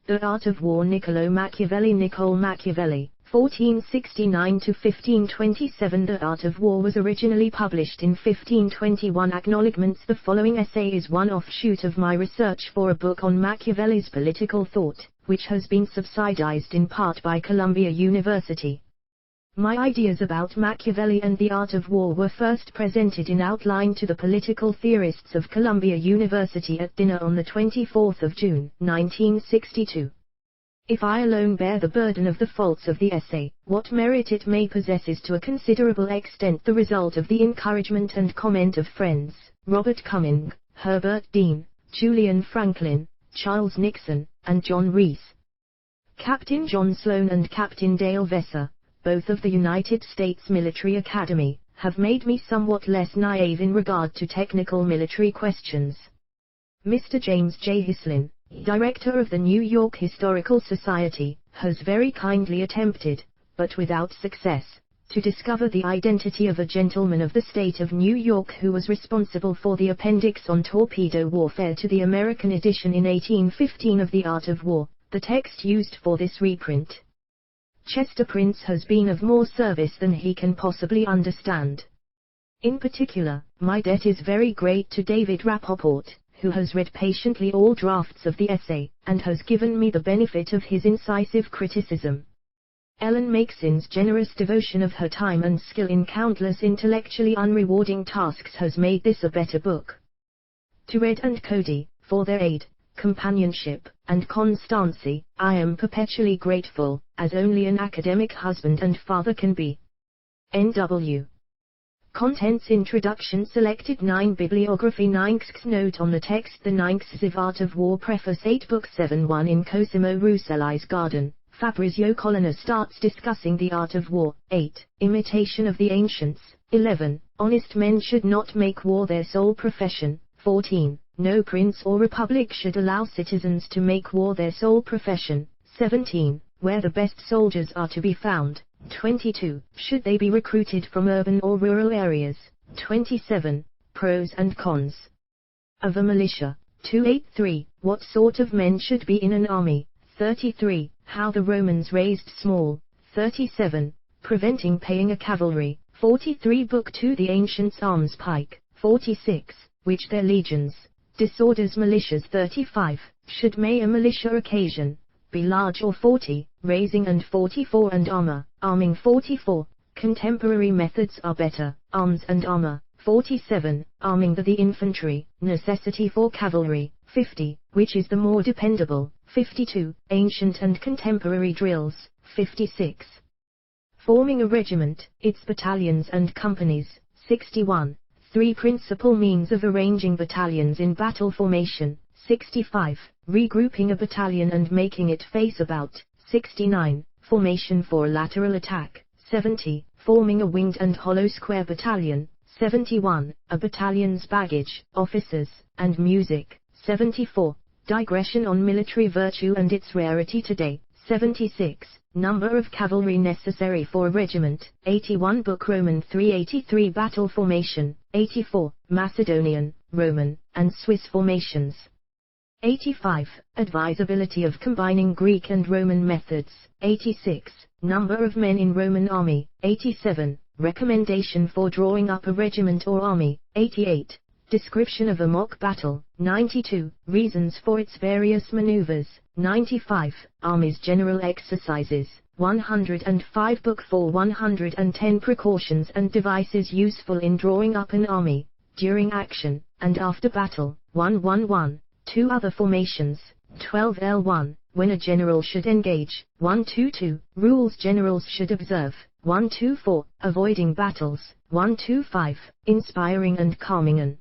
The Art of War. Niccolo Machiavelli, 1469–1527. The Art of War was originally published in 1521. Acknowledgements. The following essay is one offshoot of my research for a book on Machiavelli's political thought, which has been subsidized in part by Columbia University. My ideas about Machiavelli and the Art of War were first presented in outline to the political theorists of Columbia University at dinner on the 24th of June, 1962. If I alone bear the burden of the faults of the essay, what merit it may possess is to a considerable extent the result of the encouragement and comment of friends, Robert Cumming, Herbert Dean, Julian Franklin, Charles Nixon, and John Reese. Captain John Sloan and Captain Dale Vesser, both of the United States Military Academy, have made me somewhat less naive in regard to technical military questions. Mr. James J. Hislin, Director of the New York Historical Society, has very kindly attempted, but without success, to discover the identity of a gentleman of the state of New York who was responsible for the appendix on torpedo warfare to the American edition in 1815 of The Art of War, the text used for this reprint. Chester Prince has been of more service than he can possibly understand. In particular, my debt is very great to David Rappaport, who has read patiently all drafts of the essay, and has given me the benefit of his incisive criticism. Ellen Makeson's generous devotion of her time and skill in countless intellectually unrewarding tasks has made this a better book. To Red and Cody, for their aid, companionship, and constancy, I am perpetually grateful, as only an academic husband and father can be. N.W. Contents. Introduction. Selected 9. Bibliography. 9. Note on the text. The 9th Ziv Art of War. Preface. 8 Book 7. 1. In Cosimo Russelli's garden, Fabrizio Colonna starts discussing the art of war. 8. Imitation of the ancients. 11. Honest men should not make war their sole profession. 14. No prince or republic should allow citizens to make war their sole profession. 17. Where the best soldiers are to be found. 22. Should they be recruited from urban or rural areas? 27. Pros and cons of a militia. 283. What sort of men should be in an army? 33. How the Romans raised small. 37. Preventing paying a cavalry. 43. Book 2. The Ancients' Arms Pike. 46. Which their legions. Disorders. Militias. 35. Should may a militia occasion be large or 40, raising and 44. And armor, arming. 44. Contemporary methods are better, arms and armor. 47. Arming the infantry, necessity for cavalry. 50. Which is the more dependable? 52. Ancient and contemporary drills. 56. Forming a regiment, its battalions and companies. 61. 3 principal means of arranging battalions in battle formation. 65. Regrouping a battalion and making it face about. 69. Formation for a lateral attack. 70. Forming a winged and hollow square battalion. 71. A battalion's baggage, officers, and music. 74. Digression on military virtue and its rarity today. 76. Number of cavalry necessary for a regiment. 81. Book Roman 383. Battle formation. 84. Macedonian, Roman, and Swiss formations. 85. Advisability of combining Greek and Roman methods. 86. Number of men in Roman army. 87. Recommendation for drawing up a regiment or army. 88. Description of a mock battle. 92. Reasons for its various maneuvers. 95. Army's general exercises. 105. Book 4. 110. Precautions and devices useful in drawing up an army, during action, and after battle. 111. 2 other formations. 12. L1. When a general should engage. 122. Rules generals should observe. 124. Avoiding battles. 125. Inspiring and calming an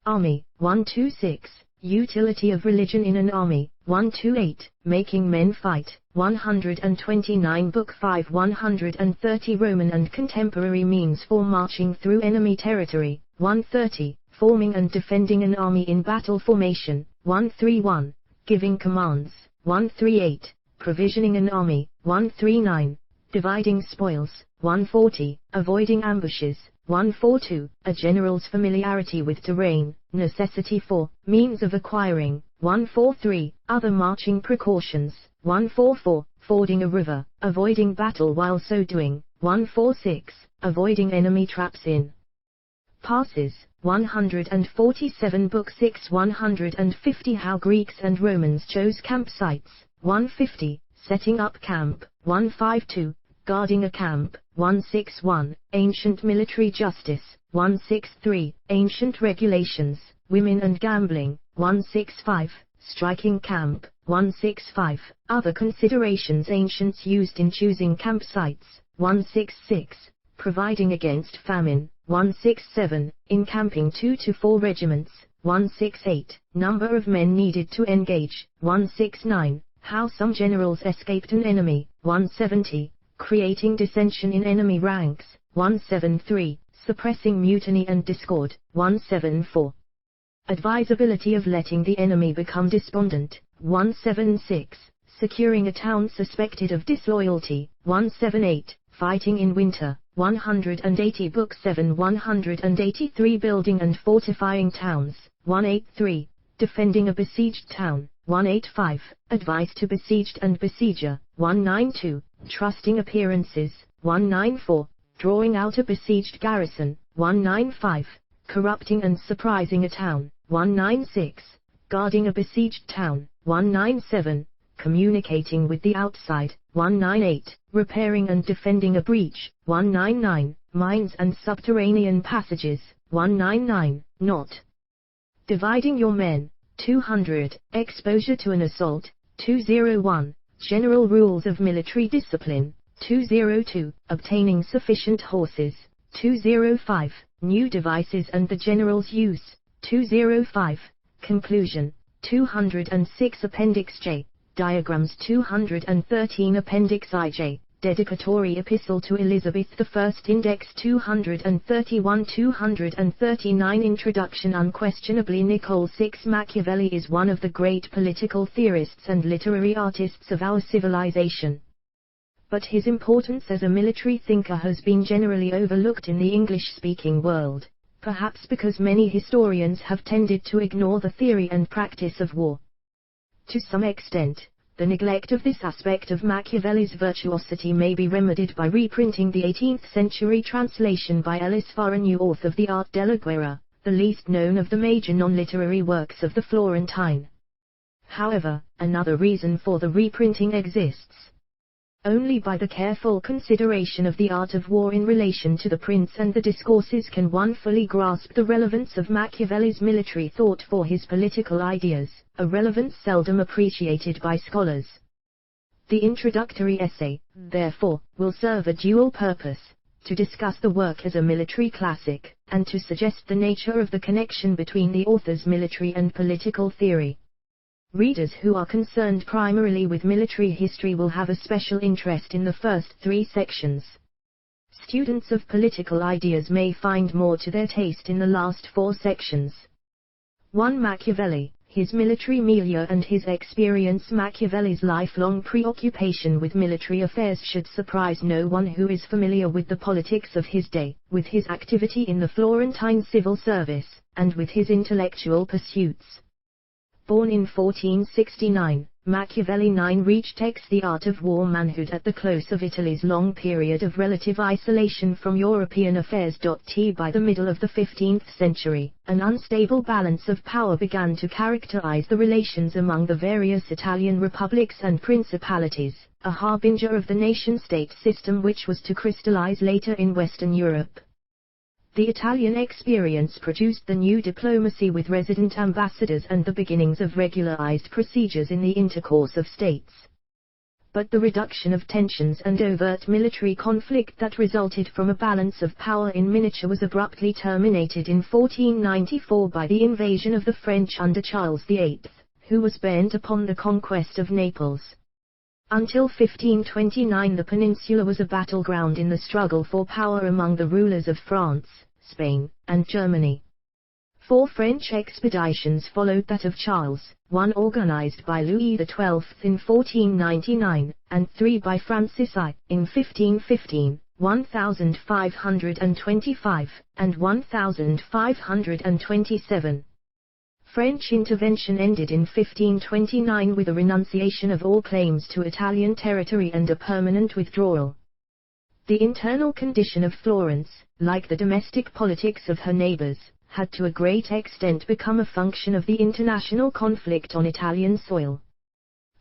army. 126. Utility of religion in an army. 128. Making men fight. 129. Book 5. 130. Roman and contemporary means for marching through enemy territory. 130. Forming and defending an army in battle formation. 131. Giving commands. 138. Provisioning an army. 139. Dividing spoils. 140. Avoiding ambushes. 142. A general's familiarity with terrain, necessity for, means of acquiring. 143. Other marching precautions. 144. Fording a river, avoiding battle while so doing. 146. Avoiding enemy traps in passes. 147. Book 6. 150. How Greeks and Romans chose campsites. 150. Setting up camp. 152. Guarding a camp. 161. Ancient military justice. 163. Ancient regulations. Women and gambling. 165. Striking camp. 165. Other considerations ancients used in choosing campsites. 166. Providing against famine. 167. Encamping 2 to 4 regiments. 168. Number of men needed to engage. 169. How some generals escaped an enemy. 170. Creating dissension in enemy ranks. 173. Suppressing mutiny and discord. 174. Advisability of letting the enemy become despondent. 176. Securing a town suspected of disloyalty. 178. Fighting in winter. 180. Book 7. 183. Building and fortifying towns. 183. Defending a besieged town. 185. Advice to besieged and besieger. 192. Trusting appearances. 194. Drawing out a besieged garrison. 195. Corrupting and surprising a town. 196. Guarding a besieged town. 197. Communicating with the outside. 198. Repairing and defending a breach. 199. Mines and subterranean passages. 199. Not dividing your men. 200. Exposure to an assault. 201. General rules of military discipline. 202. Obtaining sufficient horses. 205. New devices and the general's use. 205. Conclusion. 206. Appendix J. Diagrams. 213. Appendix IJ. Dedicatory Epistle to Elizabeth I. Index 231. 239. Introduction. Unquestionably Niccolo Machiavelli is one of the great political theorists and literary artists of our civilization. But his importance as a military thinker has been generally overlooked in the English-speaking world, perhaps because many historians have tended to ignore the theory and practice of war. To some extent, the neglect of this aspect of Machiavelli's virtuosity may be remedied by reprinting the 18th-century translation by Ellis Faragnou of the Arte della Guerra, the least known of the major non-literary works of the Florentine. However, another reason for the reprinting exists. Only by the careful consideration of the art of war in relation to the Prince and the Discourses can one fully grasp the relevance of Machiavelli's military thought for his political ideas, a relevance seldom appreciated by scholars. The introductory essay, therefore, will serve a dual purpose: to discuss the work as a military classic, and to suggest the nature of the connection between the author's military and political theory. Readers who are concerned primarily with military history will have a special interest in the first 3 sections. Students of political ideas may find more to their taste in the last 4 sections. 1. Machiavelli, his military milieu and his experience. Machiavelli's lifelong preoccupation with military affairs should surprise no one who is familiar with the politics of his day, with his activity in the Florentine civil service, and with his intellectual pursuits. Born in 1469, Machiavelli reached the art of war manhood at the close of Italy's long period of relative isolation from European affairs. By the middle of the 15th century, an unstable balance of power began to characterize the relations among the various Italian republics and principalities, a harbinger of the nation-state system which was to crystallize later in Western Europe. The Italian experience produced the new diplomacy with resident ambassadors and the beginnings of regularized procedures in the intercourse of states. But the reduction of tensions and overt military conflict that resulted from a balance of power in miniature was abruptly terminated in 1494 by the invasion of the French under Charles VIII, who was bent upon the conquest of Naples. Until 1529 the peninsula was a battleground in the struggle for power among the rulers of France, Spain, and Germany. 4 French expeditions followed that of Charles, one organized by Louis XII in 1499, and 3 by Francis I, in 1515, 1525, and 1527. French intervention ended in 1529 with a renunciation of all claims to Italian territory and a permanent withdrawal. The internal condition of Florence, like the domestic politics of her neighbors, had to a great extent become a function of the international conflict on Italian soil.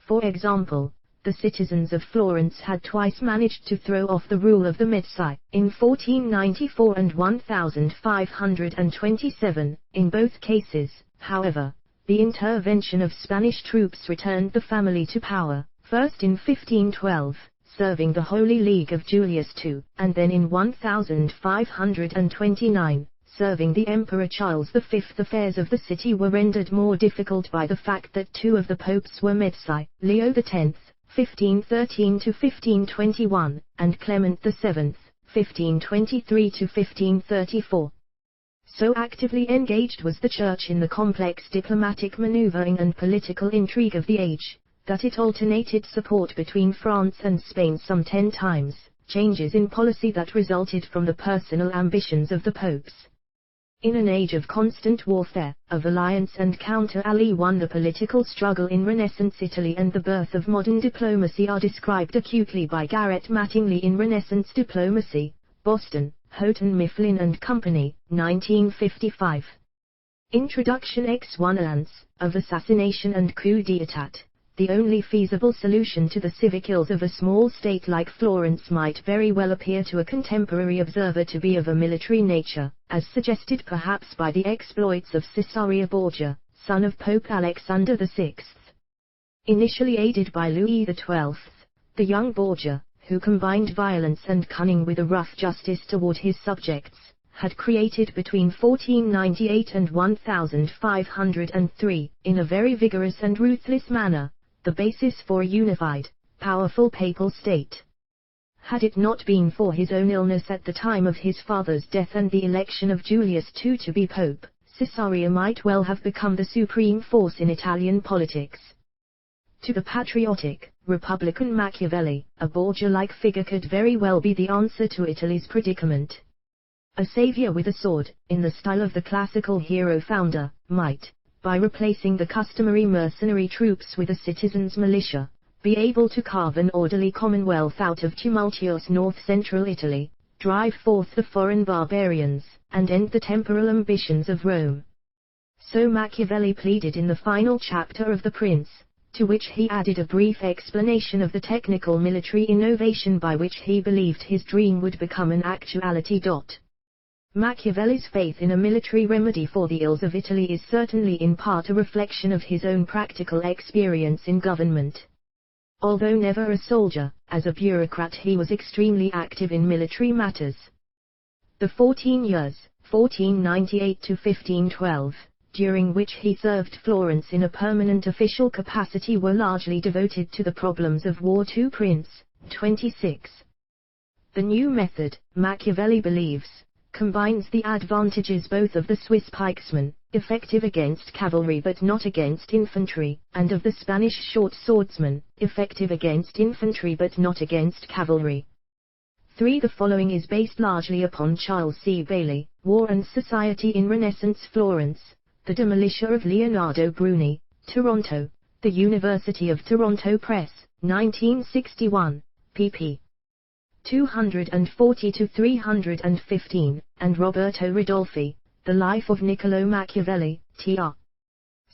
For example, the citizens of Florence had twice managed to throw off the rule of the Medici, in 1494 and 1527, in both cases. However, the intervention of Spanish troops returned the family to power, first in 1512, serving the Holy League of Julius II, and then in 1529, serving the Emperor Charles V. Affairs of the city were rendered more difficult by the fact that two of the popes were Medici, Leo X, 1513–1521, and Clement VII, 1523–1534. So actively engaged was the Church in the complex diplomatic maneuvering and political intrigue of the age, that it alternated support between France and Spain some 10 times, changes in policy that resulted from the personal ambitions of the popes. In an age of constant warfare, of alliance and counter-ally, the political struggle in Renaissance Italy and the birth of modern diplomacy are described acutely by Garrett Mattingly in Renaissance Diplomacy, Boston, Houghton Mifflin and Company, 1955. Introduction. X1 of assassination and coup d'état. The only feasible solution to the civic ills of a small state like Florence might very well appear to a contemporary observer to be of a military nature, as suggested perhaps by the exploits of Cesare Borgia, son of Pope Alexander VI. Initially aided by Louis XII, the young Borgia, who combined violence and cunning with a rough justice toward his subjects, had created between 1498 and 1503, in a very vigorous and ruthless manner, the basis for a unified, powerful papal state. Had it not been for his own illness at the time of his father's death and the election of Julius II to be pope, Caesarea might well have become the supreme force in Italian politics. To the patriotic, republican Machiavelli, a Borgia-like figure could very well be the answer to Italy's predicament. A savior with a sword, in the style of the classical hero-founder, might, by replacing the customary mercenary troops with a citizens' militia, be able to carve an orderly commonwealth out of tumultuous north-central Italy, drive forth the foreign barbarians, and end the temporal ambitions of Rome. So Machiavelli pleaded in the final chapter of The Prince, to which he added a brief explanation of the technical military innovation by which he believed his dream would become an actuality. Machiavelli's faith in a military remedy for the ills of Italy is certainly in part a reflection of his own practical experience in government. Although never a soldier, as a bureaucrat he was extremely active in military matters. The 14 years, 1498 to 1512, during which he served Florence in a permanent official capacity were largely devoted to the problems of war. Prince, 26. The new method, Machiavelli believes, combines the advantages both of the Swiss pikesman, effective against cavalry but not against infantry, and of the Spanish short swordsman, effective against infantry but not against cavalry. 3. The following is based largely upon Charles C. Bailey, War and Society in Renaissance Florence, The De Militia of Leonardo Bruni, Toronto, The University of Toronto Press, 1961, pp. 240–315, and Roberto Ridolfi, The Life of Niccolo Machiavelli, Tr.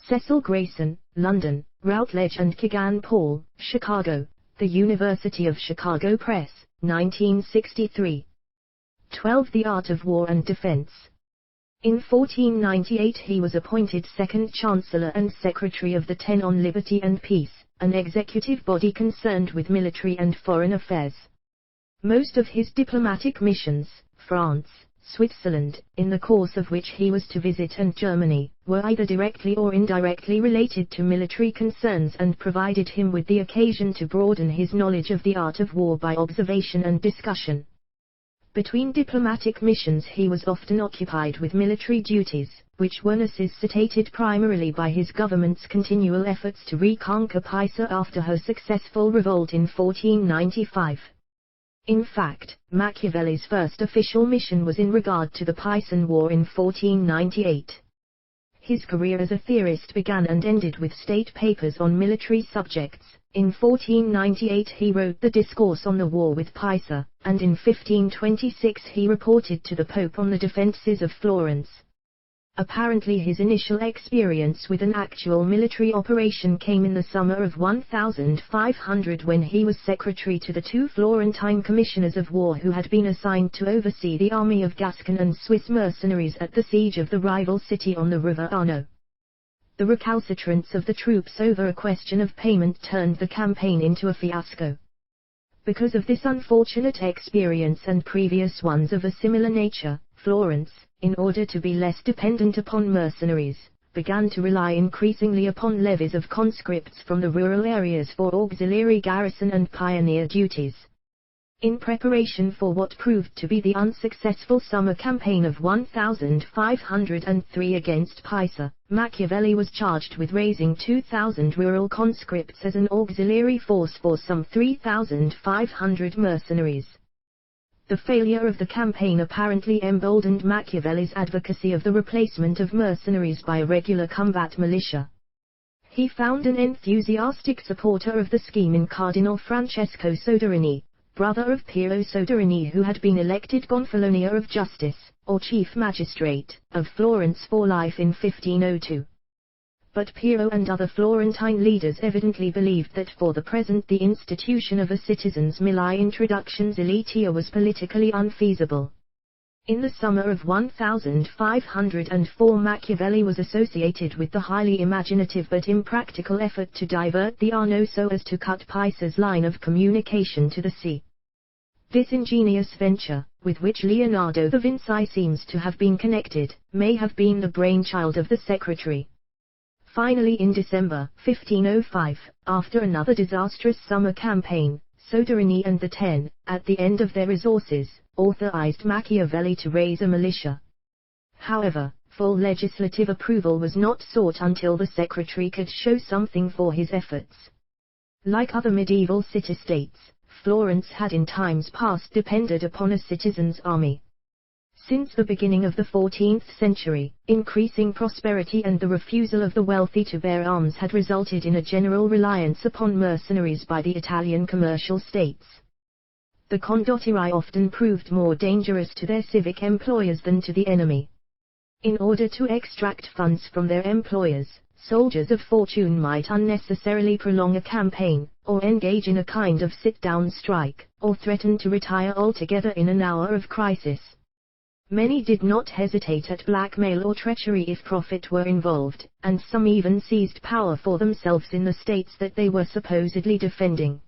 Cecil Grayson, London, Routledge and Kegan Paul, Chicago, The University of Chicago Press, 1963. 12. The Art of War and Defense. In 1498 he was appointed Second Chancellor and Secretary of the Ten on Liberty and Peace, an executive body concerned with military and foreign affairs. Most of his diplomatic missions, France, Switzerland, in the course of which he was to visit, and Germany, were either directly or indirectly related to military concerns and provided him with the occasion to broaden his knowledge of the art of war by observation and discussion. Between diplomatic missions he was often occupied with military duties, which were necessitated primarily by his government's continual efforts to reconquer Pisa after her successful revolt in 1495. In fact, Machiavelli's first official mission was in regard to the Pisan War in 1498. His career as a theorist began and ended with state papers on military subjects. In 1498 he wrote the Discourse on the War with Pisa, and in 1526 he reported to the Pope on the defences of Florence. Apparently his initial experience with an actual military operation came in the summer of 1500 when he was secretary to the two Florentine commissioners of war who had been assigned to oversee the army of Gascon and Swiss mercenaries at the siege of the rival city on the river Arno. The recalcitrance of the troops over a question of payment turned the campaign into a fiasco. Because of this unfortunate experience and previous ones of a similar nature, Florence, in order to be less dependent upon mercenaries, began to rely increasingly upon levies of conscripts from the rural areas for auxiliary garrison and pioneer duties. In preparation for what proved to be the unsuccessful summer campaign of 1503 against Pisa, Machiavelli was charged with raising 2,000 rural conscripts as an auxiliary force for some 3,500 mercenaries. The failure of the campaign apparently emboldened Machiavelli's advocacy of the replacement of mercenaries by a regular combat militia. He found an enthusiastic supporter of the scheme in Cardinal Francesco Soderini, brother of Piero Soderini, who had been elected Gonfalonier of Justice, or Chief Magistrate, of Florence for life in 1502. But Piero and other Florentine leaders evidently believed that for the present the institution of a citizens' milii introductions ilitia was politically unfeasible. In the summer of 1504 Machiavelli was associated with the highly imaginative but impractical effort to divert the Arno so as to cut Pisa's line of communication to the sea. This ingenious venture, with which Leonardo da Vinci seems to have been connected, may have been the brainchild of the secretary. Finally, in December 1505, after another disastrous summer campaign, Soderini and the Ten, at the end of their resources, authorized Machiavelli to raise a militia. However, full legislative approval was not sought until the secretary could show something for his efforts. Like other medieval city-states, Florence had in times past depended upon a citizens' army. Since the beginning of the 14th century, increasing prosperity and the refusal of the wealthy to bear arms had resulted in a general reliance upon mercenaries by the Italian commercial states. The condottieri often proved more dangerous to their civic employers than to the enemy. In order to extract funds from their employers, soldiers of fortune might unnecessarily prolong a campaign, or engage in a kind of sit-down strike, or threaten to retire altogether in an hour of crisis. Many did not hesitate at blackmail or treachery if profit were involved, and some even seized power for themselves in the states that they were supposedly defending.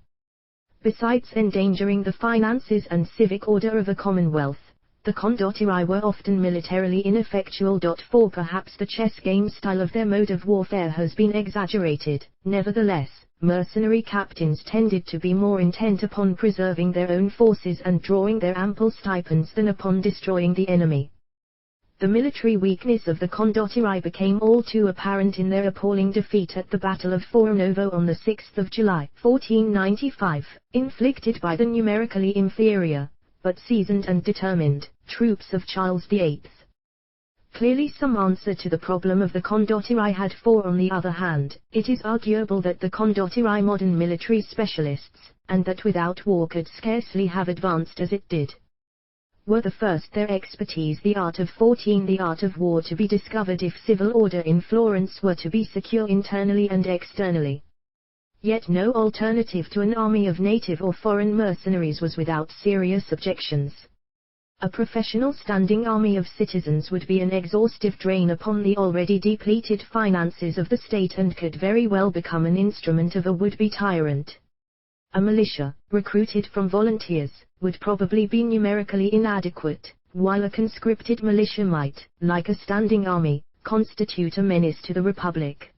Besides endangering the finances and civic order of a commonwealth, the condottieri were often militarily ineffectual. For perhaps the chess game style of their mode of warfare has been exaggerated, nevertheless, mercenary captains tended to be more intent upon preserving their own forces and drawing their ample stipends than upon destroying the enemy. The military weakness of the condottieri became all too apparent in their appalling defeat at the Battle of Fornovo on the 6th of July, 1495, inflicted by the numerically inferior, but seasoned and determined, troops of Charles VIII. Clearly some answer to the problem of the condottieri had. For on the other hand, it is arguable that the condottieri modern military specialists, and that without war could scarcely have advanced as it did, were the first their expertise the art of war to be discovered if civil order in Florence were to be secure internally and externally. Yet no alternative to an army of native or foreign mercenaries was without serious objections. A professional standing army of citizens would be an exhaustive drain upon the already depleted finances of the state and could very well become an instrument of a would-be tyrant. A militia, recruited from volunteers, would probably be numerically inadequate, while a conscripted militia might, like a standing army, constitute a menace to the republic.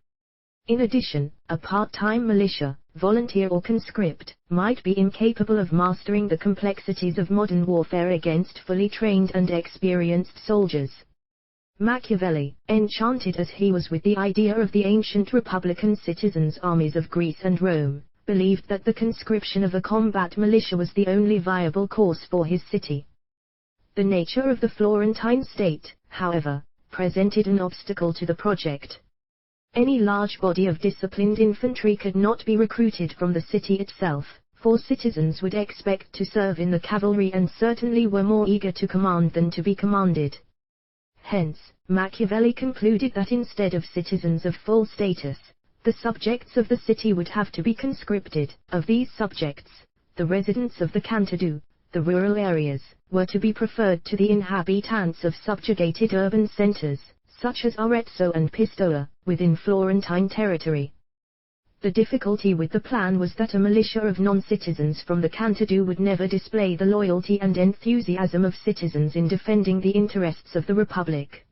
In addition, a part-time militia, volunteer or conscript, might be incapable of mastering the complexities of modern warfare against fully trained and experienced soldiers. Machiavelli, enchanted as he was with the idea of the ancient republican citizens' armies of Greece and Rome, believed that the conscription of a combat militia was the only viable course for his city. The nature of the Florentine state, however, presented an obstacle to the project. Any large body of disciplined infantry could not be recruited from the city itself, for citizens would expect to serve in the cavalry and certainly were more eager to command than to be commanded. Hence, Machiavelli concluded that instead of citizens of full status, the subjects of the city would have to be conscripted. Of these subjects, the residents of the Cantadu, the rural areas, were to be preferred to the inhabitants of subjugated urban centers, such as Arezzo and Pistoia, within Florentine territory. The difficulty with the plan was that a militia of non-citizens from the Cantadu would never display the loyalty and enthusiasm of citizens in defending the interests of the Republic.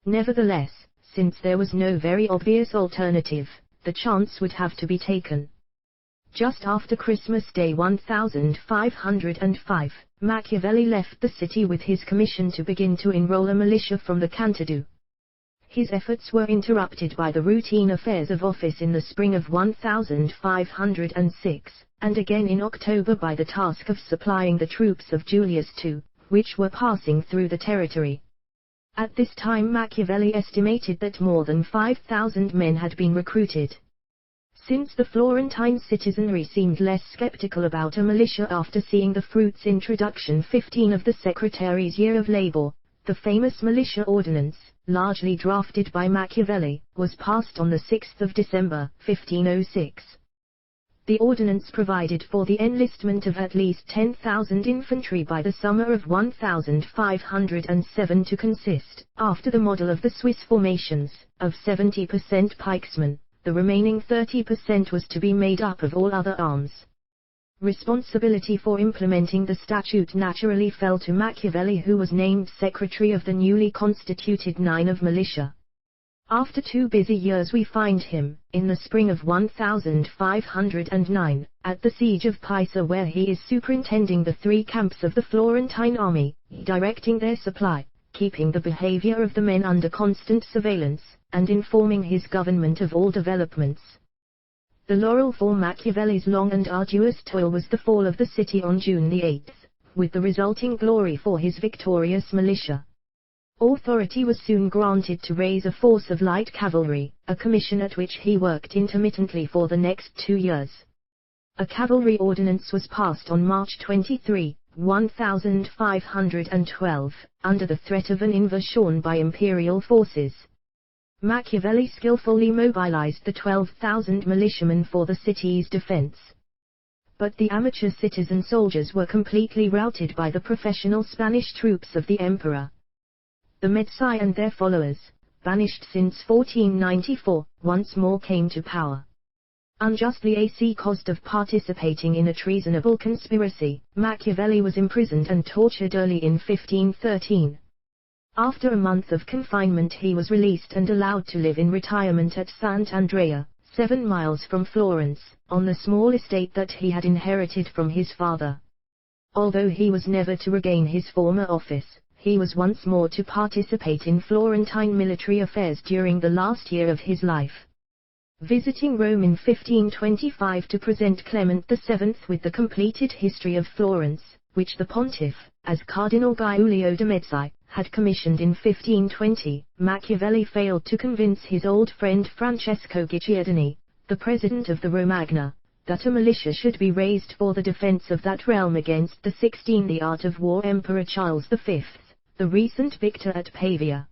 Nevertheless, since there was no very obvious alternative, the chance would have to be taken. Just after Christmas Day 1505, Machiavelli left the city with his commission to begin to enroll a militia from the Cantadu. His efforts were interrupted by the routine affairs of office in the spring of 1506, and again in October by the task of supplying the troops of Julius II, which were passing through the territory. At this time Machiavelli estimated that more than 5,000 men had been recruited. Since the Florentine citizenry seemed less skeptical about a militia after seeing the fruits introduction 15 of the Secretary's Year of Labor, the famous militia ordinance, largely drafted by Machiavelli, was passed on the 6th of December, 1506. The ordinance provided for the enlistment of at least 10,000 infantry by the summer of 1507 to consist, after the model of the Swiss formations, of 70% pikesmen. The remaining 30% was to be made up of all other arms. Responsibility for implementing the statute naturally fell to Machiavelli, who was named secretary of the newly constituted Nine of Militia. After 2 busy years we find him, in the spring of 1509, at the siege of Pisa, where he is superintending the 3 camps of the Florentine army, directing their supply, keeping the behavior of the men under constant surveillance, and informing his government of all developments. The laurel for Machiavelli's long and arduous toil was the fall of the city on June 8, with the resulting glory for his victorious militia. Authority was soon granted to raise a force of light cavalry, a commission at which he worked intermittently for the next 2 years. A cavalry ordinance was passed on March 23, 1512, under the threat of an invasion by imperial forces. Machiavelli skillfully mobilized the 12,000 militiamen for the city's defense. But the amateur citizen soldiers were completely routed by the professional Spanish troops of the emperor. The Medici and their followers, banished since 1494, once more came to power. Unjustly accused of participating in a treasonable conspiracy, Machiavelli was imprisoned and tortured early in 1513. After a month of confinement he was released and allowed to live in retirement at Sant'Andrea, 7 miles from Florence, on the small estate that he had inherited from his father. Although he was never to regain his former office, he was once more to participate in Florentine military affairs during the last year of his life. Visiting Rome in 1525 to present Clement VII with the completed history of Florence, which the pontiff, as Cardinal Giulio de' Medici, had commissioned in 1520, Machiavelli failed to convince his old friend Francesco Guicciardini, the president of the Romagna, that a militia should be raised for the defense of that realm against the 16th art of war Emperor Charles V, the recent victor at Pavia.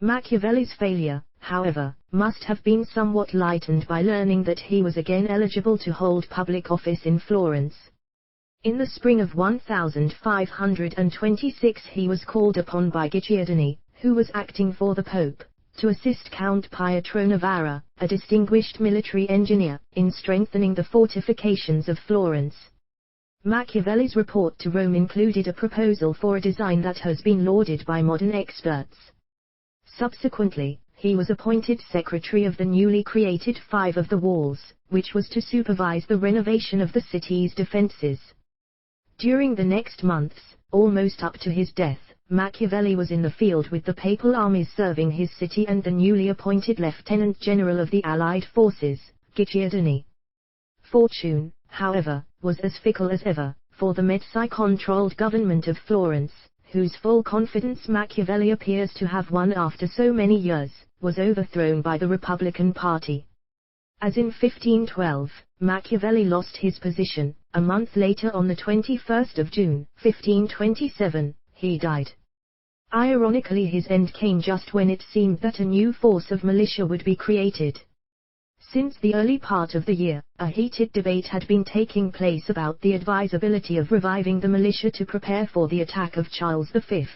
Machiavelli's failure, however, must have been somewhat lightened by learning that he was again eligible to hold public office in Florence. In the spring of 1526 he was called upon by Guicciardini, who was acting for the Pope, to assist Count Pietro Navarra, a distinguished military engineer, in strengthening the fortifications of Florence. Machiavelli's report to Rome included a proposal for a design that has been lauded by modern experts. Subsequently, he was appointed secretary of the newly created Five of the Walls, which was to supervise the renovation of the city's defenses. During the next months, almost up to his death, Machiavelli was in the field with the papal armies serving his city and the newly appointed Lieutenant General of the Allied forces, Guicciardini. Fortune, however, was as fickle as ever, for the Medici-controlled government of Florence, whose full confidence Machiavelli appears to have won after so many years, was overthrown by the Republican Party. As in 1512, Machiavelli lost his position. A month later, on the 21st of June, 1527, he died. Ironically, his end came just when it seemed that a new force of militia would be created. Since the early part of the year, a heated debate had been taking place about the advisability of reviving the militia to prepare for the attack of Charles V.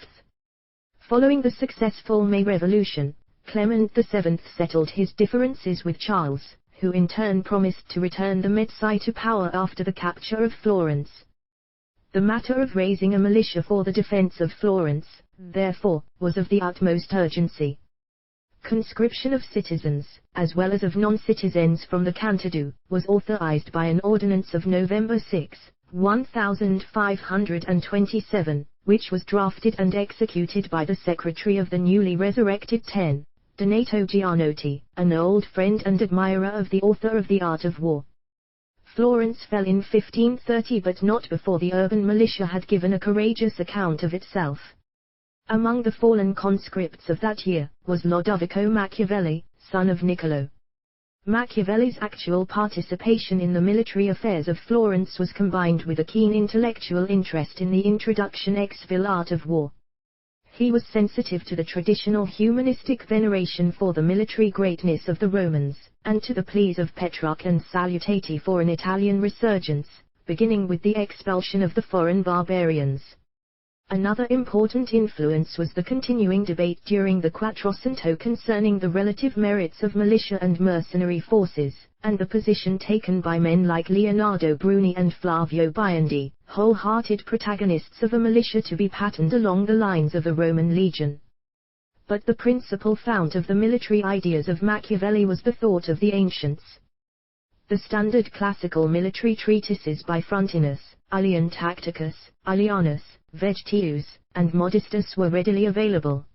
Following the successful May Revolution, Clement VII settled his differences with Charles, who in turn promised to return the Medici to power after the capture of Florence. The matter of raising a militia for the defense of Florence, therefore, was of the utmost urgency. Conscription of citizens, as well as of non-citizens from the Cantadu, was authorized by an ordinance of November 6, 1527, which was drafted and executed by the secretary of the newly resurrected Donato Gianotti, an old friend and admirer of the author of The Art of War. Florence fell in 1530, but not before the urban militia had given a courageous account of itself. Among the fallen conscripts of that year, was Lodovico Machiavelli, son of Niccolo. Machiavelli's actual participation in the military affairs of Florence was combined with a keen intellectual interest in the introduction exfil art of war. He was sensitive to the traditional humanistic veneration for the military greatness of the Romans, and to the pleas of Petrarch and Salutati for an Italian resurgence, beginning with the expulsion of the foreign barbarians. Another important influence was the continuing debate during the Quattrocento concerning the relative merits of militia and mercenary forces, and the position taken by men like Leonardo Bruni and Flavio Biondi, wholehearted protagonists of a militia to be patterned along the lines of the Roman legion. But the principal fount of the military ideas of Machiavelli was the thought of the ancients. The standard classical military treatises by Frontinus, Aelian Tacticus, Aelianus, Vegetius, and Modestus were readily available.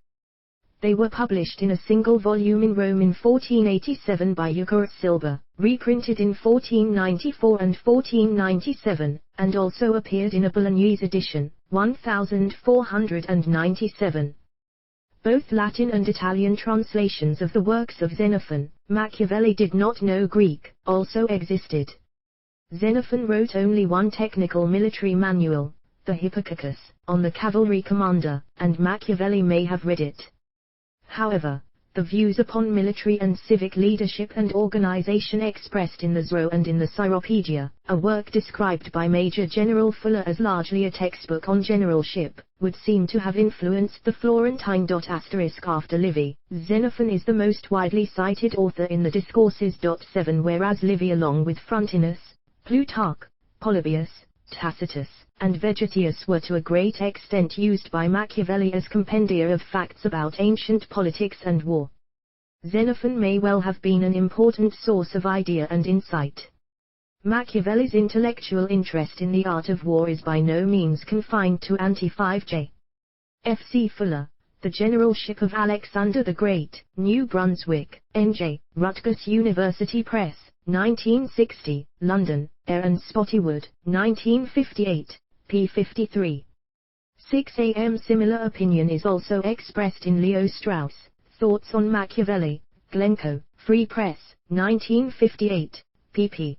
They were published in a single volume in Rome in 1487 by Eucharist Silva, reprinted in 1494 and 1497, and also appeared in a Bolognese edition, 1497. Both Latin and Italian translations of the works of Xenophon, Machiavelli did not know Greek, also existed. Xenophon wrote only one technical military manual, the Hippocrates, on the cavalry commander, and Machiavelli may have read it. However, the views upon military and civic leadership and organization expressed in the Zoro and in the Cyropedia, a work described by Major General Fuller as largely a textbook on generalship, would seem to have influenced the Florentine. After Livy, Xenophon is the most widely cited author in the Discourses. 7 whereas Livy along with Frontinus, Plutarch, Polybius, Tacitus, and Vegetius were to a great extent used by Machiavelli as compendia of facts about ancient politics and war. Xenophon may well have been an important source of idea and insight. Machiavelli's intellectual interest in the art of war is by no means confined to ante-5J. F. C. Fuller, The Generalship of Alexander the Great, New Brunswick, N.J., Rutgers University Press, 1960, London, Eyre and Spottywood, 1958, p. 53. 6 am. Similar opinion is also expressed in Leo Strauss, Thoughts on Machiavelli, Glencoe, Free Press, 1958, pp.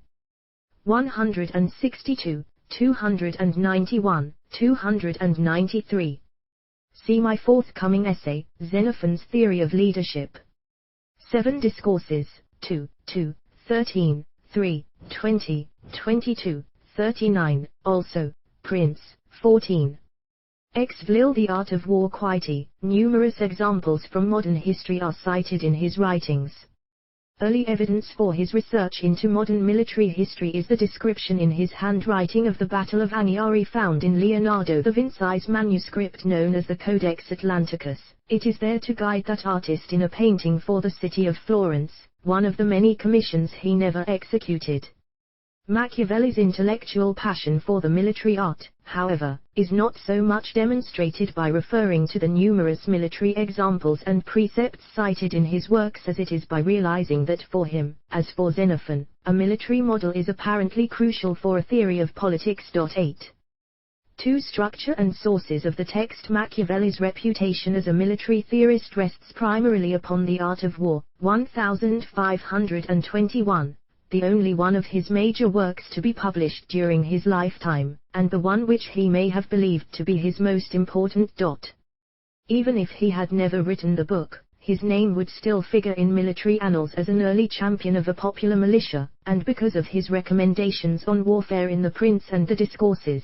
162, 291, 293. See my forthcoming essay, Xenophon's Theory of Leadership. 7 Discourses, 2, 13, 3, 20, 22, 39, also, Prince, 14. Exvil The Art of War Quiety. Numerous examples from modern history are cited in his writings. Early evidence for his research into modern military history is the description in his handwriting of the Battle of Aniari found in Leonardo da Vinci's manuscript known as the Codex Atlanticus. It is there to guide that artist in a painting for the city of Florence, one of the many commissions he never executed. Machiavelli's intellectual passion for the military art, however, is not so much demonstrated by referring to the numerous military examples and precepts cited in his works as it is by realizing that for him, as for Xenophon, a military model is apparently crucial for a theory of politics. 8. 2. Structure and sources of the text. Machiavelli's reputation as a military theorist rests primarily upon the Art of War, 1521, the only one of his major works to be published during his lifetime, and the one which he may have believed to be his most important. Even if he had never written the book, his name would still figure in military annals as an early champion of a popular militia, and because of his recommendations on warfare in The Prince and the Discourses.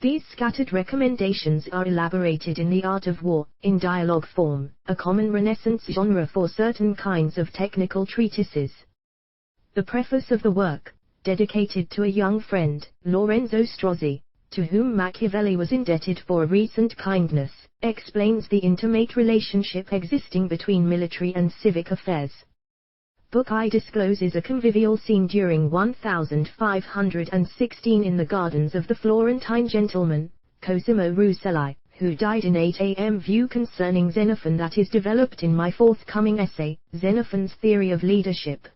These scattered recommendations are elaborated in The Art of War, in dialogue form, a common Renaissance genre for certain kinds of technical treatises. The preface of the work, dedicated to a young friend, Lorenzo Strozzi, to whom Machiavelli was indebted for a recent kindness, explains the intimate relationship existing between military and civic affairs. Book I discloses a convivial scene during 1516 in the gardens of the Florentine gentleman, Cosimo Rucellai, who died in 8 am. View concerning Xenophon that is developed in my forthcoming essay, Xenophon's Theory of Leadership.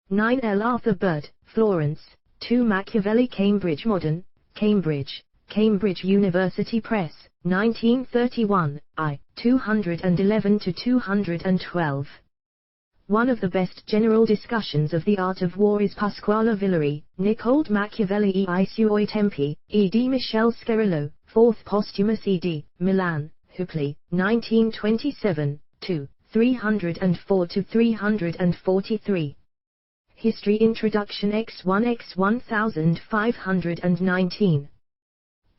9 L. Arthur Bird, Florence, 2 Machiavelli Cambridge Modern, Cambridge, Cambridge University Press, 1931, I. 211-212. One of the best general discussions of the art of war is Pasquale Villari, Niccolò Machiavelli e I suoi tempi, ed Michel Scarillo, 4th posthumous ed., Milan, Huppli, 1927, 2, 304-343. History Introduction X1 X 1519.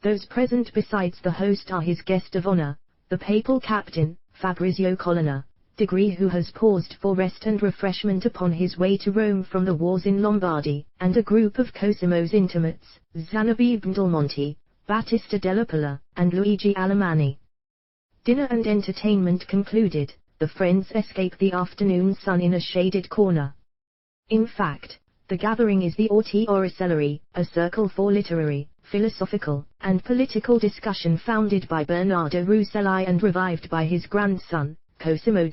Those present besides the host are his guest of honor, the papal captain, Fabrizio Colonna, Degree, who has paused for rest and refreshment upon his way to Rome from the wars in Lombardy, and a group of Cosimo's intimates, Zanobi Bdelmonte, Battista della Palla, and Luigi Alemanni. Dinner and entertainment concluded, the friends escape the afternoon sun in a shaded corner. In fact, the gathering is the Orti Oracellari, a circle for literary, philosophical, and political discussion founded by Bernardo Rucellai and revived by his grandson, Cosimo.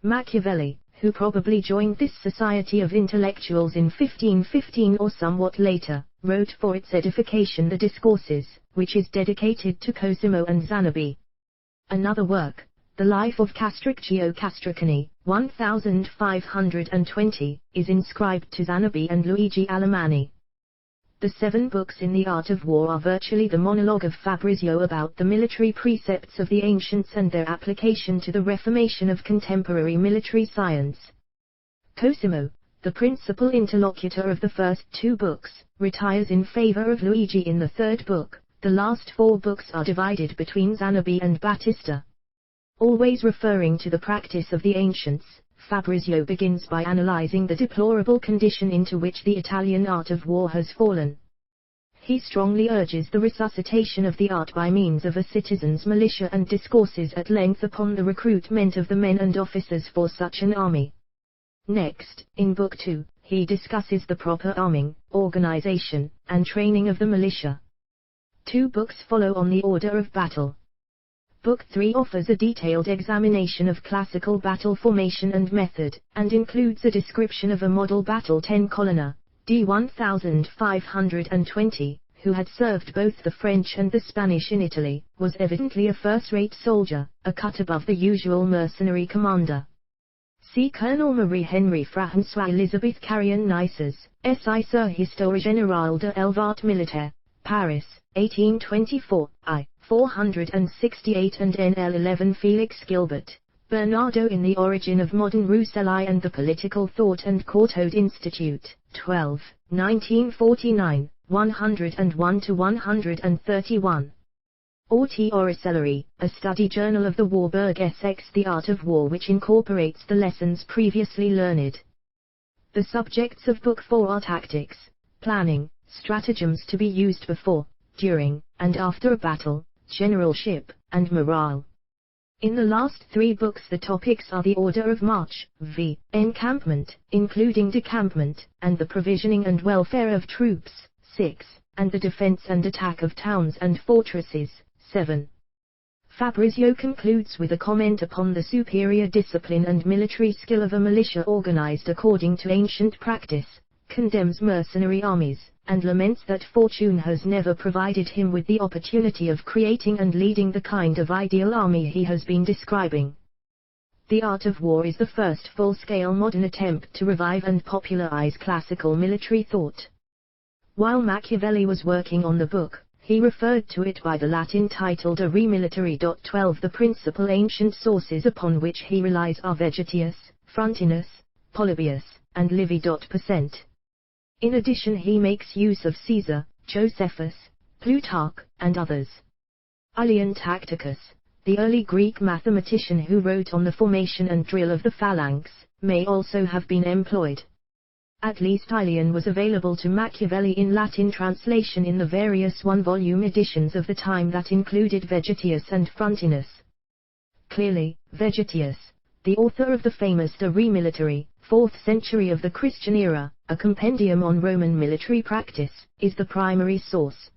Machiavelli, who probably joined this society of intellectuals in 1515 or somewhat later, wrote for its edification the Discourses, which is dedicated to Cosimo and Zanobi. Another work, The Life of Castruccio Castracani, 1520, is inscribed to Zanobi and Luigi Alemanni. The 7 books in the Art of War are virtually the monologue of Fabrizio about the military precepts of the ancients and their application to the reformation of contemporary military science. Cosimo, the principal interlocutor of the first 2 books, retires in favor of Luigi in the 3rd book. The last 4 books are divided between Zanobi and Battista. Always referring to the practice of the ancients, Fabrizio begins by analyzing the deplorable condition into which the Italian art of war has fallen. He strongly urges the resuscitation of the art by means of a citizen's militia and discourses at length upon the recruitment of the men and officers for such an army. Next, in Book 2, he discusses the proper arming, organization, and training of the militia. 2 books follow on the order of battle. Book 3 offers a detailed examination of classical battle formation and method, and includes a description of a model battle. 10 Colonna, d. 1520, who had served both the French and the Spanish in Italy, was evidently a first-rate soldier, a cut above the usual mercenary commander. See Colonel Marie-Henri François Elizabeth Carrion Nice's Essai sur Histoire Générale de l'Art Militaire, Paris, 1824, I. 468 and NL 11. Felix Gilbert, Bernardo in the Origin of Modern Rucellai and the Political Thought and Courtauld Institute, 12, 1949, 101-131. Orti Oracellari, a study journal of the Warburg Essex The Art of War, which incorporates the lessons previously learned. The subjects of Book 4 are tactics, planning, stratagems to be used before, during, and after a battle, generalship, and morale. In the last 3 books the topics are the order of march, v. encampment, including decampment, and the provisioning and welfare of troops, 6, and the defense and attack of towns and fortresses, 7. Fabrizio concludes with a comment upon the superior discipline and military skill of a militia organized according to ancient practice, condemns mercenary armies, and laments that fortune has never provided him with the opportunity of creating and leading the kind of ideal army he has been describing. The Art of War is the first full-scale modern attempt to revive and popularize classical military thought. While Machiavelli was working on the book, he referred to it by the Latin title De Re Militari. 12 The principal ancient sources upon which he relies are Vegetius, Frontinus, Polybius, and Livy. Percent. In addition he makes use of Caesar, Josephus, Plutarch, and others. Aelian Tacticus, the early Greek mathematician who wrote on the formation and drill of the phalanx, may also have been employed. At least Aelian was available to Machiavelli in Latin translation in the various one-volume editions of the time that included Vegetius and Frontinus. Clearly, Vegetius, the author of the famous De Re Militari, 4th century of the Christian era, a compendium on Roman military practice, is the primary source.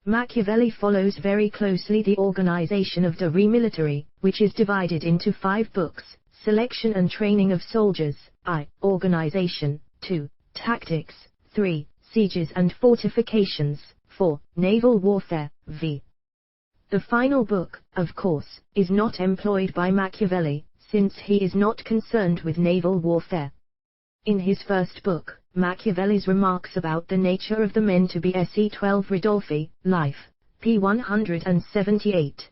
Machiavelli follows very closely the organization of De Re Militari, which is divided into 5 books: Selection and Training of Soldiers, I. Organization, 2. Tactics, 3. Sieges and Fortifications, 4. Naval Warfare, v. The final book, of course, is not employed by Machiavelli, since he is not concerned with naval warfare. In his first book, Machiavelli's remarks about the nature of the men to be se 12 Ridolfi, Life, p. 178.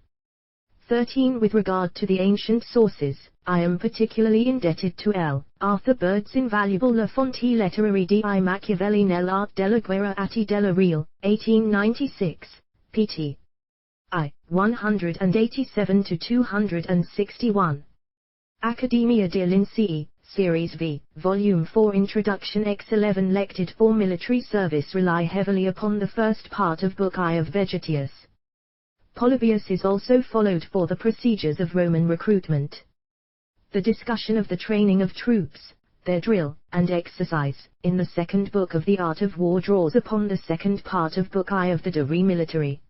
13 With regard to the ancient sources, I am particularly indebted to L. Arthur Bird's invaluable La Fonte Letterarie di Machiavelli nell'arte della guerra atti della Real, 1896, pt. I. 187-261. Accademia dei Lincei, Series V, Volume 4 Introduction X11 Lected for military service rely heavily upon the first part of Book I of Vegetius. Polybius is also followed for the procedures of Roman recruitment. The discussion of the training of troops, their drill, and exercise, in the second book of the Art of War draws upon the second part of Book I of the De Re Militari.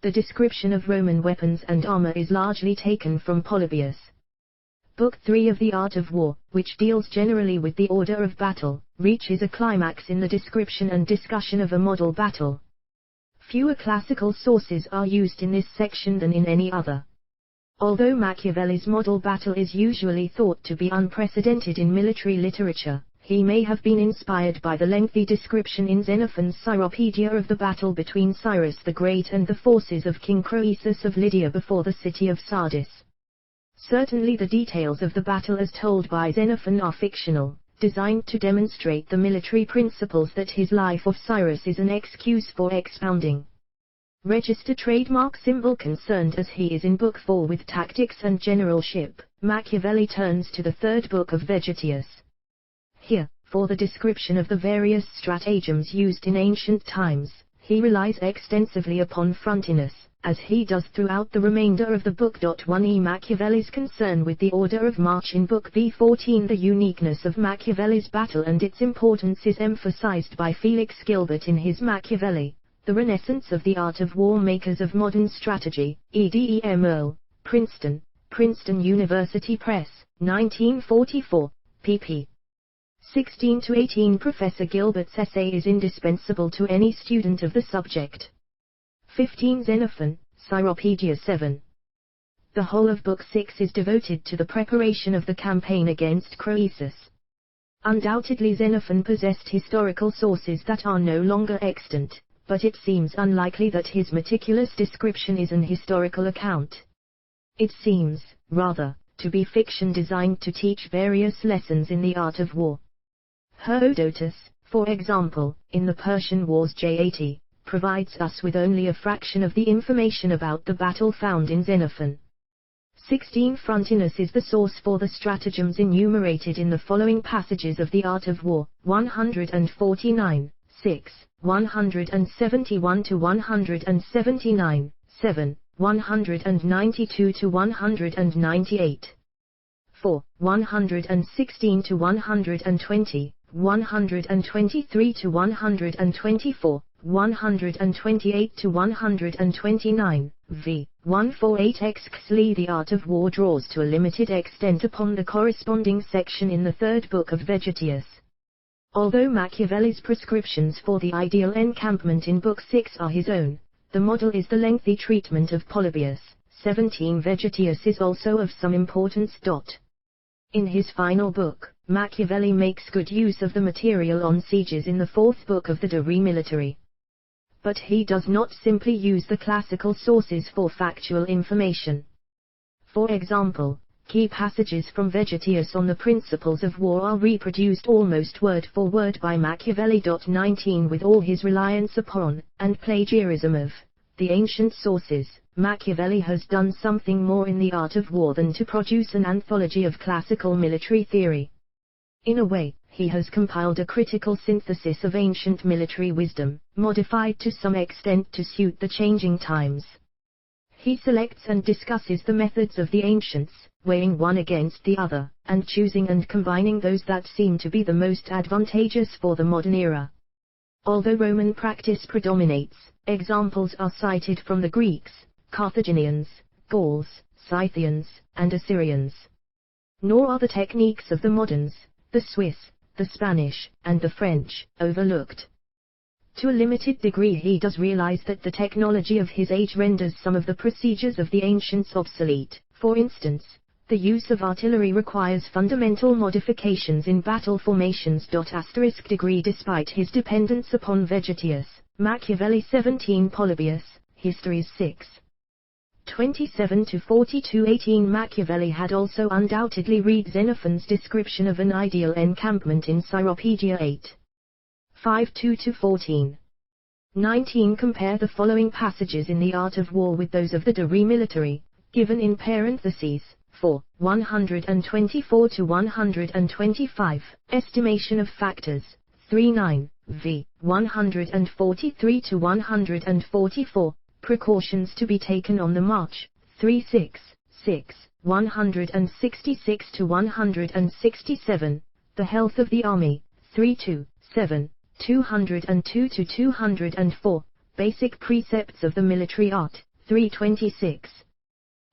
The description of Roman weapons and armor is largely taken from Polybius. Book 3 of the Art of War, which deals generally with the order of battle, reaches a climax in the description and discussion of a model battle. Fewer classical sources are used in this section than in any other. Although Machiavelli's model battle is usually thought to be unprecedented in military literature, he may have been inspired by the lengthy description in Xenophon's Cyropaedia of the battle between Cyrus the Great and the forces of King Croesus of Lydia before the city of Sardis. Certainly the details of the battle as told by Xenophon are fictional, designed to demonstrate the military principles that his life of Cyrus is an excuse for expounding. Register trademark symbol concerned as he is in Book 4 with tactics and generalship, Machiavelli turns to the third book of Vegetius. Here, for the description of the various stratagems used in ancient times, he relies extensively upon Frontinus, as he does throughout the remainder of the book. 1e Machiavelli's concern with the order of march in Book B14. The uniqueness of Machiavelli's battle and its importance is emphasized by Felix Gilbert in his Machiavelli, The Renaissance of the Art of War Makers of Modern Strategy, E.D.E.M. Earl, Princeton, Princeton University Press, 1944, pp. 16-18. Professor Gilbert's essay is indispensable to any student of the subject. 15 Xenophon, Cyropaedia 7. The whole of Book 6 is devoted to the preparation of the campaign against Croesus. Undoubtedly Xenophon possessed historical sources that are no longer extant, but it seems unlikely that his meticulous description is an historical account. It seems, rather, to be fiction designed to teach various lessons in the art of war. Herodotus, for example, in the Persian Wars J80, provides us with only a fraction of the information about the battle found in Xenophon. 16 Frontinus is the source for the stratagems enumerated in the following passages of the Art of War, 149, 6, 171-179, 7, 192-198, 4, 116-120, 123-124, 128-129, v. 148 Xxli. The Art of War draws to a limited extent upon the corresponding section in the third book of Vegetius. Although Machiavelli's prescriptions for the ideal encampment in Book 6 are his own, the model is the lengthy treatment of Polybius. 17 Vegetius is also of some importance. In his final book, Machiavelli makes good use of the material on sieges in the 4th book of the De Re Militari. But he does not simply use the classical sources for factual information. For example, key passages from Vegetius on the principles of war are reproduced almost word for word by Machiavelli. 19 With all his reliance upon, and plagiarism of, the ancient sources, Machiavelli has done something more in the art of war than to produce an anthology of classical military theory. In a way, he has compiled a critical synthesis of ancient military wisdom, modified to some extent to suit the changing times. He selects and discusses the methods of the ancients, weighing one against the other, and choosing and combining those that seem to be the most advantageous for the modern era. Although Roman practice predominates, examples are cited from the Greeks, Carthaginians, Gauls, Scythians, and Assyrians. Nor are the techniques of the moderns, the Swiss, the Spanish, and the French, overlooked. To a limited degree he does realize that the technology of his age renders some of the procedures of the ancients obsolete. For instance, the use of artillery requires fundamental modifications in battle formations. Degree Despite his dependence upon Vegetius, Machiavelli 17 Polybius, Histories 6. 27-42 18 Machiavelli had also undoubtedly read Xenophon's description of an ideal encampment in Cyropedia 8. 5-2-14. 19 Compare the following passages in the Art of War with those of the De Re Militari, given in parentheses, 4, 124-125, Estimation of Factors, 3-9, v. 143-144, Precautions to be taken on the march, 3-6, 6, 166-167, The Health of the Army, 3-2, 7, 202-204, Basic Precepts of the Military Art, 326.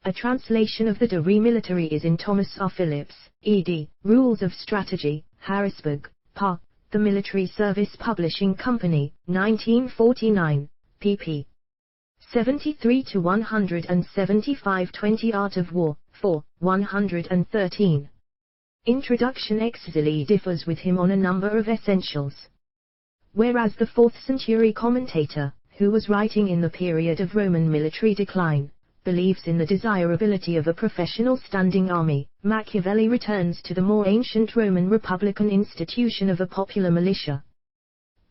A translation of the De Re Militari is in Thomas R. Phillips, ed., Rules of Strategy, Harrisburg, Pa., The Military Service Publishing Company, 1949, pp. 73-175 20 Art of War, 4, 113. Introduction Exili differs with him on a number of essentials. Whereas the 4th century commentator, who was writing in the period of Roman military decline, believes in the desirability of a professional standing army, Machiavelli returns to the more ancient Roman republican institution of a popular militia.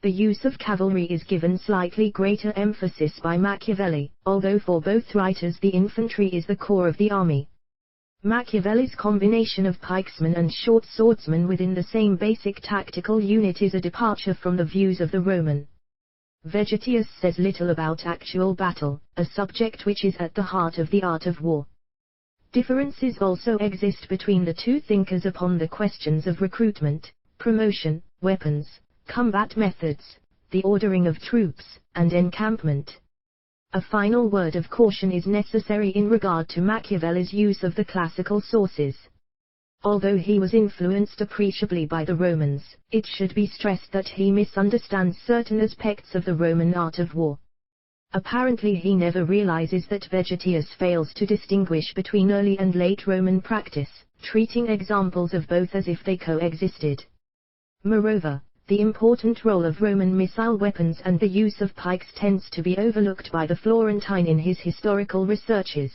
The use of cavalry is given slightly greater emphasis by Machiavelli, although for both writers the infantry is the core of the army. Machiavelli's combination of pikesmen and short swordsmen within the same basic tactical unit is a departure from the views of the Roman. Vegetius says little about actual battle, a subject which is at the heart of the art of war. Differences also exist between the two thinkers upon the questions of recruitment, promotion, weapons, combat methods, the ordering of troops, and encampment. A final word of caution is necessary in regard to Machiavelli's use of the classical sources. Although he was influenced appreciably by the Romans, it should be stressed that he misunderstands certain aspects of the Roman art of war. Apparently he never realizes that Vegetius fails to distinguish between early and late Roman practice, treating examples of both as if they coexisted. Moreover, the important role of Roman missile weapons and the use of pikes tends to be overlooked by the Florentine in his historical researches.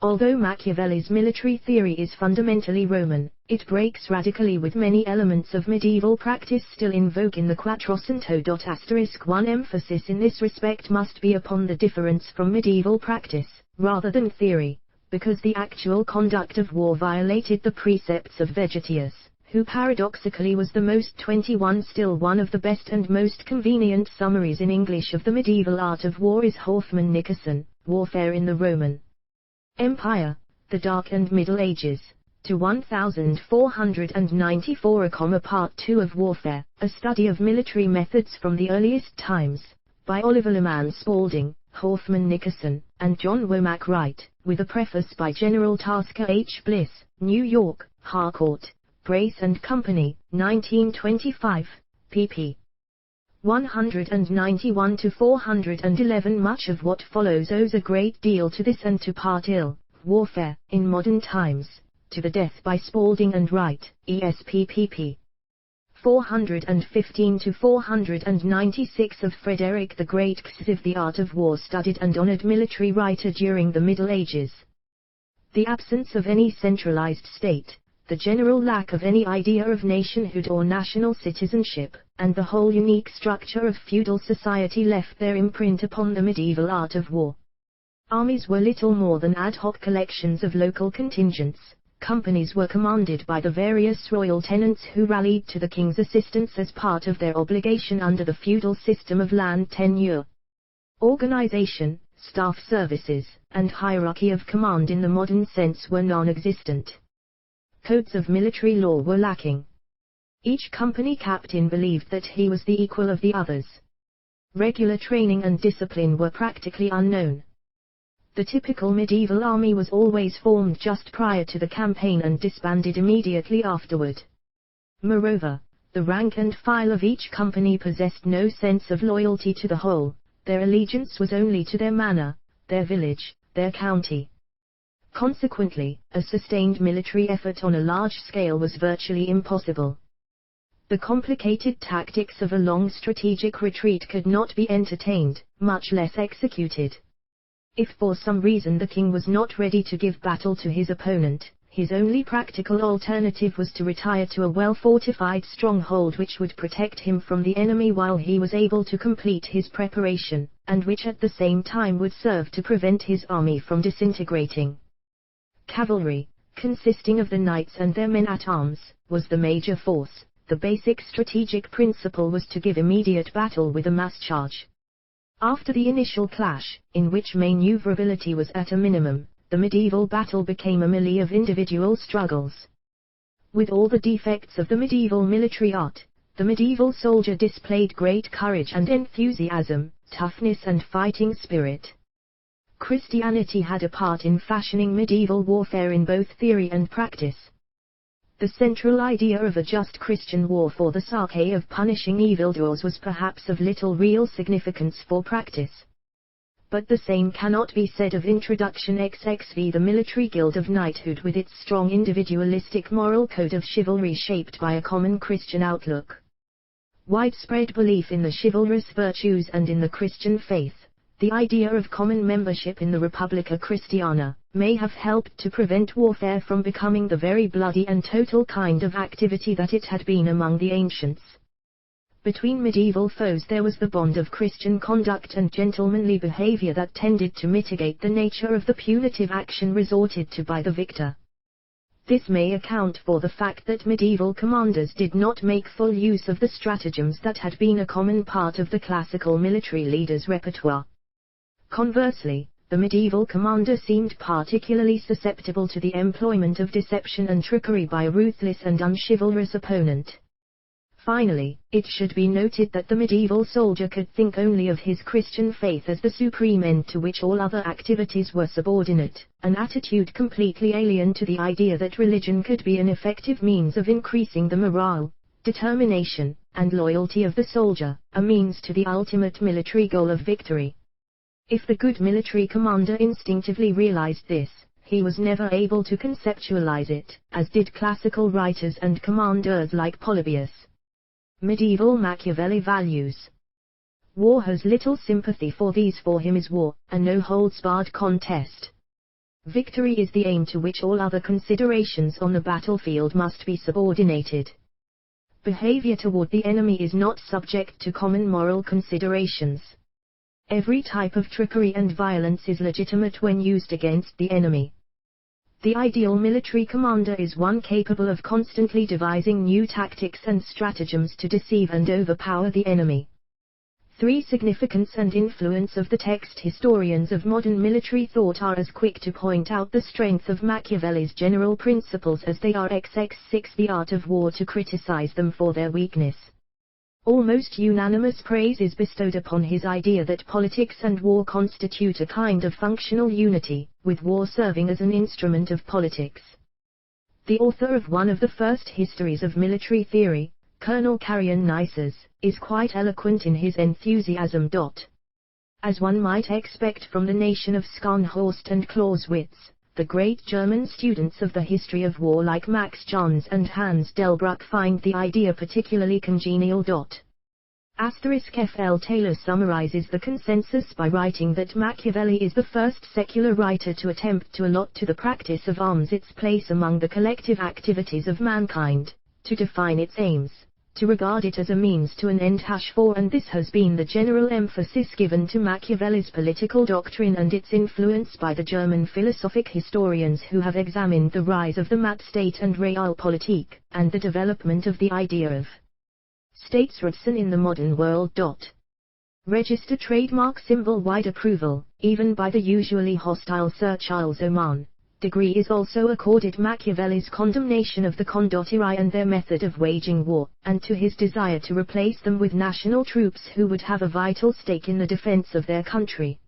Although Machiavelli's military theory is fundamentally Roman, it breaks radically with many elements of medieval practice still in vogue in the Quattrocento. One emphasis in this respect must be upon the difference from medieval practice, rather than theory, because the actual conduct of war violated the precepts of Vegetius, who paradoxically was the most 21. Still one of the best and most convenient summaries in English of the medieval art of war is Hoffmann Nicholson, Warfare in the Roman Empire, the Dark and Middle Ages, to 1494, Part 2 of Warfare, a study of military methods from the earliest times, by Oliver Leman Spaulding, Hoffmann Nicholson, and John Womack Wright, with a preface by General Tasker H. Bliss, New York, Harcourt, Brace and Company, 1925, pp. 191 to 411. Much of what follows owes a great deal to this and to part ill warfare, in modern times, to the death by Spalding and Wright, ESP pp. 415 to 496 of Frederick the Great Xiv, the art of war, studied and honored military writer during the Middle Ages. The absence of any centralized state, the general lack of any idea of nationhood or national citizenship, and the whole unique structure of feudal society left their imprint upon the medieval art of war. Armies were little more than ad hoc collections of local contingents. Companies were commanded by the various royal tenants who rallied to the king's assistance as part of their obligation under the feudal system of land tenure. Organization, staff services, and hierarchy of command in the modern sense were non-existent. Codes of military law were lacking. Each company captain believed that he was the equal of the others. Regular training and discipline were practically unknown. The typical medieval army was always formed just prior to the campaign and disbanded immediately afterward. Moreover, the rank and file of each company possessed no sense of loyalty to the whole. Their allegiance was only to their manor, their village, their county. Consequently, a sustained military effort on a large scale was virtually impossible. The complicated tactics of a long strategic retreat could not be entertained, much less executed. If for some reason the king was not ready to give battle to his opponent, his only practical alternative was to retire to a well-fortified stronghold which would protect him from the enemy while he was able to complete his preparation, and which at the same time would serve to prevent his army from disintegrating. Cavalry, consisting of the knights and their men-at-arms, was the major force. The basic strategic principle was to give immediate battle with a mass charge. After the initial clash, in which maneuverability was at a minimum, the medieval battle became a melee of individual struggles. With all the defects of the medieval military art, the medieval soldier displayed great courage and enthusiasm, toughness and fighting spirit. Christianity had a part in fashioning medieval warfare in both theory and practice. The central idea of a just Christian war for the sake of punishing evildoers was perhaps of little real significance for practice. But the same cannot be said of Introduction XXV, the military guild of knighthood, with its strong individualistic moral code of chivalry shaped by a common Christian outlook. Widespread belief in the chivalrous virtues and in the Christian faith, the idea of common membership in the Republica Christiana, may have helped to prevent warfare from becoming the very bloody and total kind of activity that it had been among the ancients. Between medieval foes there was the bond of Christian conduct and gentlemanly behavior that tended to mitigate the nature of the punitive action resorted to by the victor. This may account for the fact that medieval commanders did not make full use of the stratagems that had been a common part of the classical military leaders' repertoire. Conversely, the medieval commander seemed particularly susceptible to the employment of deception and trickery by a ruthless and unchivalrous opponent. Finally, it should be noted that the medieval soldier could think only of his Christian faith as the supreme end to which all other activities were subordinate, an attitude completely alien to the idea that religion could be an effective means of increasing the morale, determination, and loyalty of the soldier, a means to the ultimate military goal of victory. If the good military commander instinctively realized this, he was never able to conceptualize it, as did classical writers and commanders like Polybius. Medieval Machiavelli values. War has little sympathy for these. For him is war, a no-holds-barred contest. Victory is the aim to which all other considerations on the battlefield must be subordinated. Behavior toward the enemy is not subject to common moral considerations. Every type of trickery and violence is legitimate when used against the enemy. The ideal military commander is one capable of constantly devising new tactics and stratagems to deceive and overpower the enemy. 3. Significance and influence of the text. Historians of modern military thought are as quick to point out the strength of Machiavelli's general principles as they are XX6 The Art of War to criticize them for their weakness. Almost unanimous praise is bestowed upon his idea that politics and war constitute a kind of functional unity, with war serving as an instrument of politics. The author of one of the first histories of military theory, Colonel Carrion Nices, is quite eloquent in his enthusiasm. As one might expect from the nation of Scharnhorst and Clausewitz, the great German students of the history of war like Max Johns and Hans Delbruck find the idea particularly congenial. F.L. Taylor summarizes the consensus by writing that Machiavelli is the first secular writer to attempt to allot to the practice of arms its place among the collective activities of mankind, to define its aims, to regard it as a means to an end. And this has been the general emphasis given to Machiavelli's political doctrine and its influence by the German philosophic historians who have examined the rise of the Macht-State and Realpolitik, and the development of the idea of Staatsräson in the modern world. Register trademark symbol wide approval, even by the usually hostile Sir Charles Oman. Degree is also accorded Machiavelli's condemnation of the condottieri and their method of waging war, and to his desire to replace them with national troops who would have a vital stake in the defense of their country.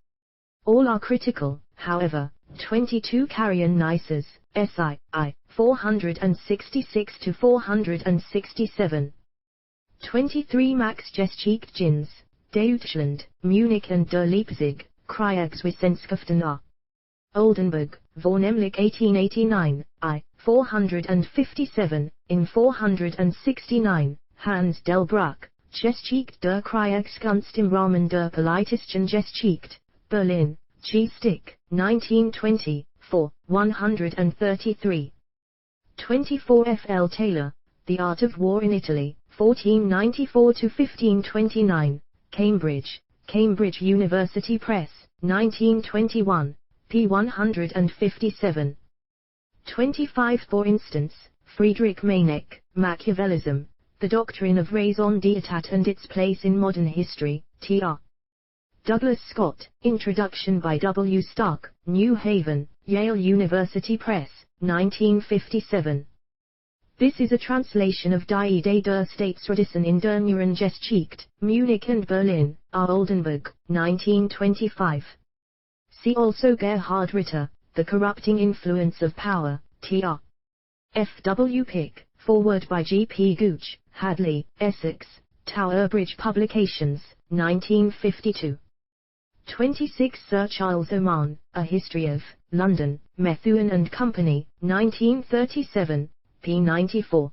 All are critical, however. 22 Carrion Nices, SI, 466-467. 23 Max Geschichte Deutschland, Munich and der Leipzig, Kriegswissenschaften A. Oldenburg, Vornehmlich 1889, 457, in 469, Hans Delbruck, Geschichte der Kriegskunst im Rahmen der politischen Geschichte, Berlin, G. Stick, 1920, 133. 24 F.L. Taylor, The Art of War in Italy, 1494-1529, Cambridge, Cambridge University Press, 1921, p. 157. 25 For instance, Friedrich Meinecke, Machiavellism, The Doctrine of Raison d'Etat and Its Place in Modern History, Tr. Douglas Scott, Introduction by W. Stark, New Haven, Yale University Press, 1957. This is a translation of Die Idee der Staatsräson in der Neueren Geschichte, Munich and Berlin, R. Oldenburg, 1925. See also Gerhard Ritter, The Corrupting Influence of Power, Tr. F. W. Pick, forward by G. P. Gooch, Hadley, Essex, Tower Bridge Publications, 1952. 26 Sir Charles Oman, A History of, London, Methuen and Company, 1937. p. 94.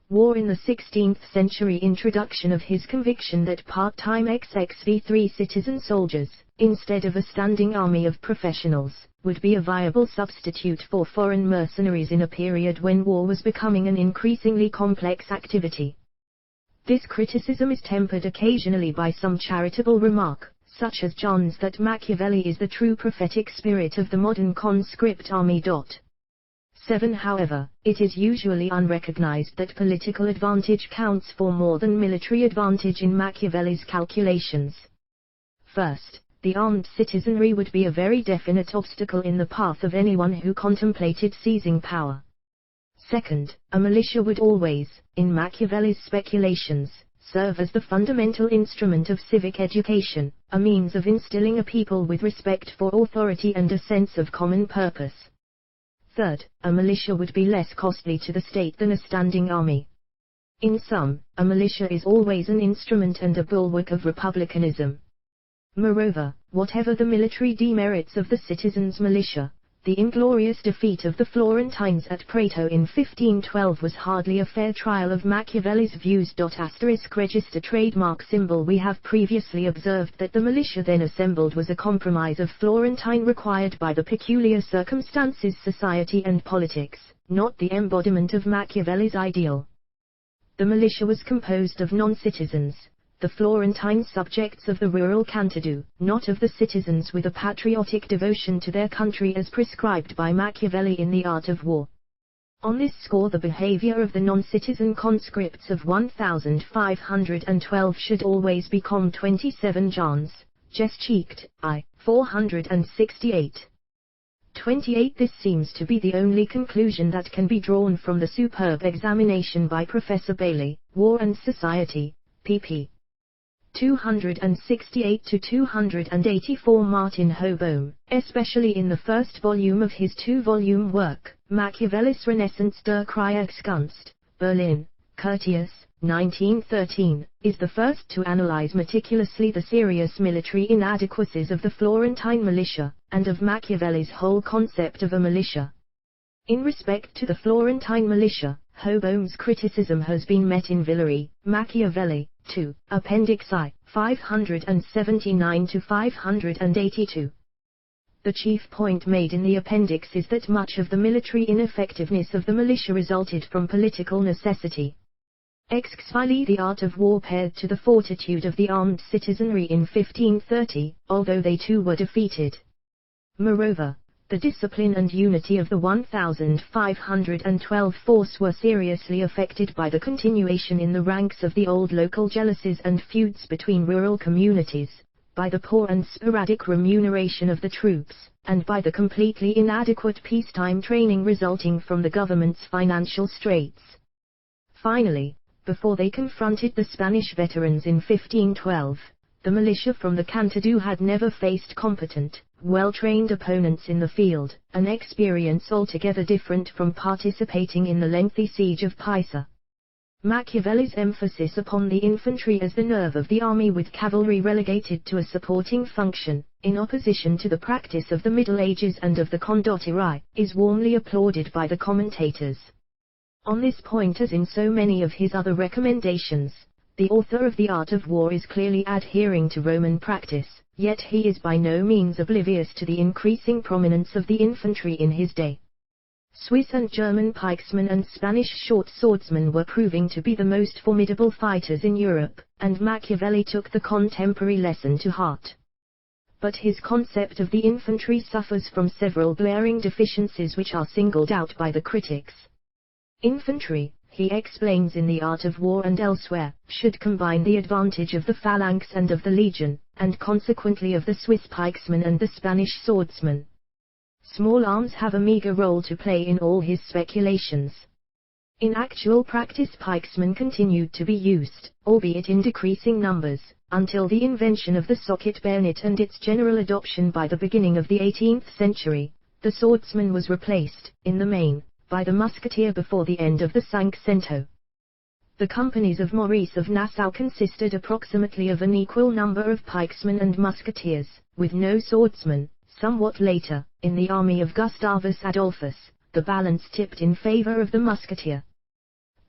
War in the 16th Century. Introduction of his conviction that part-time XXV3 citizen soldiers, instead of a standing army of professionals, would be a viable substitute for foreign mercenaries in a period when war was becoming an increasingly complex activity. This criticism is tempered occasionally by some charitable remark, such as John's, that Machiavelli is the true prophetic spirit of the modern conscript army. 7 However, it is usually unrecognized that political advantage counts for more than military advantage in Machiavelli's calculations. First, the armed citizenry would be a very definite obstacle in the path of anyone who contemplated seizing power. Second, a militia would always, in Machiavelli's speculations, serve as the fundamental instrument of civic education, a means of instilling a people with respect for authority and a sense of common purpose. Third, a militia would be less costly to the state than a standing army. In sum, a militia is always an instrument and a bulwark of republicanism. Moreover, whatever the military demerits of the citizens' militia, the inglorious defeat of the Florentines at Prato in 1512 was hardly a fair trial of Machiavelli's views. Register trademark symbol. We have previously observed that the militia then assembled was a compromise of Florentine required by the peculiar circumstances, society and politics, not the embodiment of Machiavelli's ideal. The militia was composed of non-citizens, the Florentine subjects of the rural cantado, not of the citizens with a patriotic devotion to their country as prescribed by Machiavelli in The Art of War. On this score, the behavior of the non-citizen conscripts of 1512 should always become 27 Johns, Geschichte, I. 468. 28 This seems to be the only conclusion that can be drawn from the superb examination by Professor Bailey, War and Society, pp. 268 to 284. Martin Hobohm, especially in the first volume of his two-volume work, Machiavellis Renaissance der Kriegskunst, Berlin, Curtius, 1913, is the first to analyze meticulously the serious military inadequacies of the Florentine militia, and of Machiavelli's whole concept of a militia. In respect to the Florentine militia, Hobohm's criticism has been met in Villari, Machiavelli, 2, Appendix I, 579 to 582. The chief point made in the appendix is that much of the military ineffectiveness of the militia resulted from political necessity. Exquisitely the art of war paired to the fortitude of the armed citizenry in 1530, although they too were defeated. Moreover, the discipline and unity of the 1,512 force were seriously affected by the continuation in the ranks of the old local jealousies and feuds between rural communities, by the poor and sporadic remuneration of the troops, and by the completely inadequate peacetime training resulting from the government's financial straits. Finally, before they confronted the Spanish veterans in 1512, the militia from the Cantado had never faced competent, well-trained opponents in the field, an experience altogether different from participating in the lengthy siege of Pisa. Machiavelli's emphasis upon the infantry as the nerve of the army with cavalry relegated to a supporting function, in opposition to the practice of the Middle Ages and of the condottieri, is warmly applauded by the commentators. On this point, as in so many of his other recommendations, the author of The Art of War is clearly adhering to Roman practice, yet he is by no means oblivious to the increasing prominence of the infantry in his day. Swiss and German pikesmen and Spanish short swordsmen were proving to be the most formidable fighters in Europe, and Machiavelli took the contemporary lesson to heart. But his concept of the infantry suffers from several glaring deficiencies which are singled out by the critics. Infantry, he explains in The Art of War and elsewhere, should combine the advantage of the phalanx and of the legion, and consequently of the Swiss pikesman and the Spanish swordsman. Small arms have a meager role to play in all his speculations. In actual practice, pikesmen continued to be used, albeit in decreasing numbers, until the invention of the socket bayonet and its general adoption by the beginning of the 18th century. The swordsman was replaced, in the main, by the musketeer before the end of the Cinquecento. The companies of Maurice of Nassau consisted approximately of an equal number of pikesmen and musketeers, with no swordsmen. Somewhat later, in the army of Gustavus Adolphus, the balance tipped in favor of the musketeer.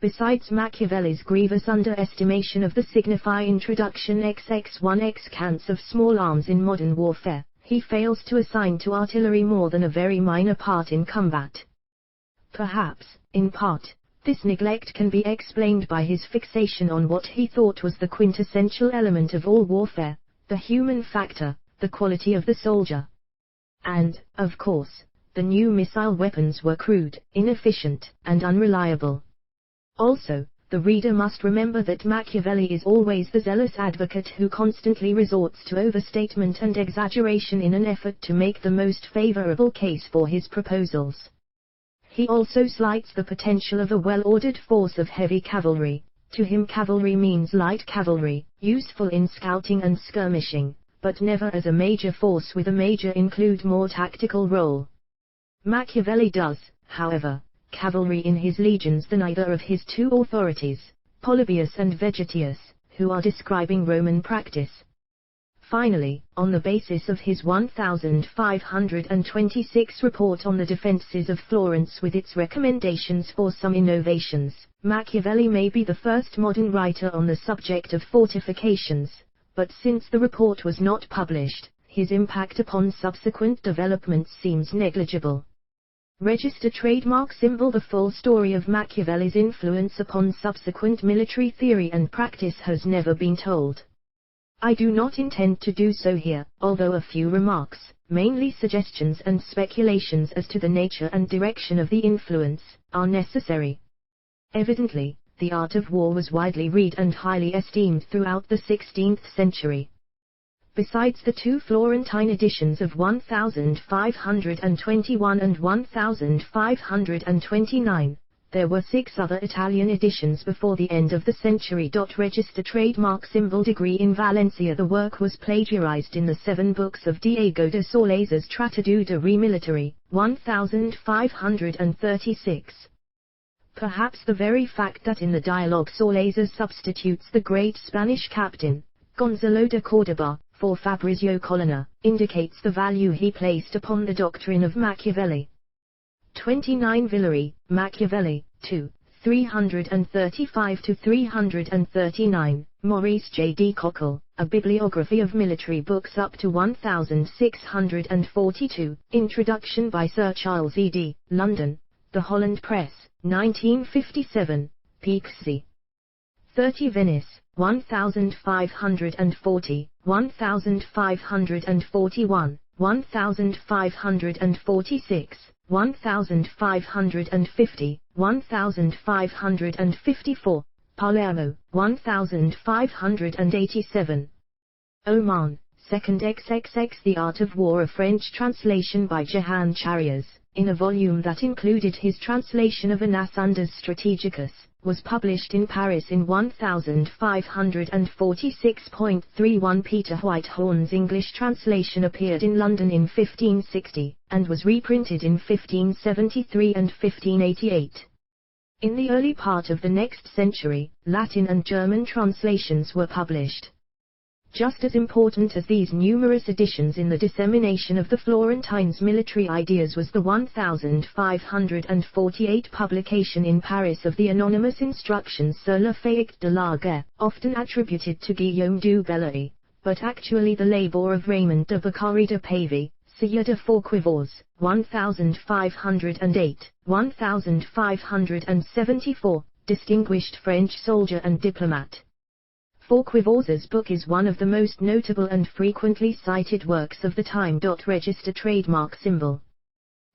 Besides Machiavelli's grievous underestimation of the signified introduction XX1 of small arms in modern warfare, he fails to assign to artillery more than a very minor part in combat. Perhaps, in part, this neglect can be explained by his fixation on what he thought was the quintessential element of all warfare, the human factor, the quality of the soldier. And, of course, the new missile weapons were crude, inefficient, and unreliable. Also, the reader must remember that Machiavelli is always the zealous advocate who constantly resorts to overstatement and exaggeration in an effort to make the most favorable case for his proposals. He also slights the potential of a well-ordered force of heavy cavalry. To him, cavalry means light cavalry, useful in scouting and skirmishing, but never as a major force with a major include more tactical role. Machiavelli does, however, cavalry in his legions than either of his two authorities, Polybius and Vegetius, who are describing Roman practice. Finally, on the basis of his 1526 report on the defences of Florence with its recommendations for some innovations, Machiavelli may be the first modern writer on the subject of fortifications. But since the report was not published, his impact upon subsequent developments seems negligible. Register trademark symbol. The full story of Machiavelli's influence upon subsequent military theory and practice has never been told. I do not intend to do so here, although a few remarks, mainly suggestions and speculations as to the nature and direction of the influence, are necessary. Evidently, The Art of War was widely read and highly esteemed throughout the 16th century. Besides the two Florentine editions of 1521 and 1529, There were 6 other Italian editions before the end of the century. Register trademark symbol degree in Valencia. The work was plagiarized in the 7 books of Diego de Soleza's Tratado de Re Militari, 1536. Perhaps the very fact that in the dialogue Soleza substitutes the great Spanish captain, Gonzalo de Córdoba, for Fabrizio Colonna, indicates the value he placed upon the doctrine of Machiavelli. 29 Villari, Machiavelli, 2, 335–339, Maurice J. D. Cockle, A Bibliography of Military Books up to 1642, Introduction by Sir Charles E. D., London, The Holland Press, 1957, Pixie. 30 Venice, 1540, 1541, 1546, 1550, 1554, Palermo, 1587. Oman, 2nd XXX The Art of War, a French translation by Jehan Charias, in a volume that included his translation of Anasandus Strategicus, was published in Paris in 1546.31. Peter Whitehorn's English translation appeared in London in 1560, and was reprinted in 1573 and 1588. In the early part of the next century, Latin and German translations were published. Just as important as these numerous additions in the dissemination of the Florentines' military ideas was the 1548 publication in Paris of the anonymous instructions sur la faïque de la guerre, often attributed to Guillaume du Bellay, but actually the labor of Raymond de Bacary de Pavie, Sire de Fourquevaux, 1508, 1574, distinguished French soldier and diplomat. Fourquevaux's book is one of the most notable and frequently cited works of the time. Register trademark symbol.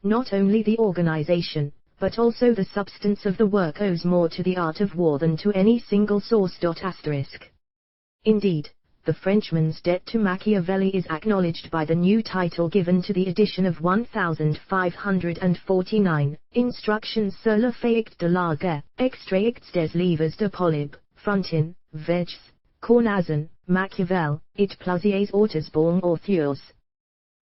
Not only the organization, but also the substance of the work owes more to the art of war than to any single source. Indeed, the Frenchman's debt to Machiavelli is acknowledged by the new title given to the edition of 1549, Instructions sur la faïque de la guerre, Extracts des livres de Polybe, Frontin, Veges, Cornazon, Machiavel, it plaisiers auteurs bons autheurs.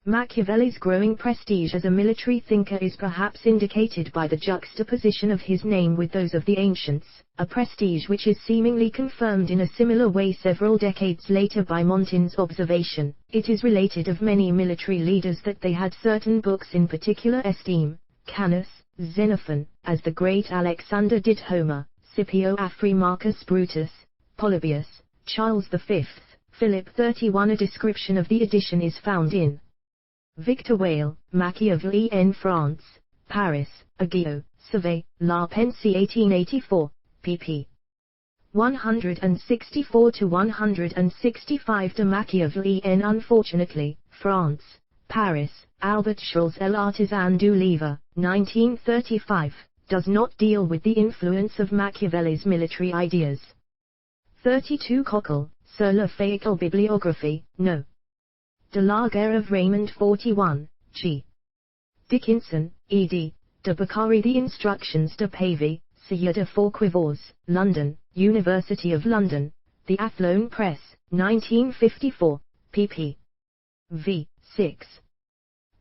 Machiavelli's growing prestige as a military thinker is perhaps indicated by the juxtaposition of his name with those of the ancients, a prestige which is seemingly confirmed in a similar way several decades later by Montaigne's observation. It is related of many military leaders that they had certain books in particular esteem, Cannus, Xenophon, as the great Alexander did Homer, Scipio Afri Marcus Brutus, Polybius, Charles V, Philip 31. A description of the edition is found in Victor Whale, Machiavelli en France, Paris, Aguillot, Sauvé, La Pensée 1884, pp. 164–165. De Machiavelli en Unfortunately, France, Paris, Albert Schulz L'Artisan du Livre, 1935, does not deal with the influence of Machiavelli's military ideas. 32 Cockle, Sur la faïque bibliographie, no. De la guerre of Raymond 41, G. Dickinson, ed. De Bacary The Instructions de Pavie, Sire de Fourquevaux, London, University of London, The Athlone Press, 1954, pp. v. 6.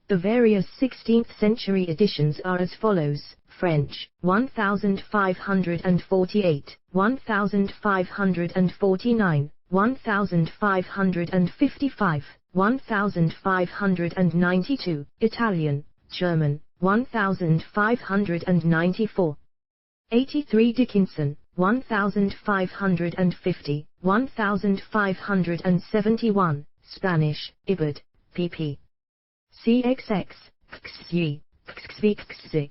The various 16th-century editions are as follows: French, 1548, 1549, 1555, 1592, Italian, German, 1594. 83 Dickinson, 1550, 1571, Spanish, Ibid, pp. CXX, XY, XV6.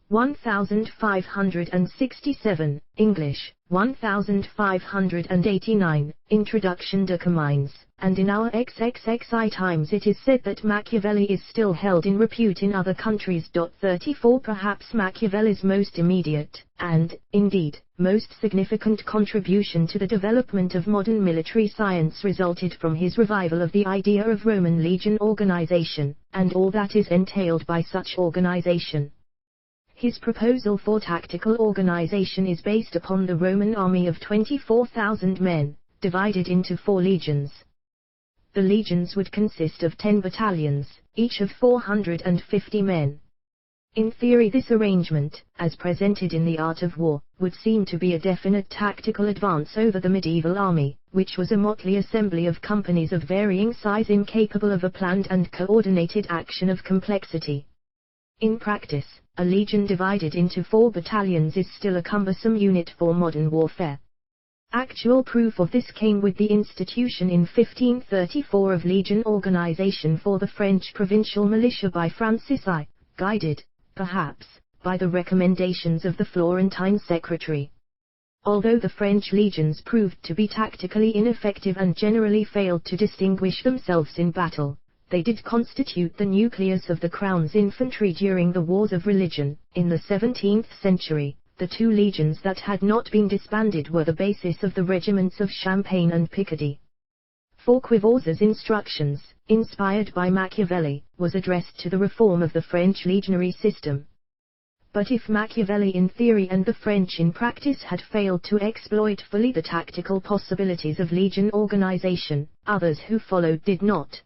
1567, English, 1589, Introduction de Comines, and in our XXXI times it is said that Machiavelli is still held in repute in other countries. 34 Perhaps Machiavelli's most immediate, and, indeed, most significant contribution to the development of modern military science resulted from his revival of the idea of Roman legion organization, and all that is entailed by such organization. His proposal for tactical organization is based upon the Roman army of 24,000 men, divided into 4 legions. The legions would consist of 10 battalions, each of 450 men. In theory, this arrangement, as presented in The Art of War, would seem to be a definite tactical advance over the medieval army, which was a motley assembly of companies of varying size incapable of a planned and coordinated action of complexity. In practice, a legion divided into 4 battalions is still a cumbersome unit for modern warfare. Actual proof of this came with the institution in 1534 of legion organization for the French provincial militia by Francis I, guided, perhaps, by the recommendations of the Florentine secretary. Although the French legions proved to be tactically ineffective and generally failed to distinguish themselves in battle, they did constitute the nucleus of the Crown's infantry during the Wars of Religion. In the 17th century, the 2 legions that had not been disbanded were the basis of the regiments of Champagne and Picardy. Fourquevaux's instructions, inspired by Machiavelli, was addressed to the reform of the French legionary system. But if Machiavelli in theory and the French in practice had failed to exploit fully the tactical possibilities of legion organization, others who followed did not.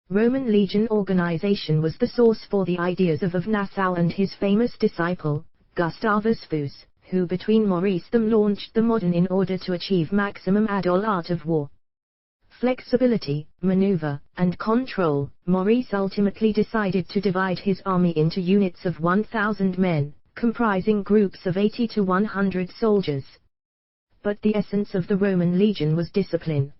Roman legion organization was the source for the ideas of Nassau and his famous disciple, Gustavus Fus, who between Maurice them launched the modern in order to achieve maximum adol art of war. Flexibility, maneuver, and control, Maurice ultimately decided to divide his army into units of 1,000 men, comprising groups of 80 to 100 soldiers. But the essence of the Roman legion was discipline.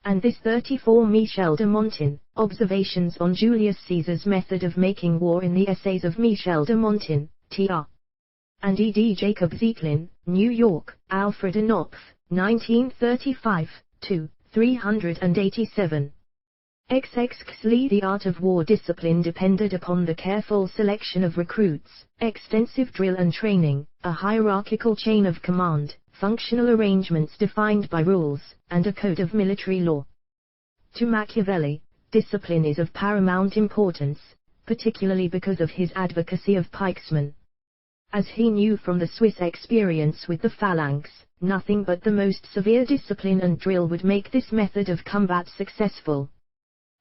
And this 34 Michel de Montaigne, Observations on Julius Caesar's Method of Making War in the Essays of Michel de Montaigne, Tr. and E. D. Jacob Zeitlin, New York, Alfred A. Knopf, 1935, 2. 387. XXXly The art of war discipline depended upon the careful selection of recruits, extensive drill and training, a hierarchical chain of command, functional arrangements defined by rules, and a code of military law. To Machiavelli, discipline is of paramount importance, particularly because of his advocacy of pikesmen. As he knew from the Swiss experience with the phalanx, nothing but the most severe discipline and drill would make this method of combat successful.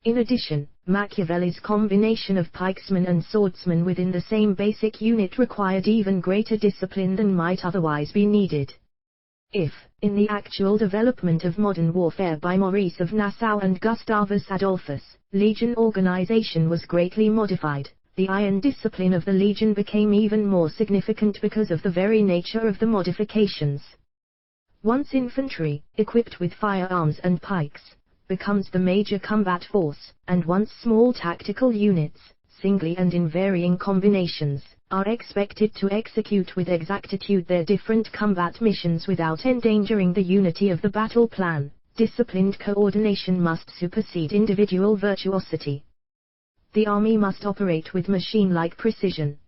In addition, Machiavelli's combination of pikesmen and swordsmen within the same basic unit required even greater discipline than might otherwise be needed. If, in the actual development of modern warfare by Maurice of Nassau and Gustavus Adolphus, legion organization was greatly modified, the iron discipline of the legion became even more significant because of the very nature of the modifications. Once infantry, equipped with firearms and pikes, becomes the major combat force, and once small tactical units, singly and in varying combinations, are expected to execute with exactitude their different combat missions without endangering the unity of the battle plan, disciplined coordination must supersede individual virtuosity. The army must operate with machine-like precision.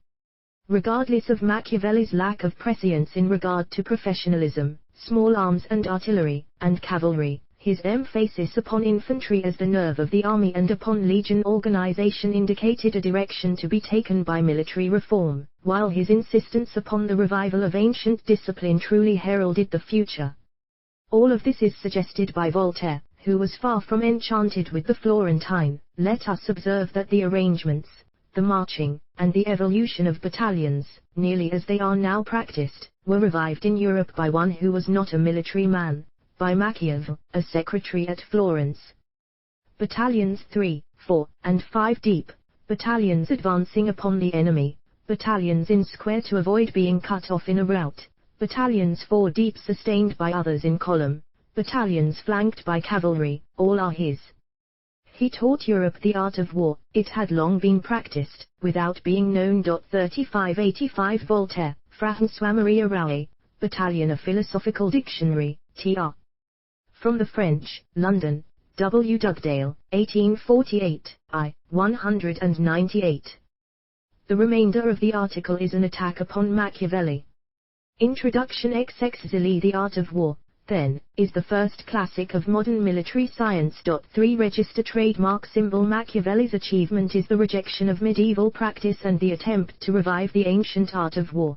Regardless of Machiavelli's lack of prescience in regard to professionalism, small arms and artillery, and cavalry, his emphasis upon infantry as the nerve of the army and upon legion organization indicated a direction to be taken by military reform, while his insistence upon the revival of ancient discipline truly heralded the future. All of this is suggested by Voltaire, who was far from enchanted with the Florentine. Let us observe that the arrangements, the marching, and the evolution of battalions, nearly as they are now practiced, were revived in Europe by one who was not a military man, by Machiavel, a secretary at Florence. Battalions 3, 4, and 5 deep, battalions advancing upon the enemy, battalions in square to avoid being cut off in a rout, battalions 4 deep sustained by others in column, battalions flanked by cavalry, all are his. He taught Europe the art of war, it had long been practiced, without being known. 3585 Voltaire, François-Marie Arouet, Battalion A Philosophical Dictionary, Tr. From the French, London, W. Dugdale, 1848, I. 198. The remainder of the article is an attack upon Machiavelli. Introduction. XXXly The art of war, then, is the first classic of modern military science. 3 Register trademark symbol. Machiavelli's achievement is the rejection of medieval practice and the attempt to revive the ancient art of war.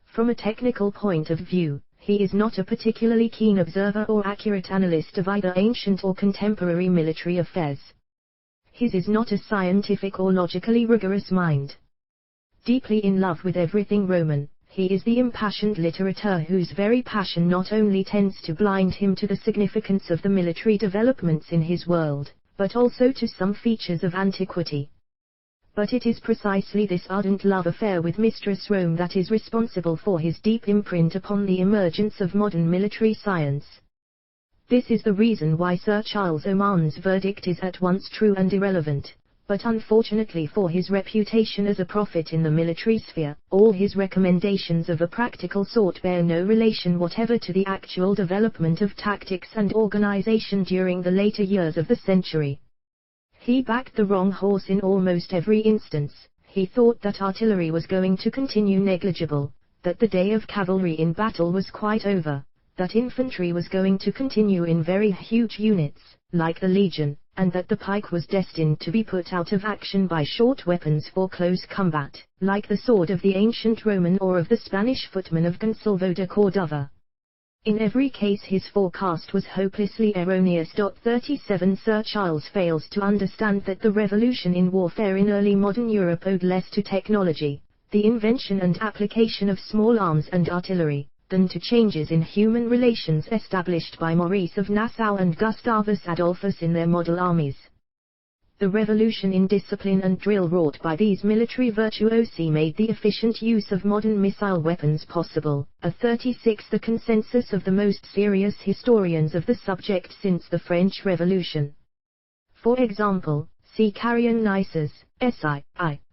From a technical point of view, he is not a particularly keen observer or accurate analyst of either ancient or contemporary military affairs. His is not a scientific or logically rigorous mind. Deeply in love with everything Roman, he is the impassioned litterateur whose very passion not only tends to blind him to the significance of the military developments in his world, but also to some features of antiquity. But it is precisely this ardent love affair with Mistress Rome that is responsible for his deep imprint upon the emergence of modern military science. This is the reason why Sir Charles Oman's verdict is at once true and irrelevant. But unfortunately for his reputation as a prophet in the military sphere, all his recommendations of a practical sort bear no relation whatever to the actual development of tactics and organization during the later years of the century. He backed the wrong horse in almost every instance. He thought that artillery was going to continue negligible, that the day of cavalry in battle was quite over, that infantry was going to continue in very huge units, like the legion, and that the pike was destined to be put out of action by short weapons for close combat, like the sword of the ancient Roman or of the Spanish footman of Gonsalvo de Cordova. In every case his forecast was hopelessly erroneous. 37 Sir Charles fails to understand that the revolution in warfare in early modern Europe owed less to technology, the invention and application of small arms and artillery, than to changes in human relations established by Maurice of Nassau and Gustavus Adolphus in their model armies. The revolution in discipline and drill wrought by these military virtuosi made the efficient use of modern missile weapons possible, a 36th the consensus of the most serious historians of the subject since the French Revolution. For example, see Carrion Nice's, SI,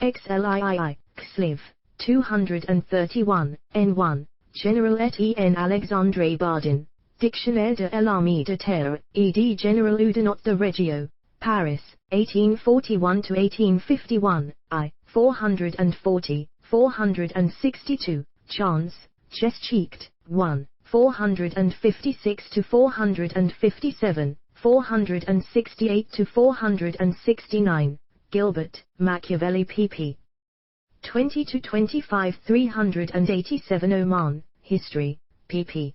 XLII, Xliv, 231, N1. General Etienne Alexandre Bardin, Dictionnaire de l'Armée de Terre, ed. General Oudinot de Reggio, Paris, 1841–1851, I. 440, 462, Chance, Geschichte, 1, 456–457, 468–469, Gilbert, Machiavelli pp. 20–25. 387 Oman, History, pp.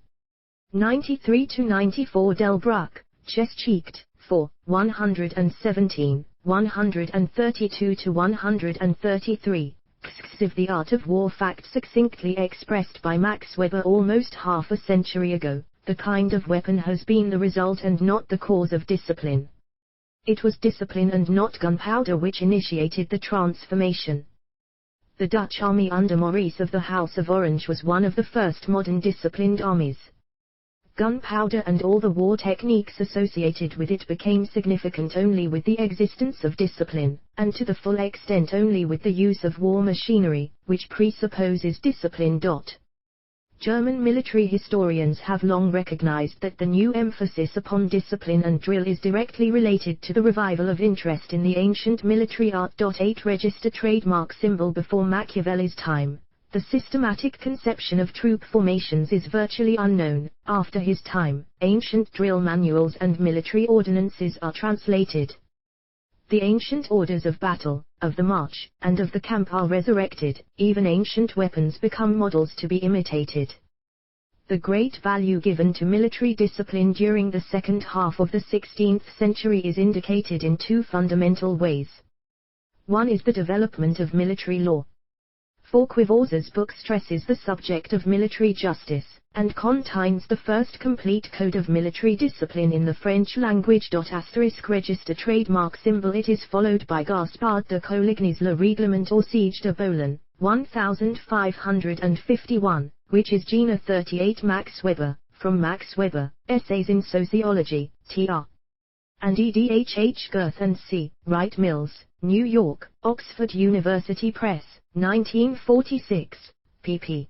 93–94 Delbruck, Geschichte, 4, 117, 132–133, Xxiv The Art of War. Fact succinctly expressed by Max Weber almost half a century ago, the kind of weapon has been the result and not the cause of discipline. It was discipline and not gunpowder which initiated the transformation. The Dutch army under Maurice of the House of Orange was one of the first modern disciplined armies. Gunpowder and all the war techniques associated with it became significant only with the existence of discipline, and to the full extent only with the use of war machinery, which presupposes discipline. German military historians have long recognized that the new emphasis upon discipline and drill is directly related to the revival of interest in the ancient military art. 8 Register trademark symbol. Before Machiavelli's time, the systematic conception of troop formations is virtually unknown. After his time, ancient drill manuals and military ordinances are translated. The ancient orders of battle, of the march, and of the camp are resurrected, even ancient weapons become models to be imitated. The great value given to military discipline during the second half of the 16th century is indicated in two fundamental ways. One is the development of military law. For Quivor's book stresses the subject of military justice, and contains the first complete code of military discipline in the French language. Register trademark symbol. It is followed by Gaspard de Coligny's Le Règlement au siège de Bologna, 1551, which is Gina 38. Max Weber, from Max Weber, Essays in Sociology, tr. and Edh. Girth and C. Wright Mills, New York, Oxford University Press, 1946, pp.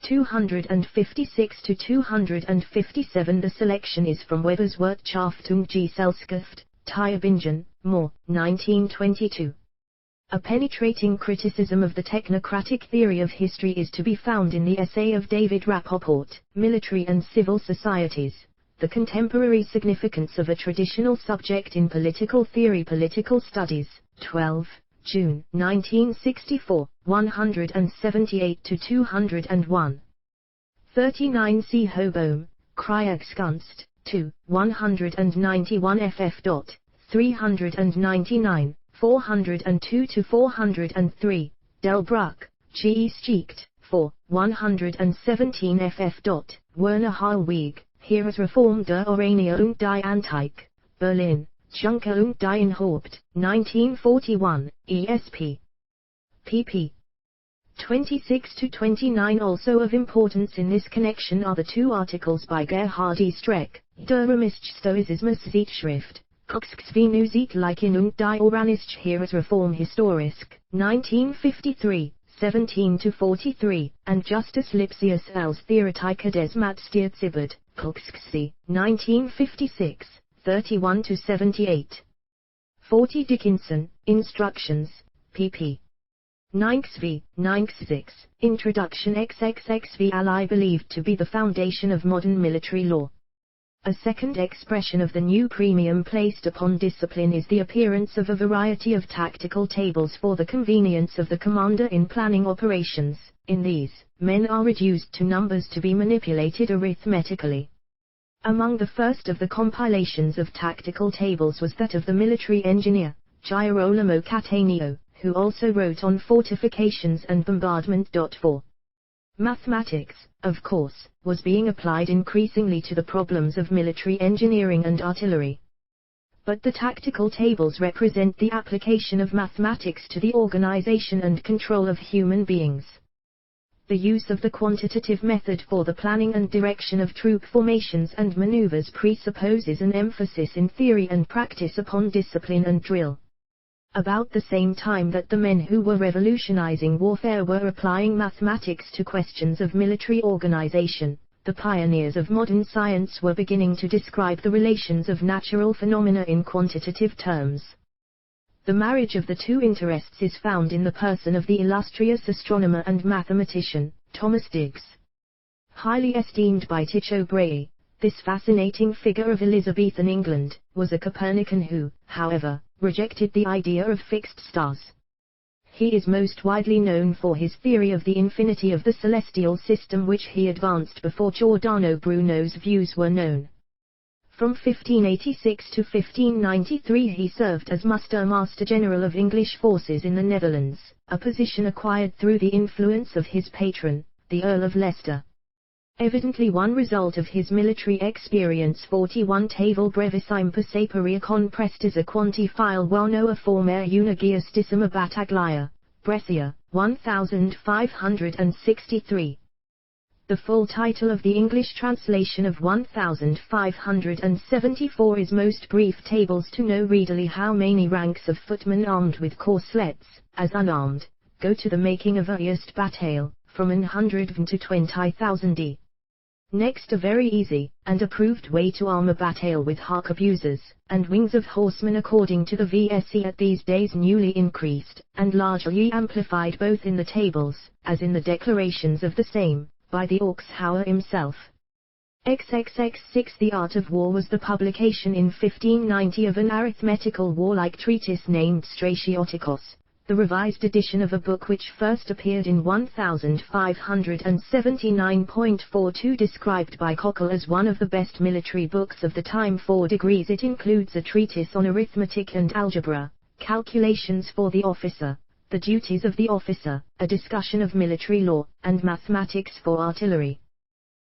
256–257. The selection is from Weber's Wirtschaftung Gesellschaft, Tübingen, Moore, 1922. A penetrating criticism of the technocratic theory of history is to be found in the essay of David Rappaport, Military and Civil Societies, the Contemporary Significance of a Traditional Subject in Political Theory Political Studies, 12, June 1964, 178-201. 39 C. Hobome, Kriegskunst, 2, 191 ff. 399. 402-403, Delbruck, G. Stiecht, 4, 117 ff. Werner Heilweg, Heeresreform der Orania und die Antike, Berlin, Juncker und die Haupt, 1941, ESP. pp. 26-29. Also of importance in this connection are the two articles by Gerhard E. Streck, Der Römische Stoizismus Zeitschrift, Wie Zeitlichen und die Oranische Heeresreform Historisk, 1953, 17-43, and Justus Lipsius als Theoretica des Matstierzibert, Kuxxi, 1956, 31-78. 40 Dickinson, Instructions, pp. 96, Introduction XXXV Ally believed to be the foundation of modern military law. A second expression of the new premium placed upon discipline is the appearance of a variety of tactical tables for the convenience of the commander in planning operations. In these, men are reduced to numbers to be manipulated arithmetically. Among the first of the compilations of tactical tables was that of the military engineer, Girolamo Cattaneo, who also wrote on fortifications and bombardment. 4. Mathematics, of course, was being applied increasingly to the problems of military engineering and artillery. But the tactical tables represent the application of mathematics to the organization and control of human beings. The use of the quantitative method for the planning and direction of troop formations and maneuvers presupposes an emphasis in theory and practice upon discipline and drill. About the same time that the men who were revolutionizing warfare were applying mathematics to questions of military organization, the pioneers of modern science were beginning to describe the relations of natural phenomena in quantitative terms. The marriage of the two interests is found in the person of the illustrious astronomer and mathematician, Thomas Digges. Highly esteemed by Tycho Brahe, this fascinating figure of Elizabethan England was a Copernican who, however, rejected the idea of fixed stars. He is most widely known for his theory of the infinity of the celestial system, which he advanced before Giordano Bruno's views were known. From 1586 to 1593 he served as Master General of English forces in the Netherlands, a position acquired through the influence of his patron, the Earl of Leicester. Evidently one result of his military experience. 41 Table brevissime per saperia con prestisa quantifile wanoa former unigistissima battaglia, Brescia, 1563. The full title of the English translation of 1574 is Most brief tables to know readily how many ranks of footmen armed with corslets, as unarmed, go to the making of a just battail, from 100 to 20,000 Next a very easy, and approved way to arm a battail with harquebuses, and wings of horsemen according to the VSE at these days newly increased, and largely amplified both in the tables, as in the declarations of the same, by the Auxhour himself. XXX6 The Art of War was the publication in 1590 of an arithmetical warlike treatise named Stratiotikos, the revised edition of a book which first appeared in 1579.42, described by Cockle as one of the best military books of the time. 4 degrees It includes a treatise on arithmetic and algebra, calculations for the officer, the duties of the officer, a discussion of military law, and mathematics for artillery.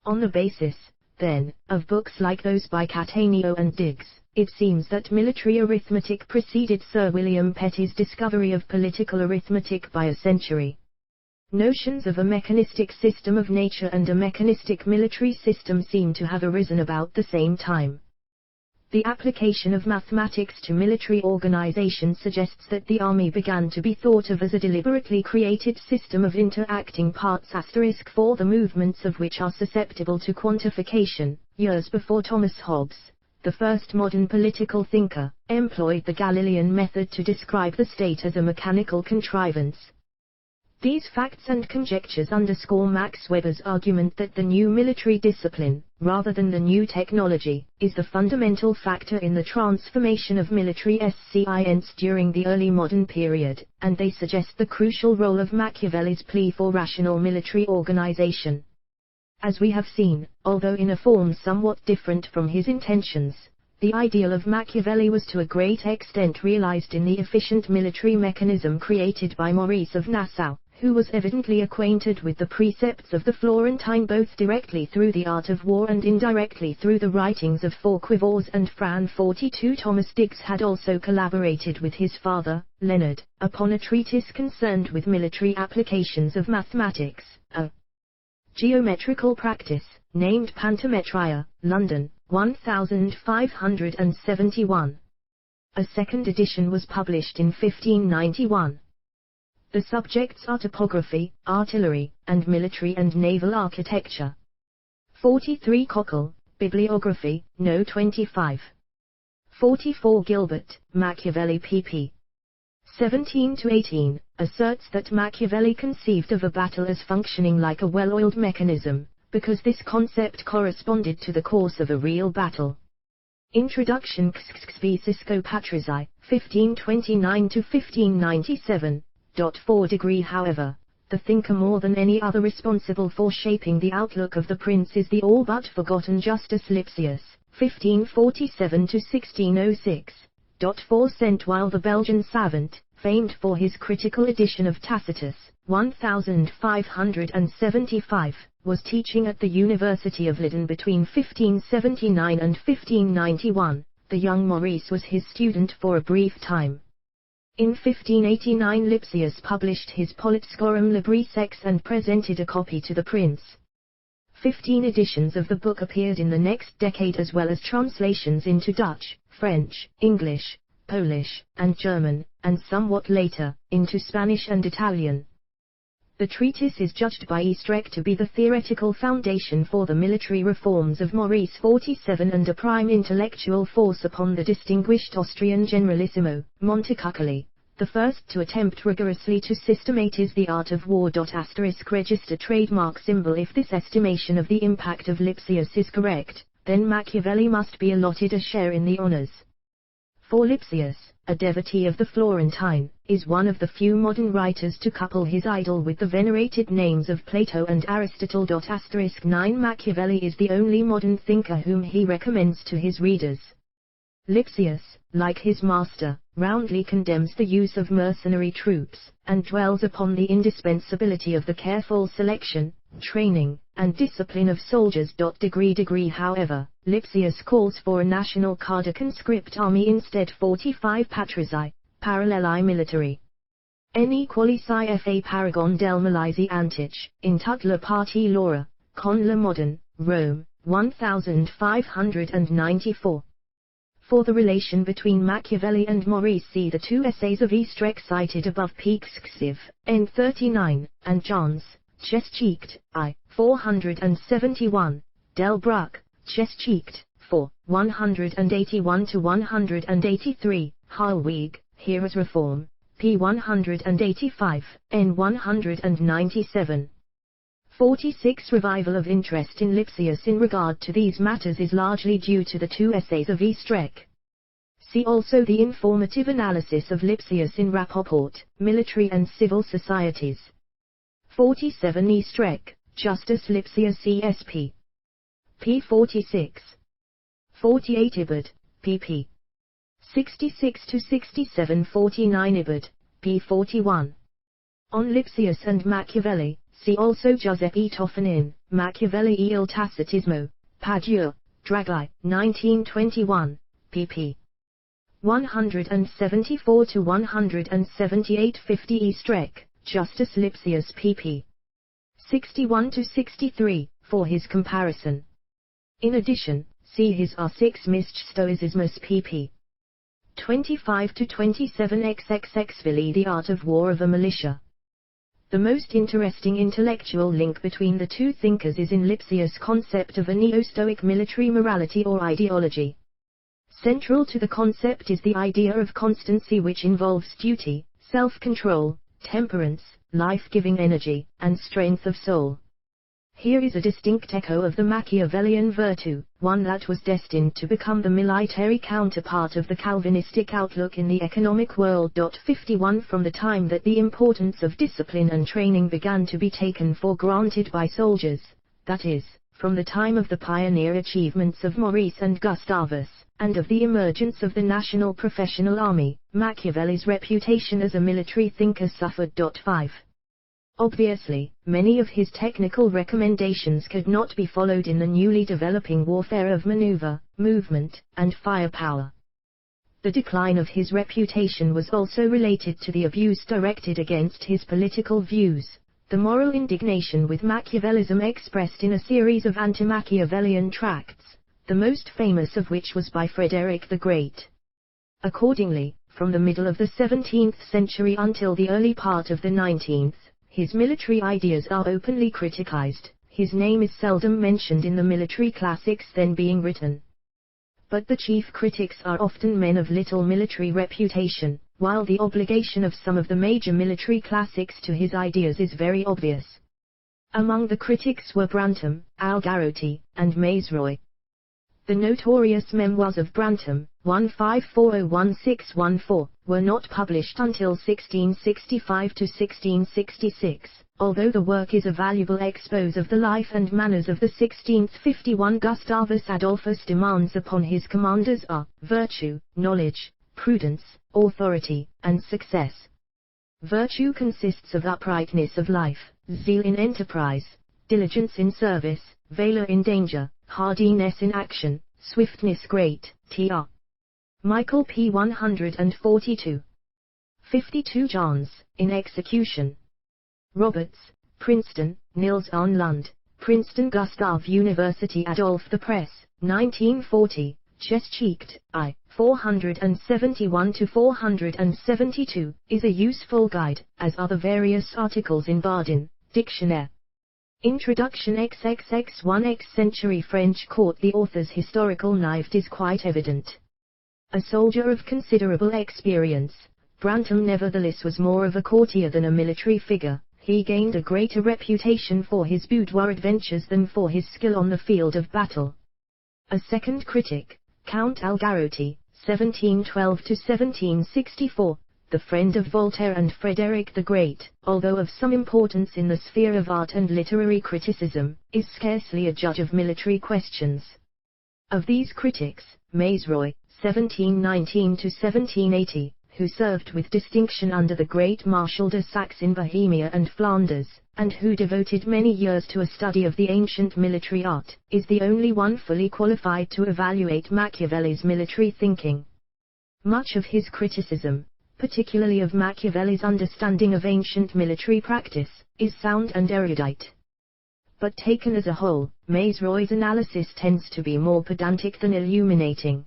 On the basis, then, of books like those by Cattaneo and Digges, it seems that military arithmetic preceded Sir William Petty's discovery of political arithmetic by a century. Notions of a mechanistic system of nature and a mechanistic military system seem to have arisen about the same time. The application of mathematics to military organization suggests that the army began to be thought of as a deliberately created system of interacting parts * for the movements of which are susceptible to quantification, years before Thomas Hobbes, the first modern political thinker, employed the Galilean method to describe the state as a mechanical contrivance. These facts and conjectures underscore Max Weber's argument that the new military discipline, rather than the new technology, is the fundamental factor in the transformation of military science during the early modern period, and they suggest the crucial role of Machiavelli's plea for rational military organization. As we have seen, although in a form somewhat different from his intentions, the ideal of Machiavelli was to a great extent realized in the efficient military mechanism created by Maurice of Nassau, who was evidently acquainted with the precepts of the Florentine both directly through the art of war and indirectly through the writings of Fourquevaux and Fran 42. Thomas Digges had also collaborated with his father, Leonard, upon a treatise concerned with military applications of mathematics, a geometrical practice, named Pantometria, London, 1571. A second edition was published in 1591. The subjects are topography, artillery, and military and naval architecture. 43 Cockle, Bibliography, No. 25. 44 Gilbert, Machiavelli pp. 17-18, asserts that Machiavelli conceived of a battle as functioning like a well-oiled mechanism, because this concept corresponded to the course of a real battle. Introduction v. Cisco Patrizi, 1529-1597. 4° However, the thinker more than any other responsible for shaping the outlook of the prince is the all but forgotten Justus Lipsius, 1547-1606. 4 Sent while the Belgian savant, famed for his critical edition of Tacitus, 1575, was teaching at the University of Leiden between 1579 and 1591, the young Maurice was his student for a brief time. In 1589 Lipsius published his Politscorum Libri Sex and presented a copy to the prince. 15 editions of the book appeared in the next decade as well as translations into Dutch, French, English, Polish, and German, and somewhat later, into Spanish and Italian. The treatise is judged by Oestreich to be the theoretical foundation for the military reforms of Maurice 47 and a prime intellectual force upon the distinguished Austrian generalissimo, Montecuccoli, the first to attempt rigorously to systematize the art of war. Register trademark symbol. If this estimation of the impact of Lipsius is correct, then Machiavelli must be allotted a share in the honors. For Lipsius, a devotee of the Florentine, is one of the few modern writers to couple his idol with the venerated names of Plato and Aristotle. 9 Machiavelli is the only modern thinker whom he recommends to his readers. Lipsius, like his master, roundly condemns the use of mercenary troops, and dwells upon the indispensability of the careful selection, training, and discipline of soldiers. However, Lipsius calls for a national cadre conscript army instead. 45 Patrizi, Paralleli Militari. N quali fa paragon del Malisi Antich, in tut la parti Laura, con la modern, Rome, 1594. For the relation between Machiavelli and Maurice see the two essays of Oestreich cited above. Peaksxiv, N39, and Johns, Cheschicht, I, 471, Delbruck, Cheschicht, 4, 181-183, Heilweg, Heroes Reform, p. 185, n. 197. 46 Revival of interest in Lipsius in regard to these matters is largely due to the two essays of Oestreich. See also the informative analysis of Lipsius in Rapport, Military and Civil Societies. 47 Oestreich, Justus Lipsius ESP. p. 46. 48 Ibid, pp. 66-67. 49 Ibid, p. 41. On Lipsius and Machiavelli, see also Giuseppe Toffanin, Machiavelli e il Tacitismo, Padua, Draghi, 1921, pp. 174-178. 50 Oestreich, Justus Lipsius pp. 61-63, for his comparison. In addition, see his R6 Mischt Stoicismus pp. 25-27. XXX The Art of War of a Militia. The most interesting intellectual link between the two thinkers is in Lipsius' concept of a neo-Stoic military morality or ideology. Central to the concept is the idea of constancy, which involves duty, self-control, temperance, life-giving energy, and strength of soul. Here is a distinct echo of the Machiavellian virtue, one that was destined to become the military counterpart of the Calvinistic outlook in the economic world. 51 From the time that the importance of discipline and training began to be taken for granted by soldiers, that is, from the time of the pioneer achievements of Maurice and Gustavus, and of the emergence of the national professional army, Machiavelli's reputation as a military thinker suffered. 5. Obviously, many of his technical recommendations could not be followed in the newly developing warfare of maneuver, movement, and firepower. The decline of his reputation was also related to the abuse directed against his political views, the moral indignation with Machiavellism expressed in a series of anti-Machiavellian tracts, the most famous of which was by Frederick the Great. Accordingly, from the middle of the 17th century until the early part of the 19th, his military ideas are openly criticized. His name is seldom mentioned in the military classics then being written. But the chief critics are often men of little military reputation, while the obligation of some of the major military classics to his ideas is very obvious. Among the critics were Brantham, Algarotti, and Maesroy. The notorious memoirs of Brantham, 15401614, were not published until 1665 to 1666, although the work is a valuable expose of the life and manners of the 1651 Gustavus Adolphus demands upon his commanders are virtue, knowledge, prudence, authority, and success. Virtue consists of uprightness of life, zeal in enterprise, diligence in service, valor in danger, hardiness in action, swiftness great, tr. Michael P. 142. 52 Johns, in execution. Roberts, Princeton, Nils Arne Lund, Princeton Gustav University Adolf the Press, 1940, Chess-cheeked, I. 471-472, is a useful guide, as are the various articles in Bardin, Dictionnaire. Introduction XXX1 Century French court. The author's historical knife is quite evident. A soldier of considerable experience, Brantham nevertheless was more of a courtier than a military figure. He gained a greater reputation for his boudoir adventures than for his skill on the field of battle. A second critic, Count Algarotti, 1712-1764, the friend of Voltaire and Frederick the Great, although of some importance in the sphere of art and literary criticism, is scarcely a judge of military questions. Of these critics, Maesroy, 1719-1780, who served with distinction under the great Marshal de Saxe in Bohemia and Flanders, and who devoted many years to a study of the ancient military art, is the only one fully qualified to evaluate Machiavelli's military thinking. Much of his criticism, particularly of Machiavelli's understanding of ancient military practice, is sound and erudite. But taken as a whole, Maesroy's analysis tends to be more pedantic than illuminating.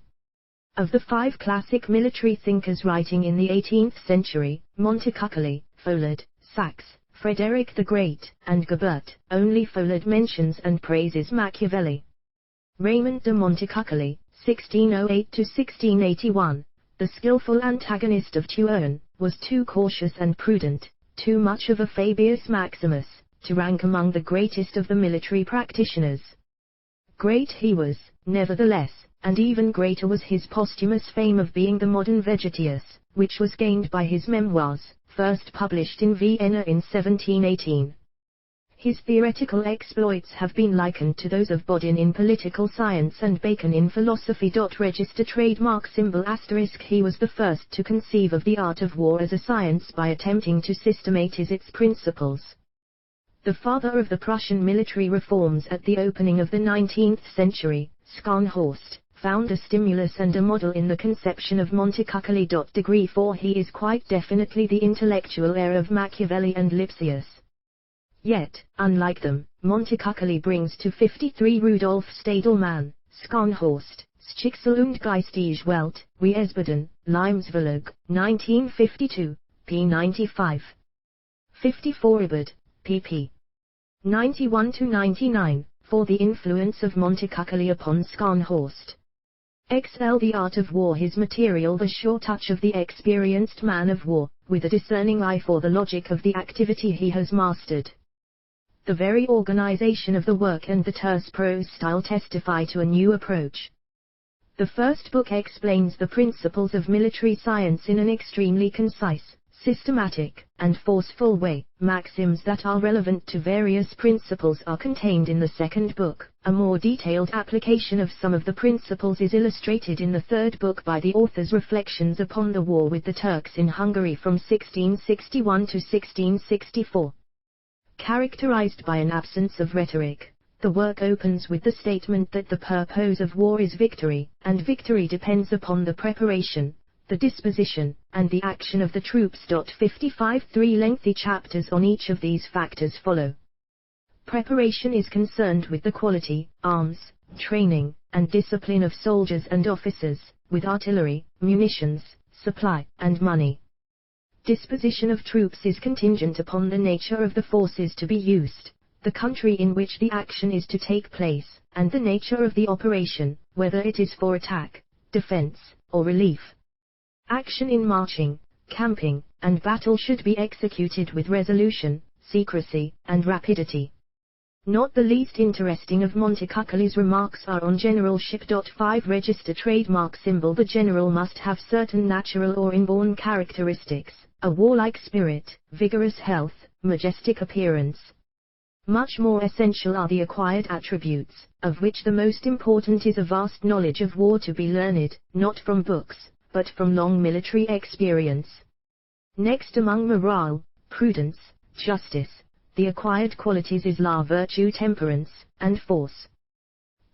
Of the 5 classic military thinkers writing in the 18th century, Montecuccoli, Folard, Saxe, Frederick the Great, and Gebert, only Folard mentions and praises Machiavelli. Raymond de Montecuccoli, 1608-1681, the skillful antagonist of Turenne, was too cautious and prudent, too much of a Fabius Maximus, to rank among the greatest of the military practitioners. Great he was, nevertheless, and even greater was his posthumous fame of being the modern Vegetius, which was gained by his memoirs, first published in Vienna in 1718. His theoretical exploits have been likened to those of Bodin in political science and Bacon in philosophy. Register trademark symbol *. He was the first to conceive of the art of war as a science by attempting to systematize its principles. The father of the Prussian military reforms at the opening of the 19th century, Scharnhorst, found a stimulus and a model in the conception of Montecuccoli. Degree 4 He is quite definitely the intellectual heir of Machiavelli and Lipsius. Yet, unlike them, Montecuccoli brings to 53 Rudolf Stadelmann, Scharnhorst, Schicksal und geistige Welt, wie Esbeden, Limesverlag, 1952, p. 95. 54 Ibid, pp. 91-99, for the influence of Montecuccoli upon Scharnhorst. XL The art of war. His material, the sure touch of the experienced man of war, with a discerning eye for the logic of the activity he has mastered. The very organization of the work and the terse prose style testify to a new approach. The first book explains the principles of military science in an extremely concise, systematic, and forceful way. Maxims that are relevant to various principles are contained in the second book. A more detailed application of some of the principles is illustrated in the third book by the author's reflections upon the war with the Turks in Hungary from 1661 to 1664. Characterized by an absence of rhetoric, the work opens with the statement that the purpose of war is victory, and victory depends upon the preparation, the disposition, and the action of the troops. 55 Three lengthy chapters on each of these factors follow. Preparation is concerned with the quality, arms, training, and discipline of soldiers and officers, with artillery, munitions, supply, and money. Disposition of troops is contingent upon the nature of the forces to be used, the country in which the action is to take place, and the nature of the operation, whether it is for attack, defense, or relief. Action in marching, camping, and battle should be executed with resolution, secrecy, and rapidity. Not the least interesting of Montecuccoli's remarks are on generalship. 5 Register trademark symbol. The general must have certain natural or inborn characteristics, a warlike spirit, vigorous health, majestic appearance. Much more essential are the acquired attributes, of which the most important is a vast knowledge of war to be learned, not from books, but from long military experience. Next among morale, prudence, justice, the acquired qualities is la virtue, temperance, and force.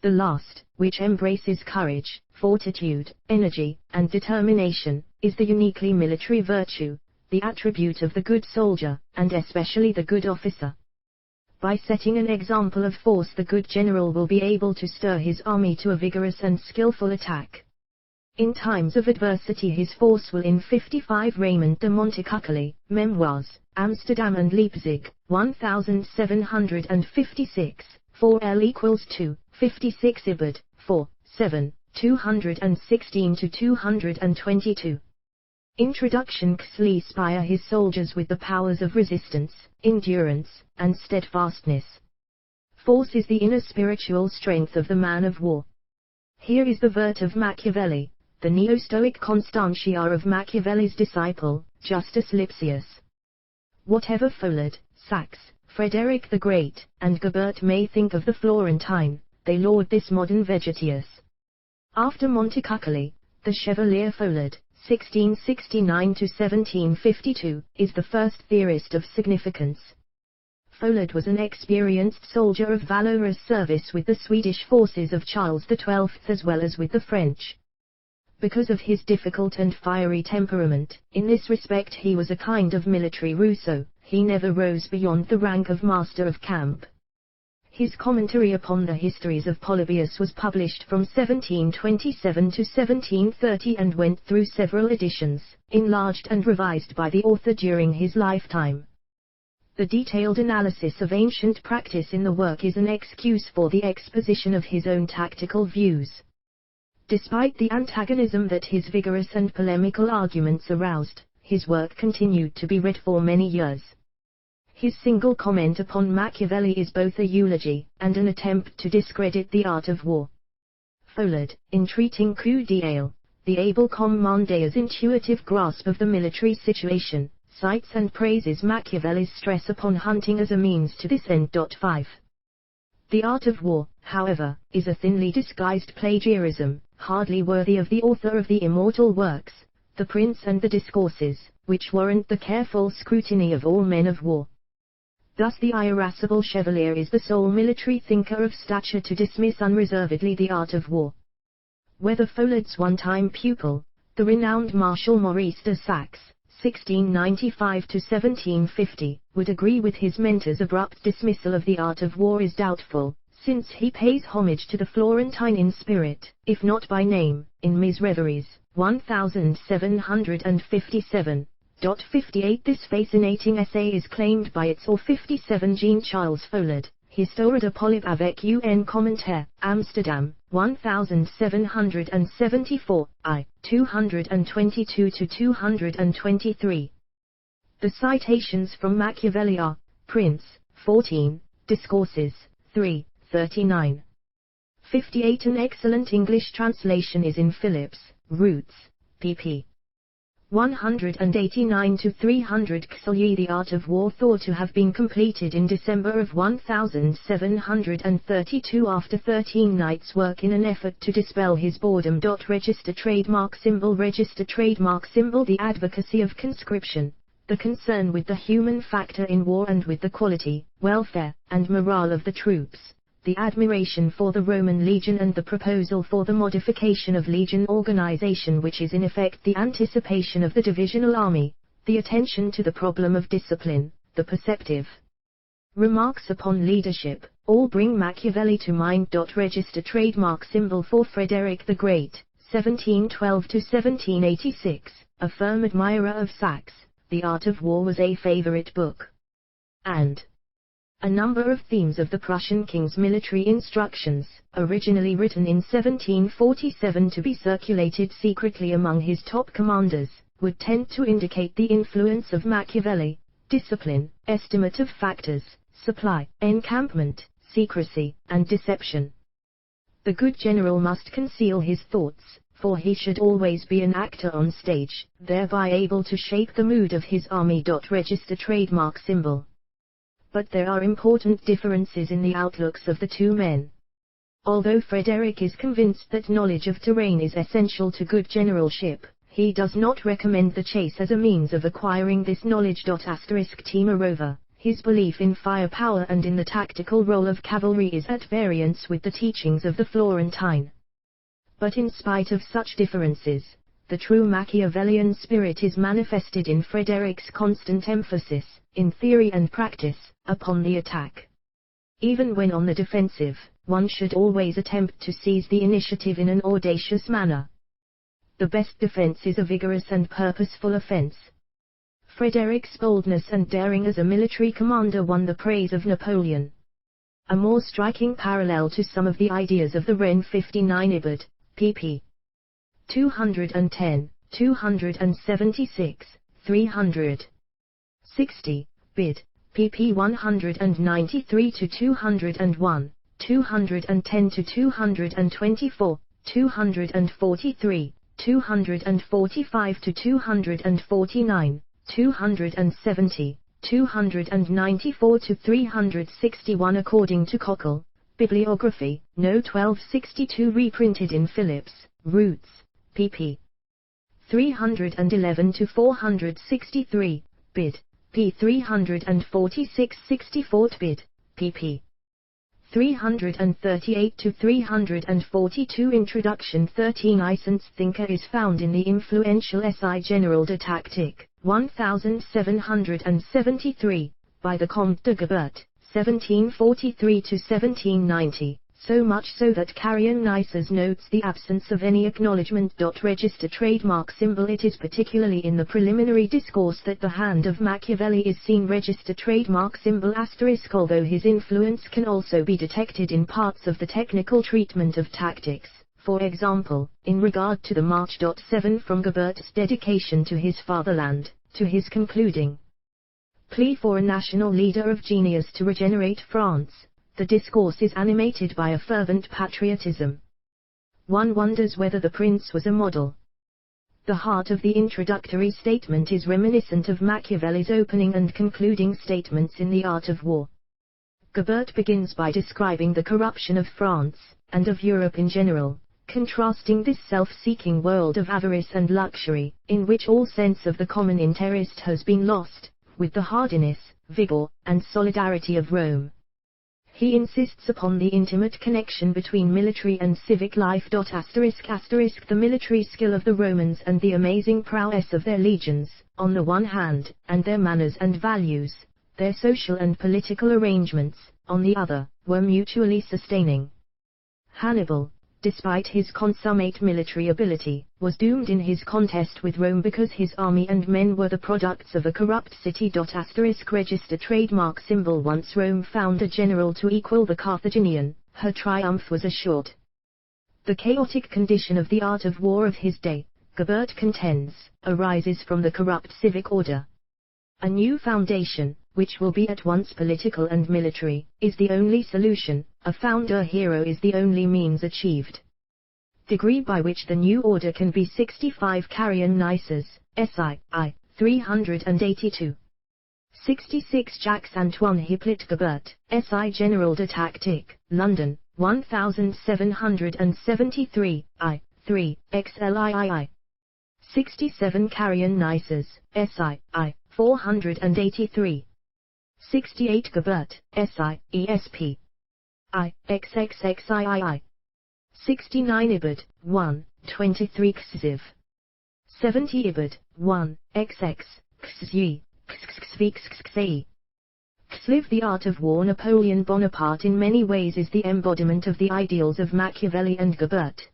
The last, which embraces courage, fortitude, energy, and determination, is the uniquely military virtue, the attribute of the good soldier, and especially the good officer. By setting an example of force, the good general will be able to stir his army to a vigorous and skillful attack. In times of adversity his force will. In 55 Raymond de Montecuccoli, Memoirs, Amsterdam and Leipzig, 1756, 4L equals 2, 56 Ibid, 4, 7, 216 to 222. Introduction. Xli inspire his soldiers with the powers of resistance, endurance, and steadfastness. Force is the inner spiritual strength of the man of war. Here is the vert of Machiavelli, the neo-Stoic Constantia of Machiavelli's disciple, Justus Lipsius. Whatever Follett, Saxe, Frederick the Great, and Gebert may think of the Florentine, they laud this modern Vegetius. After Montecuccoli, the Chevalier Follett, 1669 to 1752, is the first theorist of significance. Follett was an experienced soldier of valorous service with the Swedish forces of Charles XII as well as with the French. Because of his difficult and fiery temperament, in this respect he was a kind of military Rousseau, he never rose beyond the rank of master of camp. His commentary upon the histories of Polybius was published from 1727 to 1730 and went through several editions, enlarged and revised by the author during his lifetime. The detailed analysis of ancient practice in the work is an excuse for the exposition of his own tactical views. Despite the antagonism that his vigorous and polemical arguments aroused, his work continued to be read for many years. His single comment upon Machiavelli is both a eulogy and an attempt to discredit the art of war. Follett, in treating coup d'État, the able commander's intuitive grasp of the military situation, cites and praises Machiavelli's stress upon hunting as a means to this end. 5. The art of war, however, is a thinly disguised plagiarism, hardly worthy of the author of the immortal works, The Prince and the Discourses, which warrant the careful scrutiny of all men of war. Thus the irascible Chevalier is the sole military thinker of stature to dismiss unreservedly the art of war. Whether Follett's one-time pupil, the renowned Marshal Maurice de Saxe, 1695 to 1750, would agree with his mentor's abrupt dismissal of the art of war is doubtful, since he pays homage to the Florentine in spirit, if not by name, in Mis Reveries, 1757. 58 This fascinating essay is claimed by its author 57 Jean-Charles Follett, Histoire de Polybe avec un commentaire, Amsterdam, 1774, I. 222-223. The citations from Machiavelli are, Prince, 14, Discourses, 3, 39. 58. An excellent English translation is in Phillips, Roots, pp. 189-300. Xolyi, The Art of War, thought to have been completed in December of 1732 after 13 nights' work in an effort to dispel his boredom. Register trademark symbol. The advocacy of conscription, the concern with the human factor in war and with the quality, welfare, and morale of the troops, the admiration for the Roman legion and the proposal for the modification of legion organization, which is in effect the anticipation of the divisional army, the attention to the problem of discipline, the perceptive remarks upon leadership, all bring Machiavelli to mind. Register trademark symbol for Frederick the Great, 1712-1786, a firm admirer of Saxe. The Art of War was a favorite book, and a number of themes of the Prussian king's military instructions, originally written in 1747 to be circulated secretly among his top commanders, would tend to indicate the influence of Machiavelli: discipline, estimate of factors, supply, encampment, secrecy, and deception. The good general must conceal his thoughts, for he should always be an actor on stage, thereby able to shape the mood of his army. Register trademark symbol. But there are important differences in the outlooks of the two men. Although Frederick is convinced that knowledge of terrain is essential to good generalship, he does not recommend the chase as a means of acquiring this knowledge. Moreover, his belief in firepower and in the tactical role of cavalry is at variance with the teachings of the Florentine. But in spite of such differences, the true Machiavellian spirit is manifested in Frederick's constant emphasis, in theory and practice, upon the attack. Even when on the defensive, one should always attempt to seize the initiative in an audacious manner. The best defense is a vigorous and purposeful offense. Frederick's boldness and daring as a military commander won the praise of Napoleon. A more striking parallel to some of the ideas of the Ren 59 Ibid, pp. 210, 276, 360, bid, pp 193-201, 210-224, 243, 245-249, 270, 294-361 according to Cockle. Bibliography, No. 1262, reprinted in Phillips, Roots, pp. 311-463, bid, p. 346-64, bid, pp. 338-342. Introduction. 13. Eysenck's thinker is found in the influential essay General de Tactique, 1773, by the Comte de Gebert, 1743-1790, so much so that Carrion Nices notes the absence of any acknowledgement. Register trademark symbol. It is particularly in the preliminary discourse that the hand of Machiavelli is seen. Register trademark symbol ***, although his influence can also be detected in parts of the technical treatment of tactics, for example, in regard to the March. 7 From Gebert's dedication to his fatherland, to his concluding plea for a national leader of genius to regenerate France, the discourse is animated by a fervent patriotism. One wonders whether the prince was a model. The heart of the introductory statement is reminiscent of Machiavelli's opening and concluding statements in The Art of War. Gebert begins by describing the corruption of France, and of Europe in general, contrasting this self-seeking world of avarice and luxury, in which all sense of the common interest has been lost, with the hardiness, vigor, and solidarity of Rome. He insists upon the intimate connection between military and civic life. ***, the military skill of the Romans and the amazing prowess of their legions, on the one hand, and their manners and values, their social and political arrangements, on the other, were mutually sustaining. Hannibal, despite his consummate military ability, was doomed in his contest with Rome because his army and men were the products of a corrupt city. Register trademark symbol. Once Rome found a general to equal the Carthaginian, her triumph was assured. The chaotic condition of the art of war of his day, Gebert contends, arises from the corrupt civic order. A new foundation, which will be at once political and military, is the only solution. A founder hero is the only means achieved. Degree by which the new order can be 65 Carrion Nices, SI, 382. 66 Jacques Antoine Hippolyte Gebert, SI General de Tactique, London, 1773, I, 3, XLII. 67 Carrion Nices, SI, 483. 68 Gebert, SI, ESP. XXXII. 69 Ibid, 1, 23 Xiv. 70 Ibid, 1, XX, XY, XXXVXXAE. Xliv. The art of war. Napoleon Bonaparte in many ways is the embodiment of the ideals of Machiavelli and Gebert.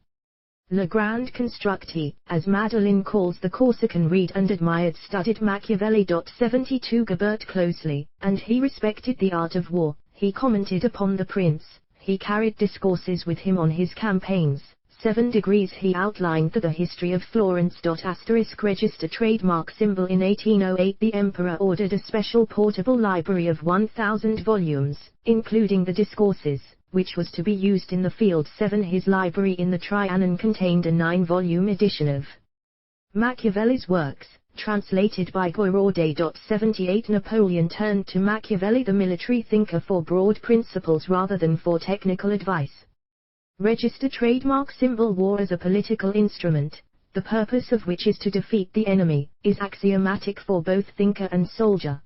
Le Grand Constructeur, as Madeleine calls the Corsican read and admired studied Machiavelli. 72 Gebert closely, and he respected the art of war. He commented upon the prince, he carried discourses with him on his campaigns. 7 degrees. He outlined the history of Florence. Register trademark symbol. In 1808 the emperor ordered a special portable library of 1,000 volumes, including the discourses, which was to be used in the field. 7 His library in the Trianon contained a 9-volume edition of Machiavelli's works, translated by Gouraud. 78 Napoleon turned to Machiavelli the military thinker for broad principles rather than for technical advice. Register trademark symbol. War as a political instrument, the purpose of which is to defeat the enemy, is axiomatic for both thinker and soldier.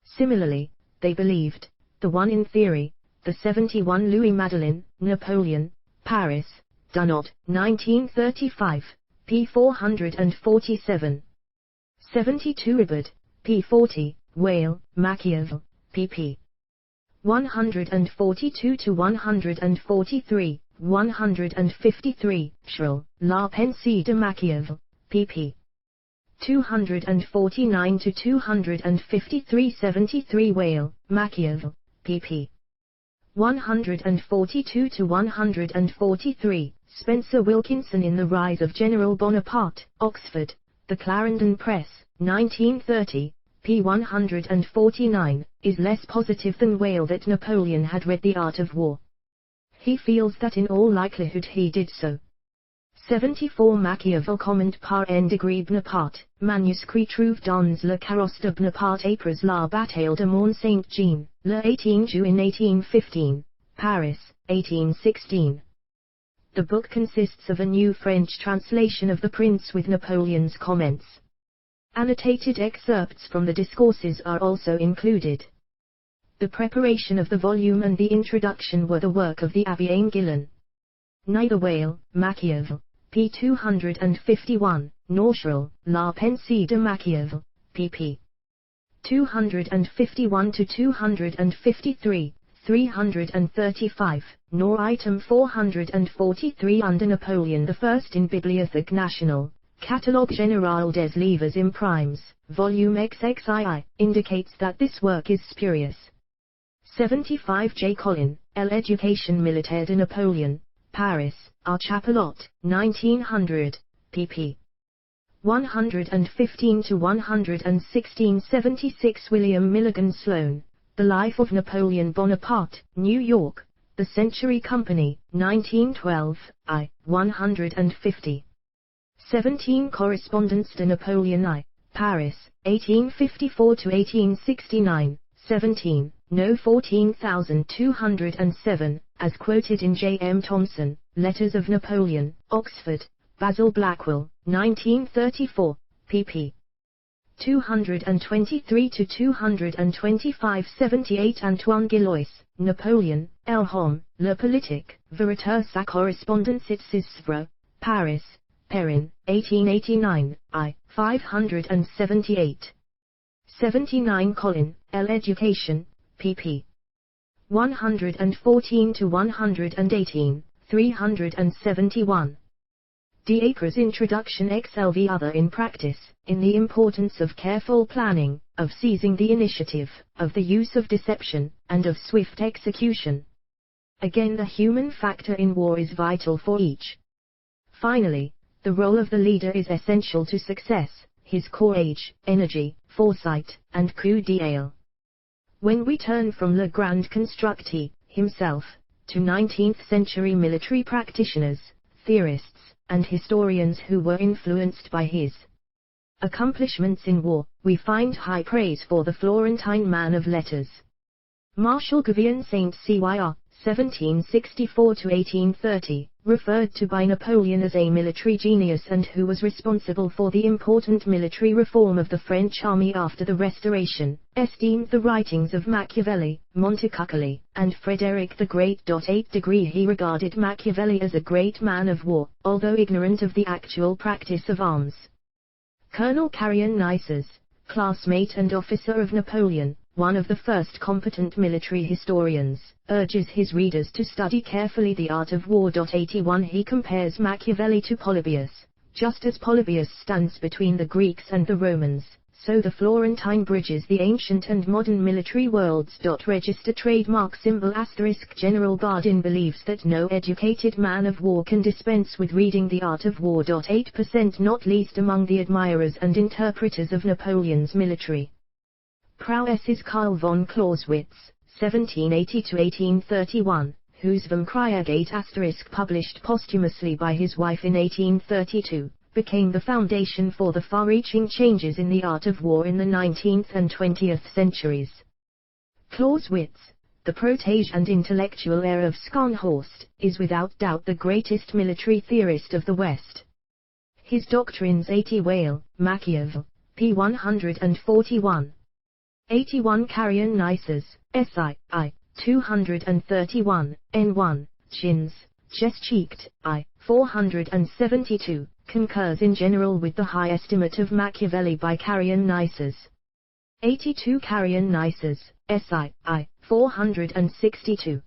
Similarly, they believed, the one in theory, the 71 Louis Madeleine, Napoleon, Paris, Dunod, 1935, p. 447. 72 Ibid, p. 40, Whale, Machiavel, pp. 142-143, 153, Schrill, La Pensée de Machiavel, pp. 249-253. 73 Whale, Machiavel, pp. 142-143, Spencer Wilkinson in The Rise of General Bonaparte, Oxford, The Clarendon Press, 1930, p. 149, is less positive than Whale that Napoleon had read The Art of War. He feels that in all likelihood he did so. 74 Machiavel comment par en degree Bonaparte, manuscrit trouvé dans le carrosse de Bonaparte après la bataille de Mont Saint-Jean, le 18 juin 1815, Paris, 1816. The book consists of a new French translation of The Prince with Napoleon's comments. Annotated excerpts from the discourses are also included. The preparation of the volume and the introduction were the work of the Abbé Anguillon. Neither Whale, Machiavel, p. 251, nor Schrill, La Pensée de Machiavel, pp. 251-253, 335, nor item 443 under Napoleon I in Bibliothèque Nationale, Catalogue Général des Livres Imprimes, volume XXII, indicates that this work is spurious. 75 J. Collin, L'Éducation militaire de Napoléon, Paris, R. Chapelotte, 1900, pp. 115-116. 76 William Milligan Sloane, The Life of Napoleon Bonaparte, New York, The Century Company, 1912, I. 150. 17 Correspondence de Napoleon I, Paris, 1854-1869, 17, no 14207, as quoted in J. M. Thomson, Letters of Napoleon, Oxford, Basil Blackwell, 1934, pp. 223-225. 78 Antoine Guillois, Napoleon, L'Homme, La Politique, Vérité sa correspondance et ses œuvres, Paris, Perrin, 1889, I. 578. 79 Collin, L'Éducation, pp. 114-118, 371. D'Acre's Introduction XLV Other in Practice, in the importance of careful planning, of seizing the initiative, of the use of deception, and of swift execution. Again, the human factor in war is vital for each. Finally, the role of the leader is essential to success, his courage, energy, foresight, and coup d'etat. When we turn from Le Grand Constructeur, himself, to 19th-century military practitioners, theorists, and historians who were influenced by his accomplishments in war, we find high praise for the Florentine man of letters. Marshal Gouvion Saint-Cyr, 1764–1830, referred to by Napoleon as a military genius and who was responsible for the important military reform of the French army after the Restoration, esteemed the writings of Machiavelli, Montecuccoli, and Frederick the Great. 8 degree He regarded Machiavelli as a great man of war, although ignorant of the actual practice of arms. Colonel Carrion Nices, classmate and officer of Napoleon, one of the first competent military historians, urges his readers to study carefully the art of war. 81 He compares Machiavelli to Polybius. Just as Polybius stands between the Greeks and the Romans, so the Florentine bridges the ancient and modern military worlds. Register trademark symbol * General Bardin believes that no educated man of war can dispense with reading the art of war. 8% Not least among the admirers and interpreters of Napoleon's military prowess is Karl von Clausewitz, 1780–1831, whose Vom Kriegate * published posthumously by his wife in 1832, became the foundation for the far-reaching changes in the art of war in the 19th and 20th centuries. Clausewitz, the protege and intellectual heir of Scharnhorst, is without doubt the greatest military theorist of the West. His doctrines 80 Whale, Machiavelli, p. 141. 81 Carrion Nices, SI, 231, N1, Chins, Checht, I, 472, concurs in general with the high estimate of Machiavelli by Carrion Nices. 82 Carrion Nices, SI, 462.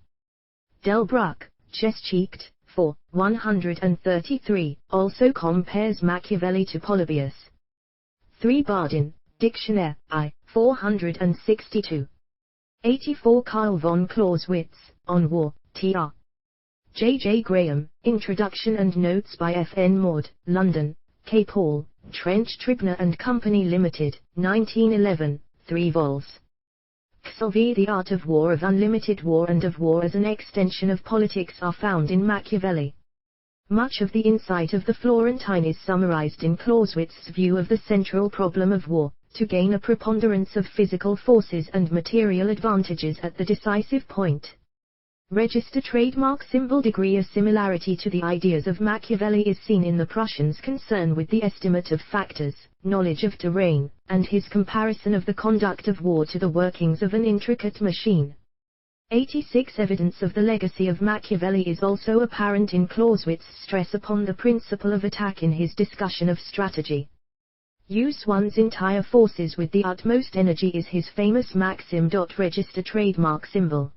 Delbruck, Checht, 4, 133, also compares Machiavelli to Polybius. 3 Bardin, Dictionnaire, I, 462. 84 Karl von Clausewitz, On War, Tr. J. J. Graham, Introduction and Notes by F. N. Maud, London, K. Paul, Trench Tribner and Company Limited, 1911, 3 vols. XLV The Art of War, of Unlimited War and of War as an Extension of Politics are found in Machiavelli. Much of the insight of the Florentine is summarized in Clausewitz's view of the central problem of war, to gain a preponderance of physical forces and material advantages at the decisive point. Register trademark symbol Degree of similarity to the ideas of Machiavelli is seen in the Prussian's concern with the estimate of factors, knowledge of terrain, and his comparison of the conduct of war to the workings of an intricate machine. 86 Evidence of the legacy of Machiavelli is also apparent in Clausewitz's stress upon the principle of attack in his discussion of strategy. Use one's entire forces with the utmost energy is his famous maxim. Register trademark symbol.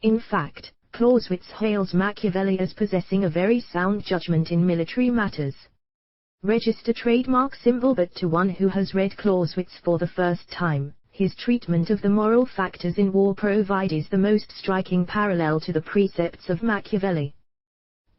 In fact, Clausewitz hails Machiavelli as possessing a very sound judgment in military matters. Register trademark symbol. But to one who has read Clausewitz for the first time, his treatment of the moral factors in war provides the most striking parallel to the precepts of Machiavelli.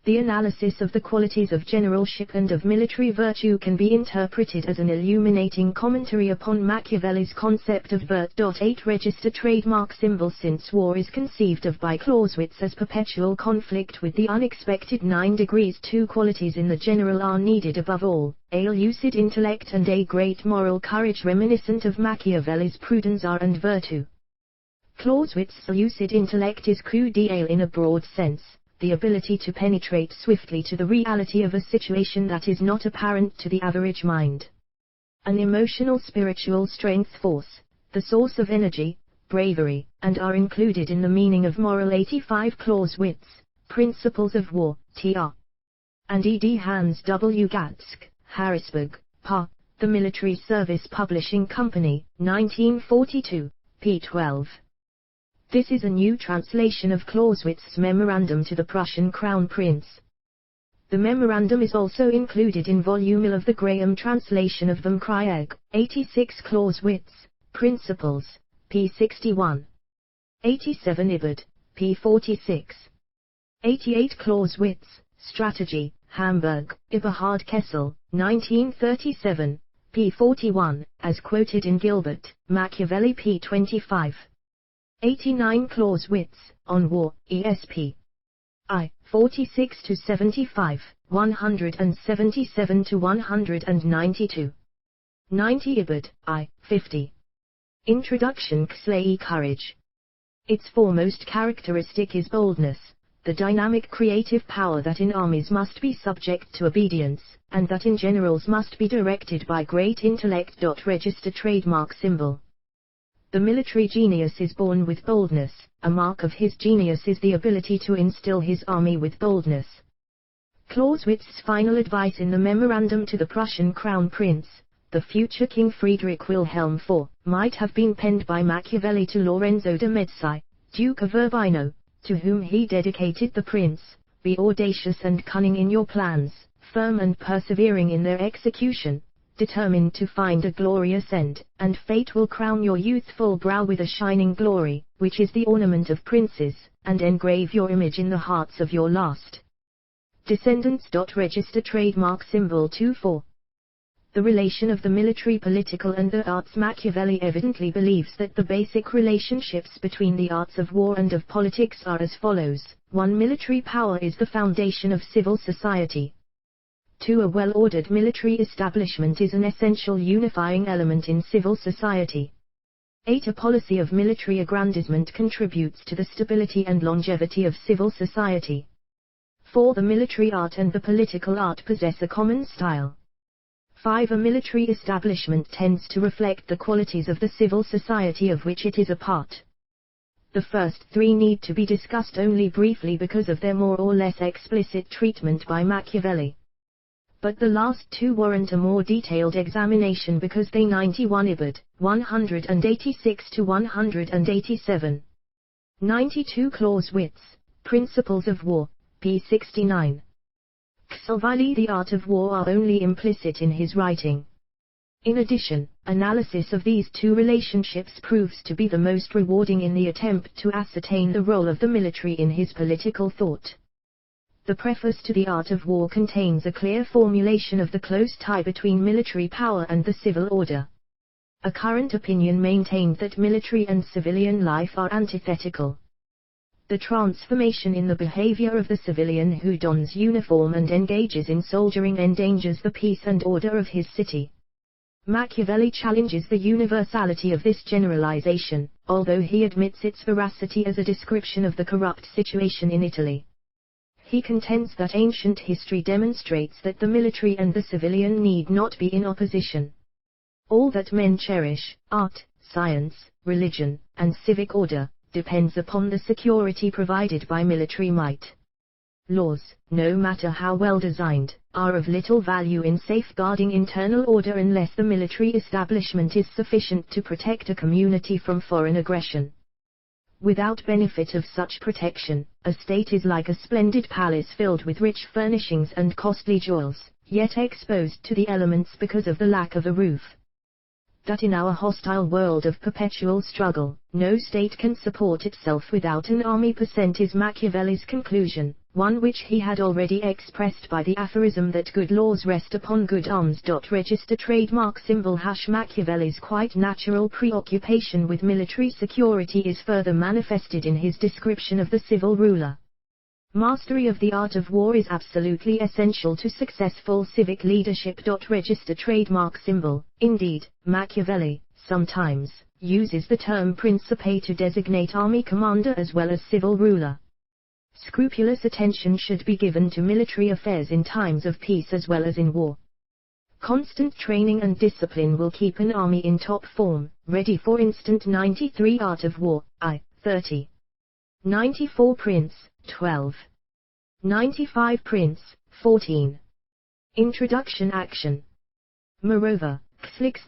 The analysis of the qualities of generalship and of military virtue can be interpreted as an illuminating commentary upon Machiavelli's concept of virtue. 8 Register trademark symbol. Since war is conceived of by Clausewitz as perpetual conflict with the unexpected 9 degrees, 2 qualities in the general are needed above all: a lucid intellect and a great moral courage reminiscent of Machiavelli's prudence and virtue. Clausewitz's lucid intellect is coup d'etat in a broad sense, the ability to penetrate swiftly to the reality of a situation that is not apparent to the average mind. An emotional spiritual strength force, the source of energy, bravery, and are included in the meaning of moral. 85 Clausewitz, Principles of War, Tr. and E.D. Hans W. Gatsk, Harrisburg, Pa., The Military Service Publishing Company, 1942, p. 12. This is a new translation of Clausewitz's memorandum to the Prussian Crown Prince. The memorandum is also included in Volume I of the Graham translation of Vom Krieg, 86 Clausewitz, Principles, p. 61. 87 Ibid, p. 46. 88 Clausewitz, Strategy, Hamburg, Eberhard Kessel, 1937, p. 41, as quoted in Gilbert, Machiavelli p. 25. 89 Clausewitz, On War, ESP. I. 46-75, 177-192. 90 Ibid, I. 50. Introduction. Xlei Courage. Its foremost characteristic is boldness, the dynamic creative power that in armies must be subject to obedience, and that in generals must be directed by great intellect. Register trademark symbol. The military genius is born with boldness. A mark of his genius is the ability to instill his army with boldness. Clausewitz's final advice in the memorandum to the Prussian Crown Prince, the future King Friedrich Wilhelm IV, might have been penned by Machiavelli to Lorenzo de' Medici, Duke of Urbino, to whom he dedicated the prince: be audacious and cunning in your plans, firm and persevering in their execution, determined to find a glorious end, and fate will crown your youthful brow with a shining glory, which is the ornament of princes, and engrave your image in the hearts of your last descendants. Register trademark symbol 24. The relation of the military, political and the arts. Machiavelli evidently believes that the basic relationships between the arts of war and of politics are as follows. 1. Military power is the foundation of civil society. 2. A well-ordered military establishment is an essential unifying element in civil society. 8. A policy of military aggrandizement contributes to the stability and longevity of civil society. 4. The military art and the political art possess a common style. 5. A military establishment tends to reflect the qualities of the civil society of which it is a part. The first three need to be discussed only briefly because of their more or less explicit treatment by Machiavelli. But the last two warrant a more detailed examination because they 91 Ibid, 186-187. 92 Clausewitz, Principles of War, p. 69. Xlei The Art of War are only implicit in his writing. In addition, analysis of these two relationships proves to be the most rewarding in the attempt to ascertain the role of the military in his political thought. The preface to The Art of War contains a clear formulation of the close tie between military power and the civil order. A current opinion maintained that military and civilian life are antithetical. The transformation in the behavior of the civilian who dons uniform and engages in soldiering endangers the peace and order of his city. Machiavelli challenges the universality of this generalization, although he admits its veracity as a description of the corrupt situation in Italy. He contends that ancient history demonstrates that the military and the civilian need not be in opposition. All that men cherish, art, science, religion, and civic order, depends upon the security provided by military might. Laws, no matter how well designed, are of little value in safeguarding internal order unless the military establishment is sufficient to protect a community from foreign aggression. Without benefit of such protection, a state is like a splendid palace filled with rich furnishings and costly jewels, yet exposed to the elements because of the lack of a roof. That in our hostile world of perpetual struggle, no state can support itself without an army is Machiavelli's conclusion, one which he had already expressed by the aphorism that good laws rest upon good arms. Register trademark symbol # Machiavelli's quite natural preoccupation with military security is further manifested in his description of the civil ruler. Mastery of the art of war is absolutely essential to successful civic leadership. Register trademark symbol. Indeed, Machiavelli, sometimes, uses the term principe to designate army commander as well as civil ruler. Scrupulous attention should be given to military affairs in times of peace as well as in war. Constant training and discipline will keep an army in top form, ready for instant. 93 Art of War, I. 30. 94 Prince, 12. 95 Prince, 14. Introduction. Action. Moreover,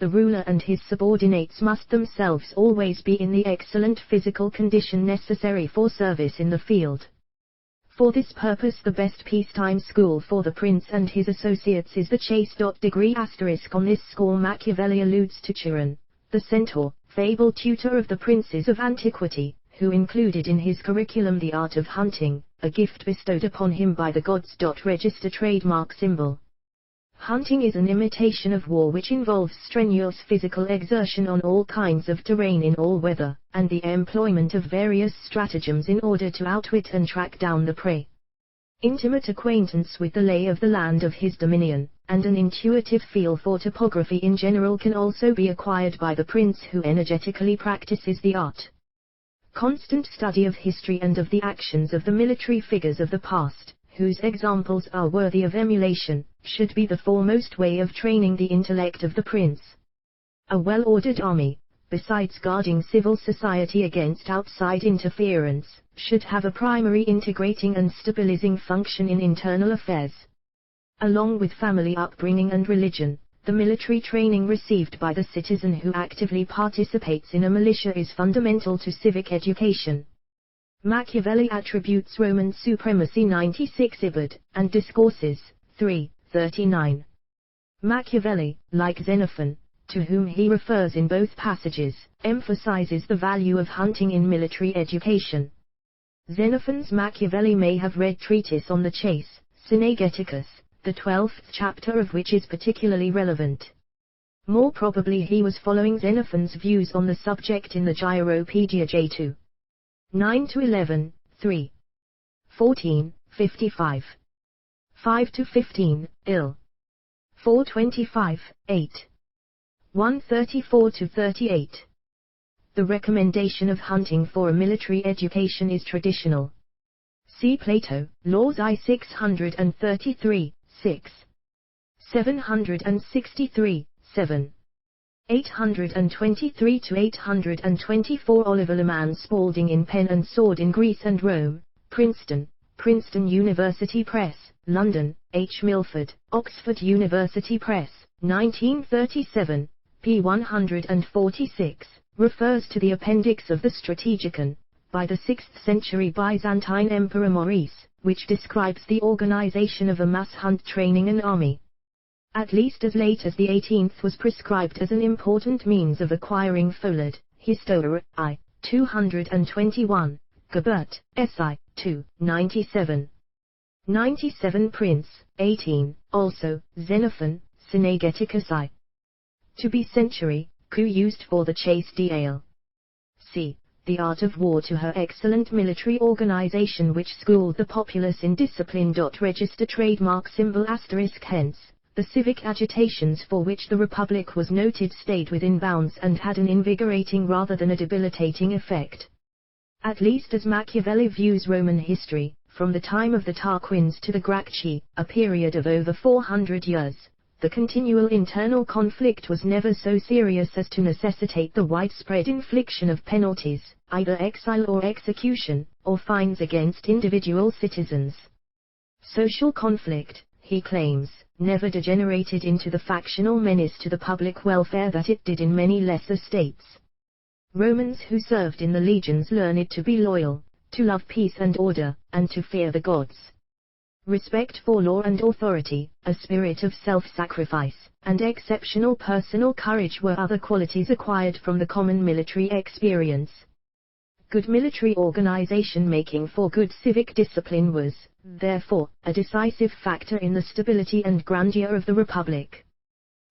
The ruler and his subordinates must themselves always be in the excellent physical condition necessary for service in the field. For this purpose the best peacetime school for the prince and his associates is the chase. Degree *. On this score Machiavelli alludes to Chiron, the centaur, fabled tutor of the princes of antiquity, who included in his curriculum the art of hunting, a gift bestowed upon him by the gods. Register trademark symbol. Hunting is an imitation of war which involves strenuous physical exertion on all kinds of terrain in all weather, and the employment of various stratagems in order to outwit and track down the prey. Intimate acquaintance with the lay of the land of his dominion, and an intuitive feel for topography in general can also be acquired by the prince who energetically practices the art. Constant study of history and of the actions of the military figures of the past, whose examples are worthy of emulation, should be the foremost way of training the intellect of the prince. A well-ordered army, besides guarding civil society against outside interference, should have a primary integrating and stabilizing function in internal affairs. Along with family upbringing and religion, the military training received by the citizen who actively participates in a militia is fundamental to civic education. Machiavelli attributes Roman supremacy 96 Ibid, and Discourses, 3:39. Machiavelli, like Xenophon, to whom he refers in both passages, emphasizes the value of hunting in military education. Xenophon's Machiavelli may have read treatise on the chase, Synageticus, the 12th chapter of which is particularly relevant. More probably he was following Xenophon's views on the subject in the Gyropedia J2. 9-11, 3. 14, 55. 5-15, ill. 425, 8. 134-38. The recommendation of hunting for a military education is traditional. See Plato, Laws I 633, 6. 763, 7. 823-824 Oliver Leman Spalding in Pen and Sword in Greece and Rome, Princeton, Princeton University Press, London, H. Milford, Oxford University Press, 1937, p. 146, refers to the appendix of the Strategicon, by the 6th century Byzantine Emperor Maurice, which describes the organization of a mass hunt training an army. At least as late as the 18th was prescribed as an important means of acquiring folad, Histoire, I. 221, Gebert, S.I. 2, 97. 97 Prince, 18, also, Xenophon, Synageticus I. To be century, coup used for the chase d'ale. C. The Art of War to her excellent military organization which schooled the populace in discipline. Register trademark symbol *. Hence, the civic agitations for which the Republic was noted stayed within bounds and had an invigorating rather than a debilitating effect. At least as Machiavelli views Roman history, from the time of the Tarquins to the Gracchi, a period of over 400 years, the continual internal conflict was never so serious as to necessitate the widespread infliction of penalties, either exile or execution, or fines against individual citizens. Social conflict, he claims, never degenerated into the factional menace to the public welfare that it did in many lesser states. Romans who served in the legions learned to be loyal, to love peace and order, and to fear the gods. Respect for law and authority, a spirit of self-sacrifice, and exceptional personal courage were other qualities acquired from the common military experience. Good military organization making for good civic discipline was, therefore, a decisive factor in the stability and grandeur of the Republic.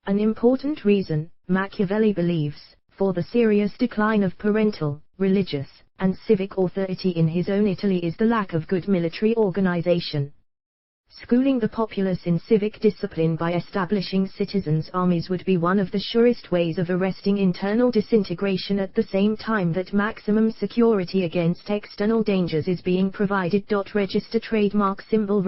An important reason, Machiavelli believes, for the serious decline of parental, religious, and civic authority in his own Italy is the lack of good military organization. Schooling the populace in civic discipline by establishing citizens' armies would be one of the surest ways of arresting internal disintegration at the same time that maximum security against external dangers is being provided. Register trademark symbol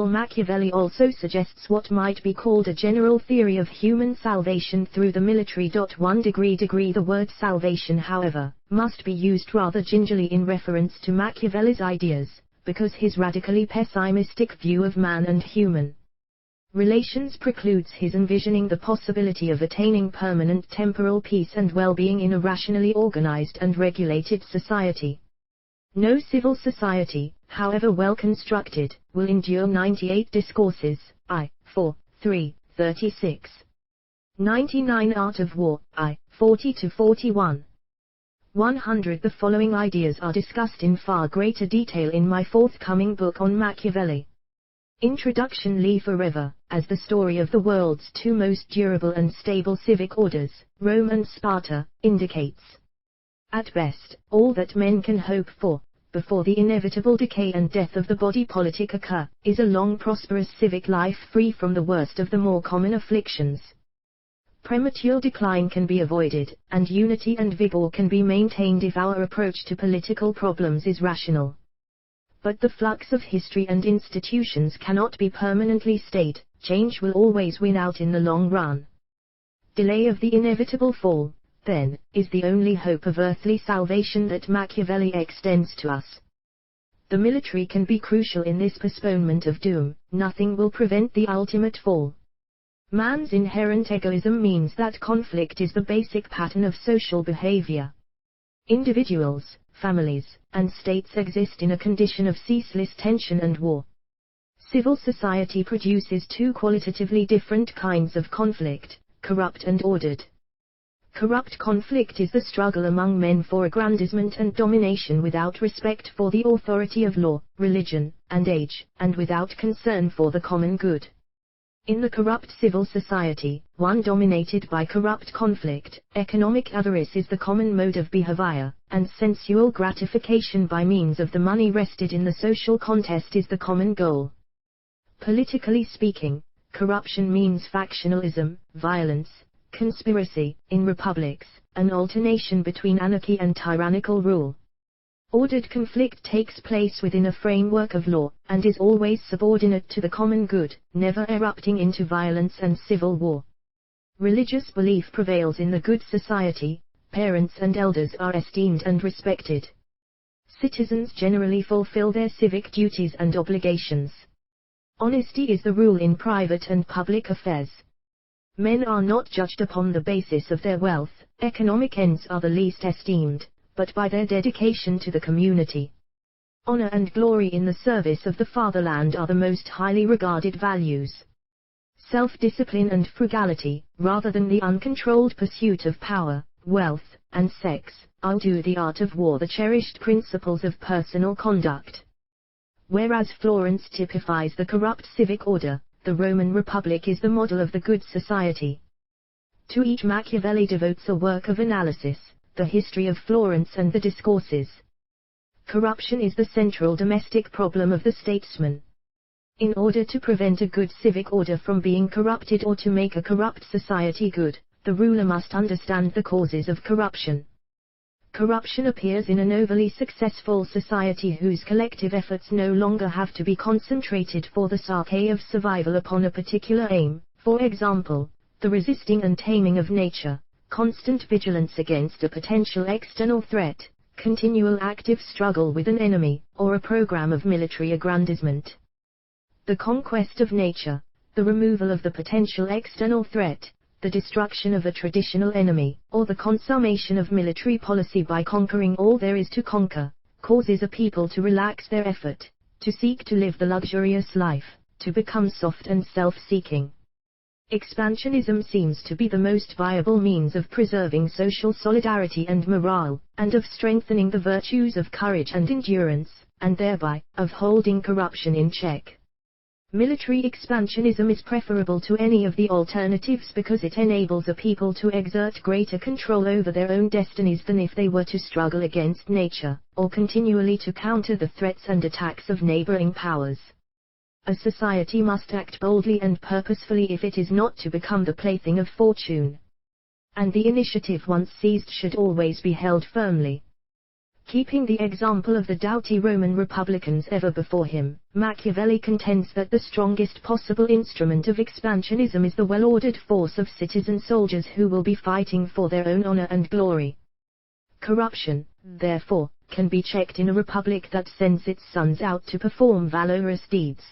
Machiavelli also suggests what might be called a general theory of human salvation through the military. 1 degree. The word salvation, however, must be used rather gingerly in reference to Machiavelli's ideas, because his radically pessimistic view of man and human relations precludes his envisioning the possibility of attaining permanent temporal peace and well-being in a rationally organized and regulated society. No civil society, however well constructed, will endure 98 discourses, I. 4, 3, 36. 99 Art of War, I. 40-41. 100 The following ideas are discussed in far greater detail in my forthcoming book on Machiavelli. Introduction. Live forever, as the story of the world's two most durable and stable civic orders, Rome and Sparta, indicates. At best, all that men can hope for, before the inevitable decay and death of the body politic occur, is a long prosperous civic life free from the worst of the more common afflictions. Premature decline can be avoided, and unity and vigor can be maintained if our approach to political problems is rational. But the flux of history and institutions cannot be permanently stayed. Change will always win out in the long run. Delay of the inevitable fall, then, is the only hope of earthly salvation that Machiavelli extends to us. The military can be crucial in this postponement of doom. Nothing will prevent the ultimate fall. Man's inherent egoism means that conflict is the basic pattern of social behavior. Individuals, families, and states exist in a condition of ceaseless tension and war. Civil society produces two qualitatively different kinds of conflict, corrupt and ordered. Corrupt conflict is the struggle among men for aggrandizement and domination without respect for the authority of law, religion, and age, and without concern for the common good. In the corrupt civil society, one dominated by corrupt conflict, economic avarice is the common mode of behavior, and sensual gratification by means of the money wrested in the social contest is the common goal. Politically speaking, corruption means factionalism, violence, conspiracy. In republics, an alternation between anarchy and tyrannical rule. Ordered conflict takes place within a framework of law, and is always subordinate to the common good, never erupting into violence and civil war. Religious belief prevails in the good society, parents and elders are esteemed and respected. Citizens generally fulfill their civic duties and obligations. Honesty is the rule in private and public affairs. Men are not judged upon the basis of their wealth. Economic ends are the least esteemed, but by their dedication to the community. Honor and glory in the service of the fatherland are the most highly regarded values. Self-discipline and frugality, rather than the uncontrolled pursuit of power, wealth, and sex, are to the art of war the cherished principles of personal conduct. Whereas Florence typifies the corrupt civic order, the Roman Republic is the model of the good society. To each Machiavelli devotes a work of analysis, the history of Florence and the discourses. Corruption is the central domestic problem of the statesman. In order to prevent a good civic order from being corrupted or to make a corrupt society good, the ruler must understand the causes of corruption. Corruption appears in an overly successful society whose collective efforts no longer have to be concentrated for the sake of survival upon a particular aim, for example, the resisting and taming of nature, constant vigilance against a potential external threat, continual active struggle with an enemy, or a program of military aggrandizement. The conquest of nature, the removal of the potential external threat, the destruction of a traditional enemy, or the consummation of military policy by conquering all there is to conquer, causes a people to relax their effort, to seek to live the luxurious life, to become soft and self-seeking. Expansionism seems to be the most viable means of preserving social solidarity and morale, and of strengthening the virtues of courage and endurance, and thereby, of holding corruption in check. Military expansionism is preferable to any of the alternatives because it enables a people to exert greater control over their own destinies than if they were to struggle against nature, or continually to counter the threats and attacks of neighboring powers. A society must act boldly and purposefully if it is not to become the plaything of fortune. And the initiative once seized should always be held firmly. Keeping the example of the doughty Roman republicans ever before him, Machiavelli contends that the strongest possible instrument of expansionism is the well-ordered force of citizen soldiers who will be fighting for their own honor and glory. Corruption, therefore, can be checked in a republic that sends its sons out to perform valorous deeds.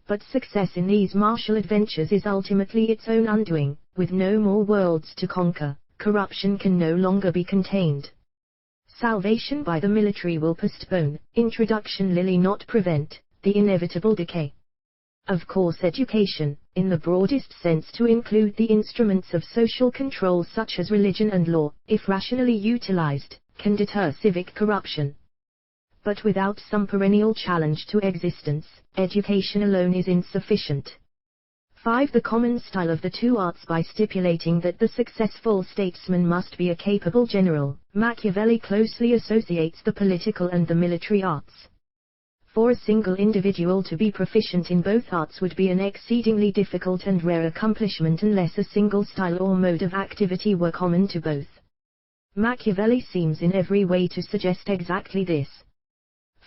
But success in these martial adventures is ultimately its own undoing. With no more worlds to conquer, corruption can no longer be contained. Salvation by the military will postpone, introduction lily not prevent, the inevitable decay. Of course, education, in the broadest sense to include the instruments of social control such as religion and law, if rationally utilized, can deter civic corruption. But without some perennial challenge to existence, education alone is insufficient. 5. The common style of the two arts. By stipulating that the successful statesman must be a capable general, Machiavelli closely associates the political and the military arts. For a single individual to be proficient in both arts would be an exceedingly difficult and rare accomplishment unless a single style or mode of activity were common to both. Machiavelli seems in every way to suggest exactly this.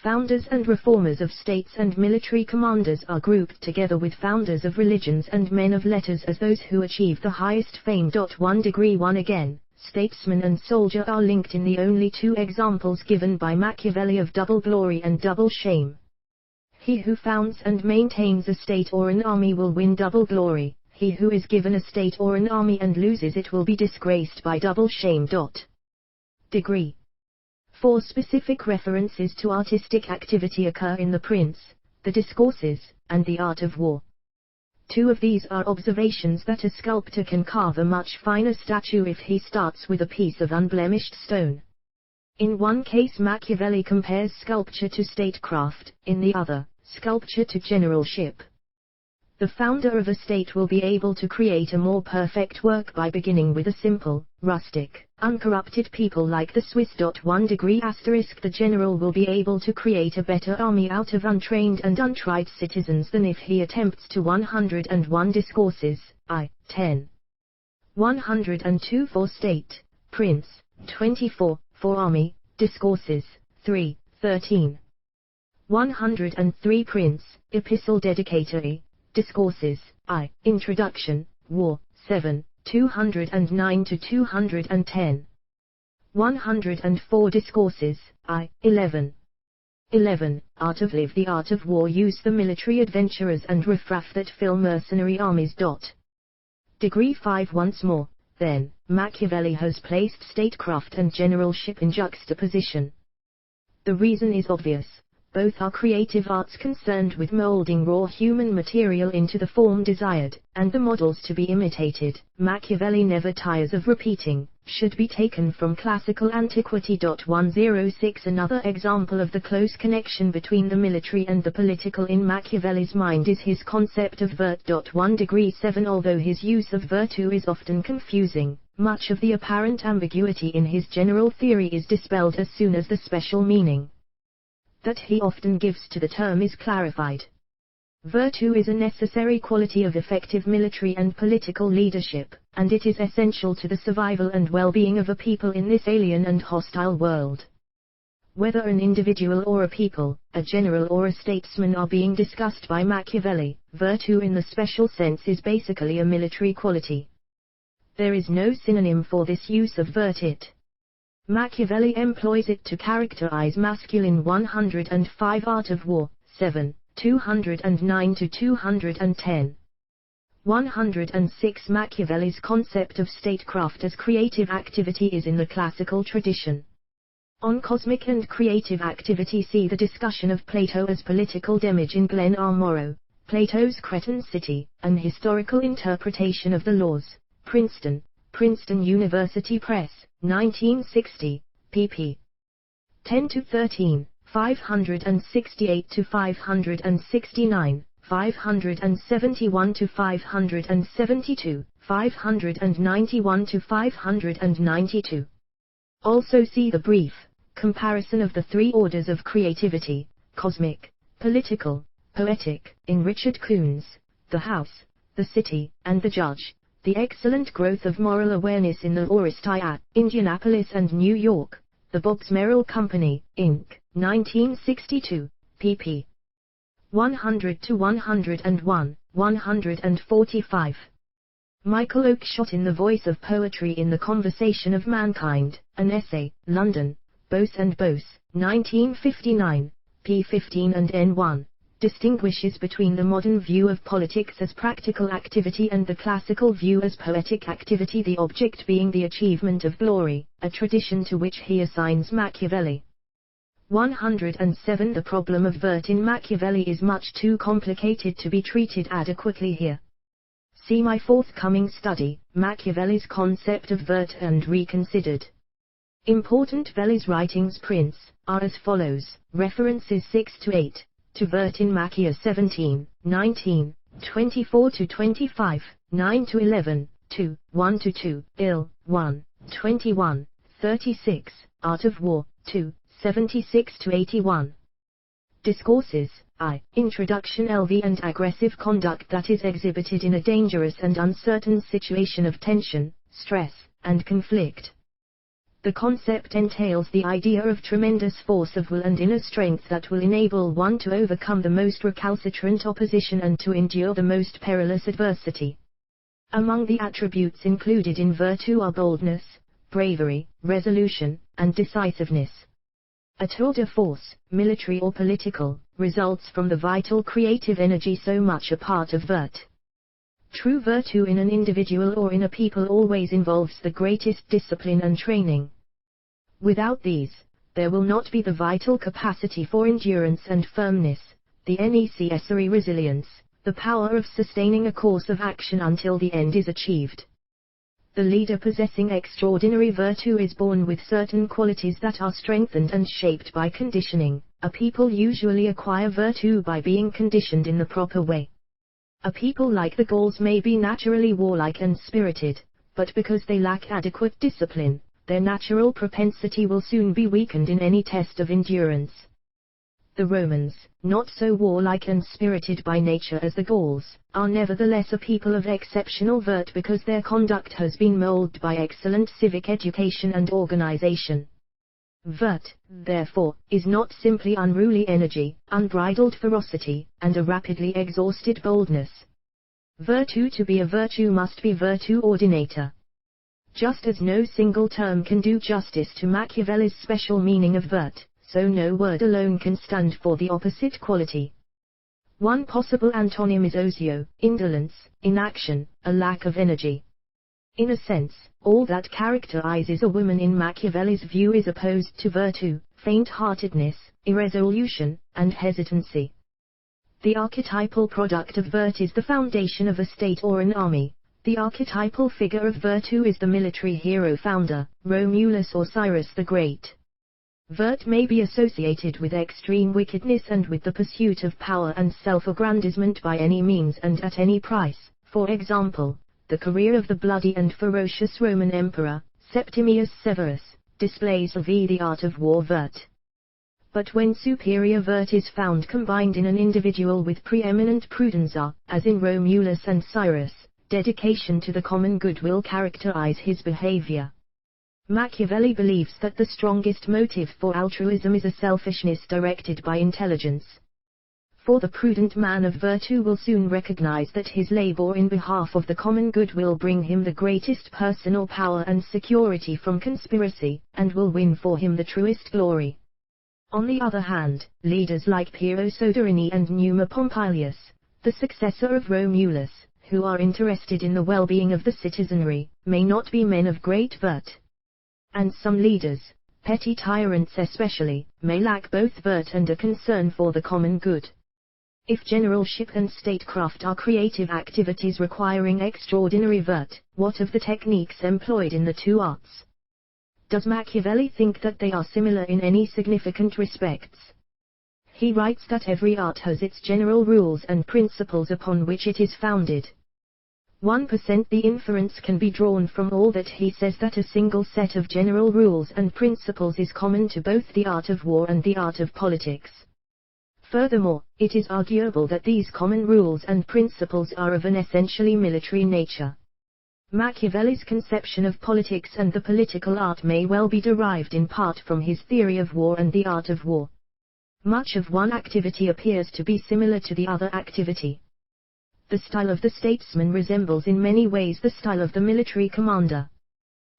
Founders and reformers of states and military commanders are grouped together with founders of religions and men of letters as those who achieve the highest fame. 1 degree 1 again, statesman and soldier are linked in the only two examples given by Machiavelli of double glory and double shame. He who founds and maintains a state or an army will win double glory, he who is given a state or an army and loses it will be disgraced by double shame. Degree. 4 specific references to artistic activity occur in The Prince, The Discourses, and The Art of War. 2 of these are observations that a sculptor can carve a much finer statue if he starts with a piece of unblemished stone. In one case Machiavelli compares sculpture to statecraft, in the other, sculpture to generalship. The founder of a state will be able to create a more perfect work by beginning with a simple, rustic, uncorrupted people like the Swiss. 1 degree asterisk. The general will be able to create a better army out of untrained and untried citizens than if he attempts to 101 discourses, I. 10. 102 for state, prince, 24, for army, discourses, 3, 13. 103 prince, epistle dedicatory, discourses, I. Introduction, war, 7, 209 to 210. 104 discourses, I. 11. 11. Art of live. The art of war. Use the military adventurers and riffraff that fill mercenary armies. Degree 5. Once more, then, Machiavelli has placed statecraft and generalship in juxtaposition. The reason is obvious. Both are creative arts concerned with molding raw human material into the form desired, and the models to be imitated, Machiavelli never tires of repeating, should be taken from classical antiquity. 106 Another example of the close connection between the military and the political in Machiavelli's mind is his concept of virtue. 1 degree 7 Although his use of virtue is often confusing, much of the apparent ambiguity in his general theory is dispelled as soon as the special meaning that he often gives to the term is clarified. Virtue is a necessary quality of effective military and political leadership, and it is essential to the survival and well-being of a people in this alien and hostile world. Whether an individual or a people, a general or a statesman are being discussed by Machiavelli, virtue in the special sense is basically a military quality. There is no synonym for this use of virtue. Machiavelli employs it to characterize masculine 105 Art of War, 7, 209 to 210. 106 Machiavelli's concept of statecraft as creative activity is in the classical tradition. On cosmic and creative activity see the discussion of Plato as political damage in Glen R. Morrow, Plato's Cretan City, an historical interpretation of the laws, Princeton University Press, 1960, pp. 10-13, 568-569, 571-572, 591-592. Also see the brief comparison of the three orders of creativity, cosmic, political, poetic, in Richard Coon's The House, the City, and the Judge. The excellent growth of moral awareness in the Oristei at Indianapolis and New York, The Bobbs Merrill Company, Inc., 1962, pp. 100-101, 145. Michael Oakeshott in The Voice of Poetry in the Conversation of Mankind, an essay, London, Bose and Bose, 1959, p. 15 and n1, distinguishes between the modern view of politics as practical activity and the classical view as poetic activity, the object being the achievement of glory, a tradition to which he assigns Machiavelli. 107. The problem of virtue in Machiavelli is much too complicated to be treated adequately here. See my forthcoming study, Machiavelli's Concept of Virtue and Reconsidered. Important Velli's writings prints are as follows: references 6-8, to Virtue in Machia 17, 19, 24-25, 9-11, 2, 1-2, Ill, 1, 21, 36, Art of War, 2, 76-81. Discourses, I. Introduction. LV and aggressive conduct that is exhibited in a dangerous and uncertain situation of tension, stress, and conflict. The concept entails the idea of tremendous force of will and inner strength that will enable one to overcome the most recalcitrant opposition and to endure the most perilous adversity. Among the attributes included in virtue are boldness, bravery, resolution, and decisiveness. A tour de force, military or political, results from the vital creative energy so much a part of virtue. True virtue in an individual or in a people always involves the greatest discipline and training. Without these, there will not be the vital capacity for endurance and firmness, the necessary resilience, the power of sustaining a course of action until the end is achieved. The leader possessing extraordinary virtue is born with certain qualities that are strengthened and shaped by conditioning. A people usually acquire virtue by being conditioned in the proper way. A people like the Gauls may be naturally warlike and spirited, but because they lack adequate discipline, their natural propensity will soon be weakened in any test of endurance. The Romans, not so warlike and spirited by nature as the Gauls, are nevertheless a people of exceptional virtue because their conduct has been molded by excellent civic education and organization. Virtue, therefore, is not simply unruly energy, unbridled ferocity, and a rapidly exhausted boldness. Virtue, to be a virtue, must be virtù ordinata. Just as no single term can do justice to Machiavelli's special meaning of virtue, so no word alone can stand for the opposite quality. One possible antonym is ozio, indolence, inaction, a lack of energy. In a sense, all that characterizes a woman in Machiavelli's view is opposed to virtue: faint-heartedness, irresolution, and hesitancy. The archetypal product of virtue is the foundation of a state or an army. The archetypal figure of virtue is the military hero founder, Romulus or Cyrus the Great. Virtue may be associated with extreme wickedness and with the pursuit of power and self-aggrandizement by any means and at any price. For example, the career of the bloody and ferocious Roman Emperor, Septimius Severus, displays the art of war virtue. But when superior virtue is found combined in an individual with preeminent prudence, as in Romulus and Cyrus, dedication to the common good will characterize his behavior. Machiavelli believes that the strongest motive for altruism is a selfishness directed by intelligence. For the prudent man of virtue will soon recognize that his labor in behalf of the common good will bring him the greatest personal power and security from conspiracy, and will win for him the truest glory. On the other hand, leaders like Piero Soderini and Numa Pompilius, the successor of Romulus, who are interested in the well-being of the citizenry, may not be men of great virtue. And some leaders, petty tyrants especially, may lack both virtue and a concern for the common good. If generalship and statecraft are creative activities requiring extraordinary virtue, what of the techniques employed in the two arts? Does Machiavelli think that they are similar in any significant respects? He writes that every art has its general rules and principles upon which it is founded. 1% The inference can be drawn from all that he says that a single set of general rules and principles is common to both the art of war and the art of politics. Furthermore, it is arguable that these common rules and principles are of an essentially military nature. Machiavelli's conception of politics and the political art may well be derived in part from his theory of war and the art of war. Much of one activity appears to be similar to the other activity. The style of the statesman resembles in many ways the style of the military commander.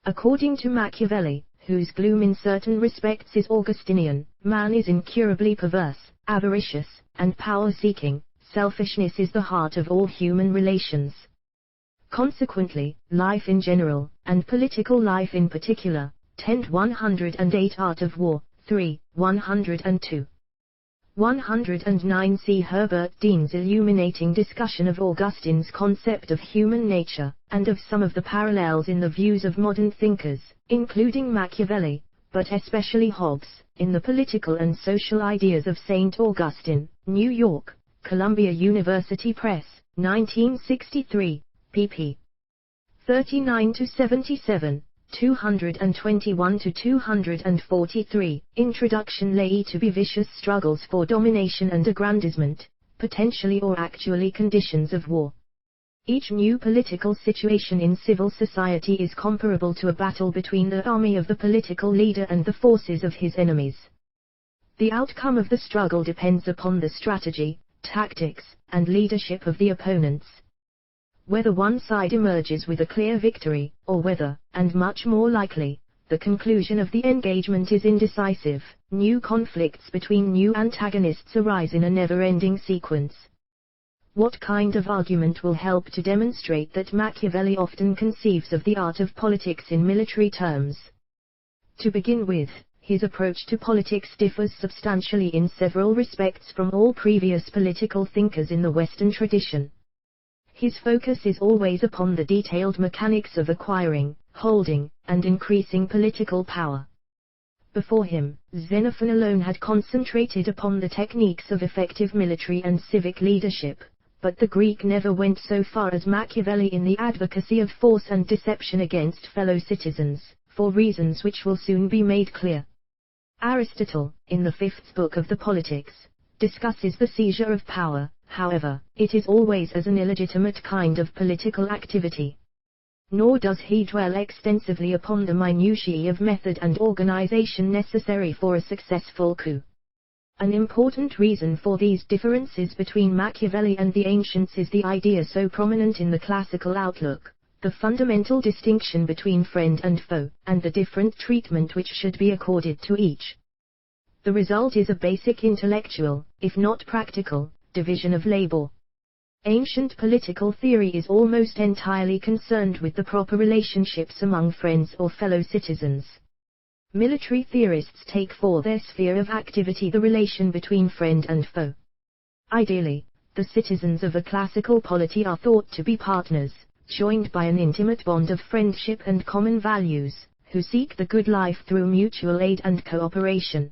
According to Machiavelli, whose gloom in certain respects is Augustinian, Man is incurably perverse, avaricious, and power-seeking. Selfishness is the heart of all human relations. Consequently, life in general, and political life in particular, tend 108 Art of War, 3, 102. 109 See Herbert Dean's illuminating discussion of Augustine's concept of human nature, and of some of the parallels in the views of modern thinkers, including Machiavelli, but especially Hobbes, in the political and social ideas of St. Augustine, New York, Columbia University Press, 1963, pp. 39-77. 221-243, Introduction Lay to be vicious struggles for domination and aggrandizement, potentially or actually conditions of war. Each new political situation in civil society is comparable to a battle between the army of the political leader and the forces of his enemies. The outcome of the struggle depends upon the strategy, tactics, and leadership of the opponents. Whether one side emerges with a clear victory, or whether, and much more likely, the conclusion of the engagement is indecisive, new conflicts between new antagonists arise in a never-ending sequence. What kind of argument will help to demonstrate that Machiavelli often conceives of the art of politics in military terms? To begin with, his approach to politics differs substantially in several respects from all previous political thinkers in the Western tradition. His focus is always upon the detailed mechanics of acquiring, holding, and increasing political power. Before him, Xenophon alone had concentrated upon the techniques of effective military and civic leadership, but the Greek never went so far as Machiavelli in the advocacy of force and deception against fellow citizens, for reasons which will soon be made clear. Aristotle, in the 5th book of the Politics, discusses the seizure of power. However, it is always as an illegitimate kind of political activity. Nor does he dwell extensively upon the minutiae of method and organization necessary for a successful coup. An important reason for these differences between Machiavelli and the ancients is the idea so prominent in the classical outlook, the fundamental distinction between friend and foe, and the different treatment which should be accorded to each. The result is a basic intellectual, if not practical, division of labor. Ancient political theory is almost entirely concerned with the proper relationships among friends or fellow citizens. Military theorists take for their sphere of activity the relation between friend and foe. Ideally, the citizens of a classical polity are thought to be partners, joined by an intimate bond of friendship and common values, who seek the good life through mutual aid and cooperation.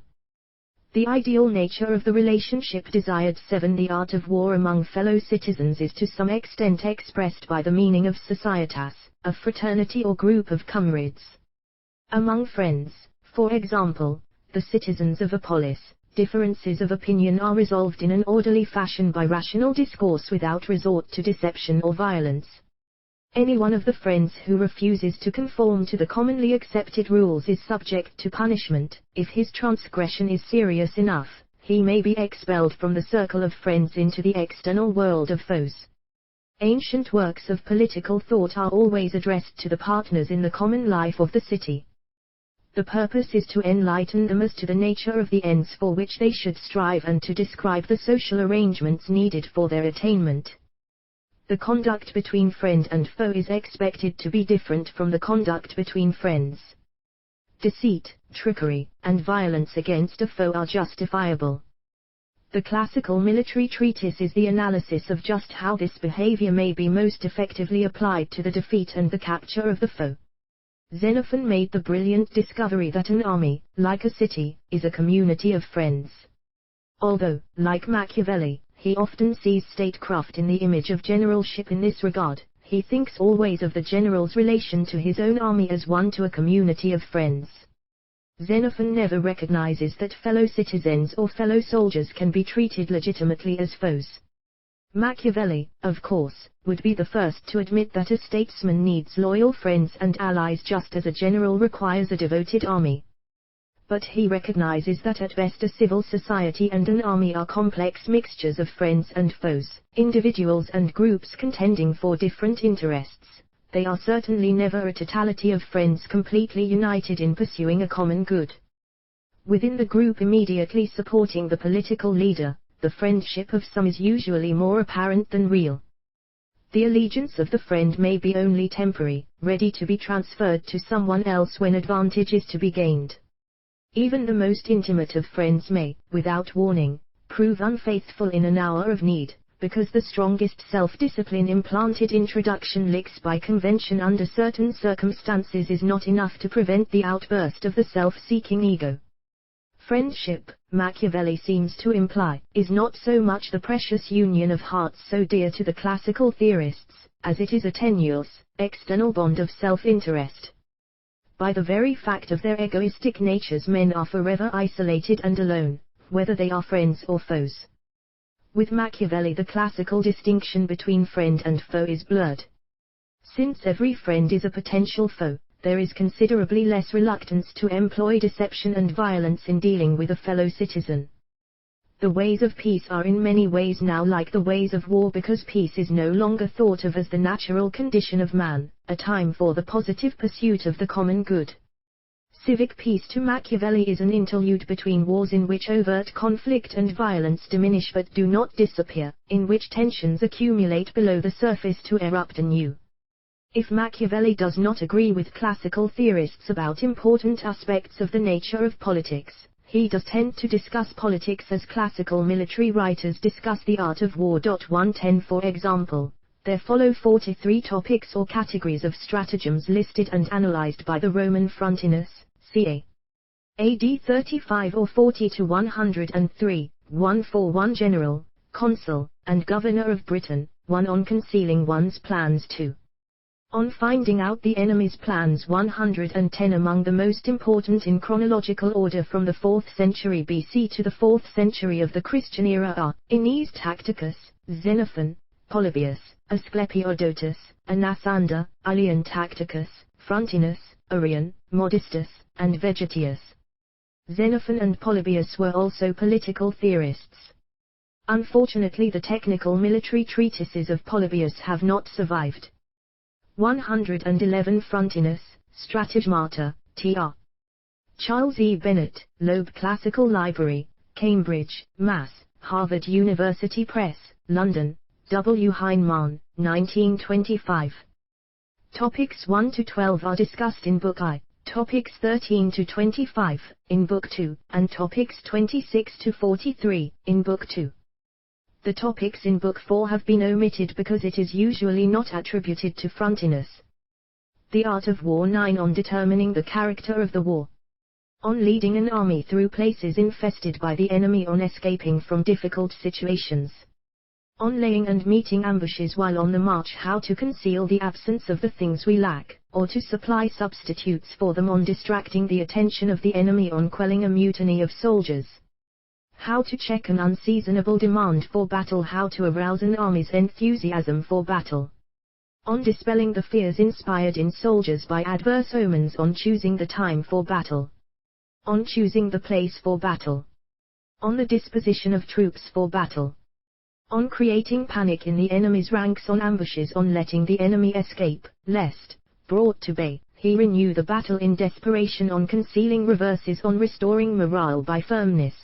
The ideal nature of the relationship desired 7 The art of war among fellow citizens is to some extent expressed by the meaning of societas, a fraternity or group of comrades. Among friends, for example, the citizens of a polis, differences of opinion are resolved in an orderly fashion by rational discourse without resort to deception or violence. Any one of the friends who refuses to conform to the commonly accepted rules is subject to punishment. If his transgression is serious enough, he may be expelled from the circle of friends into the external world of foes. Ancient works of political thought are always addressed to the partners in the common life of the city. The purpose is to enlighten them as to the nature of the ends for which they should strive and to describe the social arrangements needed for their attainment. The conduct between friend and foe is expected to be different from the conduct between friends. Deceit, trickery, and violence against a foe are justifiable. The classical military treatise is the analysis of just how this behavior may be most effectively applied to the defeat and the capture of the foe. Xenophon made the brilliant discovery that an army, like a city, is a community of friends. Although, like Machiavelli, he often sees statecraft in the image of generalship in this regard, he thinks always of the general's relation to his own army as one to a community of friends. Xenophon never recognizes that fellow citizens or fellow soldiers can be treated legitimately as foes. Machiavelli, of course, would be the first to admit that a statesman needs loyal friends and allies just as a general requires a devoted army. But he recognizes that at best a civil society and an army are complex mixtures of friends and foes, individuals and groups contending for different interests. They are certainly never a totality of friends completely united in pursuing a common good. Within the group immediately supporting the political leader, the friendship of some is usually more apparent than real. The allegiance of the friend may be only temporary, ready to be transferred to someone else when advantage is to be gained. Even the most intimate of friends may, without warning, prove unfaithful in an hour of need, because the strongest self-discipline implanted introduction licks by convention under certain circumstances is not enough to prevent the outburst of the self-seeking ego. Friendship, Machiavelli seems to imply, is not so much the precious union of hearts so dear to the classical theorists, as it is a tenuous, external bond of self-interest. By the very fact of their egoistic natures, men are forever isolated and alone, whether they are friends or foes. With Machiavelli, the classical distinction between friend and foe is blurred. Since every friend is a potential foe, there is considerably less reluctance to employ deception and violence in dealing with a fellow citizen. The ways of peace are in many ways now like the ways of war, because peace is no longer thought of as the natural condition of man, a time for the positive pursuit of the common good. Civic peace to Machiavelli is an interlude between wars in which overt conflict and violence diminish but do not disappear, in which tensions accumulate below the surface to erupt anew. If Machiavelli does not agree with classical theorists about important aspects of the nature of politics, he does tend to discuss politics as classical military writers discuss the art of war. 110 For example, there follow 43 topics or categories of stratagems listed and analyzed by the Roman Frontinus, ca. AD 35 or 40 to 103, one for one general, consul, and governor of Britain, one on concealing one's plans, 2. On finding out the enemy's plans. 110 Among the most important in chronological order from the 4th century BC to the 4th century of the Christian era are Aeneas Tacticus, Xenophon, Polybius, Asclepiodotus, Anasander, Aelian Tacticus, Frontinus, Arrian, Modestus, and Vegetius. Xenophon and Polybius were also political theorists. Unfortunately, the technical military treatises of Polybius have not survived. 111 Frontinus, Strategmata, Tr. Charles E. Bennett, Loeb Classical Library, Cambridge, Mass., Harvard University Press, London, W. Heinemann, 1925. Topics 1 to 12 are discussed in Book I, topics 13 to 25, in Book 2, and topics 26 to 43, in Book 2. The topics in Book 4 have been omitted because it is usually not attributed to Frontinus. The Art of War 9 On determining the character of the war. On leading an army through places infested by the enemy. On escaping from difficult situations. On laying and meeting ambushes while on the march. How to conceal the absence of the things we lack, or to supply substitutes for them. On distracting the attention of the enemy. On quelling a mutiny of soldiers. How to check an unseasonable demand for battle. How to arouse an army's enthusiasm for battle. On dispelling the fears inspired in soldiers by adverse omens. On choosing the time for battle. On choosing the place for battle. On the disposition of troops for battle. On creating panic in the enemy's ranks. On ambushes. On letting the enemy escape, lest, brought to bay, he renew the battle in desperation. On concealing reverses. On restoring morale by firmness.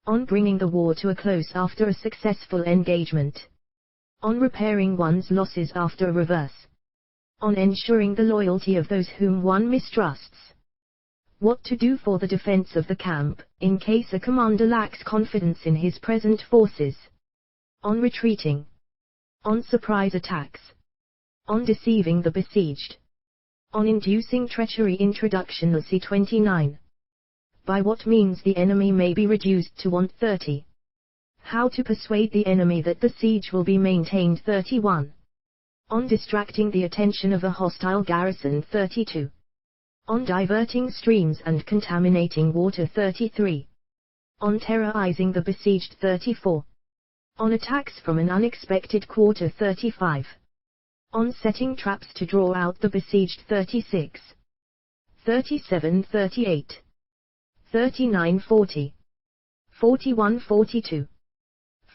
On bringing the war to a close after a successful engagement. On repairing one's losses after a reverse. On ensuring the loyalty of those whom one mistrusts. What to do for the defense of the camp, in case a commander lacks confidence in his present forces. On retreating. On surprise attacks. On deceiving the besieged. On inducing treachery. Introduction. C29. By what means the enemy may be reduced to want. 30. How to persuade the enemy that the siege will be maintained. 31. On distracting the attention of a hostile garrison. 32. On diverting streams and contaminating water. 33. On terrorizing the besieged. 34. On attacks from an unexpected quarter. 35. On setting traps to draw out the besieged. 36. 37. 38. 39. 40. 41. 42.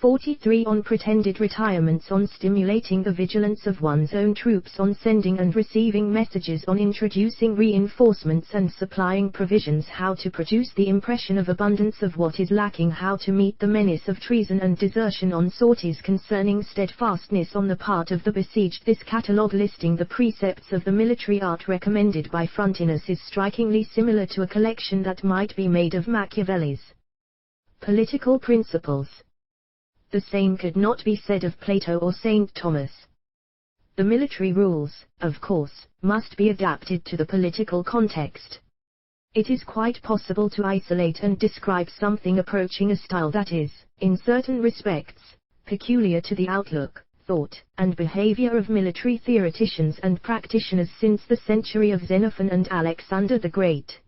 43 On pretended retirements, on stimulating the vigilance of one's own troops, on sending and receiving messages, on introducing reinforcements and supplying provisions, how to produce the impression of abundance of what is lacking, how to meet the menace of treason and desertion, on sorties concerning steadfastness on the part of the besieged. This catalogue listing the precepts of the military art recommended by Frontinus is strikingly similar to a collection that might be made of Machiavelli's political principles. The same could not be said of Plato or St. Thomas. The military rules, of course, must be adapted to the political context. It is quite possible to isolate and describe something approaching a style that is, in certain respects, peculiar to the outlook, thought, and behavior of military theoreticians and practitioners since the century of Xenophon and Alexander the Great.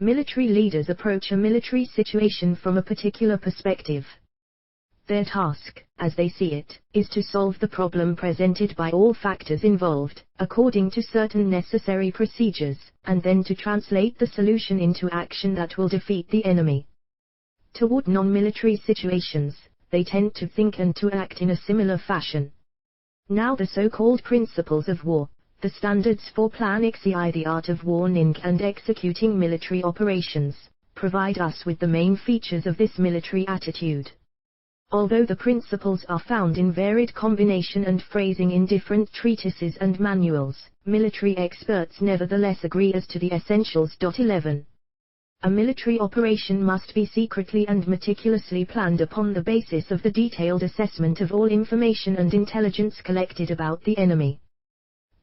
Military leaders approach a military situation from a particular perspective. Their task, as they see it, is to solve the problem presented by all factors involved, according to certain necessary procedures, and then to translate the solution into action that will defeat the enemy. Toward non-military situations, they tend to think and to act in a similar fashion. Now the so-called principles of war, the standards for planning the art of warning and executing military operations, provide us with the main features of this military attitude. Although the principles are found in varied combination and phrasing in different treatises and manuals, military experts nevertheless agree as to the essentials. 11. A military operation must be secretly and meticulously planned upon the basis of the detailed assessment of all information and intelligence collected about the enemy.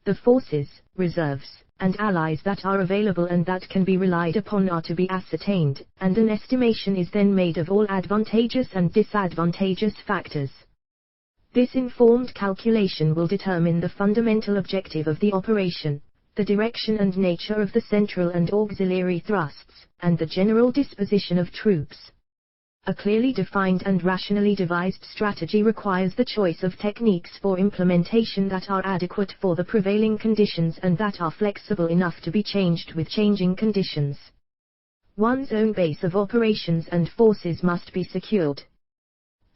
The forces, reserves, and allies that are available and that can be relied upon are to be ascertained, and an estimation is then made of all advantageous and disadvantageous factors. This informed calculation will determine the fundamental objective of the operation, the direction and nature of the central and auxiliary thrusts, and the general disposition of troops. A clearly defined and rationally devised strategy requires the choice of techniques for implementation that are adequate for the prevailing conditions and that are flexible enough to be changed with changing conditions. One's own base of operations and forces must be secured.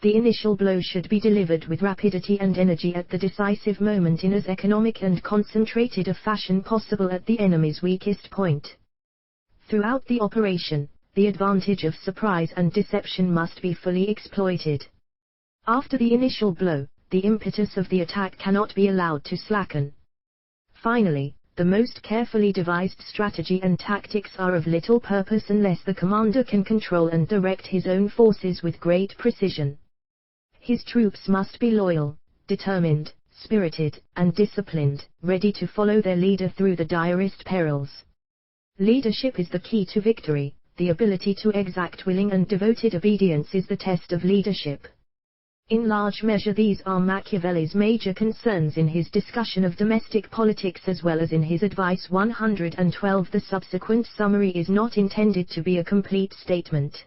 The initial blow should be delivered with rapidity and energy at the decisive moment in as economic and concentrated a fashion possible at the enemy's weakest point. Throughout the operation, the advantage of surprise and deception must be fully exploited. After the initial blow, the impetus of the attack cannot be allowed to slacken. Finally, the most carefully devised strategy and tactics are of little purpose unless the commander can control and direct his own forces with great precision. His troops must be loyal, determined, spirited, and disciplined, ready to follow their leader through the direst perils. Leadership is the key to victory. The ability to exact willing and devoted obedience is the test of leadership. In large measure these are Machiavelli's major concerns in his discussion of domestic politics as well as in his Advice 112. The subsequent summary is not intended to be a complete statement.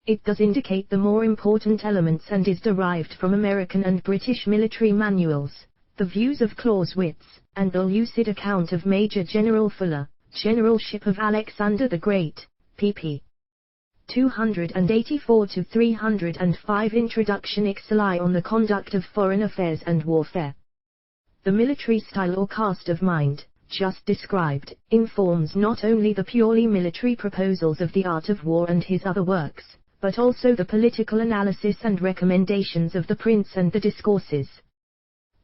It does indicate the more important elements and is derived from American and British military manuals, the views of Clausewitz, and the lucid account of Major General Fuller, Generalship of Alexander the Great. pp. 284-305. Introduction. Ixali on the conduct of foreign affairs and warfare. The military style or cast of mind, just described, informs not only the purely military proposals of the art of war and his other works, but also the political analysis and recommendations of the Prince and the discourses.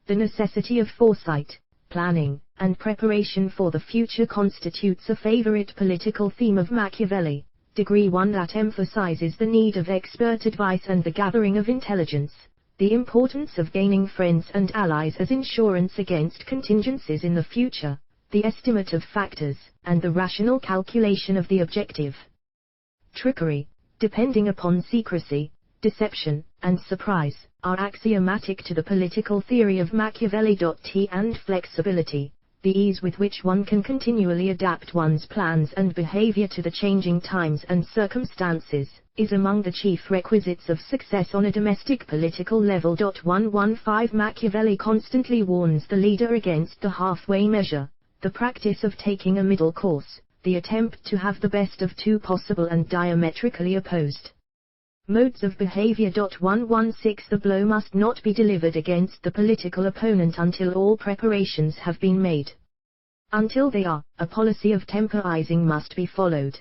The necessity of foresight, planning, and preparation for the future constitutes a favorite political theme of Machiavelli, degree 1 that emphasizes the need of expert advice and the gathering of intelligence, the importance of gaining friends and allies as insurance against contingencies in the future, the estimate of factors, and the rational calculation of the objective. Trickery, depending upon secrecy, deception, and surprise, are axiomatic to the political theory of Machiavelli. And flexibility, the ease with which one can continually adapt one's plans and behavior to the changing times and circumstances, is among the chief requisites of success on a domestic political level. 115 Machiavelli constantly warns the leader against the halfway measure, the practice of taking a middle course, the attempt to have the best of two possible and diametrically opposed Modes of behavior. 116 The blow must not be delivered against the political opponent until all preparations have been made. Until they are, a policy of temporizing must be followed.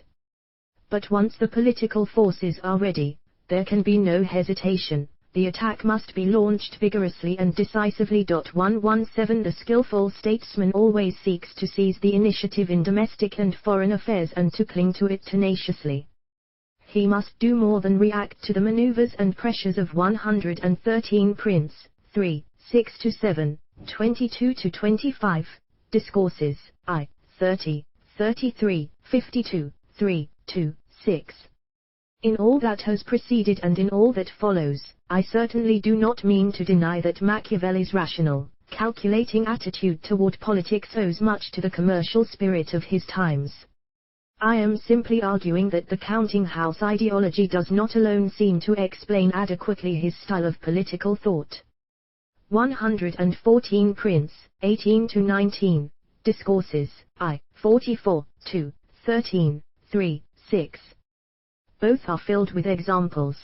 But once the political forces are ready, there can be no hesitation. The attack must be launched vigorously and decisively. 117 The skillful statesman always seeks to seize the initiative in domestic and foreign affairs and to cling to it tenaciously. He must do more than react to the maneuvers and pressures of 113 Prince, 3, 6-7, 22-25, Discourses, I, 30, 33, 52, 3-6. In all that has preceded and in all that follows, I certainly do not mean to deny that Machiavelli's rational, calculating attitude toward politics owes much to the commercial spirit of his times. I am simply arguing that the counting house ideology does not alone seem to explain adequately his style of political thought. 114 Prince, 18-19, Discourses, I, 44, 2, 13, 3, 6. Both are filled with examples.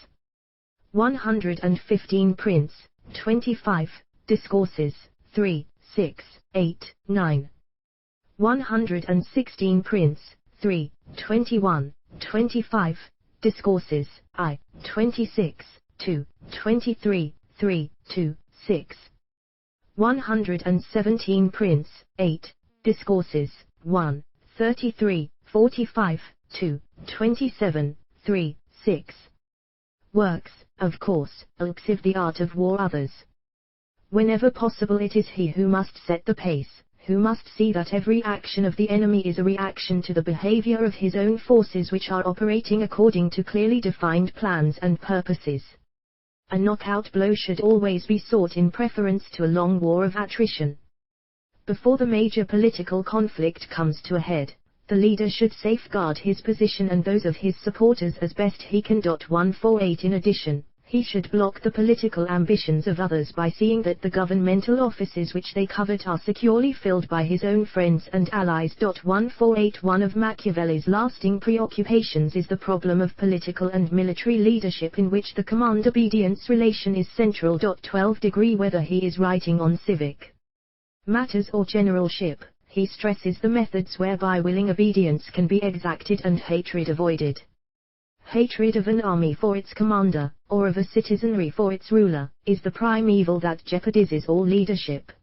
115 Prince, 25, Discourses, 3, 6, 8, 9. 116 Prince, 3, 21, 25, Discourses, I, 26, 2, 23, 3-6. 117 Prince, 8, Discourses, 1, 33, 45, 2, 27, 3-6. Works, of course, Alxiv the Art of War. Others. Whenever possible it is he who must set the pace, who must see that every action of the enemy is a reaction to the behavior of his own forces which are operating according to clearly defined plans and purposes. A knockout blow should always be sought in preference to a long war of attrition. Before the major political conflict comes to a head, the leader should safeguard his position and those of his supporters as best he can. 148 In addition, he should block the political ambitions of others by seeing that the governmental offices which they covet are securely filled by his own friends and allies. 148 One of Machiavelli's lasting preoccupations is the problem of political and military leadership, in which the command-obedience relation is central. 12 Whether he is writing on civic matters or generalship, he stresses the methods whereby willing obedience can be exacted and hatred avoided. Hatred of an army for its commander, or of a citizenry for its ruler, is the prime evil that jeopardizes all leadership.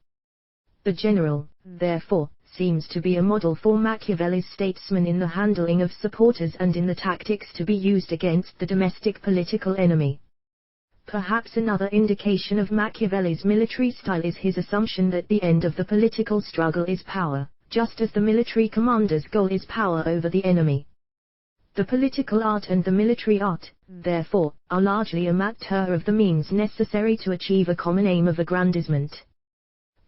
The general, therefore, seems to be a model for Machiavelli's statesmen in the handling of supporters and in the tactics to be used against the domestic political enemy. Perhaps another indication of Machiavelli's military style is his assumption that the end of the political struggle is power, just as the military commander's goal is power over the enemy. The political art and the military art, therefore, are largely a matter of the means necessary to achieve a common aim of aggrandizement.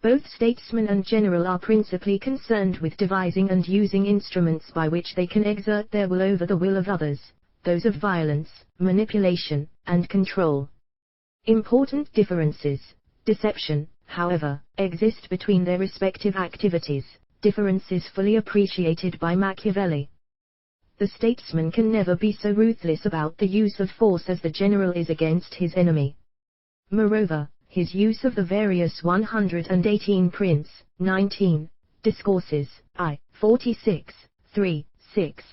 Both statesman and general are principally concerned with devising and using instruments by which they can exert their will over the will of others, those of violence, manipulation, and control. Important differences, deception, however, exist between their respective activities, differences fully appreciated by Machiavelli. The statesman can never be so ruthless about the use of force as the general is against his enemy. Moreover, his use of the various 118 Prince, 19, Discourses, I, 46, 3, 6.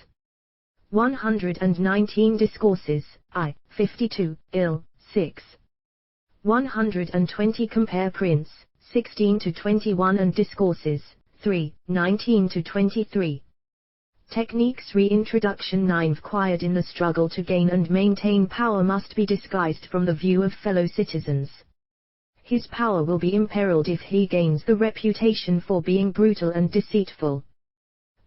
119 Discourses, I, 52, 6. 120 Compare Prince, 16-21 and Discourses, 3, 19-23. Techniques Reintroduction 9 Acquired in the struggle to gain and maintain power must be disguised from the view of fellow citizens. His power will be imperiled if he gains the reputation for being brutal and deceitful.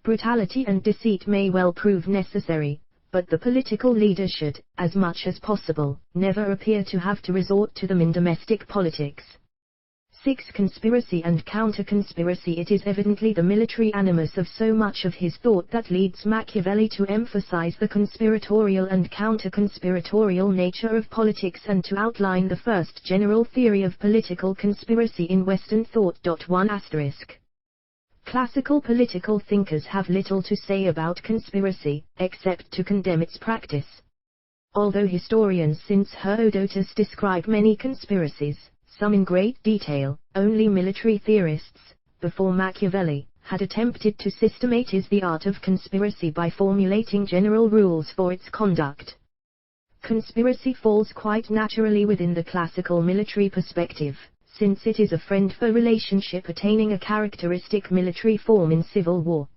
Brutality and deceit may well prove necessary, but the political leader should, as much as possible, never appear to have to resort to them in domestic politics. 6. Conspiracy and counter-conspiracy. It is evidently the military animus of so much of his thought that leads Machiavelli to emphasize the conspiratorial and counter-conspiratorial nature of politics and to outline the first general theory of political conspiracy in Western thought. 1 Classical political thinkers have little to say about conspiracy, except to condemn its practice. Although historians since Herodotus describe many conspiracies, some in great detail, only military theorists, before Machiavelli, had attempted to systematize the art of conspiracy by formulating general rules for its conduct. Conspiracy falls quite naturally within the classical military perspective, since it is a friend-foe relationship attaining a characteristic military form in civil war.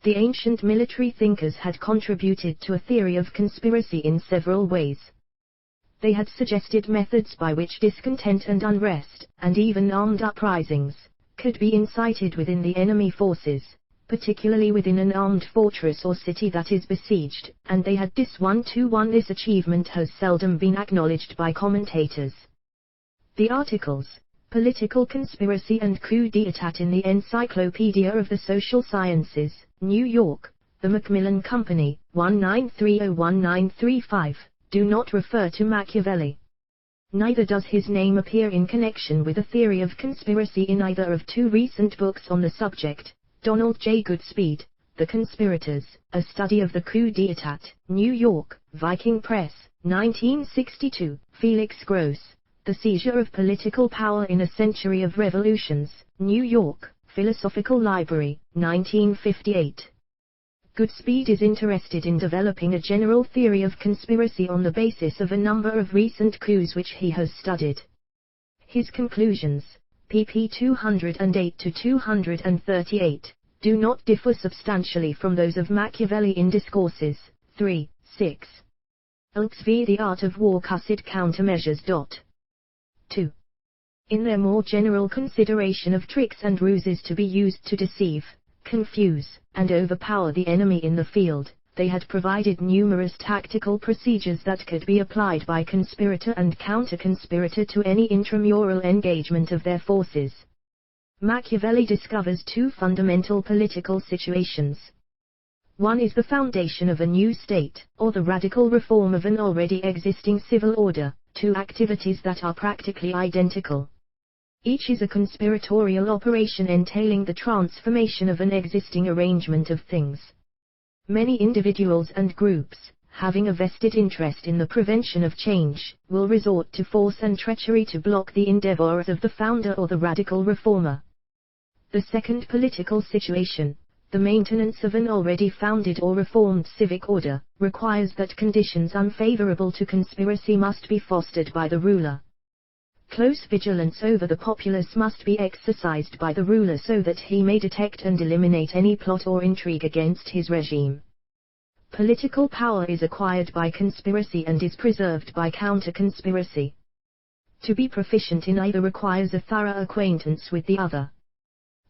The ancient military thinkers had contributed to a theory of conspiracy in several ways. They had suggested methods by which discontent and unrest, and even armed uprisings, could be incited within the enemy forces, particularly within an armed fortress or city that is besieged, and they had this one-to-one. This achievement has seldom been acknowledged by commentators. The articles, Political Conspiracy and Coup d'État in the Encyclopedia of the Social Sciences, New York, The Macmillan Company, 1930-1935, do not refer to Machiavelli. Neither does his name appear in connection with a theory of conspiracy in either of two recent books on the subject, Donald J. Goodspeed, The Conspirators, A Study of the Coup d'État, New York, Viking Press, 1962, Felix Gross, The Seizure of Political Power in a Century of Revolutions, New York, Philosophical Library, 1958. Goodspeed is interested in developing a general theory of conspiracy on the basis of a number of recent coups which he has studied. His conclusions, pp 208-238, do not differ substantially from those of Machiavelli in Discourses, 3, 6. XV. The Art of War Cusset Countermeasures. 2. In their more general consideration of tricks and ruses to be used to deceive, confuse, and overpower the enemy in the field, they had provided numerous tactical procedures that could be applied by conspirator and counter-conspirator to any intramural engagement of their forces. Machiavelli discovers two fundamental political situations. One is the foundation of a new state, or the radical reform of an already existing civil order, two activities that are practically identical. Each is a conspiratorial operation entailing the transformation of an existing arrangement of things. Many individuals and groups, having a vested interest in the prevention of change, will resort to force and treachery to block the endeavors of the founder or the radical reformer. The second political situation, the maintenance of an already founded or reformed civic order, requires that conditions unfavorable to conspiracy must be fostered by the ruler. Close vigilance over the populace must be exercised by the ruler so that he may detect and eliminate any plot or intrigue against his regime. Political power is acquired by conspiracy and is preserved by counter-conspiracy. To be proficient in either requires a thorough acquaintance with the other.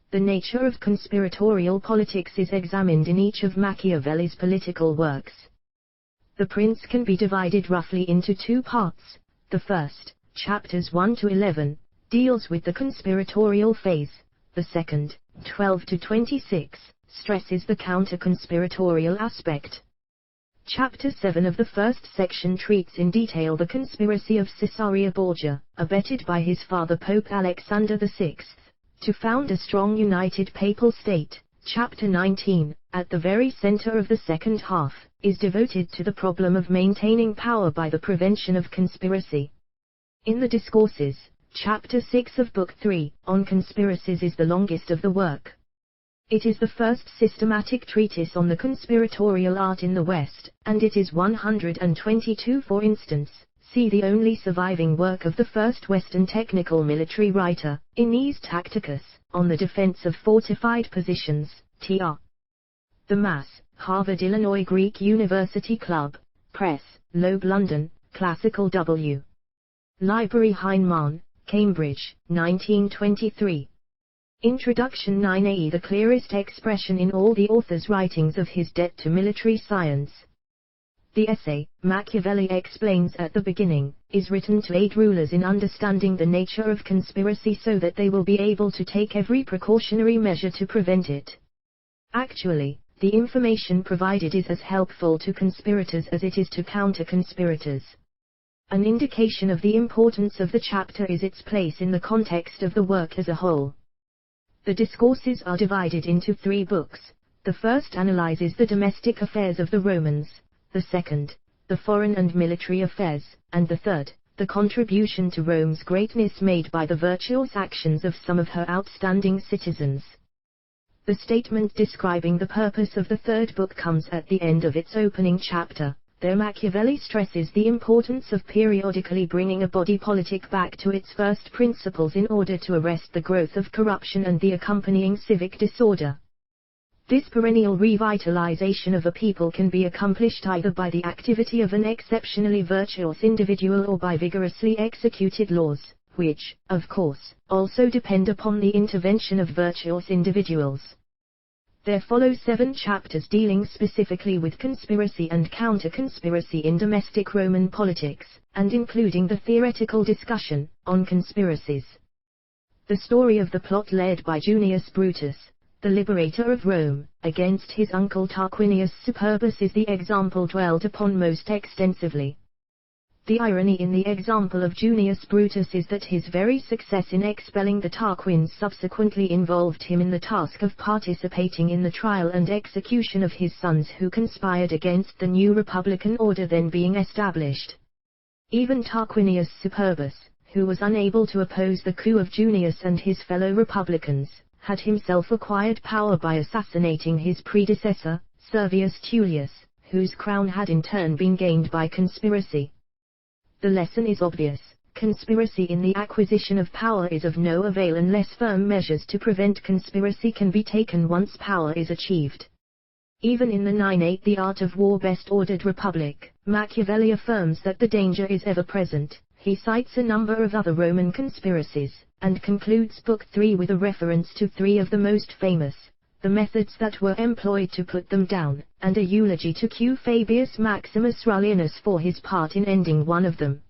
The nature of conspiratorial politics is examined in each of Machiavelli's political works. The Prince can be divided roughly into two parts. The first, chapters 1-11, deals with the conspiratorial phase. The second, 12-26, stresses the counter-conspiratorial aspect. Chapter 7 of the first section treats in detail the conspiracy of Caesarea Borgia, abetted by his father Pope Alexander VI, to found a strong united papal state. Chapter 19, at the very center of the second half, is devoted to the problem of maintaining power by the prevention of conspiracy. In the Discourses, Chapter 6 of Book 3, on conspiracies is the longest of the work. It is the first systematic treatise on the conspiratorial art in the West, and it is 122. For instance, see the only surviving work of the first Western technical military writer, Innes Tacticus, on the defense of fortified positions, tr. The Mass, Harvard Illinois Greek University Club, Press, Loeb London, Classical W. Library Heinemann, Cambridge, 1923. Introduction 9a. The clearest expression in all the author's writings of his debt to military science. The essay, Machiavelli explains at the beginning, is written to aid rulers in understanding the nature of conspiracy so that they will be able to take every precautionary measure to prevent it. Actually, the information provided is as helpful to conspirators as it is to counter-conspirators. An indication of the importance of the chapter is its place in the context of the work as a whole. The Discourses are divided into 3 books. The first analyzes the domestic affairs of the Romans, the second, the foreign and military affairs, and the third, the contribution to Rome's greatness made by the virtuous actions of some of her outstanding citizens. The statement describing the purpose of the third book comes at the end of its opening chapter. There Machiavelli stresses the importance of periodically bringing a body politic back to its first principles in order to arrest the growth of corruption and the accompanying civic disorder. This perennial revitalization of a people can be accomplished either by the activity of an exceptionally virtuous individual or by vigorously executed laws, which, of course, also depend upon the intervention of virtuous individuals. There follow 7 chapters dealing specifically with conspiracy and counter-conspiracy in domestic Roman politics, and including the theoretical discussion on conspiracies. The story of the plot led by Junius Brutus, the liberator of Rome, against his uncle Tarquinius Superbus is the example dwelt upon most extensively. The irony in the example of Junius Brutus is that his very success in expelling the Tarquins subsequently involved him in the task of participating in the trial and execution of his sons who conspired against the new republican order then being established. Even Tarquinius Superbus, who was unable to oppose the coup of Junius and his fellow republicans, had himself acquired power by assassinating his predecessor, Servius Tullius, whose crown had in turn been gained by conspiracy. The lesson is obvious: conspiracy in the acquisition of power is of no avail unless firm measures to prevent conspiracy can be taken once power is achieved. Even in the 9-8 The Art of War Best Ordered Republic, Machiavelli affirms that the danger is ever present. He cites a number of other Roman conspiracies, and concludes Book 3 with a reference to 3 of the most famous, the methods that were employed to put them down, and a eulogy to Q. Fabius Maximus Rullianus for his part in ending one of them.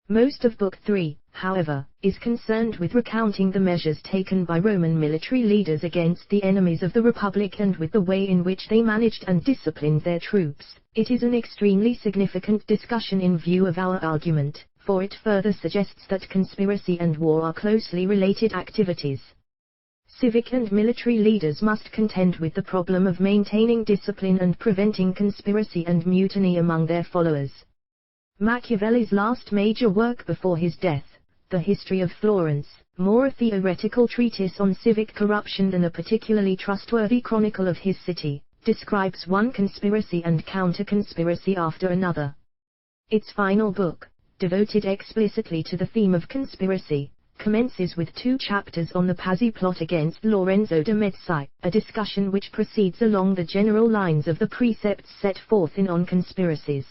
Most of Book 3, however, is concerned with recounting the measures taken by Roman military leaders against the enemies of the Republic and with the way in which they managed and disciplined their troops. It is an extremely significant discussion in view of our argument, for it further suggests that conspiracy and war are closely related activities. Civic and military leaders must contend with the problem of maintaining discipline and preventing conspiracy and mutiny among their followers. Machiavelli's last major work before his death, The History of Florence, more a theoretical treatise on civic corruption than a particularly trustworthy chronicle of his city, describes one conspiracy and counter-conspiracy after another. Its final book, devoted explicitly to the theme of conspiracy, commences with 2 chapters on the Pazzi plot against Lorenzo de' Medici, a discussion which proceeds along the general lines of the precepts set forth in On Conspiracies.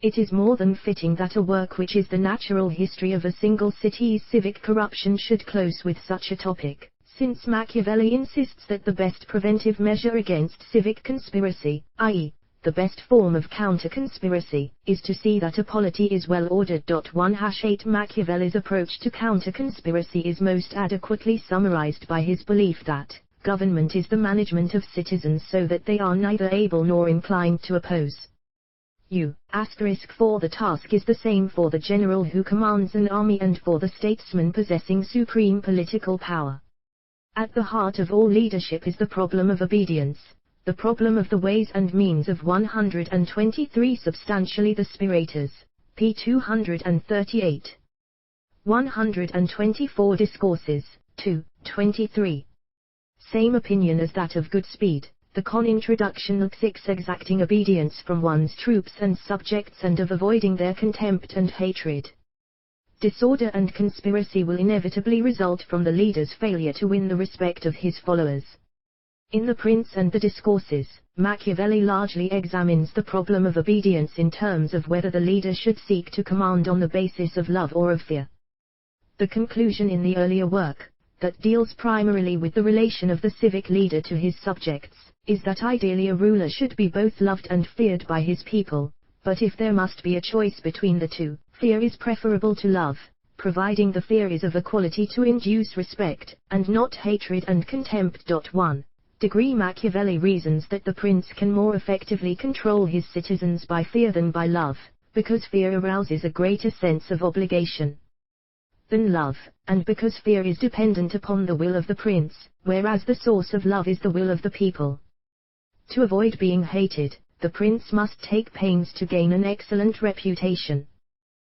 It is more than fitting that a work which is the natural history of a single city's civic corruption should close with such a topic, since Machiavelli insists that the best preventive measure against civic conspiracy, i.e., the best form of counter-conspiracy, is to see that a polity is well ordered. 1-8 Machiavelli's approach to counter-conspiracy is most adequately summarized by his belief that government is the management of citizens so that they are neither able nor inclined to oppose. For the task is the same for the general who commands an army and for the statesman possessing supreme political power. At the heart of all leadership is the problem of obedience. The problem of the ways and means of 123 substantially the Spirators, p. 238. 124 Discourses, 2, 23. Same opinion as that of Goodspeed, the con introduction of 6 exacting obedience from one's troops and subjects and of avoiding their contempt and hatred. Disorder and conspiracy will inevitably result from the leader's failure to win the respect of his followers. In The Prince and the Discourses, Machiavelli largely examines the problem of obedience in terms of whether the leader should seek to command on the basis of love or of fear. The conclusion in the earlier work, that deals primarily with the relation of the civic leader to his subjects, is that ideally a ruler should be both loved and feared by his people, but if there must be a choice between the two, fear is preferable to love, providing the fear is of a quality to induce respect, and not hatred and contempt. 1. Degree Machiavelli reasons that the prince can more effectively control his citizens by fear than by love, because fear arouses a greater sense of obligation than love, and because fear is dependent upon the will of the prince, whereas the source of love is the will of the people. To avoid being hated, the prince must take pains to gain an excellent reputation.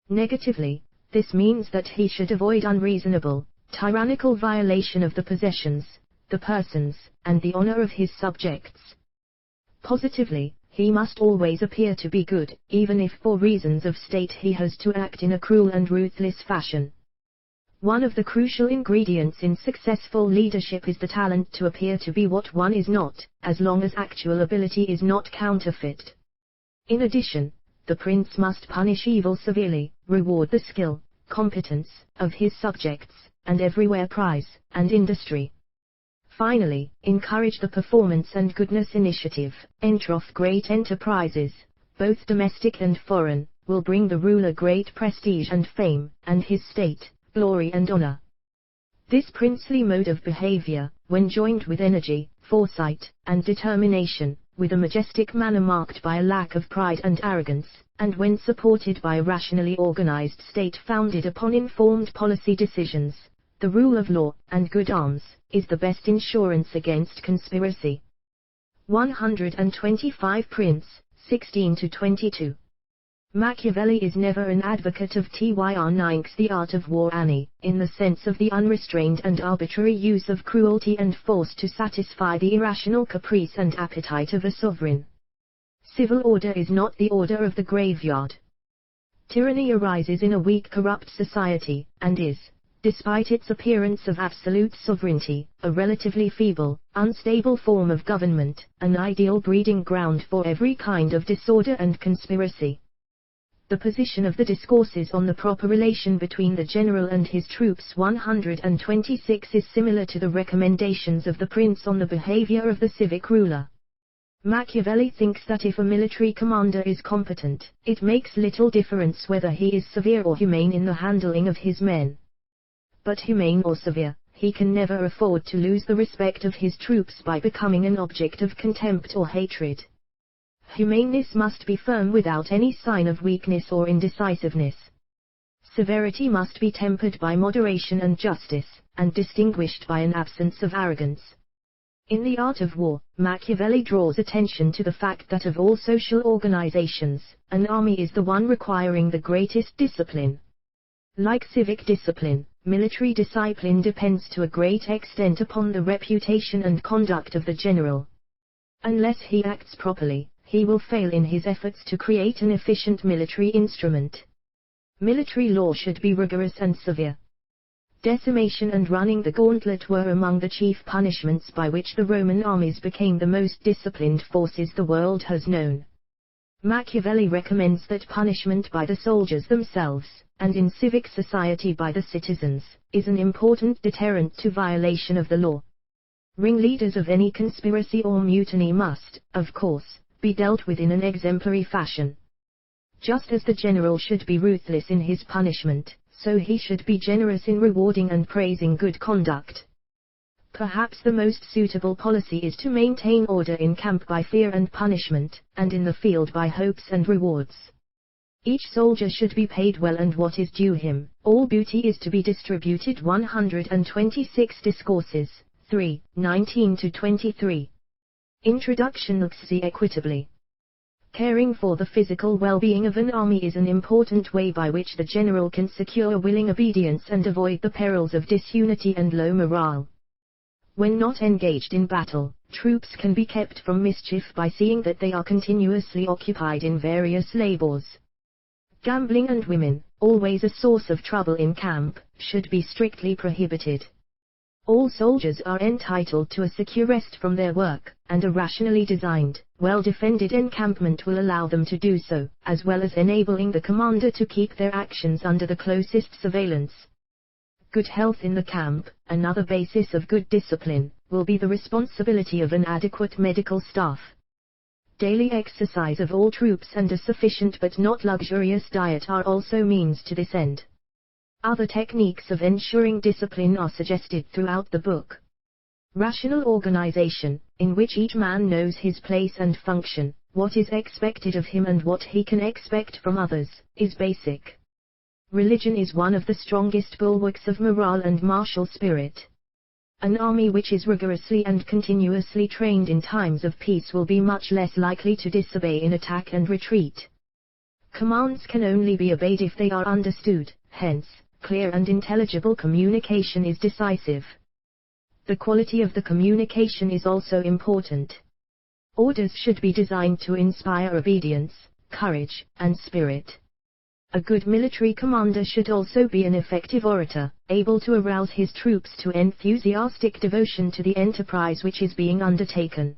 Negatively, this means that he should avoid unreasonable, tyrannical violation of the possessions, the persons, and the honor of his subjects. Positively, he must always appear to be good, even if for reasons of state he has to act in a cruel and ruthless fashion. One of the crucial ingredients in successful leadership is the talent to appear to be what one is not, as long as actual ability is not counterfeit. In addition, the prince must punish evil severely, reward the skill, competence, of his subjects, and everywhere prize, and industry. Finally, encourage the performance and goodness initiative, of great enterprises, both domestic and foreign, will bring the ruler great prestige and fame, and his state, glory and honor. This princely mode of behavior, when joined with energy, foresight, and determination, with a majestic manner marked by a lack of pride and arrogance, and when supported by a rationally organized state founded upon informed policy decisions, the rule of law, and good arms, is the best insurance against conspiracy. 125 Prince, 16–22. Machiavelli is never an advocate of Tyr's The Art of War in the sense of the unrestrained and arbitrary use of cruelty and force to satisfy the irrational caprice and appetite of a sovereign. Civil order is not the order of the graveyard. Tyranny arises in a weak, corrupt society, and is, despite its appearance of absolute sovereignty, a relatively feeble, unstable form of government, an ideal breeding ground for every kind of disorder and conspiracy. The position of the discourses on the proper relation between the general and his troops 126 is similar to the recommendations of the prince on the behavior of the civic ruler. Machiavelli thinks that if a military commander is competent, it makes little difference whether he is severe or humane in the handling of his men. But humane or severe, he can never afford to lose the respect of his troops by becoming an object of contempt or hatred. Humaneness must be firm without any sign of weakness or indecisiveness. Severity must be tempered by moderation and justice, and distinguished by an absence of arrogance. In The Art of War, Machiavelli draws attention to the fact that of all social organizations, an army is the one requiring the greatest discipline. Like civic discipline, military discipline depends to a great extent upon the reputation and conduct of the general. Unless he acts properly, he will fail in his efforts to create an efficient military instrument. Military law should be rigorous and severe. Decimation and running the gauntlet were among the chief punishments by which the Roman armies became the most disciplined forces the world has known. Machiavelli recommends that punishment by the soldiers themselves, and in civic society by the citizens, is an important deterrent to violation of the law. Ringleaders of any conspiracy or mutiny must, of course, be dealt with in an exemplary fashion. Just as the general should be ruthless in his punishment, so he should be generous in rewarding and praising good conduct. Perhaps the most suitable policy is to maintain order in camp by fear and punishment, and in the field by hopes and rewards. Each soldier should be paid well and what is due him, all booty is to be distributed. 126 Discourses, 3, 19–23. Introduction. Equitably. Caring for the physical well-being of an army is an important way by which the general can secure willing obedience and avoid the perils of disunity and low morale. When not engaged in battle, troops can be kept from mischief by seeing that they are continuously occupied in various labors. Gambling and women, always a source of trouble in camp, should be strictly prohibited. All soldiers are entitled to a secure rest from their work, and a rationally designed, well-defended encampment will allow them to do so, as well as enabling the commander to keep their actions under the closest surveillance. Good health in the camp, another basis of good discipline, will be the responsibility of an adequate medical staff. Daily exercise of all troops and a sufficient but not luxurious diet are also means to this end. Other techniques of ensuring discipline are suggested throughout the book. Rational organization, in which each man knows his place and function, what is expected of him and what he can expect from others, is basic. Religion is one of the strongest bulwarks of morale and martial spirit. An army which is rigorously and continuously trained in times of peace will be much less likely to disobey in attack and retreat. Commands can only be obeyed if they are understood, hence, clear and intelligible communication is decisive. The quality of the communication is also important. Orders should be designed to inspire obedience, courage, and spirit. A good military commander should also be an effective orator, able to arouse his troops to enthusiastic devotion to the enterprise which is being undertaken.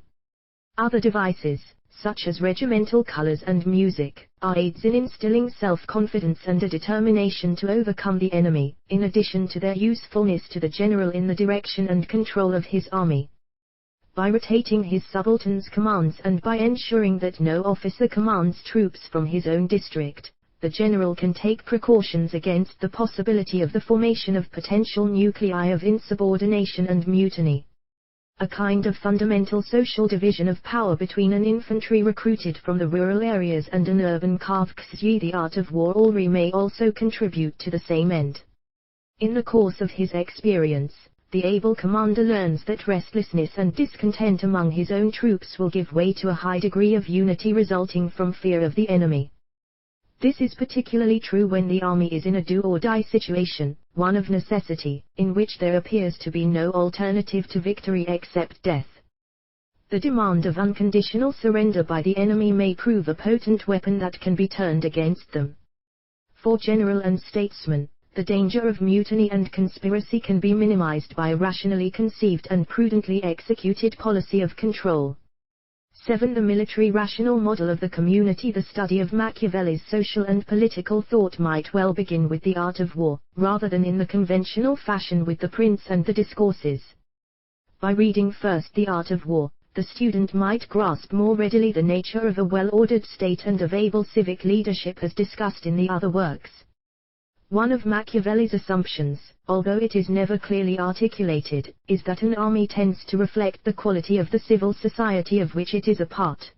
Other devices, such as regimental colors and music, are aids in instilling self-confidence and a determination to overcome the enemy, in addition to their usefulness to the general in the direction and control of his army. By rotating his subalterns' commands and by ensuring that no officer commands troops from his own district, the general can take precautions against the possibility of the formation of potential nuclei of insubordination and mutiny. A kind of fundamental social division of power between an infantry recruited from the rural areas and an urban Kavkzyi the art of war already may also contribute to the same end. In the course of his experience, the able commander learns that restlessness and discontent among his own troops will give way to a high degree of unity resulting from fear of the enemy. This is particularly true when the army is in a do-or-die situation, one of necessity, in which there appears to be no alternative to victory except death. The demand of unconditional surrender by the enemy may prove a potent weapon that can be turned against them. For general and statesman, the danger of mutiny and conspiracy can be minimized by a rationally conceived and prudently executed policy of control. 7. The military rational model of the community. The study of Machiavelli's social and political thought might well begin with the art of war, rather than in the conventional fashion with the prince and the discourses. By reading first the art of war, the student might grasp more readily the nature of a well-ordered state and of able civic leadership as discussed in the other works. One of Machiavelli's assumptions, although it is never clearly articulated, is that an army tends to reflect the quality of the civil society of which it is a part.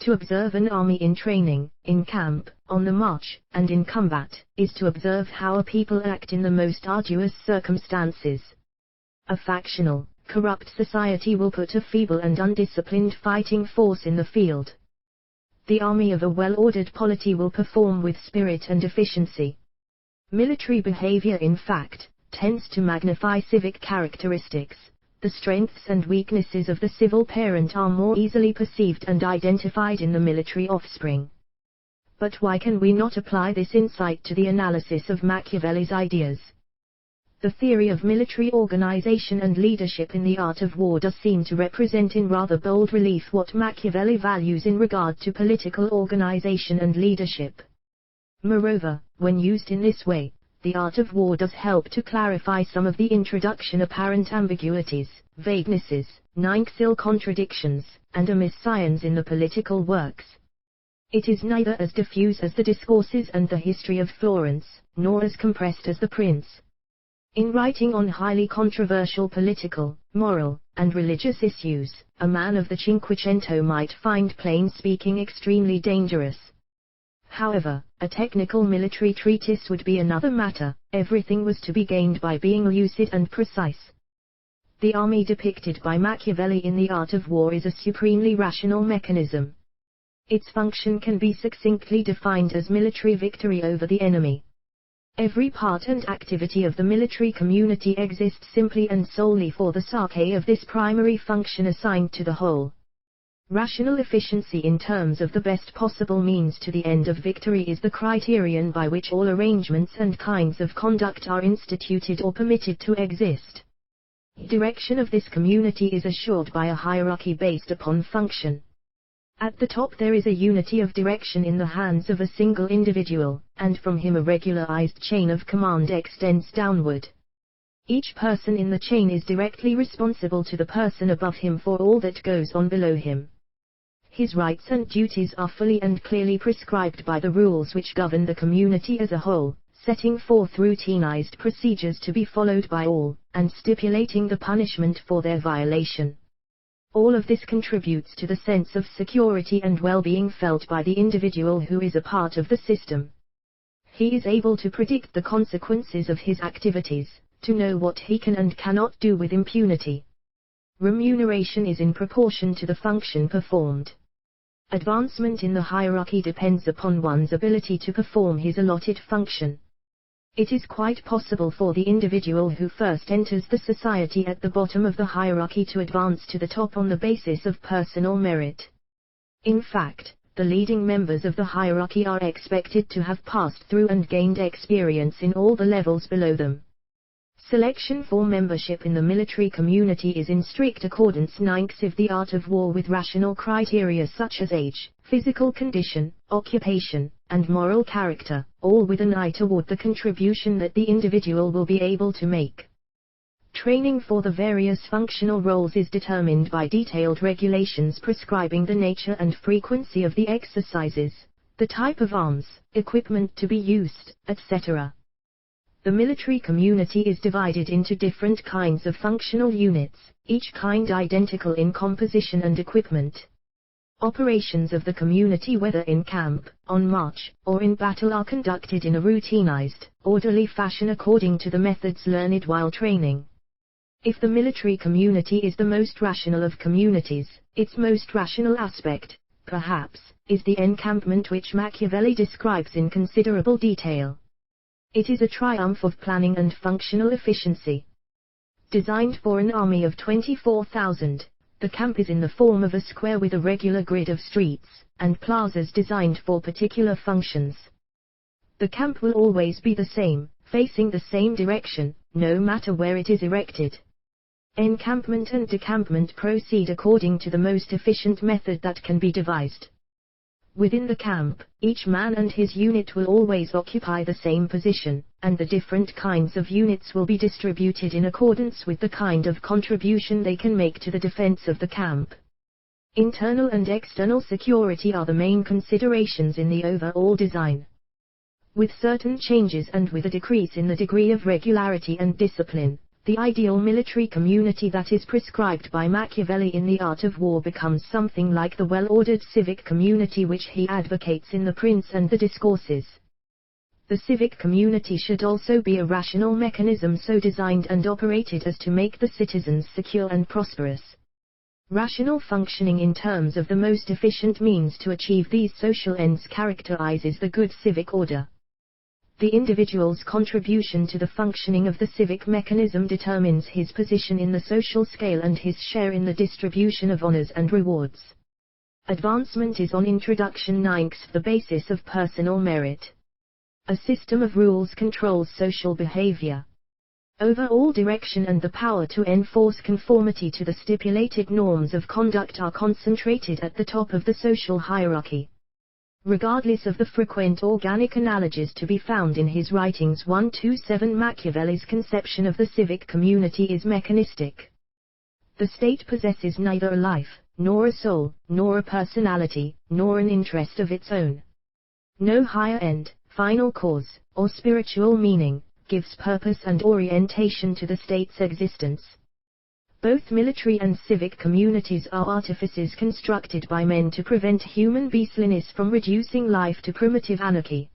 To observe an army in training, in camp, on the march, and in combat, is to observe how a people act in the most arduous circumstances. A factional, corrupt society will put a feeble and undisciplined fighting force in the field. The army of a well-ordered polity will perform with spirit and efficiency. Military behavior, in fact, tends to magnify civic characteristics. The strengths and weaknesses of the civil parent are more easily perceived and identified in the military offspring. But why can we not apply this insight to the analysis of Machiavelli's ideas? The theory of military organization and leadership in the art of war does seem to represent in rather bold relief what Machiavelli values in regard to political organization and leadership. Moreover, when used in this way, the art of war does help to clarify some of the introduction apparent ambiguities, vaguenesses, nihil contradictions, and omissions in the political works. It is neither as diffuse as the discourses and the history of Florence, nor as compressed as the Prince. In writing on highly controversial political, moral, and religious issues, a man of the Cinquecento might find plain speaking extremely dangerous. However, a technical military treatise would be another matter. Everything was to be gained by being lucid and precise. The army depicted by Machiavelli in The Art of War is a supremely rational mechanism. Its function can be succinctly defined as military victory over the enemy. Every part and activity of the military community exists simply and solely for the sake of this primary function assigned to the whole. Rational efficiency in terms of the best possible means to the end of victory is the criterion by which all arrangements and kinds of conduct are instituted or permitted to exist. Direction of this community is assured by a hierarchy based upon function. At the top there is a unity of direction in the hands of a single individual, and from him a regularized chain of command extends downward. Each person in the chain is directly responsible to the person above him for all that goes on below him. His rights and duties are fully and clearly prescribed by the rules which govern the community as a whole, setting forth routinized procedures to be followed by all, and stipulating the punishment for their violation. All of this contributes to the sense of security and well-being felt by the individual who is a part of the system. He is able to predict the consequences of his activities, to know what he can and cannot do with impunity. Remuneration is in proportion to the function performed. Advancement in the hierarchy depends upon one's ability to perform his allotted function. It is quite possible for the individual who first enters the society at the bottom of the hierarchy to advance to the top on the basis of personal merit. In fact, the leading members of the hierarchy are expected to have passed through and gained experience in all the levels below them. Selection for membership in the military community is in strict accordance with the art of war with rational criteria such as age, physical condition, occupation, and moral character, all with an eye toward the contribution that the individual will be able to make. Training for the various functional roles is determined by detailed regulations prescribing the nature and frequency of the exercises, the type of arms, equipment to be used, etc. The military community is divided into different kinds of functional units, each kind identical in composition and equipment. Operations of the community, whether in camp, on march, or in battle, are conducted in a routinized, orderly fashion according to the methods learned while training. If the military community is the most rational of communities, its most rational aspect, perhaps, is the encampment which Machiavelli describes in considerable detail. It is a triumph of planning and functional efficiency. Designed for an army of 24,000, the camp is in the form of a square with a regular grid of streets and plazas designed for particular functions. The camp will always be the same, facing the same direction, no matter where it is erected. Encampment and decampment proceed according to the most efficient method that can be devised. Within the camp, each man and his unit will always occupy the same position, and the different kinds of units will be distributed in accordance with the kind of contribution they can make to the defense of the camp. Internal and external security are the main considerations in the overall design. With certain changes and with a decrease in the degree of regularity and discipline, the ideal military community that is prescribed by Machiavelli in The Art of War becomes something like the well-ordered civic community which he advocates in The Prince and the Discourses. The civic community should also be a rational mechanism so designed and operated as to make the citizens secure and prosperous. Rational functioning in terms of the most efficient means to achieve these social ends characterizes the good civic order. The individual's contribution to the functioning of the civic mechanism determines his position in the social scale and his share in the distribution of honors and rewards. Advancement is on introduction the basis of personal merit. A system of rules controls social behavior. Overall direction and the power to enforce conformity to the stipulated norms of conduct are concentrated at the top of the social hierarchy. Regardless of the frequent organic analogies to be found in his writings 1-7, Machiavelli's conception of the civic community is mechanistic. The state possesses neither a life, nor a soul, nor a personality, nor an interest of its own. No higher end, final cause, or spiritual meaning, gives purpose and orientation to the state's existence. Both military and civic communities are artifices constructed by men to prevent human beastliness from reducing life to primitive anarchy.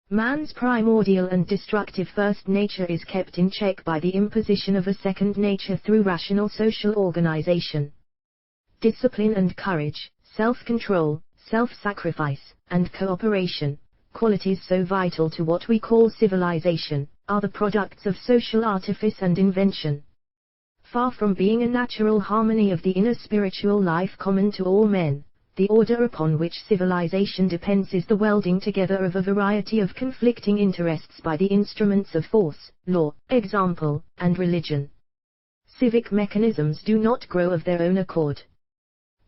Man's primordial and destructive first nature is kept in check by the imposition of a second nature through rational social organization. Discipline and courage, self-control, self-sacrifice, and cooperation, qualities so vital to what we call civilization, are the products of social artifice and invention. Far from being a natural harmony of the inner spiritual life common to all men, the order upon which civilization depends is the welding together of a variety of conflicting interests by the instruments of force, law, example, and religion. Civic mechanisms do not grow of their own accord.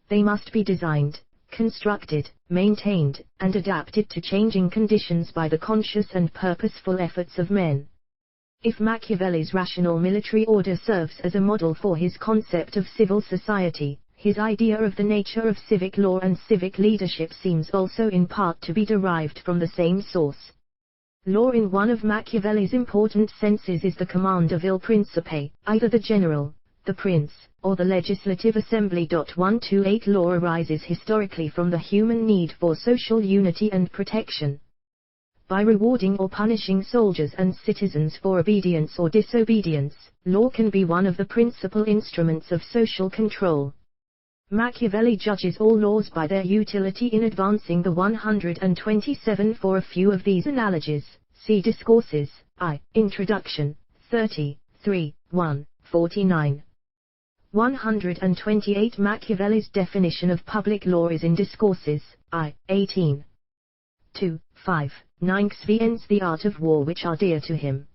They must be designed, constructed, maintained, and adapted to changing conditions by the conscious and purposeful efforts of men. If Machiavelli's rational military order serves as a model for his concept of civil society, his idea of the nature of civic law and civic leadership seems also in part to be derived from the same source. Law in one of Machiavelli's important senses is the command of il principe, either the general, the prince, or the legislative assembly. 128 Law arises historically from the human need for social unity and protection. by rewarding or punishing soldiers and citizens for obedience or disobedience, law can be one of the principal instruments of social control. Machiavelli judges all laws by their utility in advancing the 127 for a few of these analogies. See Discourses, I, Introduction, 33, 1, 49. 128 Machiavelli's definition of public law is in Discourses, I, 18. 2, 5, 9 Xviens the art of war which are dear to him.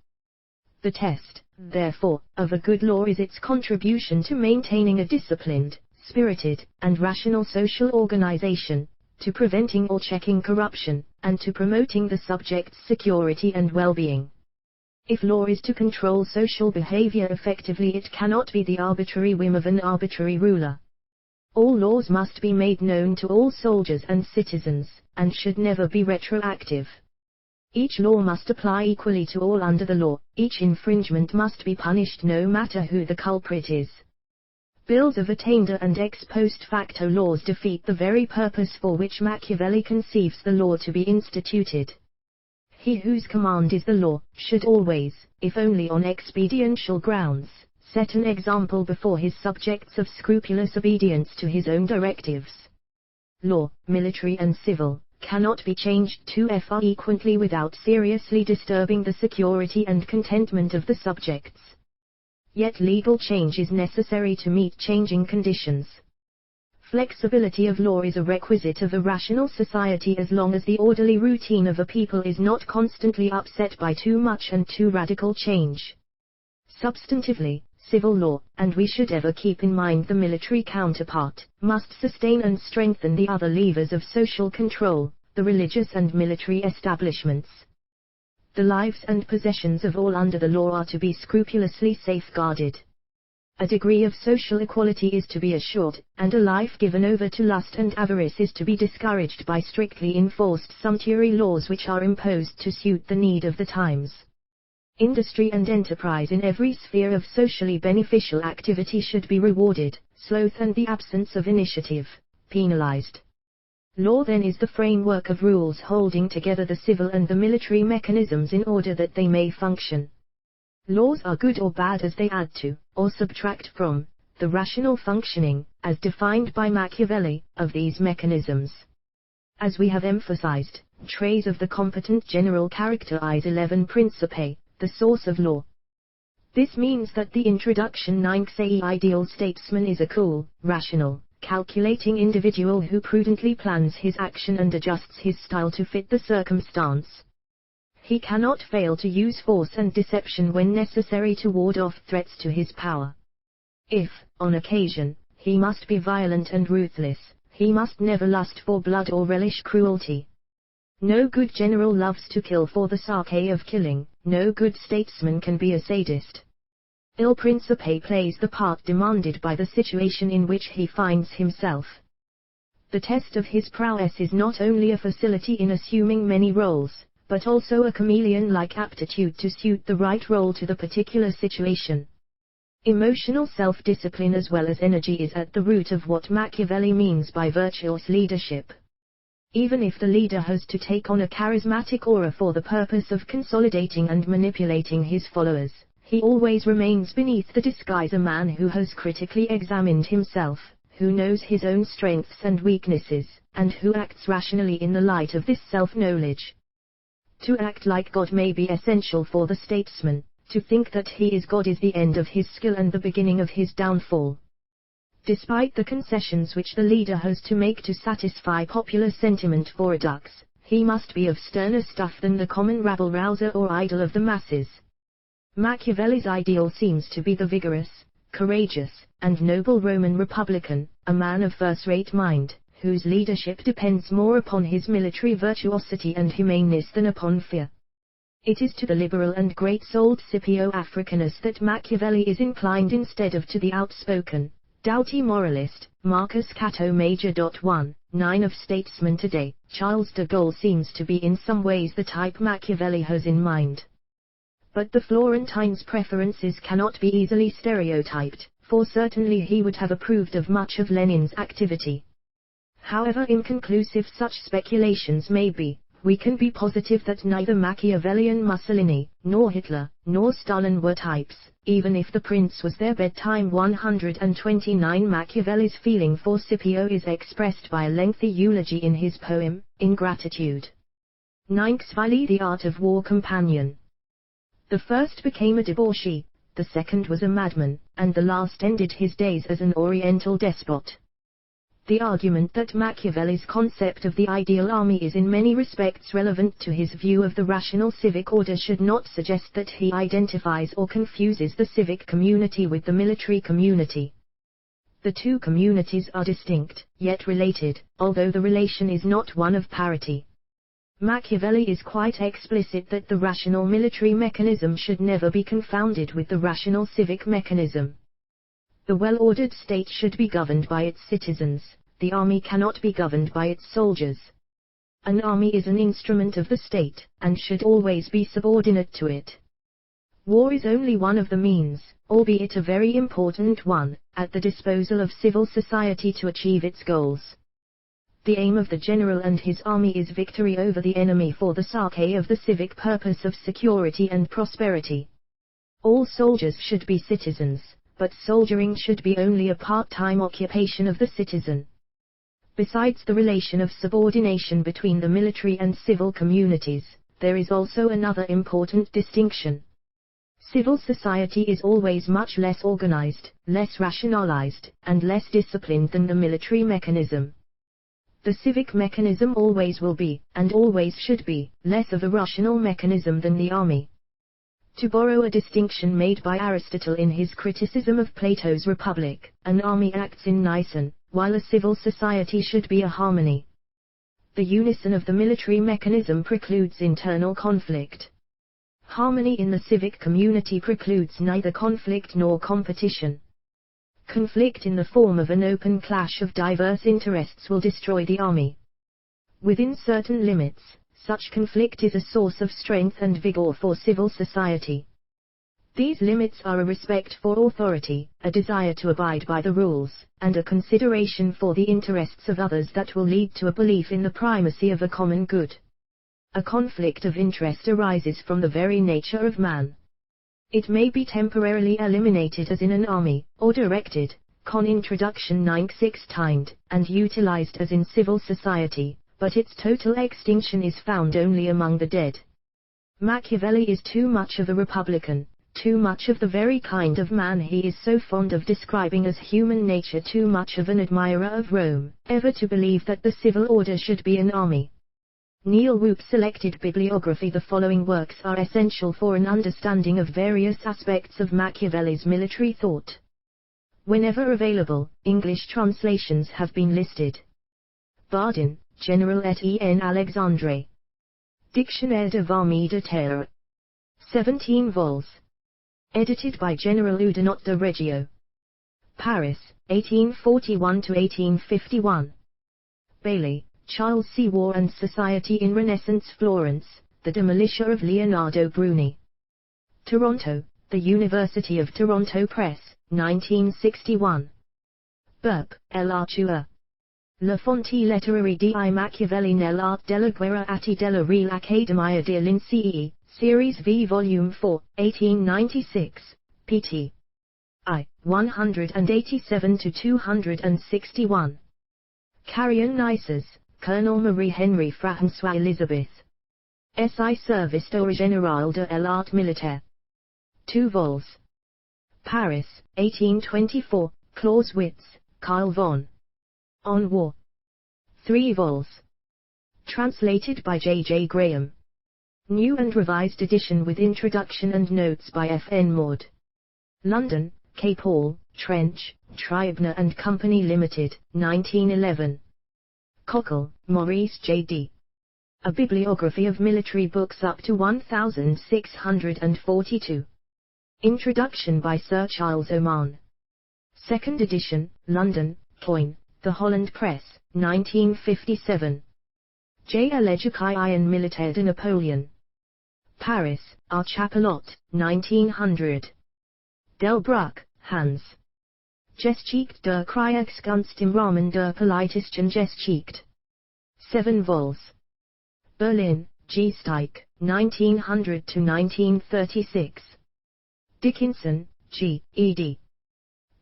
The test, therefore, of a good law is its contribution to maintaining a disciplined, spirited, and rational social organization, to preventing or checking corruption, and to promoting the subject's security and well-being. If law is to control social behavior effectively, it cannot be the arbitrary whim of an arbitrary ruler. All laws must be made known to all soldiers and citizens, and should never be retroactive. Each law must apply equally to all under the law, each infringement must be punished no matter who the culprit is. Bills of attainder and ex post facto laws defeat the very purpose for which Machiavelli conceives the law to be instituted. He whose command is the law, should always, if only on expediential grounds, set an example before his subjects of scrupulous obedience to his own directives. Law, military and civil, cannot be changed to frequently without seriously disturbing the security and contentment of the subjects. Yet legal change is necessary to meet changing conditions. Flexibility of law is a requisite of a rational society as long as the orderly routine of a people is not constantly upset by too much and too radical change. Substantively, civil law, and we should ever keep in mind the military counterpart, must sustain and strengthen the other levers of social control, the religious and military establishments. The lives and possessions of all under the law are to be scrupulously safeguarded. A degree of social equality is to be assured, and a life given over to lust and avarice is to be discouraged by strictly enforced sumptuary laws which are imposed to suit the need of the times. Industry and enterprise in every sphere of socially beneficial activity should be rewarded, sloth and the absence of initiative, penalized. Law then is the framework of rules holding together the civil and the military mechanisms in order that they may function. Laws are good or bad as they add to, or subtract from, the rational functioning, as defined by Machiavelli, of these mechanisms. As we have emphasized, traits of the competent general characterize 11 Principia, the source of law. This means that the introduction 9 say ideal statesman is a cool, rational, calculating individual who prudently plans his action and adjusts his style to fit the circumstance. He cannot fail to use force and deception when necessary to ward off threats to his power. If, on occasion, he must be violent and ruthless, he must never lust for blood or relish cruelty. No good general loves to kill for the sake of killing, no good statesman can be a sadist. Il Principe plays the part demanded by the situation in which he finds himself. The test of his prowess is not only a facility in assuming many roles, but also a chameleon-like aptitude to suit the right role to the particular situation. Emotional self-discipline as well as energy is at the root of what Machiavelli means by virtuous leadership. Even if the leader has to take on a charismatic aura for the purpose of consolidating and manipulating his followers, he always remains beneath the disguise a man who has critically examined himself, who knows his own strengths and weaknesses, and who acts rationally in the light of this self-knowledge. To act like God may be essential for the statesman, to think that he is God is the end of his skill and the beginning of his downfall. Despite the concessions which the leader has to make to satisfy popular sentiment for a dux, he must be of sterner stuff than the common rabble-rouser or idol of the masses. Machiavelli's ideal seems to be the vigorous, courageous, and noble Roman republican, a man of first-rate mind, whose leadership depends more upon his military virtuosity and humaneness than upon fear. It is to the liberal and great-souled Scipio Africanus that Machiavelli is inclined instead of to the outspoken, doughty moralist, Marcus Cato Major. 9 of statesmen today. Charles de Gaulle seems to be in some ways the type Machiavelli has in mind. But the Florentine's preferences cannot be easily stereotyped, for certainly he would have approved of much of Lenin's activity. However inconclusive such speculations may be, we can be positive that neither Machiavellian Mussolini, nor Hitler, nor Stalin were types, even if the prince was their bedtime. 129 Machiavelli's feeling for Scipio is expressed by a lengthy eulogy in his poem, Ingratitude. Niccolo, the Art of War companion. The first became a debauchee, the second was a madman, and the last ended his days as an oriental despot. The argument that Machiavelli's concept of the ideal army is in many respects relevant to his view of the rational civic order should not suggest that he identifies or confuses the civic community with the military community. The two communities are distinct, yet related, although the relation is not one of parity. Machiavelli is quite explicit that the rational military mechanism should never be confounded with the rational civic mechanism. The well-ordered state should be governed by its citizens, the army cannot be governed by its soldiers. An army is an instrument of the state, and should always be subordinate to it. War is only one of the means, albeit a very important one, at the disposal of civil society to achieve its goals. The aim of the general and his army is victory over the enemy for the sake of the civic purpose of security and prosperity. All soldiers should be citizens, but soldiering should be only a part-time occupation of the citizen. Besides the relation of subordination between the military and civil communities, there is also another important distinction. Civil society is always much less organized, less rationalized, and less disciplined than the military mechanism. The civic mechanism always will be, and always should be, less of a rational mechanism than the army. To borrow a distinction made by Aristotle in his criticism of Plato's Republic, an army acts in unison, while a civil society should be a harmony. The unison of the military mechanism precludes internal conflict. Harmony in the civic community precludes neither conflict nor competition. Conflict in the form of an open clash of diverse interests will destroy the army. Within certain limits, such conflict is a source of strength and vigor for civil society. These limits are a respect for authority, a desire to abide by the rules, and a consideration for the interests of others that will lead to a belief in the primacy of a common good. A conflict of interest arises from the very nature of man. It may be temporarily eliminated as in an army, or directed, con introduction 96 timed, and utilized as in civil society, but its total extinction is found only among the dead. Machiavelli is too much of a republican, too much of the very kind of man he is so fond of describing as human nature, too much of an admirer of Rome, ever to believe that the civil order should be an army. Neil Whoop selected bibliography. The following works are essential for an understanding of various aspects of Machiavelli's military thought. Whenever available, English translations have been listed. Bardin, General et Alexandre. Dictionnaire de l'armée de terre. 17 vols. Edited by General Oudinot de Reggio. Paris, 1841–1851. Bailey, Charles C. War and Society in Renaissance Florence, The Demolition of Leonardo Bruni. Toronto, The University of Toronto Press, 1961. Burp, L. Artua. La Fonte Letterarie di Machiavelli nell'arte della guerra atti della Real Accademia dei Lincei, Series V Volume 4, 1896, pt. I. 187–261. Carrion Nices, Colonel Marie Henry François Elizabeth. SI Service d'Or Général de l'Art Militaire. 2 vols. Paris, 1824, Clausewitz, Kyle von. On War. 3 vols. Translated by J. J. Graham. New and revised edition with introduction and notes by F. N. Maud. London, K. Paul, Trench, Triebner and Company Limited, 1911. Cockle, Maurice J. D. A Bibliography of Military Books up to 1642. Introduction by Sir Charles Oman. 2nd edition, London, Coin, The Holland Press, 1957. J. Allegiaci Militaire de Napoleon. Paris, R. Chapelot, 1900. Delbruck, Hans. Geschichte der Kriegskunst im Rahmen der politischen Geschichte. 7 vols. Berlin, G. Stike, 1900–1936. Dickinson, G. ed.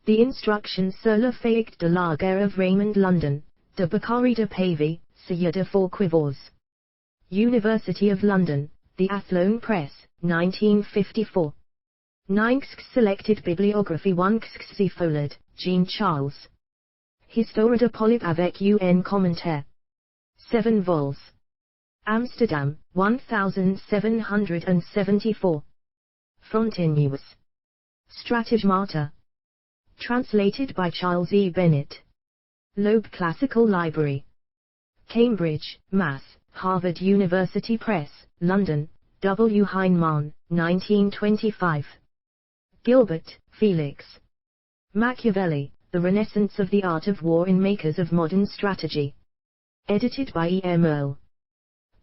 The Instructions sur la feuille de la guerre of Raymond, London, de Beccari de Pavie, Sire de Fourquevaux. University of London, The Athlone Press, 1954. 9 Selected Bibliography 1 Follett, Jean Charles. Histoire de Polybe avec un commentaire. 7 vols. Amsterdam, 1774. Frontinus. Strategmata. Translated by Charles E. Bennett. Loeb Classical Library. Cambridge, Mass., Harvard University Press, London, W. Heinemann, 1925. Gilbert, Felix. Machiavelli, The Renaissance of the Art of War in Makers of Modern Strategy. Edited by E. M. Earl.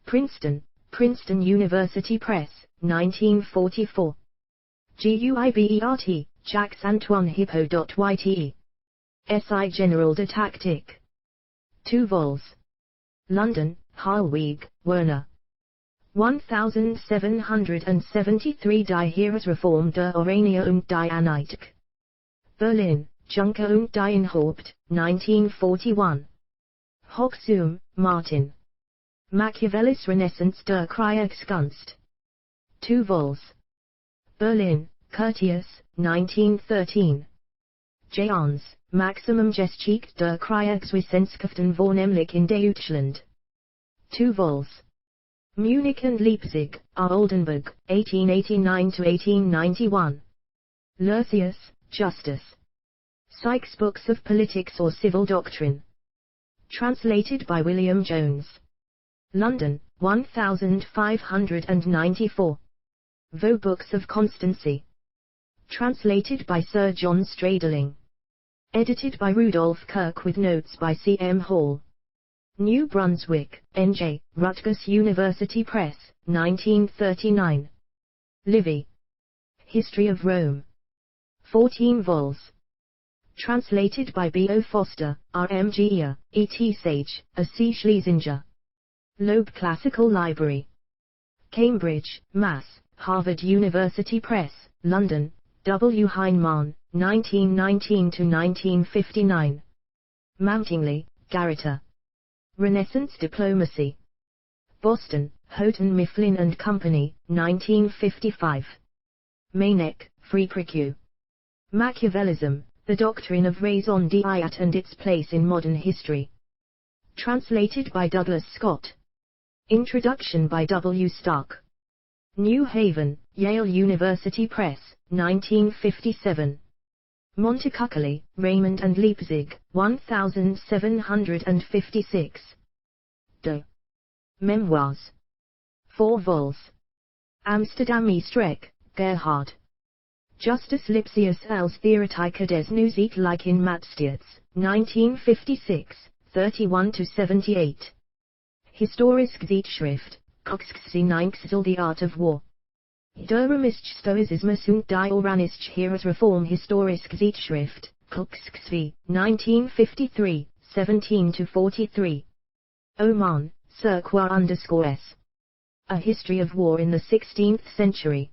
Princeton, Princeton University Press, 1944. Guibert, Jacques Antoine Hippo.yte. SI General de Tactique. 2 vols. London, Harwig, Werner. 1773 Die Heeresreform der Orania und die Einheit. Berlin, Juncker und die Inhaupt, 1941. Hochsum, Martin. Machiavellis Renaissance der Kriegskunst. 2 vols. Berlin, Curtius, 1913. Jans, Maximum Geschichte der Kriegswissenschaften vornehmlich in Deutschland. 2 vols. Munich and Leipzig, R. Oldenburg, 1889–1891. Lerthius, Justus. Sykes Books of Politics or Civil Doctrine. Translated by William Jones. London, 1594. Vaux Books of Constancy. Translated by Sir John Stradling. Edited by Rudolph Kirk with notes by C. M. Hall. New Brunswick, N.J., Rutgers University Press, 1939. Livy. History of Rome. 14 vols. Translated by B. O. Foster, R. M. Gier, E. T. Sage, A. C. Schlesinger. Loeb Classical Library. Cambridge, Mass., Harvard University Press, London, W. Heinemann, 1919–1959. Mountingley, Garrett. Renaissance Diplomacy. Boston, Houghton Mifflin and Company, 1955. Manek, Friedrich. Machiavellism, The Doctrine of Raison d'Être and Its Place in Modern History. Translated by Douglas Scott. Introduction by W. Stark. New Haven, Yale University Press, 1957. Montecuccoli, Raymond and Leipzig, 1756. De. Memoirs. 4 vols. Amsterdam Eastrecht, Gerhard. Justus Lipsius als Theoretica des Neuzeitlichen Maatstaats, 1956, 31–78. Historische Zeitschrift, Koxxi 9 The Art of War. Der Römische Stoizismus und die Oranische Heeresreform Historische Zeitschrift, Koxxi, 1953, 17–43. Oman, Cirque_S. A History of War in the 16th Century.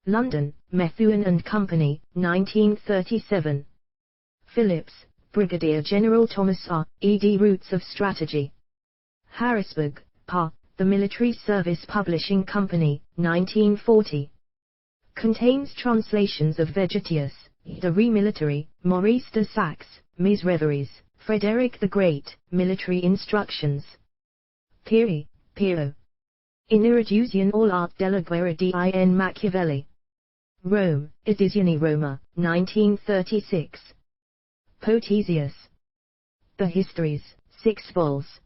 London, Methuen and Company, 1937. Phillips, Brigadier General Thomas R. ed. Roots of Strategy. Harrisburg, Pa. The Military Service Publishing Company, 1940. Contains translations of Vegetius, De Re Military, Maurice de Saxe, Mis Reveries, Frederick the Great, Military Instructions. Piri, Piero. Introduzione all'arte della guerra di Machiavelli. Rome, Edizioni Roma, 1936. Potesius. The Histories, 6 vols.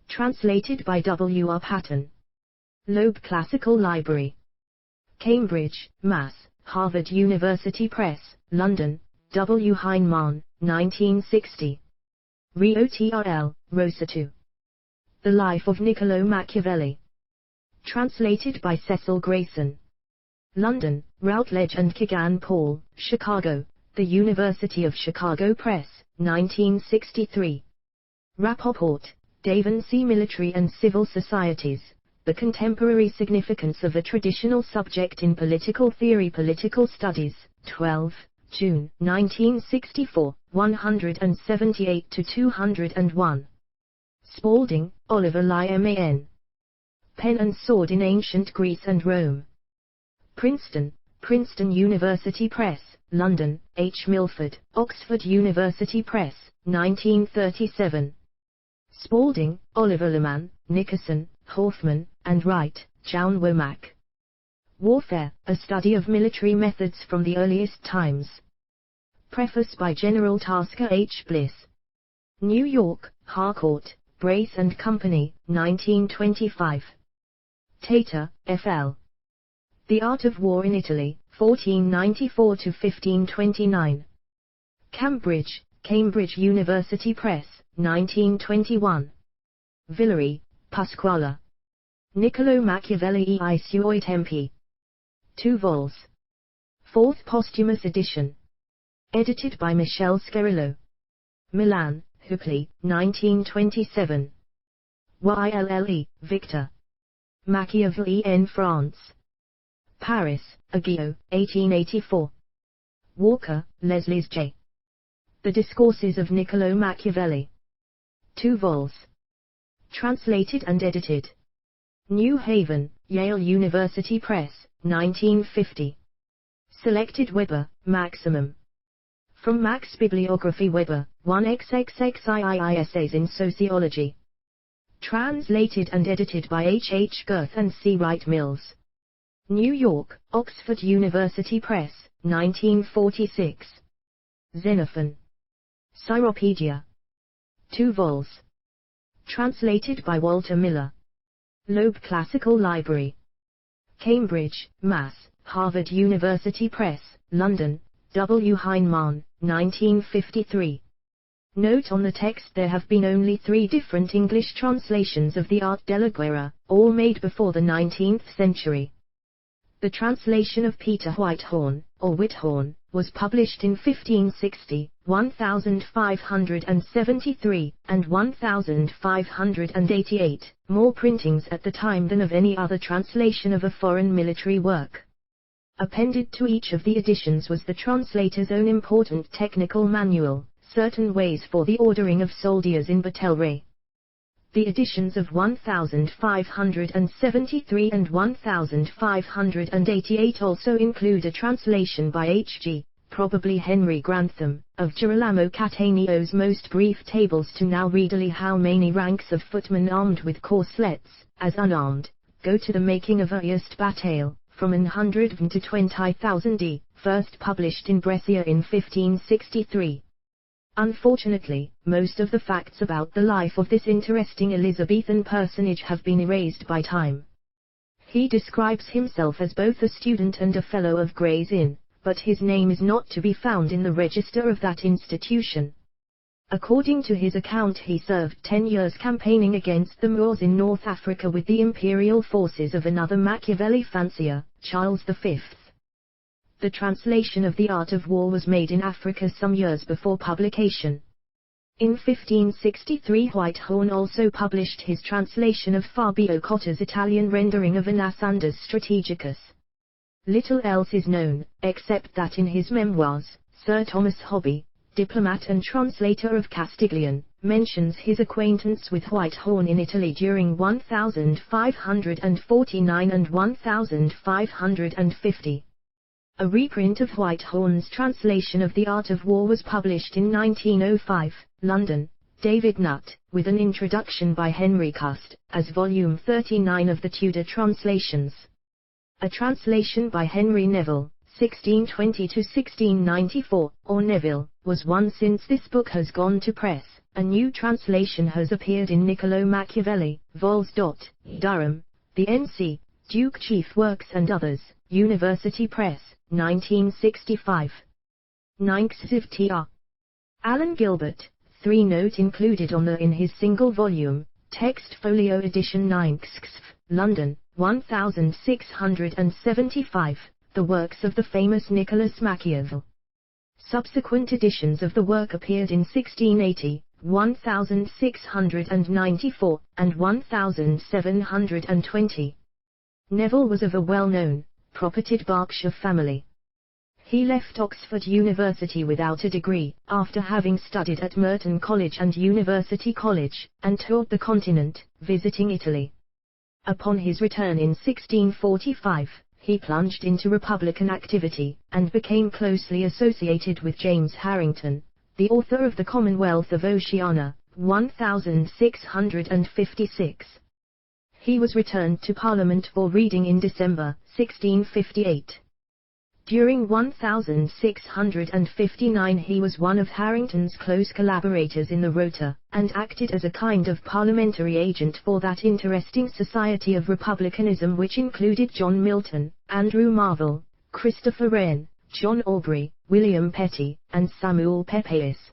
Translated by W. R. Patton. Loeb Classical Library. Cambridge, Mass., Harvard University Press, London, W. Heinemann, 1960. Riotrl, Rosatu. The Life of Niccolo Machiavelli. Translated by Cecil Grayson. London, Routledge and Kegan Paul, Chicago, The University of Chicago Press, 1963. Rappaport, Davonsey Military and Civil Societies, The Contemporary Significance of a Traditional Subject in Political Theory, Political Studies, 12, June, 1964, 178-201. Spalding, Oliver Lyman. Pen and Sword in Ancient Greece and Rome. Princeton, Princeton University Press, London, H. Milford, Oxford University Press, 1937. Spalding, Oliver Leman, Nickerson, Hoffman, and Wright, John Womack. Warfare, A Study of Military Methods from the Earliest Times. Preface by General Tasker H. Bliss. New York, Harcourt, Brace and Company, 1925. Tater, F.L. The Art of War in Italy, 1494-1529. Cambridge, Cambridge University Press, 1921. Villari, Pasquale. Niccolo Machiavelli I Suoi Tempi. 2 vols. 4th posthumous edition. Edited by Michel Scarillo. Milan, Huppli, 1927. Ylle, Victor. Machiavelli en France. Paris, Aguillot, 1884. Walker, Leslies J. The Discourses of Niccolo Machiavelli. 2 vols. Translated and edited. New Haven, Yale University Press, 1950. Selected Weber, Maximum. From Max Bibliography Weber, 1xxxiii Essays in Sociology. Translated and edited by H. H. Girth and C. Wright Mills. New York, Oxford University Press, 1946. Xenophon. Cyropedia. 2 vols. Translated by Walter Miller. Loeb Classical Library. Cambridge, Mass., Harvard University Press, London, W. Heinemann, 1953. Note on the text: there have been only 3 different English translations of the Arte della Guerra, all made before the 19th century. The translation of Peter Whitehorn, or Whithorn, was published in 1560, 1573, and 1588, more printings at the time than of any other translation of a foreign military work. Appended to each of the editions was the translator's own important technical manual, Certain Ways for the Ordering of Soldiers in Battellerie. The editions of 1573 and 1588 also include a translation by H.G., probably Henry Grantham, of Girolamo Catanio's most brief tables to now readily how many ranks of footmen armed with corslets, as unarmed, go to the making of a just bataille, from 100 to 20,000 d, first published in Brescia in 1563. Unfortunately, most of the facts about the life of this interesting Elizabethan personage have been erased by time. He describes himself as both a student and a fellow of Gray's Inn, but his name is not to be found in the register of that institution. According to his account, he served 10 years campaigning against the Moors in North Africa with the imperial forces of another Machiavelli fancier, Charles V. The translation of The Art of War was made in Africa some years before publication. In 1563 Whitehorn also published his translation of Fabio Cotta's Italian rendering of Anasandus Strategicus. Little else is known, except that in his memoirs, Sir Thomas Hobby, diplomat and translator of Castiglione, mentions his acquaintance with Whitehorn in Italy during 1549 and 1550. A reprint of Whitehorn's translation of The Art of War was published in 1905, London, David Nutt, with an introduction by Henry Cust, as volume 39 of the Tudor translations. A translation by Henry Neville, 1620-1694, or Neville, was one. Since this book has gone to press, a new translation has appeared in Niccolo Machiavelli, vols. Durham, the N.C., Duke Chief Works and Others, University Press, 1965. Ninxziv tr. Alan Gilbert, 3 note included on the in his single volume, Text Folio Edition 9xxv, London, 1675, the works of the famous Nicholas Machiavel. Subsequent editions of the work appeared in 1680, 1694, and 1720. Neville was of a well-known, propertied Berkshire family. He left Oxford University without a degree, after having studied at Merton College and University College, and toured the continent, visiting Italy. Upon his return in 1645, he plunged into Republican activity, and became closely associated with James Harrington, the author of the Commonwealth of Oceania, 1656. He was returned to Parliament for reading in December, 1658. During 1659 he was one of Harrington's close collaborators in the Rota, and acted as a kind of parliamentary agent for that interesting society of republicanism which included John Milton, Andrew Marvell, Christopher Wren, John Aubrey, William Petty, and Samuel Pepys.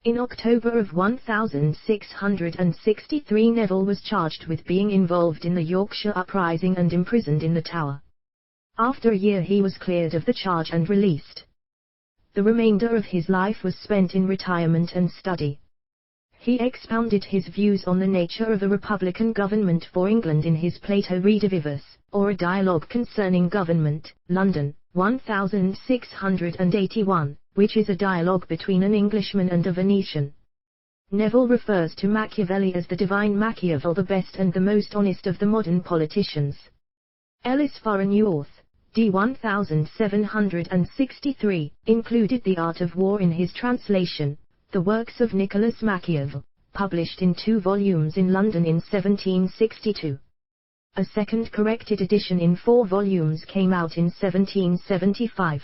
In October of 1663 Neville was charged with being involved in the Yorkshire uprising and imprisoned in the Tower. After a year he was cleared of the charge and released. The remainder of his life was spent in retirement and study. He expounded his views on the nature of a republican government for England in his Plato Redivivus, or a dialogue concerning government, London, 1681, which is a dialogue between an Englishman and a Venetian. Neville refers to Machiavelli as the divine Machiavel, the best and the most honest of the modern politicians. Ellis for a New Auth, d. 1763, included The Art of War in his translation, The Works of Nicholas Machiavelli, published in 2 volumes in London in 1762. A second corrected edition in 4 volumes came out in 1775.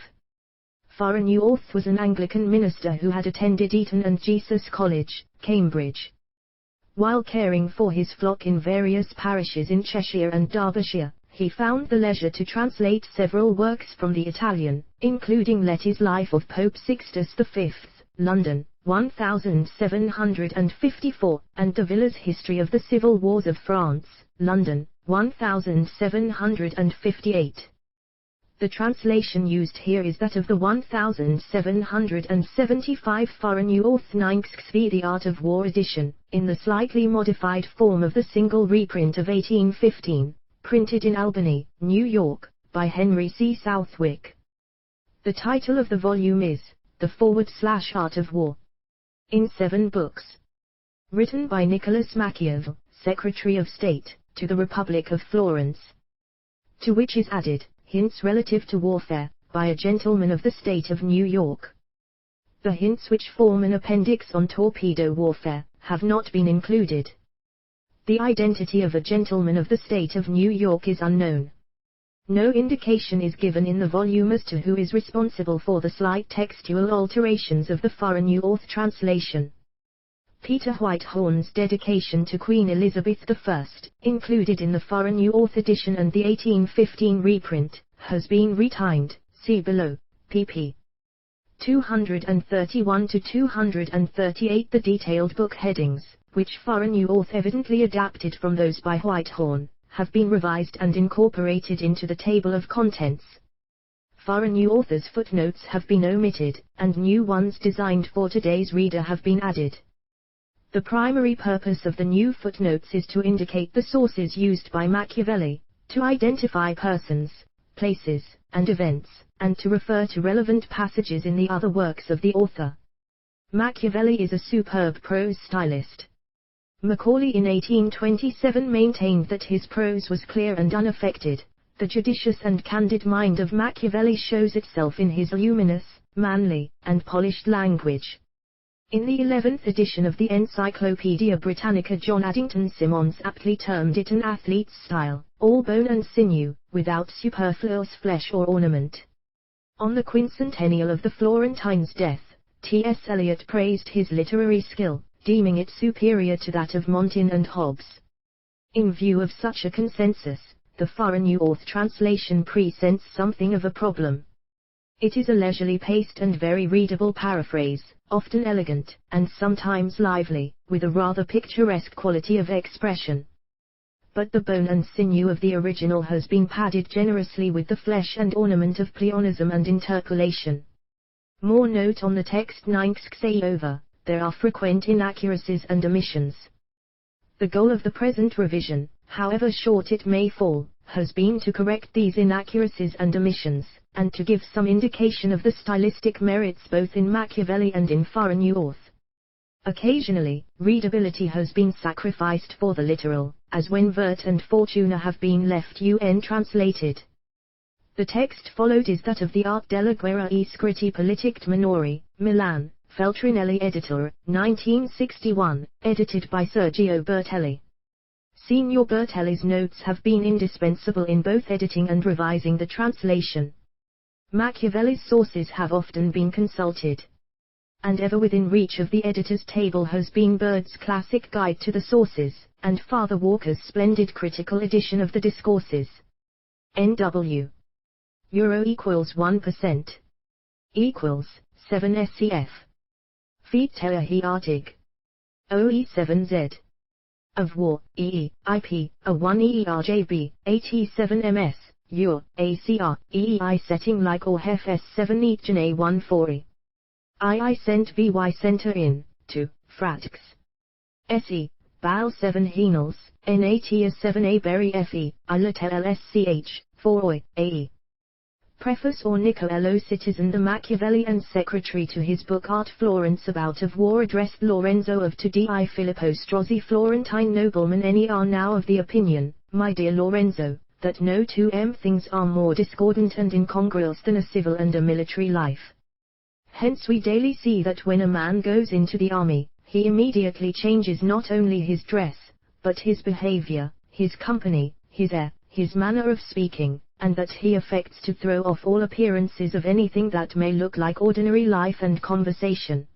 For a New Auth was an Anglican minister who had attended Eton and Jesus College, Cambridge. While caring for his flock in various parishes in Cheshire and Derbyshire, he found the leisure to translate several works from the Italian, including Letti's Life of Pope Sixtus V, London, 1754, and de Villa's History of the Civil Wars of France, London, 1758. The translation used here is that of the 1775 for a New Auth 9xv The Art of War edition, in the slightly modified form of the single reprint of 1815. Printed in Albany, New York, by Henry C. Southwick. The title of the volume is, The /Art of War. In 7 books. Written by Nicholas Machiavelli, Secretary of State, to the Republic of Florence. To which is added, Hints relative to warfare, by a gentleman of the state of New York. The hints which form an appendix on torpedo warfare, have not been included. The identity of a gentleman of the state of New York is unknown. No indication is given in the volume as to who is responsible for the slight textual alterations of the For a New Auth translation. Peter Whitehorn's dedication to Queen Elizabeth I, included in the For a New Auth edition and the 1815 reprint, has been retimed, see below, pp. 231 to 238. The detailed book headings, which For a New Auth evidently adapted from those by Whitehorn, have been revised and incorporated into the table of contents. For a New Author's footnotes have been omitted, and new ones designed for today's reader have been added. The primary purpose of the new footnotes is to indicate the sources used by Machiavelli, to identify persons, places, and events, and to refer to relevant passages in the other works of the author. Machiavelli is a superb prose stylist. Macaulay in 1827 maintained that his prose was clear and unaffected. The judicious and candid mind of Machiavelli shows itself in his luminous, manly, and polished language. In the 11th edition of the Encyclopaedia Britannica, John Addington Symonds aptly termed it an athlete's style, all bone and sinew, without superfluous flesh or ornament. On the quincentennial of the Florentine's death, T.S. Eliot praised his literary skill, deeming it superior to that of Montaigne and Hobbes. In view of such a consensus, the For a New Auth translation presents something of a problem. It is a leisurely paced and very readable paraphrase, often elegant, and sometimes lively, with a rather picturesque quality of expression. But the bone and sinew of the original has been padded generously with the flesh and ornament of pleonasm and interpolation. More note on the text 9xx over, there are frequent inaccuracies and omissions. The goal of the present revision, however short it may fall, has been to correct these inaccuracies and omissions, and to give some indication of the stylistic merits both in Machiavelli and in foreign authors. Occasionally, readability has been sacrificed for the literal, as when Vert and Fortuna have been left untranslated. The text followed is that of the Arte della Guerra e Scritti Politici Minori, Milan, Feltrinelli editor, 1961, edited by Sergio Bertelli. Signor Bertelli's notes have been indispensable in both editing and revising the translation. Machiavelli's sources have often been consulted. And ever within reach of the editor's table has been Bird's classic guide to the sources, and Father Walker's splendid critical edition of the discourses. N.W. Euro equals 1%. Equals 7 SCF. Feet Terahi Artig. OE7Z. Of War, EE, IP, A1 EERJB, 87 MS, EUR, ACR, EEI setting like or HEF S7 Each A14E. II sent VY center in, 2, Fratx. SE, BAL 7 Henels, NAT 7 A Berry FE, ILATEL LSCH, 4 OI, AE. Preface or Niccolò Citizen. The Machiavelli and secretary to his book Art Florence about of War addressed Lorenzo of to Di Filippo Strozzi, Florentine nobleman. Any are now of the opinion, my dear Lorenzo, that no two things are more discordant and incongruous than a civil and a military life. Hence we daily see that when a man goes into the army, he immediately changes not only his dress, but his behavior, his company, his air, his manner of speaking, and that he affects to throw off all appearances of anything that may look like ordinary life and conversation.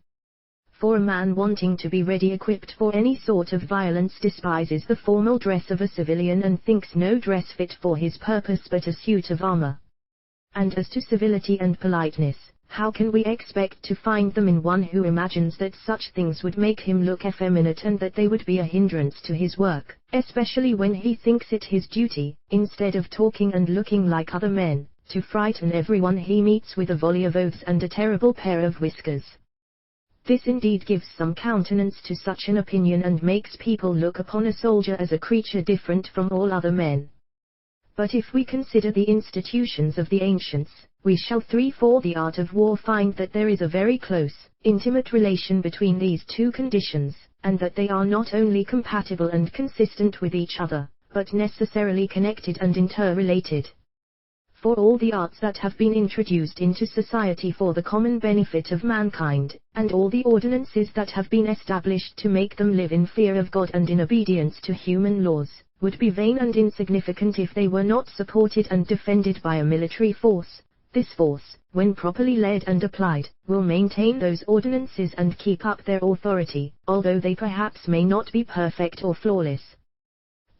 For a man wanting to be ready equipped for any sort of violence despises the formal dress of a civilian and thinks no dress fit for his purpose but a suit of armor. And as to civility and politeness, how can we expect to find them in one who imagines that such things would make him look effeminate and that they would be a hindrance to his work, especially when he thinks it his duty, instead of talking and looking like other men, to frighten everyone he meets with a volley of oaths and a terrible pair of whiskers? This indeed gives some countenance to such an opinion and makes people look upon a soldier as a creature different from all other men. But if we consider the institutions of the ancients, we shall for the art of war find that there is a very close, intimate relation between these two conditions, and that they are not only compatible and consistent with each other, but necessarily connected and interrelated. For all the arts that have been introduced into society for the common benefit of mankind, and all the ordinances that have been established to make them live in fear of God and in obedience to human laws, would be vain and insignificant if they were not supported and defended by a military force. This force, when properly led and applied, will maintain those ordinances and keep up their authority, although they perhaps may not be perfect or flawless.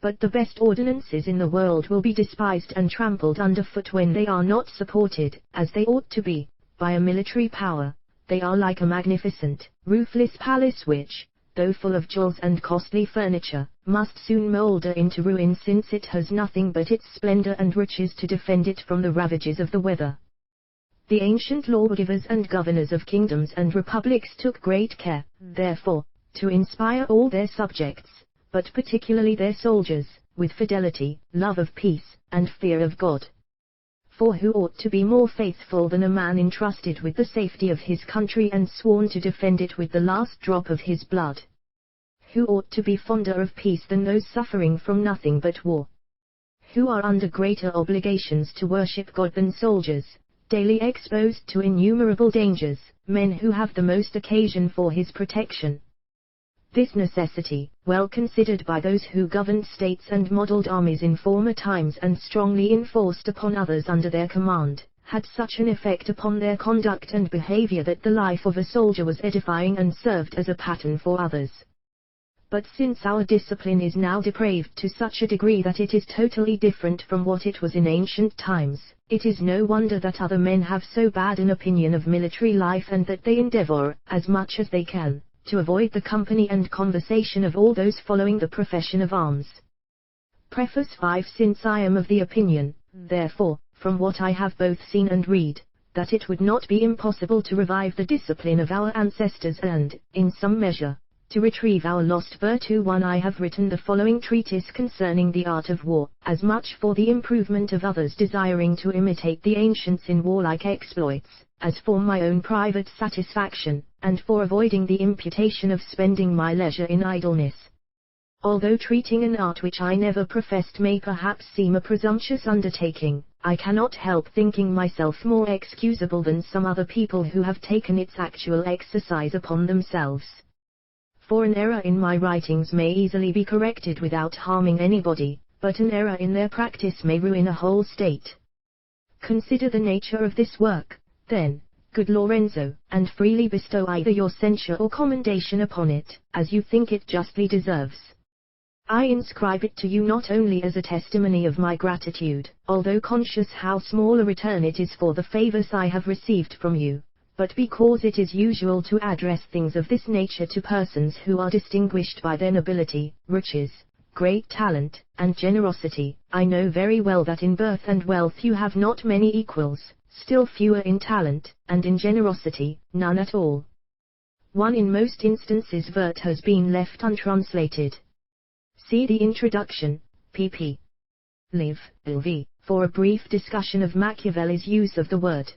But the best ordinances in the world will be despised and trampled underfoot when they are not supported, as they ought to be, by a military power. They are like a magnificent, roofless palace which, though full of jewels and costly furniture, must soon moulder into ruin since it has nothing but its splendor and riches to defend it from the ravages of the weather. The ancient lawgivers and governors of kingdoms and republics took great care, therefore, to inspire all their subjects, but particularly their soldiers, with fidelity, love of peace, and fear of God. For who ought to be more faithful than a man entrusted with the safety of his country and sworn to defend it with the last drop of his blood? Who ought to be fonder of peace than those suffering from nothing but war? Who are under greater obligations to worship God than soldiers, daily exposed to innumerable dangers, men who have the most occasion for his protection? This necessity, well considered by those who governed states and modelled armies in former times and strongly enforced upon others under their command, had such an effect upon their conduct and behavior that the life of a soldier was edifying and served as a pattern for others. But since our discipline is now depraved to such a degree that it is totally different from what it was in ancient times, it is no wonder that other men have so bad an opinion of military life and that they endeavor, as much as they can, to avoid the company and conversation of all those following the profession of arms. Preface 5. Since I am of the opinion, therefore, from what I have both seen and read, that it would not be impossible to revive the discipline of our ancestors and, in some measure, to retrieve our lost virtue. 1. I have written the following treatise concerning the art of war, as much for the improvement of others desiring to imitate the ancients in warlike exploits, as for my own private satisfaction, and for avoiding the imputation of spending my leisure in idleness. Although treating an art which I never professed may perhaps seem a presumptuous undertaking, I cannot help thinking myself more excusable than some other people who have taken its actual exercise upon themselves. For an error in my writings may easily be corrected without harming anybody, but an error in their practice may ruin a whole state. Consider the nature of this work, then, good Lorenzo, and freely bestow either your censure or commendation upon it, as you think it justly deserves. I inscribe it to you not only as a testimony of my gratitude, although conscious how small a return it is for the favors I have received from you, but because it is usual to address things of this nature to persons who are distinguished by their nobility, riches, great talent, and generosity. I know very well that in birth and wealth you have not many equals, still fewer in talent, and in generosity, none at all. 1. In most instances vert has been left untranslated. See the introduction, pp. Liv. LV, for a brief discussion of Machiavelli's use of the word.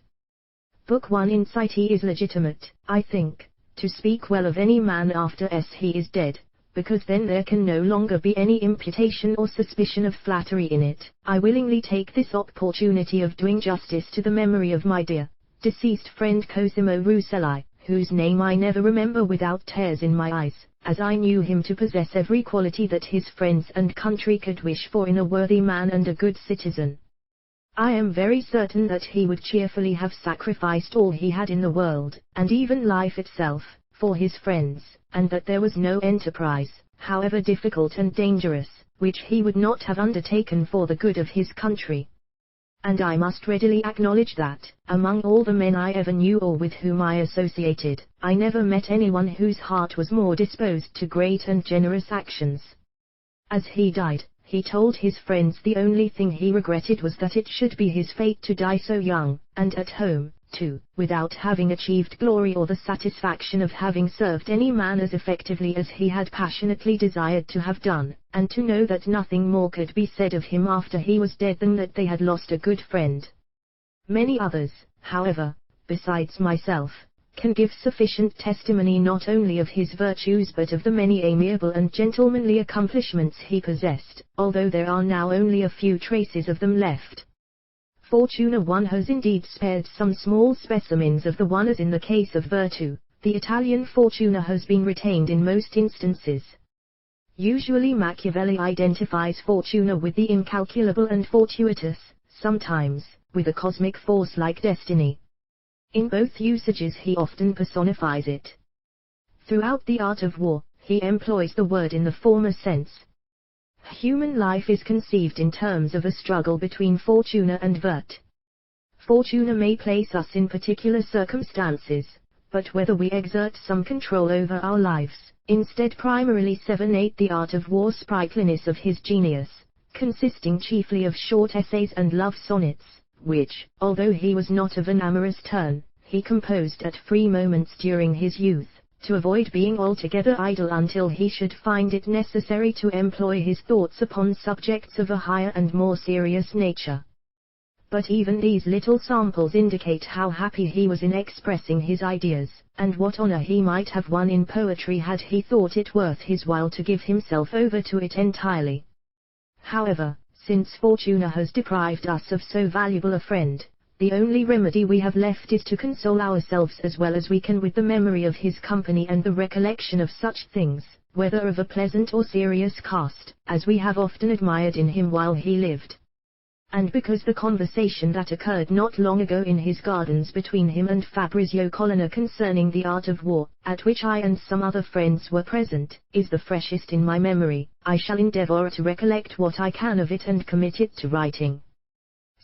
Book 1. Insight. He is legitimate, I think, to speak well of any man after he is dead, because then there can no longer be any imputation or suspicion of flattery in it. I willingly take this opportunity of doing justice to the memory of my dear, deceased friend Cosimo Russelli, whose name I never remember without tears in my eyes, as I knew him to possess every quality that his friends and country could wish for in a worthy man and a good citizen. I am very certain that he would cheerfully have sacrificed all he had in the world, and even life itself, for his friends, and that there was no enterprise, however difficult and dangerous, which he would not have undertaken for the good of his country. And I must readily acknowledge that, among all the men I ever knew or with whom I associated, I never met anyone whose heart was more disposed to great and generous actions. As he died, he told his friends the only thing he regretted was that it should be his fate to die so young, and at home, too, without having achieved glory or the satisfaction of having served any man as effectively as he had passionately desired to have done, and to know that nothing more could be said of him after he was dead than that they had lost a good friend. Many others, however, besides myself, can give sufficient testimony not only of his virtues but of the many amiable and gentlemanly accomplishments he possessed, although there are now only a few traces of them left. Fortuna. 1 has indeed spared some small specimens of the one, as in the case of virtue, the Italian fortuna has been retained in most instances. Usually Machiavelli identifies fortuna with the incalculable and fortuitous, sometimes, with a cosmic force like destiny. In both usages he often personifies it. Throughout the art of war, he employs the word in the former sense. Human life is conceived in terms of a struggle between fortuna and vert. Fortuna may place us in particular circumstances, but whether we exert some control over our lives, instead primarily 7-8 the art of war sprightliness of his genius, consisting chiefly of short essays and love sonnets, which, although he was not of an amorous turn, he composed at free moments during his youth, to avoid being altogether idle until he should find it necessary to employ his thoughts upon subjects of a higher and more serious nature. But even these little samples indicate how happy he was in expressing his ideas, and what honor he might have won in poetry had he thought it worth his while to give himself over to it entirely. However, since Fortuna has deprived us of so valuable a friend, the only remedy we have left is to console ourselves as well as we can with the memory of his company and the recollection of such things, whether of a pleasant or serious cast, as we have often admired in him while he lived. And because the conversation that occurred not long ago in his gardens between him and Fabrizio Colonna concerning the art of war, at which I and some other friends were present, is the freshest in my memory, I shall endeavor to recollect what I can of it and commit it to writing.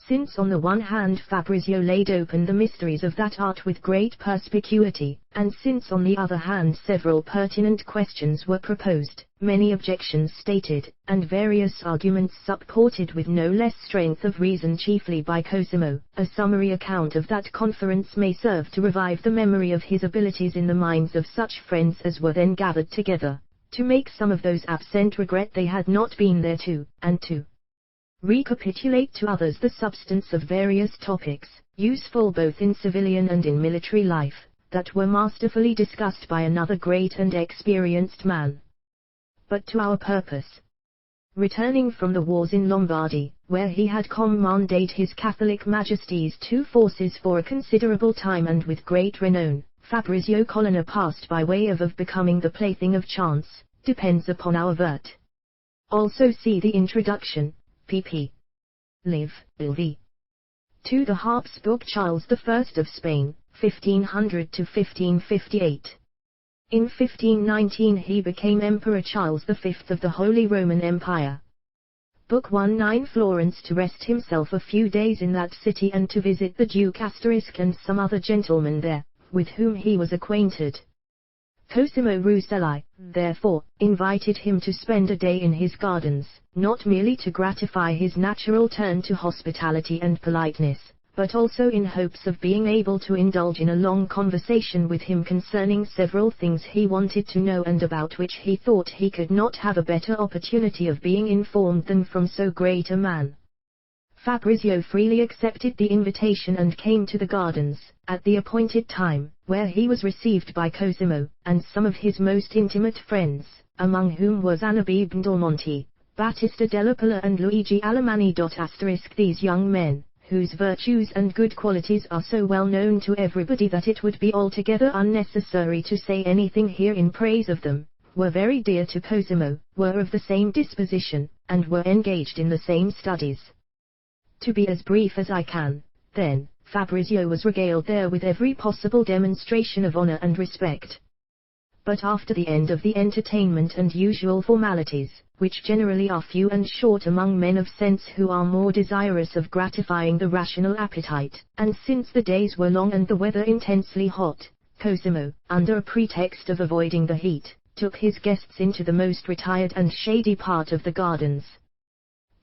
Since on the one hand Fabrizio laid open the mysteries of that art with great perspicuity, and since on the other hand several pertinent questions were proposed, many objections stated, and various arguments supported with no less strength of reason chiefly by Cosimo, a summary account of that conference may serve to revive the memory of his abilities in the minds of such friends as were then gathered together, to make some of those absent regret they had not been there too, and to recapitulate to others the substance of various topics, useful both in civilian and in military life, that were masterfully discussed by another great and experienced man. But to our purpose. Returning from the wars in Lombardy, where he had commanded his Catholic Majesty's 2 forces for a considerable time and with great renown, Fabrizio Colonna passed by way of becoming the plaything of chance, depends upon our vert. Also see the introduction, pp. Liv. Lv. To the Habsburg Charles I of Spain, 1500 to 1558. In 1519 he became Emperor Charles V of the Holy Roman Empire. Book 19 Florence to rest himself a few days in that city and to visit the Duke * and some other gentlemen there, with whom he was acquainted. Cosimo Rucellai, therefore, invited him to spend a day in his gardens, not merely to gratify his natural turn to hospitality and politeness, but also in hopes of being able to indulge in a long conversation with him concerning several things he wanted to know and about which he thought he could not have a better opportunity of being informed than from so great a man. Fabrizio freely accepted the invitation and came to the gardens, at the appointed time, where he was received by Cosimo, and some of his most intimate friends, among whom was Annibale Belmonte, Battista della Palla and Luigi Alamanni. These young men, whose virtues and good qualities are so well known to everybody that it would be altogether unnecessary to say anything here in praise of them, were very dear to Cosimo, were of the same disposition, and were engaged in the same studies. To be as brief as I can, then, Fabrizio was regaled there with every possible demonstration of honor and respect. But after the end of the entertainment and usual formalities, which generally are few and short among men of sense who are more desirous of gratifying the rational appetite, and since the days were long and the weather intensely hot, Cosimo, under a pretext of avoiding the heat, took his guests into the most retired and shady part of the gardens.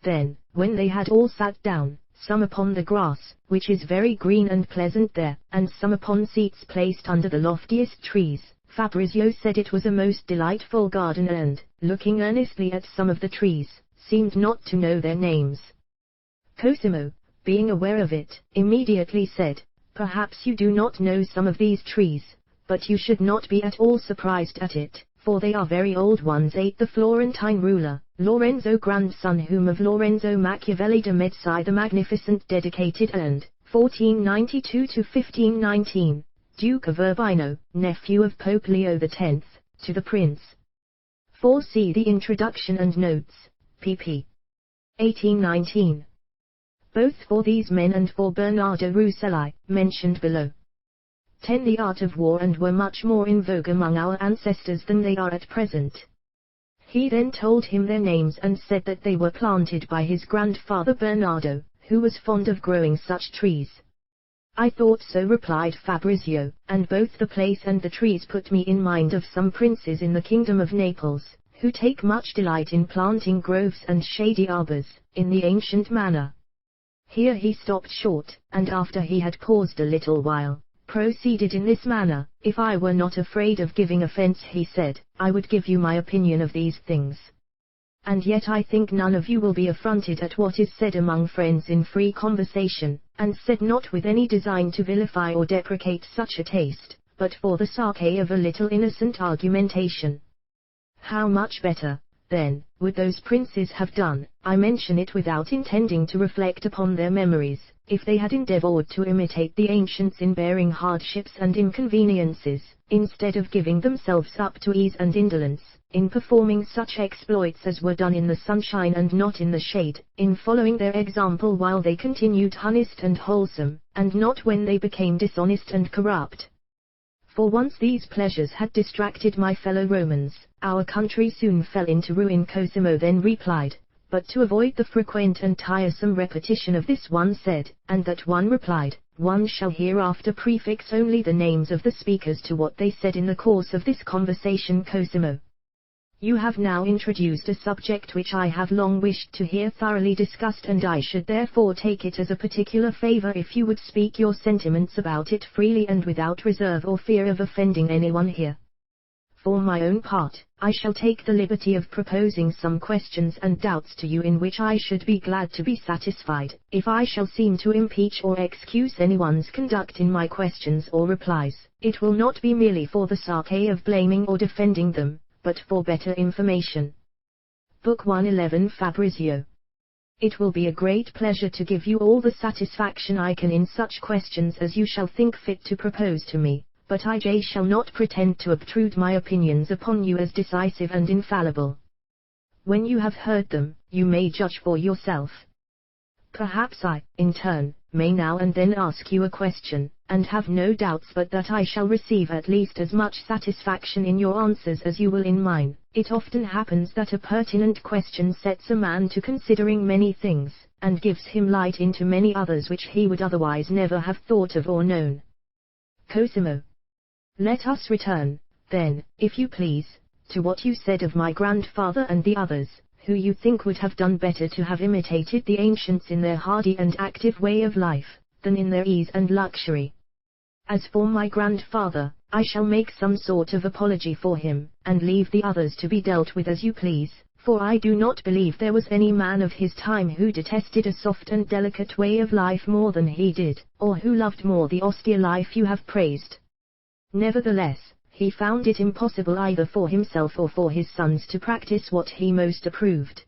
Then, when they had all sat down, some upon the grass, which is very green and pleasant there, and some upon seats placed under the loftiest trees, Fabrizio said it was a most delightful garden and, looking earnestly at some of the trees, seemed not to know their names. Cosimo, being aware of it, immediately said, "Perhaps you do not know some of these trees, but you should not be at all surprised at it, for they are very old ones." The Florentine ruler, Lorenzo, grandson whom of Lorenzo Machiavelli de' Medici the Magnificent, dedicated and, 1492 to 1519, Duke of Urbino, nephew of Pope Leo X, to the Prince. 4. See the introduction and notes, pp. 1819. Both for these men and for Bernardo Rucellai, mentioned below. 10. The art of war and were much more in vogue among our ancestors than they are at present. He then told him their names and said that they were planted by his grandfather Bernardo, who was fond of growing such trees. "I thought so," replied Fabrizio, "and both the place and the trees put me in mind of some princes in the kingdom of Naples, who take much delight in planting groves and shady arbors, in the ancient manner." Here he stopped short, and after he had paused a little while, proceeded in this manner: "If I were not afraid of giving offense," he said, "I would give you my opinion of these things. And yet I think none of you will be affronted at what is said among friends in free conversation, and said not with any design to vilify or deprecate such a taste, but for the sake of a little innocent argumentation. How much better, then, would those princes have done, I mention it without intending to reflect upon their memories, if they had endeavored to imitate the ancients in bearing hardships and inconveniences, instead of giving themselves up to ease and indolence, in performing such exploits as were done in the sunshine and not in the shade, in following their example while they continued honest and wholesome, and not when they became dishonest and corrupt. For once these pleasures had distracted my fellow Romans, our country soon fell into ruin." Cosimo then replied, but to avoid the frequent and tiresome repetition of this one said, and that one replied, one shall hereafter prefix only the names of the speakers to what they said in the course of this conversation. Cosimo, you have now introduced a subject which I have long wished to hear thoroughly discussed, and I should therefore take it as a particular favor if you would speak your sentiments about it freely and without reserve or fear of offending anyone here. For my own part, I shall take the liberty of proposing some questions and doubts to you in which I should be glad to be satisfied. If I shall seem to impeach or excuse anyone's conduct in my questions or replies, it will not be merely for the sake of blaming or defending them, but for better information. Book 111 Fabrizio. It will be a great pleasure to give you all the satisfaction I can in such questions as you shall think fit to propose to me, but I shall not pretend to obtrude my opinions upon you as decisive and infallible. When you have heard them, you may judge for yourself. Perhaps I, in turn, may now and then ask you a question, and have no doubts but that I shall receive at least as much satisfaction in your answers as you will in mine. It often happens that a pertinent question sets a man to considering many things, and gives him light into many others which he would otherwise never have thought of or known. Cosimo, let us return, then, if you please, to what you said of my grandfather and the others, who you think would have done better to have imitated the ancients in their hardy and active way of life, than in their ease and luxury. As for my grandfather, I shall make some sort of apology for him, and leave the others to be dealt with as you please, for I do not believe there was any man of his time who detested a soft and delicate way of life more than he did, or who loved more the austere life you have praised. Nevertheless, he found it impossible either for himself or for his sons to practice what he most approved.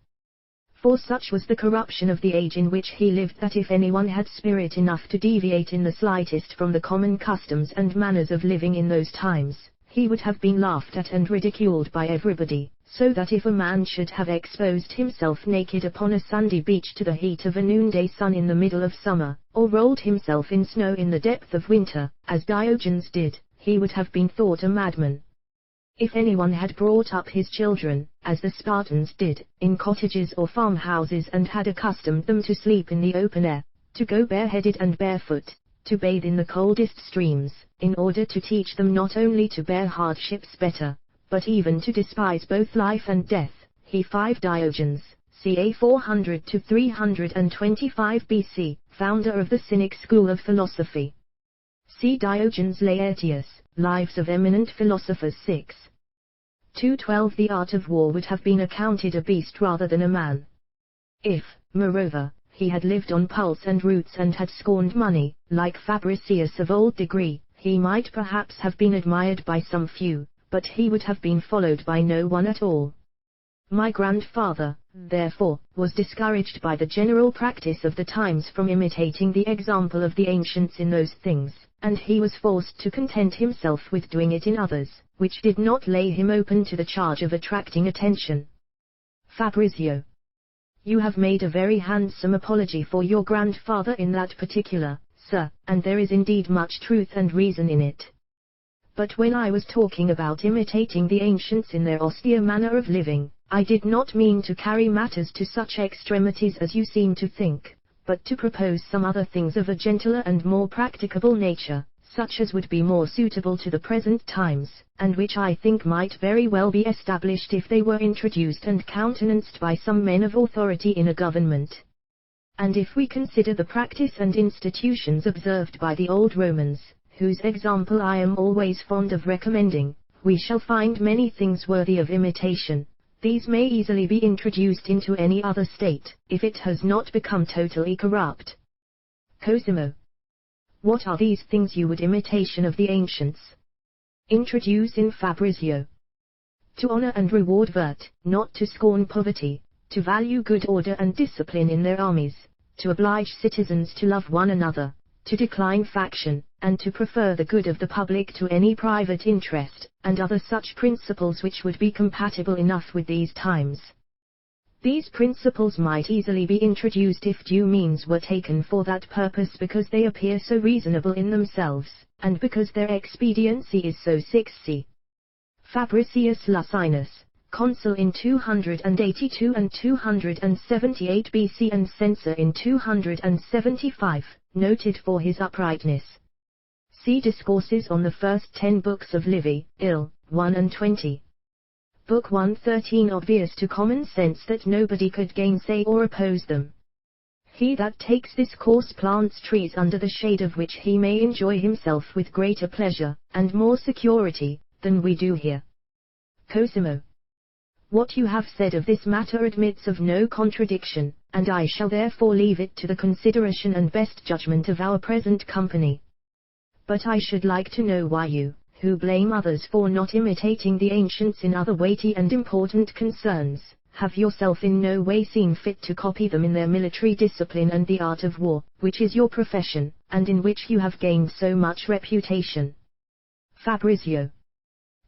For such was the corruption of the age in which he lived that if anyone had spirit enough to deviate in the slightest from the common customs and manners of living in those times, he would have been laughed at and ridiculed by everybody, so that if a man should have exposed himself naked upon a sandy beach to the heat of a noonday sun in the middle of summer, or rolled himself in snow in the depth of winter, as Diogenes did, he would have been thought a madman. If anyone had brought up his children, as the Spartans did, in cottages or farmhouses and had accustomed them to sleep in the open air, to go bareheaded and barefoot, to bathe in the coldest streams, in order to teach them not only to bear hardships better, but even to despise both life and death, he 5 Diogenes, ca. 400 to 325 BC, founder of the Cynic school of philosophy. See Diogenes Laertius, Lives of Eminent Philosophers 6. 212. The art of war would have been accounted a beast rather than a man. If, moreover, he had lived on pulse and roots and had scorned money, like Fabricius of old degree, he might perhaps have been admired by some few, but he would have been followed by no one at all. My grandfather, therefore, was discouraged by the general practice of the times from imitating the example of the ancients in those things, and he was forced to content himself with doing it in others, which did not lay him open to the charge of attracting attention. Fabrizio, you have made a very handsome apology for your grandfather in that particular, sir, and there is indeed much truth and reason in it. But when I was talking about imitating the ancients in their austere manner of living, I did not mean to carry matters to such extremities as you seem to think, but to propose some other things of a gentler and more practicable nature, such as would be more suitable to the present times, and which I think might very well be established if they were introduced and countenanced by some men of authority in a government. And if we consider the practice and institutions observed by the old Romans, whose example I am always fond of recommending, we shall find many things worthy of imitation. These may easily be introduced into any other state, if it has not become totally corrupt. Cosimo, what are these things you would imitation of the ancients introduce in Fabrizio? To honor and reward virtue, not to scorn poverty, to value good order and discipline in their armies, to oblige citizens to love one another, to decline faction, and to prefer the good of the public to any private interest, and other such principles which would be compatible enough with these times. These principles might easily be introduced if due means were taken for that purpose, because they appear so reasonable in themselves, and because their expediency is so 6c. Fabricius Lucinus, consul in 282 and 278 BC and censor in 275, noted for his uprightness. See Discourses on the First 10 Books of Livy, Ill. 1 and 20. Book 113. Obvious to common sense that nobody could gainsay or oppose them. He that takes this course plants trees under the shade of which he may enjoy himself with greater pleasure, and more security, than we do here. Cosimo. What you have said of this matter admits of no contradiction, and I shall therefore leave it to the consideration and best judgment of our present company. But I should like to know why you, who blame others for not imitating the ancients in other weighty and important concerns, have yourself in no way seen fit to copy them in their military discipline and the art of war, which is your profession, and in which you have gained so much reputation. Fabrizio.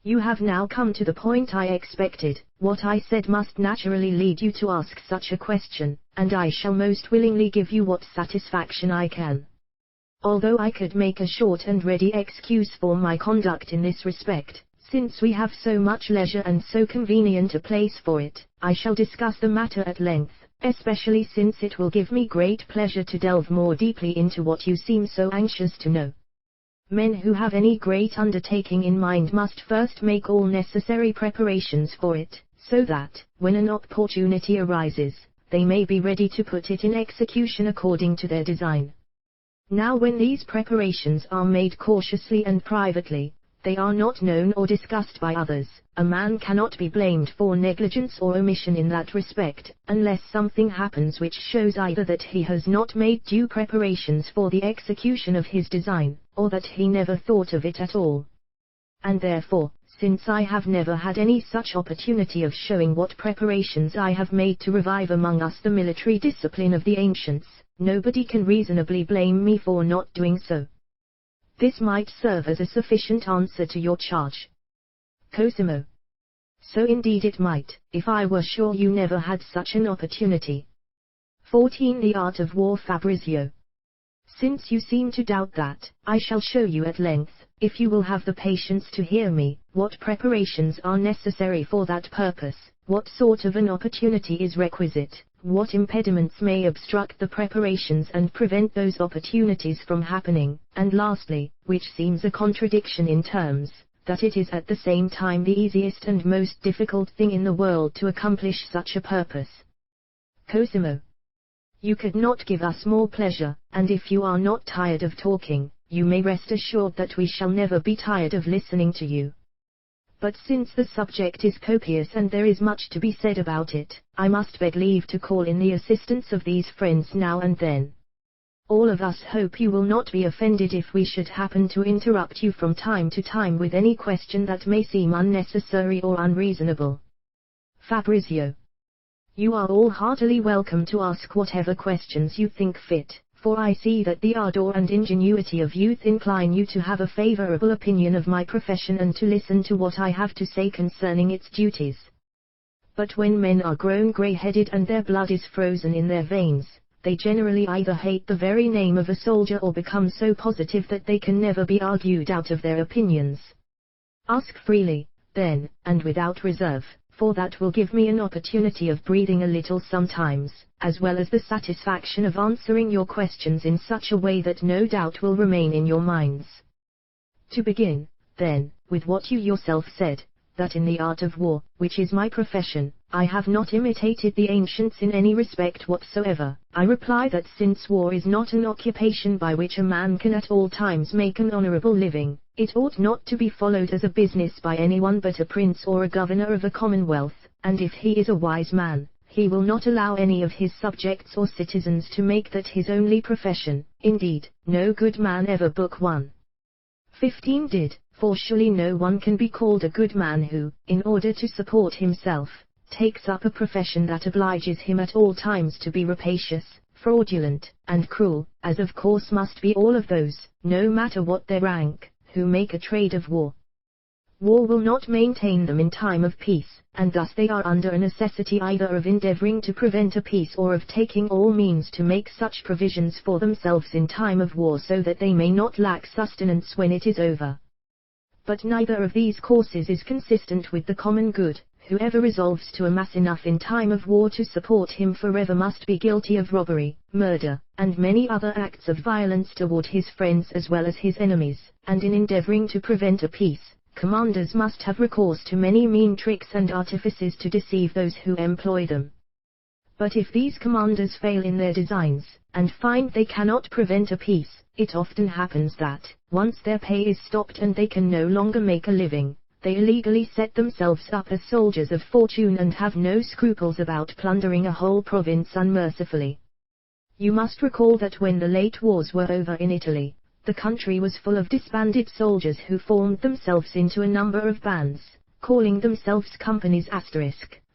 You have now come to the point I expected. What I said must naturally lead you to ask such a question, and I shall most willingly give you what satisfaction I can. Although I could make a short and ready excuse for my conduct in this respect, since we have so much leisure and so convenient a place for it, I shall discuss the matter at length, especially since it will give me great pleasure to delve more deeply into what you seem so anxious to know. Men who have any great undertaking in mind must first make all necessary preparations for it, so that, when an opportunity arises, they may be ready to put it in execution according to their design. Now when these preparations are made cautiously and privately, they are not known or discussed by others, a man cannot be blamed for negligence or omission in that respect, unless something happens which shows either that he has not made due preparations for the execution of his design, or that he never thought of it at all. And therefore, since I have never had any such opportunity of showing what preparations I have made to revive among us the military discipline of the ancients, nobody can reasonably blame me for not doing so. This might serve as a sufficient answer to your charge. Cosimo. So indeed it might, if I were sure you never had such an opportunity. 14. The Art of War. Fabrizio. Since you seem to doubt that, I shall show you at length, if you will have the patience to hear me, what preparations are necessary for that purpose, what sort of an opportunity is requisite, what impediments may obstruct the preparations and prevent those opportunities from happening, and lastly, which seems a contradiction in terms, that it is at the same time the easiest and most difficult thing in the world to accomplish such a purpose. Cosimo. You could not give us more pleasure, and if you are not tired of talking, you may rest assured that we shall never be tired of listening to you. But since the subject is copious and there is much to be said about it, I must beg leave to call in the assistance of these friends now and then. All of us hope you will not be offended if we should happen to interrupt you from time to time with any question that may seem unnecessary or unreasonable. Fabrizio. You are all heartily welcome to ask whatever questions you think fit, for I see that the ardor and ingenuity of youth incline you to have a favorable opinion of my profession and to listen to what I have to say concerning its duties. But when men are grown grey-headed and their blood is frozen in their veins, they generally either hate the very name of a soldier or become so positive that they can never be argued out of their opinions. Ask freely, then, and without reserve, for that will give me an opportunity of breathing a little sometimes, as well as the satisfaction of answering your questions in such a way that no doubt will remain in your minds. To begin, then, with what you yourself said, that in the art of war, which is my profession, I have not imitated the ancients in any respect whatsoever. I reply that since war is not an occupation by which a man can at all times make an honorable living, it ought not to be followed as a business by anyone but a prince or a governor of a commonwealth, and if he is a wise man, he will not allow any of his subjects or citizens to make that his only profession. Indeed, no good man ever. Book 1. 15 did, for surely no one can be called a good man who, in order to support himself, takes up a profession that obliges him at all times to be rapacious, fraudulent, and cruel, as of course must be all of those, no matter what their rank, who make a trade of war. War will not maintain them in time of peace, and thus they are under a necessity either of endeavoring to prevent a peace or of taking all means to make such provisions for themselves in time of war so that they may not lack sustenance when it is over. But neither of these courses is consistent with the common good, whoever resolves to amass enough in time of war to support him forever must be guilty of robbery, murder, and many other acts of violence toward his friends as well as his enemies, and in endeavoring to prevent a peace, commanders must have recourse to many mean tricks and artifices to deceive those who employ them. But if these commanders fail in their designs, and find they cannot prevent a peace, it often happens that, once their pay is stopped and they can no longer make a living, they illegally set themselves up as soldiers of fortune and have no scruples about plundering a whole province unmercifully. You must recall that when the late wars were over in Italy, the country was full of disbanded soldiers who formed themselves into a number of bands, calling themselves companies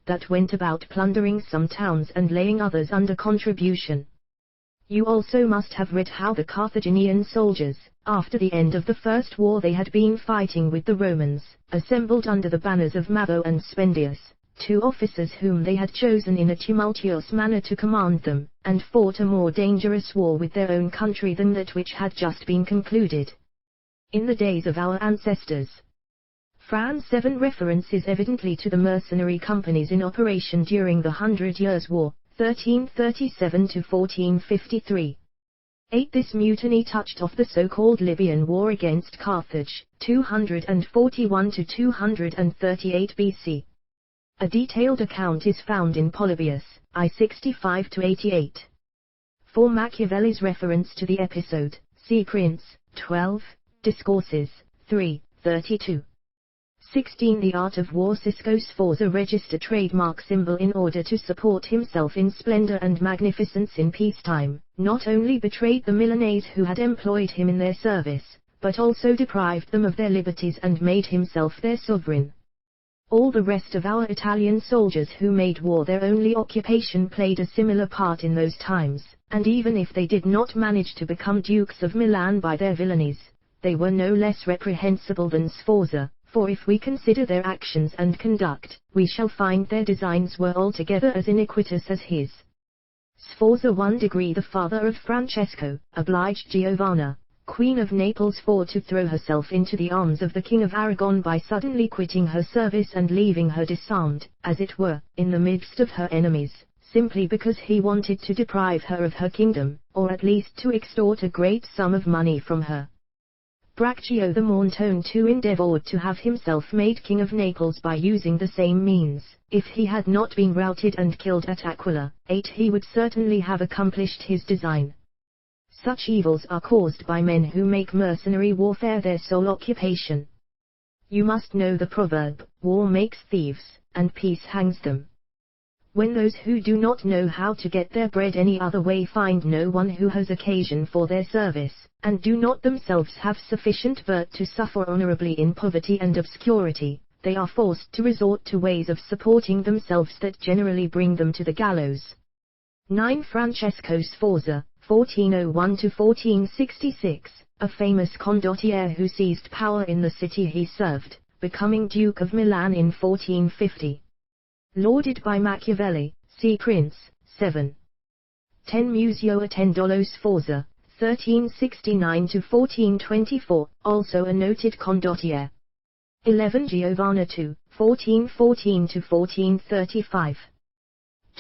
that went about plundering some towns and laying others under contribution. You also must have read how the Carthaginian soldiers, after the end of the first war they had been fighting with the Romans, assembled under the banners of Mavo and Spendius, two officers whom they had chosen in a tumultuous manner to command them, and fought a more dangerous war with their own country than that which had just been concluded. In the days of our ancestors, Fran 7 references evidently to the mercenary companies in operation during the 100 Years' War, 1337 to 1453. 8. This mutiny touched off the so-called Libyan War against Carthage, 241 to 238 BC. A detailed account is found in Polybius, I 65 to 88. For Machiavelli's reference to the episode, see Prince, 12, Discourses, 3, 32. 16. The art of war. Cisco Sforza registered trademark symbol in order to support himself in splendor and magnificence in peacetime, not only betrayed the Milanese who had employed him in their service, but also deprived them of their liberties and made himself their sovereign. All the rest of our Italian soldiers who made war their only occupation played a similar part in those times, and even if they did not manage to become dukes of Milan by their villainies, they were no less reprehensible than Sforza. For if we consider their actions and conduct, we shall find their designs were altogether as iniquitous as his. Sforza 1 degree. The father of Francesco, obliged Giovanna, Queen of Naples to throw herself into the arms of the King of Aragon by suddenly quitting her service and leaving her disarmed, as it were, in the midst of her enemies, simply because he wanted to deprive her of her kingdom, or at least to extort a great sum of money from her. Braccio the Montone too endeavored to have himself made King of Naples by using the same means. If he had not been routed and killed at Aquila, 8, he would certainly have accomplished his design. Such evils are caused by men who make mercenary warfare their sole occupation. You must know the proverb, war makes thieves, and peace hangs them. When those who do not know how to get their bread any other way find no one who has occasion for their service, and do not themselves have sufficient vert to suffer honorably in poverty and obscurity, they are forced to resort to ways of supporting themselves that generally bring them to the gallows. 9. Francesco Sforza, 1401 to 1466, a famous condottiere who seized power in the city he served, becoming Duke of Milan in 1450. Lauded by Machiavelli, see Prince, 7. 10. Museo Attendolo Sforza, 1369 to 1424, also a noted condottiere. 11. Giovanna II, 1414 to 1435.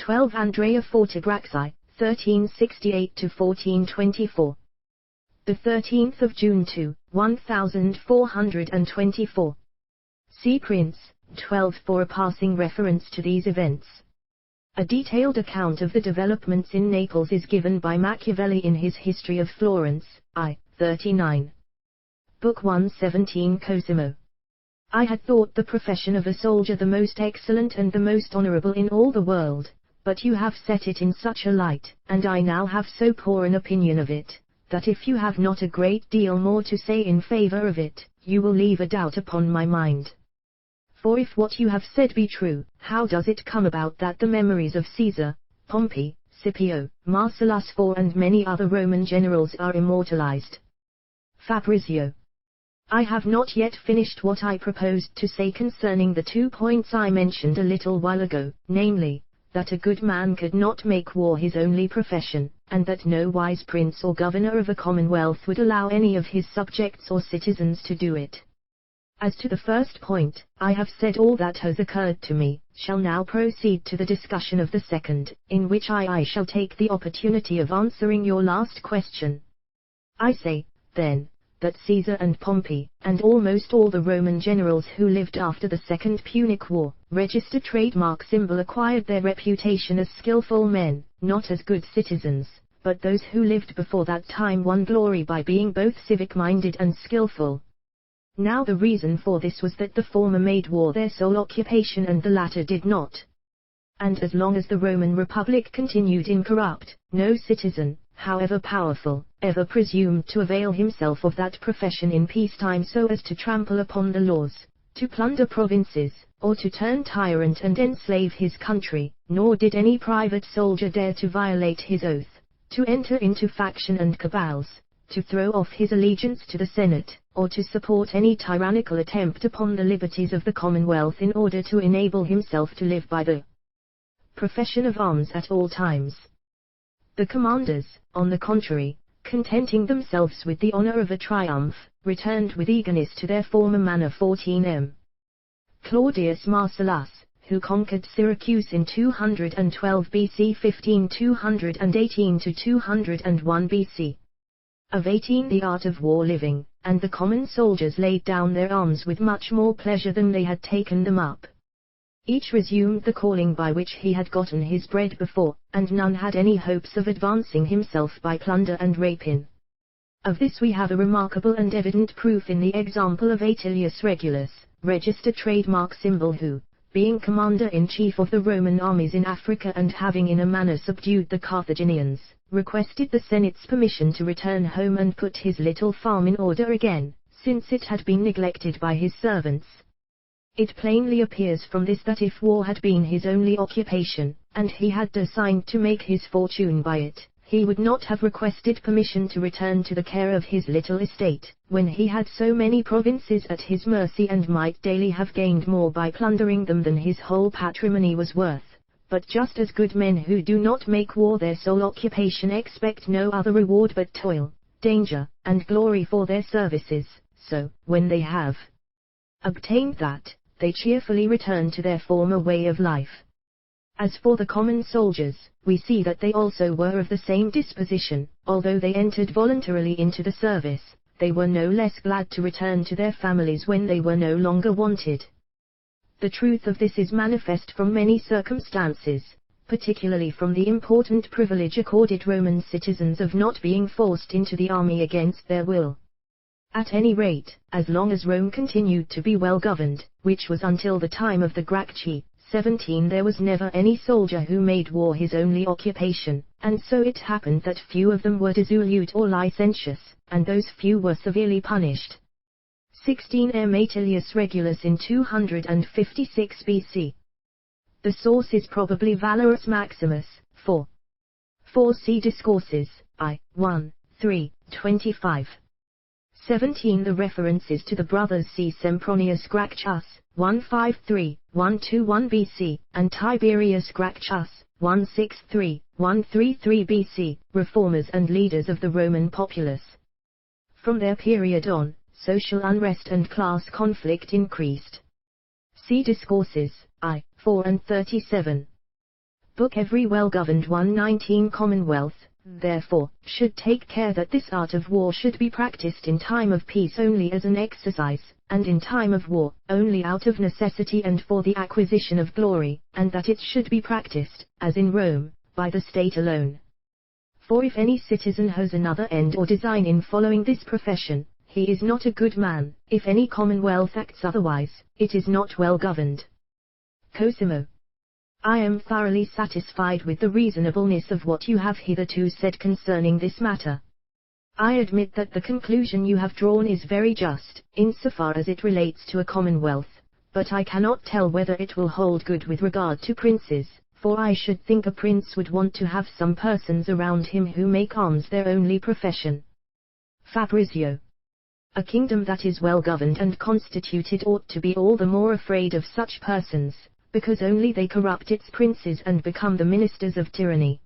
12. Andrea Fortebracci, 1368 to 1424. The 13th of June to 1424. See Prince, 12 for a passing reference to these events. A detailed account of the developments in Naples is given by Machiavelli in his History of Florence, I. 39. Book 117. Cosimo. I had thought the profession of a soldier the most excellent and the most honorable in all the world, but you have set it in such a light, and I now have so poor an opinion of it, that if you have not a great deal more to say in favor of it, you will leave a doubt upon my mind. For if what you have said be true, how does it come about that the memories of Caesar, Pompey, Scipio, Marcellus IV and many other Roman generals are immortalized? Fabrizio. I have not yet finished what I proposed to say concerning the 2 points I mentioned a little while ago, namely, that a good man could not make war his only profession, and that no wise prince or governor of a commonwealth would allow any of his subjects or citizens to do it. As to the first point, I have said all that has occurred to me, shall now proceed to the discussion of the second, in which I shall take the opportunity of answering your last question. I say, then, that Caesar and Pompey, and almost all the Roman generals who lived after the Second Punic War, registered trademark symbol acquired their reputation as skillful men, not as good citizens, but those who lived before that time won glory by being both civic-minded and skillful. Now the reason for this was that the former made war their sole occupation and the latter did not. And as long as the Roman Republic continued incorrupt, no citizen, however powerful, ever presumed to avail himself of that profession in peacetime so as to trample upon the laws, to plunder provinces, or to turn tyrant and enslave his country, nor did any private soldier dare to violate his oath, to enter into faction and cabals, to throw off his allegiance to the Senate, or to support any tyrannical attempt upon the liberties of the Commonwealth in order to enable himself to live by the profession of arms at all times. The commanders, on the contrary, contenting themselves with the honor of a triumph, returned with eagerness to their former manner. 14 Claudius Marcellus, who conquered Syracuse in 212 BC 218 to 201 BC. Of 18 the art of war living, and the common soldiers laid down their arms with much more pleasure than they had taken them up. Each resumed the calling by which he had gotten his bread before, and none had any hopes of advancing himself by plunder and rapine. Of this we have a remarkable and evident proof in the example of Atilius Regulus, registered trademark symbol who, being commander-in-chief of the Roman armies in Africa and having in a manner subdued the Carthaginians, requested the Senate's permission to return home and put his little farm in order again, since it had been neglected by his servants. It plainly appears from this that if war had been his only occupation, and he had designed to make his fortune by it, he would not have requested permission to return to the care of his little estate, when he had so many provinces at his mercy and might daily have gained more by plundering them than his whole patrimony was worth. But just as good men who do not make war their sole occupation expect no other reward but toil, danger, and glory for their services, so, when they have obtained that, they cheerfully return to their former way of life. As for the common soldiers, we see that they also were of the same disposition. Although they entered voluntarily into the service, they were no less glad to return to their families when they were no longer wanted. The truth of this is manifest from many circumstances, particularly from the important privilege accorded Roman citizens of not being forced into the army against their will. At any rate, as long as Rome continued to be well governed, which was until the time of the Gracchi, 17, there was never any soldier who made war his only occupation, and so it happened that few of them were dissolute or licentious, and those few were severely punished. 16 Atilius Regulus in 256 BC. The source is probably Valorus Maximus, 4. See Discourses, I, 1, 3, 25. 17 The references to the brothers C. Sempronius Gracchus, 153, 121 BC, and Tiberius Gracchus, 163, 133 BC, reformers and leaders of the Roman populace. From their period on, social unrest and class conflict increased. See Discourses, I, 4 and 37. Book Every well-governed 119 Commonwealth, therefore, should take care that this art of war should be practiced in time of peace only as an exercise, and in time of war, only out of necessity and for the acquisition of glory, and that it should be practiced, as in Rome, by the state alone. For if any citizen has another end or design in following this profession, he is not a good man. If any commonwealth acts otherwise, it is not well governed. Cosimo. I am thoroughly satisfied with the reasonableness of what you have hitherto said concerning this matter. I admit that the conclusion you have drawn is very just, insofar as it relates to a commonwealth, but I cannot tell whether it will hold good with regard to princes, for I should think a prince would want to have some persons around him who make arms their only profession. Fabrizio. A kingdom that is well governed and constituted ought to be all the more afraid of such persons, because only they corrupt its princes and become the ministers of tyranny.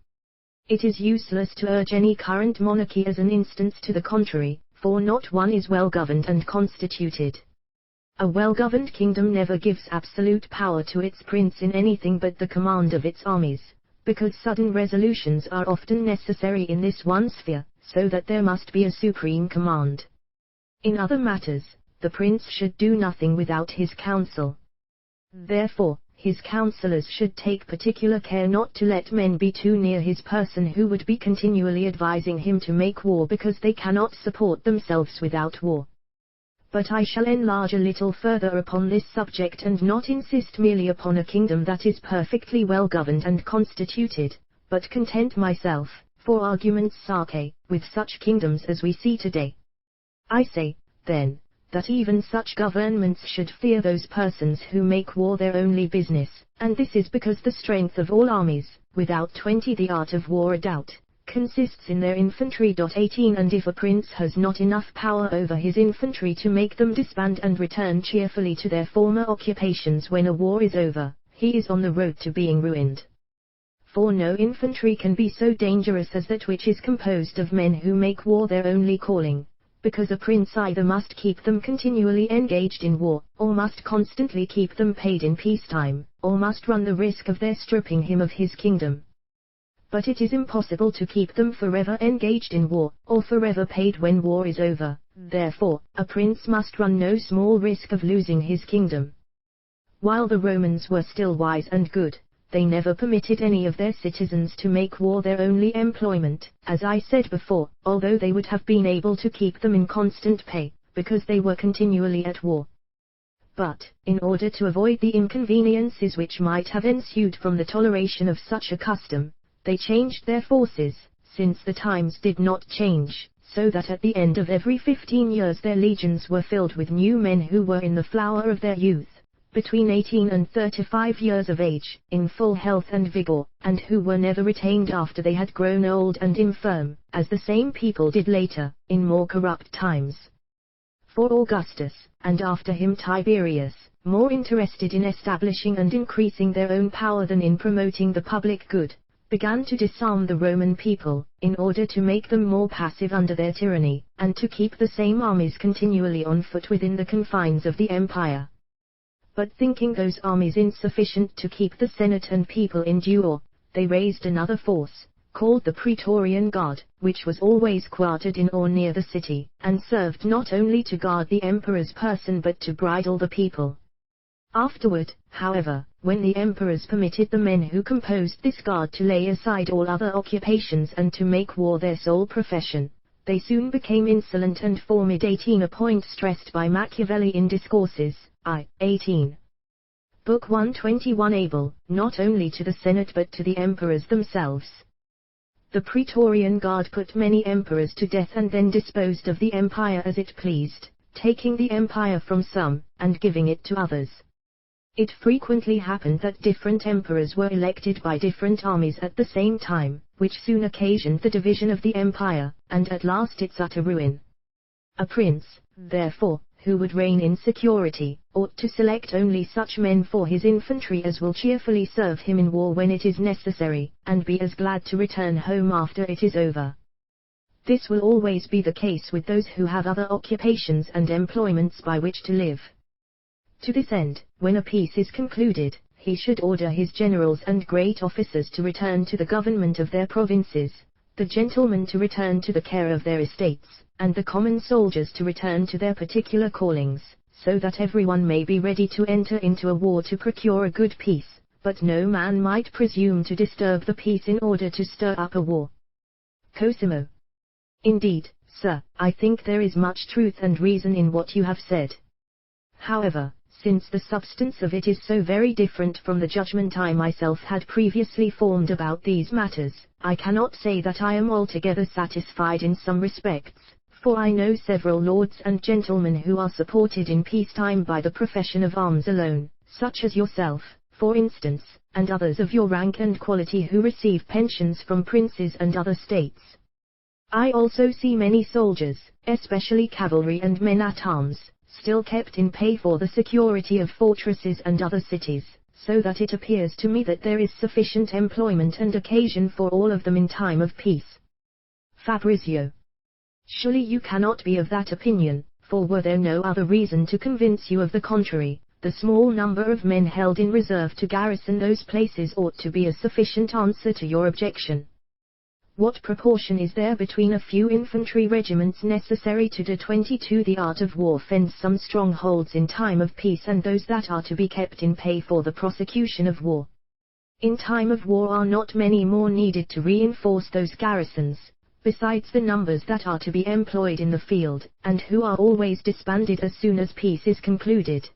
It is useless to urge any current monarchy as an instance to the contrary, for not one is well governed and constituted. A well-governed kingdom never gives absolute power to its prince in anything but the command of its armies, because sudden resolutions are often necessary in this one sphere, so that there must be a supreme command. In other matters, the prince should do nothing without his counsel. Therefore, his counselors should take particular care not to let men be too near his person who would be continually advising him to make war because they cannot support themselves without war. But I shall enlarge a little further upon this subject and not insist merely upon a kingdom that is perfectly well governed and constituted, but content myself, for argument's sake, with such kingdoms as we see today. I say, then, that even such governments should fear those persons who make war their only business, and this is because the strength of all armies, without 20 the art of war a doubt, consists in their infantry. 18 And if a prince has not enough power over his infantry to make them disband and return cheerfully to their former occupations when a war is over, he is on the road to being ruined. For no infantry can be so dangerous as that which is composed of men who make war their only calling, because a prince either must keep them continually engaged in war, or must constantly keep them paid in peacetime, or must run the risk of their stripping him of his kingdom. But it is impossible to keep them forever engaged in war, or forever paid when war is over. Therefore, a prince must run no small risk of losing his kingdom. While the Romans were still wise and good, they never permitted any of their citizens to make war their only employment, as I said before, although they would have been able to keep them in constant pay, because they were continually at war. But, in order to avoid the inconveniences which might have ensued from the toleration of such a custom, they changed their forces, since the times did not change, so that at the end of every 15 years their legions were filled with new men who were in the flower of their youth, between 18 and 35 years of age, in full health and vigor, and who were never retained after they had grown old and infirm, as the same people did later, in more corrupt times. For Augustus, and after him Tiberius, more interested in establishing and increasing their own power than in promoting the public good, began to disarm the Roman people, in order to make them more passive under their tyranny, and to keep the same armies continually on foot within the confines of the empire. But thinking those armies insufficient to keep the Senate and people in due order, they raised another force, called the Praetorian Guard, which was always quartered in or near the city, and served not only to guard the emperor's person but to bridle the people. Afterward, however, when the emperors permitted the men who composed this guard to lay aside all other occupations and to make war their sole profession, they soon became insolent and formed. 18 A point stressed by Machiavelli in Discourses, I. 18. Book 121 able, not only to the Senate but to the emperors themselves. The Praetorian Guard put many emperors to death and then disposed of the empire as it pleased, taking the empire from some, and giving it to others. It frequently happened that different emperors were elected by different armies at the same time, which soon occasioned the division of the empire, and at last its utter ruin. A prince, therefore, who would reign in security, ought to select only such men for his infantry as will cheerfully serve him in war when it is necessary, and be as glad to return home after it is over. This will always be the case with those who have other occupations and employments by which to live. To this end, when a peace is concluded, he should order his generals and great officers to return to the government of their provinces, the gentlemen to return to the care of their estates, and the common soldiers to return to their particular callings, so that everyone may be ready to enter into a war to procure a good peace, but no man might presume to disturb the peace in order to stir up a war. Cosimo. Indeed, sir, I think there is much truth and reason in what you have said. However, since the substance of it is so very different from the judgment I myself had previously formed about these matters, I cannot say that I am altogether satisfied in some respects, for I know several lords and gentlemen who are supported in peacetime by the profession of arms alone, such as yourself, for instance, and others of your rank and quality who receive pensions from princes and other states. I also see many soldiers, especially cavalry and men-at-arms, still kept in pay for the security of fortresses and other cities, so that it appears to me that there is sufficient employment and occasion for all of them in time of peace. Fabrizio. Surely you cannot be of that opinion, for were there no other reason to convince you of the contrary, the small number of men held in reserve to garrison those places ought to be a sufficient answer to your objection. What proportion is there between a few infantry regiments necessary to do 22 the art of war fence some strongholds in time of peace and those that are to be kept in pay for the prosecution of war? In time of war are not many more needed to reinforce those garrisons, besides the numbers that are to be employed in the field, and who are always disbanded as soon as peace is concluded.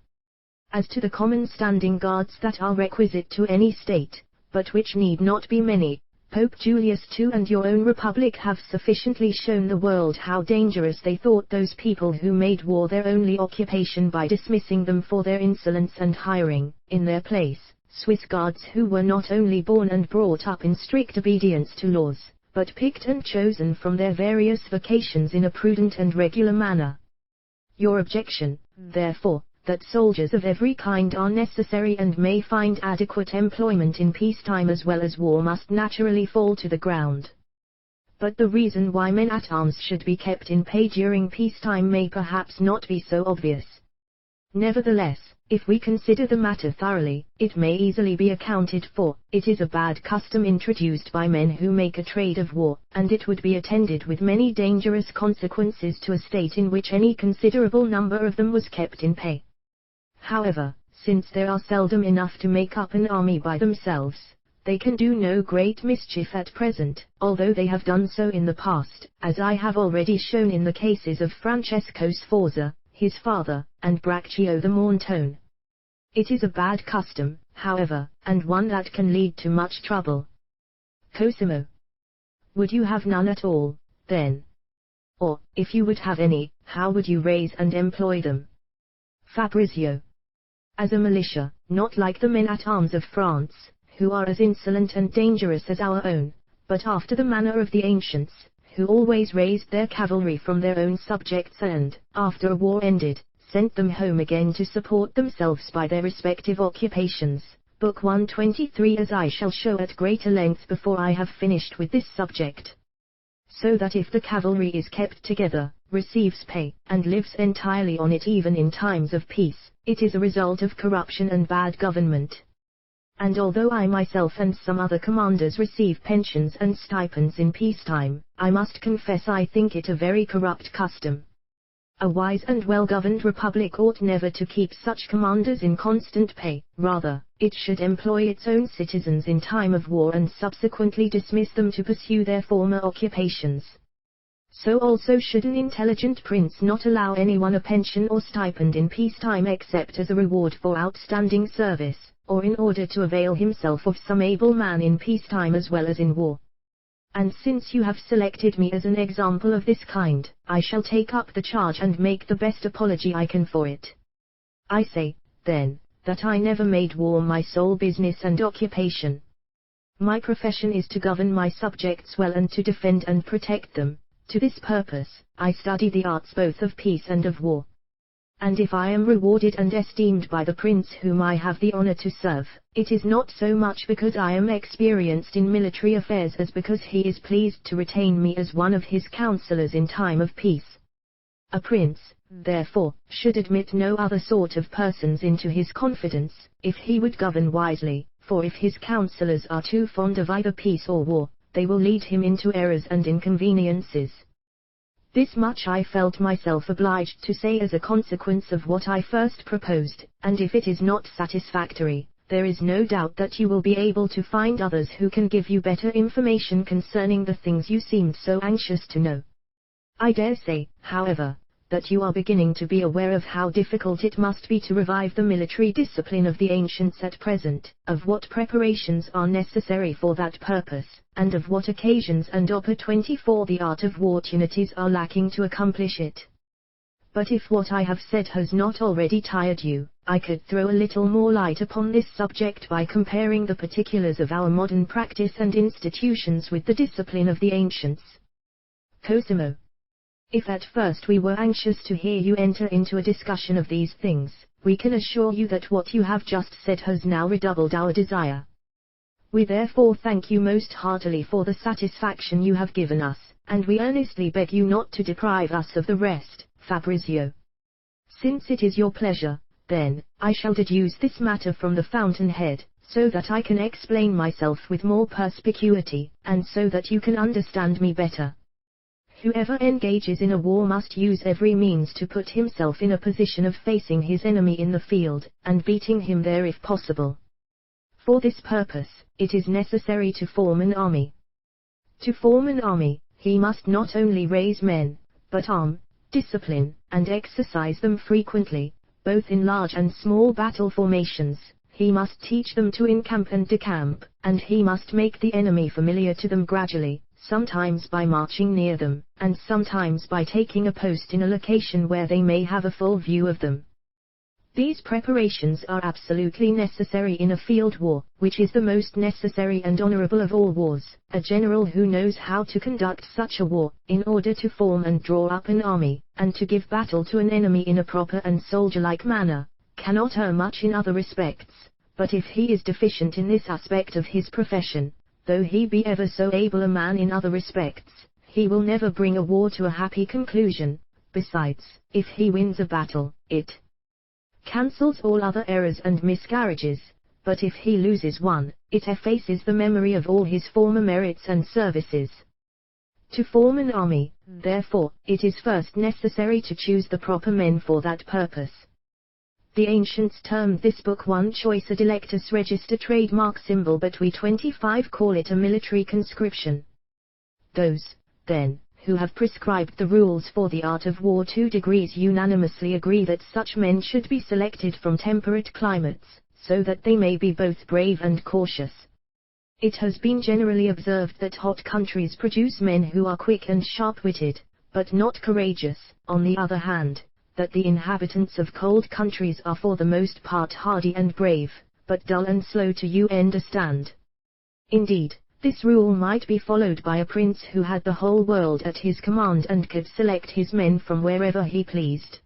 As to the common standing guards that are requisite to any state, but which need not be many, Pope Julius II and your own republic have sufficiently shown the world how dangerous they thought those people who made war their only occupation by dismissing them for their insolence and hiring, in their place, Swiss guards who were not only born and brought up in strict obedience to laws, but picked and chosen from their various vocations in a prudent and regular manner. Your objection, therefore, that soldiers of every kind are necessary and may find adequate employment in peacetime as well as war must naturally fall to the ground. But the reason why men-at-arms should be kept in pay during peacetime may perhaps not be so obvious. Nevertheless, if we consider the matter thoroughly, it may easily be accounted for. It is a bad custom introduced by men who make a trade of war, and it would be attended with many dangerous consequences to a state in which any considerable number of them was kept in pay. However, since there are seldom enough to make up an army by themselves, they can do no great mischief at present, although they have done so in the past, as I have already shown in the cases of Francesco Sforza, his father, and Braccio the Montone. It is a bad custom, however, and one that can lead to much trouble. Cosimo. Would you have none at all, then? Or, if you would have any, how would you raise and employ them? Fabrizio. As a militia, not like the men-at-arms of France, who are as insolent and dangerous as our own, but after the manner of the ancients, who always raised their cavalry from their own subjects and, after a war ended, sent them home again to support themselves by their respective occupations. Book 123, as I shall show at greater length before I have finished with this subject. So that if the cavalry is kept together, receives pay, and lives entirely on it even in times of peace, it is a result of corruption and bad government. And although I myself and some other commanders receive pensions and stipends in peacetime, I must confess I think it a very corrupt custom. A wise and well-governed republic ought never to keep such commanders in constant pay, rather, it should employ its own citizens in time of war and subsequently dismiss them to pursue their former occupations. So also should an intelligent prince not allow anyone a pension or stipend in peacetime except as a reward for outstanding service, or in order to avail himself of some able man in peacetime as well as in war. And since you have selected me as an example of this kind, I shall take up the charge and make the best apology I can for it. I say, then, that I never made war my sole business and occupation. My profession is to govern my subjects well and to defend and protect them. To this purpose, I study the arts both of peace and of war. And if I am rewarded and esteemed by the prince whom I have the honor to serve, it is not so much because I am experienced in military affairs as because he is pleased to retain me as one of his counselors in time of peace. A prince, therefore, should admit no other sort of persons into his confidence, if he would govern wisely, for if his counselors are too fond of either peace or war, they will lead him into errors and inconveniences. This much I felt myself obliged to say as a consequence of what I first proposed, and if it is not satisfactory, there is no doubt that you will be able to find others who can give you better information concerning the things you seemed so anxious to know. I dare say, however, that you are beginning to be aware of how difficult it must be to revive the military discipline of the ancients at present, of what preparations are necessary for that purpose, and of what occasions and opportunity for the art of war opportunities are lacking to accomplish it. But if what I have said has not already tired you, I could throw a little more light upon this subject by comparing the particulars of our modern practice and institutions with the discipline of the ancients. Cosimo. If at first we were anxious to hear you enter into a discussion of these things, we can assure you that what you have just said has now redoubled our desire. We therefore thank you most heartily for the satisfaction you have given us, and we earnestly beg you not to deprive us of the rest, Fabrizio. Since it is your pleasure, then, I shall deduce this matter from the fountainhead, so that I can explain myself with more perspicuity, and so that you can understand me better. Whoever engages in a war must use every means to put himself in a position of facing his enemy in the field, and beating him there if possible. For this purpose, it is necessary to form an army. To form an army, he must not only raise men, but arm, discipline, and exercise them frequently, both in large and small battle formations. He must teach them to encamp and decamp, and he must make the enemy familiar to them gradually, sometimes by marching near them, and sometimes by taking a post in a location where they may have a full view of them. These preparations are absolutely necessary in a field war, which is the most necessary and honorable of all wars. A general who knows how to conduct such a war, in order to form and draw up an army, and to give battle to an enemy in a proper and soldier-like manner, cannot err much in other respects, but if he is deficient in this aspect of his profession, though he be ever so able a man in other respects, he will never bring a war to a happy conclusion. Besides, if he wins a battle, it cancels all other errors and miscarriages, but if he loses one, it effaces the memory of all his former merits and services. To form an army, therefore, it is first necessary to choose the proper men for that purpose. The ancients termed this book one choice a delectus register trademark symbol, but we 25 call it a military conscription. Those, then, who have prescribed the rules for the art of war 2 degrees unanimously agree that such men should be selected from temperate climates, so that they may be both brave and cautious. It has been generally observed that hot countries produce men who are quick and sharp-witted, but not courageous. On the other hand, that the inhabitants of cold countries are for the most part hardy and brave, but dull and slow to understand. Indeed, this rule might be followed by a prince who had the whole world at his command and could select his men from wherever he pleased.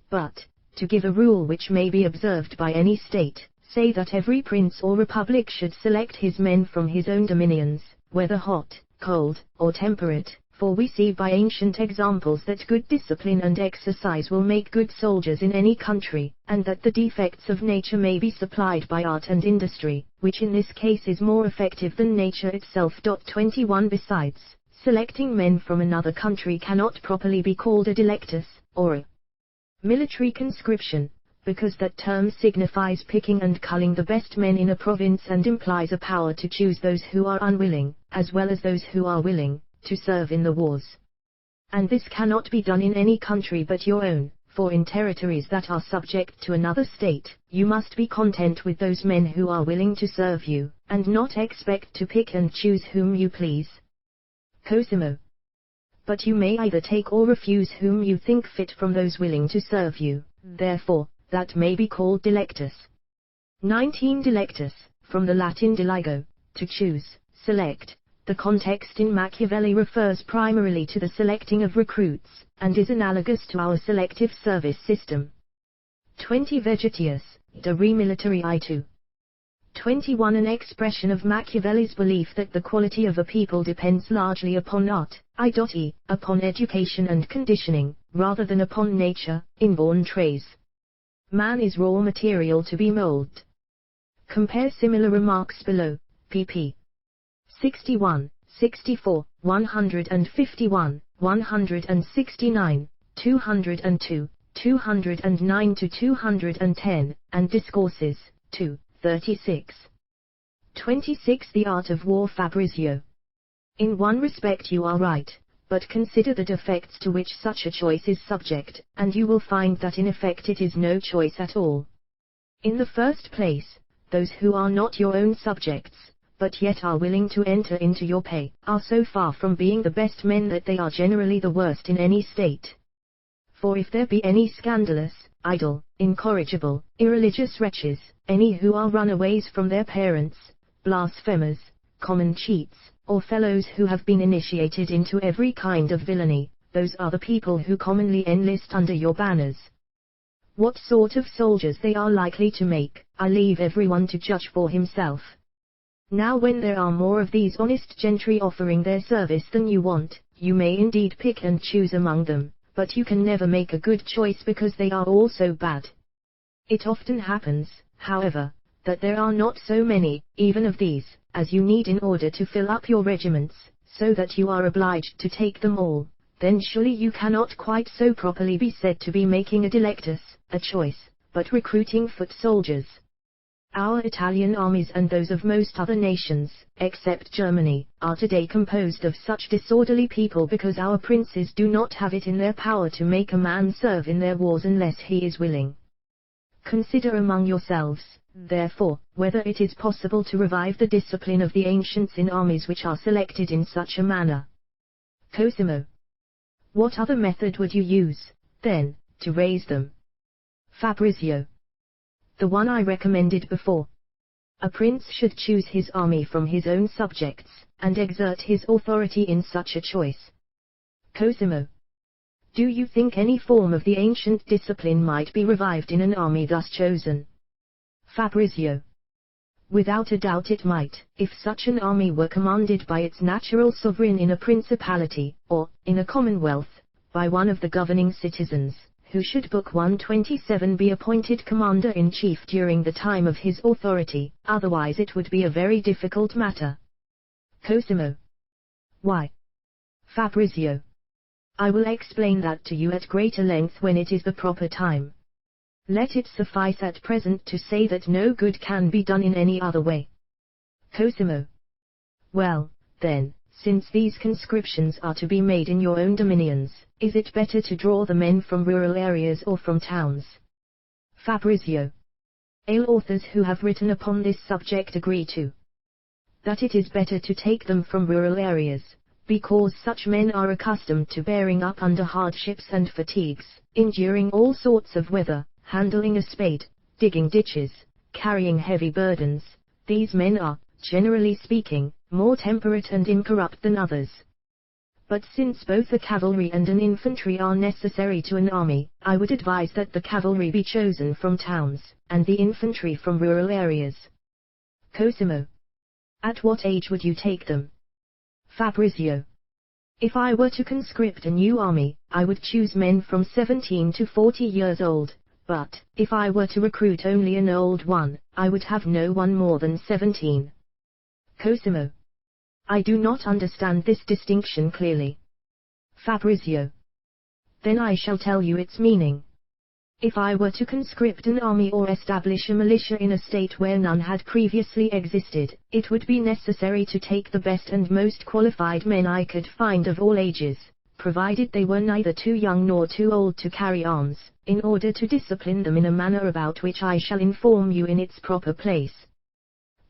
But, to give a rule which may be observed by any state, say that every prince or republic should select his men from his own dominions, whether hot, cold, or temperate, for we see by ancient examples that good discipline and exercise will make good soldiers in any country, and that the defects of nature may be supplied by art and industry, which in this case is more effective than nature itself. 21 Besides, selecting men from another country cannot properly be called a delectus, or a military conscription, because that term signifies picking and culling the best men in a province and implies a power to choose those who are unwilling, as well as those who are willing, to serve in the wars. And this cannot be done in any country but your own, for in territories that are subject to another state, you must be content with those men who are willing to serve you, and not expect to pick and choose whom you please. Cosimo. But you may either take or refuse whom you think fit from those willing to serve you, therefore, that may be called delectus. 19 Delectus, from the Latin deligo, to choose, select. The context in Machiavelli refers primarily to the selecting of recruits, and is analogous to our selective service system. 20 Vegetius, de re militariitu. 21 An expression of Machiavelli's belief that the quality of a people depends largely upon art, i.e., upon education and conditioning, rather than upon nature, inborn traits. Man is raw material to be molded. Compare similar remarks below, pp. 61, 64, 151, 169, 202, 209 to 210, and Discourses, 2, 36. 26 The Art of War Fabrizio. In one respect you are right, but consider the defects to which such a choice is subject, and you will find that in effect it is no choice at all. In the first place, those who are not your own subjects, but yet are willing to enter into your pay, are so far from being the best men that they are generally the worst in any state. For if there be any scandalous, idle, incorrigible, irreligious wretches, any who are runaways from their parents, blasphemers, common cheats, or fellows who have been initiated into every kind of villainy, those are the people who commonly enlist under your banners. What sort of soldiers they are likely to make, I leave everyone to judge for himself. Now when there are more of these honest gentry offering their service than you want, you may indeed pick and choose among them, but you can never make a good choice because they are all so bad. It often happens, however, that there are not so many, even of these, as you need in order to fill up your regiments, so that you are obliged to take them all. Then surely you cannot quite so properly be said to be making a delectus, a choice, but recruiting foot soldiers. Our Italian armies and those of most other nations, except Germany, are today composed of such disorderly people because our princes do not have it in their power to make a man serve in their wars unless he is willing. Consider among yourselves, therefore, whether it is possible to revive the discipline of the ancients in armies which are selected in such a manner. Cosimo. What other method would you use, then, to raise them? Fabrizio. The one I recommended before. A prince should choose his army from his own subjects, and exert his authority in such a choice. Cosimo. Do you think any form of the ancient discipline might be revived in an army thus chosen? Fabrizio. Without a doubt it might, if such an army were commanded by its natural sovereign in a principality, or, in a commonwealth, by one of the governing citizens, who should Book 127 be appointed commander-in-chief during the time of his authority, otherwise it would be a very difficult matter. Cosimo. Why? Fabrizio. I will explain that to you at greater length when it is the proper time. Let it suffice at present to say that no good can be done in any other way. Cosimo. Well, then, since these conscriptions are to be made in your own dominions, is it better to draw the men from rural areas or from towns? Fabrizio. All authors who have written upon this subject agree to that it is better to take them from rural areas, because such men are accustomed to bearing up under hardships and fatigues, enduring all sorts of weather, handling a spade, digging ditches, carrying heavy burdens. These men are, generally speaking, more temperate and incorrupt than others. But since both a cavalry and an infantry are necessary to an army, I would advise that the cavalry be chosen from towns, and the infantry from rural areas. Cosimo. At what age would you take them? Fabrizio. If I were to conscript a new army, I would choose men from 17 to 40 years old, but, if I were to recruit only an old one, I would have no one more than 17. Cosimo. I do not understand this distinction clearly. Fabrizio. Then I shall tell you its meaning. If I were to conscript an army or establish a militia in a state where none had previously existed, it would be necessary to take the best and most qualified men I could find of all ages, provided they were neither too young nor too old to carry arms, in order to discipline them in a manner about which I shall inform you in its proper place.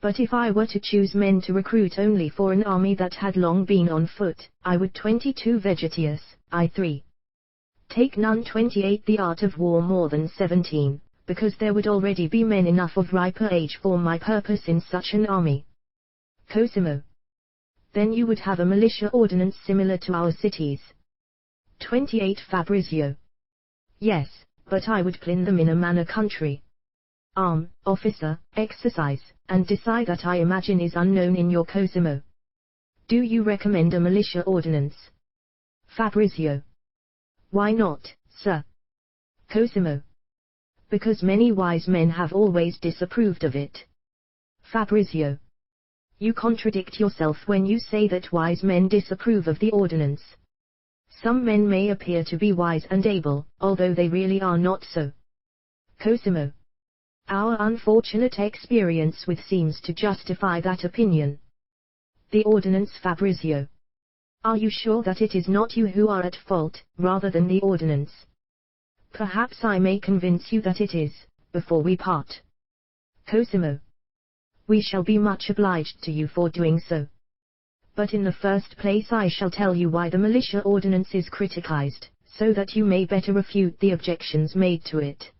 But if I were to choose men to recruit only for an army that had long been on foot, I would 22 Vegetius, I3. Take none 28 the art of war more than 17, because there would already be men enough of riper age for my purpose in such an army. Cosimo. Then you would have a militia ordinance similar to our cities. 28 Fabrizio. Yes, but I would plan them in a manner country. Arm, officer, exercise, and decide that I imagine is unknown in your Cosimo. Do you recommend a militia ordinance? Fabrizio. Why not, sir? Cosimo. Because many wise men have always disapproved of it. Fabrizio. You contradict yourself when you say that wise men disapprove of the ordinance. Some men may appear to be wise and able, although they really are not so. Cosimo. Our unfortunate experience with seems to justify that opinion. The ordinance. Fabrizio. Are you sure that it is not you who are at fault, rather than the ordinance? Perhaps I may convince you that it is, before we part. Cosimo. We shall be much obliged to you for doing so. But in the first place I shall tell you why the militia ordinance is criticized, so that you may better refute the objections made to it.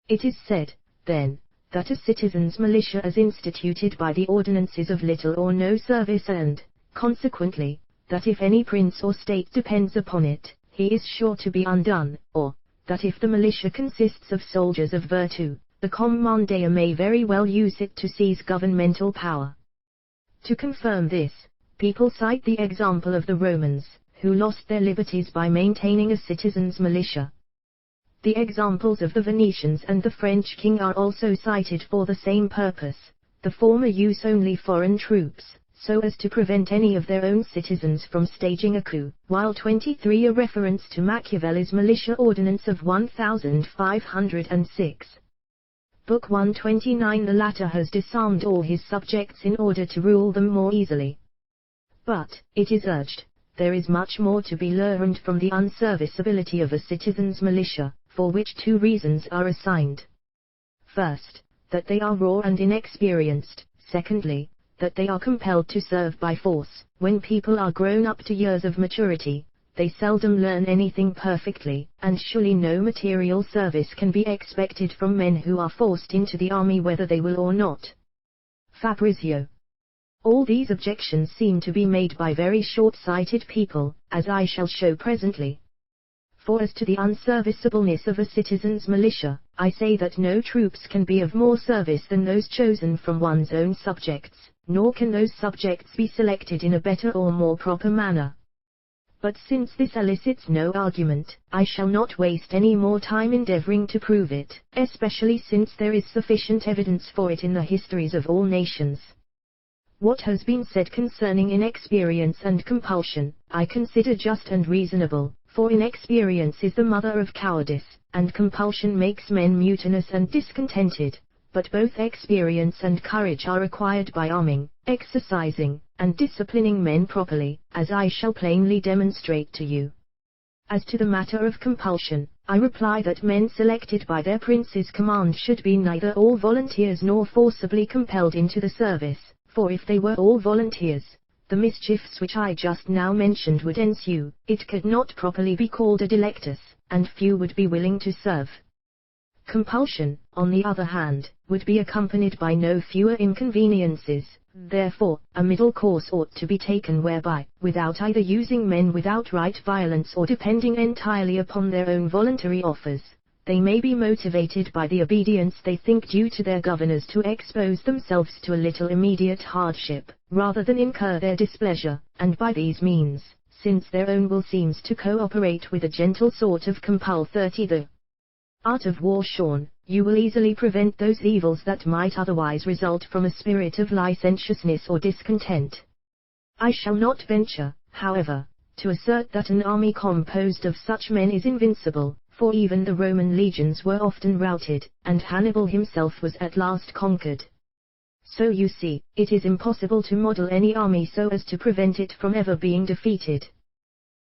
It is said, then, that a citizen's militia as instituted by the ordinance is of little or no service and, consequently, that if any prince or state depends upon it, he is sure to be undone, or, that if the militia consists of soldiers of virtue, the commander may very well use it to seize governmental power. To confirm this, people cite the example of the Romans, who lost their liberties by maintaining a citizens' militia. The examples of the Venetians and the French king are also cited for the same purpose. The former use only foreign troops, so as to prevent any of their own citizens from staging a coup, while 23 a reference to Machiavelli's militia ordinance of 1506. Book 129. The latter has disarmed all his subjects in order to rule them more easily. But, it is urged, there is much more to be learned from the unserviceability of a citizen's militia, for which two reasons are assigned. First, that they are raw and inexperienced; secondly, that they are compelled to serve by force. When people are grown up to years of maturity, they seldom learn anything perfectly, and surely no material service can be expected from men who are forced into the army whether they will or not. Fabrizio. All these objections seem to be made by very short-sighted people, as I shall show presently. For as to the unserviceableness of a citizen's militia, I say that no troops can be of more service than those chosen from one's own subjects, nor can those subjects be selected in a better or more proper manner. But since this elicits no argument, I shall not waste any more time endeavoring to prove it, especially since there is sufficient evidence for it in the histories of all nations. What has been said concerning inexperience and compulsion, I consider just and reasonable, for inexperience is the mother of cowardice, and compulsion makes men mutinous and discontented. But both experience and courage are acquired by arming, exercising, and disciplining men properly, as I shall plainly demonstrate to you. As to the matter of compulsion, I reply that men selected by their prince's command should be neither all volunteers nor forcibly compelled into the service, for if they were all volunteers, the mischiefs which I just now mentioned would ensue. It could not properly be called a delectus, and few would be willing to serve. Compulsion, on the other hand, would be accompanied by no fewer inconveniences. Therefore, a middle course ought to be taken whereby, without either using men with outright violence or depending entirely upon their own voluntary offers, they may be motivated by the obedience they think due to their governors to expose themselves to a little immediate hardship, rather than incur their displeasure, and by these means, since their own will seems to co-operate with a gentle sort of compel. 30. The art of war shorn, you will easily prevent those evils that might otherwise result from a spirit of licentiousness or discontent. I shall not venture, however, to assert that an army composed of such men is invincible, for even the Roman legions were often routed, and Hannibal himself was at last conquered. So you see, it is impossible to model any army so as to prevent it from ever being defeated.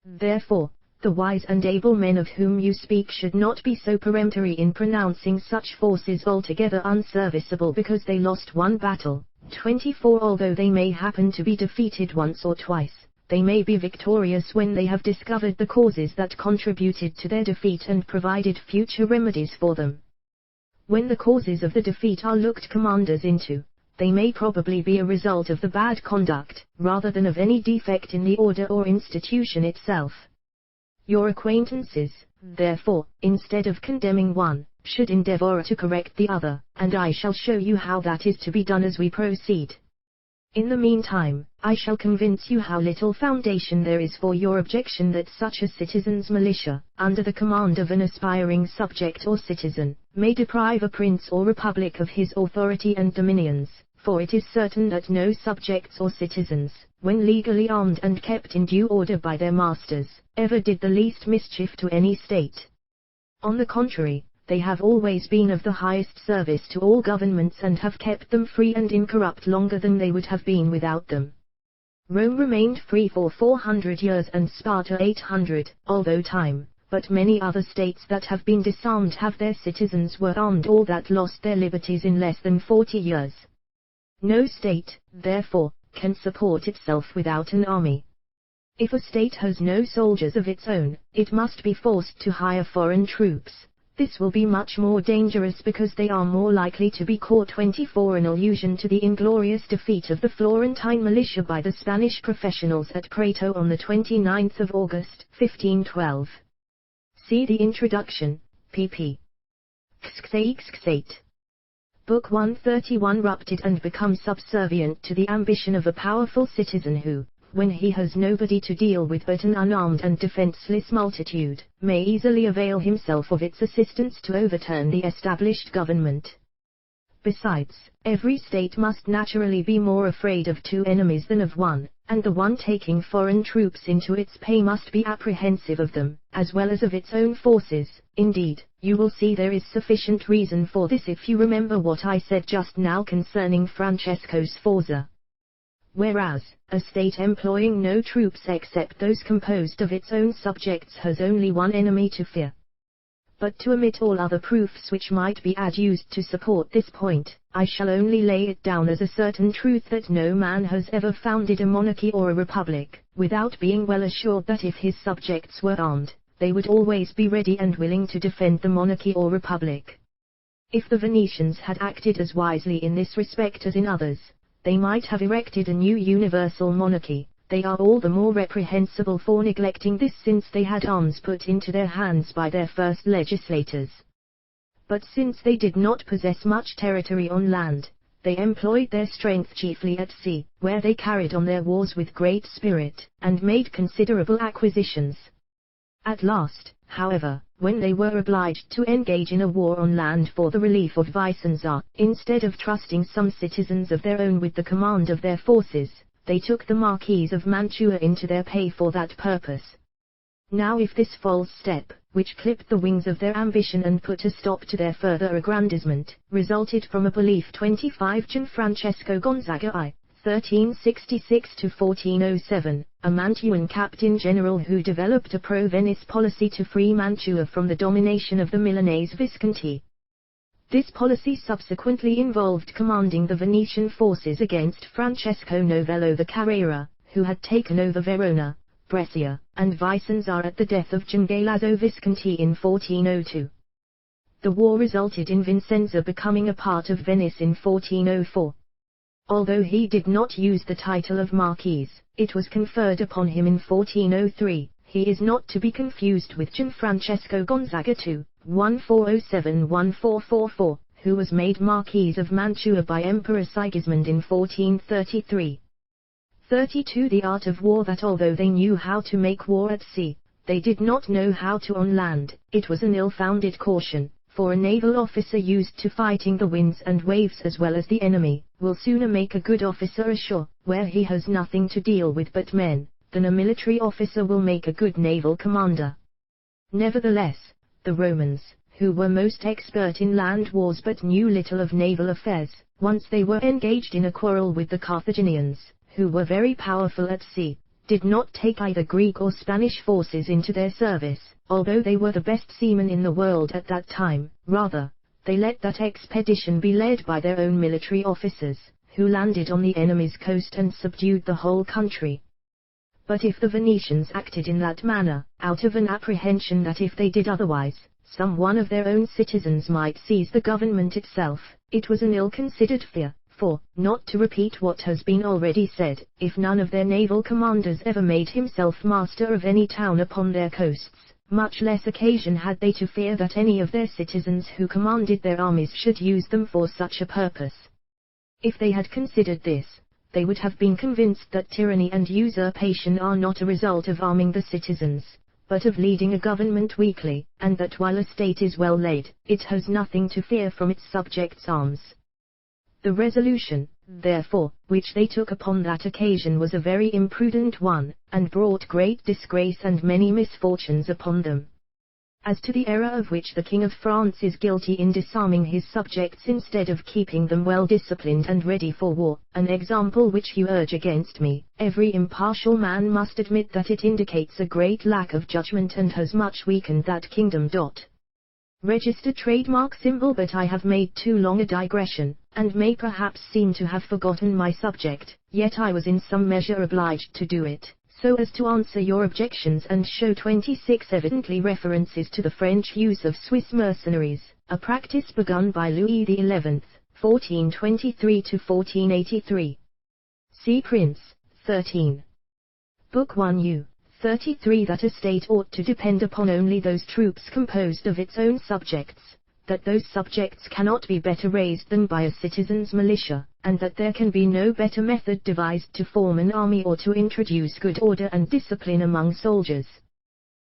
Therefore, the wise and able men of whom you speak should not be so peremptory in pronouncing such forces altogether unserviceable because they lost one battle. 24. Although they may happen to be defeated once or twice, they may be victorious when they have discovered the causes that contributed to their defeat and provided future remedies for them. When the causes of the defeat are looked commanders into, they may probably be a result of the bad conduct, rather than of any defect in the order or institution itself. Your acquaintances, therefore, instead of condemning one, should endeavor to correct the other, and I shall show you how that is to be done as we proceed. In the meantime, I shall convince you how little foundation there is for your objection that such a citizen's militia, under the command of an aspiring subject or citizen, may deprive a prince or republic of his authority and dominions, for it is certain that no subjects or citizens, when legally armed and kept in due order by their masters, ever did the least mischief to any state. On the contrary, they have always been of the highest service to all governments and have kept them free and incorrupt longer than they would have been without them. Rome remained free for 400 years and Sparta 800, although time, but many other states that have been disarmed have their citizens were armed or that lost their liberties in less than 40 years. No state, therefore, can support itself without an army. If a state has no soldiers of its own, it must be forced to hire foreign troops. This will be much more dangerous because they are more likely to be caught. 24. An allusion to the inglorious defeat of the Florentine militia by the Spanish professionals at Prato on the 29th of August, 1512. See the introduction, pp. xx8. Book 131. Corrupted and become subservient to the ambition of a powerful citizen who, when he has nobody to deal with but an unarmed and defenseless multitude, may easily avail himself of its assistance to overturn the established government. Besides, every state must naturally be more afraid of two enemies than of one, and the one taking foreign troops into its pay must be apprehensive of them, as well as of its own forces. Indeed, you will see there is sufficient reason for this if you remember what I said just now concerning Francesco Sforza. Whereas, a state employing no troops except those composed of its own subjects has only one enemy to fear. But to omit all other proofs which might be adduced to support this point, I shall only lay it down as a certain truth that no man has ever founded a monarchy or a republic, without being well assured that if his subjects were armed, they would always be ready and willing to defend the monarchy or republic. If the Venetians had acted as wisely in this respect as in others, they might have erected a new universal monarchy. They are all the more reprehensible for neglecting this since they had arms put into their hands by their first legislators. But since they did not possess much territory on land, they employed their strength chiefly at sea, where they carried on their wars with great spirit, and made considerable acquisitions. At last, however, when they were obliged to engage in a war on land for the relief of Vicenza, instead of trusting some citizens of their own with the command of their forces, they took the Marquis of Mantua into their pay for that purpose. Now if this false step, which clipped the wings of their ambition and put a stop to their further aggrandizement, resulted from a belief 25 Gianfrancesco Gonzaga I, 1366–1407, a Mantuan captain-general who developed a pro-Venice policy to free Mantua from the domination of the Milanese Visconti. This policy subsequently involved commanding the Venetian forces against Francesco Novello the Carrera, who had taken over Verona, Brescia, and Vicenza at the death of Giangalazzo Visconti in 1402. The war resulted in Vicenza becoming a part of Venice in 1404. Although he did not use the title of Marquis, it was conferred upon him in 1403. He is not to be confused with Gianfrancesco Gonzaga II, 1407–1444, who was made Marquis of Mantua by Emperor Sigismund in 1433. 32. The art of war. That although they knew how to make war at sea, they did not know how to on land. It was an ill-founded caution, for a naval officer used to fighting the winds and waves as well as the enemy, will sooner make a good officer ashore, where he has nothing to deal with but men, than a military officer will make a good naval commander. Nevertheless, the Romans, who were most expert in land wars but knew little of naval affairs, once they were engaged in a quarrel with the Carthaginians, who were very powerful at sea, did not take either Greek or Spanish forces into their service, although they were the best seamen in the world at that time. Rather, they let that expedition be led by their own military officers, who landed on the enemy's coast and subdued the whole country. But if the Venetians acted in that manner, out of an apprehension that if they did otherwise, some one of their own citizens might seize the government itself, it was an ill-considered fear, for, not to repeat what has been already said, if none of their naval commanders ever made himself master of any town upon their coasts, much less occasion had they to fear that any of their citizens who commanded their armies should use them for such a purpose. If they had considered this, they would have been convinced that tyranny and usurpation are not a result of arming the citizens, but of leading a government weakly, and that while a state is well led, it has nothing to fear from its subjects' arms. The resolution, therefore, which they took upon that occasion was a very imprudent one, and brought great disgrace and many misfortunes upon them. As to the error of which the King of France is guilty in disarming his subjects instead of keeping them well disciplined and ready for war, an example which you urge against me, every impartial man must admit that it indicates a great lack of judgment and has much weakened that kingdom. Register trademark symbol. But I have made too long a digression, and may perhaps seem to have forgotten my subject, yet I was in some measure obliged to do it, so as to answer your objections and show 26 evidently references to the French use of Swiss mercenaries, a practice begun by Louis XI, 1423–1483. See Prince, 13. Book 1 U. 33. That a state ought to depend upon only those troops composed of its own subjects, that those subjects cannot be better raised than by a citizen's militia, and that there can be no better method devised to form an army or to introduce good order and discipline among soldiers.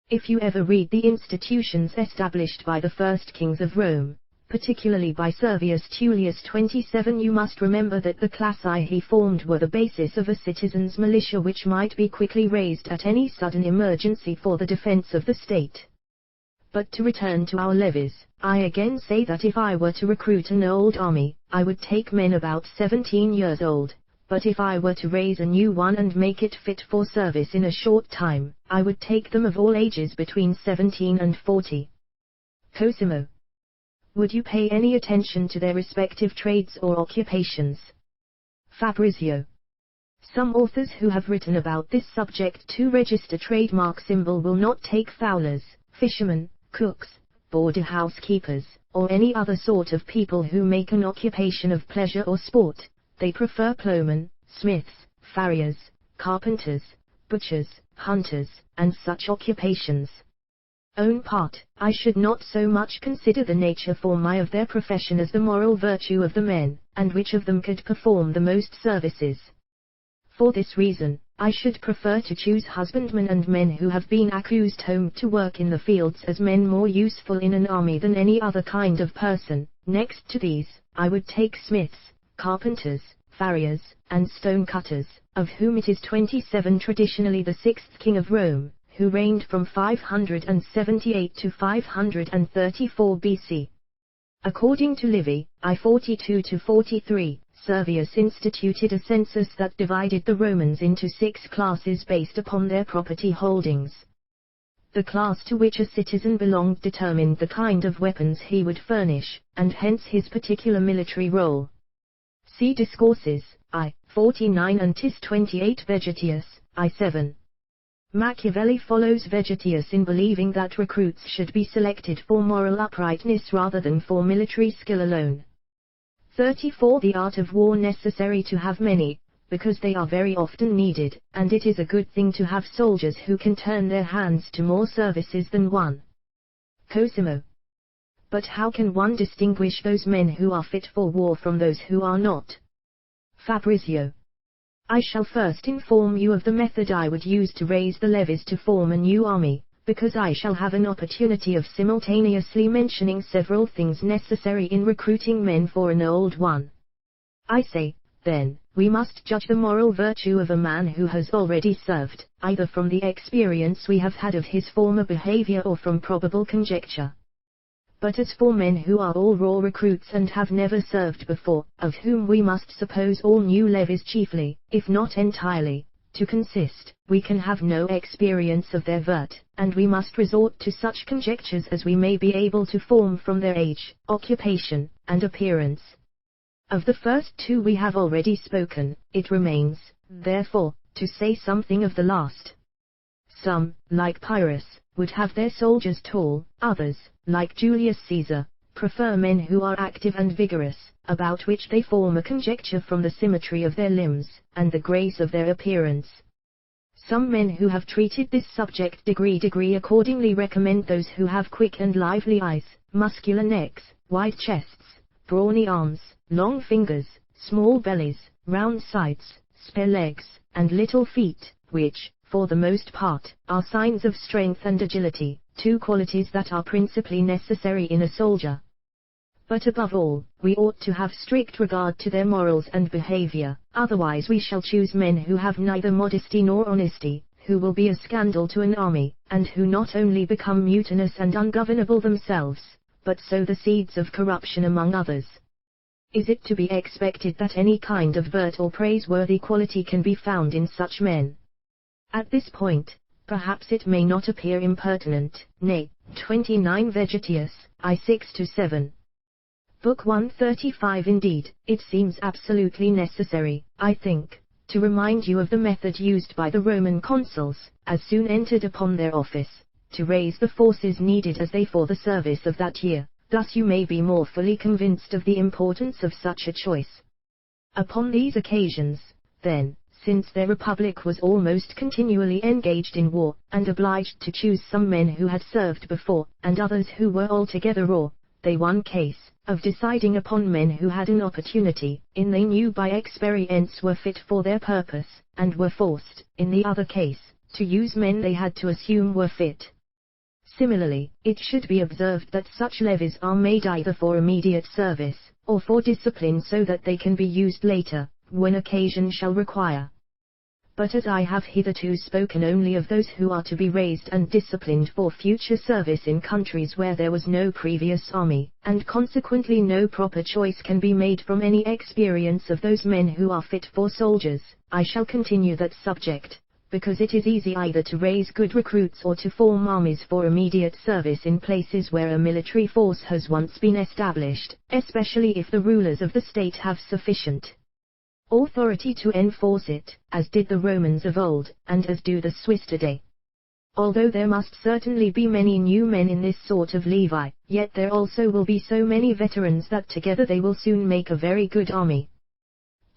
If you ever read the institutions established by the first kings of Rome, particularly by Servius Tullius 27, you must remember that the classi he formed were the basis of a citizen's militia which might be quickly raised at any sudden emergency for the defense of the state. But to return to our levies, I again say that if I were to recruit an old army, I would take men about 17 years old, but if I were to raise a new one and make it fit for service in a short time, I would take them of all ages between 17 and 40. Cosimo. Would you pay any attention to their respective trades or occupations? Fabrizio. Some authors who have written about this subject to register trademark symbol will not take fowlers, fishermen, cooks, border housekeepers, or any other sort of people who make an occupation of pleasure or sport. They prefer ploughmen, smiths, farriers, carpenters, butchers, hunters, and such occupations. Own part, I should not so much consider the nature form of their profession as the moral virtue of the men, and which of them could perform the most services. For this reason, I should prefer to choose husbandmen and men who have been accused home to work in the fields as men more useful in an army than any other kind of person. Next to these, I would take smiths, carpenters, farriers, and stone cutters, of whom it is 27 traditionally the sixth king of Rome, who reigned from 578 to 534 BC. According to Livy, I 42-43, Servius instituted a census that divided the Romans into 6 classes based upon their property holdings. The class to which a citizen belonged determined the kind of weapons he would furnish, and hence his particular military role. See Discourses, I. 49 and Tis 28 Vegetius, I. 7. Machiavelli follows Vegetius in believing that recruits should be selected for moral uprightness rather than for military skill alone. 34. The art of war necessary to have many, because they are very often needed, and it is a good thing to have soldiers who can turn their hands to more services than one. Cosimo. But how can one distinguish those men who are fit for war from those who are not? Fabrizio. I shall first inform you of the method I would use to raise the levies to form a new army, because I shall have an opportunity of simultaneously mentioning several things necessary in recruiting men for an old one. I say, then, we must judge the moral virtue of a man who has already served, either from the experience we have had of his former behavior or from probable conjecture. But as for men who are all raw recruits and have never served before, of whom we must suppose all new levies chiefly, if not entirely, to consist, we can have no experience of their vert, and we must resort to such conjectures as we may be able to form from their age, occupation, and appearance. Of the first 2 we have already spoken. It remains, therefore, to say something of the last. Some, like Pyrrhus, would have their soldiers tall; others, like Julius Caesar, prefer men who are active and vigorous, about which they form a conjecture from the symmetry of their limbs, and the grace of their appearance. Some men who have treated this subject degree accordingly recommend those who have quick and lively eyes, muscular necks, wide chests, brawny arms, long fingers, small bellies, round sides, spare legs, and little feet, which, for the most part, are signs of strength and agility, 2 qualities that are principally necessary in a soldier. But above all, we ought to have strict regard to their morals and behavior, otherwise we shall choose men who have neither modesty nor honesty, who will be a scandal to an army, and who not only become mutinous and ungovernable themselves, but sow the seeds of corruption among others. Is it to be expected that any kind of vert or praiseworthy quality can be found in such men? At this point, perhaps it may not appear impertinent, nay, 29 Vegetius, I 6-7. Book 135. Indeed, it seems absolutely necessary, I think, to remind you of the method used by the Roman consuls, as soon entered upon their office, to raise the forces needed as they for the service of that year. Thus you may be more fully convinced of the importance of such a choice. Upon these occasions, then, since their republic was almost continually engaged in war, and obliged to choose some men who had served before, and others who were altogether raw, they one case, of deciding upon men who had an opportunity, in they knew by experience were fit for their purpose, and were forced, in the other case, to use men they had to assume were fit. Similarly, it should be observed that such levies are made either for immediate service, or for discipline so that they can be used later, when occasion shall require. But as I have hitherto spoken only of those who are to be raised and disciplined for future service in countries where there was no previous army, and consequently no proper choice can be made from any experience of those men who are fit for soldiers, I shall continue that subject, because it is easy either to raise good recruits or to form armies for immediate service in places where a military force has once been established, especially if the rulers of the state have sufficient authority to enforce it, as did the Romans of old, and as do the Swiss today. Although there must certainly be many new men in this sort of levy, yet there also will be so many veterans that together they will soon make a very good army.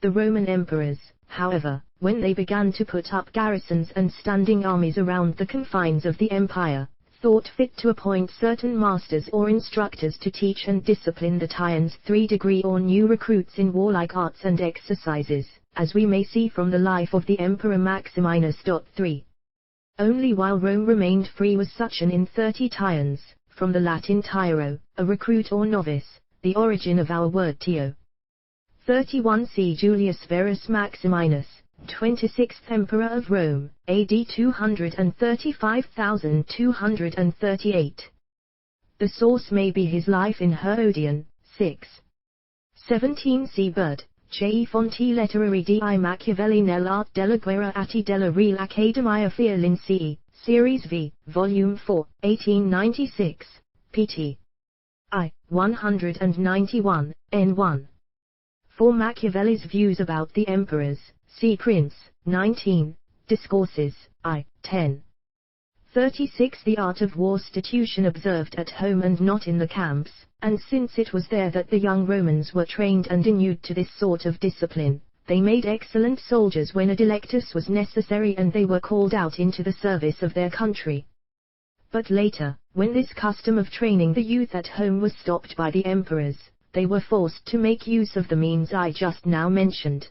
The Roman emperors, however, when they began to put up garrisons and standing armies around the confines of the empire, thought fit to appoint certain masters or instructors to teach and discipline the Taians 3° or new recruits in warlike arts and exercises, as we may see from the life of the Emperor Maximinus. 3. Only while Rome remained free was such an in 30 Taians, from the Latin tyro, a recruit or novice, the origin of our word tio. 31 See Julius Verus Maximinus, 26th Emperor of Rome, AD 235,238. The source may be his life in Herodian, 6. 17 See Bird, J. Fonti Letterari di Machiavelli nell'arte della guerra atti della Real Accademia Linci, Series V, Volume 4, 1896, pt. I. 191, N1. For Machiavelli's views about the emperors, see Prince, 19, Discourses, I. 10. 36 The art of war stitution observed at home and not in the camps, and since it was there that the young Romans were trained and inured to this sort of discipline, they made excellent soldiers when a delectus was necessary and they were called out into the service of their country. But later, when this custom of training the youth at home was stopped by the emperors, they were forced to make use of the means I just now mentioned.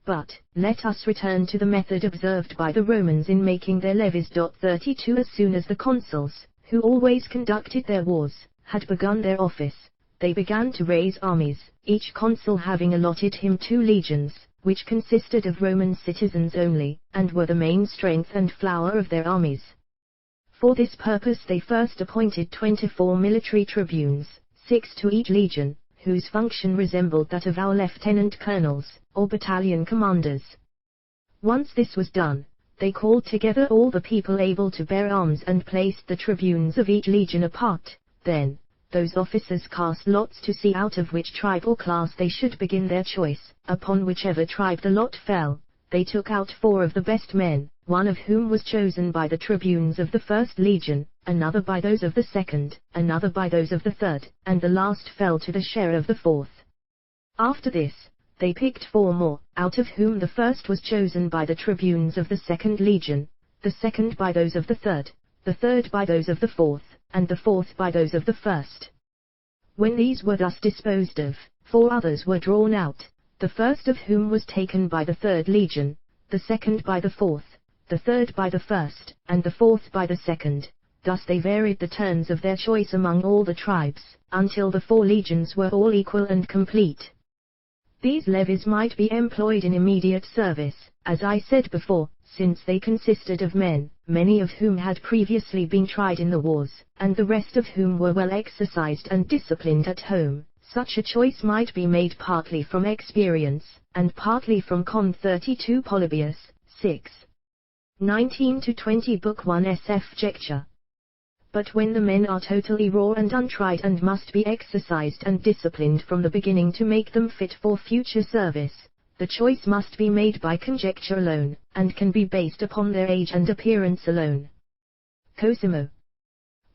But, let us return to the method observed by the Romans in making their levies. 32 As soon as the consuls, who always conducted their wars, had begun their office, they began to raise armies, each consul having allotted him 2 legions, which consisted of Roman citizens only, and were the main strength and flower of their armies. For this purpose they first appointed 24 military tribunes, 6 to each legion, whose function resembled that of our lieutenant colonels, or battalion commanders. Once this was done, they called together all the people able to bear arms and placed the tribunes of each legion apart. Then, those officers cast lots to see out of which tribe or class they should begin their choice. Upon whichever tribe the lot fell, they took out 4 of the best men, one of whom was chosen by the tribunes of the 1st legion, another by those of the 2nd, another by those of the 3rd, and the last fell to the share of the 4th. After this, they picked 4 more, out of whom the 1st was chosen by the tribunes of the 2nd legion, the 2nd by those of the 3rd, the 3rd by those of the 4th, and the 4th by those of the 1st. When these were thus disposed of, 4 others were drawn out, the 1st of whom was taken by the 3rd legion, the 2nd by the 4th, the 3rd by the 1st, and the 4th by the 2nd. Thus they varied the turns of their choice among all the tribes, until the 4 legions were all equal and complete. These levies might be employed in immediate service, as I said before, since they consisted of men, many of whom had previously been tried in the wars, and the rest of whom were well exercised and disciplined at home. Such a choice might be made partly from experience, and partly from Con 32 Polybius, 6. 19-20 Book 1 SF Jecture. But when the men are totally raw and untried and must be exercised and disciplined from the beginning to make them fit for future service, the choice must be made by conjecture alone, and can be based upon their age and appearance alone. Cosimo.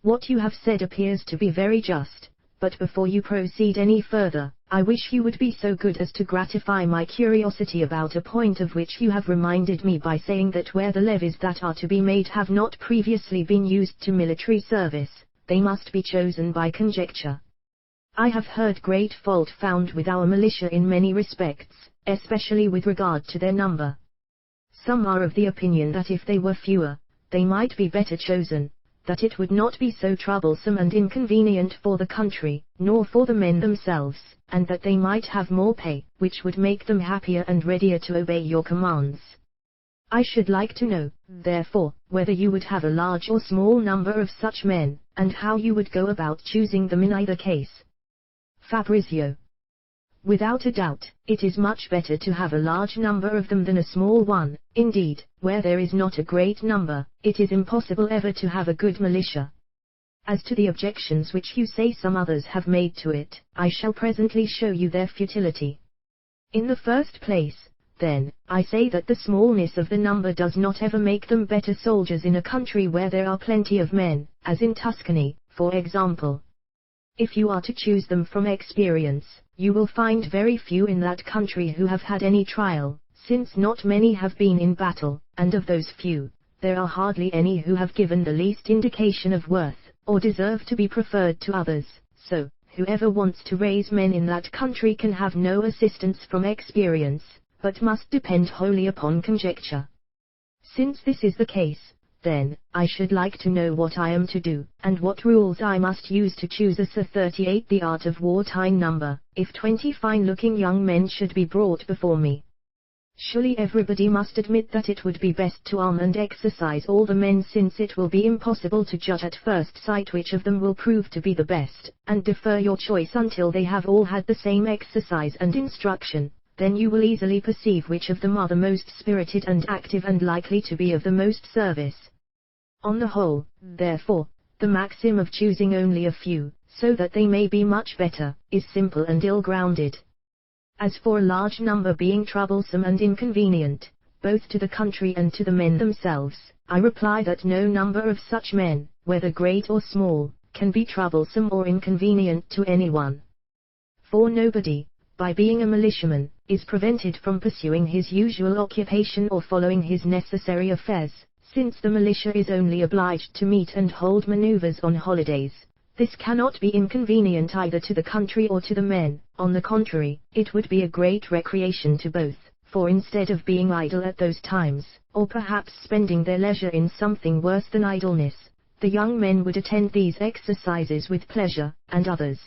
What you have said appears to be very just, but before you proceed any further, I wish you would be so good as to gratify my curiosity about a point of which you have reminded me by saying that where the levies that are to be made have not previously been used to military service, they must be chosen by conjecture. I have heard great fault found with our militia in many respects, especially with regard to their number. Some are of the opinion that if they were fewer, they might be better chosen, that it would not be so troublesome and inconvenient for the country, nor for the men themselves, and that they might have more pay, which would make them happier and readier to obey your commands. I should like to know, therefore, whether you would have a large or small number of such men, and how you would go about choosing them in either case. Fabrizio. Without a doubt, it is much better to have a large number of them than a small one. Indeed, where there is not a great number, it is impossible ever to have a good militia. As to the objections which you say some others have made to it, I shall presently show you their futility. In the first place, then, I say that the smallness of the number does not ever make them better soldiers in a country where there are plenty of men, as in Tuscany, for example. If you are to choose them from experience, you will find very few in that country who have had any trial, since not many have been in battle, and of those few, there are hardly any who have given the least indication of worth, or deserve to be preferred to others. So, whoever wants to raise men in that country can have no assistance from experience, but must depend wholly upon conjecture. Since this is the case, then, I should like to know what I am to do, and what rules I must use to choose as a 38 the art of wartime number, if 20 fine-looking young men should be brought before me. Surely everybody must admit that it would be best to arm and exercise all the men, since it will be impossible to judge at first sight which of them will prove to be the best, and defer your choice until they have all had the same exercise and instruction. Then you will easily perceive which of them are the most spirited and active and likely to be of the most service. On the whole, therefore, the maxim of choosing only a few, so that they may be much better, is simple and ill-grounded. As for a large number being troublesome and inconvenient, both to the country and to the men themselves, I reply that no number of such men, whether great or small, can be troublesome or inconvenient to anyone. For nobody, by being a militiaman, is prevented from pursuing his usual occupation or following his necessary affairs, since the militia is only obliged to meet and hold maneuvers on holidays. This cannot be inconvenient either to the country or to the men. On the contrary, it would be a great recreation to both, for instead of being idle at those times, or perhaps spending their leisure in something worse than idleness, the young men would attend these exercises with pleasure, and others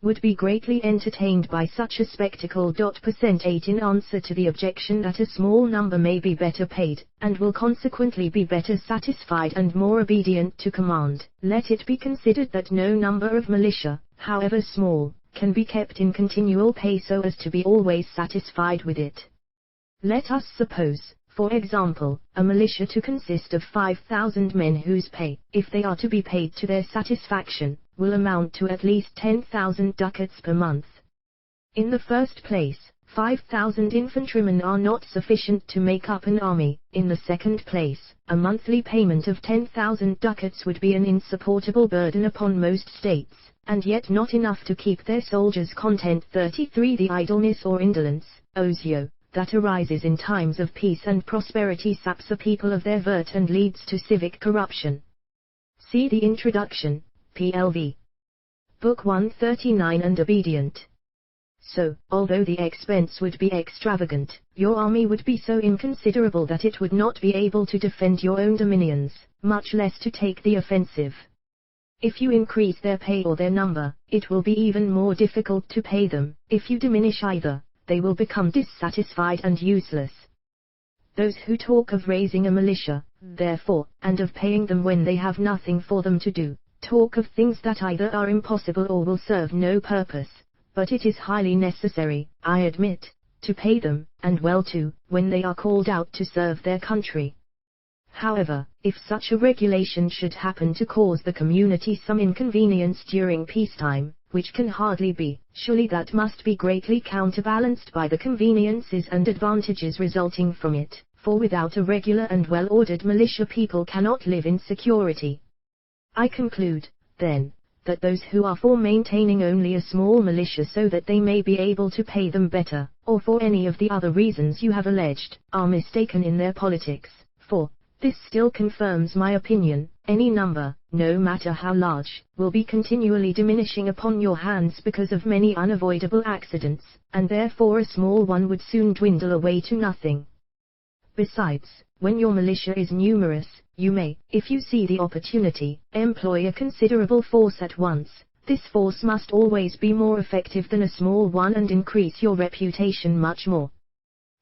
would be greatly entertained by such a spectacle. Percent 8 in answer to the objection that a small number may be better paid, and will consequently be better satisfied and more obedient to command, let it be considered that no number of militia, however small, can be kept in continual pay so as to be always satisfied with it. Let us suppose, for example, a militia to consist of 5,000 men whose pay, if they are to be paid to their satisfaction, will amount to at least 10,000 ducats per month. In the first place, 5,000 infantrymen are not sufficient to make up an army. In the second place, a monthly payment of 10,000 ducats would be an insupportable burden upon most states, and yet not enough to keep their soldiers content. 33 The idleness or indolence, ozio, that arises in times of peace and prosperity saps a people of their vert and leads to civic corruption. See the introduction. PLV. Book 139 and Obedient. So, although the expense would be extravagant, your army would be so inconsiderable that it would not be able to defend your own dominions, much less to take the offensive. If you increase their pay or their number, it will be even more difficult to pay them. If you diminish either, they will become dissatisfied and useless. Those who talk of raising a militia, therefore, and of paying them when they have nothing for them to do, talk of things that either are impossible or will serve no purpose. But it is highly necessary, I admit, to pay them, and well too, when they are called out to serve their country. However, if such a regulation should happen to cause the community some inconvenience during peacetime, which can hardly be, surely that must be greatly counterbalanced by the conveniences and advantages resulting from it, for without a regular and well-ordered militia people cannot live in security. I conclude, then, that those who are for maintaining only a small militia so that they may be able to pay them better, or for any of the other reasons you have alleged, are mistaken in their politics, for this still confirms my opinion, Any number, no matter how large, will be continually diminishing upon your hands because of many unavoidable accidents, and therefore a small one would soon dwindle away to nothing. Besides, when your militia is numerous, you may, if you see the opportunity, employ a considerable force at once. This force must always be more effective than a small one and increase your reputation much more.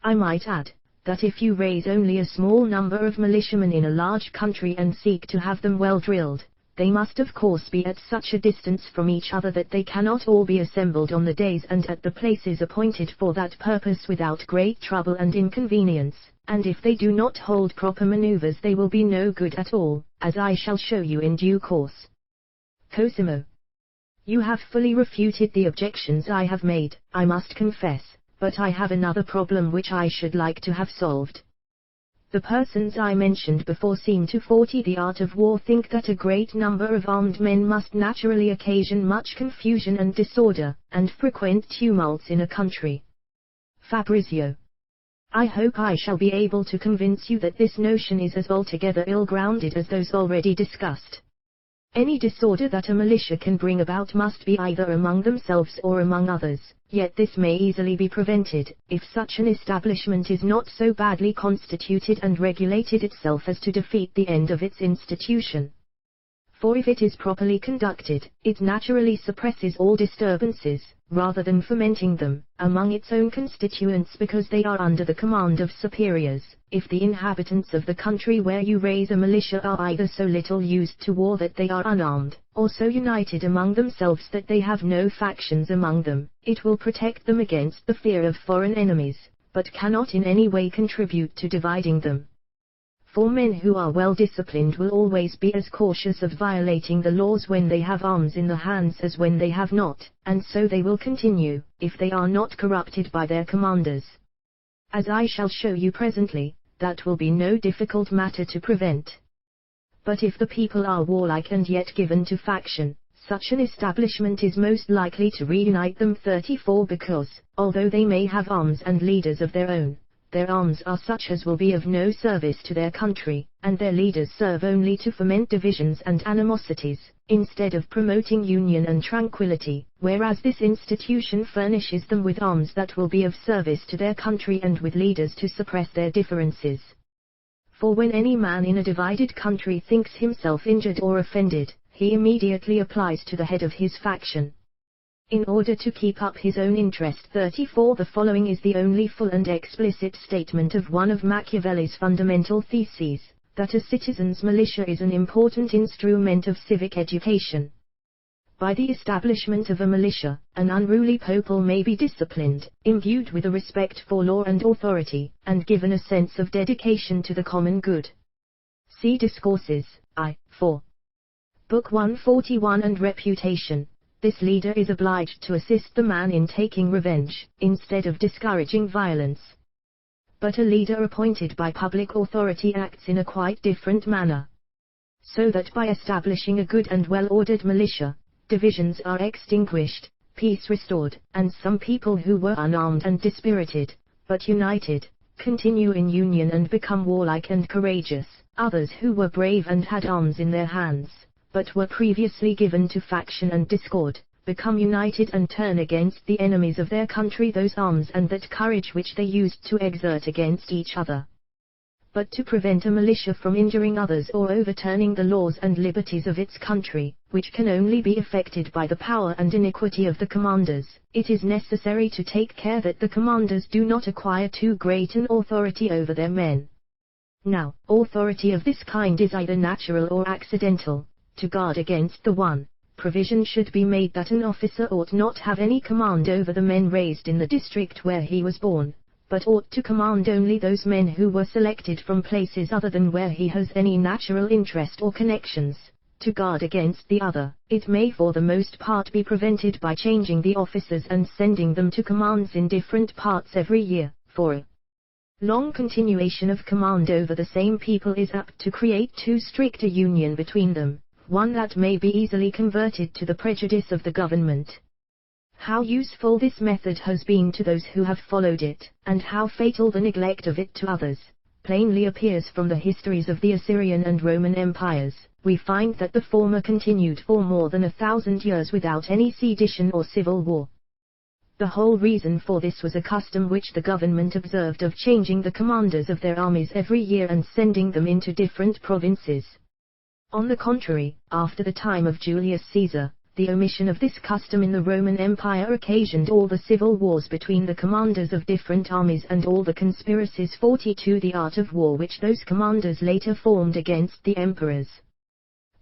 I might add, that if you raise only a small number of militiamen in a large country and seek to have them well drilled, they must of course be at such a distance from each other that they cannot all be assembled on the days and at the places appointed for that purpose without great trouble and inconvenience, and if they do not hold proper maneuvers they will be no good at all, as I shall show you in due course. Cosimo. You have fully refuted the objections I have made, I must confess, but I have another problem which I should like to have solved. The persons I mentioned before seem to forty the art of war think that a great number of armed men must naturally occasion much confusion and disorder, and frequent tumults in a country. Fabrizio. I hope I shall be able to convince you that this notion is as altogether ill-grounded as those already discussed. Any disorder that a militia can bring about must be either among themselves or among others, yet this may easily be prevented, if such an establishment is not so badly constituted and regulated itself as to defeat the end of its institution. For if it is properly conducted, it naturally suppresses all disturbances, rather than fomenting them, among its own constituents because they are under the command of superiors. If the inhabitants of the country where you raise a militia are either so little used to war that they are unarmed, or so united among themselves that they have no factions among them, it will protect them against the fear of foreign enemies, but cannot in any way contribute to dividing them. For men who are well disciplined will always be as cautious of violating the laws when they have arms in the hands as when they have not, and so they will continue, if they are not corrupted by their commanders. As I shall show you presently, that will be no difficult matter to prevent. But if the people are warlike and yet given to faction, such an establishment is most likely to reunite them 34 because, although they may have arms and leaders of their own, their arms are such as will be of no service to their country, and their leaders serve only to foment divisions and animosities, instead of promoting union and tranquility, whereas this institution furnishes them with arms that will be of service to their country and with leaders to suppress their differences. For when any man in a divided country thinks himself injured or offended, he immediately applies to the head of his faction. In order to keep up his own interest. 34. The following is the only full and explicit statement of one of Machiavelli's fundamental theses, that a citizen's militia is an important instrument of civic education. By the establishment of a militia, an unruly people may be disciplined, imbued with a respect for law and authority, and given a sense of dedication to the common good. See Discourses, I. 4. Book 141 and Reputation. This leader is obliged to assist the man in taking revenge, instead of discouraging violence. But a leader appointed by public authority acts in a quite different manner. So that by establishing a good and well-ordered militia, divisions are extinguished, peace restored, and some people who were unarmed and dispirited, but united, continue in union and become warlike and courageous. Others who were brave and had arms in their hands, but were previously given to faction and discord, become united and turn against the enemies of their country those arms and that courage which they used to exert against each other. But to prevent a militia from injuring others or overturning the laws and liberties of its country, which can only be effected by the power and iniquity of the commanders, it is necessary to take care that the commanders do not acquire too great an authority over their men. Now, authority of this kind is either natural or accidental. To guard against the one, provision should be made that an officer ought not have any command over the men raised in the district where he was born, but ought to command only those men who were selected from places other than where he has any natural interest or connections. To guard against the other, it may for the most part be prevented by changing the officers and sending them to commands in different parts every year, for a long continuation of command over the same people is apt to create too strict a union between them, one that may be easily converted to the prejudice of the government. How useful this method has been to those who have followed it, and how fatal the neglect of it to others, plainly appears from the histories of the Assyrian and Roman empires, we find that the former continued for more than 1,000 years without any sedition or civil war. The whole reason for this was a custom which the government observed of changing the commanders of their armies every year and sending them into different provinces. On the contrary, after the time of Julius Caesar, the omission of this custom in the Roman Empire occasioned all the civil wars between the commanders of different armies and all the conspiracies to the art of war which those commanders later formed against the emperors.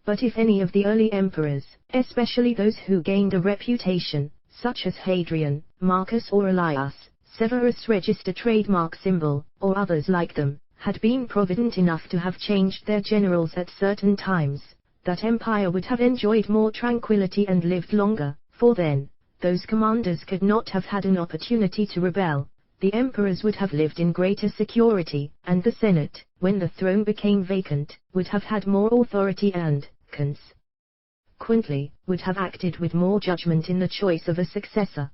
But if any of the early emperors, especially those who gained a reputation, such as Hadrian, Marcus Aurelius, Severus Register trademark symbol, or others like them, had been provident enough to have changed their generals at certain times, that empire would have enjoyed more tranquility and lived longer, for then, those commanders could not have had an opportunity to rebel, the emperors would have lived in greater security, and the Senate, when the throne became vacant, would have had more authority and, consequently, would have acted with more judgment in the choice of a successor.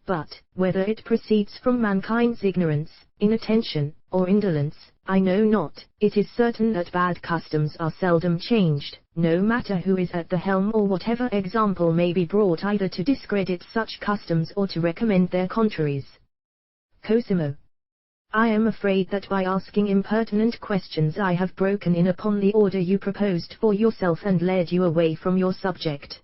But, whether it proceeds from mankind's ignorance, inattention, or indolence, I know not. It is certain that bad customs are seldom changed, no matter who is at the helm or whatever example may be brought either to discredit such customs or to recommend their contraries. Cosimo. I am afraid that by asking impertinent questions I have broken in upon the order you proposed for yourself and led you away from your subject.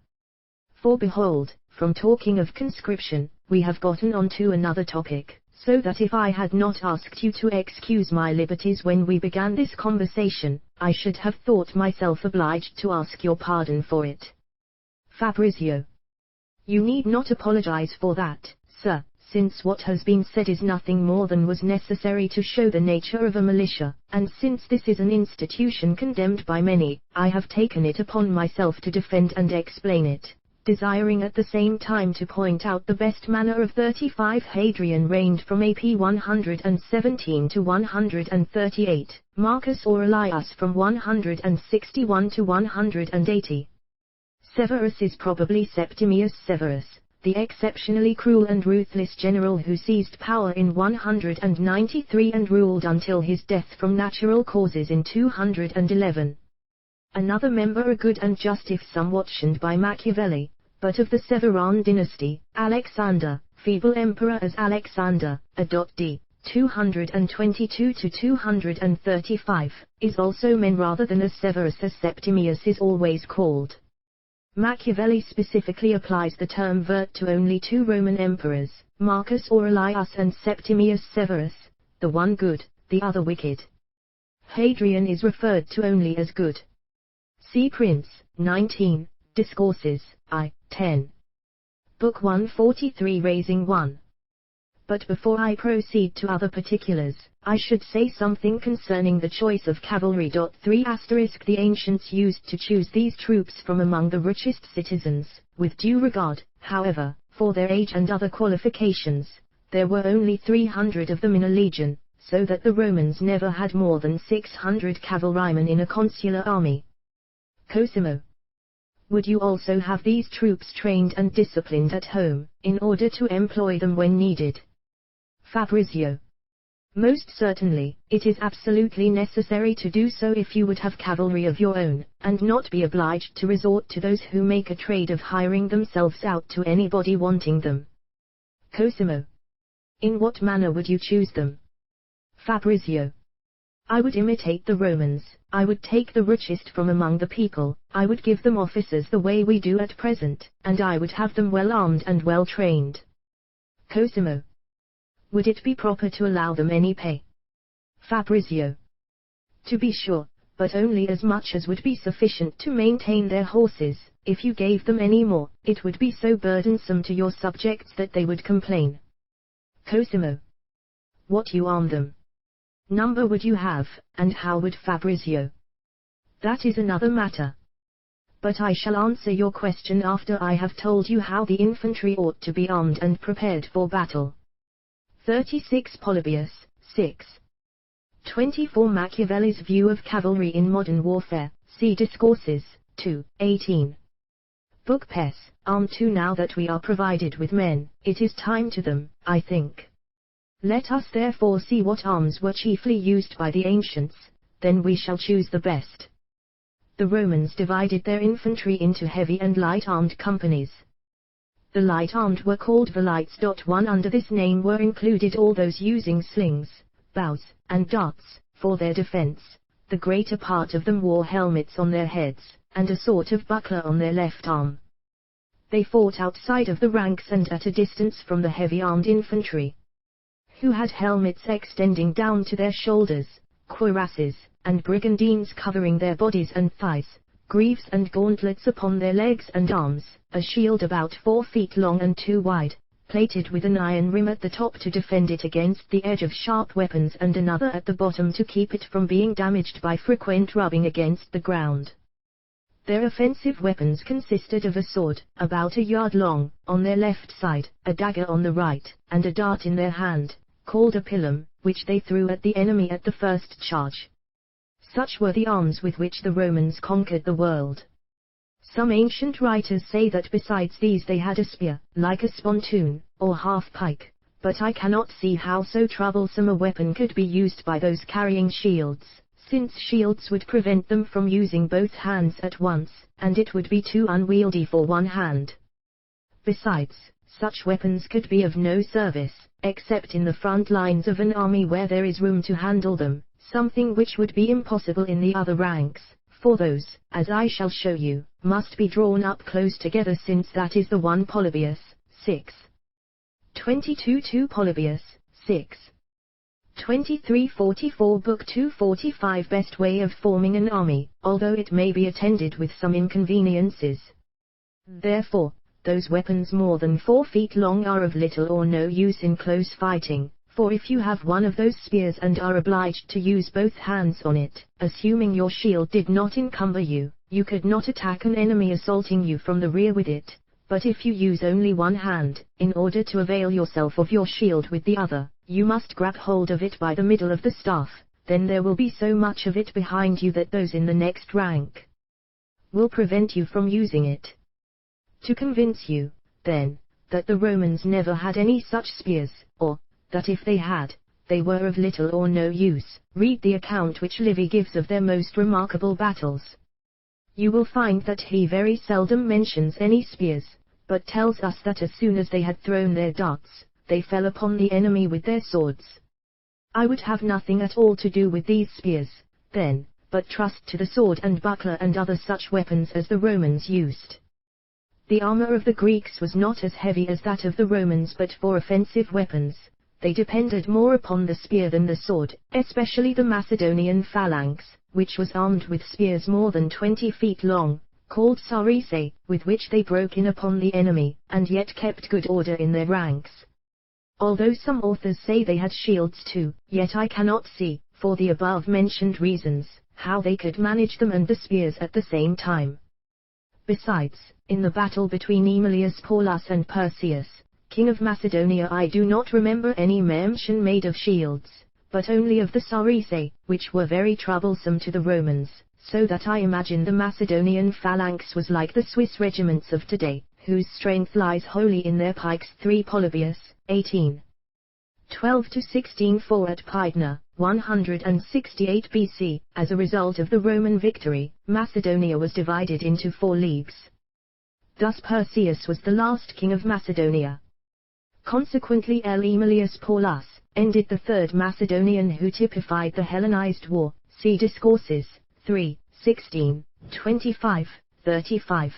For behold, from talking of conscription, we have gotten on to another topic, so that if I had not asked you to excuse my liberties when we began this conversation, I should have thought myself obliged to ask your pardon for it. Fabrizio. You need not apologize for that, sir, since what has been said is nothing more than was necessary to show the nature of a militia, and since this is an institution condemned by many, I have taken it upon myself to defend and explain it, desiring at the same time to point out the best manner of 35 Hadrian reigned from AP 117 to 138, Marcus Aurelius from 161 to 180. Severus is probably Septimius Severus, the exceptionally cruel and ruthless general who seized power in 193 and ruled until his death from natural causes in 211. Another member a good and just if somewhat shunned by Machiavelli, but of the Severan dynasty, Alexander, feeble emperor as Alexander, d. 222 to 235, is also men rather than as Severus as Septimius is always called. Machiavelli specifically applies the term vert to only two Roman emperors, Marcus Aurelius and Septimius Severus, the one good, the other wicked. Hadrian is referred to only as good. See Prince, 19, Discourses, I, 10. Book 143 Raising 1. But before I proceed to other particulars, I should say something concerning the choice of cavalry. 3 * The ancients used to choose these troops from among the richest citizens, with due regard, however, for their age and other qualifications. There were only 300 of them in a legion, so that the Romans never had more than 600 cavalrymen in a consular army. Cosimo. Would you also have these troops trained and disciplined at home, in order to employ them when needed? Fabrizio. Most certainly, it is absolutely necessary to do so if you would have cavalry of your own, and not be obliged to resort to those who make a trade of hiring themselves out to anybody wanting them. Cosimo. In what manner would you choose them? Fabrizio. I would imitate the Romans. I would take the richest from among the people, I would give them officers the way we do at present, and I would have them well armed and well trained. Cosimo. Would it be proper to allow them any pay? Fabrizio. To be sure, but only as much as would be sufficient to maintain their horses. If you gave them any more, it would be so burdensome to your subjects that they would complain. Cosimo. What you arm them? Number would you have, and how would Fabrizio? That is another matter. But I shall answer your question after I have told you how the infantry ought to be armed and prepared for battle. 36 Polybius, 6. 24 Machiavelli's view of cavalry in modern warfare, see Discourses, 2, 18. Book Pes, Arm 2. Now that we are provided with men, it is time to them, I think. Let us therefore see what arms were chiefly used by the ancients, then we shall choose the best. The Romans divided their infantry into heavy and light armed companies. The light armed were called velites. Under this name were included all those using slings, bows, and darts, for their defense. The greater part of them wore helmets on their heads, and a sort of buckler on their left arm. They fought outside of the ranks and at a distance from the heavy armed infantry, who had helmets extending down to their shoulders, cuirasses, and brigandines covering their bodies and thighs, greaves and gauntlets upon their legs and arms, a shield about 4 feet long and 2 wide, plated with an iron rim at the top to defend it against the edge of sharp weapons and another at the bottom to keep it from being damaged by frequent rubbing against the ground. Their offensive weapons consisted of a sword, about a yard long, on their left side, a dagger on the right, and a dart in their hand, called a pilum, which they threw at the enemy at the first charge. Such were the arms with which the Romans conquered the world. Some ancient writers say that besides these they had a spear, like a spontoon, or half-pike, but I cannot see how so troublesome a weapon could be used by those carrying shields, since shields would prevent them from using both hands at once, and it would be too unwieldy for one hand. Besides, such weapons could be of no service, except in the front lines of an army where there is room to handle them, something which would be impossible in the other ranks, for those, as I shall show you, must be drawn up close together, since that is the 1 Polybius, 6. 22 Polybius, 6. 2344 Book 245 Best way of forming an army, although it may be attended with some inconveniences. Therefore, those weapons more than 4 feet long are of little or no use in close fighting, for if you have one of those spears and are obliged to use both hands on it, assuming your shield did not encumber you, you could not attack an enemy assaulting you from the rear with it, but if you use only one hand, in order to avail yourself of your shield with the other, you must grab hold of it by the middle of the staff, then there will be so much of it behind you that those in the next rank will prevent you from using it. To convince you, then, that the Romans never had any such spears, or, that if they had, they were of little or no use, read the account which Livy gives of their most remarkable battles. You will find that he very seldom mentions any spears, but tells us that as soon as they had thrown their darts, they fell upon the enemy with their swords. I would have nothing at all to do with these spears, then, but trust to the sword and buckler and other such weapons as the Romans used. The armor of the Greeks was not as heavy as that of the Romans, but for offensive weapons, they depended more upon the spear than the sword, especially the Macedonian phalanx, which was armed with spears more than 20 feet long, called sarisse, with which they broke in upon the enemy, and yet kept good order in their ranks. Although some authors say they had shields too, yet I cannot see, for the above-mentioned reasons, how they could manage them and the spears at the same time. Besides, in the battle between Aemilius Paulus and Perseus, King of Macedonia, I do not remember any mention made of shields, but only of the sarisse, which were very troublesome to the Romans, so that I imagine the Macedonian phalanx was like the Swiss regiments of today, whose strength lies wholly in their pikes. 3 Polybius, 18. 12–16 at Pydna, 168 BC, as a result of the Roman victory, Macedonia was divided into 4 leagues. Thus Perseus was the last king of Macedonia. Consequently Aemilius Paulus ended the Third Macedonian, who typified the Hellenized war. See Discourses, 3, 16, 25, 35.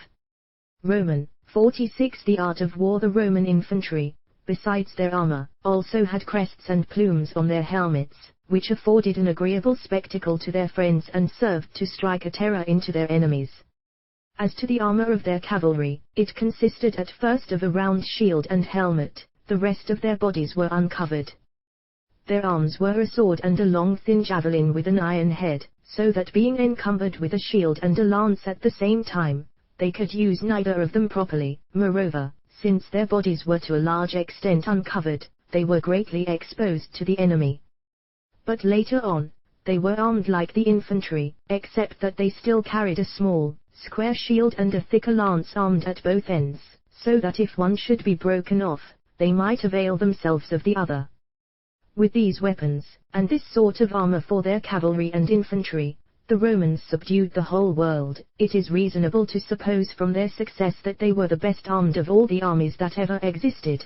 Roman, 46. The art of war. The Roman infantry, besides their armor, also had crests and plumes on their helmets, which afforded an agreeable spectacle to their friends and served to strike a terror into their enemies. As to the armor of their cavalry, it consisted at first of a round shield and helmet, the rest of their bodies were uncovered. Their arms were a sword and a long thin javelin with an iron head, so that being encumbered with a shield and a lance at the same time, they could use neither of them properly. Moreover, since their bodies were to a large extent uncovered, they were greatly exposed to the enemy. But later on, they were armed like the infantry, except that they still carried a small, square shield and a thicker lance armed at both ends, so that if one should be broken off, they might avail themselves of the other. With these weapons, and this sort of armor for their cavalry and infantry, the Romans subdued the whole world. It is reasonable to suppose from their success that they were the best armed of all the armies that ever existed.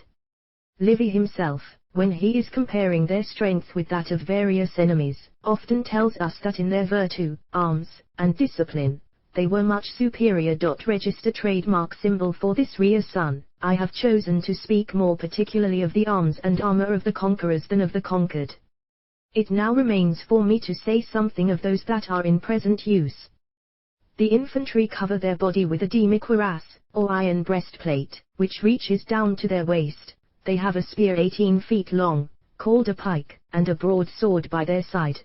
Livy himself, when he is comparing their strength with that of various enemies, often tells us that in their virtue, arms, and discipline, they were much superior. Register trademark symbol for this son. I have chosen to speak more particularly of the arms and armor of the conquerors than of the conquered. It now remains for me to say something of those that are in present use. The infantry cover their body with a demi-cuirass, or iron breastplate, which reaches down to their waist. They have a spear 18 feet long, called a pike, and a broadsword by their side.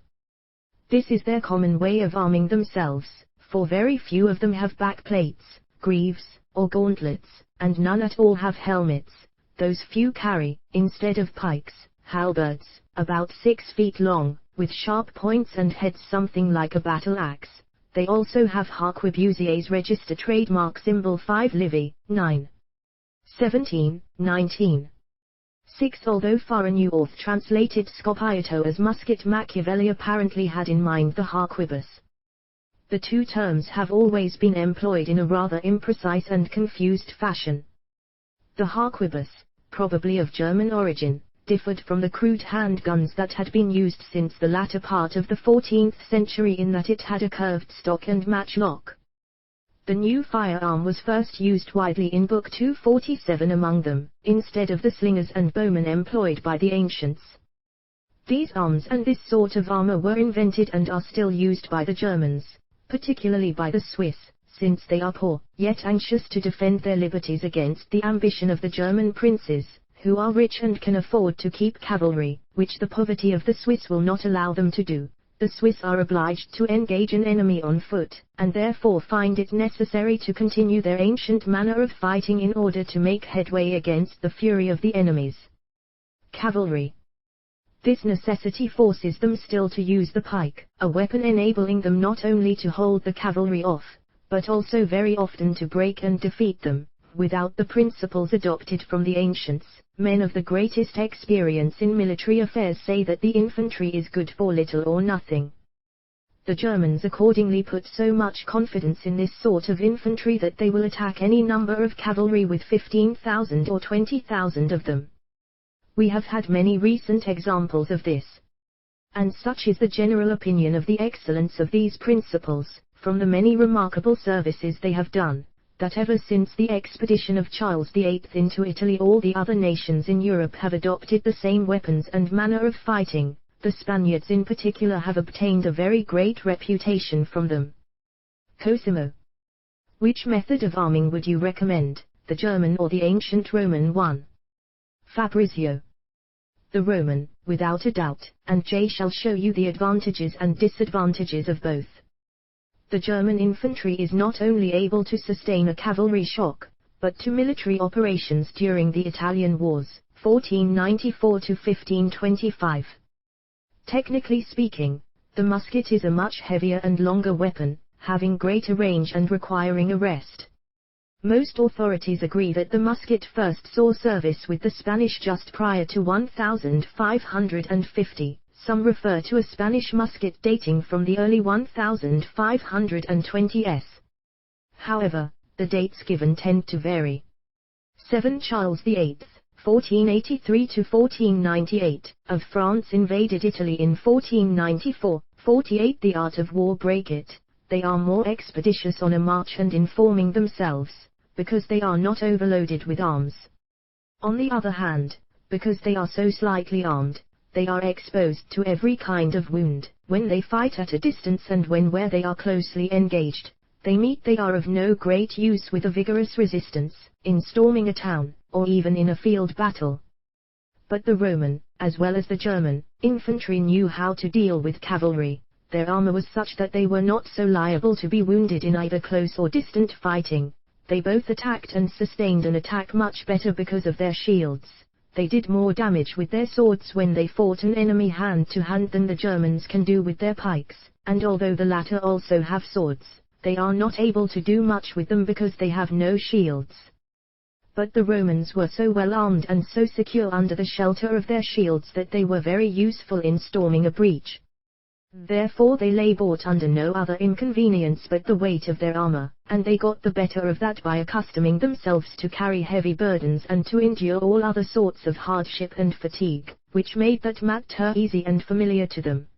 This is their common way of arming themselves, for very few of them have backplates, greaves, or gauntlets, and none at all have helmets. Those few carry, instead of pikes, halberds, about 6 feet long, with sharp points and heads something like a battle axe. They also have harquebusiers. Register trademark symbol 5 Livy, 9. 17, 19. 6. Although Foreign translated scopiato as musket, Machiavelli apparently had in mind the harquebus. The two terms have always been employed in a rather imprecise and confused fashion. The harquebus, probably of German origin, differed from the crude handguns that had been used since the latter part of the 14th century in that it had a curved stock and matchlock. The new firearm was first used widely in Book 247 among them, instead of the slingers and bowmen employed by the ancients. These arms and this sort of armor were invented and are still used by the Germans, particularly by the Swiss, since they are poor, yet anxious to defend their liberties against the ambition of the German princes, who are rich and can afford to keep cavalry, which the poverty of the Swiss will not allow them to do. The Swiss are obliged to engage an enemy on foot, and therefore find it necessary to continue their ancient manner of fighting in order to make headway against the fury of the enemies. Cavalry. This necessity forces them still to use the pike, a weapon enabling them not only to hold the cavalry off, but also very often to break and defeat them. Without the principles adopted from the ancients, men of the greatest experience in military affairs say that the infantry is good for little or nothing. The Germans accordingly put so much confidence in this sort of infantry that they will attack any number of cavalry with 15,000 or 20,000 of them. We have had many recent examples of this. And such is the general opinion of the excellence of these principles, from the many remarkable services they have done, that ever since the expedition of Charles VIII into Italy all the other nations in Europe have adopted the same weapons and manner of fighting. The Spaniards in particular have obtained a very great reputation from them. Cosimo. Which method of arming would you recommend, the German or the ancient Roman one? Fabrizio. The Roman, without a doubt, and J shall show you the advantages and disadvantages of both. The German infantry is not only able to sustain a cavalry shock, but to military operations during the Italian Wars, 1494 to 1525. Technically speaking, the musket is a much heavier and longer weapon, having greater range and requiring a rest. Most authorities agree that the musket first saw service with the Spanish just prior to 1550. Some refer to a Spanish musket dating from the early 1520s. However, the dates given tend to vary. 7. Charles VIII, 1483 to 1498, of France invaded Italy in 1494. 48. The art of war break it. They are more expeditious on a march and in forming themselves, because they are not overloaded with arms. On the other hand, because they are so slightly armed, they are exposed to every kind of wound. When they fight at a distance and where they are closely engaged, they are of no great use with a vigorous resistance, in storming a town, or even in a field battle. But the Roman, as well as the German, infantry knew how to deal with cavalry. Their armor was such that they were not so liable to be wounded in either close or distant fighting. They both attacked and sustained an attack much better because of their shields. They did more damage with their swords when they fought an enemy hand to hand than the Germans can do with their pikes, and although the latter also have swords, they are not able to do much with them because they have no shields. But the Romans were so well armed and so secure under the shelter of their shields that they were very useful in storming a breach. Therefore they lay brought under no other inconvenience but the weight of their armor, and they got the better of that by accustoming themselves to carry heavy burdens and to endure all other sorts of hardship and fatigue, which made that matter easy and familiar to them.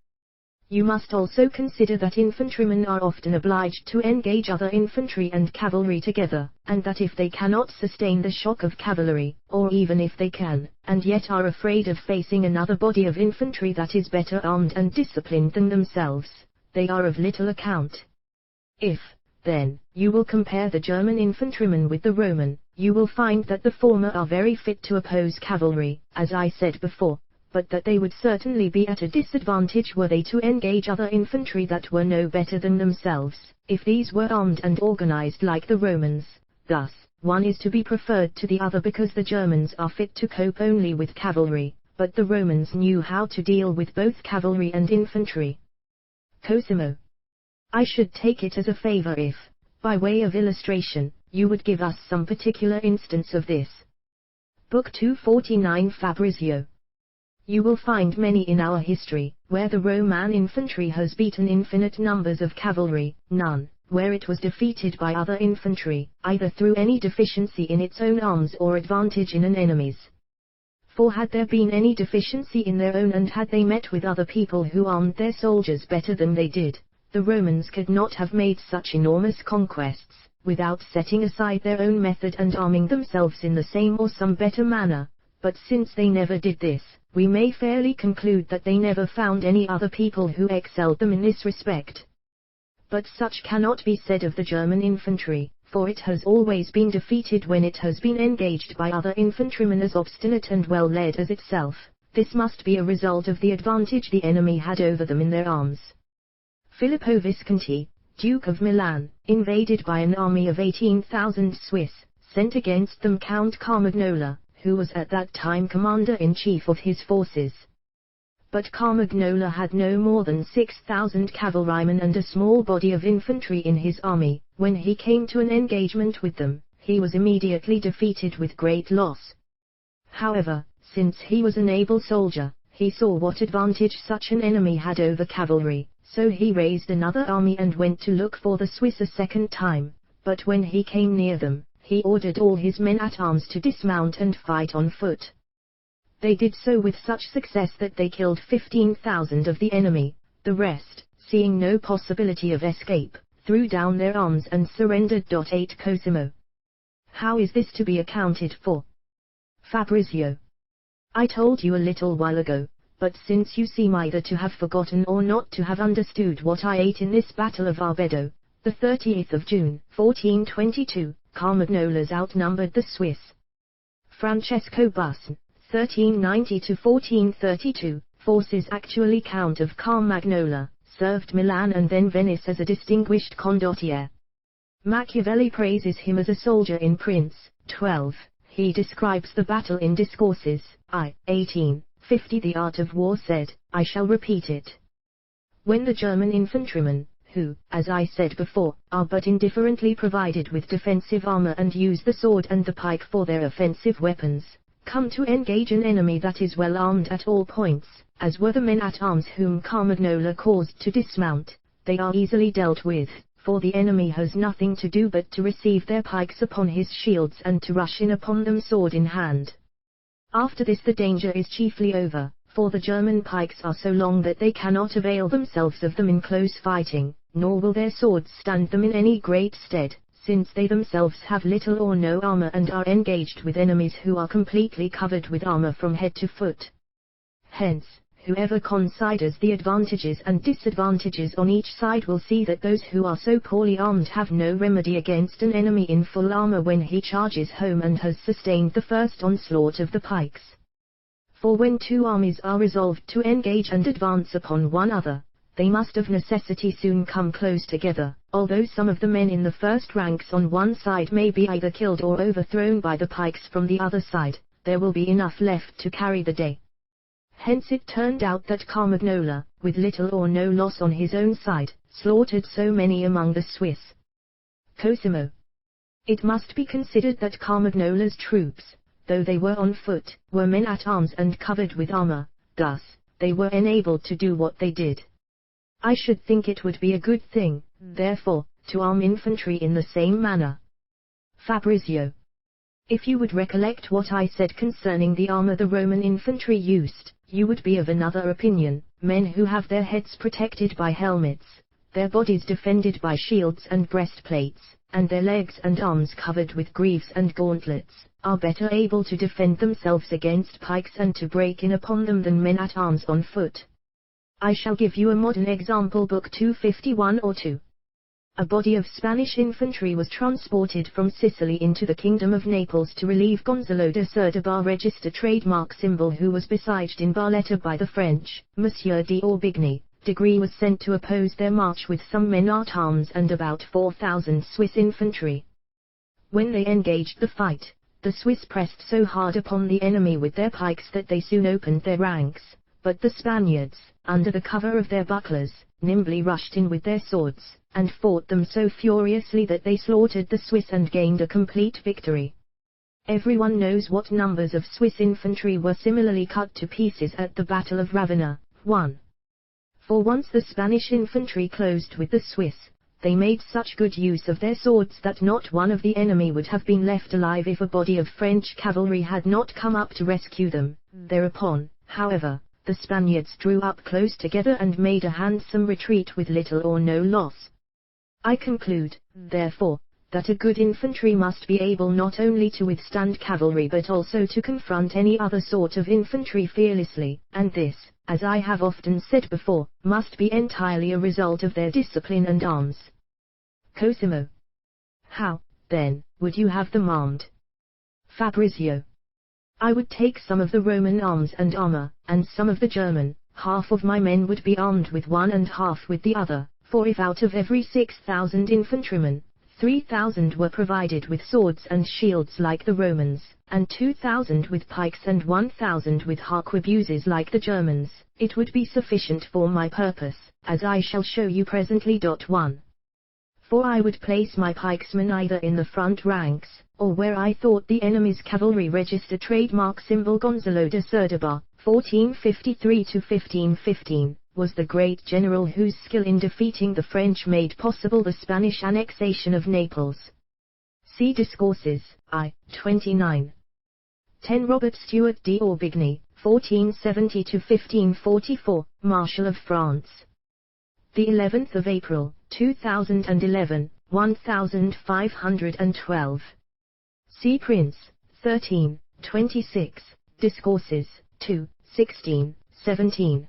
You must also consider that infantrymen are often obliged to engage other infantry and cavalry together, and that if they cannot sustain the shock of cavalry, or even if they can, and yet are afraid of facing another body of infantry that is better armed and disciplined than themselves, they are of little account. If, then, you will compare the German infantrymen with the Roman, you will find that the former are very fit to oppose cavalry, as I said before, but that they would certainly be at a disadvantage were they to engage other infantry that were no better than themselves, if these were armed and organized like the Romans. Thus, one is to be preferred to the other because the Germans are fit to cope only with cavalry, but the Romans knew how to deal with both cavalry and infantry. Cosimo. I should take it as a favor if, by way of illustration, you would give us some particular instance of this. Book 249 Fabrizio. You will find many in our history, where the Roman infantry has beaten infinite numbers of cavalry, none, where it was defeated by other infantry, either through any deficiency in its own arms or advantage in an enemy's. For had there been any deficiency in their own and had they met with other people who armed their soldiers better than they did, the Romans could not have made such enormous conquests, without setting aside their own method and arming themselves in the same or some better manner. But since they never did this, we may fairly conclude that they never found any other people who excelled them in this respect. But such cannot be said of the German infantry, for it has always been defeated when it has been engaged by other infantrymen as obstinate and well led as itself. This must be a result of the advantage the enemy had over them in their arms. Filippo Visconti, Duke of Milan, invaded by an army of 18,000 Swiss, sent against them Count Carmagnola, who was at that time commander-in-chief of his forces. But Carmagnola had no more than 6,000 cavalrymen and a small body of infantry in his army. When he came to an engagement with them, he was immediately defeated with great loss. However, since he was an able soldier, he saw what advantage such an enemy had over cavalry, so he raised another army and went to look for the Swiss a second time, but when he came near them, he ordered all his men-at-arms to dismount and fight on foot. They did so with such success that they killed 15,000 of the enemy. The rest, seeing no possibility of escape, threw down their arms and surrendered. 8 Cosimo. How is this to be accounted for? Fabrizio. I told you a little while ago, but since you seem either to have forgotten or not to have understood what I ate in this battle of Arbedo, the 30th of June, 1422, Carmagnolas outnumbered the Swiss. Francesco Busson, 1390–1432, forces actually Count of Carmagnola, served Milan and then Venice as a distinguished condottiere. Machiavelli praises him as a soldier in Prince 12. He describes the battle in Discourses, I. 1850. The art of war said, I shall repeat it. When the German infantrymen, who, as I said before, are but indifferently provided with defensive armor and use the sword and the pike for their offensive weapons, come to engage an enemy that is well armed at all points, as were the men-at-arms whom Carmagnola caused to dismount, they are easily dealt with, for the enemy has nothing to do but to receive their pikes upon his shields and to rush in upon them sword in hand. After this the danger is chiefly over, for the German pikes are so long that they cannot avail themselves of them in close fighting, nor will their swords stand them in any great stead, since they themselves have little or no armor and are engaged with enemies who are completely covered with armor from head to foot. Hence, whoever considers the advantages and disadvantages on each side will see that those who are so poorly armed have no remedy against an enemy in full armor when he charges home and has sustained the first onslaught of the pikes. For when two armies are resolved to engage and advance upon one another, they must of necessity soon come close together, although some of the men in the first ranks on one side may be either killed or overthrown by the pikes from the other side, there will be enough left to carry the day. Hence it turned out that Carmagnola, with little or no loss on his own side, slaughtered so many among the Swiss. Cosimo. It must be considered that Carmagnola's troops, though they were on foot, were men-at-arms and covered with armor, thus, they were enabled to do what they did. I should think it would be a good thing, therefore, to arm infantry in the same manner. Fabrizio. If you would recollect what I said concerning the armor the Roman infantry used, you would be of another opinion. Men who have their heads protected by helmets, their bodies defended by shields and breastplates, and their legs and arms covered with greaves and gauntlets, are better able to defend themselves against pikes and to break in upon them than men at arms on foot. I shall give you a modern example. Book 251 or 2. A body of Spanish infantry was transported from Sicily into the kingdom of Naples to relieve Gonzalo de Cerdabar, register trademark symbol, who was besieged in Barletta by the French. Monsieur d'Aubigny, Degree was sent to oppose their march with some men-at-arms and about 4,000 Swiss infantry. When they engaged the fight, the Swiss pressed so hard upon the enemy with their pikes that they soon opened their ranks, but the Spaniards, under the cover of their bucklers, nimbly rushed in with their swords, and fought them so furiously that they slaughtered the Swiss and gained a complete victory. Everyone knows what numbers of Swiss infantry were similarly cut to pieces at the Battle of Ravenna. 1. For once the Spanish infantry closed with the Swiss, they made such good use of their swords that not one of the enemy would have been left alive if a body of French cavalry had not come up to rescue them. Thereupon, however, the Spaniards drew up close together and made a handsome retreat with little or no loss. I conclude, therefore, that a good infantry must be able not only to withstand cavalry but also to confront any other sort of infantry fearlessly, and this, as I have often said before, must be entirely a result of their discipline and arms. Cosimo. How, then, would you have them armed? Fabrizio. I would take some of the Roman arms and armor, and some of the German. Half of my men would be armed with one and half with the other. For if out of every 6,000 infantrymen, 3,000 were provided with swords and shields like the Romans, and 2,000 with pikes and 1,000 with harquebuses like the Germans, it would be sufficient for my purpose, as I shall show you presently. 1. For I would place my pikesmen either in the front ranks, or where I thought the enemy's cavalry register trademark symbol. Gonzalo de Cerdabar, 1453–1515. Was the great general whose skill in defeating the French made possible the Spanish annexation of Naples. See Discourses, I. 29. 10. Robert Stewart d'Aubigny, 1470–1544, Marshal of France. The 11th of April, 2011, 1512. See Prince, 13, 26, Discourses, 2, 16, 17.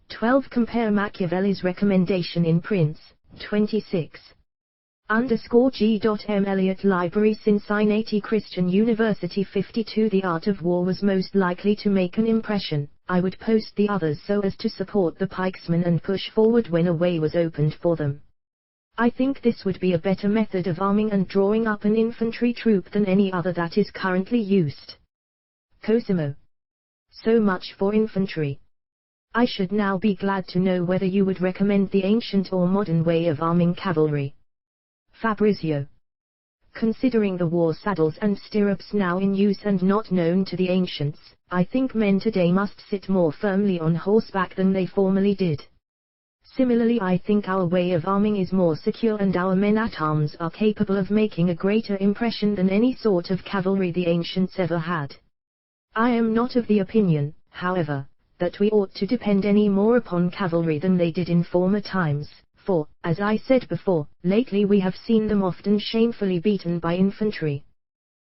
12. Compare Machiavelli's recommendation in Prince, 26. _G.M. Eliot Library. Cincinnati Christian University. 52. The art of war was most likely to make an impression. I would post the others so as to support the pikesmen and push forward when a way was opened for them. I think this would be a better method of arming and drawing up an infantry troop than any other that is currently used. Cosimo. So much for infantry. I should now be glad to know whether you would recommend the ancient or modern way of arming cavalry. Fabrizio. Considering the war saddles and stirrups now in use and not known to the ancients, I think men today must sit more firmly on horseback than they formerly did. Similarly, I think our way of arming is more secure and our men-at-arms are capable of making a greater impression than any sort of cavalry the ancients ever had. I am not of the opinion, however, that we ought to depend any more upon cavalry than they did in former times, for, as I said before, lately we have seen them often shamefully beaten by infantry.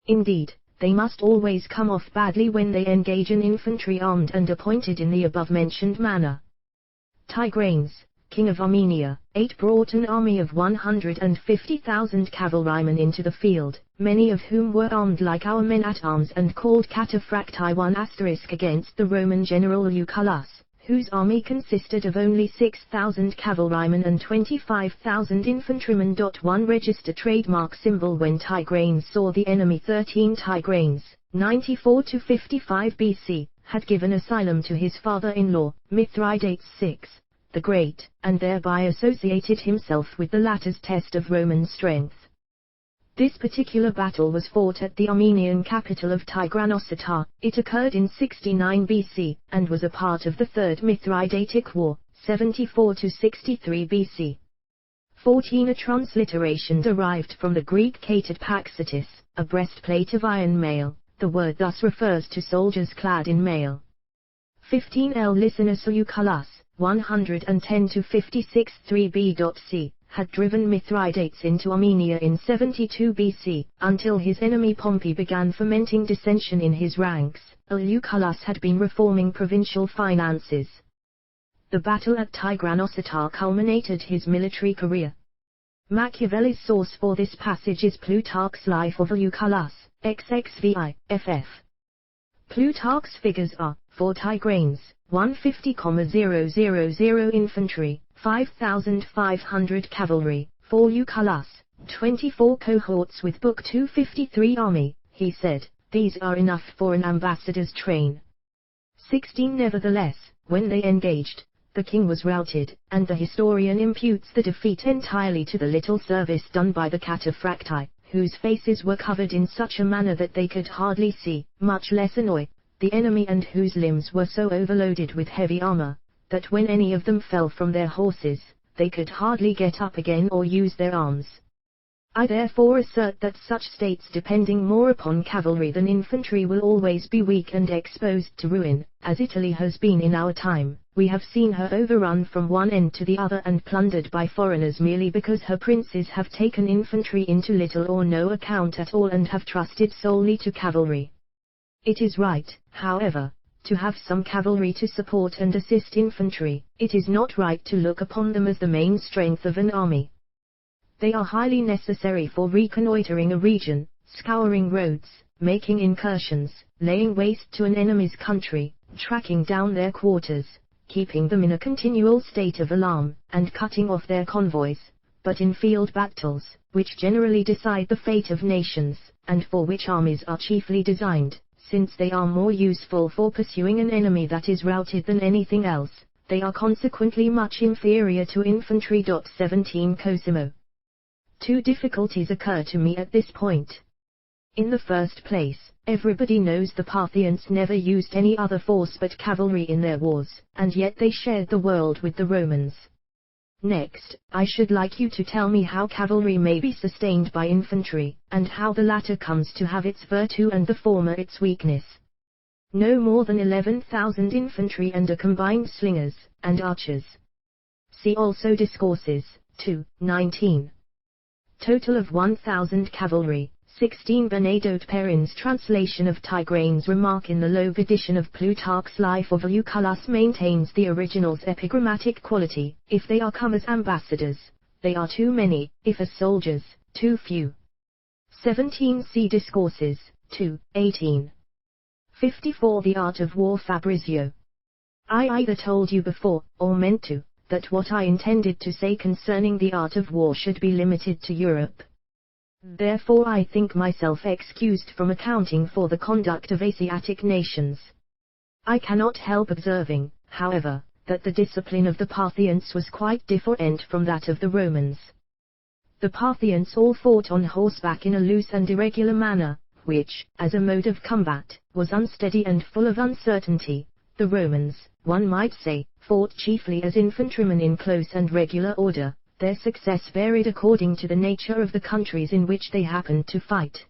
Indeed, they must always come off badly when they engage an infantry armed and appointed in the above-mentioned manner. Tigranes, king of Armenia, brought an army of 150,000 cavalrymen into the field, many of whom were armed like our men-at-arms and called cataphracti. 1 against the Roman general Lucullus, whose army consisted of only 6,000 cavalrymen and 25,000 infantrymen. 1 Register trademark symbol. When Tigranes saw the enemy, 13 Tigranes, 94–55 BC, had given asylum to his father-in-law, Mithridates VI, the Great, and thereby associated himself with the latter's test of Roman strength. This particular battle was fought at the Armenian capital of Tigranocetar. It occurred in 69 BC, and was a part of the Third Mithridatic War, 74 to 63 BC. 14. A transliteration derived from the Greek kated paxitis, a breastplate of iron mail. The word thus refers to soldiers clad in mail. 15. L. Licinus Euculus, 110 to 56 3b.c. had driven Mithridates into Armenia in 72 BC, until his enemy Pompey began fomenting dissension in his ranks. Euculus had been reforming provincial finances. The battle at Tigranocetar culminated his military career. Machiavelli's source for this passage is Plutarch's Life of Euculus, XXVI, ff. Plutarch's figures are, for Tigranes, 150,000 infantry, 5,500 cavalry, for Euculus, 24 cohorts with Book 253 army. He said, "These are enough for an ambassador's train." 16. Nevertheless, when they engaged, the king was routed, and the historian imputes the defeat entirely to the little service done by the cataphracti, whose faces were covered in such a manner that they could hardly see, much less annoy, the enemy, and whose limbs were so overloaded with heavy armor, that when any of them fell from their horses, they could hardly get up again or use their arms. I therefore assert that such states depending more upon cavalry than infantry will always be weak and exposed to ruin, as Italy has been in our time. We have seen her overrun from one end to the other and plundered by foreigners merely because her princes have taken infantry into little or no account at all and have trusted solely to cavalry. It is right, however, to have some cavalry to support and assist infantry. It is not right to look upon them as the main strength of an army. They are highly necessary for reconnoitering a region, scouring roads, making incursions, laying waste to an enemy's country, tracking down their quarters, keeping them in a continual state of alarm, and cutting off their convoys. But in field battles, which generally decide the fate of nations, and for which armies are chiefly designed, since they are more useful for pursuing an enemy that is routed than anything else, they are consequently much inferior to infantry. 17. Cosimo. Two difficulties occur to me at this point. In the first place, everybody knows the Parthians never used any other force but cavalry in their wars, and yet they shared the world with the Romans. Next, I should like you to tell me how cavalry may be sustained by infantry, and how the latter comes to have its virtue and the former its weakness. No more than 11,000 infantry and a combined slingers and archers. See also Discourses, 2:19. Total of 1,000 cavalry. 16. Bernadette Perrin's translation of Tigranes' remark in the Loeb edition of Plutarch's Life of Euculus maintains the original's epigrammatic quality. If they are come as ambassadors, they are too many; if as soldiers, too few. 17. See Discourses, 2:18. 54. The Art of War. Fabrizio. I either told you before, or meant to, that what I intended to say concerning the art of war should be limited to Europe. Therefore I think myself excused from accounting for the conduct of Asiatic nations. I cannot help observing, however, that the discipline of the Parthians was quite different from that of the Romans. The Parthians all fought on horseback in a loose and irregular manner, which, as a mode of combat, was unsteady and full of uncertainty. The Romans, one might say, fought chiefly as infantrymen in close and regular order. Their success varied according to the nature of the countries in which they happened to fight.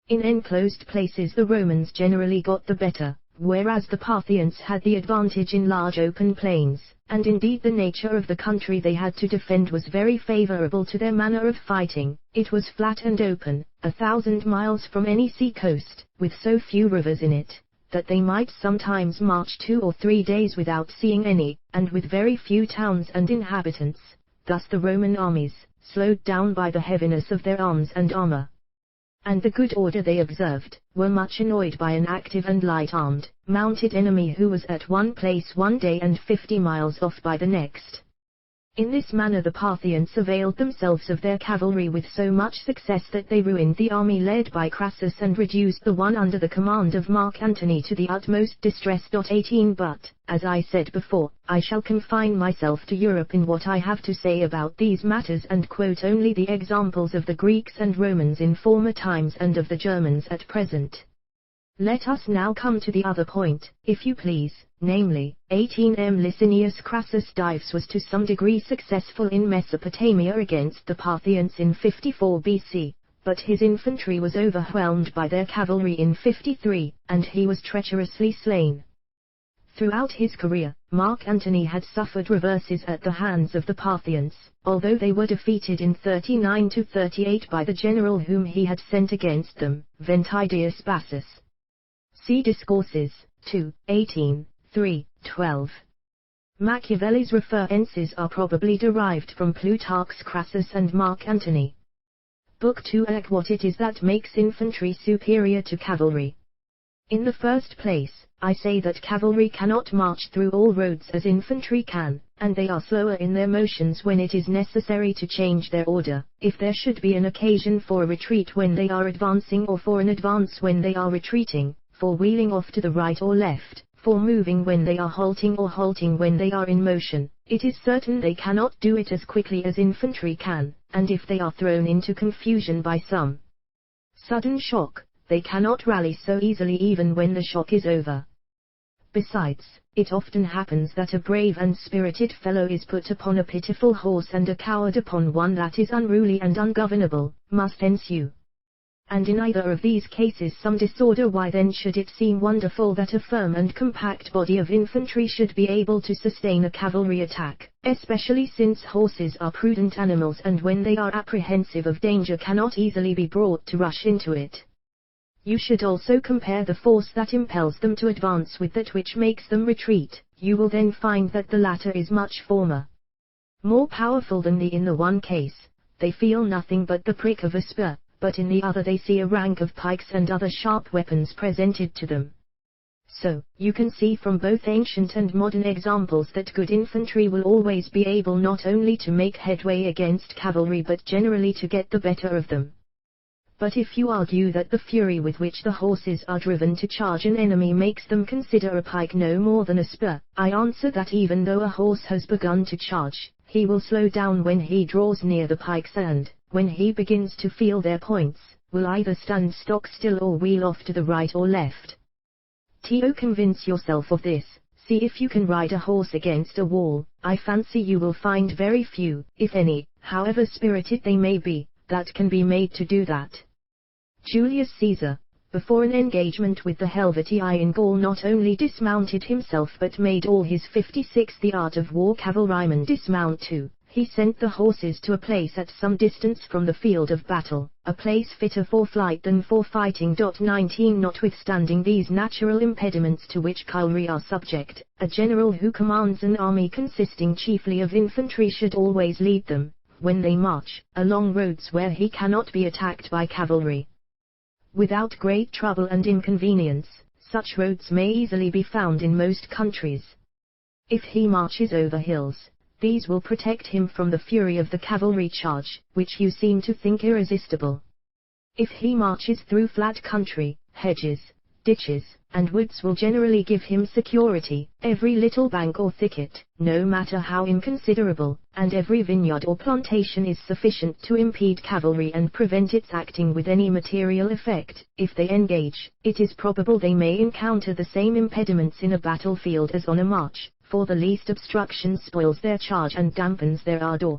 In enclosed places the Romans generally got the better, whereas the Parthians had the advantage in large open plains, and indeed the nature of the country they had to defend was very favorable to their manner of fighting. It was flat and open, 1,000 miles from any sea coast, with so few rivers in it, that they might sometimes march 2 or 3 days without seeing any, and with very few towns and inhabitants. Thus the Roman armies, slowed down by the heaviness of their arms and armor, and the good order they observed, were much annoyed by an active and light-armed, mounted enemy who was at one place one day and 50 miles off by the next. In this manner the Parthians availed themselves of their cavalry with so much success that they ruined the army led by Crassus and reduced the one under the command of Mark Antony to the utmost distress. 18 But, as I said before, I shall confine myself to Europe in what I have to say about these matters and quote only the examples of the Greeks and Romans in former times and of the Germans at present. Let us now come to the other point, if you please, namely, 18 Licinius Crassus Dives was to some degree successful in Mesopotamia against the Parthians in 54 BC, but his infantry was overwhelmed by their cavalry in 53, and he was treacherously slain. Throughout his career, Mark Antony had suffered reverses at the hands of the Parthians, although they were defeated in 39–38 by the general whom he had sent against them, Ventidius Bassus. See Discourses, 2, 18, 3, 12. Machiavelli's references are probably derived from Plutarch's Crassus and Mark Antony. Book 2. What it is that makes infantry superior to cavalry. In the first place, I say that cavalry cannot march through all roads as infantry can, and they are slower in their motions when it is necessary to change their order, if there should be an occasion for a retreat when they are advancing or for an advance when they are retreating, for wheeling off to the right or left, for moving when they are halting or halting when they are in motion. It is certain they cannot do it as quickly as infantry can, and if they are thrown into confusion by some sudden shock, they cannot rally so easily even when the shock is over. Besides, it often happens that a brave and spirited fellow is put upon a pitiful horse and a coward upon one that is unruly and ungovernable, must ensue. And in either of these cases some disorder. Why then should it seem wonderful that a firm and compact body of infantry should be able to sustain a cavalry attack, especially since horses are prudent animals and when they are apprehensive of danger cannot easily be brought to rush into it. You should also compare the force that impels them to advance with that which makes them retreat. You will then find that the latter is much more powerful than in the one case, they feel nothing but the prick of a spur, but in the other they see a rank of pikes and other sharp weapons presented to them. So, you can see from both ancient and modern examples that good infantry will always be able not only to make headway against cavalry but generally to get the better of them. But if you argue that the fury with which the horses are driven to charge an enemy makes them consider a pike no more than a spur, I answer that even though a horse has begun to charge, he will slow down when he draws near the pikes and, when he begins to feel their points, will either stand stock still or wheel off to the right or left. Convince yourself of this. See if you can ride a horse against a wall. I fancy you will find very few, if any, however spirited they may be, that can be made to do that. Julius Caesar, before an engagement with the Helvetii in Gaul, not only dismounted himself but made all his 56 the art of war cavalrymen dismount too. He sent the horses to a place at some distance from the field of battle, a place fitter for flight than for fighting. 19 Notwithstanding these natural impediments to which cavalry are subject, a general who commands an army consisting chiefly of infantry should always lead them, when they march, along roads where he cannot be attacked by cavalry. Without great trouble and inconvenience, such roads may easily be found in most countries. If he marches over hills, these will protect him from the fury of the cavalry charge, which you seem to think irresistible. If he marches through flat country, hedges, ditches, and woods will generally give him security. Every little bank or thicket, no matter how inconsiderable, and every vineyard or plantation is sufficient to impede cavalry and prevent its acting with any material effect. If they engage, it is probable they may encounter the same impediments in a battlefield as on a march, for the least obstruction spoils their charge and dampens their ardor.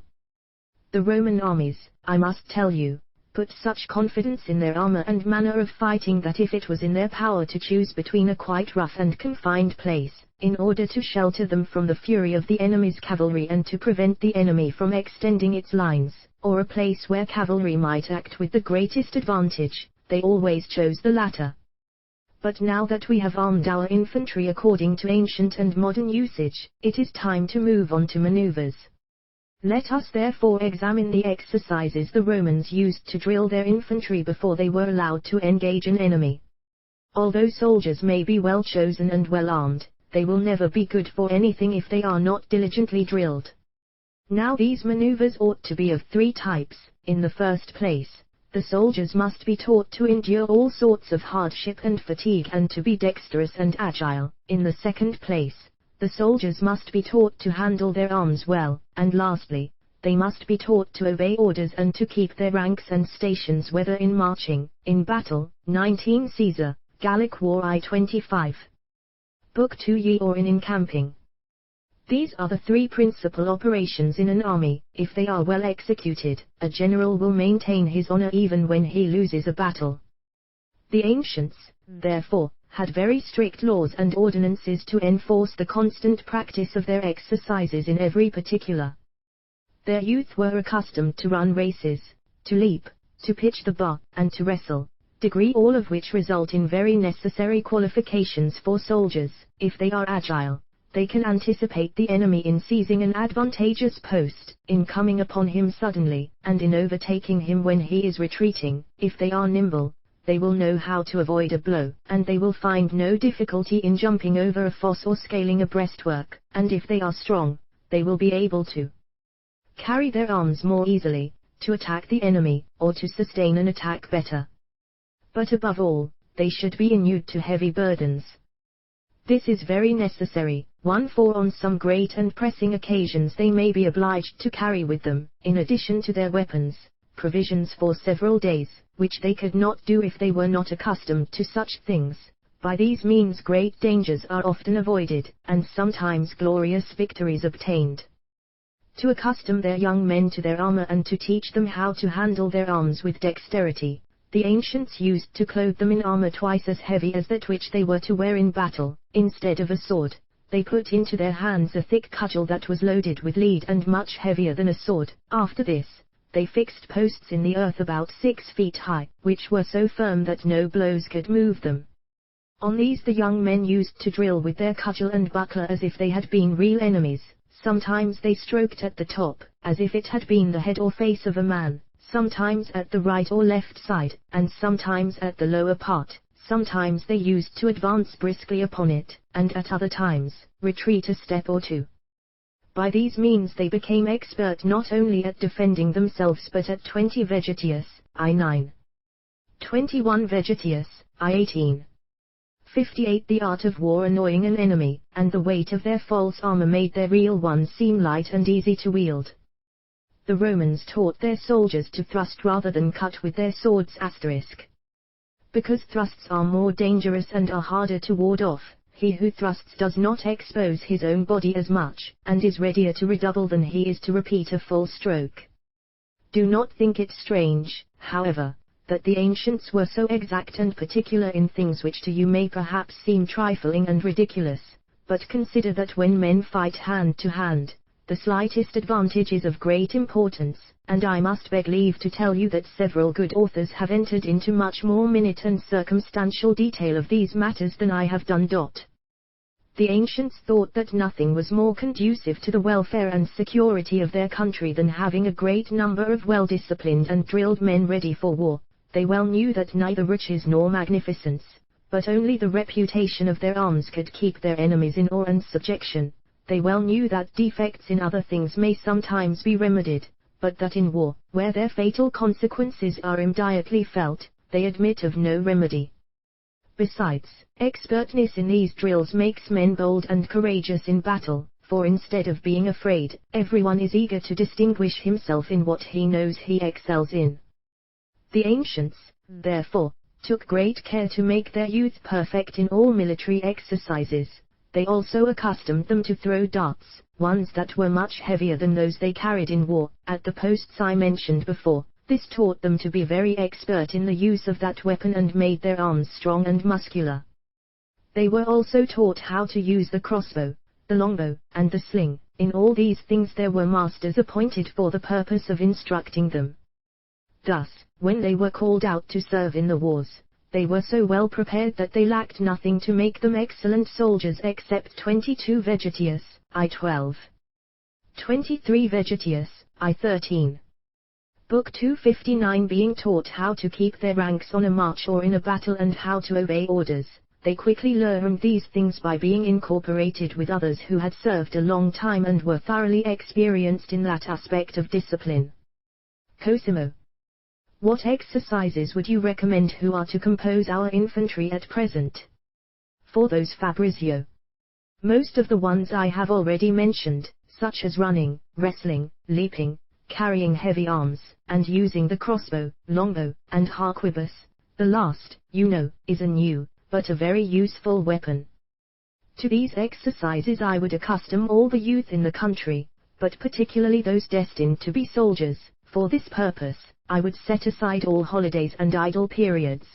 The Roman armies, I must tell you, put such confidence in their armor and manner of fighting that if it was in their power to choose between a quite rough and confined place, in order to shelter them from the fury of the enemy's cavalry and to prevent the enemy from extending its lines, or a place where cavalry might act with the greatest advantage, they always chose the latter. But now that we have armed our infantry according to ancient and modern usage, it is time to move on to maneuvers. Let us therefore examine the exercises the Romans used to drill their infantry before they were allowed to engage an enemy. Although soldiers may be well chosen and well armed, they will never be good for anything if they are not diligently drilled. Now these maneuvers ought to be of three types. In the first place, the soldiers must be taught to endure all sorts of hardship and fatigue and to be dexterous and agile. In the second place, the soldiers must be taught to handle their arms well, and lastly, they must be taught to obey orders and to keep their ranks and stations whether in marching, in battle, 19 Caesar, Gallic War I-25. Book 2 ye or in encamping. These are the three principal operations in an army. If they are well executed, a general will maintain his honor even when he loses a battle. The ancients, therefore, had very strict laws and ordinances to enforce the constant practice of their exercises in every particular. Their youth were accustomed to run races, to leap, to pitch the bar, and to wrestle, degree all of which result in very necessary qualifications for soldiers. If they are agile, they can anticipate the enemy in seizing an advantageous post, in coming upon him suddenly, and in overtaking him when he is retreating. If they are nimble, they will know how to avoid a blow, and they will find no difficulty in jumping over a fosse or scaling a breastwork, and if they are strong, they will be able to carry their arms more easily, to attack the enemy, or to sustain an attack better. But above all, they should be inured to heavy burdens. This is very necessary, for on some great and pressing occasions they may be obliged to carry with them, in addition to their weapons, provisions for several days, which they could not do if they were not accustomed to such things. By these means great dangers are often avoided, and sometimes glorious victories obtained. To accustom their young men to their armor and to teach them how to handle their arms with dexterity, the ancients used to clothe them in armor twice as heavy as that which they were to wear in battle. Instead of a sword, they put into their hands a thick cudgel that was loaded with lead and much heavier than a sword. After this, they fixed posts in the earth about 6 feet high, which were so firm that no blows could move them. On these the young men used to drill with their cudgel and buckler as if they had been real enemies. Sometimes they stroked at the top, as if it had been the head or face of a man, sometimes at the right or left side, and sometimes at the lower part. Sometimes they used to advance briskly upon it, and at other times, retreat a step or two. By these means they became expert not only at defending themselves but at 20 Vegetius, I-9. 21 Vegetius, I-18. 58 The art of war annoying an enemy, and the weight of their false armor made their real ones seem light and easy to wield. The Romans taught their soldiers to thrust rather than cut with their swords *. Because thrusts are more dangerous and are harder to ward off, he who thrusts does not expose his own body as much, and is readier to redouble than he is to repeat a full stroke. Do not think it strange, however, that the ancients were so exact and particular in things which to you may perhaps seem trifling and ridiculous, but consider that when men fight hand to hand, the slightest advantage is of great importance, and I must beg leave to tell you that several good authors have entered into much more minute and circumstantial detail of these matters than I have done. The ancients thought that nothing was more conducive to the welfare and security of their country than having a great number of well-disciplined and drilled men ready for war. They well knew that neither riches nor magnificence, but only the reputation of their arms could keep their enemies in awe and subjection. They well knew that defects in other things may sometimes be remedied, but that in war, where their fatal consequences are immediately felt, they admit of no remedy. Besides, expertness in these drills makes men bold and courageous in battle, for instead of being afraid, everyone is eager to distinguish himself in what he knows he excels in. The ancients, therefore, took great care to make their youth perfect in all military exercises. They also accustomed them to throw darts, ones that were much heavier than those they carried in war, at the posts I mentioned before. This taught them to be very expert in the use of that weapon and made their arms strong and muscular. They were also taught how to use the crossbow, the longbow, and the sling. In all these things there were masters appointed for the purpose of instructing them. Thus, when they were called out to serve in the wars, they were so well prepared that they lacked nothing to make them excellent soldiers except 22 Vegetius, I-12. 23 Vegetius, I-13. Book 259 Being taught how to keep their ranks on a march or in a battle and how to obey orders. they quickly learned these things by being incorporated with others who had served a long time and were thoroughly experienced in that aspect of discipline. Cosimo, what exercises would you recommend who are to compose our infantry at present? For those, Fabrizio. Most of the ones I have already mentioned, such as running, wrestling, leaping, carrying heavy arms, and using the crossbow, longbow, and harquebus. The last, you know, is a new, but a very useful weapon. To these exercises I would accustom all the youth in the country, but particularly those destined to be soldiers. For this purpose, I would set aside all holidays and idle periods.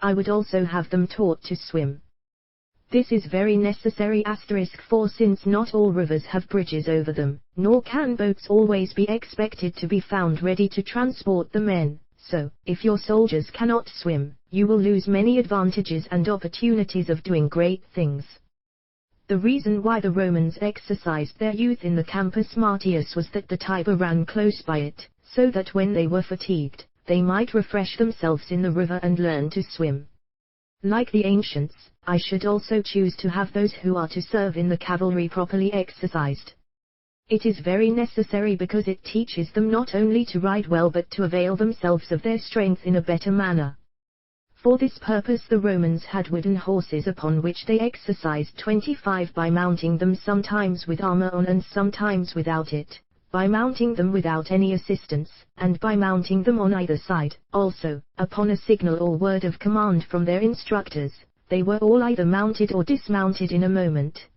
I would also have them taught to swim. This is very necessary for since not all rivers have bridges over them, nor can boats always be expected to be found ready to transport the men, so, if your soldiers cannot swim, you will lose many advantages and opportunities of doing great things. The reason why the Romans exercised their youth in the Campus Martius was that the Tiber ran close by it, so that when they were fatigued, they might refresh themselves in the river and learn to swim. Like the ancients, I should also choose to have those who are to serve in the cavalry properly exercised. It is very necessary because it teaches them not only to ride well but to avail themselves of their strength in a better manner. For this purpose the Romans had wooden horses upon which they exercised 25 by mounting them sometimes with armor on and sometimes without it, by mounting them without any assistance, and by mounting them on either side. Also, upon a signal or word of command from their instructors, they were all either mounted or dismounted in a moment.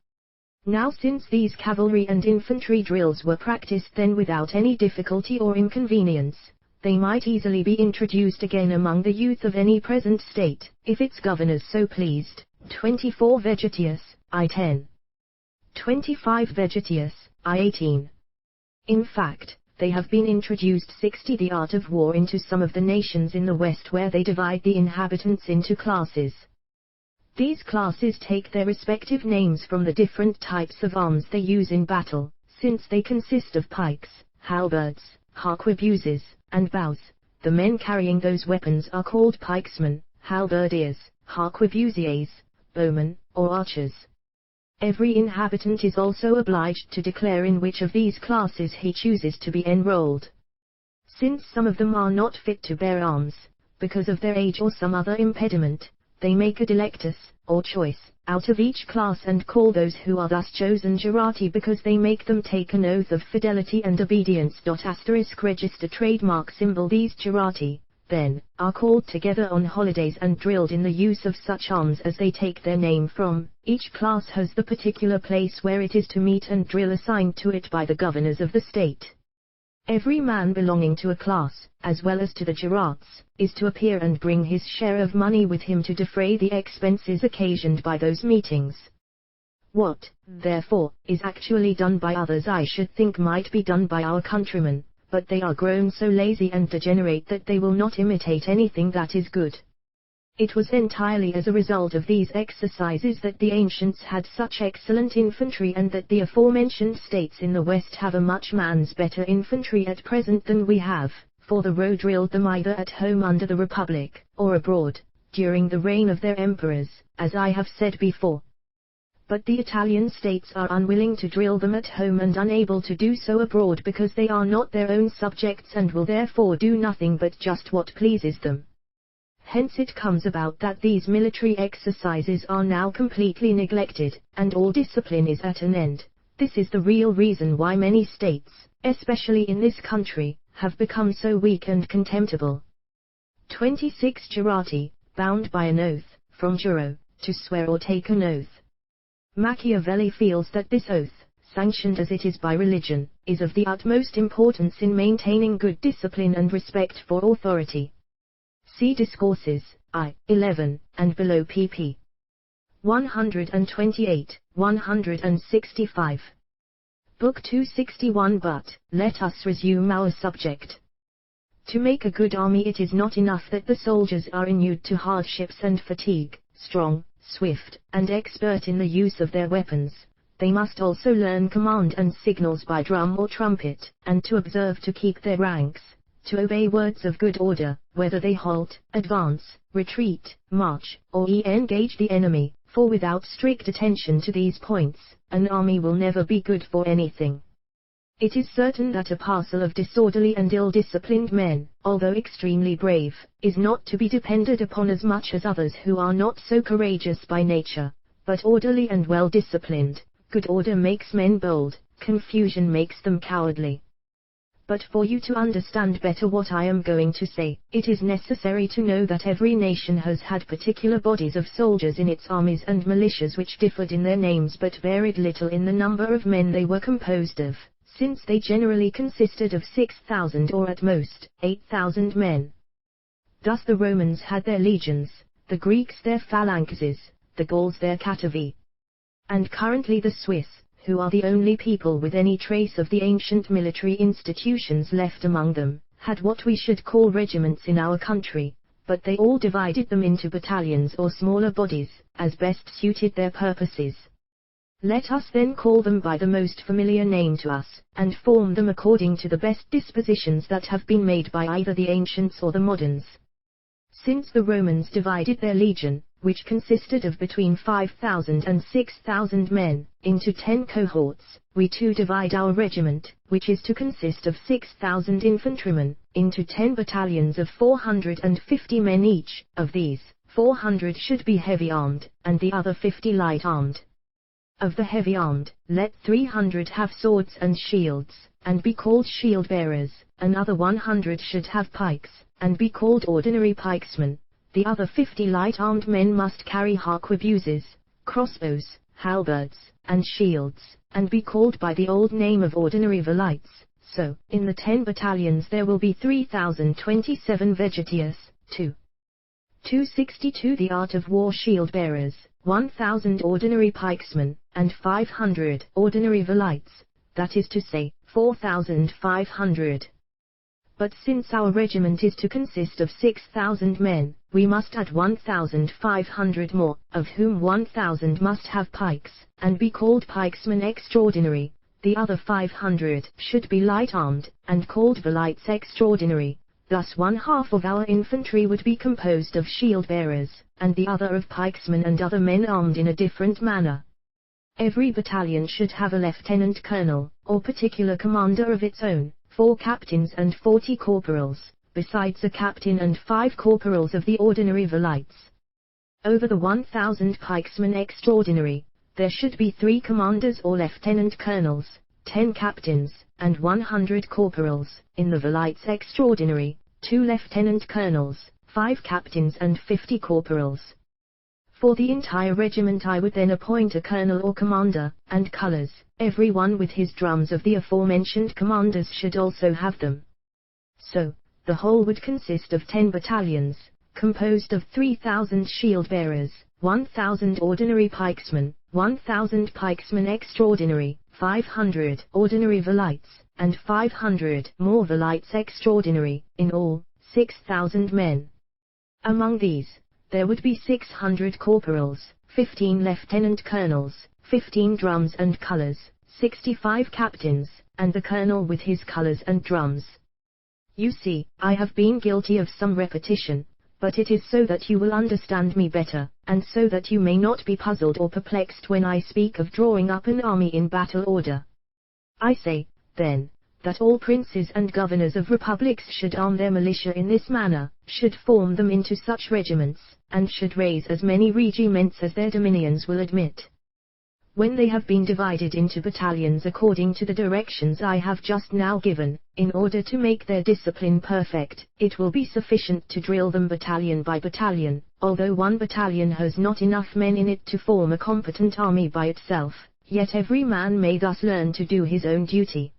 Now since these cavalry and infantry drills were practiced then without any difficulty or inconvenience, they might easily be introduced again among the youth of any present state, if its governors so pleased. 24 Vegetius, I-10. 25 Vegetius, I-18. In fact, they have been introduced 60 the art of war into some of the nations in the West where they divide the inhabitants into classes. These classes take their respective names from the different types of arms they use in battle, since they consist of pikes, halberds, harquebuses, and bows. The men carrying those weapons are called pikesmen, halberdiers, harquebusiers, bowmen, or archers. Every inhabitant is also obliged to declare in which of these classes he chooses to be enrolled. Since some of them are not fit to bear arms, because of their age or some other impediment, they make a delectus, or choice, out of each class and call those who are thus chosen jurati because they make them take an oath of fidelity and obedience. Register trademark symbol. These jurati, then, are called together on holidays and drilled in the use of such arms as they take their name from. Each class has the particular place where it is to meet and drill assigned to it by the governors of the state. Every man belonging to a class, as well as to the jurats, is to appear and bring his share of money with him to defray the expenses occasioned by those meetings. What, therefore, is actually done by others I should think might be done by our countrymen, but they are grown so lazy and degenerate that they will not imitate anything that is good. It was entirely as a result of these exercises that the ancients had such excellent infantry and that the aforementioned states in the West have a much man's better infantry at present than we have, for the road drilled them either at home under the Republic, or abroad, during the reign of their emperors, as I have said before. But the Italian states are unwilling to drill them at home and unable to do so abroad because they are not their own subjects and will therefore do nothing but just what pleases them. Hence it comes about that these military exercises are now completely neglected, and all discipline is at an end. This is the real reason why many states, especially in this country, have become so weak and contemptible. 26 Jurati, bound by an oath, from juro, to swear or take an oath. Machiavelli feels that this oath, sanctioned as it is by religion, is of the utmost importance in maintaining good discipline and respect for authority. See Discourses, I-11, and below pp. 128, 165. Book 261. But, let us resume our subject. To make a good army it is not enough that the soldiers are inured to hardships and fatigue, strong, swift, and expert in the use of their weapons. They must also learn command and signals by drum or trumpet, and to observe to keep their ranks, to obey words of good order, whether they halt, advance, retreat, march, or engage the enemy, for without strict attention to these points, an army will never be good for anything. It is certain that a parcel of disorderly and ill-disciplined men, although extremely brave, is not to be depended upon as much as others who are not so courageous by nature, but orderly and well-disciplined. Good order makes men bold, confusion makes them cowardly. But for you to understand better what I am going to say, it is necessary to know that every nation has had particular bodies of soldiers in its armies and militias which differed in their names but varied little in the number of men they were composed of, since they generally consisted of 6,000 or at most 8,000 men. Thus the Romans had their legions, the Greeks their phalanxes, the Gauls their catavi. And currently the Swiss, who are the only people with any trace of the ancient military institutions left among them, had what we should call regiments in our country, but they all divided them into battalions or smaller bodies, as best suited their purposes. Let us then call them by the most familiar name to us, and form them according to the best dispositions that have been made by either the ancients or the moderns. Since the Romans divided their legion, which consisted of between 5,000 and 6,000 men, into 10 cohorts, we too divide our regiment, which is to consist of 6,000 infantrymen, into 10 battalions of 450 men each. Of these, 400 should be heavy armed, and the other 50 light armed. Of the heavy armed, let 300 have swords and shields, and be called shield bearers, another 100 should have pikes, and be called ordinary pikesmen. The other 50 light-armed men must carry harquebuses, crossbows, halberds, and shields, and be called by the old name of ordinary velites. So, in the 10 battalions there will be 3,027 vegetius, 262 the art of war shield bearers, 1,000 ordinary pikesmen, and 500 ordinary velites, that is to say, 4,500. But since our regiment is to consist of 6,000 men, we must add 1,500 more, of whom 1,000 must have pikes, and be called pikesmen extraordinary. The other 500 should be light-armed, and called velites extraordinary. Thus 1/2 of our infantry would be composed of shield-bearers, and the other of pikesmen and other men armed in a different manner. Every battalion should have a lieutenant colonel, or particular commander of its own, 4 captains and 40 corporals, besides a captain and 5 corporals of the ordinary velites. Over the 1,000 pikesmen extraordinary, there should be 3 commanders or lieutenant colonels, 10 captains, and 100 corporals. In the velites extraordinary, 2 lieutenant colonels, 5 captains and 50 corporals. For the entire regiment I would then appoint a colonel or commander, and colors. Every one with his drums of the aforementioned commanders should also have them. So, the whole would consist of 10 battalions, composed of 3,000 shield-bearers, 1,000 ordinary pikesmen, 1,000 pikesmen extraordinary, 500 ordinary velites, and 500 more velites extraordinary, in all, 6,000 men. Among these, there would be 600 corporals, 15 lieutenant colonels, 15 drums and colors, 65 captains, and the colonel with his colors and drums. You see, I have been guilty of some repetition, but it is so that you will understand me better, and so that you may not be puzzled or perplexed when I speak of drawing up an army in battle order. I say, then, that all princes and governors of republics should arm their militia in this manner, should form them into such regiments, and should raise as many regiments as their dominions will admit. When they have been divided into battalions according to the directions I have just now given, in order to make their discipline perfect, it will be sufficient to drill them battalion by battalion. Although one battalion has not enough men in it to form a competent army by itself, yet every man may thus learn to do his own duty.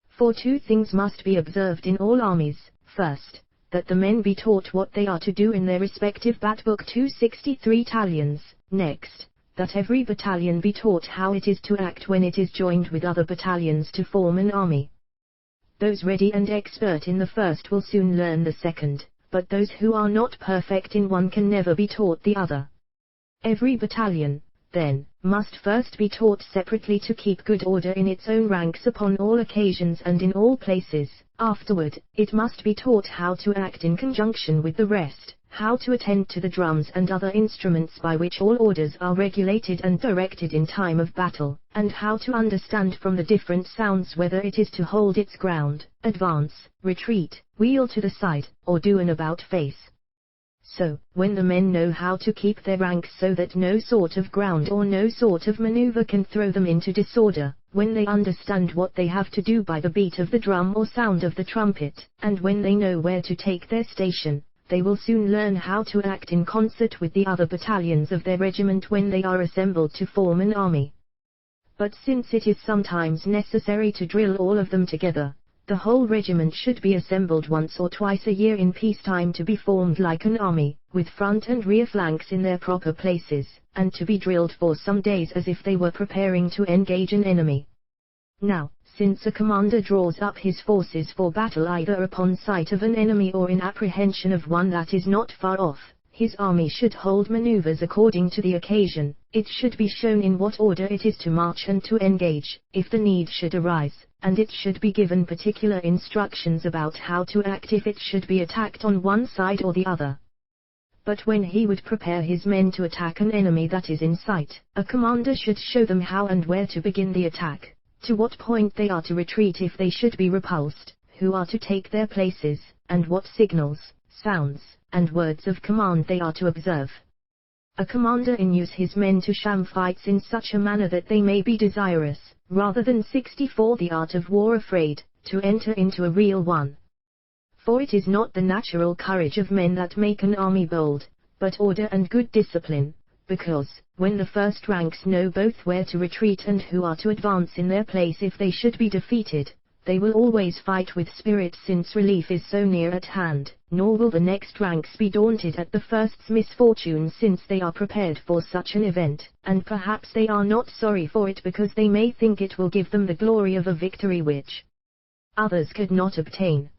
For 2 things must be observed in all armies. First, that the men be taught what they are to do in their respective Batbook 263 battalions. Next, that every battalion be taught how it is to act when it is joined with other battalions to form an army. Those ready and expert in the first will soon learn the second, but those who are not perfect in one can never be taught the other. Every battalion, then, must first be taught separately to keep good order in its own ranks upon all occasions and in all places. Afterward, it must be taught how to act in conjunction with the rest, how to attend to the drums and other instruments by which all orders are regulated and directed in time of battle, and how to understand from the different sounds whether it is to hold its ground, advance, retreat, wheel to the side, or do an about-face. So, when the men know how to keep their ranks so that no sort of ground or no sort of maneuver can throw them into disorder, when they understand what they have to do by the beat of the drum or sound of the trumpet, and when they know where to take their station, they will soon learn how to act in concert with the other battalions of their regiment when they are assembled to form an army. But since it is sometimes necessary to drill all of them together, the whole regiment should be assembled once or twice a year in peacetime to be formed like an army, with front and rear flanks in their proper places, and to be drilled for some days as if they were preparing to engage an enemy. Now, since a commander draws up his forces for battle either upon sight of an enemy or in apprehension of one that is not far off, his army should hold maneuvers according to the occasion. It should be shown in what order it is to march and to engage, if the need should arise, and it should be given particular instructions about how to act if it should be attacked on one side or the other. But when he would prepare his men to attack an enemy that is in sight, a commander should show them how and where to begin the attack, to what point they are to retreat if they should be repulsed, who are to take their places, and what signals, sounds, and words of command they are to observe. A commander inues his men to sham fights in such a manner that they may be desirous, rather than 64 the art of war afraid, to enter into a real one. For it is not the natural courage of men that make an army bold, but order and good discipline, because, when the first ranks know both where to retreat and who are to advance in their place if they should be defeated, they will always fight with spirit since relief is so near at hand, nor will the next ranks be daunted at the first's misfortune since they are prepared for such an event, and perhaps they are not sorry for it because they may think it will give them the glory of a victory which others could not obtain.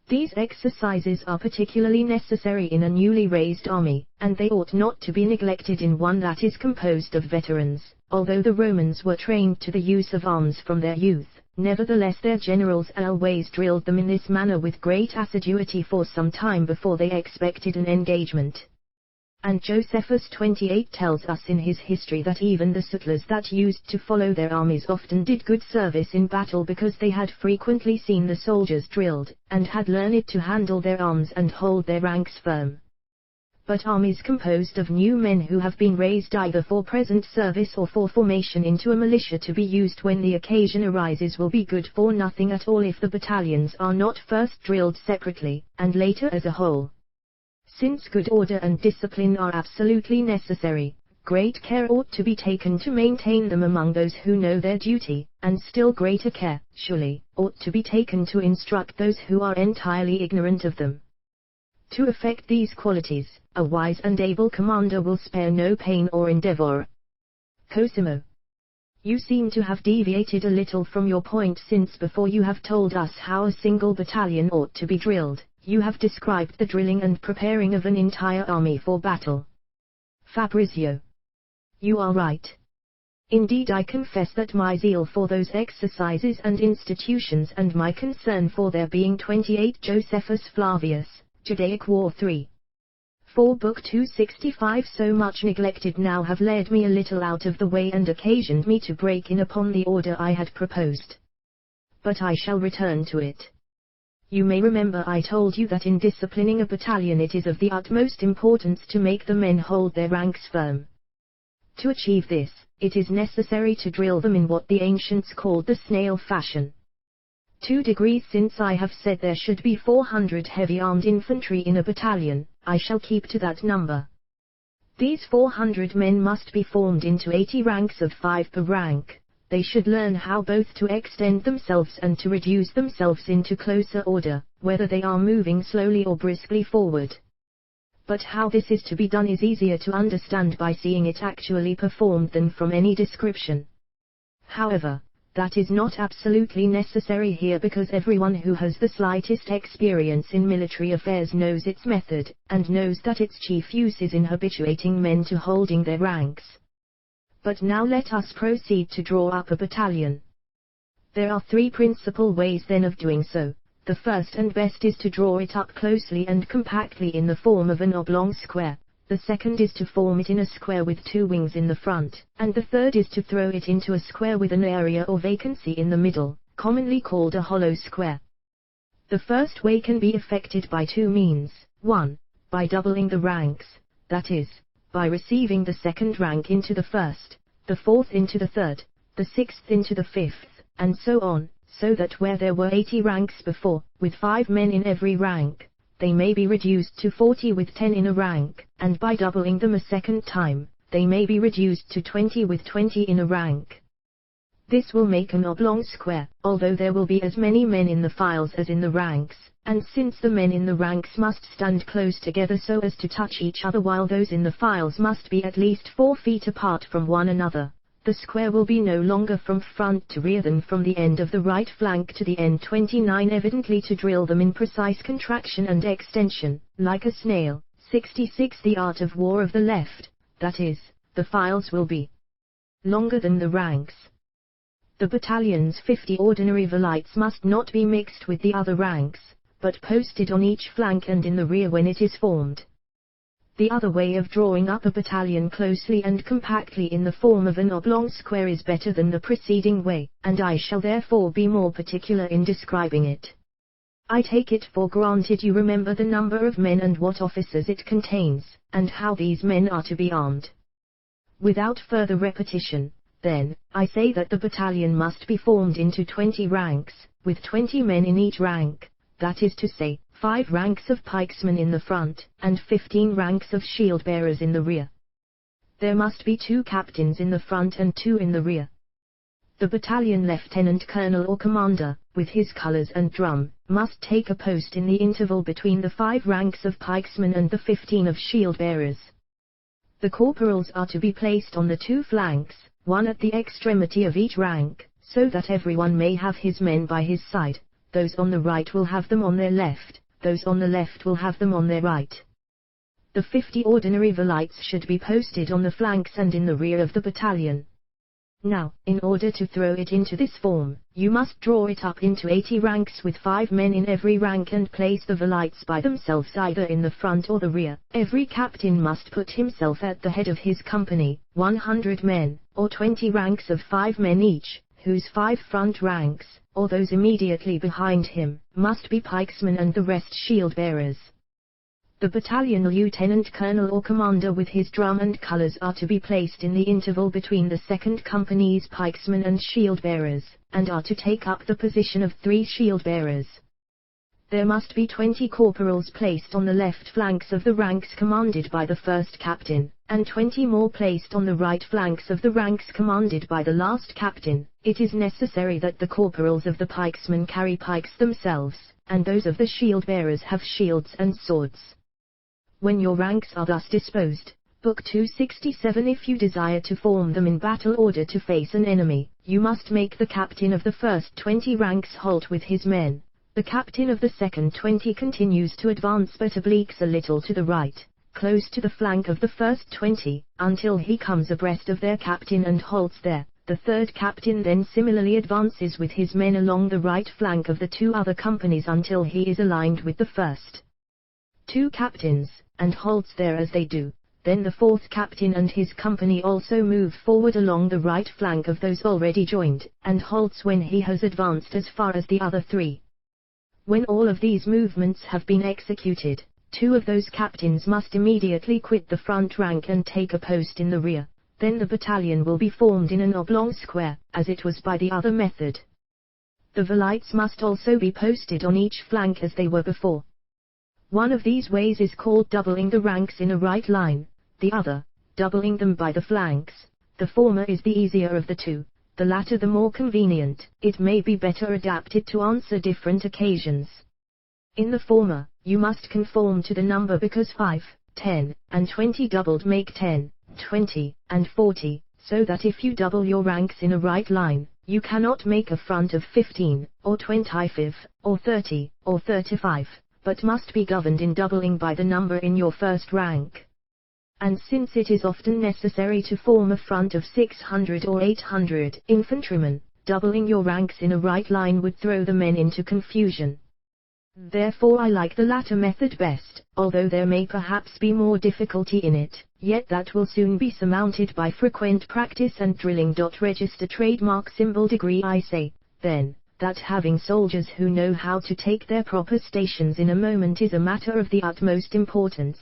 These exercises are particularly necessary in a newly raised army, and they ought not to be neglected in one that is composed of veterans. Although the Romans were trained to the use of arms from their youth, nevertheless their generals always drilled them in this manner with great assiduity for some time before they expected an engagement. And Josephus 28 tells us in his history that even the sutlers that used to follow their armies often did good service in battle because they had frequently seen the soldiers drilled, and had learned to handle their arms and hold their ranks firm. But armies composed of new men who have been raised either for present service or for formation into a militia to be used when the occasion arises will be good for nothing at all if the battalions are not first drilled separately, and later as a whole. Since good order and discipline are absolutely necessary, great care ought to be taken to maintain them among those who know their duty, and still greater care, surely, ought to be taken to instruct those who are entirely ignorant of them. To effect these qualities, a wise and able commander will spare no pain or endeavor. Cosimo, you seem to have deviated a little from your point, since before you have told us how a single battalion ought to be drilled, you have described the drilling and preparing of an entire army for battle. Fabrizio, you are right. Indeed, I confess that my zeal for those exercises and institutions and my concern for there being 28 Josephus Flavius, Judaic War 3. 4 Book 265 so much neglected now have led me a little out of the way and occasioned me to break in upon the order I had proposed. But I shall return to it. You may remember I told you that in disciplining a battalion it is of the utmost importance to make the men hold their ranks firm. To achieve this, it is necessary to drill them in what the ancients called the snail fashion. 2 degrees since I have said there should be 400 heavy armed infantry in a battalion, I shall keep to that number. These 400 men must be formed into 80 ranks of 5 per rank. They should learn how both to extend themselves and to reduce themselves into closer order, whether they are moving slowly or briskly forward. But how this is to be done is easier to understand by seeing it actually performed than from any description. However, that is not absolutely necessary here, because everyone who has the slightest experience in military affairs knows its method, and knows that its chief use is in habituating men to holding their ranks. But now let us proceed to draw up a battalion. There are three principal ways then of doing so. The first and best is to draw it up closely and compactly in the form of an oblong square. The second is to form it in a square with two wings in the front, and the third is to throw it into a square with an area or vacancy in the middle, commonly called a hollow square. The first way can be effected by two means. 1. By doubling the ranks, that is, by receiving the second rank into the first, the fourth into the third, the sixth into the fifth, and so on, so that where there were 80 ranks before, with 5 men in every rank, they may be reduced to 40 with 10 in a rank, and by doubling them a second time, they may be reduced to 20 with 20 in a rank. This will make an oblong square, although there will be as many men in the files as in the ranks, and since the men in the ranks must stand close together so as to touch each other while those in the files must be at least 4 feet apart from one another, the square will be no longer from front to rear than from the end of the right flank to the end 29, evidently to drill them in precise contraction and extension, like a snail. 66 The art of war of the left, that is, the files will be longer than the ranks. The battalion's 50 ordinary velites must not be mixed with the other ranks, but posted on each flank and in the rear when it is formed. The other way of drawing up a battalion closely and compactly in the form of an oblong square is better than the preceding way, and I shall therefore be more particular in describing it. I take it for granted you remember the number of men and what officers it contains, and how these men are to be armed. Without further repetition, then, I say that the battalion must be formed into 20 ranks, with 20 men in each rank, that is to say, 5 ranks of pikesmen in the front, and 15 ranks of shield-bearers in the rear. There must be 2 captains in the front and 2 in the rear. The battalion lieutenant colonel or commander, with his colours and drum, must take a post in the interval between the 5 ranks of pikesmen and the 15 of shield-bearers. The corporals are to be placed on the 2 flanks, one at the extremity of each rank, so that everyone may have his men by his side. Those on the right will have them on their left, those on the left will have them on their right. The 50 ordinary velites should be posted on the flanks and in the rear of the battalion. Now, in order to throw it into this form, you must draw it up into 80 ranks with 5 men in every rank and place the velites by themselves either in the front or the rear. Every captain must put himself at the head of his company, 100 men, or 20 ranks of 5 men each, whose 5 front ranks, or those immediately behind him, must be pikesmen and the rest shield-bearers. The battalion lieutenant colonel or commander with his drum and colours are to be placed in the interval between the second company's pikesmen and shield-bearers, and are to take up the position of 3 shield-bearers. There must be 20 corporals placed on the left flanks of the ranks commanded by the first captain, and 20 more placed on the right flanks of the ranks commanded by the last captain. It is necessary that the corporals of the pikesmen carry pikes themselves, and those of the shield-bearers have shields and swords. When your ranks are thus disposed, Book 267, if you desire to form them in battle order to face an enemy, you must make the captain of the first 20 ranks halt with his men. The captain of the second 20 continues to advance but obliques a little to the right, close to the flank of the first 20, until he comes abreast of their captain and halts there. The third captain then similarly advances with his men along the right flank of the 2 other companies until he is aligned with the first 2 captains, and halts there as they do. Then the fourth captain and his company also move forward along the right flank of those already joined, and halts when he has advanced as far as the other 3. When all of these movements have been executed, 2 of those captains must immediately quit the front rank and take a post in the rear. Then the battalion will be formed in an oblong square, as it was by the other method. The velites must also be posted on each flank as they were before. One of these ways is called doubling the ranks in a right line, the other, doubling them by the flanks. The former is the easier of the 2, the latter the more convenient. It may be better adapted to answer different occasions. In the former, you must conform to the number because 5, 10, and 20 doubled make 10, 20, and 40, so that if you double your ranks in a right line, you cannot make a front of 15, or 25, or 30, or 35, but must be governed in doubling by the number in your first rank. And since it is often necessary to form a front of 600 or 800 infantrymen, doubling your ranks in a right line would throw the men into confusion. Therefore I like the latter method best, although there may perhaps be more difficulty in it, yet that will soon be surmounted by frequent practice and drilling. Register trademark symbol degree. I say, then, that having soldiers who know how to take their proper stations in a moment is a matter of the utmost importance.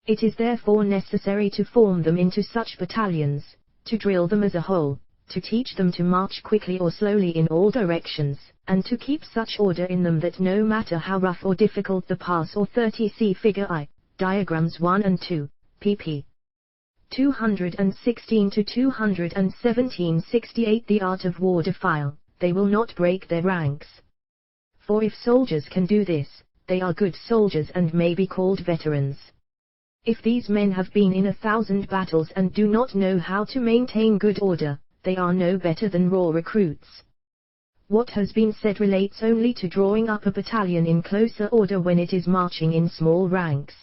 It is therefore necessary to form them into such battalions, to drill them as a whole, to teach them to march quickly or slowly in all directions, and to keep such order in them that no matter how rough or difficult the pass or 30 see figure I, diagrams 1 and 2, pp. 216 to 217. 68 The art of war defile, they will not break their ranks. For if soldiers can do this, they are good soldiers and may be called veterans. If these men have been in 1,000 battles and do not know how to maintain good order, they are no better than raw recruits. What has been said relates only to drawing up a battalion in closer order when it is marching in small ranks.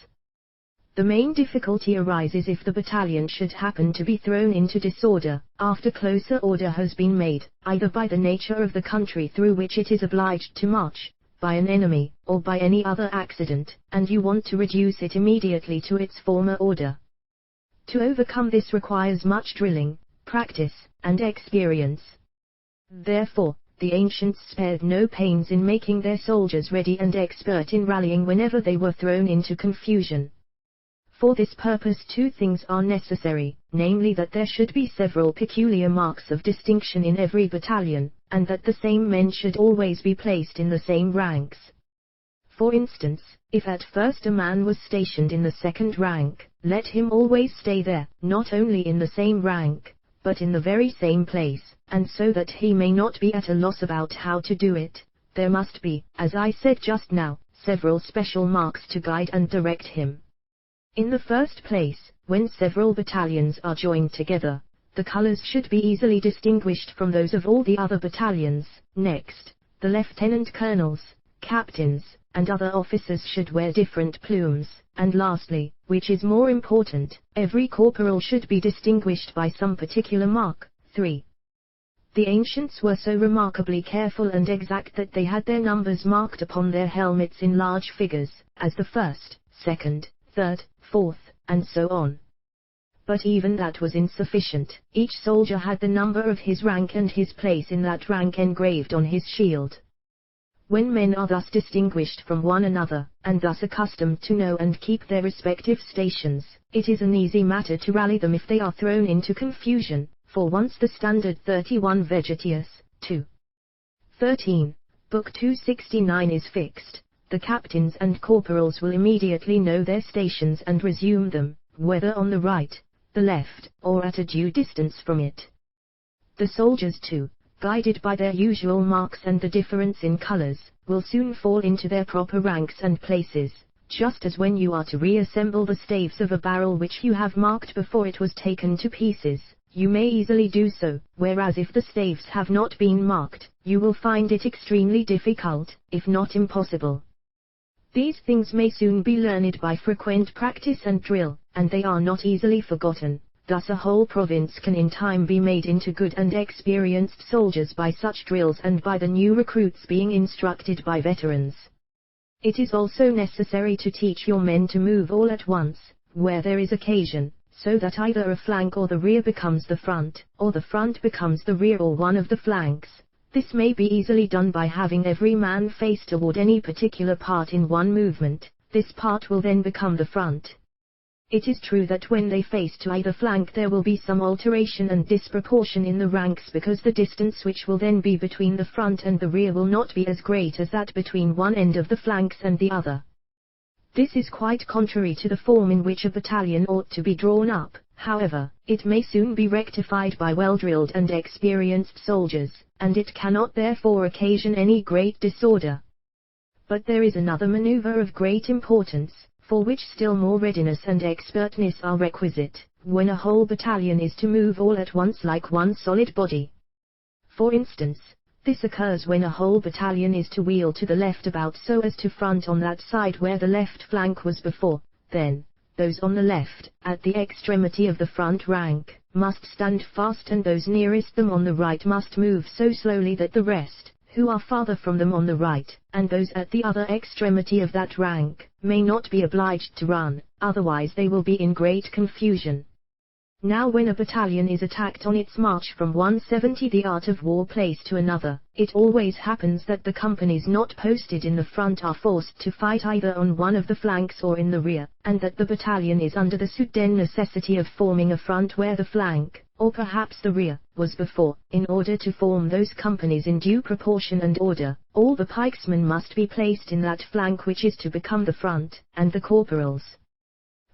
The main difficulty arises if the battalion should happen to be thrown into disorder, after closer order has been made, either by the nature of the country through which it is obliged to march, by an enemy, or by any other accident, and you want to reduce it immediately to its former order. To overcome this requires much drilling, practice, and experience. Therefore, the ancients spared no pains in making their soldiers ready and expert in rallying whenever they were thrown into confusion. For this purpose two things are necessary, namely that there should be several peculiar marks of distinction in every battalion, and that the same men should always be placed in the same ranks. For instance, if at first a man was stationed in the second rank, let him always stay there, not only in the same rank, but in the very same place, and so that he may not be at a loss about how to do it, there must be, as I said just now, several special marks to guide and direct him. In the first place, when several battalions are joined together, the colors should be easily distinguished from those of all the other battalions. Next, the lieutenant colonels, captains, and other officers should wear different plumes, and lastly, which is more important, every corporal should be distinguished by some particular mark. 3. The ancients were so remarkably careful and exact that they had their numbers marked upon their helmets in large figures, as the first, second, third, fourth, and so on. But even that was insufficient. Each soldier had the number of his rank and his place in that rank engraved on his shield. When men are thus distinguished from one another, and thus accustomed to know and keep their respective stations, it is an easy matter to rally them if they are thrown into confusion, for once the standard 31 Vegetius, 2. 13, Book 269 is fixed, the captains and corporals will immediately know their stations and resume them, whether on the right, the left, or at a due distance from it. The soldiers too, guided by their usual marks and the difference in colors, will soon fall into their proper ranks and places, just as when you are to reassemble the staves of a barrel which you have marked before it was taken to pieces, you may easily do so, whereas if the staves have not been marked, you will find it extremely difficult, if not impossible. These things may soon be learned by frequent practice and drill, and they are not easily forgotten. Thus a whole province can in time be made into good and experienced soldiers by such drills and by the new recruits being instructed by veterans. It is also necessary to teach your men to move all at once, where there is occasion, so that either a flank or the rear becomes the front, or the front becomes the rear or one of the flanks. This may be easily done by having every man face toward any particular part in one movement. This part will then become the front. It is true that when they face to either flank there will be some alteration and disproportion in the ranks because the distance which will then be between the front and the rear will not be as great as that between one end of the flanks and the other. This is quite contrary to the form in which a battalion ought to be drawn up. However, it may soon be rectified by well-drilled and experienced soldiers, and it cannot therefore occasion any great disorder. But there is another maneuver of great importance, for which still more readiness and expertness are requisite, when a whole battalion is to move all at once like one solid body. For instance, this occurs when a whole battalion is to wheel to the left about so as to front on that side where the left flank was before, then, those on the left, at the extremity of the front rank, must stand fast, and those nearest them on the right must move so slowly that the rest, who are farther from them on the right, and those at the other extremity of that rank, may not be obliged to run, otherwise they will be in great confusion. Now when a battalion is attacked on its march from 170 the art of war place to another, it always happens that the companies not posted in the front are forced to fight either on one of the flanks or in the rear, and that the battalion is under the sudden necessity of forming a front where the flank, or perhaps the rear, was before. In order to form those companies in due proportion and order, all the pikesmen must be placed in that flank which is to become the front, and the corporals,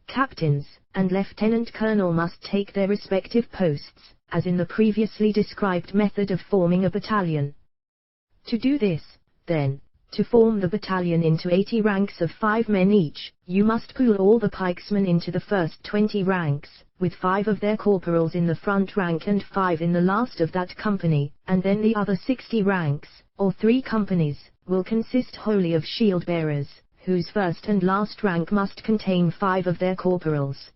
captains, and lieutenant colonel must take their respective posts, as in the previously described method of forming a battalion. To do this, then, to form the battalion into 80 ranks of 5 men each, you must pool all the pikesmen into the first 20 ranks, with 5 of their corporals in the front rank and 5 in the last of that company, and then the other 60 ranks, or 3 companies, will consist wholly of shield bearers, whose first and last rank must contain 5 of their corporals.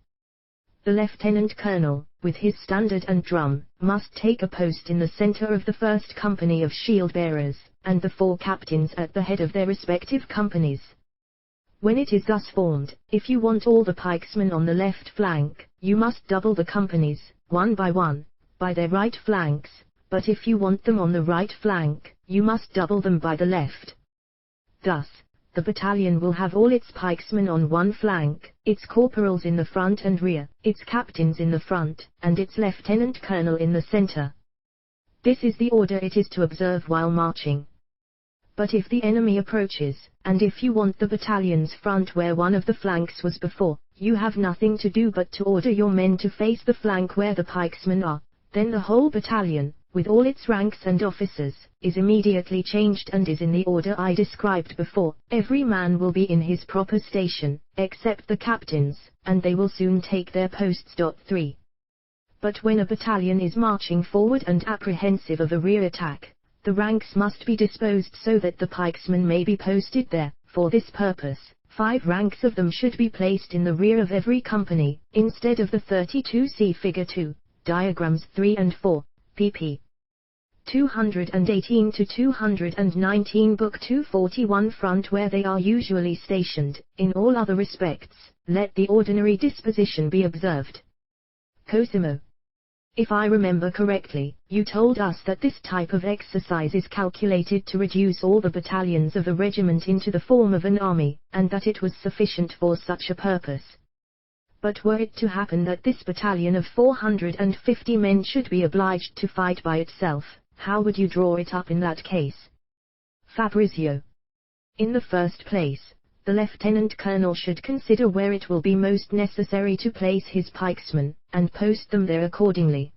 The lieutenant colonel, with his standard and drum, must take a post in the center of the first company of shield bearers, and the 4 captains at the head of their respective companies. When it is thus formed, if you want all the pikesmen on the left flank, you must double the companies, one, by their right flanks, but if you want them on the right flank, you must double them by the left. Thus, the battalion will have all its pikesmen on one flank, its corporals in the front and rear, its captains in the front, and its lieutenant colonel in the center. This is the order it is to observe while marching. But if the enemy approaches, and if you want the battalion's front where one of the flanks was before, you have nothing to do but to order your men to face the flank where the pikesmen are. Then the whole battalion, with all its ranks and officers, is immediately changed and is in the order I described before. Every man will be in his proper station, except the captains, and they will soon take their posts. 3. But when a battalion is marching forward and apprehensive of a rear attack, the ranks must be disposed so that the pikesmen may be posted there. For this purpose, 5 ranks of them should be placed in the rear of every company, instead of the 32. See Figure 2, Diagrams 3 and 4, pp. 218 to 219, Book 241. Front where they are usually stationed. In all other respects, let the ordinary disposition be observed. Cosimo. If I remember correctly, you told us that this type of exercise is calculated to reduce all the battalions of a regiment into the form of an army, and that it was sufficient for such a purpose. But were it to happen that this battalion of 450 men should be obliged to fight by itself, how would you draw it up in that case? Fabrizio. In the first place, the lieutenant colonel should consider where it will be most necessary to place his pikesmen, and post them there accordingly.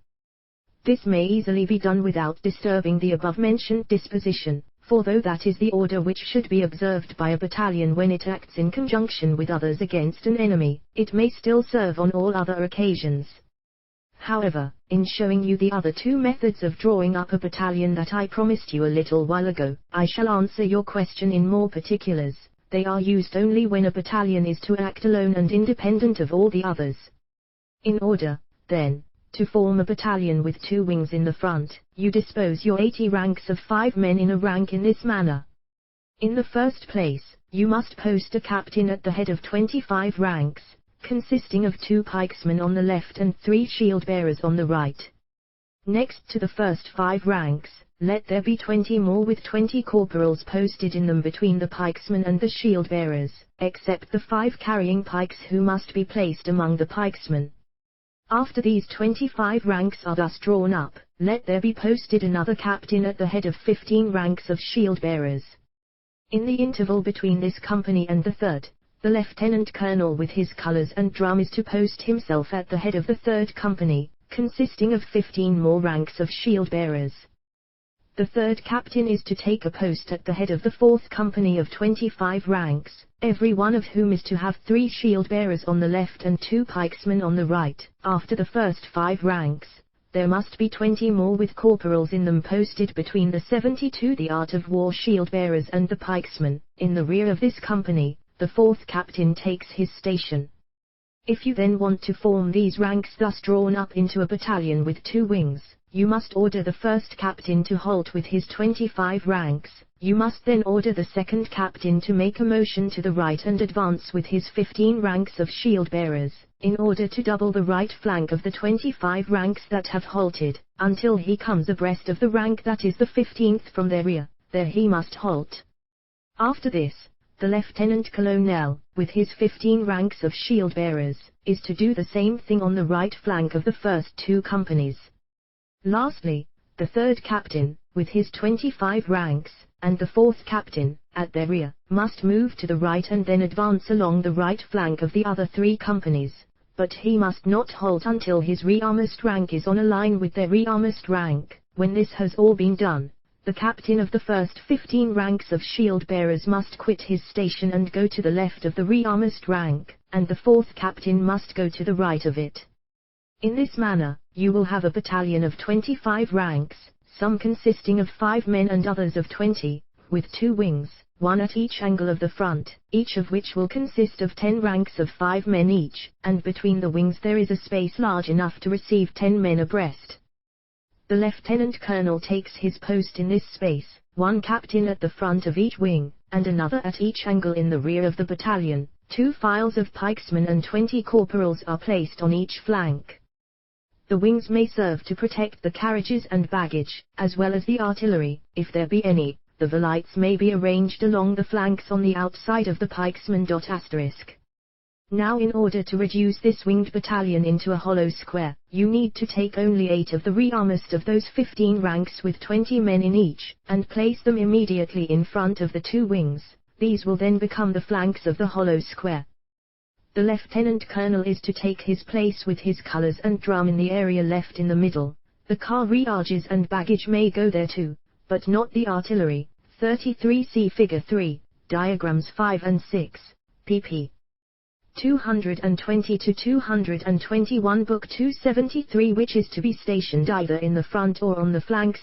This may easily be done without disturbing the above-mentioned disposition, for though that is the order which should be observed by a battalion when it acts in conjunction with others against an enemy, it may still serve on all other occasions. However, in showing you the other 2 methods of drawing up a battalion that I promised you a little while ago, I shall answer your question in more particulars. They are used only when a battalion is to act alone and independent of all the others. In order, then, to form a battalion with 2 wings in the front, you dispose your 80 ranks of 5 men in a rank in this manner. In the first place, you must post a captain at the head of 25 ranks, consisting of 2 pikesmen on the left and 3 shield bearers on the right. Next to the first 5 ranks, let there be 20 more with 20 corporals posted in them between the pikesmen and the shield bearers, except the 5 carrying pikes who must be placed among the pikesmen. After these 25 ranks are thus drawn up, let there be posted another captain at the head of 15 ranks of shield bearers. In the interval between this company and the third, the lieutenant colonel with his colors and drum is to post himself at the head of the 3rd company, consisting of 15 more ranks of shield bearers. The 3rd captain is to take a post at the head of the 4th company of 25 ranks, every one of whom is to have 3 shield bearers on the left and 2 pikesmen on the right. After the first 5 ranks, there must be 20 more with corporals in them posted between the 72 the art of war shield bearers and the pikesmen. In the rear of this company, the 4th captain takes his station. If you then want to form these ranks thus drawn up into a battalion with 2 wings, you must order the first captain to halt with his 25 ranks. You must then order the second captain to make a motion to the right and advance with his 15 ranks of shield bearers, in order to double the right flank of the 25 ranks that have halted, until he comes abreast of the rank that is the 15th from their rear. There he must halt. After this, the lieutenant colonel, with his 15 ranks of shield bearers, is to do the same thing on the right flank of the first 2 companies. Lastly, the third captain, with his 25 ranks, and the fourth captain, at their rear, must move to the right and then advance along the right flank of the other 3 companies, but he must not halt until his rearmost rank is on a line with their rearmost rank. When this has all been done, the captain of the first 15 ranks of shield bearers must quit his station and go to the left of the rearmost rank, and the fourth captain must go to the right of it. In this manner, you will have a battalion of 25 ranks, some consisting of 5 men and others of 20, with 2 wings, one at each angle of the front, each of which will consist of 10 ranks of 5 men each, and between the wings there is a space large enough to receive 10 men abreast. The lieutenant colonel takes his post in this space, one captain at the front of each wing, and another at each angle in the rear of the battalion. 2 files of pikesmen and 20 corporals are placed on each flank. The wings may serve to protect the carriages and baggage, as well as the artillery, if there be any. The velites may be arranged along the flanks on the outside of the pikesmen. Now, in order to reduce this winged battalion into a hollow square, you need to take only 8 of the rearmost of those 15 ranks with 20 men in each, and place them immediately in front of the 2 wings. These will then become the flanks of the hollow square. The lieutenant colonel is to take his place with his colors and drum in the area left in the middle. The carriages and baggage may go there too, but not the artillery. 33 See Figure 3, Diagrams 5 and 6, pp. 220 to 221, Book 273, which is to be stationed either in the front or on the flanks.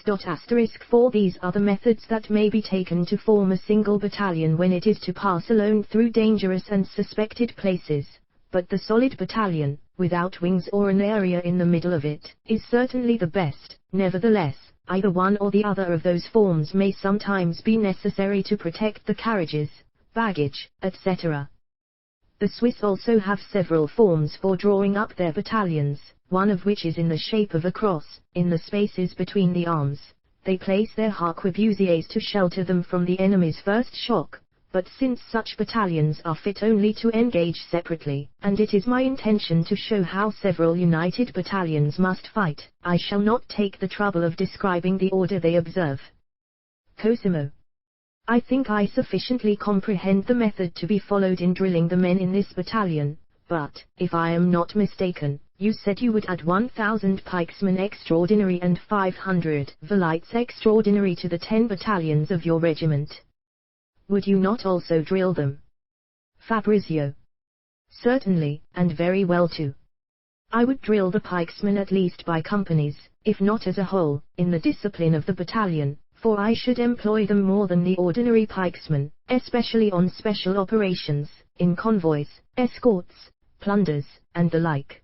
For these are the methods that may be taken to form a single battalion when it is to pass alone through dangerous and suspected places, but the solid battalion, without wings or an area in the middle of it, is certainly the best. Nevertheless, either one or the other of those forms may sometimes be necessary to protect the carriages, baggage, etc. The Swiss also have several forms for drawing up their battalions, one of which is in the shape of a cross. In the spaces between the arms, they place their harquebusiers to shelter them from the enemy's first shock. But since such battalions are fit only to engage separately, and it is my intention to show how several united battalions must fight, I shall not take the trouble of describing the order they observe. Cosimo. I think I sufficiently comprehend the method to be followed in drilling the men in this battalion, but, if I am not mistaken, you said you would add 1,000 pikesmen extraordinary and 500 velites extraordinary to the 10 battalions of your regiment. Would you not also drill them? Fabrizio. Certainly, and very well too. I would drill the pikesmen at least by companies, if not as a whole, in the discipline of the battalion, for I should employ them more than the ordinary pikesmen, especially on special operations, in convoys, escorts, plunders, and the like.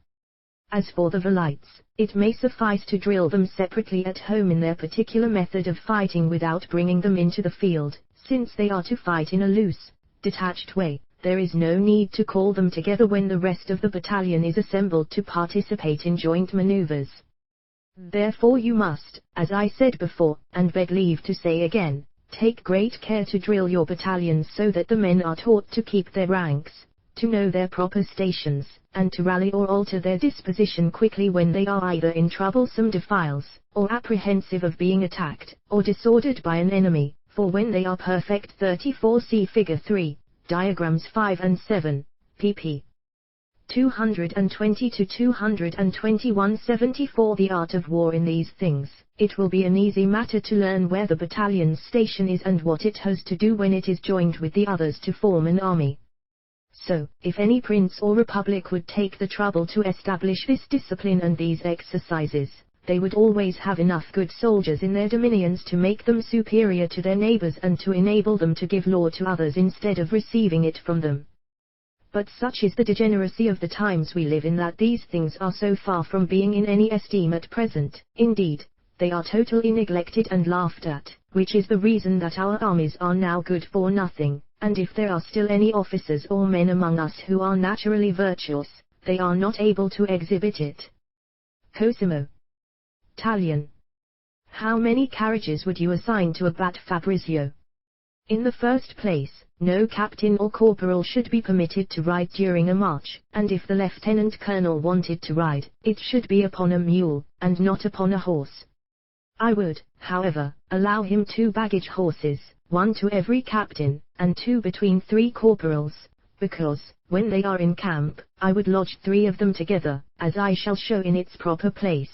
As for the velites, it may suffice to drill them separately at home in their particular method of fighting without bringing them into the field. Since they are to fight in a loose, detached way, there is no need to call them together when the rest of the battalion is assembled to participate in joint maneuvers. Therefore you must, as I said before, and beg leave to say again, take great care to drill your battalions so that the men are taught to keep their ranks, to know their proper stations, and to rally or alter their disposition quickly when they are either in troublesome defiles, or apprehensive of being attacked, or disordered by an enemy. For when they are perfect. 34 See Figure 3, Diagrams 5 and 7, pp. 220 to 221. 74 The art of war in these things. It will be an easy matter to learn where the battalion's station is and what it has to do when it is joined with the others to form an army. So, if any prince or republic would take the trouble to establish this discipline and these exercises, they would always have enough good soldiers in their dominions to make them superior to their neighbors and to enable them to give law to others instead of receiving it from them. But such is the degeneracy of the times we live in that these things are so far from being in any esteem at present. Indeed, they are totally neglected and laughed at, which is the reason that our armies are now good for nothing, and if there are still any officers or men among us who are naturally virtuous, they are not able to exhibit it. Cosimo. Italian. How many carriages would you assign to a bat Fabrizio? In the first place, no captain or corporal should be permitted to ride during a march, and if the lieutenant colonel wanted to ride, it should be upon a mule, and not upon a horse. I would, however, allow him 2 baggage horses, 1 to every captain, and 2 between 3 corporals, because, when they are in camp, I would lodge 3 of them together, as I shall show in its proper place.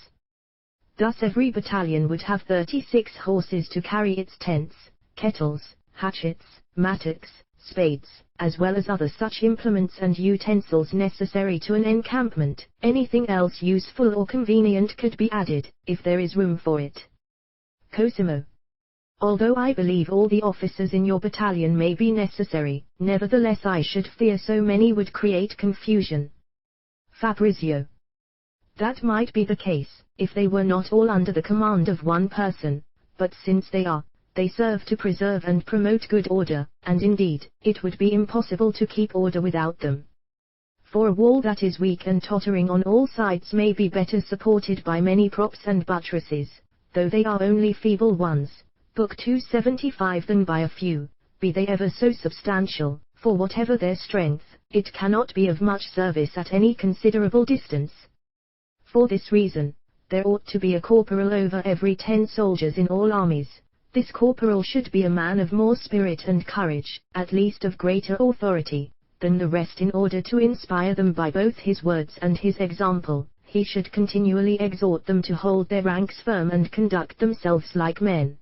Thus every battalion would have 36 horses to carry its tents, kettles, hatchets, mattocks, spades, as well as other such implements and utensils necessary to an encampment. Anything else useful or convenient could be added, if there is room for it. Cosimo. Although I believe all the officers in your battalion may be necessary, nevertheless I should fear so many would create confusion. Fabrizio. That might be the case, if they were not all under the command of one person, but since they are, they serve to preserve and promote good order, and indeed, it would be impossible to keep order without them. For a wall that is weak and tottering on all sides may be better supported by many props and buttresses, though they are only feeble ones, Book 275, than by a few, be they ever so substantial, for whatever their strength, it cannot be of much service at any considerable distance. For this reason, there ought to be a corporal over every 10 soldiers in all armies. This corporal should be a man of more spirit and courage, at least of greater authority, than the rest, in order to inspire them by both his words and his example. He should continually exhort them to hold their ranks firm and conduct themselves like men.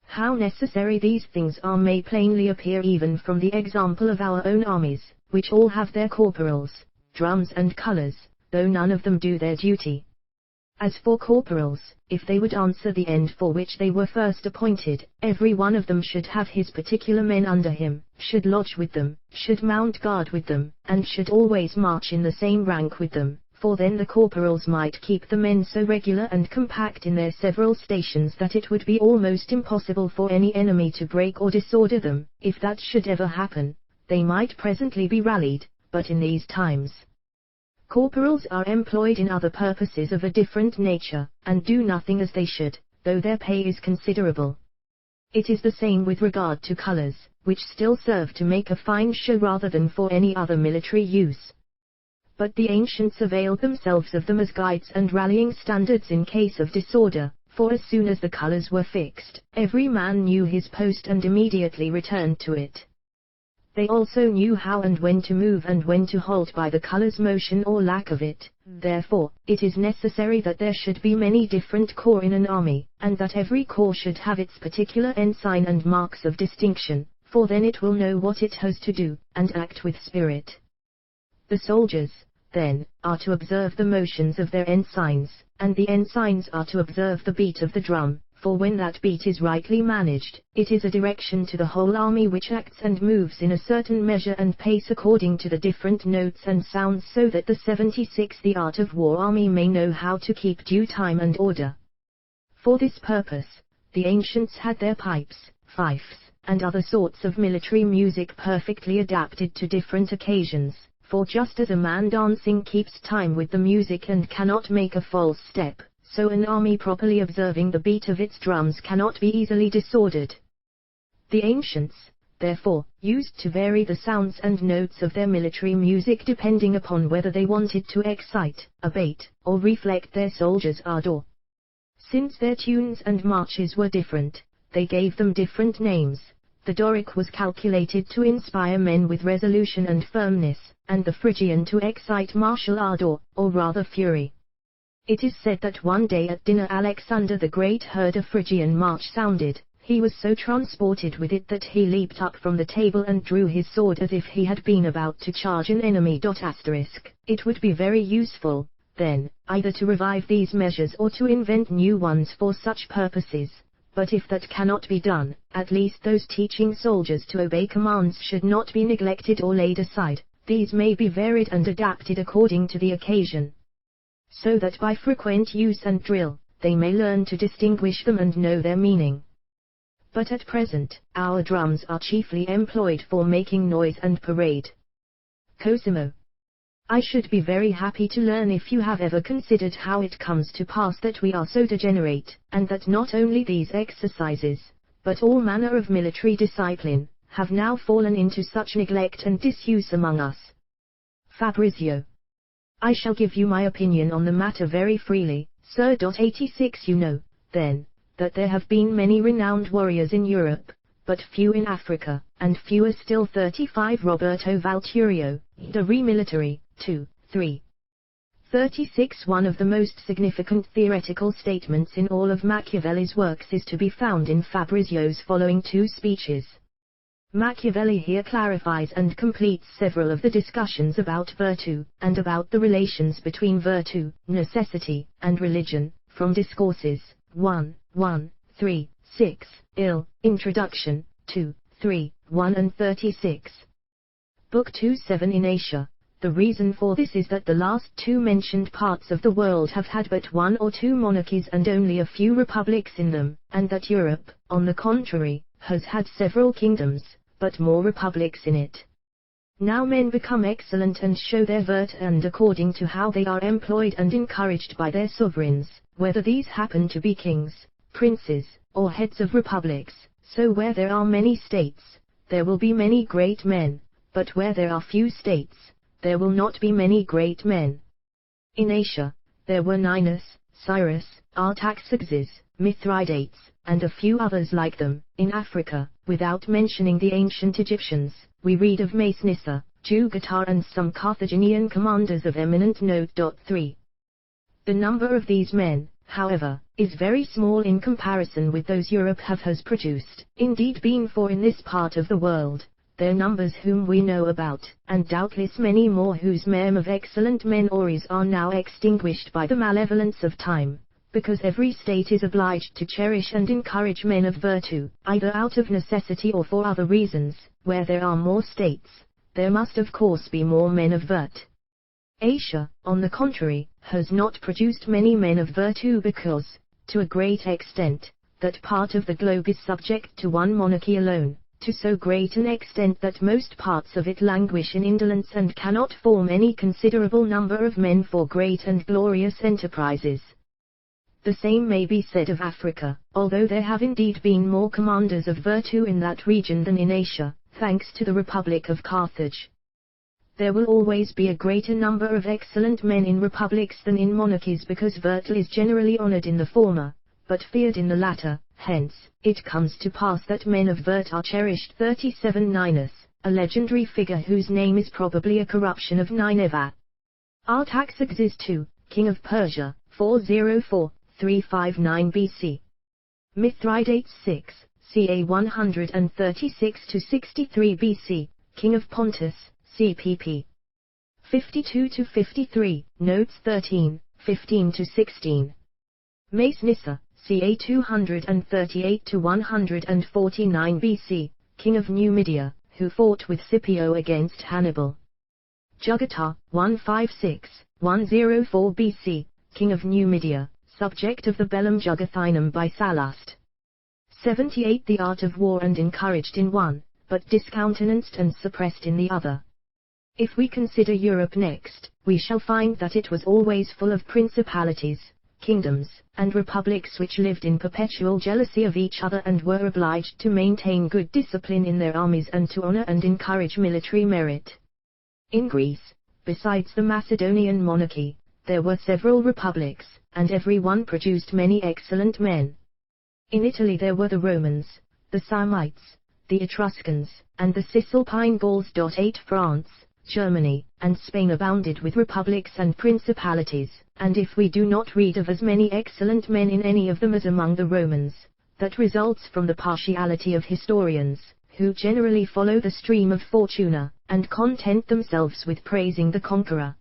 How necessary these things are may plainly appear even from the example of our own armies, which all have their corporals, drums and colours, though none of them do their duty. As for corporals, if they would answer the end for which they were first appointed, every one of them should have his particular men under him, should lodge with them, should mount guard with them, and should always march in the same rank with them, for then the corporals might keep the men so regular and compact in their several stations that it would be almost impossible for any enemy to break or disorder them. If that should ever happen, they might presently be rallied, but in these times, corporals are employed in other purposes of a different nature, and do nothing as they should, though their pay is considerable. It is the same with regard to colours, which still serve to make a fine show rather than for any other military use. But the ancients availed themselves of them as guides and rallying standards in case of disorder, for as soon as the colours were fixed, every man knew his post and immediately returned to it. They also knew how and when to move and when to halt by the colour's motion or lack of it. Therefore, it is necessary that there should be many different corps in an army, and that every corps should have its particular ensign and marks of distinction, for then it will know what it has to do, and act with spirit. The soldiers, then, are to observe the motions of their ensigns, and the ensigns are to observe the beat of the drum, for when that beat is rightly managed, it is a direction to the whole army which acts and moves in a certain measure and pace according to the different notes and sounds, so that the 76th the art of war army may know how to keep due time and order. For this purpose, the ancients had their pipes, fifes, and other sorts of military music perfectly adapted to different occasions. For just as a man dancing keeps time with the music and cannot make a false step, so an army properly observing the beat of its drums cannot be easily disordered. The ancients, therefore, used to vary the sounds and notes of their military music depending upon whether they wanted to excite, abate, or reflect their soldiers' ardor. Since their tunes and marches were different, they gave them different names. The Doric was calculated to inspire men with resolution and firmness, and the Phrygian to excite martial ardor, or rather fury. It is said that one day at dinner Alexander the Great heard a Phrygian march sounded. He was so transported with it that he leaped up from the table and drew his sword as if he had been about to charge an enemy. It would be very useful, then, either to revive these measures or to invent new ones for such purposes. But if that cannot be done, at least those teaching soldiers to obey commands should not be neglected or laid aside, These may be varied and adapted according to the occasion, so that by frequent use and drill, they may learn to distinguish them and know their meaning. But at present, our drums are chiefly employed for making noise and parade. Cosimo. I should be very happy to learn if you have ever considered how it comes to pass that we are so degenerate, and that not only these exercises, but all manner of military discipline, have now fallen into such neglect and disuse among us. Fabrizio. I shall give you my opinion on the matter very freely, Sir. 86 You know, then, that there have been many renowned warriors in Europe, but few in Africa, and fewer still 35 Roberto Valturio, De Re Militari, 2, 3. 36 One of the most significant theoretical statements in all of Machiavelli's works is to be found in Fabrizio's following two speeches. Machiavelli here clarifies and completes several of the discussions about virtue, and about the relations between virtue, necessity, and religion, from Discourses, 1, 3, 6, Introduction, 2, 3, 1 and 36. Book 2 7 In Asia. The reason for this is that the last two mentioned parts of the world have had but one or two monarchies and only a few republics in them, and that Europe, on the contrary, has had several kingdoms, but more republics in it. Now men become excellent and show their virtue, and according to how they are employed and encouraged by their sovereigns, whether these happen to be kings, princes, or heads of republics. So where there are many states, there will be many great men, but where there are few states, there will not be many great men. In Asia, there were Ninus, Cyrus, Artaxerxes, Mithridates, and a few others like them. In Africa, without mentioning the ancient Egyptians, we read of Machinations, Jugatar and some Carthaginian commanders of eminent note. 3. The number of these men, however, is very small in comparison with those Europe has produced, indeed being for in this part of the world, their numbers whom we know about, and doubtless many more whose name of excellent men auris are now extinguished by the malevolence of time, because every state is obliged to cherish and encourage men of virtue, either out of necessity or for other reasons. Where there are more states, there must of course be more men of virtue. Asia, on the contrary, has not produced many men of virtue because, to a great extent, that part of the globe is subject to one monarchy alone, to so great an extent that most parts of it languish in indolence and cannot form any considerable number of men for great and glorious enterprises. The same may be said of Africa, although there have indeed been more commanders of virtue in that region than in Asia, thanks to the Republic of Carthage. There will always be a greater number of excellent men in republics than in monarchies, because virtue is generally honored in the former, but feared in the latter. Hence, it comes to pass that men of virtue are cherished. 37 Ninus, a legendary figure whose name is probably a corruption of Nineveh. Artaxerxes II, king of Persia, 404-359 BC. Mithridates VI, ca 136-63 BC, king of Pontus, cpp. 52-53, notes 13, 15-16. Machinations, ca 238-149 BC, king of Numidia, who fought with Scipio against Hannibal. Jugatar, 156-104 BC, king of Numidia, subject of the Bellum Jugathinum by Sallust. 78 The art of war and encouraged in one, but discountenanced and suppressed in the other. If we consider Europe next, we shall find that it was always full of principalities, kingdoms, and republics which lived in perpetual jealousy of each other and were obliged to maintain good discipline in their armies and to honor and encourage military merit. In Greece, besides the Macedonian monarchy, there were several republics, and every one produced many excellent men. In Italy there were the Romans, the Samnites, the Etruscans, and the Cisalpine Gauls. 8 France, Germany, and Spain abounded with republics and principalities, and if we do not read of as many excellent men in any of them as among the Romans, that results from the partiality of historians, who generally follow the stream of Fortuna, and content themselves with praising the conqueror.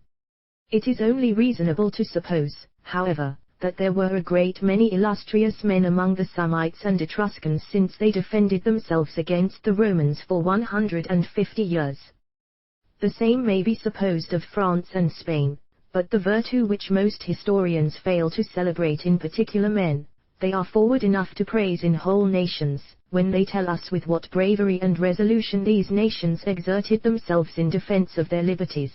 It is only reasonable to suppose, however, that there were a great many illustrious men among the Samnites and Etruscans, since they defended themselves against the Romans for 150 years. The same may be supposed of France and Spain, but the virtue which most historians fail to celebrate in particular men, they are forward enough to praise in whole nations, when they tell us with what bravery and resolution these nations exerted themselves in defense of their liberties.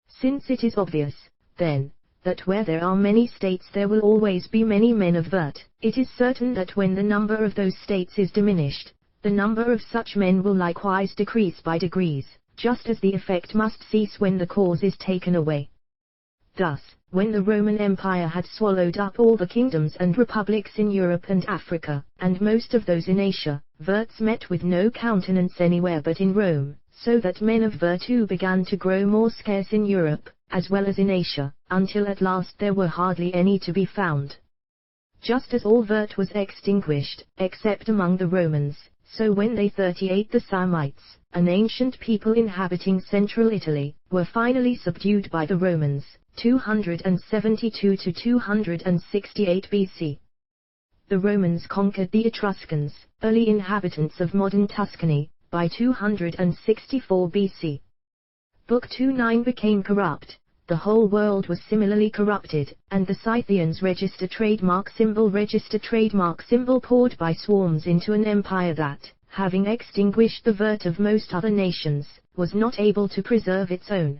Since it is obvious, then, that where there are many states there will always be many men of vert, it is certain that when the number of those states is diminished, the number of such men will likewise decrease by degrees, just as the effect must cease when the cause is taken away. Thus, when the Roman Empire had swallowed up all the kingdoms and republics in Europe and Africa, and most of those in Asia, verts met with no countenance anywhere but in Rome, so that men of virtue began to grow more scarce in Europe, as well as in Asia, until at last there were hardly any to be found. Just as all vert was extinguished, except among the Romans, so when they 38 the Samnites, an ancient people inhabiting central Italy, were finally subdued by the Romans, 272 to 268 BC. The Romans conquered the Etruscans, early inhabitants of modern Tuscany, by 264 BC. Book 2:9 became corrupt, the whole world was similarly corrupted, and the Scythians register trademark symbol poured by swarms into an empire that, having extinguished the vert of most other nations, was not able to preserve its own.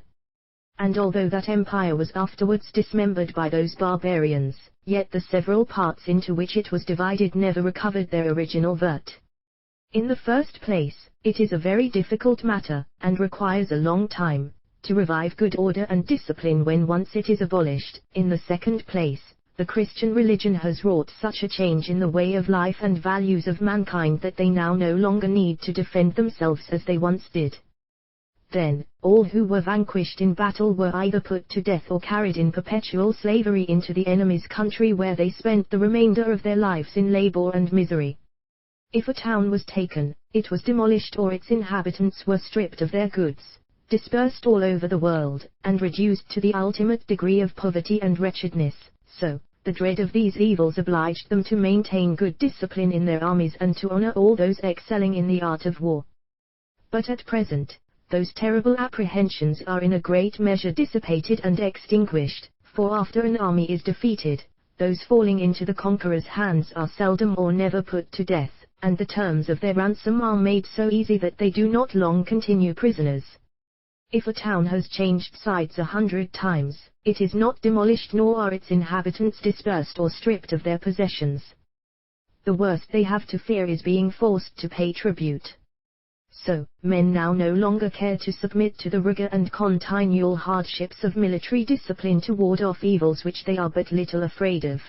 And although that empire was afterwards dismembered by those barbarians, yet the several parts into which it was divided never recovered their original vert. In the first place, it is a very difficult matter, and requires a long time, to revive good order and discipline when once it is abolished. In the second place, the Christian religion has wrought such a change in the way of life and values of mankind that they now no longer need to defend themselves as they once did. Then, all who were vanquished in battle were either put to death or carried in perpetual slavery into the enemy's country, where they spent the remainder of their lives in labor and misery. If a town was taken, it was demolished or its inhabitants were stripped of their goods, dispersed all over the world, and reduced to the ultimate degree of poverty and wretchedness. So, the dread of these evils obliged them to maintain good discipline in their armies and to honor all those excelling in the art of war. But at present, those terrible apprehensions are in a great measure dissipated and extinguished, for after an army is defeated, those falling into the conqueror's hands are seldom or never put to death, and the terms of their ransom are made so easy that they do not long continue prisoners. If a town has changed sides 100 times, it is not demolished, nor are its inhabitants dispersed or stripped of their possessions. The worst they have to fear is being forced to pay tribute. So, men now no longer care to submit to the rigor and continual hardships of military discipline to ward off evils which they are but little afraid of.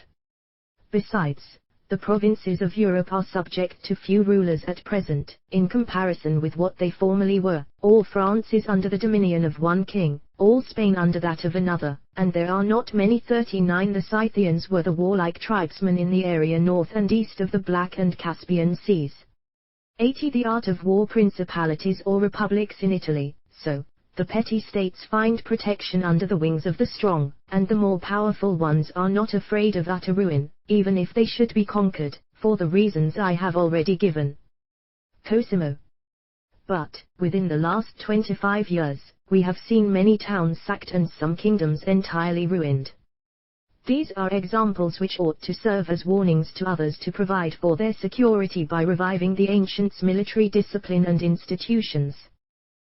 Besides, the provinces of Europe are subject to few rulers at present, in comparison with what they formerly were. All France is under the dominion of one king, all Spain under that of another, and there are not many. 39 The Scythians were the warlike tribesmen in the area north and east of the Black and Caspian Seas. 80 The art of war principalities or republics in Italy. So, the petty states find protection under the wings of the strong, and the more powerful ones are not afraid of utter ruin, even if they should be conquered, for the reasons I have already given. Cosimo. But, within the last 25 years, we have seen many towns sacked and some kingdoms entirely ruined. These are examples which ought to serve as warnings to others to provide for their security by reviving the ancients' military discipline and institutions.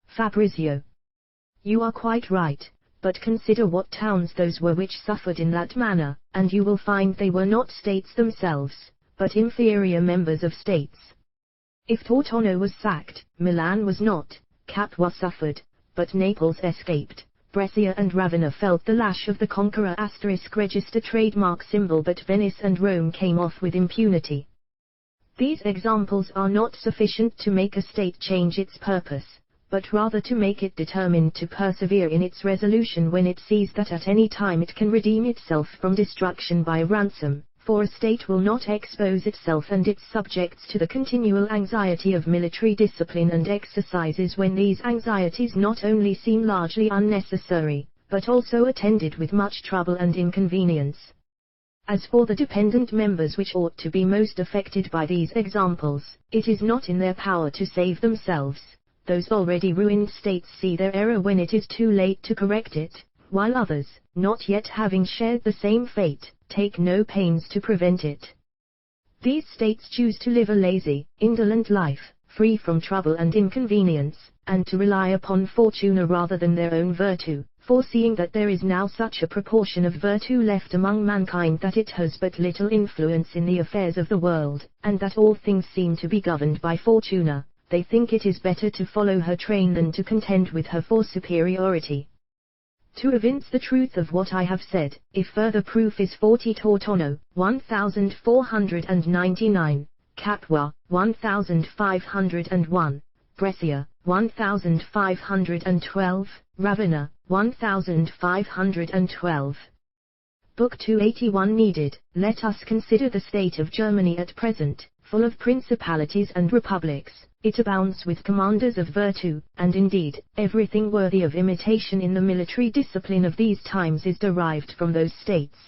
Fabrizio. You are quite right, but consider what towns those were which suffered in that manner, and you will find they were not states themselves, but inferior members of states. If Tortona was sacked, Milan was not, Capua suffered, but Naples escaped. Brescia and Ravenna felt the lash of the conqueror. Register trademark symbol, but Venice and Rome came off with impunity. These examples are not sufficient to make a state change its purpose, but rather to make it determined to persevere in its resolution when it sees that at any time it can redeem itself from destruction by ransom, for a state will not expose itself and its subjects to the continual anxiety of military discipline and exercises when these anxieties not only seem largely unnecessary, but also attended with much trouble and inconvenience. As for the dependent members which ought to be most affected by these examples, it is not in their power to save themselves, those already ruined states see their error when it is too late to correct it, while others, not yet having shared the same fate, take no pains to prevent it. These states choose to live a lazy, indolent life, free from trouble and inconvenience, and to rely upon fortuna rather than their own virtue, foreseeing that there is now such a proportion of virtue left among mankind that it has but little influence in the affairs of the world, and that all things seem to be governed by fortuna. They think it is better to follow her train than to contend with her for superiority. To evince the truth of what I have said, if further proof is 40 Tortono, 1499, Capua, 1501, Brescia, 1512, Ravenna, 1512. Book 281 needed. Let us consider the state of Germany at present, full of principalities and republics. It abounds with commanders of virtue, and indeed, everything worthy of imitation in the military discipline of these times is derived from those states.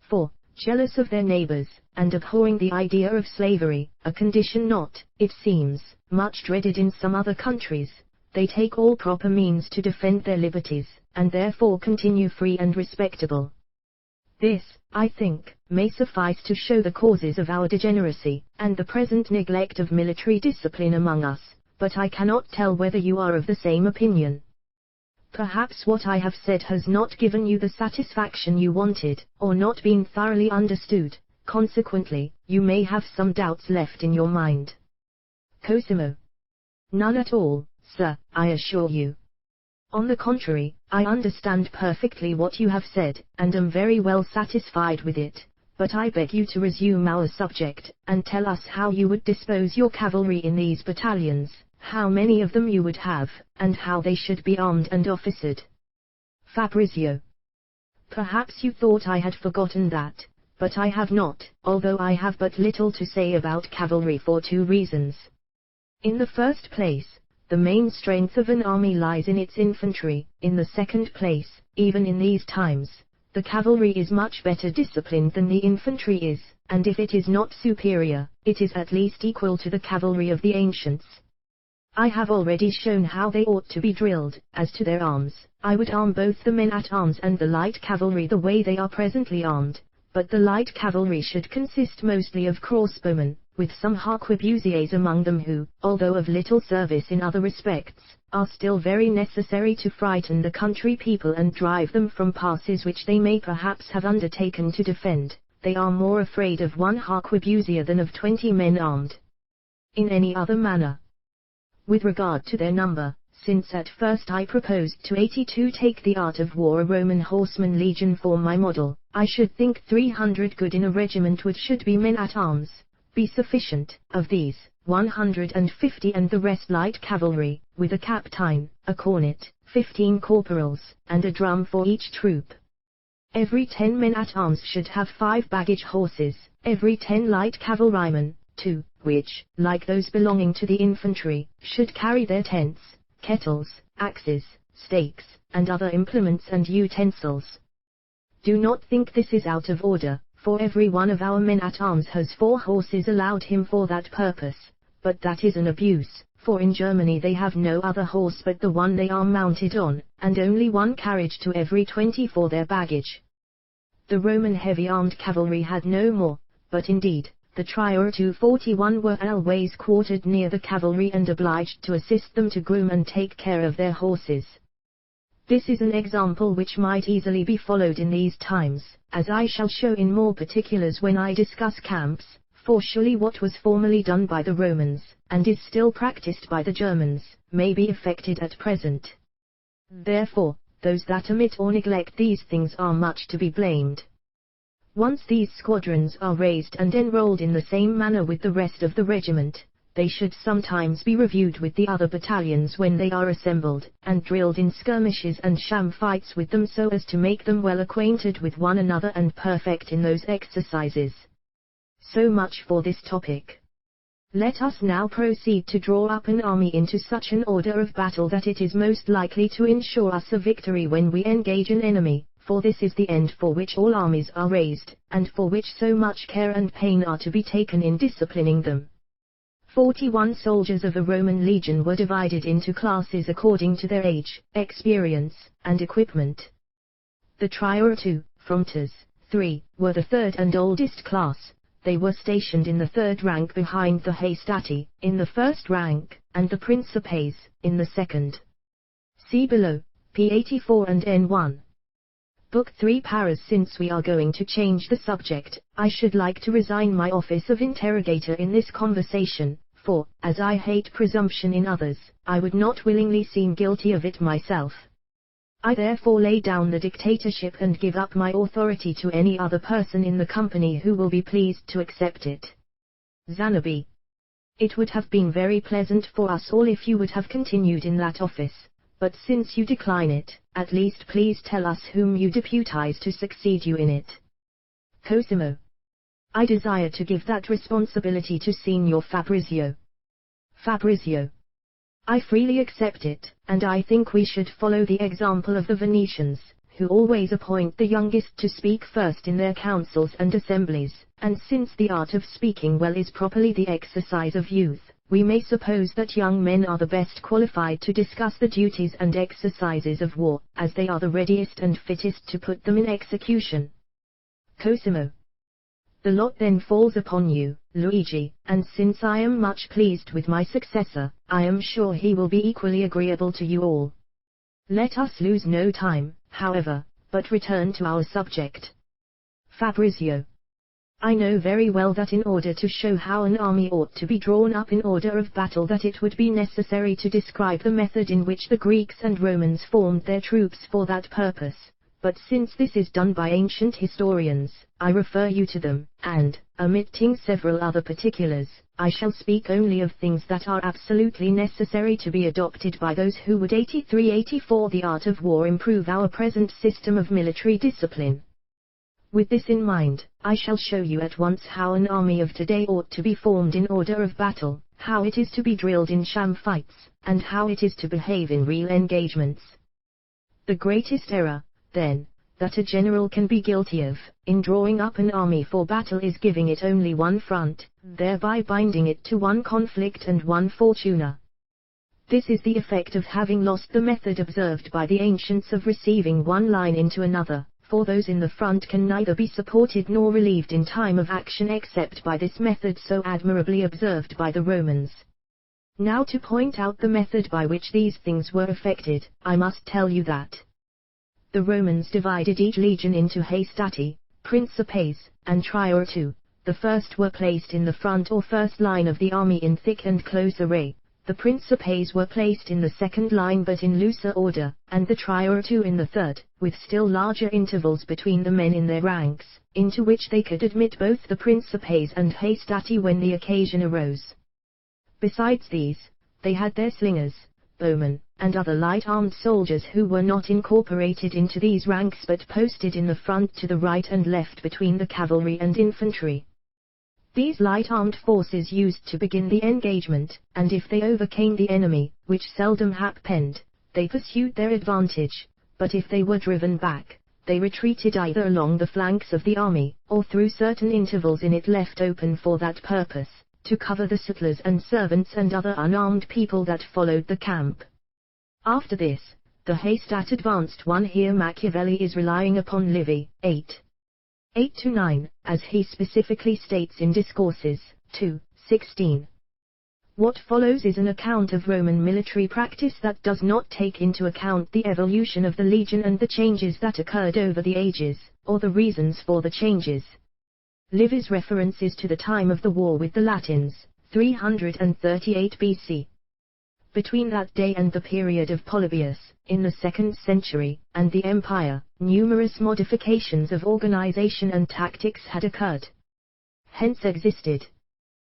For, jealous of their neighbors, and abhorring the idea of slavery, a condition not, it seems, much dreaded in some other countries, they take all proper means to defend their liberties, and therefore continue free and respectable. This, I think, may suffice to show the causes of our degeneracy, and the present neglect of military discipline among us, but I cannot tell whether you are of the same opinion. Perhaps what I have said has not given you the satisfaction you wanted, or not been thoroughly understood, consequently, you may have some doubts left in your mind. Cosimo. None at all, sir, I assure you. On the contrary, I understand perfectly what you have said, and am very well satisfied with it, but I beg you to resume our subject, and tell us how you would dispose your cavalry in these battalions, how many of them you would have, and how they should be armed and officered. Fabrizio. Perhaps you thought I had forgotten that, but I have not, although I have but little to say about cavalry for two reasons. In the first place, the main strength of an army lies in its infantry. In the second place, even in these times, the cavalry is much better disciplined than the infantry is, and if it is not superior, it is at least equal to the cavalry of the ancients. I have already shown how they ought to be drilled. As to their arms, I would arm both the men-at-arms and the light cavalry the way they are presently armed, but the light cavalry should consist mostly of crossbowmen, with some harquebusiers among them who, although of little service in other respects, are still very necessary to frighten the country people and drive them from passes which they may perhaps have undertaken to defend. They are more afraid of one harquebusier than of 20 men armed in any other manner. With regard to their number, since at first I proposed to 82 take the art of war a Roman horseman legion for my model, I should think 300 good in a regiment which should be men-at-arms, be sufficient. Of these, 150 and the rest light cavalry, with a captain, a cornet, 15 corporals, and a drum for each troop. Every 10 men-at-arms should have 5 baggage horses, every 10 light cavalrymen, 2, which, like those belonging to the infantry, should carry their tents, kettles, axes, stakes, and other implements and utensils. Do not think this is out of order, for every one of our men-at-arms has 4 horses allowed him for that purpose, but that is an abuse, for in Germany they have no other horse but the one they are mounted on, and only 1 carriage to every 20 for their baggage. The Roman heavy-armed cavalry had no more, but indeed, the Trior 241 were always quartered near the cavalry and obliged to assist them to groom and take care of their horses. This is an example which might easily be followed in these times, as I shall show in more particulars when I discuss camps, for surely what was formerly done by the Romans, and is still practiced by the Germans, may be effected at present. Therefore, those that omit or neglect these things are much to be blamed. Once these squadrons are raised and enrolled in the same manner with the rest of the regiment, they should sometimes be reviewed with the other battalions when they are assembled, and drilled in skirmishes and sham fights with them so as to make them well acquainted with one another and perfect in those exercises. So much for this topic. Let us now proceed to draw up an army into such an order of battle that it is most likely to ensure us a victory when we engage an enemy, for this is the end for which all armies are raised, and for which so much care and pain are to be taken in disciplining them. 41 soldiers of a Roman legion were divided into classes according to their age, experience, and equipment. The triarii, fronters, 3, were the third and oldest class. They were stationed in the third rank behind the haestati, in the first rank, and the principes, in the second. See below, p. 84 and n1. Book 3 Paras. Since we are going to change the subject, I should like to resign my office of interrogator in this conversation, for, as I hate presumption in others, I would not willingly seem guilty of it myself. I therefore lay down the dictatorship and give up my authority to any other person in the company who will be pleased to accept it. Zanabi. It would have been very pleasant for us all if you would have continued in that office, but since you decline it, at least please tell us whom you deputize to succeed you in it. Cosimo. I desire to give that responsibility to Signor Fabrizio. Fabrizio. I freely accept it, and I think we should follow the example of the Venetians, who always appoint the youngest to speak first in their councils and assemblies, and since the art of speaking well is properly the exercise of youth, we may suppose that young men are the best qualified to discuss the duties and exercises of war, as they are the readiest and fittest to put them in execution. Cosimo. The lot then falls upon you, Luigi, and since I am much pleased with my successor, I am sure he will be equally agreeable to you all. Let us lose no time, however, but return to our subject. Fabrizio. I know very well that in order to show how an army ought to be drawn up in order of battle that it would be necessary to describe the method in which the Greeks and Romans formed their troops for that purpose. But since this is done by ancient historians, I refer you to them, and, omitting several other particulars, I shall speak only of things that are absolutely necessary to be adopted by those who would 83-84 the art of war improve our present system of military discipline. With this in mind, I shall show you at once how an army of today ought to be formed in order of battle, how it is to be drilled in sham fights, and how it is to behave in real engagements. The greatest error, then, that a general can be guilty of, in drawing up an army for battle is giving it only one front, thereby binding it to one conflict and one fortuna. This is the effect of having lost the method observed by the ancients of receiving one line into another, for those in the front can neither be supported nor relieved in time of action except by this method so admirably observed by the Romans. Now to point out the method by which these things were effected, I must tell you that the Romans divided each legion into haestati, principes, and triarii. The first were placed in the front or first line of the army in thick and close array, the principes were placed in the second line but in looser order, and the triarii in the third, with still larger intervals between the men in their ranks, into which they could admit both the principes and haestati when the occasion arose. Besides these, they had their slingers, bowmen, and other light-armed soldiers who were not incorporated into these ranks but posted in the front to the right and left between the cavalry and infantry. These light-armed forces used to begin the engagement, and if they overcame the enemy, which seldom happened, they pursued their advantage, but if they were driven back, they retreated either along the flanks of the army, or through certain intervals in it left open for that purpose, to cover the sutlers and servants and other unarmed people that followed the camp. After this, the haestat advanced one. Here Machiavelli is relying upon Livy, 8-9, as he specifically states in Discourses, 2:16. What follows is an account of Roman military practice that does not take into account the evolution of the legion and the changes that occurred over the ages, or the reasons for the changes. Livy's reference is to the time of the war with the Latins, 338 BC. Between that day and the period of Polybius, in the 2nd century, and the empire, numerous modifications of organization and tactics had occurred. Hence existed.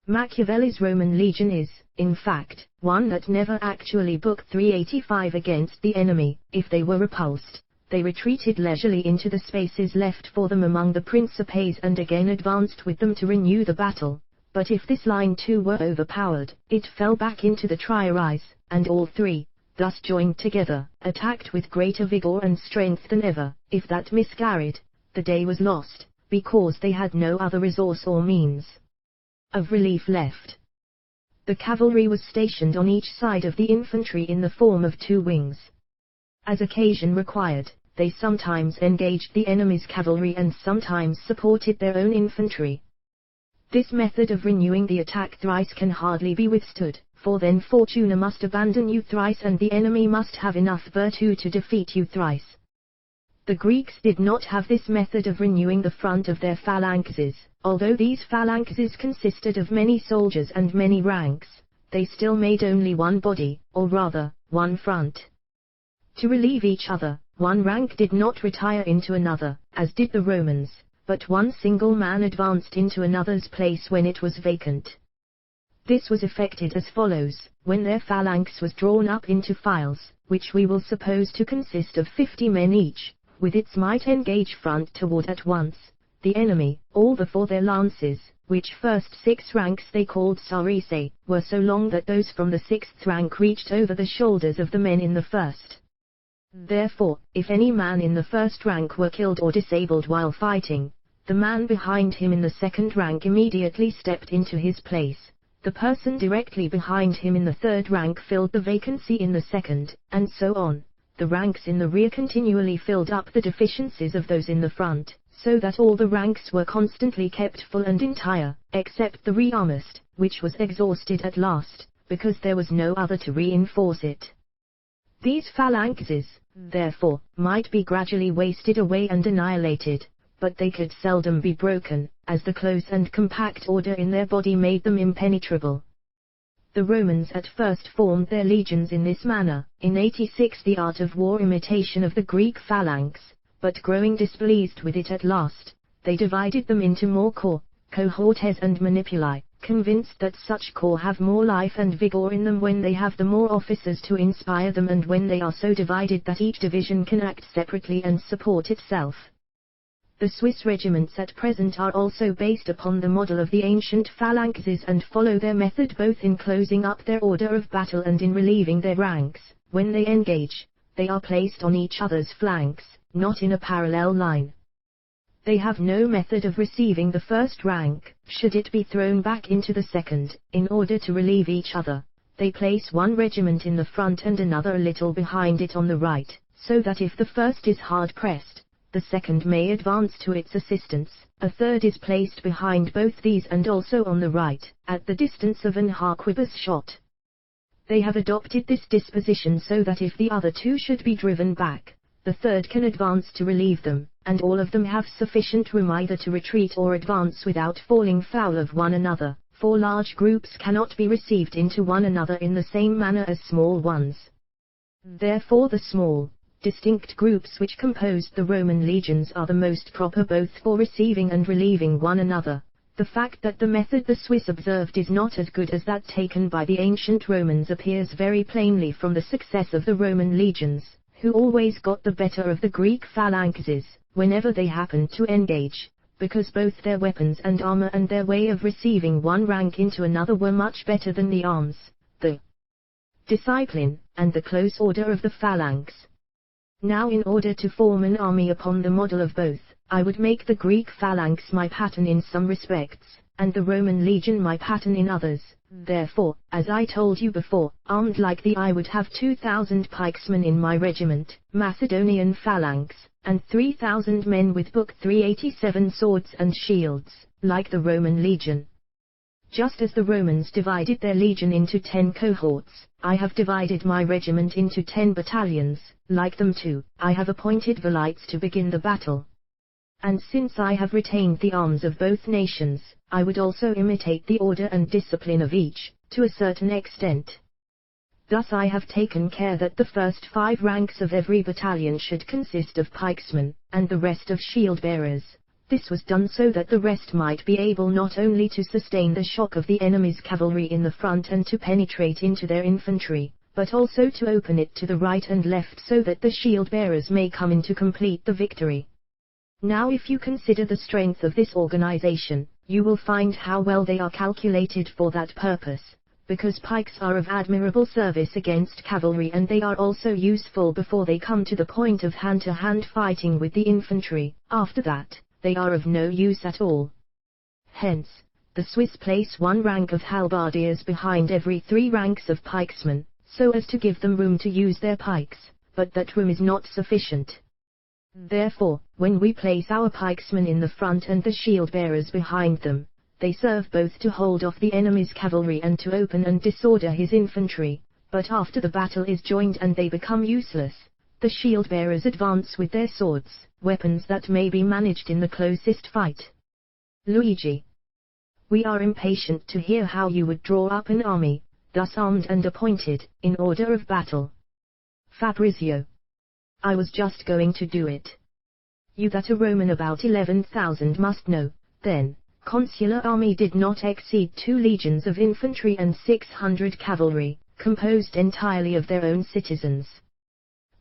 Machiavelli's Roman legion is, in fact, one that never actually book 385 against the enemy. If they were repulsed, they retreated leisurely into the spaces left for them among the principes and again advanced with them to renew the battle. But if this line too were overpowered, it fell back into the triarii, and all three, thus joined together, attacked with greater vigor and strength than ever. If that miscarried, the day was lost, because they had no other resource or means of relief left. The cavalry was stationed on each side of the infantry in the form of 2 wings. As occasion required, they sometimes engaged the enemy's cavalry and sometimes supported their own infantry. This method of renewing the attack thrice can hardly be withstood, for then Fortuna must abandon you thrice and the enemy must have enough virtue to defeat you thrice. The Greeks did not have this method of renewing the front of their phalanxes. Although these phalanxes consisted of many soldiers and many ranks, they still made only one body, or rather, one front. To relieve each other, one rank did not retire into another, as did the Romans, but one single man advanced into another's place when it was vacant. This was effected as follows: when their phalanx was drawn up into files, which we will suppose to consist of 50 men each, with its might engage front toward at once the enemy, all before their lances, which first 6 ranks they called sarisse, were so long that those from the 6th rank reached over the shoulders of the men in the first. Therefore, if any man in the first rank were killed or disabled while fighting, the man behind him in the 2nd rank immediately stepped into his place. The person directly behind him in the 3rd rank filled the vacancy in the 2nd, and so on. The ranks in the rear continually filled up the deficiencies of those in the front, so that all the ranks were constantly kept full and entire, except the rearmost, which was exhausted at last, because there was no other to reinforce it. These phalanxes, therefore, might be gradually wasted away and annihilated, but they could seldom be broken, as the close and compact order in their body made them impenetrable. The Romans at first formed their legions in this manner, in 86 the art of war imitation of the Greek phalanx, but growing displeased with it at last, they divided them into more corps, cohortes and manipuli, convinced that such corps have more life and vigor in them when they have the more officers to inspire them and when they are so divided that each division can act separately and support itself. The Swiss regiments at present are also based upon the model of the ancient phalanxes and follow their method both in closing up their order of battle and in relieving their ranks. When they engage, they are placed on each other's flanks, not in a parallel line. They have no method of receiving the first rank, should it be thrown back into the second. In order to relieve each other, they place one regiment in the front and another a little behind it on the right, so that if the first is hard pressed, the second may advance to its assistance. A third is placed behind both these and also on the right, at the distance of an arquebus shot. They have adopted this disposition so that if the other 2 should be driven back, the third can advance to relieve them, and all of them have sufficient room either to retreat or advance without falling foul of one another, for large groups cannot be received into one another in the same manner as small ones. Therefore the small, distinct groups which composed the Roman legions are the most proper both for receiving and relieving one another. The fact that the method the Swiss observed is not as good as that taken by the ancient Romans appears very plainly from the success of the Roman legions, who always got the better of the Greek phalanxes, whenever they happened to engage, because both their weapons and armor and their way of receiving one rank into another were much better than the arms, the discipline, and the close order of the phalanx. Now in order to form an army upon the model of both, I would make the Greek phalanx my pattern in some respects, and the Roman legion my pattern in others. Therefore, as I told you before, armed like thee I would have 2,000 pikesmen in my regiment, Macedonian phalanx, and 3,000 men with Book 387 swords and shields, like the Roman legion. Just as the Romans divided their legion into 10 cohorts, I have divided my regiment into 10 battalions. Like them too, I have appointed velites to begin the battle. And since I have retained the arms of both nations, I would also imitate the order and discipline of each, to a certain extent. Thus I have taken care that the first 5 ranks of every battalion should consist of pikesmen, and the rest of shield-bearers. This was done so that the rest might be able not only to sustain the shock of the enemy's cavalry in the front and to penetrate into their infantry, but also to open it to the right and left so that the shield-bearers may come in to complete the victory. Now if you consider the strength of this organization, you will find how well they are calculated for that purpose, because pikes are of admirable service against cavalry and they are also useful before they come to the point of hand-to-hand fighting with the infantry. After that, they are of no use at all. Hence, the Swiss place 1 rank of halberdiers behind every 3 ranks of pikesmen, so as to give them room to use their pikes, but that room is not sufficient. Therefore, when we place our pikesmen in the front and the shield-bearers behind them, they serve both to hold off the enemy's cavalry and to open and disorder his infantry, but after the battle is joined and they become useless, the shield-bearers advance with their swords, weapons that may be managed in the closest fight. Luigi. We are impatient to hear how you would draw up an army, thus armed and appointed, in order of battle. Fabrizio. I was just going to do it. You that a Roman about 11,000 must know, then, consular army did not exceed 2 legions of infantry and 600 cavalry, composed entirely of their own citizens.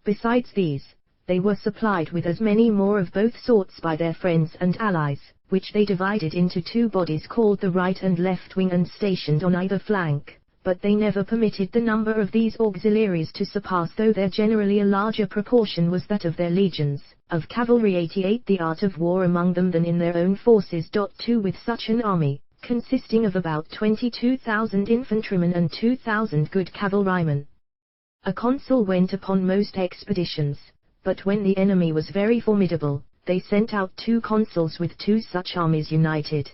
Besides these, they were supplied with as many more of both sorts by their friends and allies, which they divided into 2 bodies called the right and left wing and stationed on either flank, but they never permitted the number of these auxiliaries to surpass, though there generally a larger proportion was that of their legions, of cavalry 88 the art of war among them than in their own forces. 2 With such an army, consisting of about 22,000 infantrymen and 2,000 good cavalrymen, a consul went upon most expeditions, but when the enemy was very formidable, they sent out 2 consuls with 2 such armies united.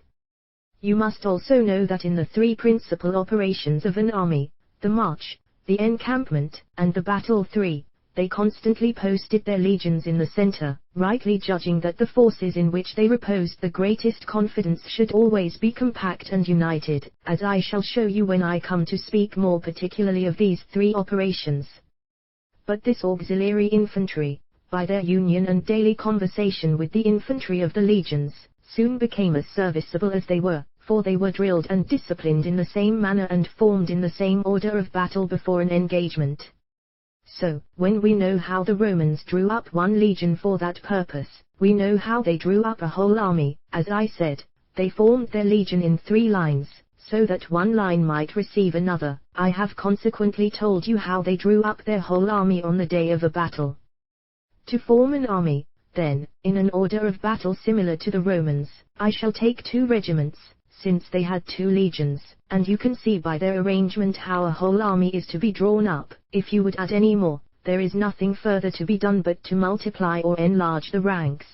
You must also know that in the 3 principal operations of an army, the march, the encampment, and the battle 3, they constantly posted their legions in the center, rightly judging that the forces in which they reposed the greatest confidence should always be compact and united, as I shall show you when I come to speak more particularly of these 3 operations. But this auxiliary infantry, by their union and daily conversation with the infantry of the legions, soon became as serviceable as they were, for they were drilled and disciplined in the same manner and formed in the same order of battle before an engagement. So, when we know how the Romans drew up 1 legion for that purpose, we know how they drew up a whole army. As I said, they formed their legion in 3 lines, so that 1 line might receive another. I have consequently told you how they drew up their whole army on the day of a battle. To form an army, then, in an order of battle similar to the Romans, I shall take 2 regiments, since they had 2 legions, and you can see by their arrangement how a whole army is to be drawn up. If you would add any more, there is nothing further to be done but to multiply or enlarge the ranks.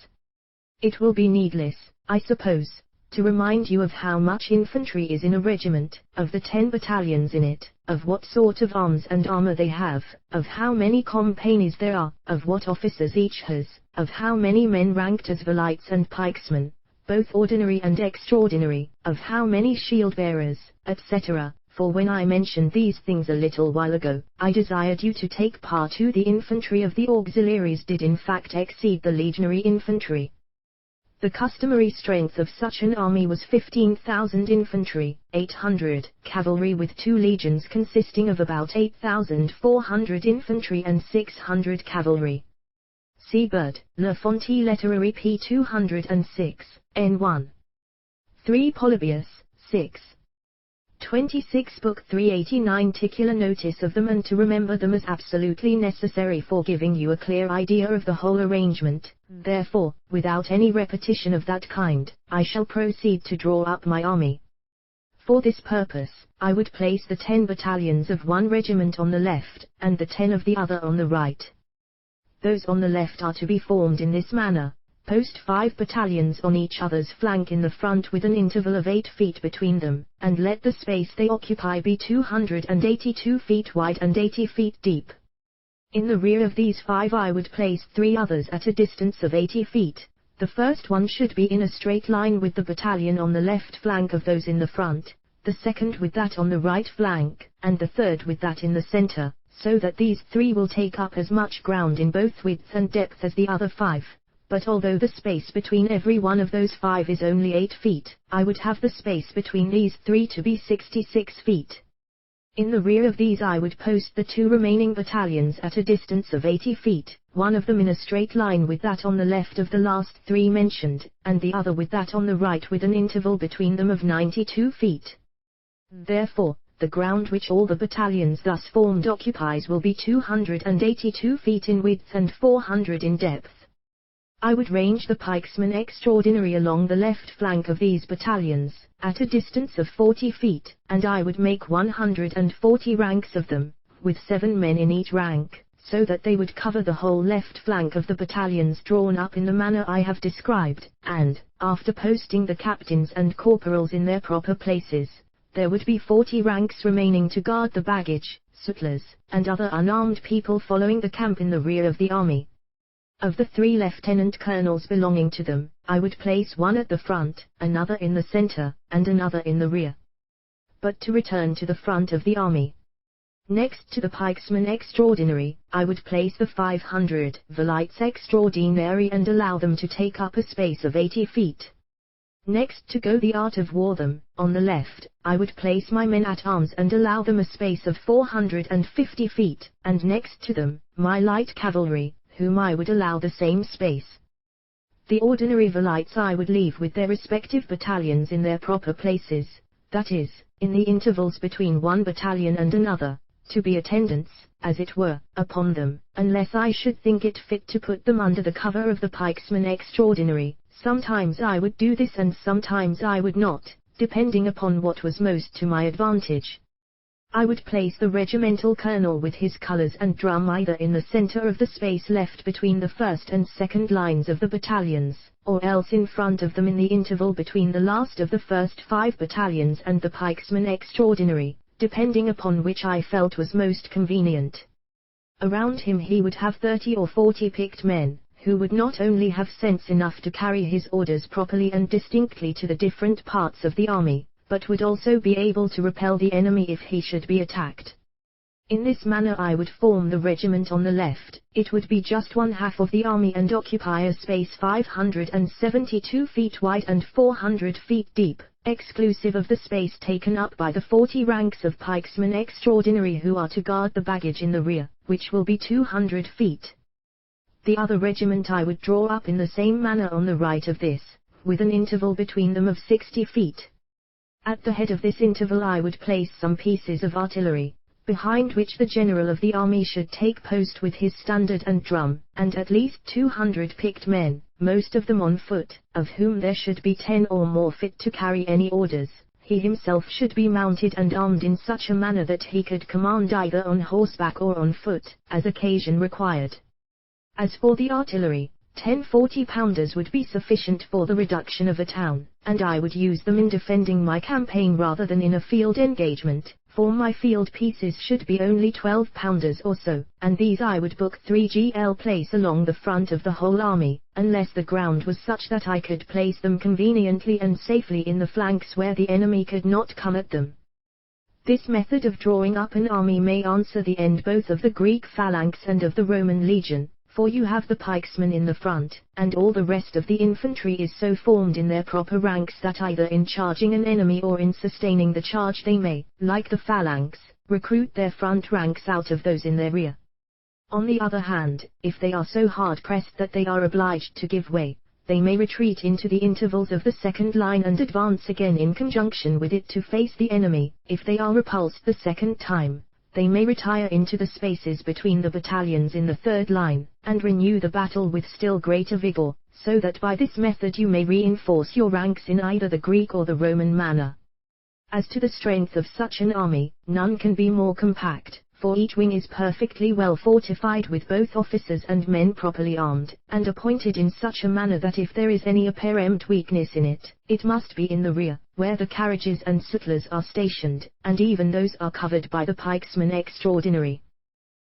It will be needless, I suppose, to remind you of how much infantry is in a regiment, of the 10 battalions in it, of what sort of arms and armor they have, of how many companies there are, of what officers each has, of how many men ranked as valites and pikesmen, both ordinary and extraordinary, of how many shield-bearers, etc. For when I mentioned these things a little while ago, I desired you to take part to the infantry of the auxiliaries did in fact exceed the legionary infantry. The customary strength of such an army was 15,000 infantry, 800 cavalry with 2 legions consisting of about 8,400 infantry and 600 cavalry. See Bird, La Fonte Letterary p. 206, n1. 3 Polybius, 6. 26 Book 389 Particular notice of them and to remember them as absolutely necessary for giving you a clear idea of the whole arrangement. Therefore, without any repetition of that kind, I shall proceed to draw up my army. For this purpose, I would place the 10 battalions of 1 regiment on the left, and the 10 of the other on the right. Those on the left are to be formed in this manner: post 5 battalions on each other's flank in the front with an interval of 8 feet between them, and let the space they occupy be 282 feet wide and 80 feet deep. In the rear of these 5 I would place 3 others at a distance of 80 feet. The first one should be in a straight line with the battalion on the left flank of those in the front, the second with that on the right flank, and the third with that in the center, so that these 3 will take up as much ground in both width and depth as the other 5. But although the space between every one of those 5 is only 8 feet, I would have the space between these 3 to be 66 feet. In the rear of these I would post the 2 remaining battalions at a distance of 80 feet, one of them in a straight line with that on the left of the last 3 mentioned, and the other with that on the right with an interval between them of 92 feet. Therefore, the ground which all the battalions thus formed occupies will be 282 feet in width and 400 in depth. I would range the pikemen extraordinary along the left flank of these battalions, at a distance of 40 feet, and I would make 140 ranks of them, with 7 men in each rank, so that they would cover the whole left flank of the battalions drawn up in the manner I have described, and, after posting the captains and corporals in their proper places, there would be 40 ranks remaining to guard the baggage, sutlers, and other unarmed people following the camp in the rear of the army. Of the 3 lieutenant colonels belonging to them, I would place one at the front, another in the center, and another in the rear. But to return to the front of the army. Next to the pikemen extraordinary, I would place the 500 velites extraordinary and allow them to take up a space of 80 feet. Next to go the art of war them, on the left, I would place my men at arms and allow them a space of 450 feet, and next to them, my light cavalry, whom I would allow the same space. The ordinary velites I would leave with their respective battalions in their proper places, that is, in the intervals between one battalion and another, to be attendants, as it were, upon them, unless I should think it fit to put them under the cover of the pikemen extraordinary. Sometimes I would do this and sometimes I would not, depending upon what was most to my advantage. I would place the regimental colonel with his colors and drum either in the center of the space left between the first and second lines of the battalions, or else in front of them in the interval between the last of the first 5 battalions and the pikemen extraordinary, depending upon which I felt was most convenient. Around him he would have 30 or 40 picked men, who would not only have sense enough to carry his orders properly and distinctly to the different parts of the army, but would also be able to repel the enemy if he should be attacked. In this manner I would form the regiment on the left. It would be just 1/2 of the army and occupy a space 572 feet wide and 400 feet deep, exclusive of the space taken up by the 40 ranks of pikemen extraordinary who are to guard the baggage in the rear, which will be 200 feet. The other regiment I would draw up in the same manner on the right of this, with an interval between them of 60 feet. At the head of this interval I would place some pieces of artillery, behind which the general of the army should take post with his standard and drum, and at least 200 picked men, most of them on foot, of whom there should be 10 or more fit to carry any orders. He himself should be mounted and armed in such a manner that he could command either on horseback or on foot, as occasion required. As for the artillery, 10 40-pounders would be sufficient for the reduction of a town, and I would use them in defending my campaign rather than in a field engagement, for my field pieces should be only 12-pounders or so, and these I would book 3gl place along the front of the whole army, unless the ground was such that I could place them conveniently and safely in the flanks where the enemy could not come at them. This method of drawing up an army may answer the end both of the Greek phalanx and of the Roman legion, for you have the pikemen in the front, and all the rest of the infantry is so formed in their proper ranks that either in charging an enemy or in sustaining the charge they may, like the phalanx, recruit their front ranks out of those in their rear. On the other hand, if they are so hard pressed that they are obliged to give way, they may retreat into the intervals of the second line and advance again in conjunction with it to face the enemy. If they are repulsed the second time, they may retire into the spaces between the battalions in the third line, and renew the battle with still greater vigor, so that by this method you may reinforce your ranks in either the Greek or the Roman manner. As to the strength of such an army, none can be more compact, for each wing is perfectly well fortified with both officers and men properly armed, and appointed in such a manner that if there is any apparent weakness in it, it must be in the rear, where the carriages and sutlers are stationed, and even those are covered by the pikemen extraordinary.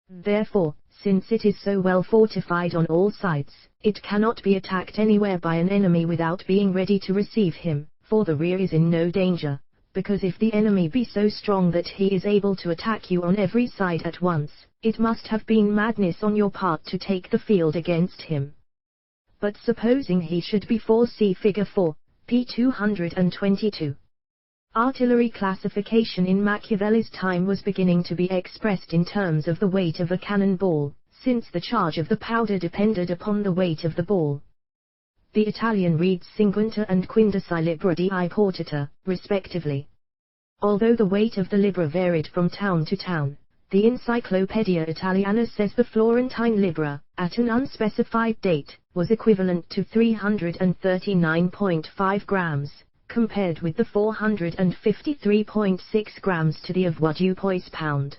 Therefore, since it is so well fortified on all sides, it cannot be attacked anywhere by an enemy without being ready to receive him, for the rear is in no danger. Because if the enemy be so strong that he is able to attack you on every side at once, it must have been madness on your part to take the field against him. But supposing he should be 4, see Figure 4, p. 222. Artillery classification in Machiavelli's time was beginning to be expressed in terms of the weight of a cannon ball, since the charge of the powder depended upon the weight of the ball. The Italian reads cinquanta and quindici libra di portata, respectively. Although the weight of the libra varied from town to town, The Encyclopedia Italiana says the Florentine Libra, at an unspecified date, was equivalent to 339.5 grams, compared with the 453.6 grams to the avoirdupois pound.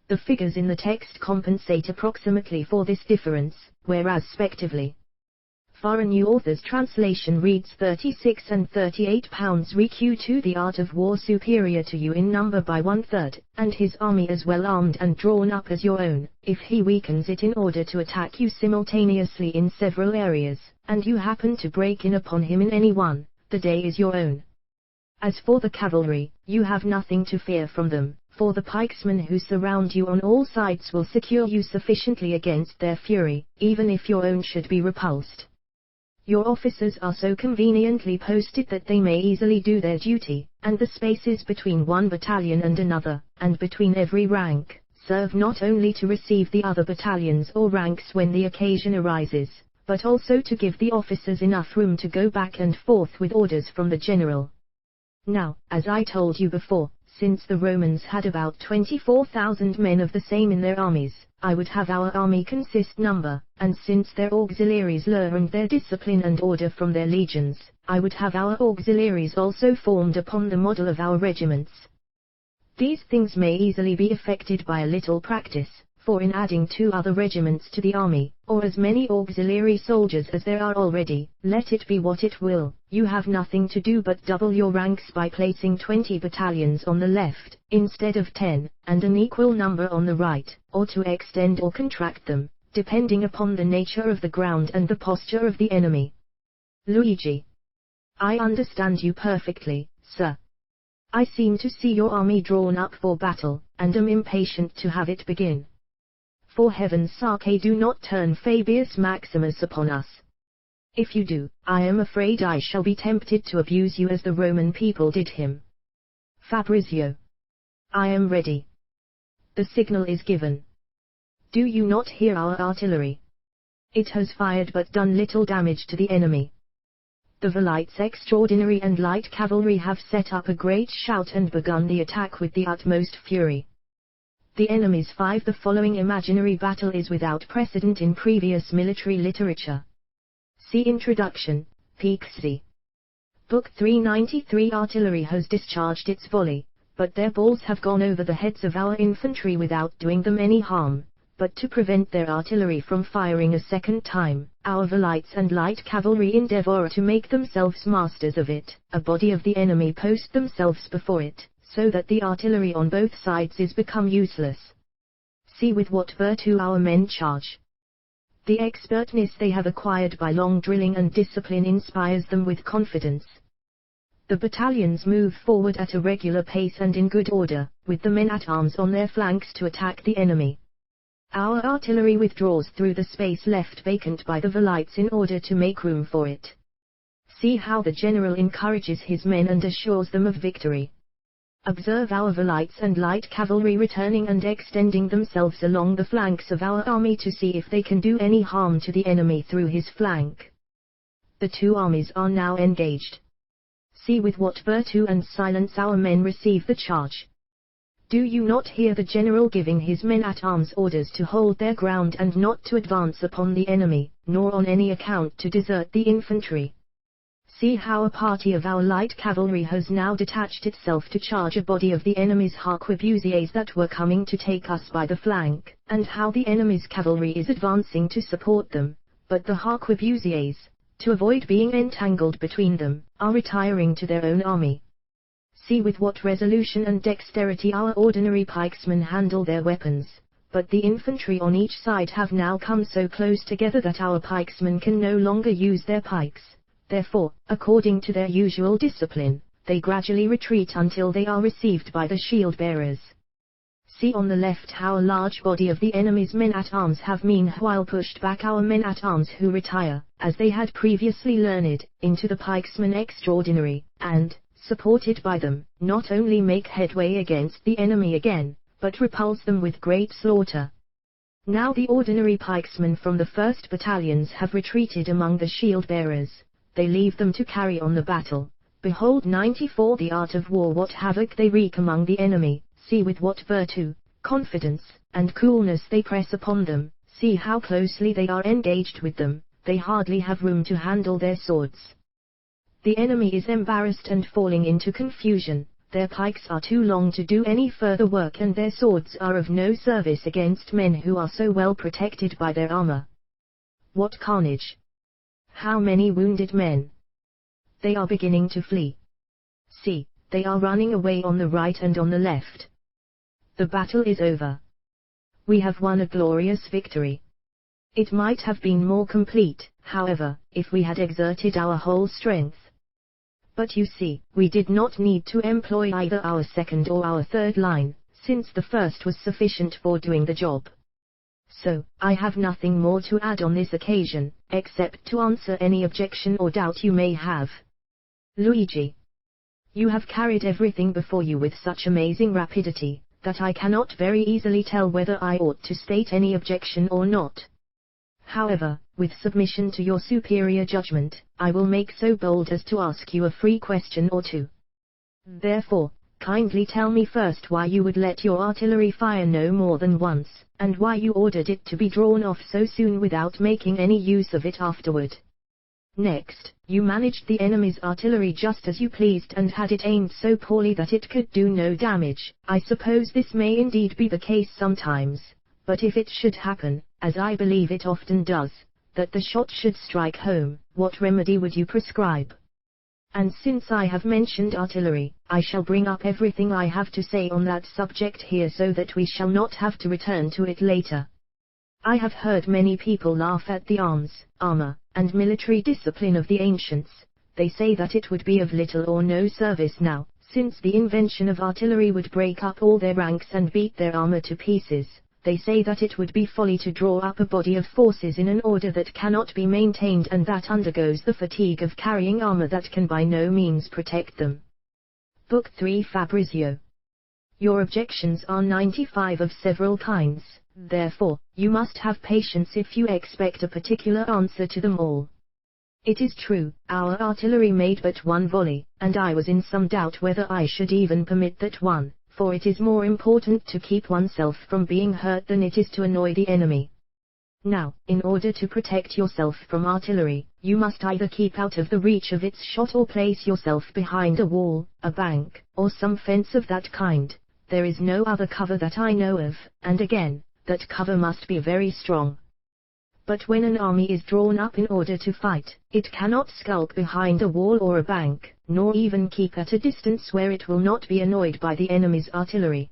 The figures in the text compensate approximately for this difference, whereas respectively, Foreign New Author's translation reads 36 and 38 pounds recu to the art of war superior to you in number by 1/3, and his army as well armed and drawn up as your own, if he weakens it in order to attack you simultaneously in several areas, and you happen to break in upon him in any one, the day is your own. As for the cavalry, you have nothing to fear from them, for the pikesmen who surround you on all sides will secure you sufficiently against their fury, even if your own should be repulsed. Your officers are so conveniently posted that they may easily do their duty, and the spaces between one battalion and another, and between every rank, serve not only to receive the other battalions or ranks when the occasion arises, but also to give the officers enough room to go back and forth with orders from the general. Now, as I told you before, since the Romans had about 24,000 men of the same in their armies, I would have our army consist number, and since their auxiliaries learned their discipline and order from their legions, I would have our auxiliaries also formed upon the model of our regiments. These things may easily be effected by a little practice, for in adding 2 other regiments to the army, or as many auxiliary soldiers as there are already, let it be what it will, you have nothing to do but double your ranks by placing 20 battalions on the left, instead of 10, and an equal number on the right, or to extend or contract them, depending upon the nature of the ground and the posture of the enemy. Luigi. I understand you perfectly, sir. I seem to see your army drawn up for battle, and am impatient to have it begin. For heaven's sake, do not turn Fabius Maximus upon us. If you do, I am afraid I shall be tempted to abuse you as the Roman people did him. Fabrizio. I am ready. The signal is given. Do you not hear our artillery? It has fired but done little damage to the enemy. The Velites Extraordinary and Light Cavalry have set up a great shout and begun the attack with the utmost fury. The enemy's 5. The following imaginary battle is without precedent in previous military literature. See Introduction, Pixie. Book 393. Artillery has discharged its volley, but their balls have gone over the heads of our infantry without doing them any harm. But to prevent their artillery from firing a second time, our Velites and Light Cavalry endeavor to make themselves masters of it. A body of the enemy post themselves before it, so that the artillery on both sides is become useless. See with what virtue our men charge. The expertness they have acquired by long drilling and discipline inspires them with confidence. The battalions move forward at a regular pace and in good order, with the men-at-arms on their flanks to attack the enemy. Our artillery withdraws through the space left vacant by the Velites in order to make room for it. See how the general encourages his men and assures them of victory. Observe our Velites and Light Cavalry returning and extending themselves along the flanks of our army to see if they can do any harm to the enemy through his flank. The 2 armies are now engaged. See with what virtue and silence our men receive the charge. Do you not hear the general giving his men-at-arms orders to hold their ground and not to advance upon the enemy, nor on any account to desert the infantry? See how a party of our light cavalry has now detached itself to charge a body of the enemy's arquebusiers that were coming to take us by the flank, and how the enemy's cavalry is advancing to support them, but the arquebusiers, to avoid being entangled between them, are retiring to their own army. See with what resolution and dexterity our ordinary pikesmen handle their weapons, but the infantry on each side have now come so close together that our pikesmen can no longer use their pikes. Therefore, according to their usual discipline, they gradually retreat until they are received by the shield-bearers. See on the left how a large body of the enemy's men-at-arms have meanwhile pushed back our men-at-arms who retire, as they had previously learned, into the pikesmen extraordinary, and, supported by them, not only make headway against the enemy again, but repulse them with great slaughter. Now the ordinary pikesmen from the first battalions have retreated among the shield-bearers. They leave them to carry on the battle. Behold 94. The art of war, what havoc they wreak among the enemy. See with what virtue, confidence, and coolness they press upon them, see how closely they are engaged with them, they hardly have room to handle their swords. The enemy is embarrassed and falling into confusion, their pikes are too long to do any further work and their swords are of no service against men who are so well protected by their armor. What carnage! How many wounded men! They are beginning to flee. See, they are running away on the right and on the left. The battle is over. We have won a glorious victory. It might have been more complete, however, if we had exerted our whole strength. But you see, we did not need to employ either our second or our third line, since the first was sufficient for doing the job. So, I have nothing more to add on this occasion, except to answer any objection or doubt you may have. Luigi. You have carried everything before you with such amazing rapidity, that I cannot very easily tell whether I ought to state any objection or not. However, with submission to your superior judgment, I will make so bold as to ask you a free question or two. Therefore, kindly tell me first why you would let your artillery fire no more than once, and why you ordered it to be drawn off so soon without making any use of it afterward. Next, you managed the enemy's artillery just as you pleased and had it aimed so poorly that it could do no damage. I suppose this may indeed be the case sometimes, but if it should happen, as I believe it often does, that the shot should strike home, what remedy would you prescribe? And since I have mentioned artillery, I shall bring up everything I have to say on that subject here so that we shall not have to return to it later. I have heard many people laugh at the arms, armor, and military discipline of the ancients. They say that it would be of little or no service now, since the invention of artillery would break up all their ranks and beat their armor to pieces. They say that it would be folly to draw up a body of forces in an order that cannot be maintained and that undergoes the fatigue of carrying armor that can by no means protect them. Book 3 Fabrizio. Your objections are 95 of several kinds, therefore, you must have patience if you expect a particular answer to them all. It is true, our artillery made but one volley, and I was in some doubt whether I should even permit that one, for it is more important to keep oneself from being hurt than it is to annoy the enemy. Now, in order to protect yourself from artillery, you must either keep out of the reach of its shot or place yourself behind a wall, a bank, or some fence of that kind. There is no other cover that I know of, and again, that cover must be very strong. But when an army is drawn up in order to fight, it cannot skulk behind a wall or a bank, nor even keep at a distance where it will not be annoyed by the enemy's artillery.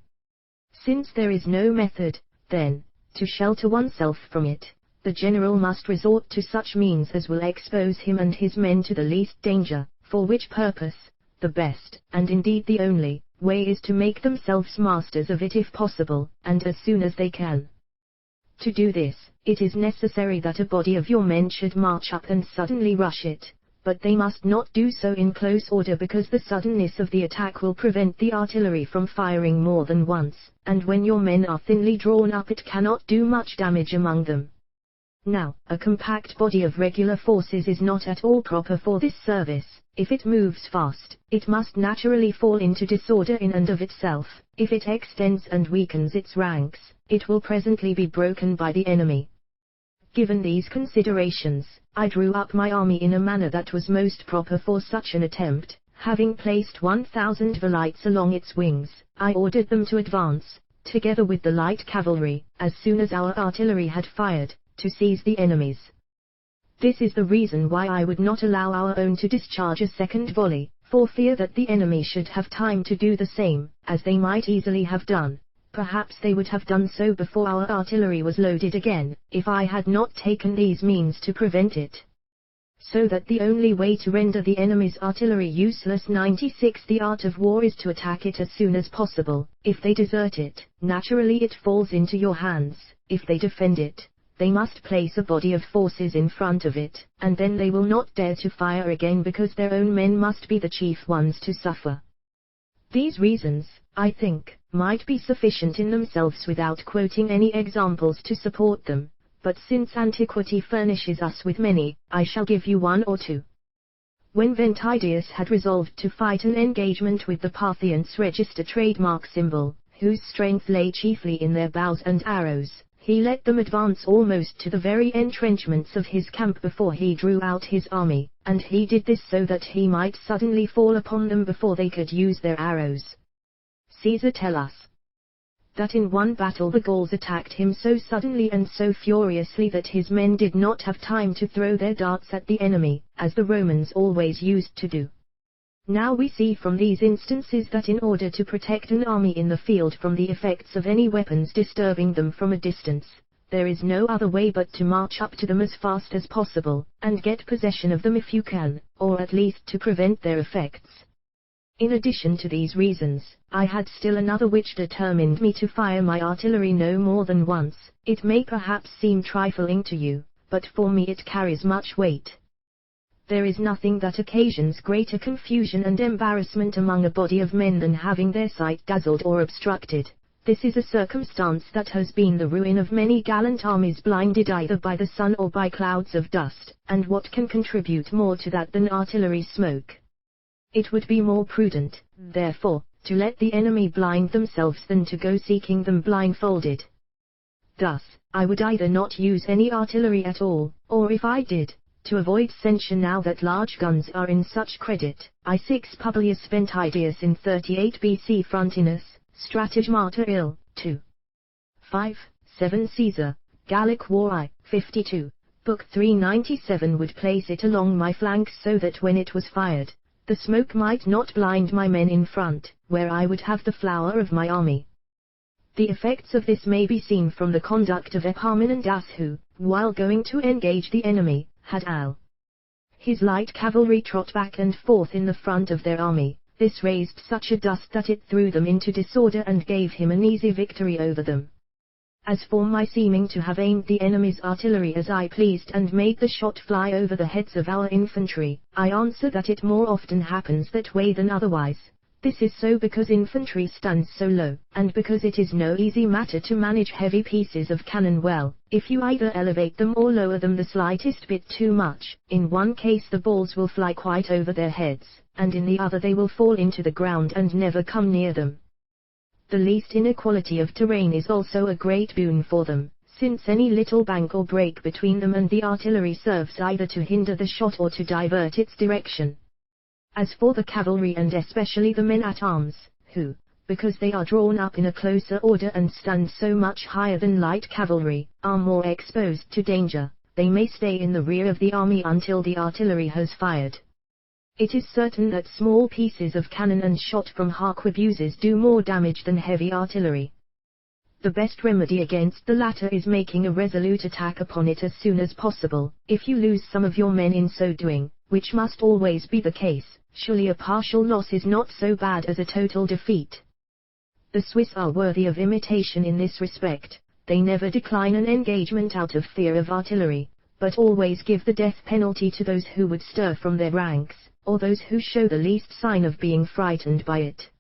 Since there is no method, then, to shelter oneself from it, the general must resort to such means as will expose him and his men to the least danger, for which purpose, the best, and indeed the only, way is to make themselves masters of it if possible, and as soon as they can. To do this, it is necessary that a body of your men should march up and suddenly rush it, but they must not do so in close order because the suddenness of the attack will prevent the artillery from firing more than once, and when your men are thinly drawn up it cannot do much damage among them. Now, a compact body of regular forces is not at all proper for this service. If it moves fast, it must naturally fall into disorder in and of itself. If it extends and weakens its ranks, it will presently be broken by the enemy. Given these considerations, I drew up my army in a manner that was most proper for such an attempt. Having placed 1,000 velites along its wings, I ordered them to advance, together with the light cavalry, as soon as our artillery had fired, to seize the enemies. This is the reason why I would not allow our own to discharge a second volley, for fear that the enemy should have time to do the same, as they might easily have done. Perhaps they would have done so before our artillery was loaded again, if I had not taken these means to prevent it. So that the only way to render the enemy's artillery useless 96 the art of war is to attack it as soon as possible. If they desert it, naturally it falls into your hands. If they defend it, they must place a body of forces in front of it, and then they will not dare to fire again because their own men must be the chief ones to suffer. These reasons, I think, might be sufficient in themselves without quoting any examples to support them, but since antiquity furnishes us with many, I shall give you one or two. When Ventidius had resolved to fight an engagement with the Parthians register trademark symbol, whose strength lay chiefly in their bows and arrows, he let them advance almost to the very entrenchments of his camp before he drew out his army, and he did this so that he might suddenly fall upon them before they could use their arrows. Caesar tells us that in one battle the Gauls attacked him so suddenly and so furiously that his men did not have time to throw their darts at the enemy, as the Romans always used to do. Now we see from these instances that in order to protect an army in the field from the effects of any weapons disturbing them from a distance, there is no other way but to march up to them as fast as possible, and get possession of them if you can, or at least to prevent their effects. In addition to these reasons, I had still another which determined me to fire my artillery no more than once. It may perhaps seem trifling to you, but for me it carries much weight. There is nothing that occasions greater confusion and embarrassment among a body of men than having their sight dazzled or obstructed. This is a circumstance that has been the ruin of many gallant armies blinded either by the sun or by clouds of dust, and what can contribute more to that than artillery smoke? It would be more prudent, therefore, to let the enemy blind themselves than to go seeking them blindfolded. Thus, I would either not use any artillery at all, or if I did, to avoid censure now that large guns are in such credit, I 6 Publius Ventidius in 38 BC Frontinus, Strategmata ill, 2. 5, 7 Caesar, Gallic War I, 52, Book 397 would place it along my flanks so that when it was fired, the smoke might not blind my men in front, where I would have the flower of my army. The effects of this may be seen from the conduct of Epaminondas who, while going to engage the enemy, had his light cavalry trot back and forth in the front of their army. This raised such a dust that it threw them into disorder and gave him an easy victory over them. As for my seeming to have aimed the enemy's artillery as I pleased and made the shot fly over the heads of our infantry, I answer that it more often happens that way than otherwise. This is so because infantry stands so low, and because it is no easy matter to manage heavy pieces of cannon well. If you either elevate them or lower them the slightest bit too much, in one case the balls will fly quite over their heads, and in the other they will fall into the ground and never come near them. The least inequality of terrain is also a great boon for them, since any little bank or break between them and the artillery serves either to hinder the shot or to divert its direction. As for the cavalry and especially the men-at-arms, who, because they are drawn up in a closer order and stand so much higher than light cavalry, are more exposed to danger, they may stay in the rear of the army until the artillery has fired. It is certain that small pieces of cannon and shot from harquebuses do more damage than heavy artillery. The best remedy against the latter is making a resolute attack upon it as soon as possible. If you lose some of your men in so doing, which must always be the case, surely a partial loss is not so bad as a total defeat. The Swiss are worthy of imitation in this respect. They never decline an engagement out of fear of artillery, but always give the death penalty to those who would stir from their ranks, or those who show the least sign of being frightened by it.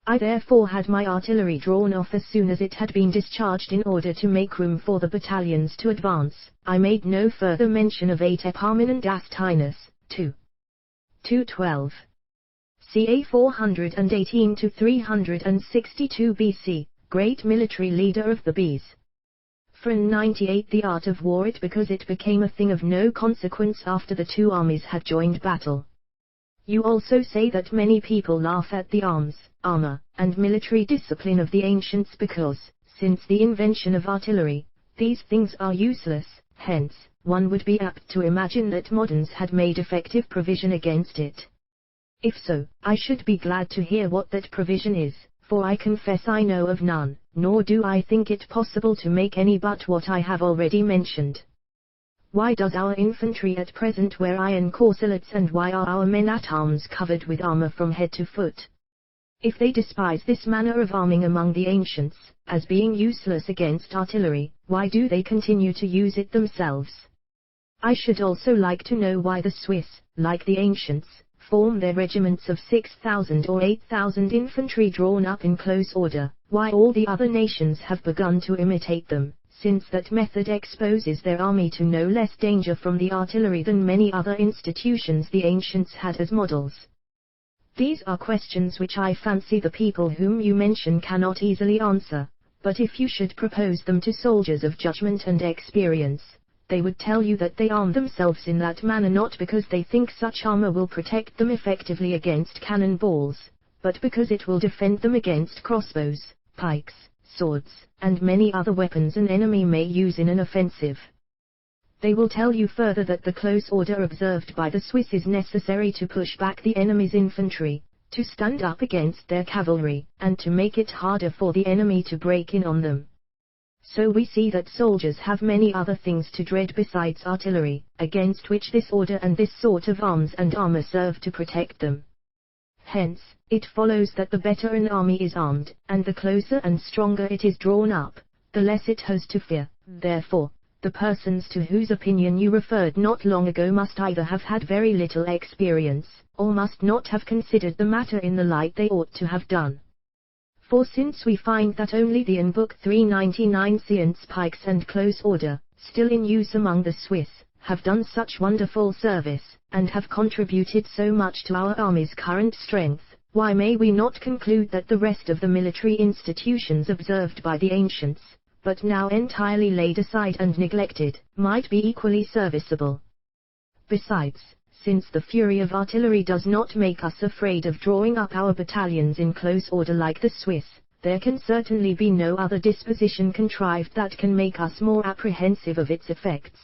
I therefore had my artillery drawn off as soon as it had been discharged in order to make room for the battalions to advance. I made no further mention of 8 Epaminondas Tinus, 2. 212. Ca 418 to 362 BC, great military leader of the bees. From 98 The art of war it because it became a thing of no consequence after the two armies had joined battle. You also say that many people laugh at the arms, armor, and military discipline of the ancients because, since the invention of artillery, these things are useless. Hence, one would be apt to imagine that moderns had made effective provision against it. If so, I should be glad to hear what that provision is, for I confess I know of none, nor do I think it possible to make any but what I have already mentioned. Why does our infantry at present wear iron corselets, and why are our men-at-arms covered with armor from head to foot? If they despise this manner of arming among the ancients, as being useless against artillery, why do they continue to use it themselves? I should also like to know why the Swiss, like the ancients, form their regiments of 6,000 or 8,000 infantry drawn up in close order, why all the other nations have begun to imitate them, since that method exposes their army to no less danger from the artillery than many other institutions the ancients had as models. These are questions which I fancy the people whom you mention cannot easily answer, but if you should propose them to soldiers of judgment and experience, they would tell you that they arm themselves in that manner not because they think such armor will protect them effectively against cannon balls, but because it will defend them against crossbows, pikes, swords, and many other weapons an enemy may use in an offensive. They will tell you further that the close order observed by the Swiss is necessary to push back the enemy's infantry, to stand up against their cavalry, and to make it harder for the enemy to break in on them. So we see that soldiers have many other things to dread besides artillery, against which this order and this sort of arms and armor serve to protect them. Hence, it follows that the better an army is armed, and the closer and stronger it is drawn up, the less it has to fear. Therefore, the persons to whose opinion you referred not long ago must either have had very little experience, or must not have considered the matter in the light they ought to have done. For since we find that only the in Book 399 science pikes and close order, still in use among the Swiss, have done such wonderful service, and have contributed so much to our army's current strength, why may we not conclude that the rest of the military institutions observed by the ancients, but now entirely laid aside and neglected, might be equally serviceable? Besides, since the fury of artillery does not make us afraid of drawing up our battalions in close order like the Swiss, there can certainly be no other disposition contrived that can make us more apprehensive of its effects.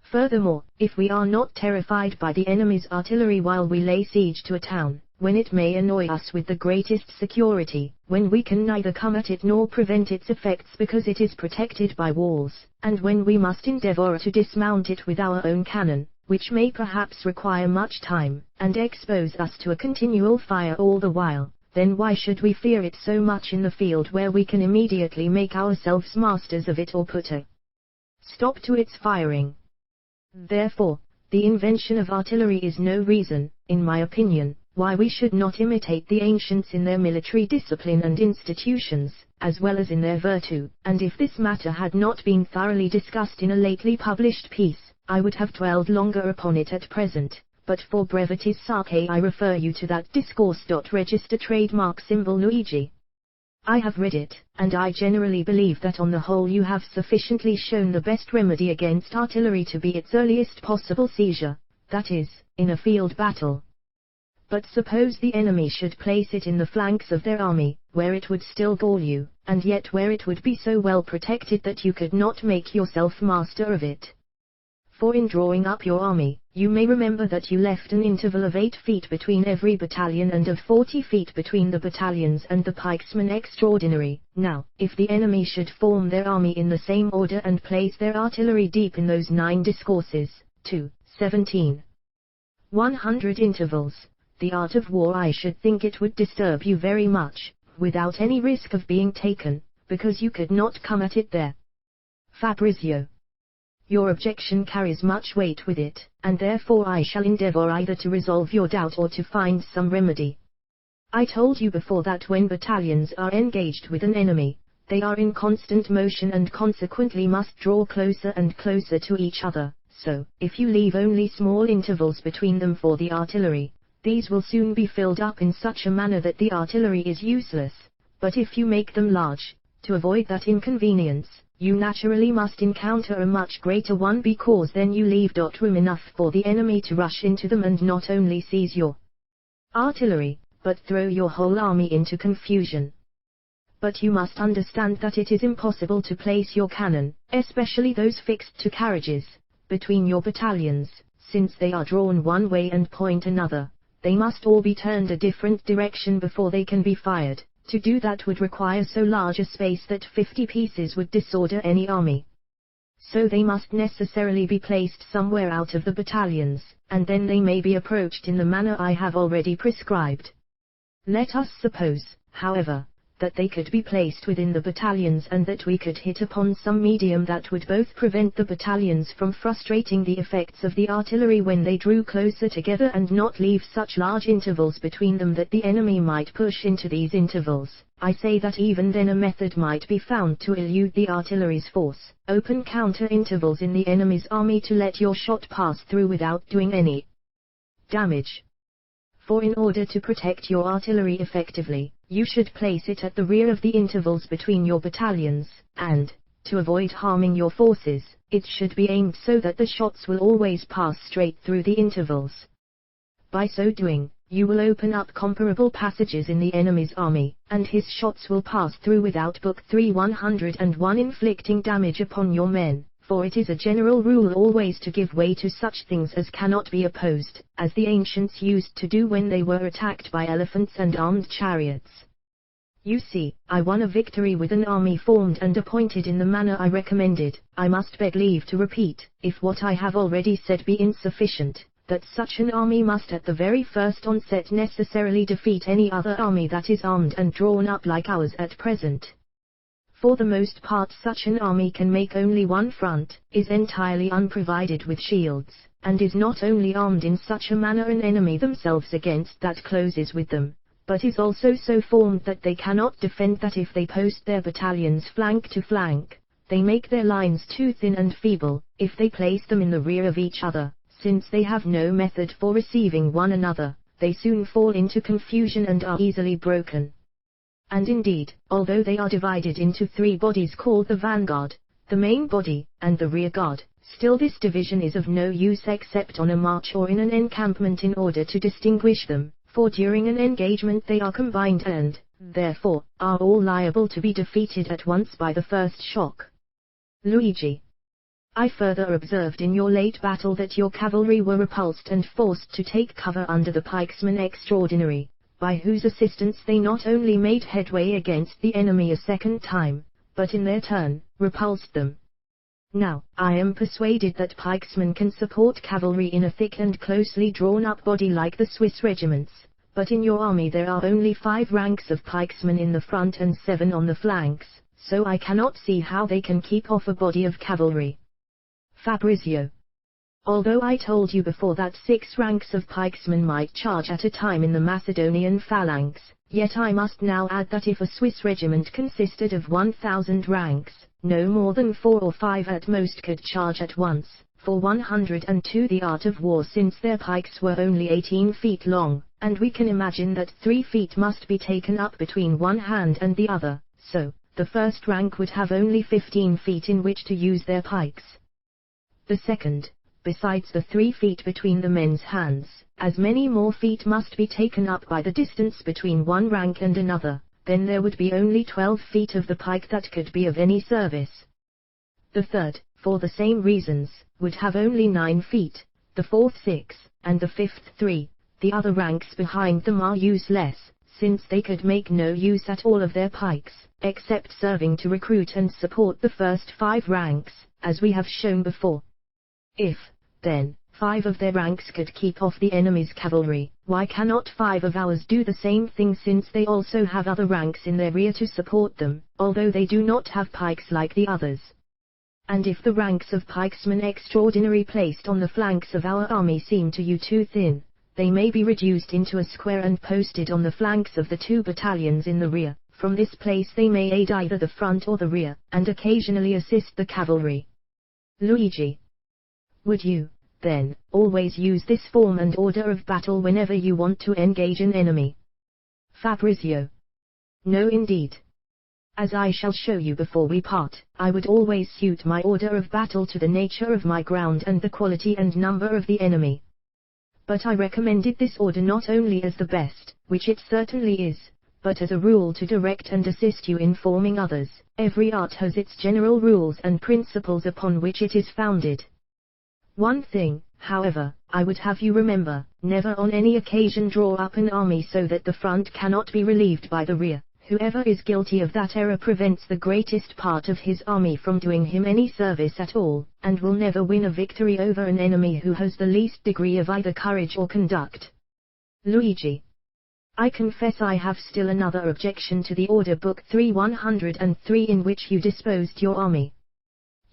Furthermore, if we are not terrified by the enemy's artillery while we lay siege to a town, when it may annoy us with the greatest security, when we can neither come at it nor prevent its effects because it is protected by walls, and when we must endeavor to dismount it with our own cannon, which may perhaps require much time, and expose us to a continual fire all the while, then why should we fear it so much in the field where we can immediately make ourselves masters of it or put a stop to its firing? Therefore, the invention of artillery is no reason, in my opinion, why we should not imitate the ancients in their military discipline and institutions, as well as in their virtue, and if this matter had not been thoroughly discussed in a lately published piece, I would have dwelled longer upon it at present, but for brevity's sake I refer you to that discourse. Register trademark symbol Luigi. I have read it, and I generally believe that on the whole you have sufficiently shown the best remedy against artillery to be its earliest possible seizure, that is, in a field battle. But suppose the enemy should place it in the flanks of their army, where it would still gall you, and yet where it would be so well protected that you could not make yourself master of it. For in drawing up your army, you may remember that you left an interval of 8 feet between every battalion and of 40 feet between the battalions and the pikesmen extraordinary. Now, if the enemy should form their army in the same order and place their artillery deep in those 9 discourses, 100 intervals, the art of war, I should think it would disturb you very much, without any risk of being taken, because you could not come at it there. Fabrizio. Your objection carries much weight with it, and therefore I shall endeavor either to resolve your doubt or to find some remedy. I told you before that when battalions are engaged with an enemy, they are in constant motion and consequently must draw closer and closer to each other, so, if you leave only small intervals between them for the artillery, these will soon be filled up in such a manner that the artillery is useless, but if you make them large, to avoid that inconvenience, you naturally must encounter a much greater one because then you leave room enough for the enemy to rush into them and not only seize your artillery, but throw your whole army into confusion. But you must understand that it is impossible to place your cannon, especially those fixed to carriages, between your battalions, since they are drawn one way and point another. They must all be turned a different direction before they can be fired. To do that would require so large a space that 50 pieces would disorder any army. So they must necessarily be placed somewhere out of the battalions, and then they may be approached in the manner I have already prescribed. Let us suppose, however, that they could be placed within the battalions and that we could hit upon some medium that would both prevent the battalions from frustrating the effects of the artillery when they drew closer together and not leave such large intervals between them that the enemy might push into these intervals. I say that even then a method might be found to elude the artillery's force, open counter intervals in the enemy's army to let your shot pass through without doing any damage. for in order to protect your artillery effectively, you should place it at the rear of the intervals between your battalions, and, to avoid harming your forces, it should be aimed so that the shots will always pass straight through the intervals. By so doing, you will open up comparable passages in the enemy's army, and his shots will pass through without Book 3-101 inflicting damage upon your men, for it is a general rule always to give way to such things as cannot be opposed, as the ancients used to do when they were attacked by elephants and armed chariots. You see, I won a victory with an army formed and appointed in the manner I recommended. I must beg leave to repeat, if what I have already said be insufficient, that such an army must at the very first onset necessarily defeat any other army that is armed and drawn up like ours at present. For the most part such an army can make only one front, is entirely unprovided with shields, and is not only armed in such a manner an enemy themselves against that closes with them, but is also so formed that they cannot defend, that if they post their battalions flank to flank, they make their lines too thin and feeble. If they place them in the rear of each other, since they have no method for receiving one another, they soon fall into confusion and are easily broken. And indeed, although they are divided into three bodies called the vanguard, the main body, and the rear guard, still this division is of no use except on a march or in an encampment in order to distinguish them, for during an engagement they are combined and, therefore, are all liable to be defeated at once by the first shock. Luigi. I further observed in your late battle that your cavalry were repulsed and forced to take cover under the pikesmen extraordinary, by whose assistance they not only made headway against the enemy a second time, but in their turn, repulsed them. Now, I am persuaded that pikesmen can support cavalry in a thick and closely drawn-up body like the Swiss regiments, but in your army there are only 5 ranks of pikesmen in the front and 7 on the flanks, so I cannot see how they can keep off a body of cavalry. Fabrizio. Although I told you before that 6 ranks of pikesmen might charge at a time in the Macedonian phalanx, yet I must now add that if a Swiss regiment consisted of 1,000 ranks, no more than 4 or 5 at most could charge at once, for 102 the art of war, since their pikes were only 18 feet long, and we can imagine that 3 feet must be taken up between one hand and the other, so, the first rank would have only 15 feet in which to use their pikes. The second, besides the 3 feet between the men's hands, as many more feet must be taken up by the distance between one rank and another, then there would be only 12 feet of the pike that could be of any service. The third, for the same reasons, would have only 9 feet, the fourth 6, and the fifth 3, the other ranks behind them are useless, since they could make no use at all of their pikes, except serving to recruit and support the first 5 ranks, as we have shown before. If, then, 5 of their ranks could keep off the enemy's cavalry, why cannot 5 of ours do the same thing, since they also have other ranks in their rear to support them, although they do not have pikes like the others? And if the ranks of pikesmen extraordinary placed on the flanks of our army seem to you too thin, they may be reduced into a square and posted on the flanks of the 2 battalions in the rear. From this place they may aid either the front or the rear, and occasionally assist the cavalry. Luigi. Would you, then, always use this form and order of battle whenever you want to engage an enemy? Fabrizio. No indeed. As I shall show you before we part, I would always suit my order of battle to the nature of my ground and the quality and number of the enemy. But I recommended this order not only as the best, which it certainly is, but as a rule to direct and assist you in forming others. Every art has its general rules and principles upon which it is founded. One thing, however, I would have you remember: never on any occasion draw up an army so that the front cannot be relieved by the rear. Whoever is guilty of that error prevents the greatest part of his army from doing him any service at all, and will never win a victory over an enemy who has the least degree of either courage or conduct. Luigi. I confess I have still another objection to the order book 3-103 in which you disposed your army.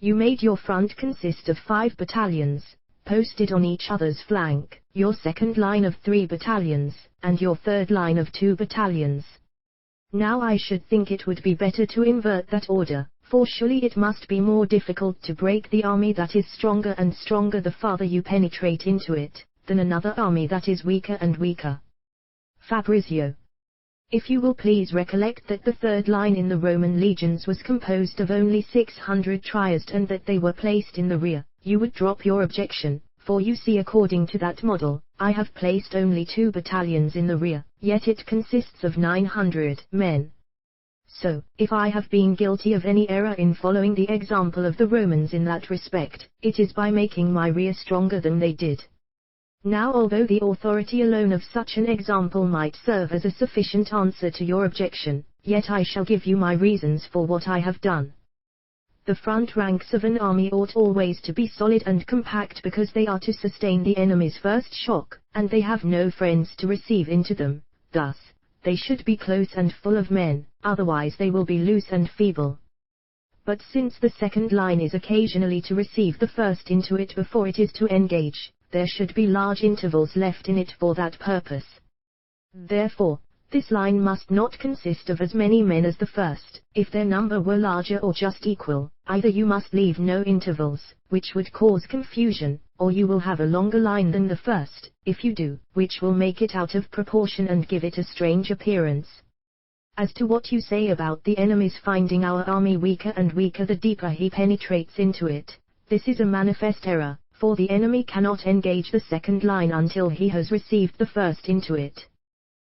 You made your front consist of 5 battalions, posted on each other's flank, your second line of 3 battalions, and your third line of 2 battalions. Now I should think it would be better to invert that order, for surely it must be more difficult to break the army that is stronger and stronger the farther you penetrate into it, than another army that is weaker and weaker. Fabrizio. If you will please recollect that the third line in the Roman legions was composed of only 600 triasts and that they were placed in the rear, you would drop your objection, for you see according to that model, I have placed only 2 battalions in the rear, yet it consists of 900 men. So, if I have been guilty of any error in following the example of the Romans in that respect, it is by making my rear stronger than they did. Now although the authority alone of such an example might serve as a sufficient answer to your objection, yet I shall give you my reasons for what I have done. The front ranks of an army ought always to be solid and compact because they are to sustain the enemy's first shock, and they have no friends to receive into them, thus, they should be close and full of men, otherwise they will be loose and feeble. But since the second line is occasionally to receive the first into it before it is to engage, there should be large intervals left in it for that purpose. Therefore, this line must not consist of as many men as the first. If their number were larger or just equal, either you must leave no intervals, which would cause confusion, or you will have a longer line than the first, if you do, which will make it out of proportion and give it a strange appearance. As to what you say about the enemy's finding our army weaker and weaker the deeper he penetrates into it, this is a manifest error, for the enemy cannot engage the second line until he has received the first into it.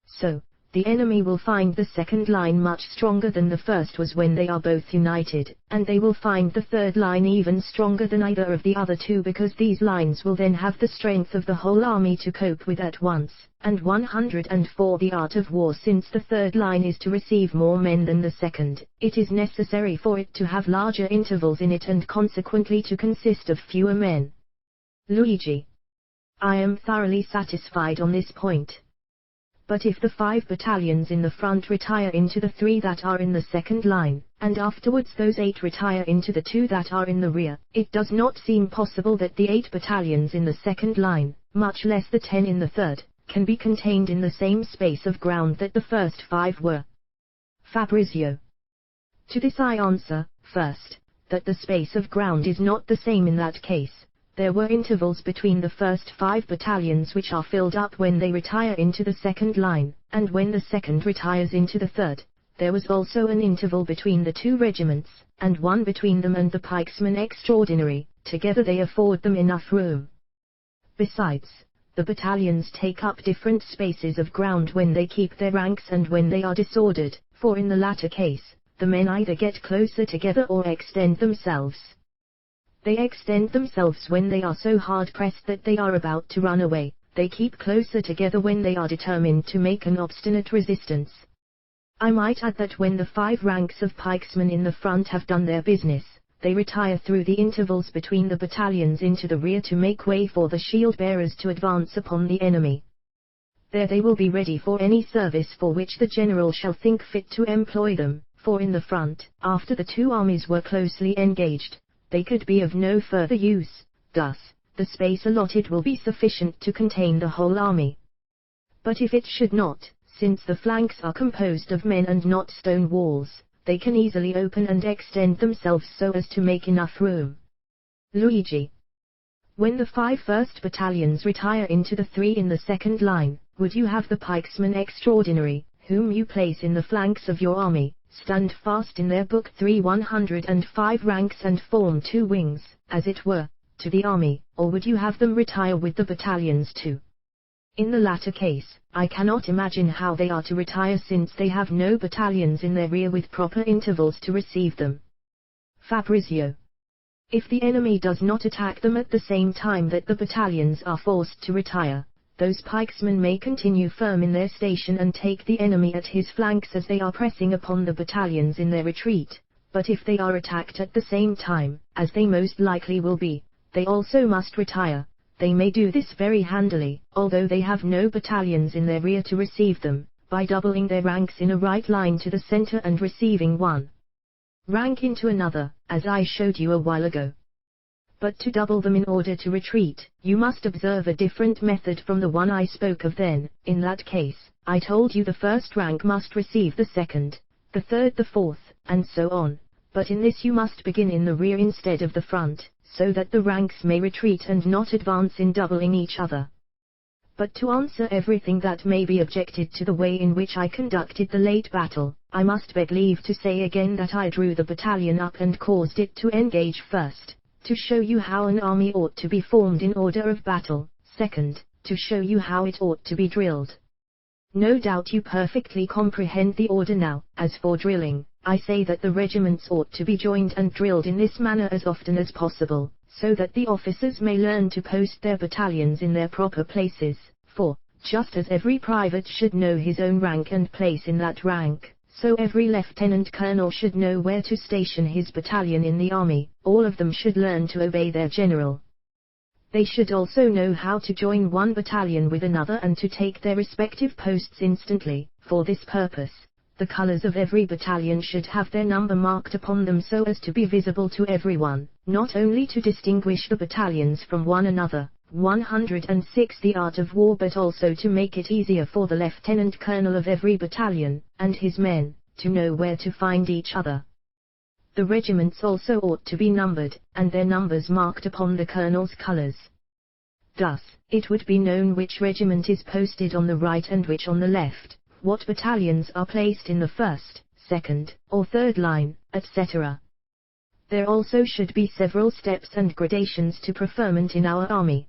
So, the enemy will find the second line much stronger than the first was when they are both united, and they will find the third line even stronger than either of the other two because these lines will then have the strength of the whole army to cope with at once. And 104 The art of war. Since the third line is to receive more men than the second, it is necessary for it to have larger intervals in it and consequently to consist of fewer men. Luigi. I am thoroughly satisfied on this point. But if the 5 battalions in the front retire into the 3 that are in the second line, and afterwards those 8 retire into the 2 that are in the rear, it does not seem possible that the 8 battalions in the second line, much less the 10 in the third, can be contained in the same space of ground that the first 5 were. Fabrizio. To this I answer, first, that the space of ground is not the same in that case. There were intervals between the first 5 battalions which are filled up when they retire into the second line, and when the second retires into the third, there was also an interval between the 2 regiments, and one between them and the pikesmen extraordinary, together they afford them enough room. Besides, the battalions take up different spaces of ground when they keep their ranks and when they are disordered, for in the latter case, the men either get closer together or extend themselves. They extend themselves when they are so hard pressed that they are about to run away, they keep closer together when they are determined to make an obstinate resistance. I might add that when the 5 ranks of pikesmen in the front have done their business, they retire through the intervals between the battalions into the rear to make way for the shield bearers to advance upon the enemy. There they will be ready for any service for which the general shall think fit to employ them, for in the front, after the 2 armies were closely engaged, they could be of no further use, thus, the space allotted will be sufficient to contain the whole army. But if it should not, since the flanks are composed of men and not stone walls, they can easily open and extend themselves so as to make enough room. Luigi. When the 5 first battalions retire into the 3 in the second line, would you have the pikesmen extraordinary, whom you place in the flanks of your army, stand fast in their book 105 ranks and form 2 wings, as it were, to the army, or would you have them retire with the battalions too? In the latter case, I cannot imagine how they are to retire since they have no battalions in their rear with proper intervals to receive them. Fabrizio. If the enemy does not attack them at the same time that the battalions are forced to retire, those pikesmen may continue firm in their station and take the enemy at his flanks as they are pressing upon the battalions in their retreat, but if they are attacked at the same time, as they most likely will be, they also must retire. They may do this very handily, although they have no battalions in their rear to receive them, by doubling their ranks in a right line to the center and receiving one rank into another, as I showed you a while ago. But to double them in order to retreat, you must observe a different method from the one I spoke of then. In that case, I told you the first rank must receive the second, the third the fourth, and so on, but in this you must begin in the rear instead of the front, so that the ranks may retreat and not advance in doubling each other. But to answer everything that may be objected to the way in which I conducted the late battle, I must beg leave to say again that I drew the battalion up and caused it to engage first, to show you how an army ought to be formed in order of battle, second, to show you how it ought to be drilled. No doubt you perfectly comprehend the order now. As for drilling, I say that the regiments ought to be joined and drilled in this manner as often as possible, so that the officers may learn to post their battalions in their proper places, for, just as every private should know his own rank and place in that rank, so every lieutenant colonel should know where to station his battalion in the army. All of them should learn to obey their general. They should also know how to join one battalion with another and to take their respective posts instantly. For this purpose, the colors of every battalion should have their number marked upon them so as to be visible to everyone, not only to distinguish the battalions from one another, 106 the art of war, but also to make it easier for the lieutenant colonel of every battalion, and his men, to know where to find each other. The regiments also ought to be numbered, and their numbers marked upon the colonel's colors. Thus, it would be known which regiment is posted on the right and which on the left, what battalions are placed in the first, second, or third line, etc. There also should be several steps and gradations to preferment in our army.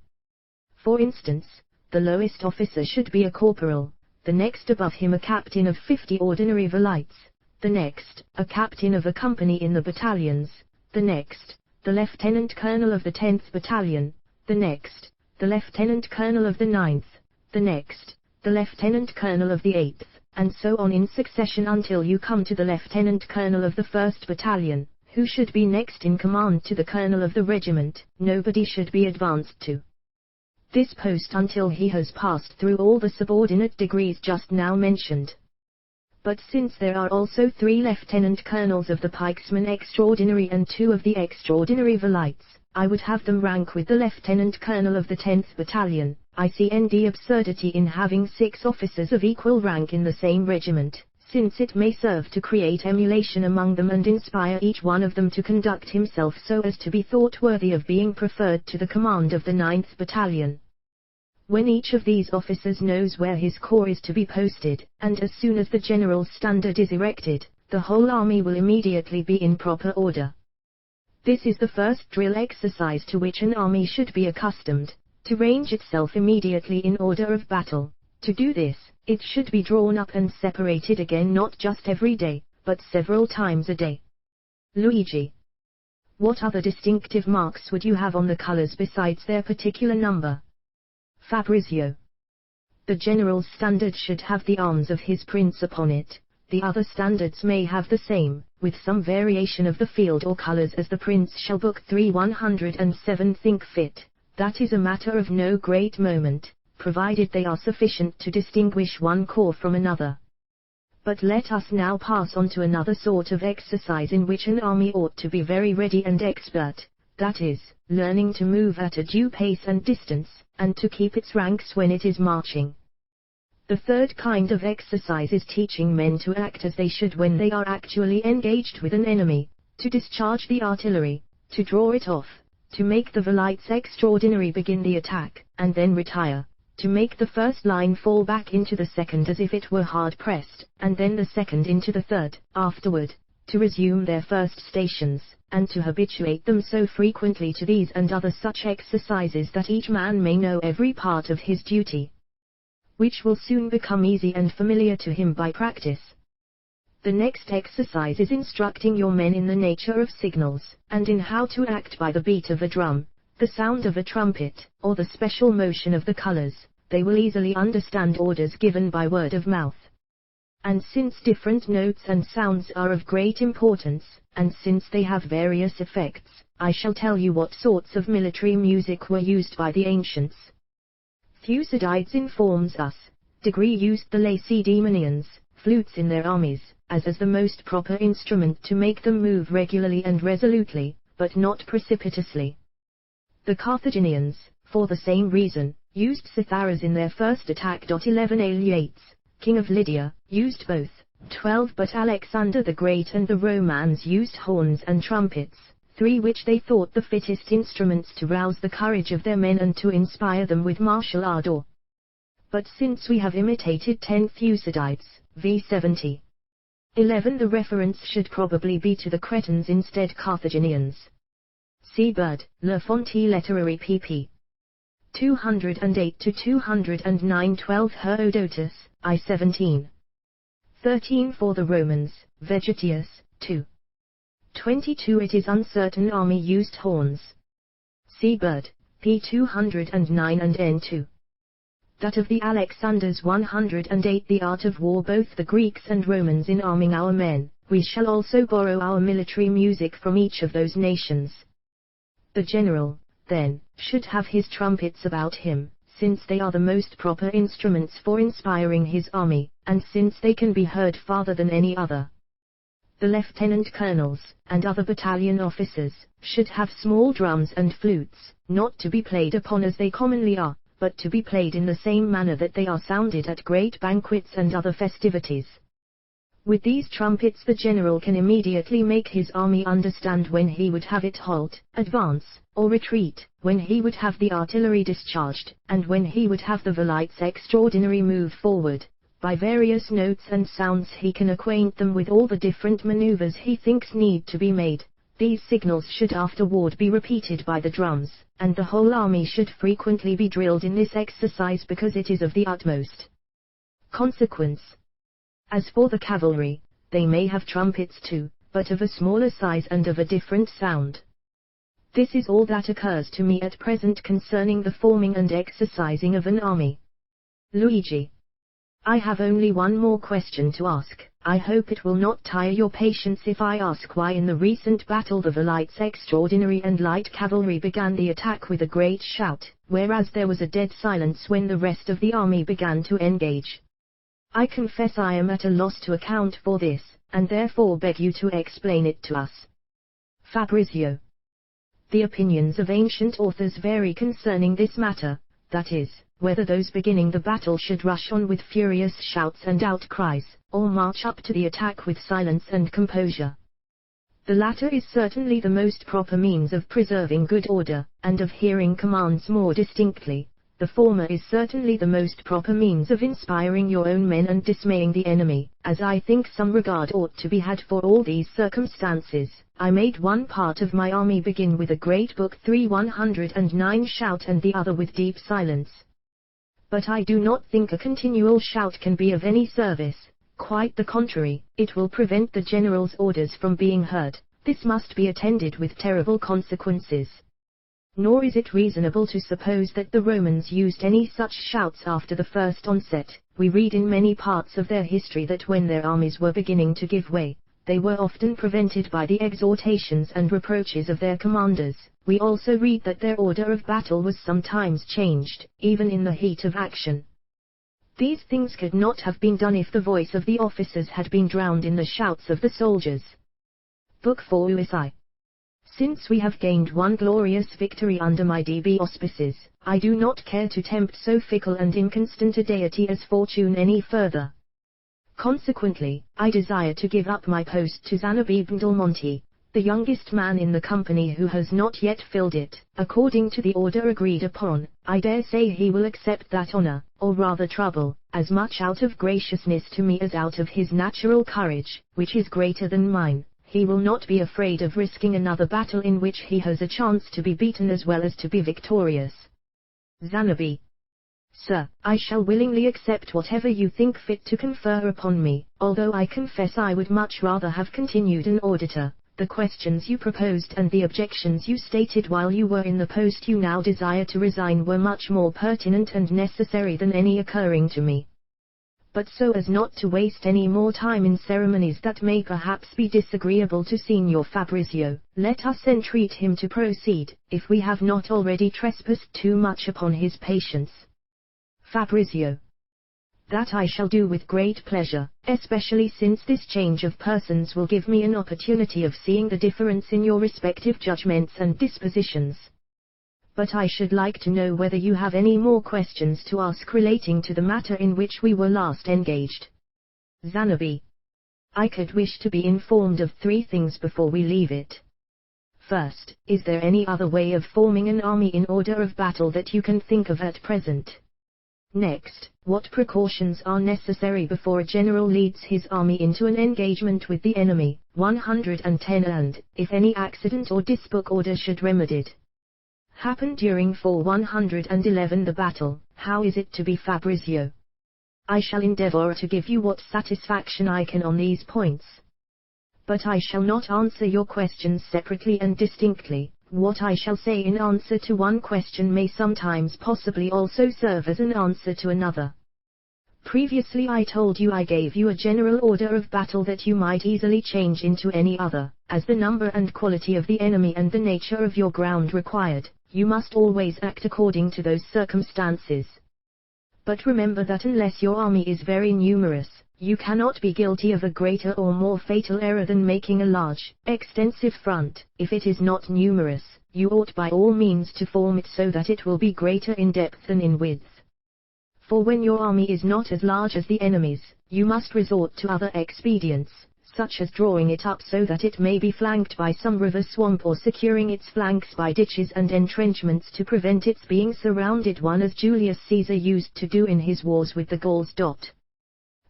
For instance, the lowest officer should be a corporal, the next above him a captain of 50 ordinary valites, the next, a captain of a company in the battalions, the next, the lieutenant colonel of the 10th battalion, the next, the lieutenant colonel of the 9th, the next, the lieutenant colonel of the 8th, and so on in succession until you come to the lieutenant colonel of the 1st battalion, who should be next in command to the colonel of the regiment. Nobody should be advanced to this post until he has passed through all the subordinate degrees just now mentioned. But since there are also 3 lieutenant colonels of the pikemen extraordinary and 2 of the extraordinary valites, I would have them rank with the lieutenant colonel of the 10th battalion. I see the absurdity in having 6 officers of equal rank in the same regiment, since it may serve to create emulation among them and inspire each one of them to conduct himself so as to be thought worthy of being preferred to the command of the 9th battalion. When each of these officers knows where his corps is to be posted, and as soon as the general standard is erected, the whole army will immediately be in proper order. This is the first drill exercise to which an army should be accustomed, to range itself immediately in order of battle. To do this, it should be drawn up and separated again not just every day, but several times a day. Luigi, what other distinctive marks would you have on the colors besides their particular number? Fabrizio, the general's standard should have the arms of his prince upon it. The other standards may have the same, with some variation of the field or colors as the prince shall book 307 think fit. That is a matter of no great moment, provided they are sufficient to distinguish one corps from another. But let us now pass on to another sort of exercise in which an army ought to be very ready and expert, that is, learning to move at a due pace and distance, and to keep its ranks when it is marching. The third kind of exercise is teaching men to act as they should when they are actually engaged with an enemy, to discharge the artillery, to draw it off, to make the valites extraordinary begin the attack, and then retire, to make the first line fall back into the second as if it were hard pressed, and then the second into the third, afterward, to resume their first stations, and to habituate them so frequently to these and other such exercises that each man may know every part of his duty, which will soon become easy and familiar to him by practice. The next exercise is instructing your men in the nature of signals, and in how to act by the beat of a drum, the sound of a trumpet, or the special motion of the colors. They will easily understand orders given by word of mouth. And since different notes and sounds are of great importance, and since they have various effects, I shall tell you what sorts of military music were used by the ancients. Thucydides informs us, degree used the Lacedaemonians, flutes in their armies, as the most proper instrument to make them move regularly and resolutely, but not precipitously. The Carthaginians, for the same reason, used citharas in their first attack. 11 Alyates, king of Lydia, used both. 12 But Alexander the Great and the Romans used horns and trumpets, 3 which they thought the fittest instruments to rouse the courage of their men and to inspire them with martial ardor. But since we have imitated 10 Thucydides, v. 70. 11. The reference should probably be to the Cretans instead Carthaginians. See Bird, La Fontaine Literary pp. 208-209. 12. Herodotus, I. 17. 13. For the Romans, Vegetius, 2. 22. It is uncertain army used horns. See Bird, p. 209 and n. 2. That of the Alexanders 108. The art of war. Both the Greeks and Romans in arming our men, we shall also borrow our military music from each of those nations. The general, then, should have his trumpets about him, since they are the most proper instruments for inspiring his army, and since they can be heard farther than any other. The lieutenant colonels, and other battalion officers, should have small drums and flutes, not to be played upon as they commonly are, but to be played in the same manner that they are sounded at great banquets and other festivities. With these trumpets the general can immediately make his army understand when he would have it halt, advance, or retreat, when he would have the artillery discharged, and when he would have the velites extraordinary move forward. By various notes and sounds he can acquaint them with all the different maneuvers he thinks need to be made. These signals should afterward be repeated by the drums, and the whole army should frequently be drilled in this exercise because it is of the utmost consequence. As for the cavalry, they may have trumpets too, but of a smaller size and of a different sound. This is all that occurs to me at present concerning the forming and exercising of an army. Luigi. I have only one more question to ask. I hope it will not tire your patience if I ask why in the recent battle the velites extraordinary and light cavalry began the attack with a great shout, whereas there was a dead silence when the rest of the army began to engage. I confess I am at a loss to account for this, and therefore beg you to explain it to us. Fabrizio. The opinions of ancient authors vary concerning this matter, that is, whether those beginning the battle should rush on with furious shouts and outcries, or march up to the attack with silence and composure. The latter is certainly the most proper means of preserving good order, and of hearing commands more distinctly. The former is certainly the most proper means of inspiring your own men and dismaying the enemy, as I think some regard ought to be had for all these circumstances. I made one part of my army begin with a great book 109 shout and the other with deep silence. But I do not think a continual shout can be of any service. Quite the contrary, it will prevent the general's orders from being heard. This must be attended with terrible consequences. Nor is it reasonable to suppose that the Romans used any such shouts after the first onset. We read in many parts of their history that when their armies were beginning to give way, they were often prevented by the exhortations and reproaches of their commanders. We also read that their order of battle was sometimes changed, even in the heat of action. These things could not have been done if the voice of the officers had been drowned in the shouts of the soldiers. Book 4 USI. Since we have gained one glorious victory under my DB auspices, I do not care to tempt so fickle and inconstant a deity as fortune any further. Consequently, I desire to give up my post to Zanobi Bndalmonti, the youngest man in the company who has not yet filled it. According to the order agreed upon, I dare say he will accept that honor, or rather trouble, as much out of graciousness to me as out of his natural courage, which is greater than mine. He will not be afraid of risking another battle in which he has a chance to be beaten as well as to be victorious. Zanobi. Sir, I shall willingly accept whatever you think fit to confer upon me, although I confess I would much rather have continued an auditor. The questions you proposed and the objections you stated while you were in the post you now desire to resign were much more pertinent and necessary than any occurring to me. But so as not to waste any more time in ceremonies that may perhaps be disagreeable to Signor Fabrizio, let us entreat him to proceed, if we have not already trespassed too much upon his patience. Fabrizio. That I shall do with great pleasure, especially since this change of persons will give me an opportunity of seeing the difference in your respective judgments and dispositions. But I should like to know whether you have any more questions to ask relating to the matter in which we were last engaged. Zanobi. I could wish to be informed of 3 things before we leave it. First, is there any other way of forming an army in order of battle that you can think of at present? Next, what precautions are necessary before a general leads his army into an engagement with the enemy? 110. And, if any accident or disbook order should remedied happen during 111 the battle, how is it to be, Fabrizio? I shall endeavor to give you what satisfaction I can on these points. But I shall not answer your questions separately and distinctly. What I shall say in answer to one question may sometimes possibly also serve as an answer to another. Previously I told you I gave you a general order of battle that you might easily change into any other, as the number and quality of the enemy and the nature of your ground required. You must always act according to those circumstances. But remember that unless your army is very numerous, you cannot be guilty of a greater or more fatal error than making a large, extensive front. If it is not numerous, you ought by all means to form it so that it will be greater in depth than in width. For when your army is not as large as the enemy's, you must resort to other expedients, such as drawing it up so that it may be flanked by some river swamp, or securing its flanks by ditches and entrenchments to prevent its being surrounded, one as Julius Caesar used to do in his wars with the Gauls.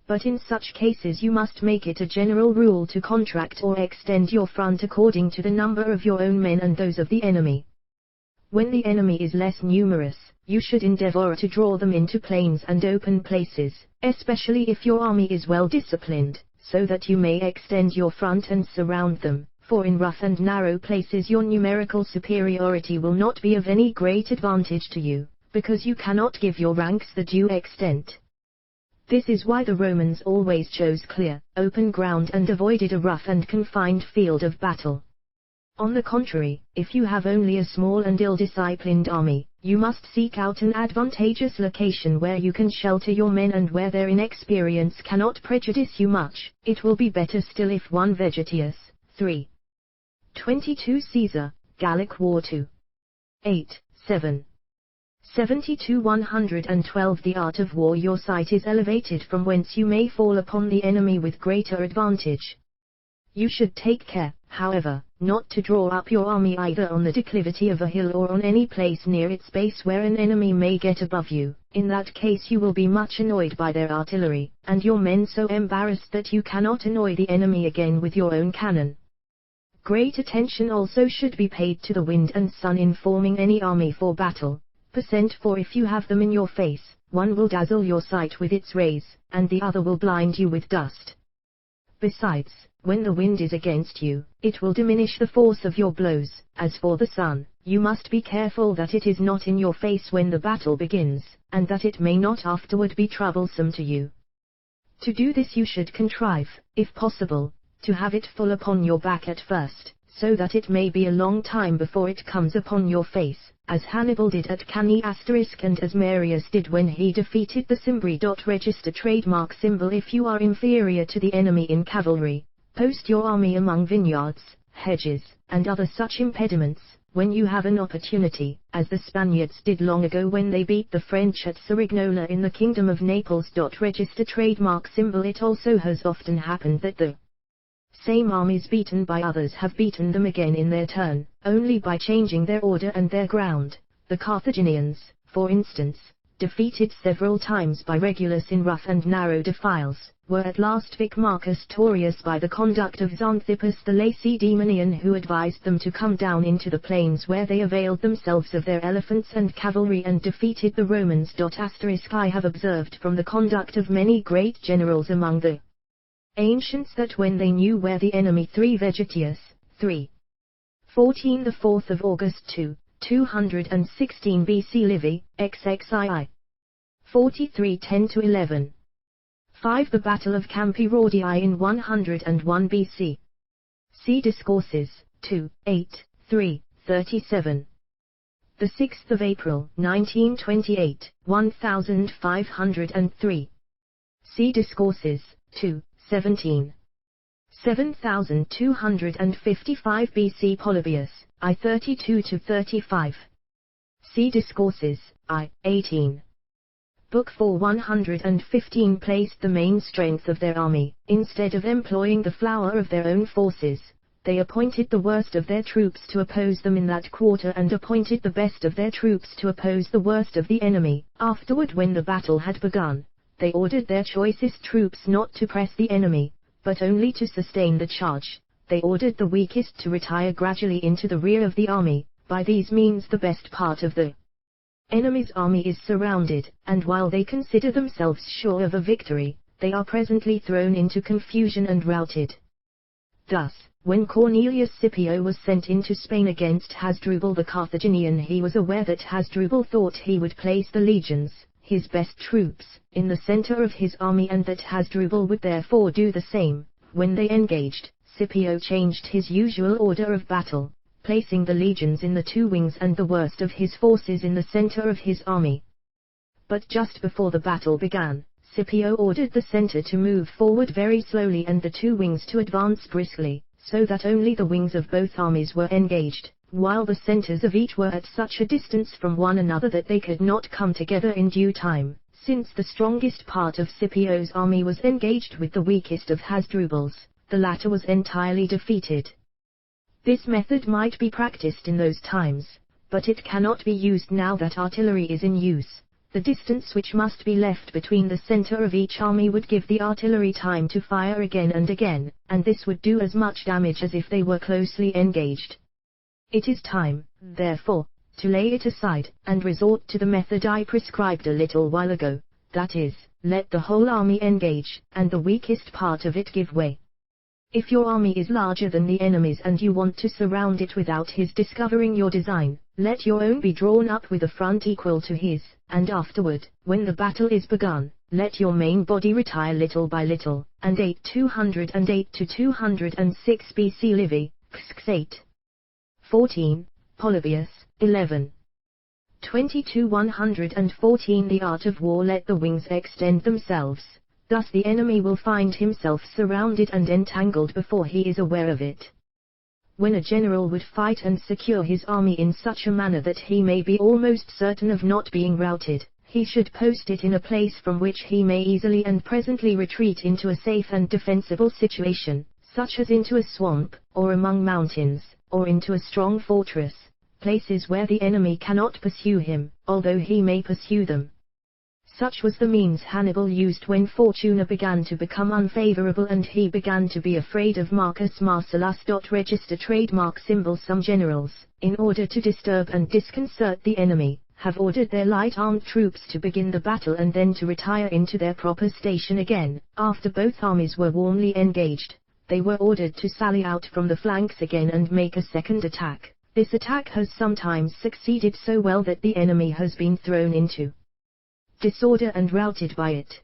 But in such cases you must make it a general rule to contract or extend your front according to the number of your own men and those of the enemy. When the enemy is less numerous, you should endeavor to draw them into plains and open places, especially if your army is well disciplined, so that you may extend your front and surround them, for in rough and narrow places your numerical superiority will not be of any great advantage to you, because you cannot give your ranks the due extent. This is why the Romans always chose clear, open ground and avoided a rough and confined field of battle. On the contrary, if you have only a small and ill-disciplined army, you must seek out an advantageous location where you can shelter your men and where their inexperience cannot prejudice you much. It will be better still if one Vegetius, 3. 22 Caesar, Gallic War 2. 8, 7. 72 112 The art of war. Your sight is elevated from whence you may fall upon the enemy with greater advantage. You should take care, however, not to draw up your army either on the declivity of a hill or on any place near its base where an enemy may get above you. In that case you will be much annoyed by their artillery, and your men so embarrassed that you cannot annoy the enemy again with your own cannon. Great attention also should be paid to the wind and sun in forming any army for battle. For if you have them in your face, one will dazzle your sight with its rays, and the other will blind you with dust. Besides, when the wind is against you, it will diminish the force of your blows. As for the sun, you must be careful that it is not in your face when the battle begins, and that it may not afterward be troublesome to you. To do this you should contrive, if possible, to have it full upon your back at first, so that it may be a long time before it comes upon your face, as Hannibal did at Cannae *, and as Marius did when he defeated the Cimbri. Register trademark symbol. If you are inferior to the enemy in cavalry, post your army among vineyards, hedges, and other such impediments, when you have an opportunity, as the Spaniards did long ago when they beat the French at Cerignola in the kingdom of Naples. Register trademark symbol. It also has often happened that the same armies beaten by others have beaten them again in their turn, only by changing their order and their ground. The Carthaginians, for instance, defeated several times by Regulus in rough and narrow defiles, were at last victorious by the conduct of Xanthippus the Lacedaemonian, who advised them to come down into the plains, where they availed themselves of their elephants and cavalry and defeated the Romans. I have observed from the conduct of many great generals among the ancients that when they knew where the enemy 3 Vegetius, 3. 14 the 4th of August 216 BC Livy, XXII. 43:10-11. 5 The Battle of Campi Rodii in 101 BC. See Discourses, 2, 8, 3, 37. The 6th of April, 1928, 1503. See Discourses, 2, 17. 7255 BC Polybius, I 32-35. See Discourses, I 18. Book 4 115 placed the main strength of their army, instead of employing the flower of their own forces, they appointed the worst of their troops to oppose them in that quarter and appointed the best of their troops to oppose the worst of the enemy. Afterward, when the battle had begun, they ordered their choicest troops not to press the enemy, but only to sustain the charge. They ordered the weakest to retire gradually into the rear of the army. By these means the best part of the enemy's army is surrounded, and while they consider themselves sure of a victory, they are presently thrown into confusion and routed. Thus, when Cornelius Scipio was sent into Spain against Hasdrubal the Carthaginian, he was aware that Hasdrubal thought he would place the legions, his best troops, in the center of his army, and that Hasdrubal would therefore do the same. When they engaged, Scipio changed his usual order of battle, placing the legions in the two wings and the worst of his forces in the center of his army. But just before the battle began, Scipio ordered the center to move forward very slowly and the two wings to advance briskly, so that only the wings of both armies were engaged, while the centers of each were at such a distance from one another that they could not come together in due time. Since the strongest part of Scipio's army was engaged with the weakest of Hasdrubal's, the latter was entirely defeated. This method might be practiced in those times, but it cannot be used now that artillery is in use. The distance which must be left between the center of each army would give the artillery time to fire again and again, and this would do as much damage as if they were closely engaged. It is time, therefore, to lay it aside, and resort to the method I prescribed a little while ago, that is, let the whole army engage, and the weakest part of it give way. If your army is larger than the enemy's and you want to surround it without his discovering your design, let your own be drawn up with a front equal to his, and afterward, when the battle is begun, let your main body retire little by little, and 208 to 206 BC Livy, Xx 8. 14, Polybius, 11. 22 114 The art of war. Let the wings extend themselves. Thus the enemy will find himself surrounded and entangled before he is aware of it. When a general would fight and secure his army in such a manner that he may be almost certain of not being routed, he should post it in a place from which he may easily and presently retreat into a safe and defensible situation, such as into a swamp, or among mountains, or into a strong fortress, places where the enemy cannot pursue him, although he may pursue them. Such was the means Hannibal used when Fortuna began to become unfavorable and he began to be afraid of Marcus Marcellus. Register trademark symbol. Some generals, in order to disturb and disconcert the enemy, have ordered their light armed troops to begin the battle and then to retire into their proper station again. After both armies were warmly engaged, they were ordered to sally out from the flanks again and make a second attack. This attack has sometimes succeeded so well that the enemy has been thrown into disorder and routed by it.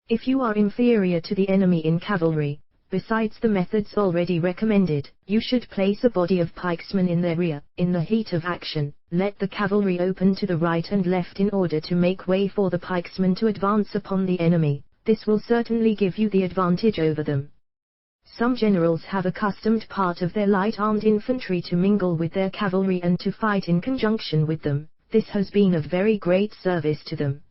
If you are inferior to the enemy in cavalry, besides the methods already recommended, you should place a body of pikesmen in their rear. In the heat of action, let the cavalry open to the right and left in order to make way for the pikesmen to advance upon the enemy. This will certainly give you the advantage over them. Some generals have accustomed part of their light-armed infantry to mingle with their cavalry and to fight in conjunction with them. This has been of very great service to them.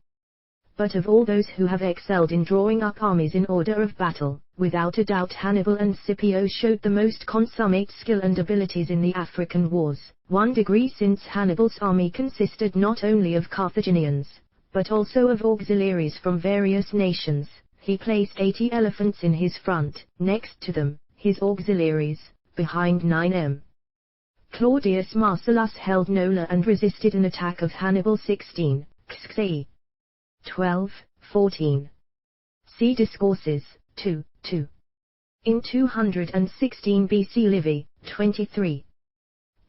But of all those who have excelled in drawing up armies in order of battle, without a doubt Hannibal and Scipio showed the most consummate skill and abilities in the African wars. 1 degree since Hannibal's army consisted not only of Carthaginians, but also of auxiliaries from various nations. He placed 80 elephants in his front, next to them, his auxiliaries, behind 9m. Claudius Marcellus held Nola and resisted an attack of Hannibal. 16, Xx 12, 14. See Discourses, 2, 2. In 216 BC Livy, 23.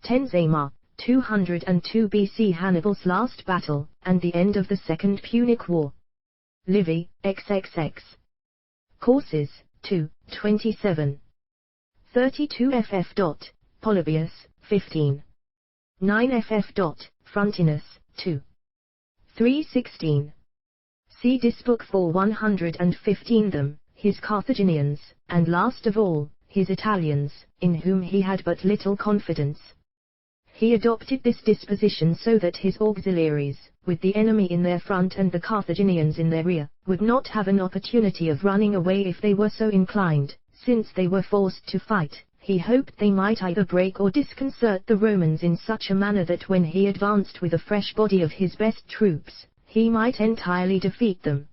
10 Zama, 202 BC Hannibal's last battle, and the end of the Second Punic War. Livy, XXX. Courses, 2, 27. 32 ff. Polybius, 15. 9 ff. Frontinus, 2. 316. See Disbook for 115 them, his Carthaginians, and last of all, his Italians, in whom he had but little confidence. He adopted this disposition so that his auxiliaries, with the enemy in their front and the Carthaginians in their rear, would not have an opportunity of running away if they were so inclined. Since they were forced to fight, he hoped they might either break or disconcert the Romans in such a manner that when he advanced with a fresh body of his best troops, he might entirely defeat them.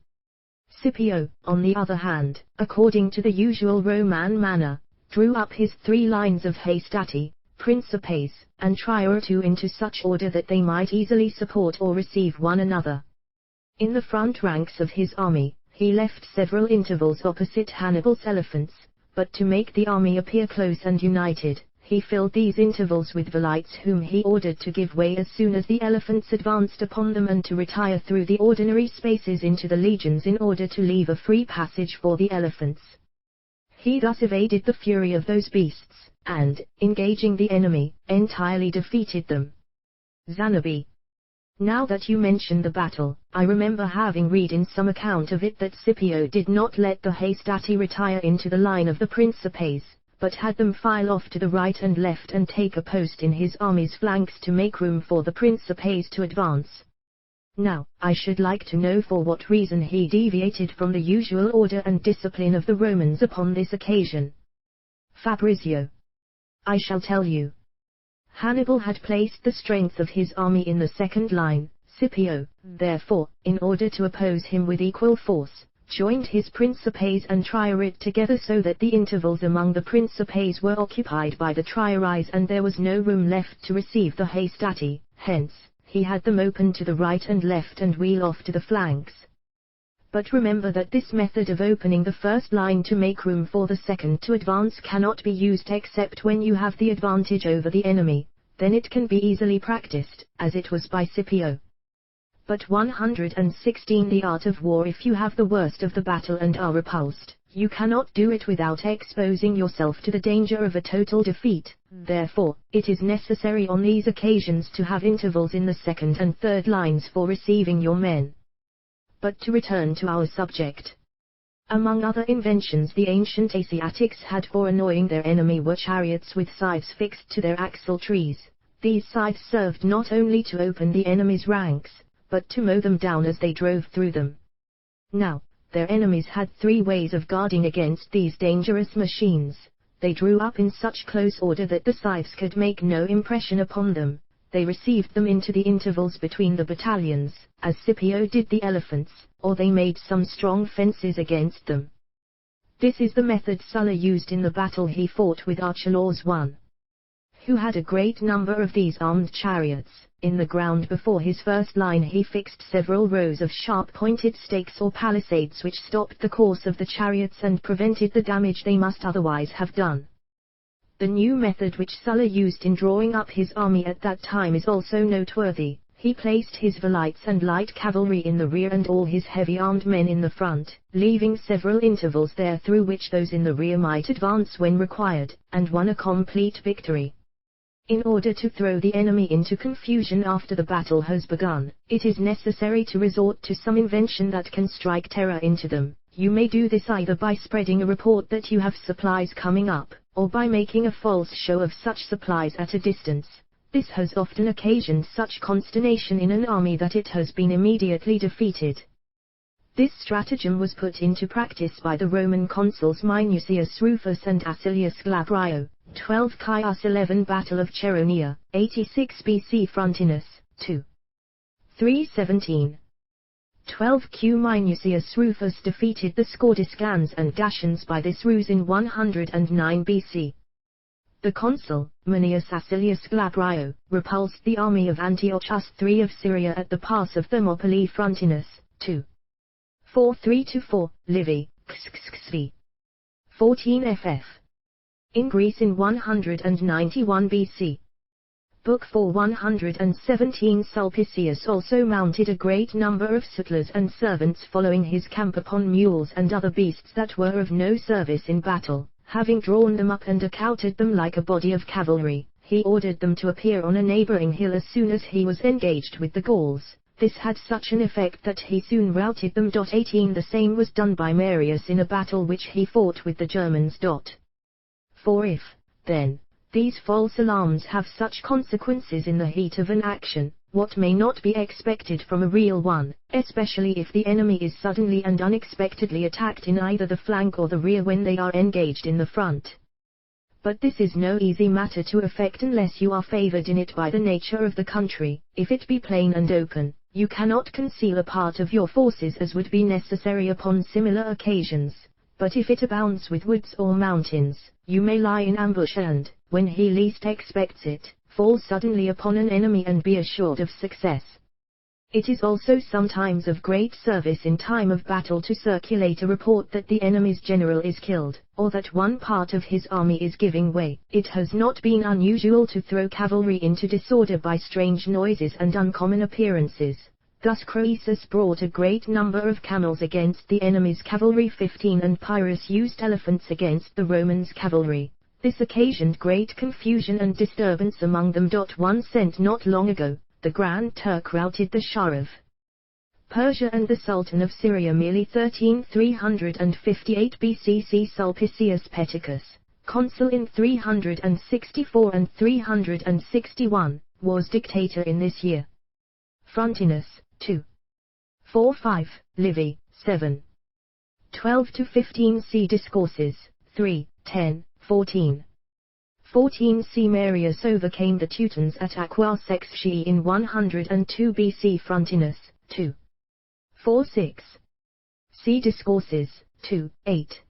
Scipio, on the other hand, according to the usual Roman manner, drew up his 3 lines of hastati, principes, and trioratu into such order that they might easily support or receive one another. In the front ranks of his army, he left several intervals opposite Hannibal's elephants, but to make the army appear close and united, he filled these intervals with velites whom he ordered to give way as soon as the elephants advanced upon them and to retire through the ordinary spaces into the legions in order to leave a free passage for the elephants. He thus evaded the fury of those beasts, and, engaging the enemy, entirely defeated them. Zanobi. Now that you mention the battle, I remember having read in some account of it that Scipio did not let the hastati retire into the line of the principes, but had them file off to the right and left and take a post in his army's flanks to make room for the principes to advance. Now, I should like to know for what reason he deviated from the usual order and discipline of the Romans upon this occasion. Fabrizio. I shall tell you. Hannibal had placed the strength of his army in the second line. Scipio, therefore, in order to oppose him with equal force, joined his principes and triorit together so that the intervals among the principes were occupied by the trioris and there was no room left to receive the hastati, hence, he had them open to the right and left and wheel off to the flanks. But remember that this method of opening the first line to make room for the second to advance cannot be used except when you have the advantage over the enemy, then it can be easily practiced, as it was by Scipio. But 116 The art of war. If you have the worst of the battle and are repulsed, you cannot do it without exposing yourself to the danger of a total defeat, therefore, it is necessary on these occasions to have intervals in the second and third lines for receiving your men. But to return to our subject. Among other inventions the ancient Asiatics had for annoying their enemy were chariots with scythes fixed to their axle trees. These scythes served not only to open the enemy's ranks, but to mow them down as they drove through them. Now, their enemies had 3 ways of guarding against these dangerous machines. They drew up in such close order that the scythes could make no impression upon them. They received them into the intervals between the battalions, as Scipio did the elephants, or they made some strong fences against them. This is the method Sulla used in the battle he fought with Archelaus I, who had a great number of these armed chariots. In the ground before his first line he fixed several rows of sharp-pointed stakes or palisades which stopped the course of the chariots and prevented the damage they must otherwise have done. The new method which Sulla used in drawing up his army at that time is also noteworthy. He placed his velites and light cavalry in the rear and all his heavy armed men in the front, leaving several intervals there through which those in the rear might advance when required, and won a complete victory. In order to throw the enemy into confusion after the battle has begun, it is necessary to resort to some invention that can strike terror into them. You may do this either by spreading a report that you have supplies coming up, or by making a false show of such supplies at a distance. This has often occasioned such consternation in an army that it has been immediately defeated. This stratagem was put into practice by the Roman consuls Minucius Rufus and Acilius Glabrio. 12 Caius 11 Battle of Cheronia, 86 BC Frontinus, 2. 317. 12 Q Minucius Rufus defeated the Scordiscans and Dacians by this ruse in 109 BC. The consul, Manius Acilius Glabrio, repulsed the army of Antiochus III of Syria at the pass of Thermopylae Frontinus, 2. 4-3-4, Livy, XXV. 14 ff. In Greece in 191 BC. Book 4 117 Sulpicius also mounted a great number of sutlers and servants following his camp upon mules and other beasts that were of no service in battle. Having drawn them up and accoutred them like a body of cavalry, he ordered them to appear on a neighboring hill as soon as he was engaged with the Gauls. This had such an effect that he soon routed them. 18 The same was done by Marius in a battle which he fought with the Germans. For if, then, these false alarms have such consequences in the heat of an action, what may not be expected from a real one, especially if the enemy is suddenly and unexpectedly attacked in either the flank or the rear when they are engaged in the front. But this is no easy matter to effect unless you are favored in it by the nature of the country. If it be plain and open, you cannot conceal a part of your forces as would be necessary upon similar occasions. But if it abounds with woods or mountains, you may lie in ambush and, when he least expects it, fall suddenly upon an enemy and be assured of success. It is also sometimes of great service in time of battle to circulate a report that the enemy's general is killed, or that one part of his army is giving way. It has not been unusual to throw cavalry into disorder by strange noises and uncommon appearances. Thus Croesus brought a great number of camels against the enemy's cavalry 15 and Pyrrhus used elephants against the Romans' cavalry. This occasioned great confusion and disturbance among them. One sent not long ago, the Grand Turk routed the Shah of Persia and the Sultan of Syria merely 1358 BC. Sulpicius Pettacus, consul in 364 and 361, was dictator in this year. Frontinus, 2. 4-5, Livy, 7. 12-15 See Discourses, 3, 10, 14. 14 See Marius overcame the Teutons at Aquas Exii in 102 BC. Frontinus, 2. 4-6. See Discourses, 2, 8.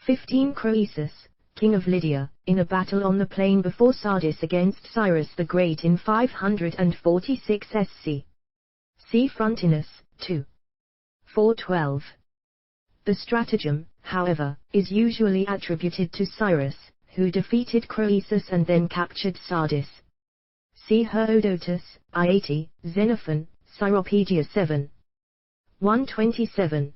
15 Croesus, king of Lydia, in a battle on the plain before Sardis against Cyrus the Great in 546 SC. See Frontinus, 2. 4-12. The stratagem, however, is usually attributed to Cyrus, who defeated Croesus and then captured Sardis. See Herodotus, I-80, Xenophon, Cyropedia 7. 127.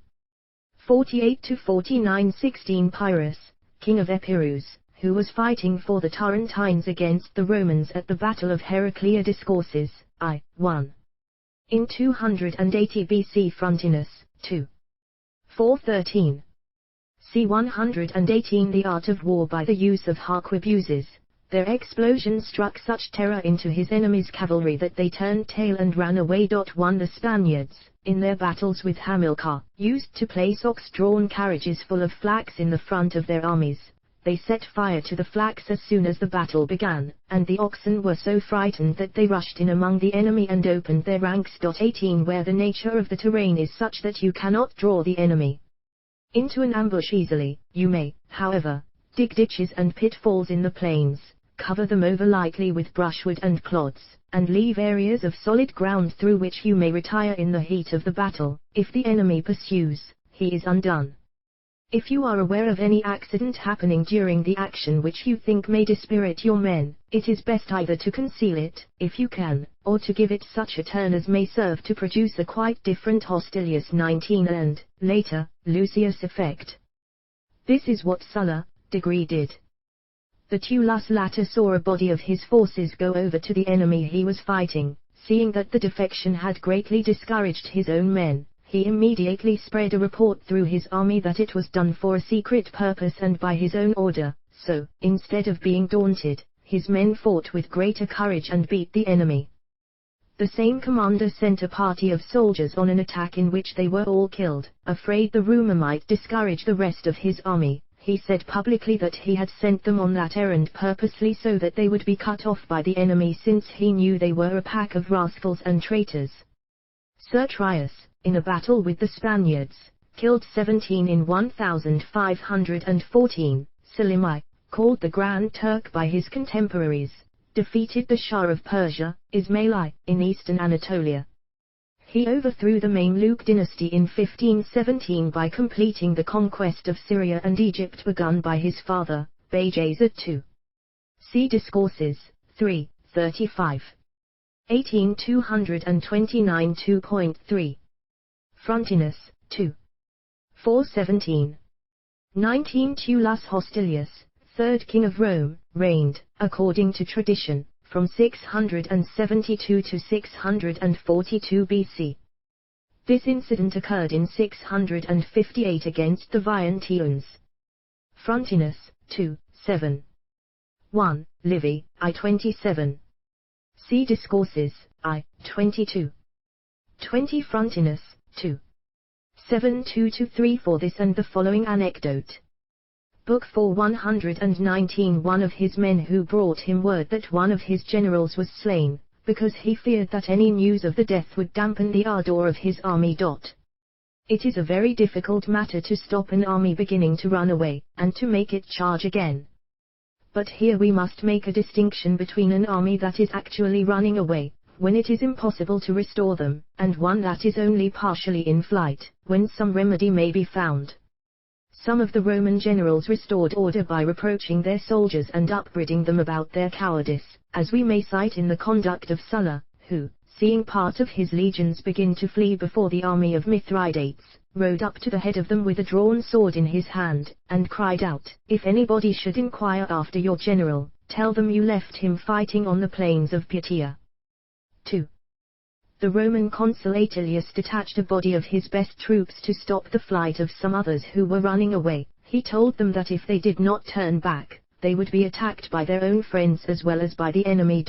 48-49 16 Pyrrhus, king of Epirus, who was fighting for the Tarentines against the Romans at the Battle of Heraclea. Discourses, I-1. In 280 BC. Frontinus, 2. 413. See 118 The art of war by the use of harquebuses. Their explosion struck such terror into his enemy's cavalry that they turned tail and ran away. 1 The Spaniards, in their battles with Hamilcar, used to place ox-drawn carriages full of flax in the front of their armies. They set fire to the flax as soon as the battle began, and the oxen were so frightened that they rushed in among the enemy and opened their ranks. 18 Where the nature of the terrain is such that you cannot draw the enemy into an ambush easily, you may, however, dig ditches and pitfalls in the plains, cover them over lightly with brushwood and clods, and leave areas of solid ground through which you may retire in the heat of the battle. If the enemy pursues, he is undone. If you are aware of any accident happening during the action which you think may dispirit your men, it is best either to conceal it, if you can, or to give it such a turn as may serve to produce a quite different Hostilius 19 and, later, Lucius effect. This is what Sulla, degree did. The Tullus latter saw a body of his forces go over to the enemy he was fighting. Seeing that the defection had greatly discouraged his own men, he immediately spread a report through his army that it was done for a secret purpose and by his own order. So, instead of being daunted, his men fought with greater courage and beat the enemy. The same commander sent a party of soldiers on an attack in which they were all killed. Afraid the rumor might discourage the rest of his army, he said publicly that he had sent them on that errand purposely so that they would be cut off by the enemy, since he knew they were a pack of rascals and traitors. Sertrius, in a battle with the Spaniards, killed 17 in 1514. Selimi, called the Grand Turk by his contemporaries, defeated the Shah of Persia, Ismaili, in eastern Anatolia. He overthrew the Mamluk dynasty in 1517 by completing the conquest of Syria and Egypt begun by his father, Bajazet II. See Discourses, 3, 35. 18 229 2.3. Frontinus, 2. 417. 19 Tullus Hostilius, third king of Rome, reigned, according to tradition, from 672 to 642 BC. This incident occurred in 658 against the Veientians. Frontinus, 2, 7. 1. Livy, I-27. See Discourses, I-22. 20 Frontinus, 2. 7 2-3 for this and the following anecdote. Book 4 119. One of his men who brought him word that one of his generals was slain, because he feared that any news of the death would dampen the ardor of his army. It is a very difficult matter to stop an army beginning to run away, and to make it charge again. But here we must make a distinction between an army that is actually running away, when it is impossible to restore them, and one that is only partially in flight, when some remedy may be found. Some of the Roman generals restored order by reproaching their soldiers and upbraiding them about their cowardice, as we may cite in the conduct of Sulla, who, seeing part of his legions begin to flee before the army of Mithridates, rode up to the head of them with a drawn sword in his hand, and cried out, "If anybody should inquire after your general, tell them you left him fighting on the plains of Plataea." 2. The Roman consul Atilius detached a body of his best troops to stop the flight of some others who were running away. He told them that if they did not turn back, they would be attacked by their own friends as well as by the enemy.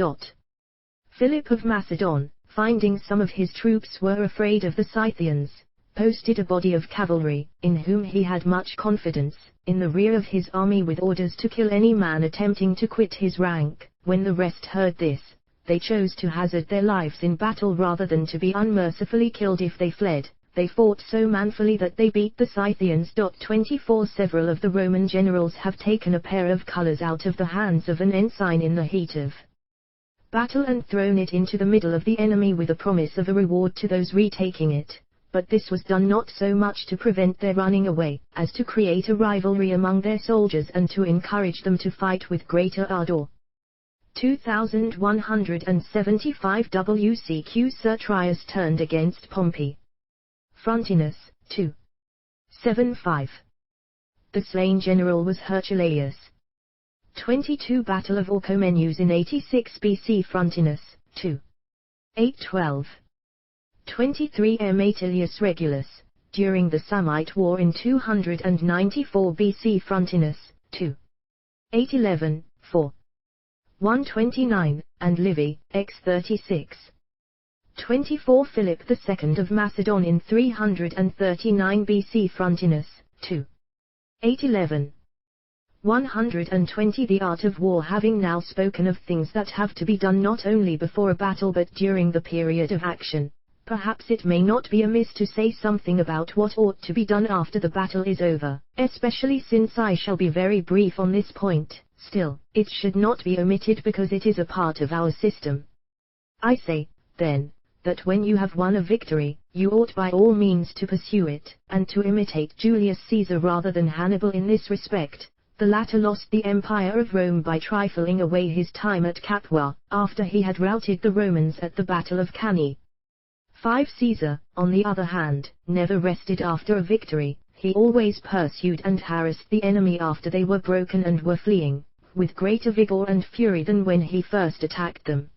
Philip of Macedon, finding some of his troops were afraid of the Scythians, posted a body of cavalry, in whom he had much confidence, in the rear of his army with orders to kill any man attempting to quit his rank. When the rest heard this, they chose to hazard their lives in battle rather than to be unmercifully killed if they fled. They fought so manfully that they beat the Scythians. 24 Several of the Roman generals have taken a pair of colors out of the hands of an ensign in the heat of battle and thrown it into the middle of the enemy with a promise of a reward to those retaking it. But this was done not so much to prevent their running away, as to create a rivalry among their soldiers and to encourage them to fight with greater ardor. 2175 WCQ Sertrius turned against Pompey. Frontinus, 2. 75. The slain general was Herculeus. 22 Battle of Orchomenus in 86 BC. Frontinus, 2. 812. 23 M. Atilius Regulus, during the Samnite War in 294 BC. Frontinus, 2. 811, 4. 129, and Livy, x 36. 24 Philip II of Macedon in 339 BC. Frontinus, 2. 811. 120 The art of war. Having now spoken of things that have to be done not only before a battle but during the period of action, perhaps it may not be amiss to say something about what ought to be done after the battle is over, especially since I shall be very brief on this point. Still, it should not be omitted because it is a part of our system. I say, then, that when you have won a victory, you ought by all means to pursue it, and to imitate Julius Caesar rather than Hannibal in this respect. The latter lost the empire of Rome by trifling away his time at Capua, after he had routed the Romans at the Battle of Cannae. 5 Caesar, on the other hand, never rested after a victory. He always pursued and harassed the enemy after they were broken and were fleeing, with greater vigor and fury than when he first attacked them.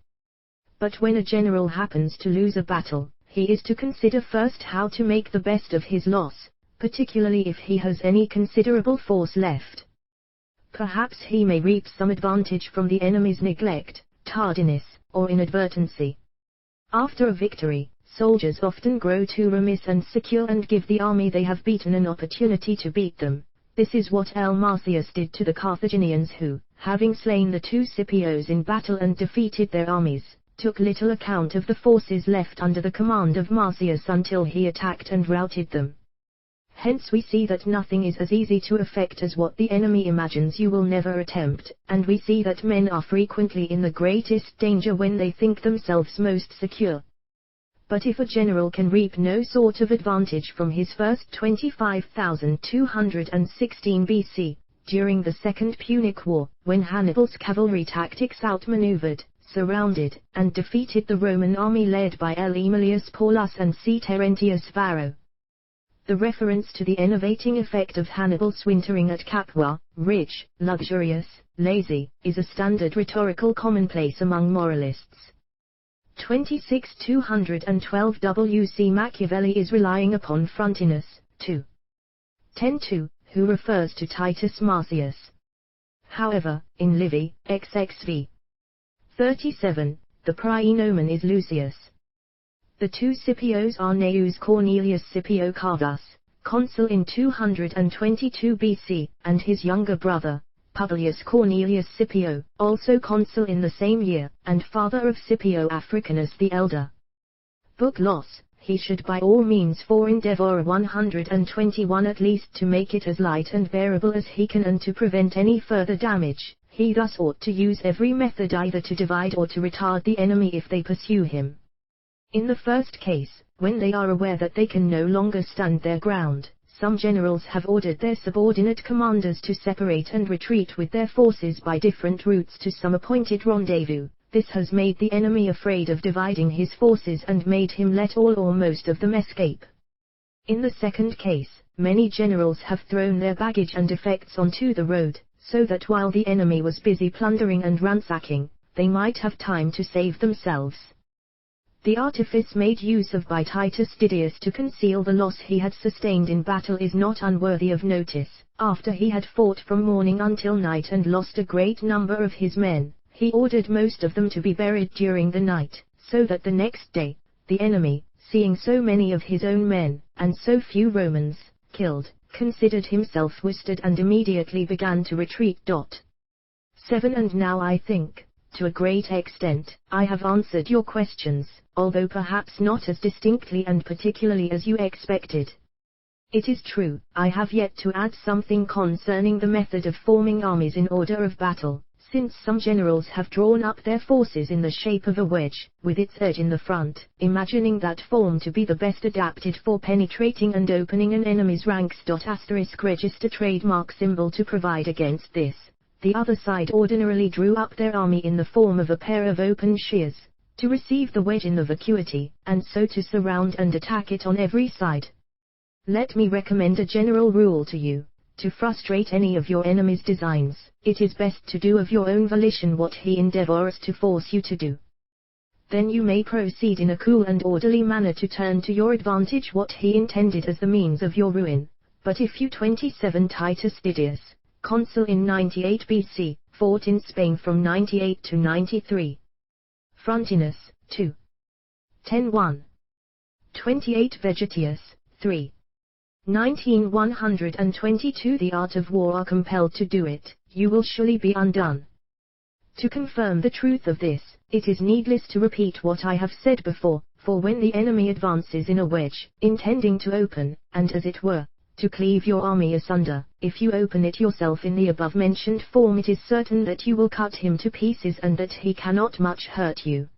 But when a general happens to lose a battle, he is to consider first how to make the best of his loss, particularly if he has any considerable force left. Perhaps he may reap some advantage from the enemy's neglect, tardiness, or inadvertency. After a victory, soldiers often grow too remiss and secure and give the army they have beaten an opportunity to beat them. This is what L. Marcius did to the Carthaginians who, having slain the 2 Scipios in battle and defeated their armies, took little account of the forces left under the command of Marcius until he attacked and routed them. Hence we see that nothing is as easy to effect as what the enemy imagines you will never attempt, and we see that men are frequently in the greatest danger when they think themselves most secure. But if a general can reap no sort of advantage from his first 25,216 BC, during the Second Punic War, when Hannibal's cavalry tactics outmaneuvered, surrounded, and defeated the Roman army led by L. Aemilius Paulus and C. Terentius Varro. The reference to the enervating effect of Hannibal's wintering at Capua, rich, luxurious, lazy, is a standard rhetorical commonplace among moralists. 26 212 W.C. Machiavelli is relying upon Frontinus, 2. 10-2, who refers to Titus Marcius. However, in Livy, XXV. 37, the praenomen is Lucius. The 2 Scipios are Gnaeus Cornelius Scipio Carvus, consul in 222 BC, and his younger brother, Publius Cornelius Scipio, also consul in the same year, and father of Scipio Africanus the elder. Book loss. He should by all means endeavor 121 at least to make it as light and bearable as he can, and to prevent any further damage. He thus ought to use every method either to divide or to retard the enemy if they pursue him. In the first case, when they are aware that they can no longer stand their ground, some generals have ordered their subordinate commanders to separate and retreat with their forces by different routes to some appointed rendezvous. This has made the enemy afraid of dividing his forces and made him let all or most of them escape. In the second case, many generals have thrown their baggage and effects onto the road, so that while the enemy was busy plundering and ransacking, they might have time to save themselves. The artifice made use of by Titus Didius to conceal the loss he had sustained in battle is not unworthy of notice. After he had fought from morning until night and lost a great number of his men, he ordered most of them to be buried during the night, so that the next day, the enemy, seeing so many of his own men, and so few Romans, killed, considered himself worsted and immediately began to retreat. 7. And now I think, to a great extent, I have answered your questions, although perhaps not as distinctly and particularly as you expected. It is true, I have yet to add something concerning the method of forming armies in order of battle, since some generals have drawn up their forces in the shape of a wedge, with its edge in the front, imagining that form to be the best adapted for penetrating and opening an enemy's ranks. Register trademark symbol to provide against this. The other side ordinarily drew up their army in the form of a pair of open shears, to receive the wedge in the vacuity, and so to surround and attack it on every side. Let me recommend a general rule to you. To frustrate any of your enemy's designs, it is best to do of your own volition what he endeavors to force you to do. Then you may proceed in a cool and orderly manner to turn to your advantage what he intended as the means of your ruin. But if you 27 Titus Didius, consul in 98 BC, fought in Spain from 98 to 93. Frontinus, 2. 10-1. 28 Vegetius, 3. 122 The art of war are compelled to do it, you will surely be undone. To confirm the truth of this, it is needless to repeat what I have said before, for when the enemy advances in a wedge, intending to open, and as it were, to cleave your army asunder, if you open it yourself in the above-mentioned form, it is certain that you will cut him to pieces and that he cannot much hurt you.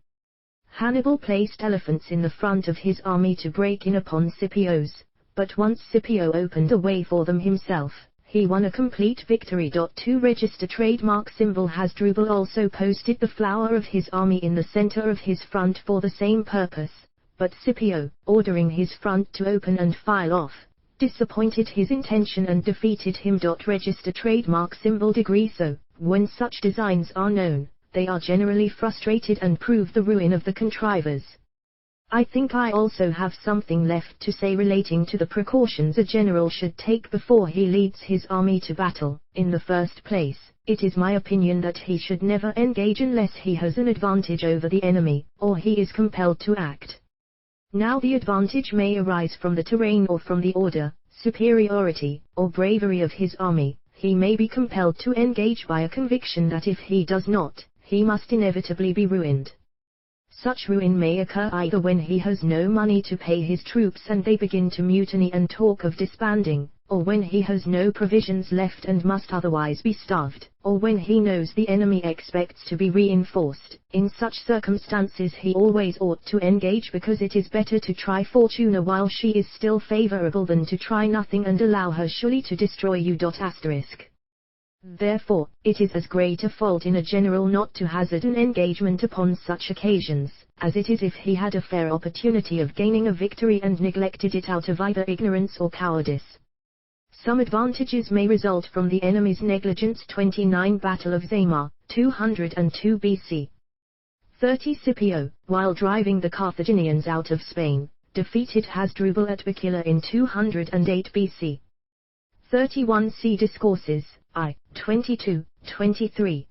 Hannibal placed elephants in the front of his army to break in upon Scipio's, but once Scipio opened a way for them himself, he won a complete victory. 2 Register trademark symbol Hasdrubal also posted the flower of his army in the center of his front for the same purpose, but Scipio, ordering his front to open and file off, disappointed his intention and defeated him. Register trademark symbol degree. So, when such designs are known, they are generally frustrated and prove the ruin of the contrivers. I think I also have something left to say relating to the precautions a general should take before he leads his army to battle. In the first place, it is my opinion that he should never engage unless he has an advantage over the enemy, or he is compelled to act. Now the advantage may arise from the terrain or from the order, superiority, or bravery of his army. He may be compelled to engage by a conviction that if he does not, he must inevitably be ruined. Such ruin may occur either when he has no money to pay his troops and they begin to mutiny and talk of disbanding, or when he has no provisions left and must otherwise be starved, or when he knows the enemy expects to be reinforced. In such circumstances he always ought to engage, because it is better to try Fortuna while she is still favorable than to try nothing and allow her surely to destroy you. Therefore, it is as great a fault in a general not to hazard an engagement upon such occasions, as it is if he had a fair opportunity of gaining a victory and neglected it out of either ignorance or cowardice. Some advantages may result from the enemy's negligence. 29 Battle of Zama, 202 BC. 30 Scipio, while driving the Carthaginians out of Spain, defeated Hasdrubal at Bacilla in 208 BC. 31 See Discourses, I. 22, 23.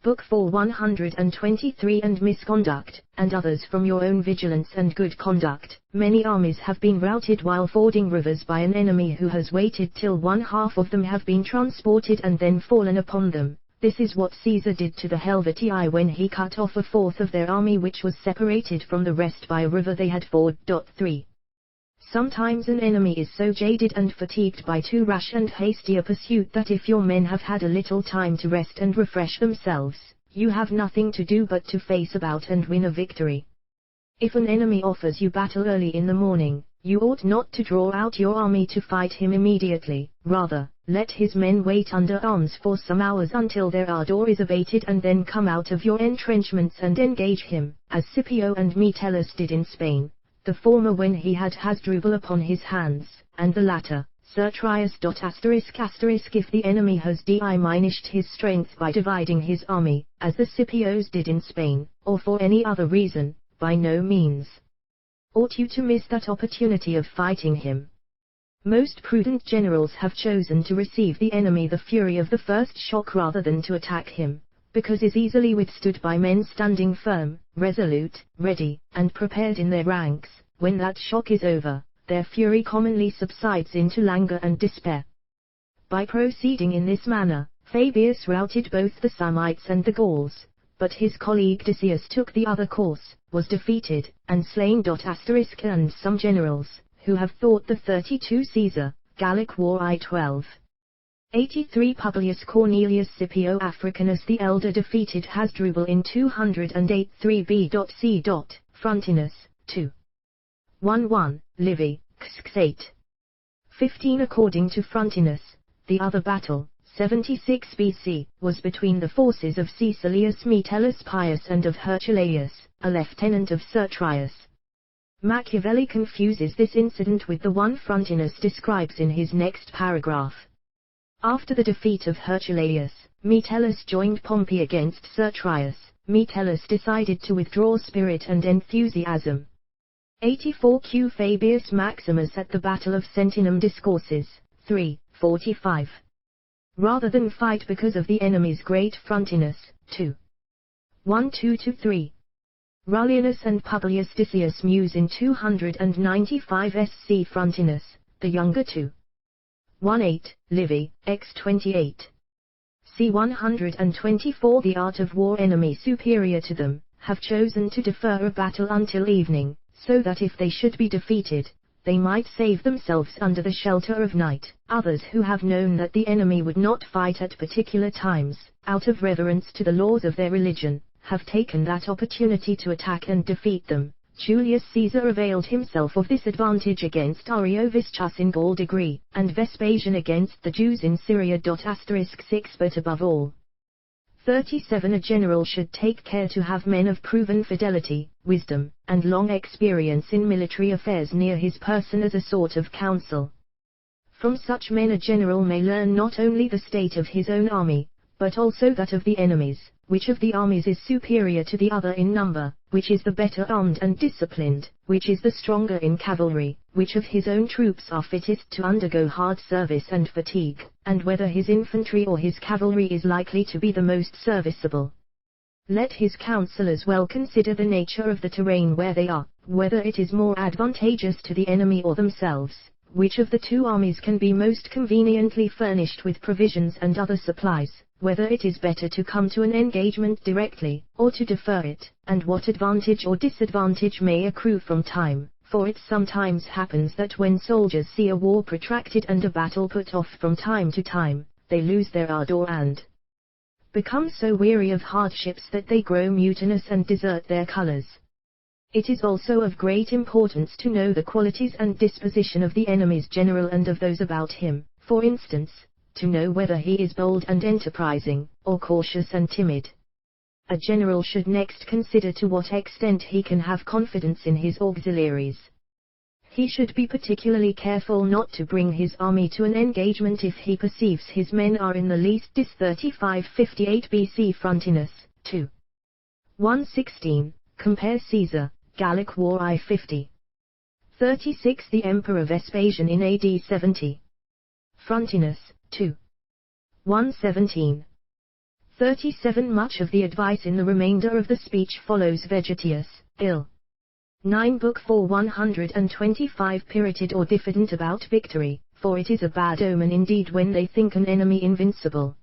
Book 4 123 and misconduct, and others from your own vigilance and good conduct. Many armies have been routed while fording rivers by an enemy who has waited till one half of them have been transported and then fallen upon them. This is what Caesar did to the Helvetii when he cut off a fourth of their army which was separated from the rest by a river they had forded. 3. Sometimes an enemy is so jaded and fatigued by too rash and hasty a pursuit that if your men have had a little time to rest and refresh themselves, you have nothing to do but to face about and win a victory. If an enemy offers you battle early in the morning, you ought not to draw out your army to fight him immediately. Rather, let his men wait under arms for some hours until their ardor is abated and then come out of your entrenchments and engage him, as Scipio and Metellus did in Spain, the former when he had Hasdrubal upon his hands, and the latter, Sertrius. If the enemy has diminished his strength by dividing his army, as the Scipios did in Spain, or for any other reason, by no means ought you to miss that opportunity of fighting him. Most prudent generals have chosen to receive the enemy the fury of the first shock rather than to attack him, because is easily withstood by men standing firm, resolute, ready, and prepared in their ranks. When that shock is over, their fury commonly subsides into languor and despair. By proceeding in this manner, Fabius routed both the Samnites and the Gauls, but his colleague Decius took the other course, was defeated, and slain. And some generals, who have thought the 32 Caesar, Gallic War I-12. 83 Publius Cornelius Scipio Africanus the Elder defeated Hasdrubal in 208 3b. C. Frontinus, 2. 1 Livy, X8. 15 According to Frontinus, the other battle, 76 BC, was between the forces of Caecilius Metellus Pius and of Herculeus, a lieutenant of Sertrius. Machiavelli confuses this incident with the one Frontinus describes in his next paragraph. After the defeat of Herculeus, Metellus joined Pompey against Sertrius. Metellus decided to withdraw spirit and enthusiasm. 84 Q. Fabius Maximus at the Battle of Sentinum Discourses, 3:45. Rather than fight because of the enemy's great Frontinus, 2. 1-2-3. Rullianus and Publius Decius Muse in 295 SC Frontinus, the younger 2. 1-8, Livy, X28. C. 124 The art of war enemy superior to them, have chosen to defer a battle until evening, so that if they should be defeated, they might save themselves under the shelter of night. Others who have known that the enemy would not fight at particular times, out of reverence to the laws of their religion, have taken that opportunity to attack and defeat them. Julius Caesar availed himself of this advantage against Ariovistus in Gaul degree, and Vespasian against the Jews in Syria. 6 But above all, 37 A general should take care to have men of proven fidelity, wisdom, and long experience in military affairs near his person as a sort of counsel. From such men a general may learn not only the state of his own army, but also that of the enemy's, which of the armies is superior to the other in number, which is the better armed and disciplined, which is the stronger in cavalry, which of his own troops are fittest to undergo hard service and fatigue, and whether his infantry or his cavalry is likely to be the most serviceable. Let his counselors well consider the nature of the terrain where they are, whether it is more advantageous to the enemy or themselves, which of the two armies can be most conveniently furnished with provisions and other supplies, whether it is better to come to an engagement directly, or to defer it, and what advantage or disadvantage may accrue from time, for it sometimes happens that when soldiers see a war protracted and a battle put off from time to time, they lose their ardor and become so weary of hardships that they grow mutinous and desert their colors. It is also of great importance to know the qualities and disposition of the enemy's general and of those about him, for instance, to know whether he is bold and enterprising, or cautious and timid. A general should next consider to what extent he can have confidence in his auxiliaries. He should be particularly careful not to bring his army to an engagement if he perceives his men are in the least dis. 35-58 BC Frontinus, 2. 116, compare Caesar, Gallic War I-50. 36 The Emperor Vespasian in AD 70. Frontinus, 2. 117. 37 Much of the advice in the remainder of the speech follows Vegetius, ill. 9 Book 4 125 Pirated or diffident about victory, for it is a bad omen indeed when they think an enemy invincible.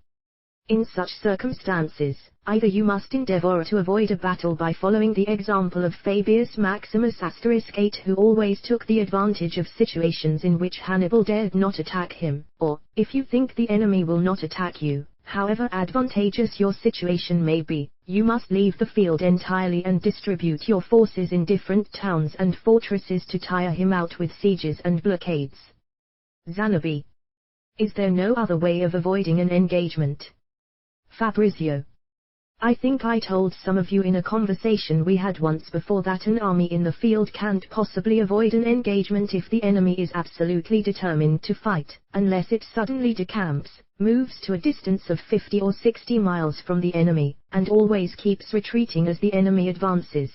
In such circumstances, either you must endeavor to avoid a battle by following the example of Fabius Maximus *8 who always took the advantage of situations in which Hannibal dared not attack him, or, if you think the enemy will not attack you, however advantageous your situation may be, you must leave the field entirely and distribute your forces in different towns and fortresses to tire him out with sieges and blockades. Zanobi. Is there no other way of avoiding an engagement? Fabrizio. I think I told some of you in a conversation we had once before that an army in the field can't possibly avoid an engagement if the enemy is absolutely determined to fight, unless it suddenly decamps, moves to a distance of 50 or 60 miles from the enemy, and always keeps retreating as the enemy advances.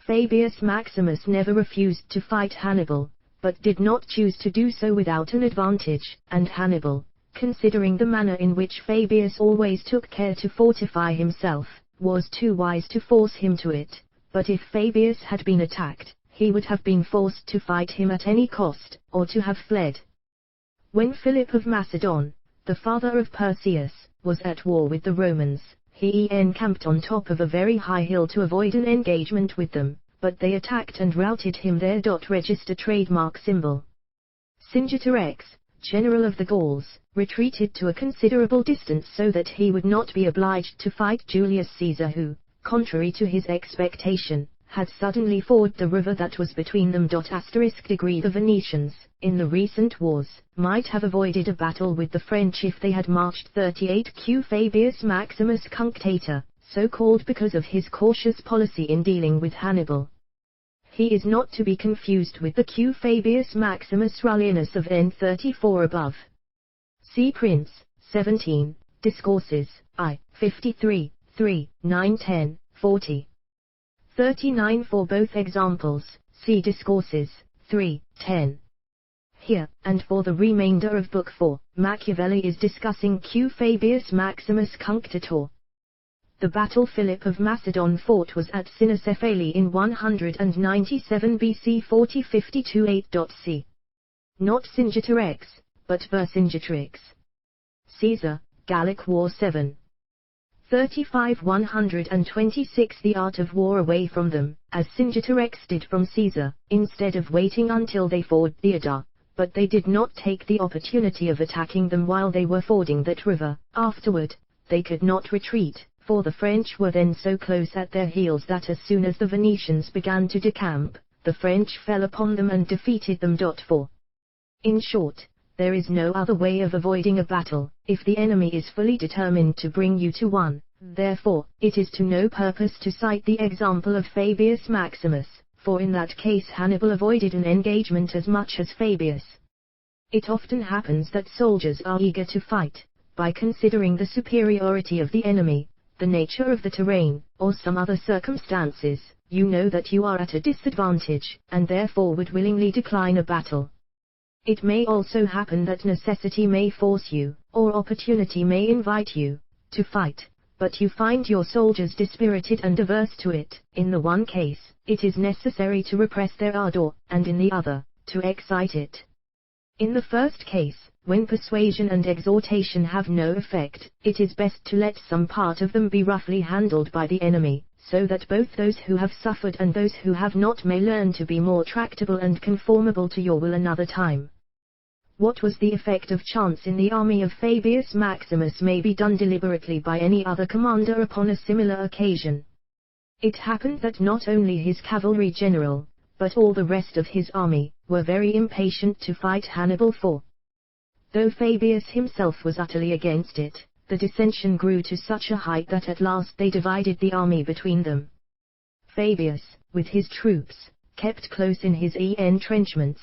Fabius Maximus never refused to fight Hannibal, but did not choose to do so without an advantage, and Hannibal, considering the manner in which Fabius always took care to fortify himself, was too wise to force him to it, but if Fabius had been attacked, he would have been forced to fight him at any cost, or to have fled. When Philip of Macedon, the father of Perseus, was at war with the Romans, he encamped on top of a very high hill to avoid an engagement with them, but they attacked and routed him there. Register trademark symbol. Cingetorix, general of the Gauls, retreated to a considerable distance so that he would not be obliged to fight Julius Caesar who, contrary to his expectation, had suddenly forded the river that was between them. Degree the Venetians, in the recent wars, might have avoided a battle with the French if they had marched 38 Q. Fabius Maximus Cunctator, so called because of his cautious policy in dealing with Hannibal. He is not to be confused with the Q. Fabius Maximus Rullianus of N34 above. See Prince, 17, Discourses, I, 53, 3, 9 10, 40. 39 For both examples, see Discourses, 3, 10. Here, and for the remainder of Book 4, Machiavelli is discussing Q. Fabius Maximus Cunctator. The battle Philip of Macedon fought was at Cynocephali in 197 BC 4052 8.c. Not Cingetorix, but Vercingetorix. Caesar, Gallic War 7. 35 126 The art of war away from them, as Cingetorix did from Caesar, instead of waiting until they forded the Adda, but they did not take the opportunity of attacking them while they were fording that river. Afterward, they could not retreat, for the French were then so close at their heels that as soon as the Venetians began to decamp, the French fell upon them and defeated them. 4. In short, there is no other way of avoiding a battle, if the enemy is fully determined to bring you to one. Therefore, it is to no purpose to cite the example of Fabius Maximus, for in that case Hannibal avoided an engagement as much as Fabius. It often happens that soldiers are eager to fight, by considering the superiority of the enemy, the nature of the terrain, or some other circumstances. You know that you are at a disadvantage, and therefore would willingly decline a battle. It may also happen that necessity may force you, or opportunity may invite you, to fight, but you find your soldiers dispirited and averse to it. In the one case, it is necessary to repress their ardor, and in the other, to excite it. In the first case, when persuasion and exhortation have no effect, it is best to let some part of them be roughly handled by the enemy, so that both those who have suffered and those who have not may learn to be more tractable and conformable to your will another time. What was the effect of chance in the army of Fabius Maximus may be done deliberately by any other commander upon a similar occasion. It happened that not only his cavalry general, but all the rest of his army, were very impatient to fight Hannibal, for though Fabius himself was utterly against it, the dissension grew to such a height that at last they divided the army between them. Fabius, with his troops, kept close in his entrenchments.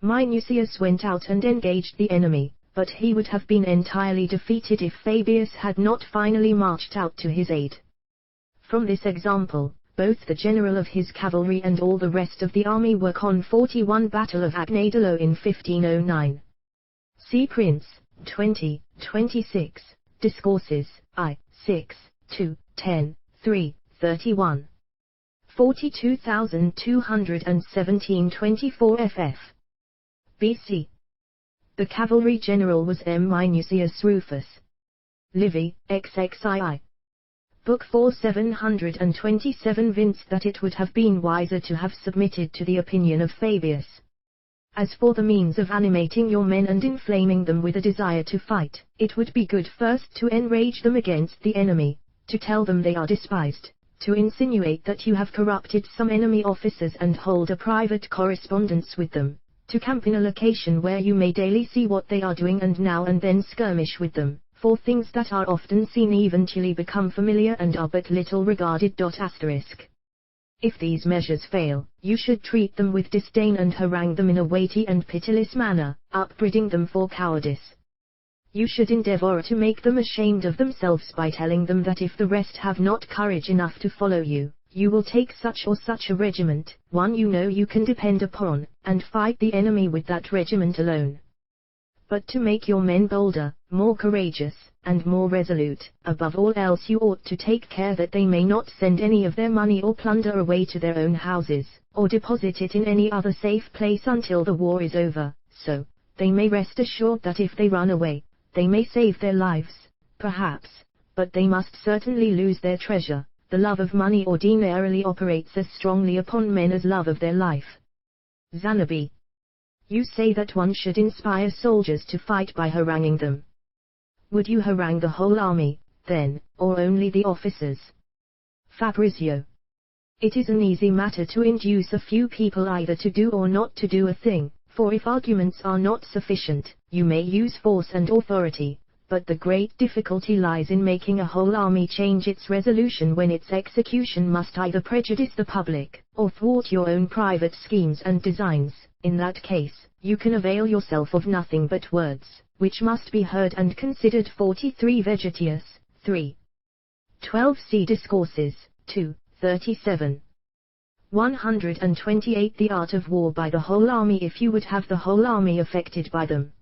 Minucius went out and engaged the enemy, but he would have been entirely defeated if Fabius had not finally marched out to his aid. From this example, both the general of his cavalry and all the rest of the army were con 41 Battle of Agnadalo in 1509. See Prince, 20, 26, Discourses, I. 6, 2, 10, 3, 31. 42,217 24 ff. BC. The cavalry general was M. Minucius Rufus. Livy, XXII. Book 4 727 Vince that it would have been wiser to have submitted to the opinion of Fabius. As for the means of animating your men and inflaming them with a desire to fight, it would be good first to enrage them against the enemy, to tell them they are despised, to insinuate that you have corrupted some enemy officers and hold a private correspondence with them, to camp in a location where you may daily see what they are doing and now and then skirmish with them, for things that are often seen eventually become familiar and are but little regarded. If these measures fail, you should treat them with disdain and harangue them in a weighty and pitiless manner, upbraiding them for cowardice. You should endeavor to make them ashamed of themselves by telling them that if the rest have not courage enough to follow you, you will take such or such a regiment, one you know you can depend upon, and fight the enemy with that regiment alone. But to make your men bolder, more courageous, and more resolute, above all else you ought to take care that they may not send any of their money or plunder away to their own houses, or deposit it in any other safe place until the war is over, so they may rest assured that if they run away, they may save their lives, perhaps, but they must certainly lose their treasure. The love of money ordinarily operates as strongly upon men as love of their life. Xanabi. You say that one should inspire soldiers to fight by haranguing them. Would you harangue the whole army, then, or only the officers? Fabrizio. It is an easy matter to induce a few people either to do or not to do a thing, for if arguments are not sufficient, you may use force and authority, but the great difficulty lies in making a whole army change its resolution when its execution must either prejudice the public, or thwart your own private schemes and designs. In that case, you can avail yourself of nothing but words, which must be heard and considered. 43 Vegetius, 3. 12 See Discourses, 2, 37. 128 The art of war by the whole army if you would have the whole army affected by them.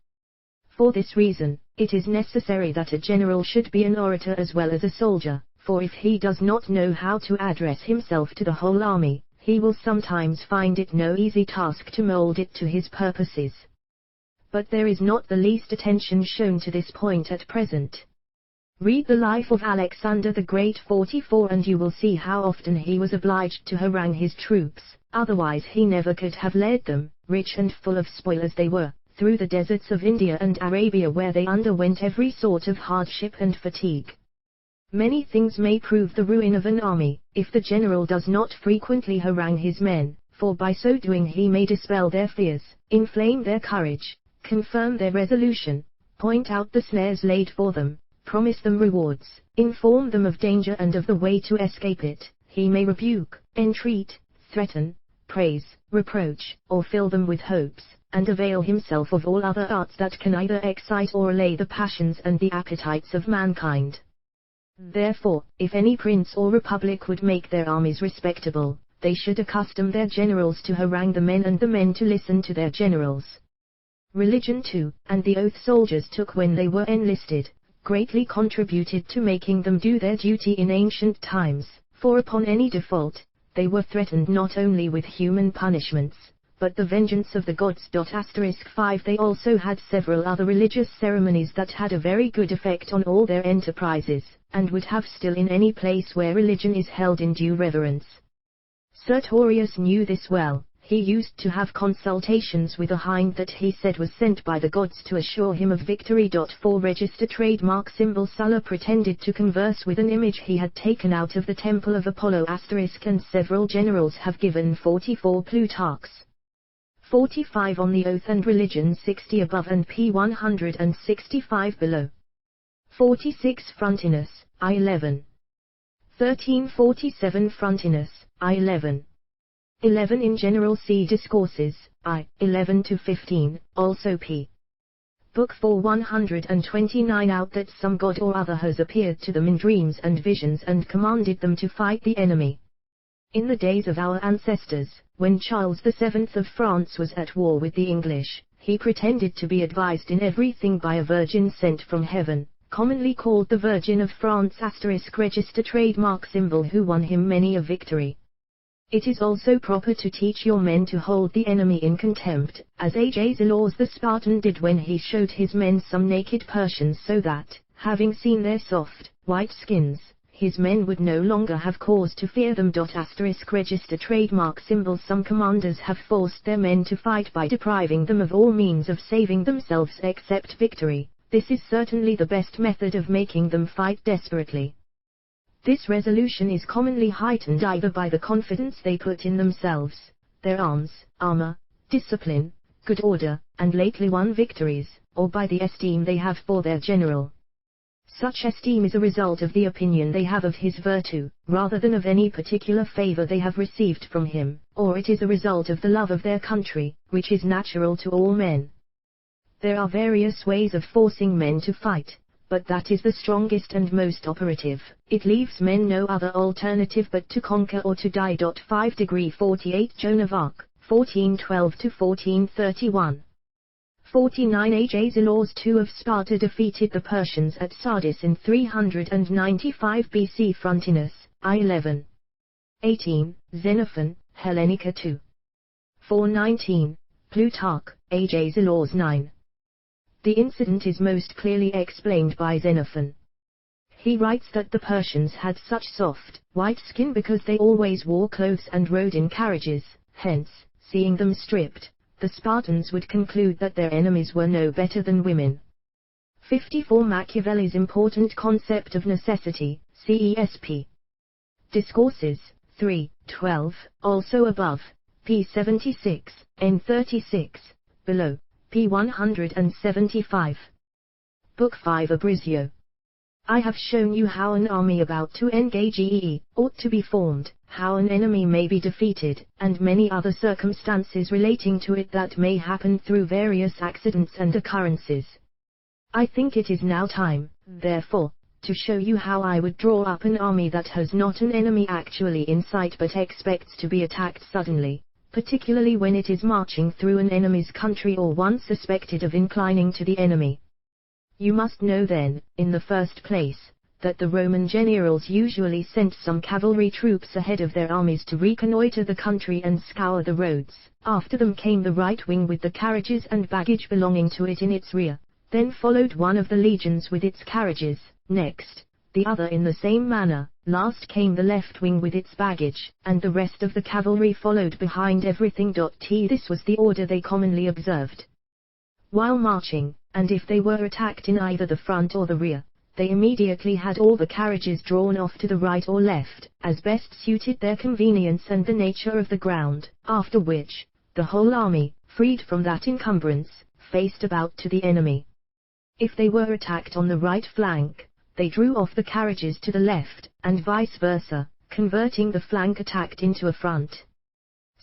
For this reason, it is necessary that a general should be an orator as well as a soldier, for if he does not know how to address himself to the whole army, he will sometimes find it no easy task to mold it to his purposes. But there is not the least attention shown to this point at present. Read the life of Alexander the Great 44 and you will see how often he was obliged to harangue his troops, otherwise he never could have led them, rich and full of spoil as they were, through the deserts of India and Arabia where they underwent every sort of hardship and fatigue. Many things may prove the ruin of an army, if the general does not frequently harangue his men, for by so doing he may dispel their fears, inflame their courage, confirm their resolution, point out the snares laid for them, promise them rewards, inform them of danger and of the way to escape it. He may rebuke, entreat, threaten, praise, reproach, or fill them with hopes, and avail himself of all other arts that can either excite or allay the passions and the appetites of mankind. Therefore, if any prince or republic would make their armies respectable, they should accustom their generals to harangue the men and the men to listen to their generals. Religion too, and the oath soldiers took when they were enlisted, greatly contributed to making them do their duty in ancient times, for upon any default, they were threatened not only with human punishments, but the vengeance of the gods. 5 They also had several other religious ceremonies that had a very good effect on all their enterprises, and would have still in any place where religion is held in due reverence. Sertorius knew this well. He used to have consultations with a hind that he said was sent by the gods to assure him of victory. 4 Register trademark symbol Sulla pretended to converse with an image he had taken out of the temple of Apollo * and several generals have given 44 Plutarchs. 45 On the Oath and Religion 60 above and p. 165 below. 46 Frontinus, I11. 1347 Frontinus, I11. 11 In general see Discourses, I, 11-15, also p. Book 4 129 Out that some god or other has appeared to them in dreams and visions and commanded them to fight the enemy. In the days of our ancestors, when Charles VII of France was at war with the English, he pretended to be advised in everything by a virgin sent from heaven, commonly called the Virgin of France * register trademark symbol, who won him many a victory. It is also proper to teach your men to hold the enemy in contempt, as Agesilaus the Spartan did when he showed his men some naked Persians, so that, having seen their soft, white skins, his men would no longer have cause to fear them. * register trademark symbol. Some commanders have forced their men to fight by depriving them of all means of saving themselves except victory. This is certainly the best method of making them fight desperately. This resolution is commonly heightened either by the confidence they put in themselves, their arms, armor, discipline, good order, and lately won victories, or by the esteem they have for their general. Such esteem is a result of the opinion they have of his virtue, rather than of any particular favor they have received from him, or it is a result of the love of their country, which is natural to all men. There are various ways of forcing men to fight, but that is the strongest and most operative. It leaves men no other alternative but to conquer or to die. 5°48 Joan of Arc, 1412–1431. 49 Agesilaus II of Sparta defeated the Persians at Sardis in 395 BC. Frontinus, I11. 18, Xenophon, Hellenica 2. 419, Plutarch, Agesilaus 9. The incident is most clearly explained by Xenophon. He writes that the Persians had such soft, white skin because they always wore clothes and rode in carriages, hence, seeing them stripped, the Spartans would conclude that their enemies were no better than women. 54 Machiavelli's important concept of necessity, CESP. Discourses, 3, 12, also above, p. 76, n. 36, below, p. 175. Book 5 Abrizio. I have shown you how an army about to engage ought to be formed, how an enemy may be defeated, and many other circumstances relating to it that may happen through various accidents and occurrences. I think it is now time, therefore, to show you how I would draw up an army that has not an enemy actually in sight but expects to be attacked suddenly, particularly when it is marching through an enemy's country or one suspected of inclining to the enemy. You must know then, in the first place, that the Roman generals usually sent some cavalry troops ahead of their armies to reconnoiter the country and scour the roads. After them came the right wing with the carriages and baggage belonging to it in its rear. Then followed one of the legions with its carriages, next, the other in the same manner, last came the left wing with its baggage, and the rest of the cavalry followed behind everything. This was the order they commonly observed. While marching, and if they were attacked in either the front or the rear, they immediately had all the carriages drawn off to the right or left, as best suited their convenience and the nature of the ground, after which, the whole army, freed from that encumbrance, faced about to the enemy. If they were attacked on the right flank, they drew off the carriages to the left, and vice versa, converting the flank attacked into a front.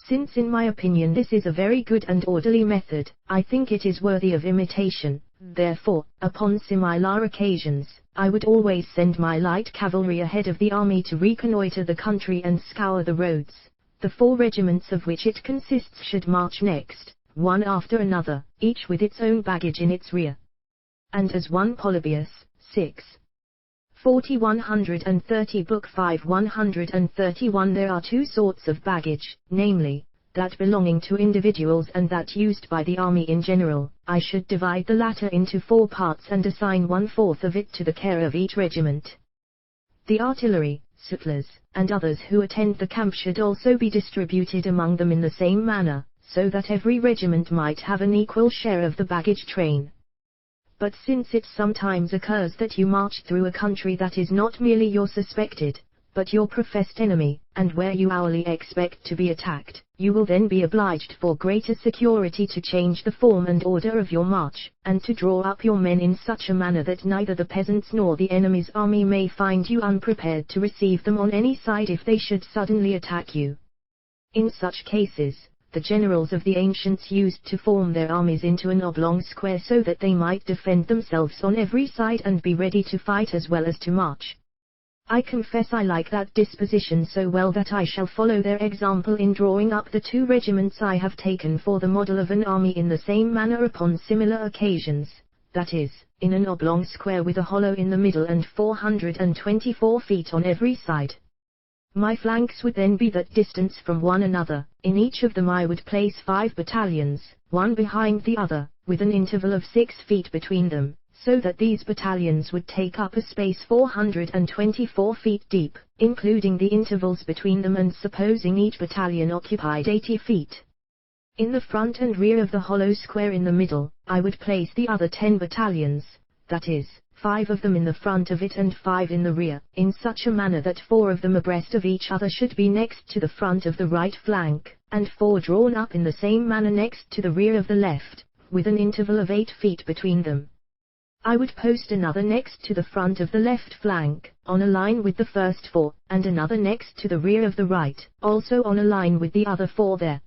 Since in my opinion this is a very good and orderly method, I think it is worthy of imitation. Therefore, upon similar occasions, I would always send my light cavalry ahead of the army to reconnoiter the country and scour the roads. The 4 regiments of which it consists should march next, one after another, each with its own baggage in its rear. And as 1 Polybius, 6. 40–130 Book 5 131 There are 2 sorts of baggage, namely, that belonging to individuals and that used by the army in general. I should divide the latter into 4 parts and assign 1/4 of it to the care of each regiment. The artillery, sutlers, and others who attend the camp should also be distributed among them in the same manner, so that every regiment might have an equal share of the baggage train. But since it sometimes occurs that you march through a country that is not merely your suspected, but your professed enemy, and where you hourly expect to be attacked, you will then be obliged for greater security to change the form and order of your march, and to draw up your men in such a manner that neither the peasants nor the enemy's army may find you unprepared to receive them on any side if they should suddenly attack you. In such cases, the generals of the ancients used to form their armies into an oblong square so that they might defend themselves on every side and be ready to fight as well as to march. I confess I like that disposition so well that I shall follow their example in drawing up the 2 regiments I have taken for the model of an army in the same manner upon similar occasions. that is, in an oblong square with a hollow in the middle and 424 feet on every side. My flanks would then be that distance from one another. In each of them I would place 5 battalions, one behind the other, with an interval of 6 feet between them, so that these battalions would take up a space 424 feet deep, including the intervals between them and supposing each battalion occupied 80 feet. In the front and rear of the hollow square in the middle, I would place the other 10 battalions, that is, 5 of them in the front of it and 5 in the rear, in such a manner that 4 of them abreast of each other should be next to the front of the right flank, and 4 drawn up in the same manner next to the rear of the left, with an interval of 8 feet between them. I would post another next to the front of the left flank, on a line with the first 4, and another next to the rear of the right, also on a line with the other 4 there.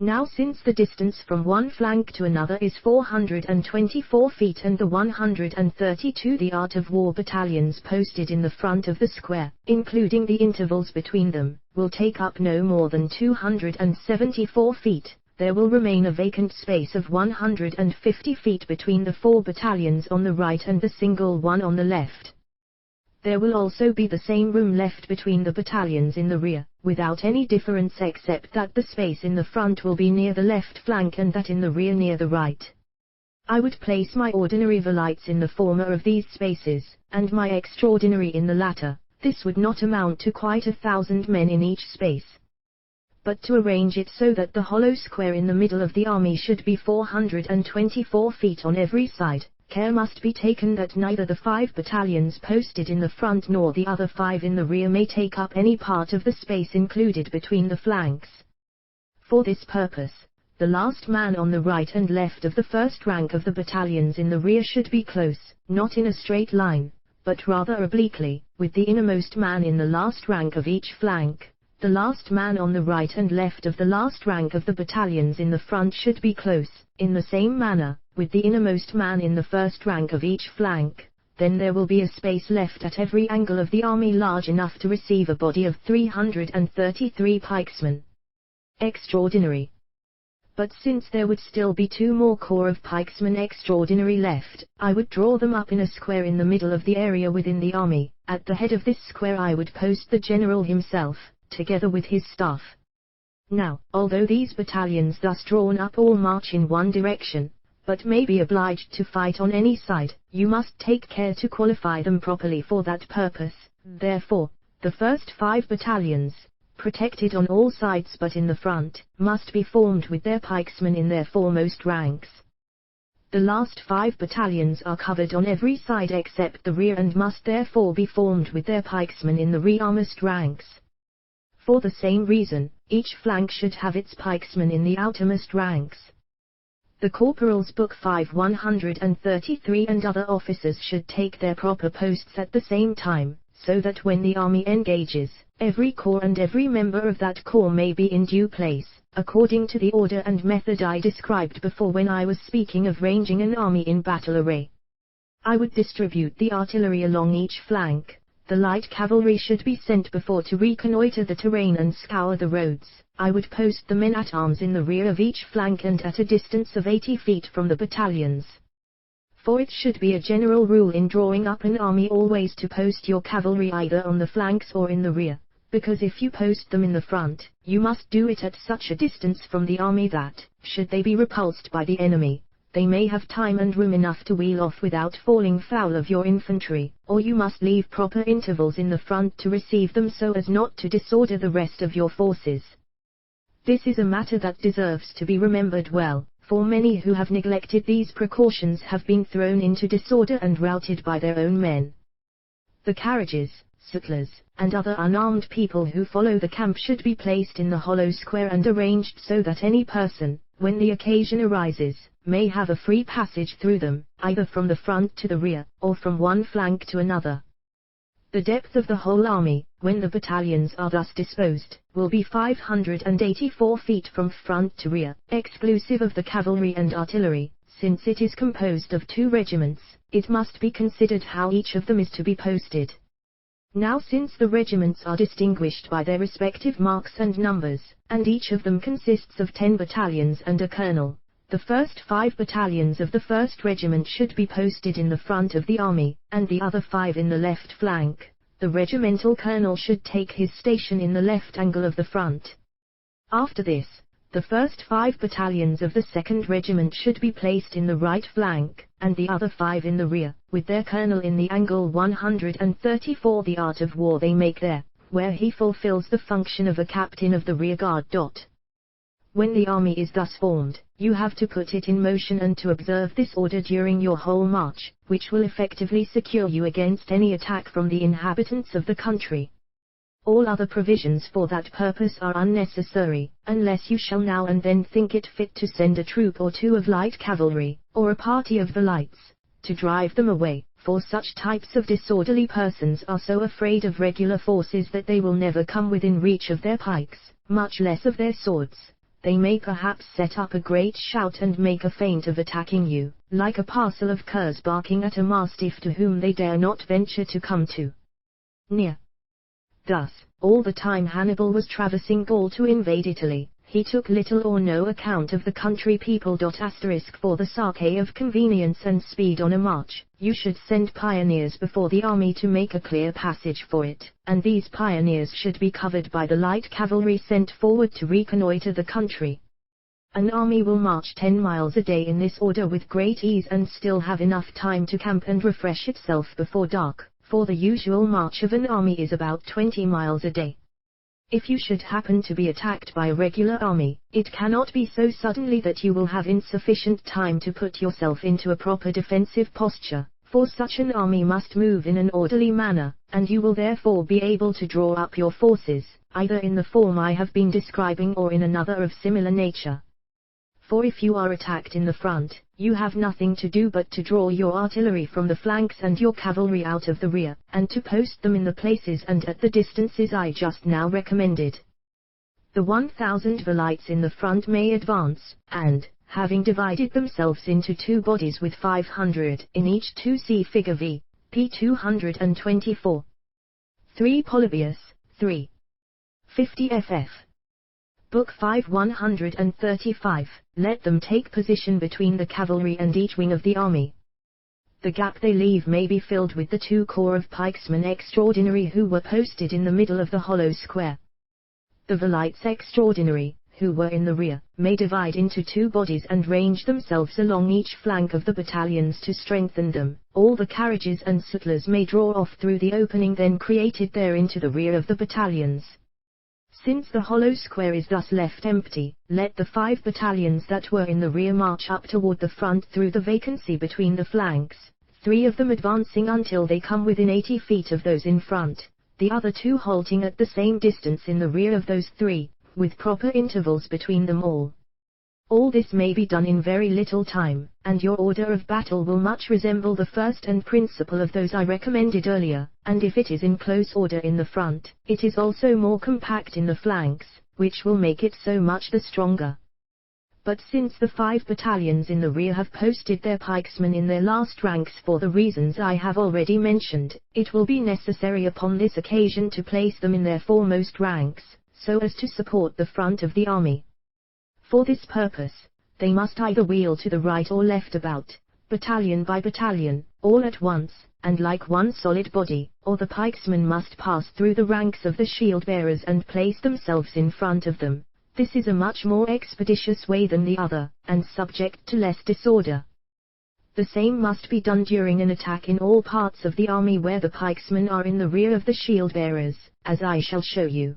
Now since the distance from one flank to another is 424 feet and the 132 the art of war battalions posted in the front of the square, including the intervals between them, will take up no more than 274 feet, there will remain a vacant space of 150 feet between the 4 battalions on the right and the single one on the left. There will also be the same room left between the battalions in the rear, without any difference except that the space in the front will be near the left flank and that in the rear near the right. I would place my ordinary velites in the former of these spaces, and my extraordinary in the latter. This would not amount to quite 1,000 men in each space. But to arrange it so that the hollow square in the middle of the army should be 424 feet on every side, care must be taken that neither the 5 battalions posted in the front nor the other 5 in the rear may take up any part of the space included between the flanks. For this purpose, the last man on the right and left of the first rank of the battalions in the rear should be close, not in a straight line, but rather obliquely, with the innermost man in the last rank of each flank. The last man on the right and left of the last rank of the battalions in the front should be close, in the same manner, with the innermost man in the first rank of each flank. Then there will be a space left at every angle of the army large enough to receive a body of 333 pikesmen. Extraordinary. But since there would still be 2 more corps of pikesmen extraordinary left, I would draw them up in a square in the middle of the area within the army. At the head of this square I would post the general himself, together with his staff. Now, although these battalions thus drawn up all march in one direction, but may be obliged to fight on any side, you must take care to qualify them properly for that purpose. Therefore, the first 5 battalions, protected on all sides but in the front, must be formed with their pikesmen in their foremost ranks. The last 5 battalions are covered on every side except the rear and must therefore be formed with their pikesmen in the rearmost ranks. For the same reason, each flank should have its pikesmen in the outermost ranks. The Corporal's Book 5:133 and other officers should take their proper posts at the same time, so that when the army engages, every corps and every member of that corps may be in due place, according to the order and method I described before when I was speaking of ranging an army in battle array. I would distribute the artillery along each flank. The light cavalry should be sent before to reconnoiter the terrain and scour the roads. I would post the men-at-arms in the rear of each flank and at a distance of 80 feet from the battalions. For it should be a general rule in drawing up an army always to post your cavalry either on the flanks or in the rear, because if you post them in the front, you must do it at such a distance from the army that, should they be repulsed by the enemy, they may have time and room enough to wheel off without falling foul of your infantry, or you must leave proper intervals in the front to receive them so as not to disorder the rest of your forces. This is a matter that deserves to be remembered well, for many who have neglected these precautions have been thrown into disorder and routed by their own men. The carriages, sutlers, and other unarmed people who follow the camp should be placed in the hollow square and arranged so that any person, when the occasion arises, may have a free passage through them, either from the front to the rear, or from one flank to another. The depth of the whole army, when the battalions are thus disposed, will be 584 feet from front to rear, exclusive of the cavalry and artillery. Since it is composed of 2 regiments, it must be considered how each of them is to be posted. Now since the regiments are distinguished by their respective marks and numbers, and each of them consists of 10 battalions and a colonel, The first 5 battalions of the 1st Regiment should be posted in the front of the army, and the other 5 in the left flank. The regimental colonel should take his station in the left angle of the front. After this, the first 5 battalions of the 2nd Regiment should be placed in the right flank, and the other 5 in the rear, with their colonel in the angle 134. The art of war they make there, where he fulfills the function of a captain of the rear guard. When the army is thus formed, you have to put it in motion and to observe this order during your whole march, which will effectively secure you against any attack from the inhabitants of the country. All other provisions for that purpose are unnecessary, unless you shall now and then think it fit to send a troop or 2 of light cavalry, or a party of velites, to drive them away, for such types of disorderly persons are so afraid of regular forces that they will never come within reach of their pikes, much less of their swords. They may perhaps set up a great shout and make a feint of attacking you, like a parcel of curs barking at a mastiff to whom they dare not venture to come too near. Thus, all the time Hannibal was traversing Gaul to invade Italy, he took little or no account of the country people. For the sake of convenience and speed on a march, you should send pioneers before the army to make a clear passage for it, and these pioneers should be covered by the light cavalry sent forward to reconnoiter the country. An army will march 10 miles a day in this order with great ease and still have enough time to camp and refresh itself before dark, for the usual march of an army is about 20 miles a day. If you should happen to be attacked by a regular army, it cannot be so suddenly that you will have insufficient time to put yourself into a proper defensive posture, for such an army must move in an orderly manner, and you will therefore be able to draw up your forces, either in the form I have been describing or in another of similar nature. For if you are attacked in the front, you have nothing to do but to draw your artillery from the flanks and your cavalry out of the rear, and to post them in the places and at the distances I just now recommended. The 1,000 velites in the front may advance, and, having divided themselves into 2 bodies with 500 in each, to see figure V, p. 224. 3 Polybius, 3. 50 ff. Book 5 135, let them take position between the cavalry and each wing of the army. The gap they leave may be filled with the 2 corps of pikesmen extraordinary who were posted in the middle of the hollow square. The velites extraordinary, who were in the rear, may divide into 2 bodies and range themselves along each flank of the battalions to strengthen them. All the carriages and sutlers may draw off through the opening then created there into the rear of the battalions. Since the hollow square is thus left empty, let the 5 battalions that were in the rear march up toward the front through the vacancy between the flanks, 3 of them advancing until they come within 80 feet of those in front, the other 2 halting at the same distance in the rear of those 3, with proper intervals between them all. All this may be done in very little time, and your order of battle will much resemble the first and principal of those I recommended earlier, and if it is in close order in the front, it is also more compact in the flanks, which will make it so much the stronger. But since the 5 battalions in the rear have posted their pikesmen in their last ranks for the reasons I have already mentioned, it will be necessary upon this occasion to place them in their foremost ranks, so as to support the front of the army. For this purpose, they must either wheel to the right or left about, battalion by battalion, all at once, and like one solid body, or the pikesmen must pass through the ranks of the shield-bearers and place themselves in front of them. This is a much more expeditious way than the other, and subject to less disorder. The same must be done during an attack in all parts of the army where the pikesmen are in the rear of the shield-bearers, as I shall show you.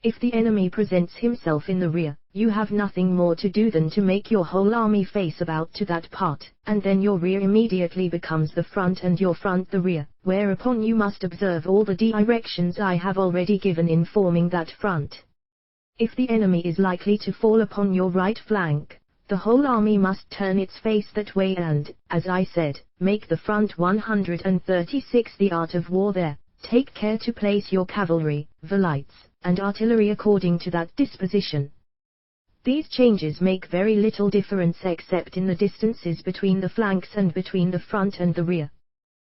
If the enemy presents himself in the rear, you have nothing more to do than to make your whole army face about to that part, and then your rear immediately becomes the front and your front the rear, whereupon you must observe all the directions I have already given in forming that front. If the enemy is likely to fall upon your right flank, the whole army must turn its face that way and, as I said, make the front 136. The art of war there. Take care to place your cavalry, velites, and artillery according to that disposition. These changes make very little difference except in the distances between the flanks and between the front and the rear.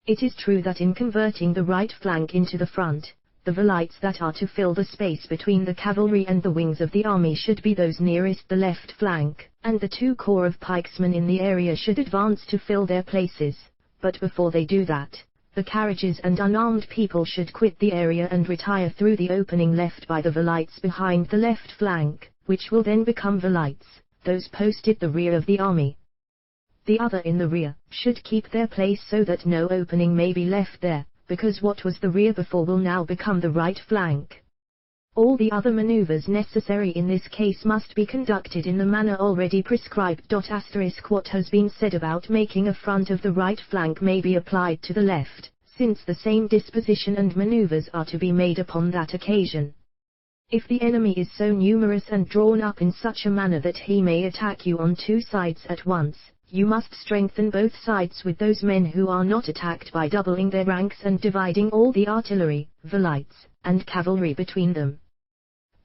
It is true that in converting the right flank into the front, the velites that are to fill the space between the cavalry and the wings of the army should be those nearest the left flank, and the 2 corps of pikesmen in the area should advance to fill their places, but before they do that, the carriages and unarmed people should quit the area and retire through the opening left by the velites behind the left flank, which will then become velites, those posted the rear of the army. The other in the rear should keep their place so that no opening may be left there, because what was the rear before will now become the right flank. All the other maneuvers necessary in this case must be conducted in the manner already prescribed. What has been said about making a front of the right flank may be applied to the left, since the same disposition and maneuvers are to be made upon that occasion. If the enemy is so numerous and drawn up in such a manner that he may attack you on 2 sides at once, you must strengthen both sides with those men who are not attacked by doubling their ranks and dividing all the artillery, velites, and cavalry between them.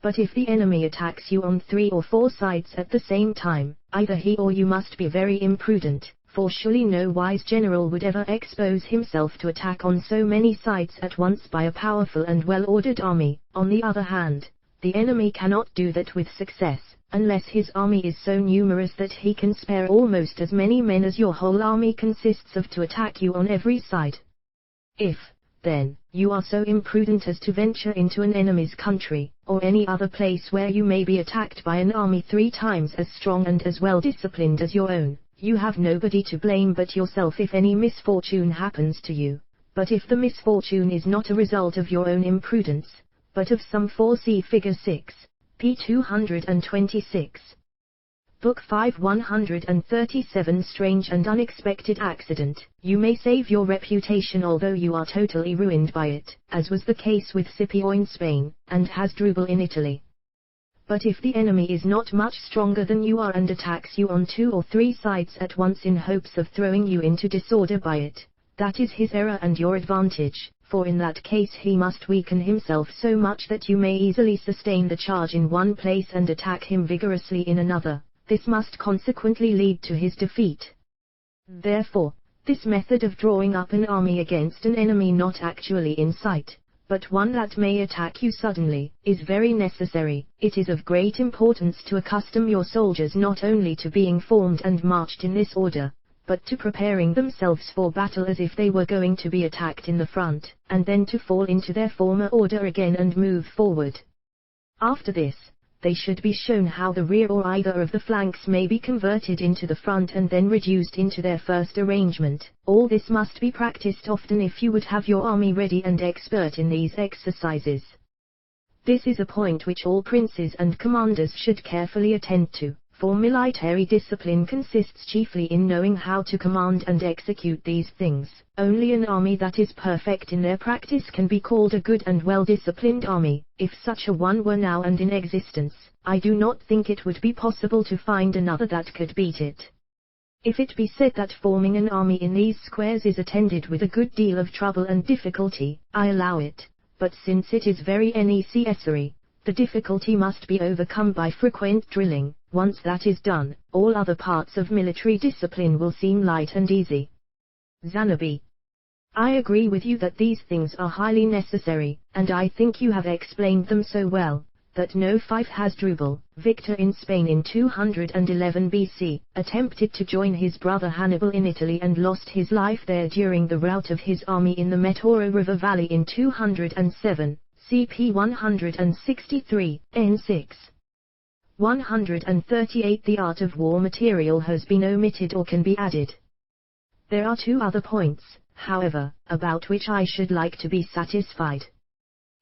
But if the enemy attacks you on 3 or 4 sides at the same time, either he or you must be very imprudent, for surely no wise general would ever expose himself to attack on so many sides at once by a powerful and well-ordered army. On the other hand, the enemy cannot do that with success, unless his army is so numerous that he can spare almost as many men as your whole army consists of to attack you on every side. If, then, you are so imprudent as to venture into an enemy's country, or any other place where you may be attacked by an army 3 times as strong and as well disciplined as your own, you have nobody to blame but yourself if any misfortune happens to you. But if the misfortune is not a result of your own imprudence, but of some force, see Figure 6, p. 226. Book 5 137 Strange and Unexpected Accident. You may save your reputation although you are totally ruined by it, as was the case with Scipio in Spain, and Hasdrubal in Italy. But if the enemy is not much stronger than you are and attacks you on 2 or 3 sides at once in hopes of throwing you into disorder by it, that is his error and your advantage, for in that case he must weaken himself so much that you may easily sustain the charge in one place and attack him vigorously in another. This must consequently lead to his defeat. Therefore, this method of drawing up an army against an enemy not actually in sight, but one that may attack you suddenly, is very necessary. It is of great importance to accustom your soldiers not only to being formed and marched in this order, but to preparing themselves for battle as if they were going to be attacked in the front, and then to fall into their former order again and move forward. After this, they should be shown how the rear or either of the flanks may be converted into the front and then reduced into their first arrangement. All this must be practiced often if you would have your army ready and expert in these exercises. This is a point which all princes and commanders should carefully attend to, for military discipline consists chiefly in knowing how to command and execute these things. Only an army that is perfect in their practice can be called a good and well-disciplined army. If such a one were now and in existence, I do not think it would be possible to find another that could beat it. If it be said that forming an army in these squares is attended with a good deal of trouble and difficulty, I allow it, but since it is very necessary, the difficulty must be overcome by frequent drilling. Once that is done, all other parts of military discipline will seem light and easy. Zanabi. I agree with you that these things are highly necessary, and I think you have explained them so well, that no fief Hasdrubal, victor in Spain in 211 BC, attempted to join his brother Hannibal in Italy and lost his life there during the rout of his army in the Metoro River Valley in 207, CP 163, N6. 138 The art of war material has been omitted or can be added. There are 2 other points, however, about which I should like to be satisfied.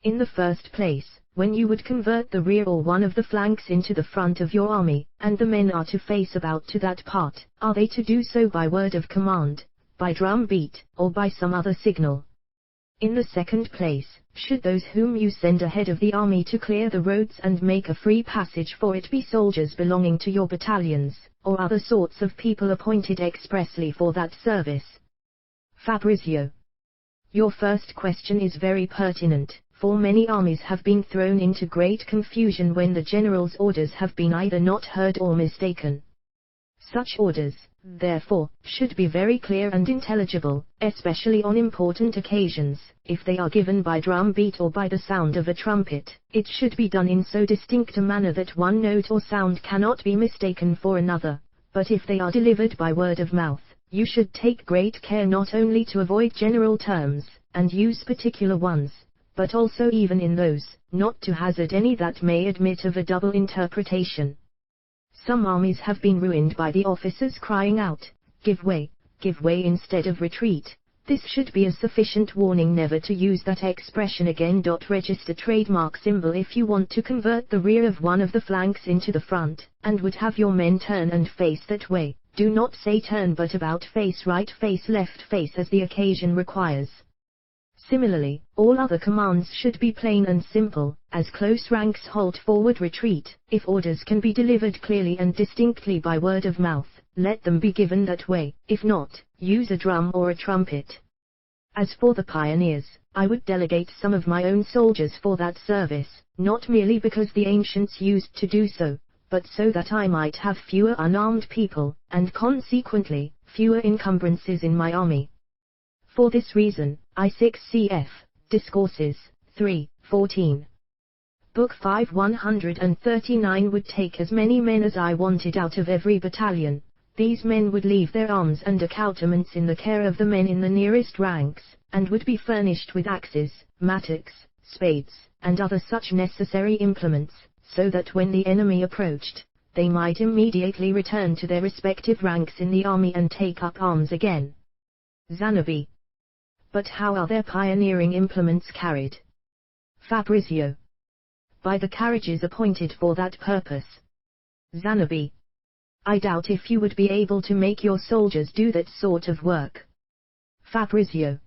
In the first place, when you would convert the rear or one of the flanks into the front of your army, and the men are to face about to that part, are they to do so by word of command, by drum beat, or by some other signal? In the second place, should those whom you send ahead of the army to clear the roads and make a free passage for it be soldiers belonging to your battalions, or other sorts of people appointed expressly for that service? Fabrizio. Your first question is very pertinent, for many armies have been thrown into great confusion when the general's orders have been either not heard or mistaken. Such orders, therefore, should be very clear and intelligible, especially on important occasions. If they are given by drum beat or by the sound of a trumpet, it should be done in so distinct a manner that one note or sound cannot be mistaken for another. But if they are delivered by word of mouth, you should take great care not only to avoid general terms, and use particular ones, but also even in those, not to hazard any that may admit of a double interpretation. Some armies have been ruined by the officers crying out, give way," instead of retreat. This should be a sufficient warning never to use that expression again. Register trademark symbol if you want to convert the rear of one of the flanks into the front, and would have your men turn and face that way. Do not say turn but about face right, face left, face as the occasion requires. Similarly, all other commands should be plain and simple, as close ranks, halt, forward, retreat. If orders can be delivered clearly and distinctly by word of mouth, let them be given that way. If not, use a drum or a trumpet. As for the pioneers, I would delegate some of my own soldiers for that service, not merely because the ancients used to do so, but so that I might have fewer unarmed people, and consequently, fewer encumbrances in my army. For this reason, I 6 cf. Discourses, 3:14. Book 5 139 would take as many men as I wanted out of every battalion. These men would leave their arms and accoutrements in the care of the men in the nearest ranks, and would be furnished with axes, mattocks, spades, and other such necessary implements, so that when the enemy approached, they might immediately return to their respective ranks in the army and take up arms again. Zanobi. But how are their pioneering implements carried? Fabrizio. By the carriages appointed for that purpose. Zanobi. I doubt if you would be able to make your soldiers do that sort of work. Fabrizio.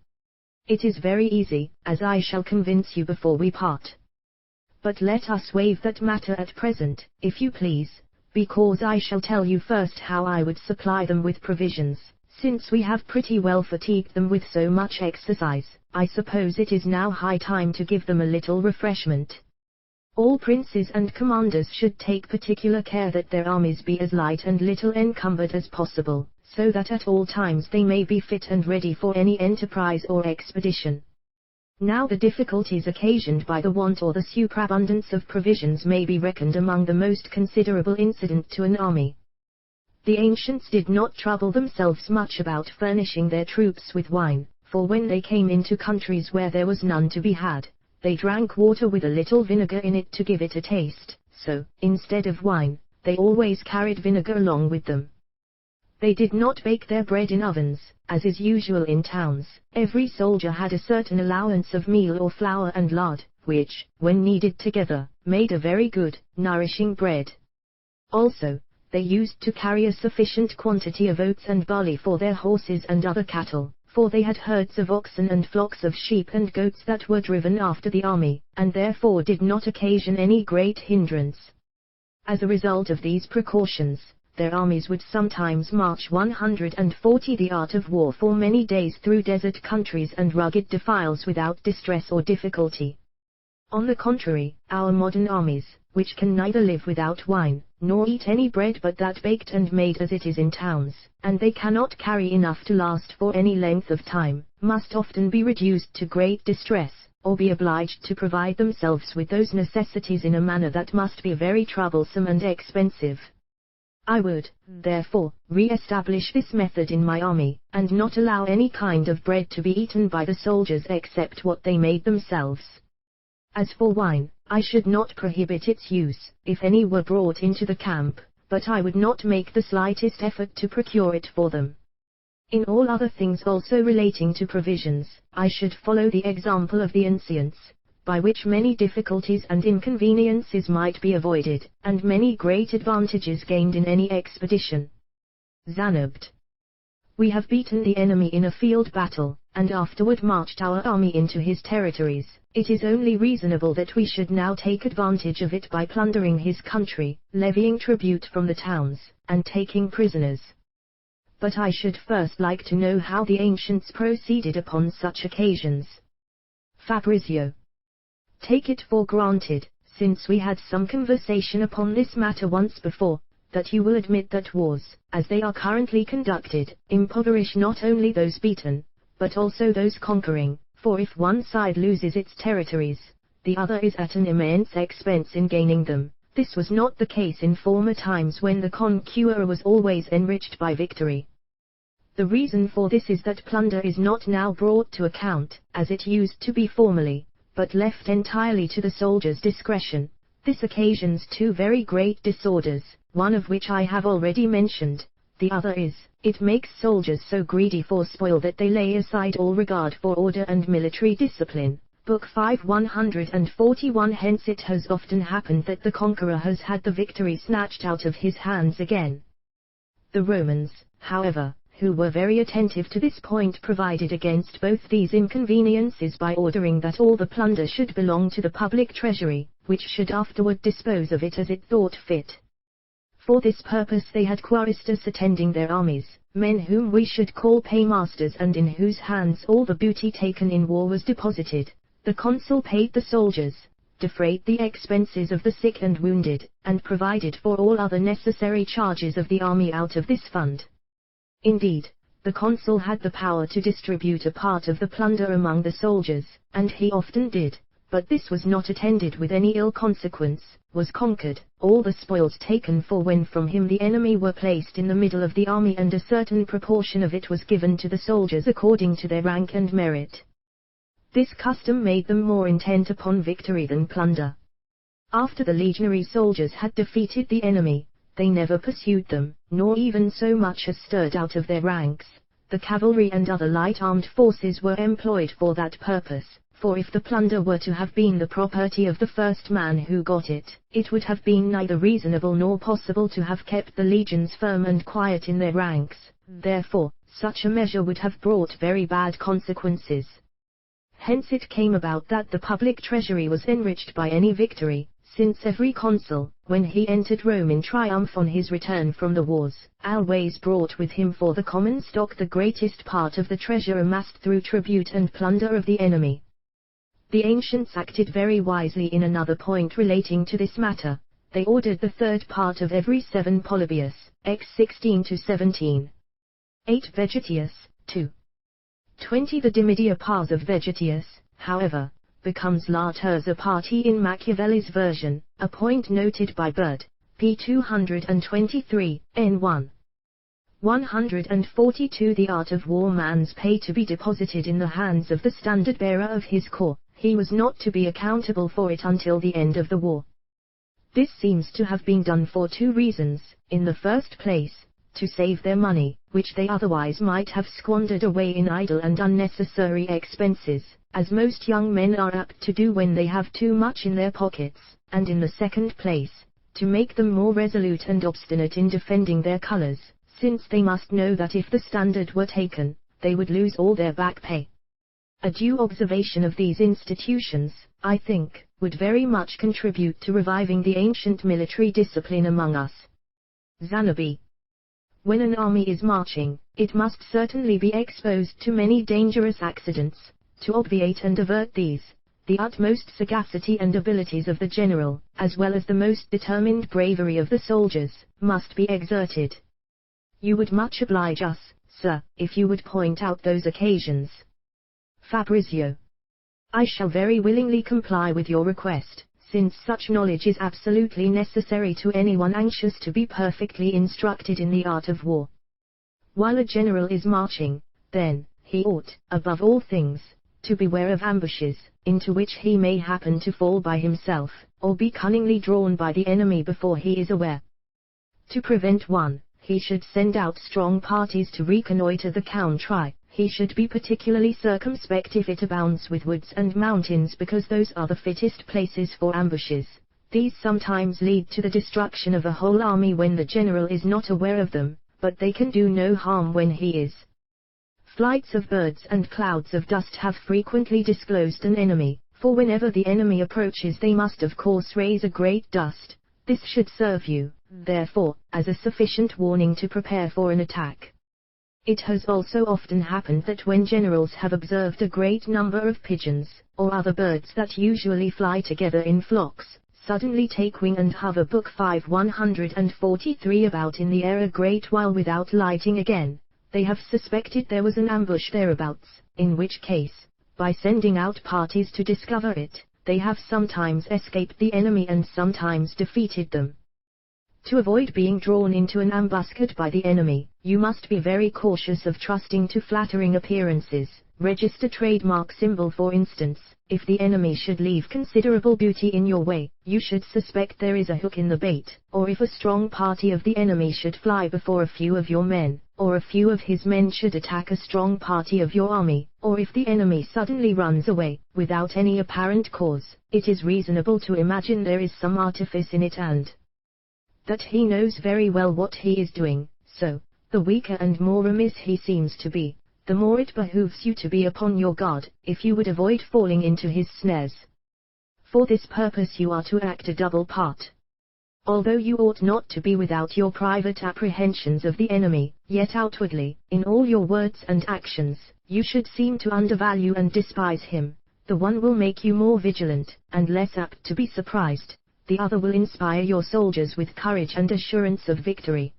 It is very easy, as I shall convince you before we part. But let us waive that matter at present, if you please, because I shall tell you first how I would supply them with provisions. Since we have pretty well fatigued them with so much exercise, I suppose it is now high time to give them a little refreshment. All princes and commanders should take particular care that their armies be as light and little encumbered as possible, so that at all times they may be fit and ready for any enterprise or expedition. Now the difficulties occasioned by the want or the superabundance of provisions may be reckoned among the most considerable incident to an army. The ancients did not trouble themselves much about furnishing their troops with wine, for when they came into countries where there was none to be had, they drank water with a little vinegar in it to give it a taste, so, instead of wine, they always carried vinegar along with them. They did not bake their bread in ovens, as is usual in towns. Every soldier had a certain allowance of meal or flour and lard, which, when kneaded together, made a very good, nourishing bread. Also, they used to carry a sufficient quantity of oats and barley for their horses and other cattle, for they had herds of oxen and flocks of sheep and goats that were driven after the army, and therefore did not occasion any great hindrance. As a result of these precautions, their armies would sometimes march 140 the art of war for many days through desert countries and rugged defiles without distress or difficulty. On the contrary, our modern armies, which can neither live without wine, nor eat any bread but that baked and made as it is in towns, and they cannot carry enough to last for any length of time, must often be reduced to great distress, or be obliged to provide themselves with those necessities in a manner that must be very troublesome and expensive. I would, therefore, re-establish this method in my army, and not allow any kind of bread to be eaten by the soldiers except what they made themselves. As for wine, I should not prohibit its use, if any were brought into the camp, but I would not make the slightest effort to procure it for them. In all other things also relating to provisions, I should follow the example of the ancients, by which many difficulties and inconveniences might be avoided, and many great advantages gained in any expedition. Zanobt. We have beaten the enemy in a field battle, and afterward marched our army into his territories. It is only reasonable that we should now take advantage of it by plundering his country, levying tribute from the towns, and taking prisoners. But I should first like to know how the ancients proceeded upon such occasions. Fabrizio. Take it for granted, since we had some conversation upon this matter once before, that you will admit that wars, as they are currently conducted, impoverish not only those beaten, but also those conquering, for if one side loses its territories, the other is at an immense expense in gaining them. This was not the case in former times when the conqueror was always enriched by victory. The reason for this is that plunder is not now brought to account, as it used to be formerly, but left entirely to the soldier's discretion. This occasions two very great disorders, one of which I have already mentioned. The other is, it makes soldiers so greedy for spoil that they lay aside all regard for order and military discipline. Book 5 141. Hence it has often happened that the conqueror has had the victory snatched out of his hands again. The Romans, however, who were very attentive to this point, provided against both these inconveniences by ordering that all the plunder should belong to the public treasury, which should afterward dispose of it as it thought fit. For this purpose they had quaestors attending their armies, men whom we should call paymasters, and in whose hands all the booty taken in war was deposited. The consul paid the soldiers, defrayed the expenses of the sick and wounded, and provided for all other necessary charges of the army out of this fund. Indeed, the consul had the power to distribute a part of the plunder among the soldiers, and he often did, but this was not attended with any ill consequence, was conquered, all the spoils taken, for when from him the enemy were placed in the middle of the army, and a certain proportion of it was given to the soldiers according to their rank and merit. This custom made them more intent upon victory than plunder. After the legionary soldiers had defeated the enemy, they never pursued them, nor even so much as stirred out of their ranks. The cavalry and other light armed forces were employed for that purpose, for if the plunder were to have been the property of the first man who got it, it would have been neither reasonable nor possible to have kept the legions firm and quiet in their ranks. Therefore, such a measure would have brought very bad consequences. Hence it came about that the public treasury was enriched by any victory, since every consul, when he entered Rome in triumph on his return from the wars, always brought with him for the common stock the greatest part of the treasure amassed through tribute and plunder of the enemy. The ancients acted very wisely in another point relating to this matter. They ordered the third part of every 7 Polybius, x 16-17. 8 Vegetius, 2. 20 The dimidia pars of Vegetius, however, becomes la terza parte in Machiavelli's version, a point noted by Bird, p. 223, n1. 142 The art of war. Man's pay to be deposited in the hands of the standard-bearer of his corps, he was not to be accountable for it until the end of the war. This seems to have been done for 2 reasons. In the first place, to save their money, which they otherwise might have squandered away in idle and unnecessary expenses, as most young men are apt to do when they have too much in their pockets, and in the second place, to make them more resolute and obstinate in defending their colors, since they must know that if the standard were taken, they would lose all their back pay. A due observation of these institutions, I think, would very much contribute to reviving the ancient military discipline among us. Zanobi. When an army is marching, it must certainly be exposed to many dangerous accidents. To obviate and avert these, the utmost sagacity and abilities of the general, as well as the most determined bravery of the soldiers, must be exerted. You would much oblige us, sir, if you would point out those occasions. Fabrizio. I shall very willingly comply with your request, since such knowledge is absolutely necessary to anyone anxious to be perfectly instructed in the art of war. While a general is marching, then, he ought, above all things, to beware of ambushes, into which he may happen to fall by himself, or be cunningly drawn by the enemy before he is aware. To prevent one, he should send out strong parties to reconnoiter the country. He should be particularly circumspect if it abounds with woods and mountains, because those are the fittest places for ambushes. These sometimes lead to the destruction of a whole army when the general is not aware of them, but they can do no harm when he is. Flights of birds and clouds of dust have frequently disclosed an enemy, for whenever the enemy approaches they must of course raise a great dust. This should serve you, therefore, as a sufficient warning to prepare for an attack. It has also often happened that when generals have observed a great number of pigeons, or other birds that usually fly together in flocks, suddenly take wing and hover. Book 5 143 about in the air a great while without lighting again. They have suspected there was an ambush thereabouts, in which case, by sending out parties to discover it, they have sometimes escaped the enemy and sometimes defeated them. To avoid being drawn into an ambuscade by the enemy, you must be very cautious of trusting to flattering appearances. Register trademark symbol. For instance, if the enemy should leave considerable booty in your way, you should suspect there is a hook in the bait, or if a strong party of the enemy should fly before a few of your men, or a few of his men should attack a strong party of your army, or if the enemy suddenly runs away, without any apparent cause, it is reasonable to imagine there is some artifice in it and that he knows very well what he is doing. So, the weaker and more remiss he seems to be, the more it behooves you to be upon your guard, if you would avoid falling into his snares. For this purpose you are to act a double part. Although you ought not to be without your private apprehensions of the enemy, yet outwardly, in all your words and actions, you should seem to undervalue and despise him. The one will make you more vigilant, and less apt to be surprised. The other will inspire your soldiers with courage and assurance of victory.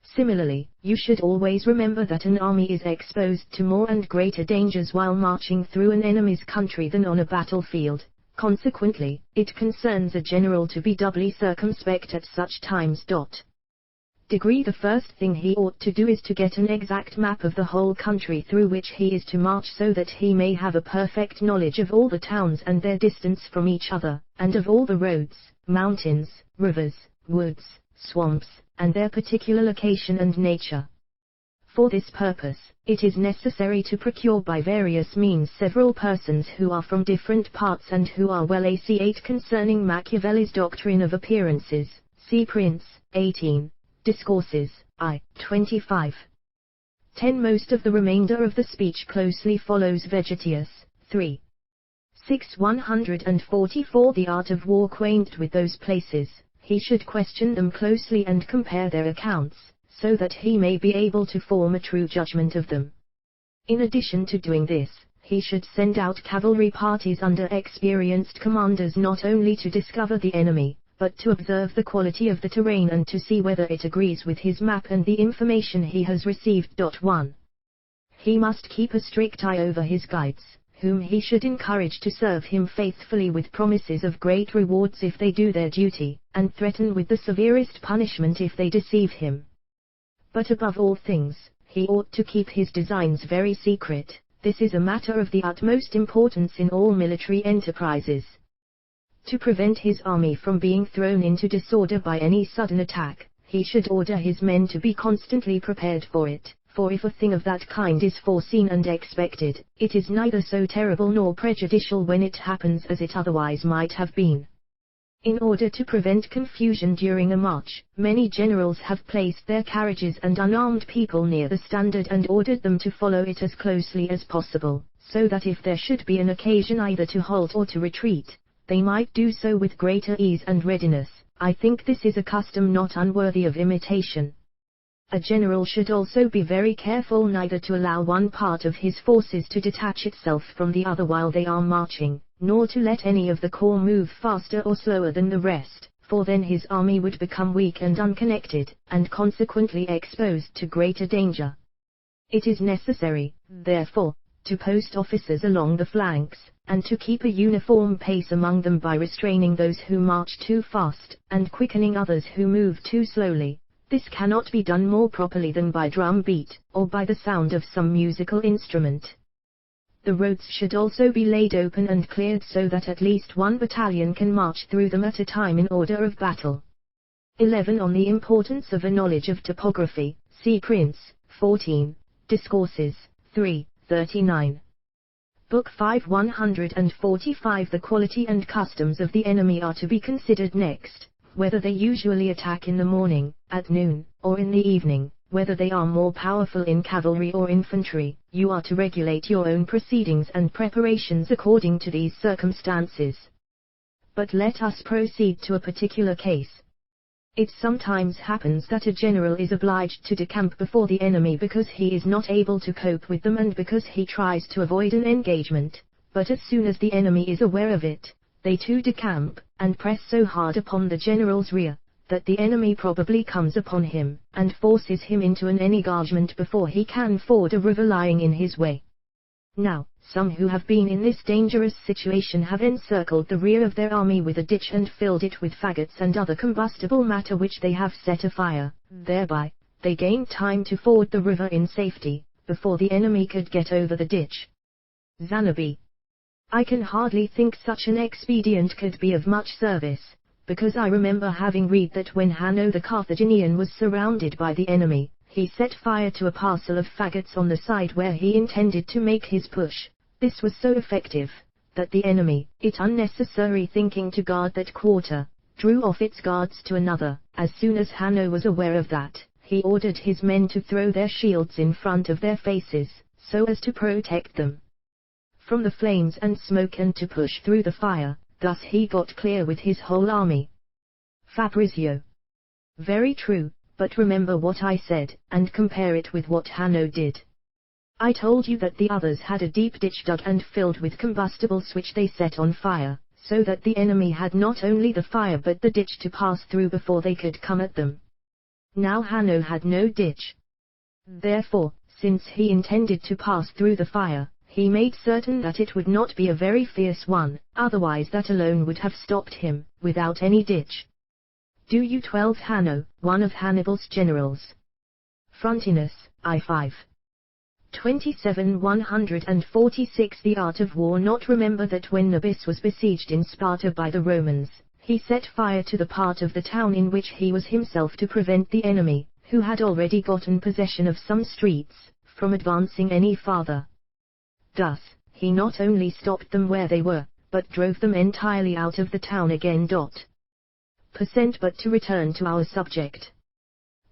Similarly, you should always remember that an army is exposed to more and greater dangers while marching through an enemy's country than on a battlefield. Consequently, it concerns a general to be doubly circumspect at such times. The first thing he ought to do is to get an exact map of the whole country through which he is to march, so that he may have a perfect knowledge of all the towns and their distance from each other, and of all the roads, mountains, rivers, woods, swamps, and their particular location and nature. For this purpose, it is necessary to procure by various means several persons who are from different parts and who are well acquainted concerning Machiavelli's doctrine of appearances. See Prince, 18. Discourses, I. 25. 10. Most of the remainder of the speech closely follows Vegetius, 3. 6. 144. The art of war. Acquainted with those places, he should question them closely and compare their accounts, so that he may be able to form a true judgment of them. In addition to doing this, he should send out cavalry parties under experienced commanders not only to discover the enemy, but to observe the quality of the terrain and to see whether it agrees with his map and the information he has received. 1. He must keep a strict eye over his guides, whom he should encourage to serve him faithfully with promises of great rewards if they do their duty, and threaten with the severest punishment if they deceive him. But above all things, he ought to keep his designs very secret. This is a matter of the utmost importance in all military enterprises. To prevent his army from being thrown into disorder by any sudden attack, he should order his men to be constantly prepared for it, for if a thing of that kind is foreseen and expected, it is neither so terrible nor prejudicial when it happens as it otherwise might have been. In order to prevent confusion during a march, many generals have placed their carriages and unarmed people near the standard and ordered them to follow it as closely as possible, so that if there should be an occasion either to halt or to retreat, they might do so with greater ease and readiness. I think this is a custom not unworthy of imitation. A general should also be very careful neither to allow one part of his forces to detach itself from the other while they are marching, nor to let any of the corps move faster or slower than the rest, for then his army would become weak and unconnected, and consequently exposed to greater danger. It is necessary, therefore, to post officers along the flanks, and to keep a uniform pace among them by restraining those who march too fast, and quickening others who move too slowly. This cannot be done more properly than by drum beat, or by the sound of some musical instrument. The roads should also be laid open and cleared so that at least one battalion can march through them at a time in order of battle. 11. On the importance of a knowledge of topography, see Prince, 14. Discourses, 3. 39. Book 5 145. The quality and customs of the enemy are to be considered next, whether they usually attack in the morning, at noon, or in the evening, whether they are more powerful in cavalry or infantry. You are to regulate your own proceedings and preparations according to these circumstances. But let us proceed to a particular case. It sometimes happens that a general is obliged to decamp before the enemy because he is not able to cope with them and because he tries to avoid an engagement, but as soon as the enemy is aware of it, they too decamp, and press so hard upon the general's rear, that the enemy probably comes upon him, and forces him into an engagement before he can ford a river lying in his way. Now, some who have been in this dangerous situation have encircled the rear of their army with a ditch and filled it with faggots and other combustible matter which they have set afire. Thereby, they gained time to ford the river in safety, before the enemy could get over the ditch. Zanobi. I can hardly think such an expedient could be of much service, because I remember having read that when Hanno the Carthaginian was surrounded by the enemy, he set fire to a parcel of faggots on the side where he intended to make his push. This was so effective, that the enemy, it unnecessary thinking to guard that quarter, drew off its guards to another. As soon as Hanno was aware of that, he ordered his men to throw their shields in front of their faces, so as to protect them from the flames and smoke and to push through the fire. Thus he got clear with his whole army. Fabrizio. Very true, but remember what I said, and compare it with what Hanno did. I told you that the others had a deep ditch dug and filled with combustibles which they set on fire, so that the enemy had not only the fire but the ditch to pass through before they could come at them. Now Hanno had no ditch. Therefore, since he intended to pass through the fire, he made certain that it would not be a very fierce one, otherwise that alone would have stopped him, without any ditch. Do you 12 Hanno, one of Hannibal's generals. Frontinus, I5. 27 146 The art of war. Not remember that when Nabis was besieged in Sparta by the Romans, he set fire to the part of the town in which he was himself to prevent the enemy, who had already gotten possession of some streets, from advancing any farther. Thus, he not only stopped them where they were, but drove them entirely out of the town again. But to return to our subject.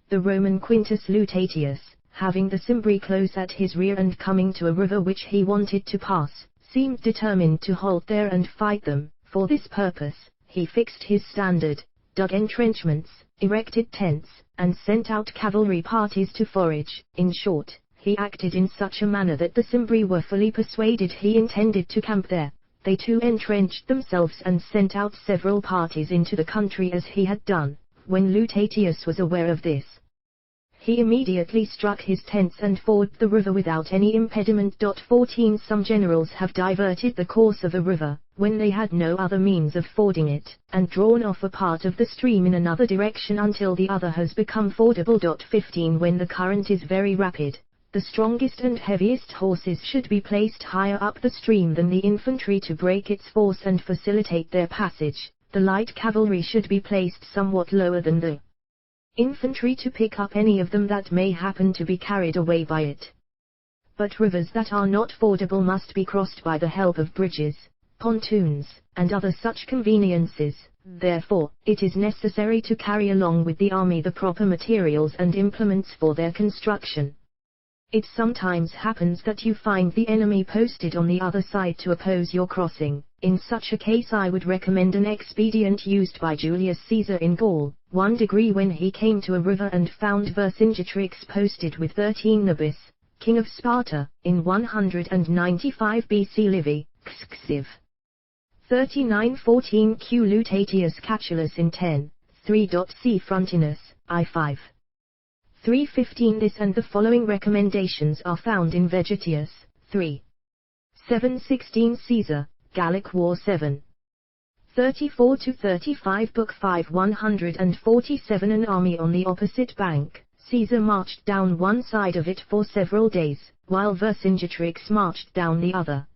The Roman Quintus Lutatius, having the Cimbri close at his rear and coming to a river which he wanted to pass, seemed determined to halt there and fight them. For this purpose, he fixed his standard, dug entrenchments, erected tents, and sent out cavalry parties to forage. In short, he acted in such a manner that the Cimbri were fully persuaded he intended to camp there. They too entrenched themselves and sent out several parties into the country as he had done. When Lutatius was aware of this, he immediately struck his tents and forded the river without any impediment. 14 Some generals have diverted the course of a river, when they had no other means of fording it, and drawn off a part of the stream in another direction until the other has become fordable. 15 When the current is very rapid, the strongest and heaviest horses should be placed higher up the stream than the infantry to break its force and facilitate their passage. The light cavalry should be placed somewhat lower than the infantry to pick up any of them that may happen to be carried away by it. But rivers that are not fordable must be crossed by the help of bridges, pontoons, and other such conveniences. Therefore, it is necessary to carry along with the army the proper materials and implements for their construction. It sometimes happens that you find the enemy posted on the other side to oppose your crossing. In such a case I would recommend an expedient used by Julius Caesar in Gaul, 1 degree when he came to a river and found Vercingetorix posted with 13 Nabis, king of Sparta, in 195 BC. Livy, Xxiv. 39-14 Q Lutatius Catulus in 10, 3. C Frontinus, I5. 315 This and the following recommendations are found in Vegetius, 3. 716 Caesar, Gallic War 7. 34-35 Book 5 147 An army on the opposite bank, Caesar marched down one side of it for several days, while Vercingetorix marched down the other.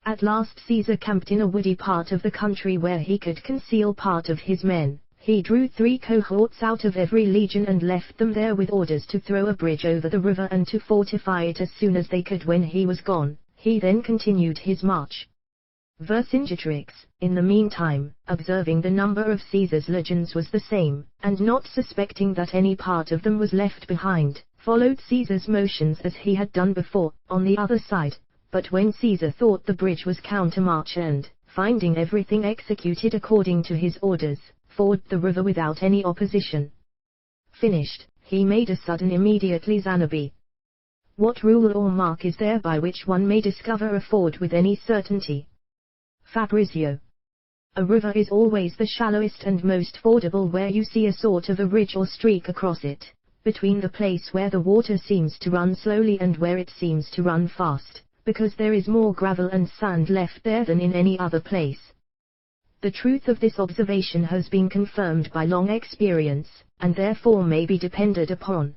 At last Caesar camped in a woody part of the country where he could conceal part of his men. He drew 3 cohorts out of every legion and left them there with orders to throw a bridge over the river and to fortify it as soon as they could. When he was gone, he then continued his march. Vercingetorix, in the meantime, observing the number of Caesar's legions was the same, and not suspecting that any part of them was left behind, followed Caesar's motions as he had done before, on the other side. But when Caesar thought the bridge was countermarch and, finding everything executed according to his orders, forded the river without any opposition. Finished, he made a sudden immediately Zanobi. What rule or mark is there by which one may discover a ford with any certainty? Fabrizio. A river is always the shallowest and most fordable where you see a sort of a ridge or streak across it, between the place where the water seems to run slowly and where it seems to run fast, because there is more gravel and sand left there than in any other place. The truth of this observation has been confirmed by long experience, and therefore may be depended upon.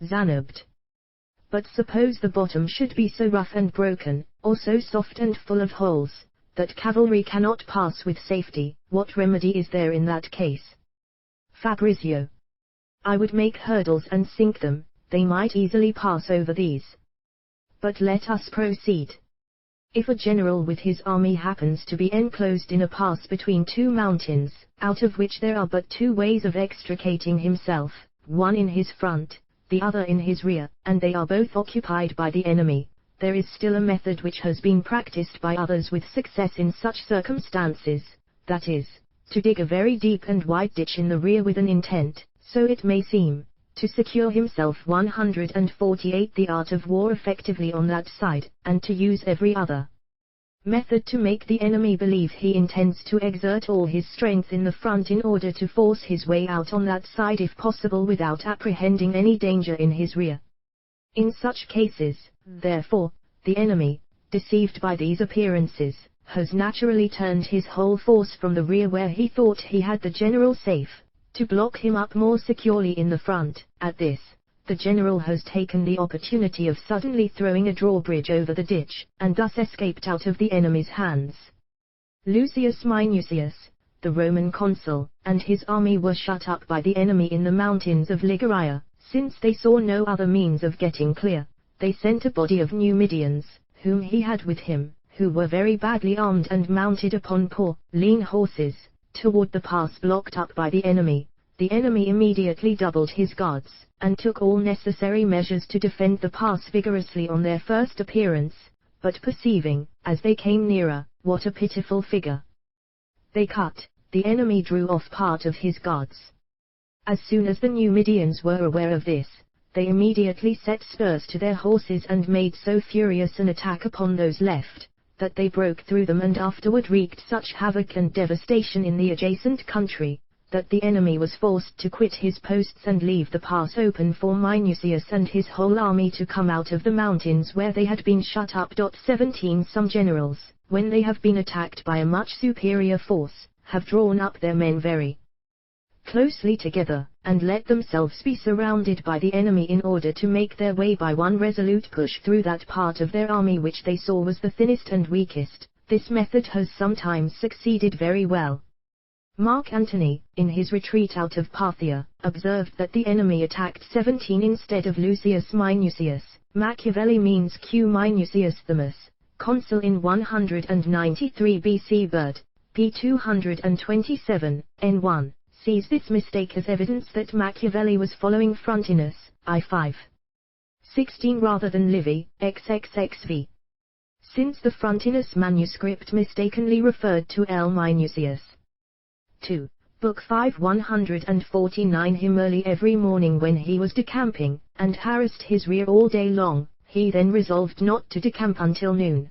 Xanobt. But suppose the bottom should be so rough and broken, or so soft and full of holes, that cavalry cannot pass with safety, what remedy is there in that case? Fabrizio. I would make hurdles and sink them, they might easily pass over these. But let us proceed. If a general with his army happens to be enclosed in a pass between two mountains, out of which there are but two ways of extricating himself, one in his front, the other in his rear, and they are both occupied by the enemy, there is still a method which has been practiced by others with success in such circumstances, that is, to dig a very deep and wide ditch in the rear with an intent, so it may seem, to secure himself. 148 The art of war effectively on that side, and to use every other method to make the enemy believe he intends to exert all his strength in the front in order to force his way out on that side if possible without apprehending any danger in his rear. In such cases, therefore, the enemy, deceived by these appearances, has naturally turned his whole force from the rear where he thought he had the general safe, to block him up more securely in the front. At this, the general has taken the opportunity of suddenly throwing a drawbridge over the ditch, and thus escaped out of the enemy's hands. Lucius Minucius, the Roman consul, and his army were shut up by the enemy in the mountains of Liguria. Since they saw no other means of getting clear, they sent a body of Numidians, whom he had with him, who were very badly armed and mounted upon poor, lean horses, toward the pass blocked up by the enemy. The enemy immediately doubled his guards, and took all necessary measures to defend the pass vigorously on their first appearance, but perceiving, as they came nearer, what a pitiful figure they cut, the enemy drew off part of his guards. As soon as the Numidians were aware of this, they immediately set spurs to their horses and made so furious an attack upon those left, that they broke through them and afterward wreaked such havoc and devastation in the adjacent country, that the enemy was forced to quit his posts and leave the pass open for Minucius and his whole army to come out of the mountains where they had been shut up. 17 Some generals, when they have been attacked by a much superior force, have drawn up their men very closely together, and let themselves be surrounded by the enemy in order to make their way by one resolute push through that part of their army which they saw was the thinnest and weakest. This method has sometimes succeeded very well. Mark Antony, in his retreat out of Parthia, observed that the enemy attacked 17 instead of Lucius Minucius. Machiavelli means Q. Minucius Themis, consul in 193 BC. Bird, p. 227, n1. Sees this mistake as evidence that Machiavelli was following Frontinus, I5. 16 rather than Livy, XXXV. Since the Frontinus manuscript mistakenly referred to L. Minucius. 2. Book 5 149 Him early every morning when he was decamping, and harassed his rear all day long, he then resolved not to decamp until noon.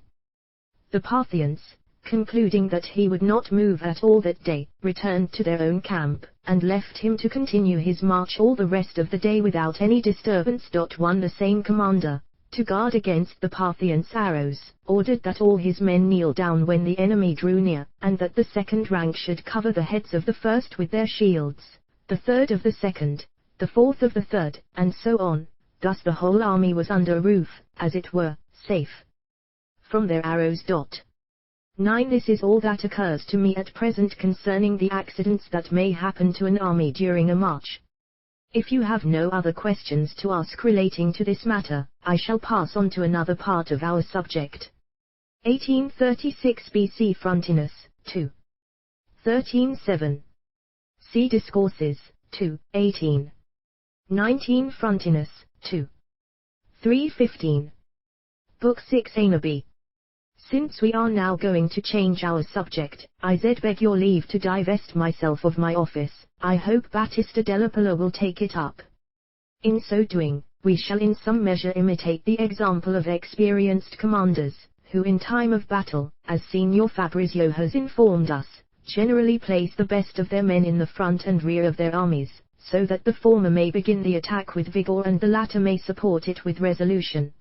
The Parthians, concluding that he would not move at all that day, returned to their own camp, and left him to continue his march all the rest of the day without any disturbance. 1 The same commander, to guard against the Parthians' arrows, ordered that all his men kneel down when the enemy drew near, and that the second rank should cover the heads of the first with their shields, the third of the second, the fourth of the third, and so on. Thus the whole army was under a roof, as it were, safe from their arrows. 9 This is all that occurs to me at present concerning the accidents that may happen to an army during a march. If you have no other questions to ask relating to this matter, I shall pass on to another part of our subject. 1836 BC Frontinus, 2. 13:7. See Discourses, 2, 18. 19 Frontinus, 2. 3:15. Book 6 Anabi. Since we are now going to change our subject, I beg your leave to divest myself of my office. I hope Battista della Palla will take it up. In so doing, we shall in some measure imitate the example of experienced commanders, who in time of battle, as Signor Fabrizio has informed us, generally place the best of their men in the front and rear of their armies, so that the former may begin the attack with vigor and the latter may support it with resolution.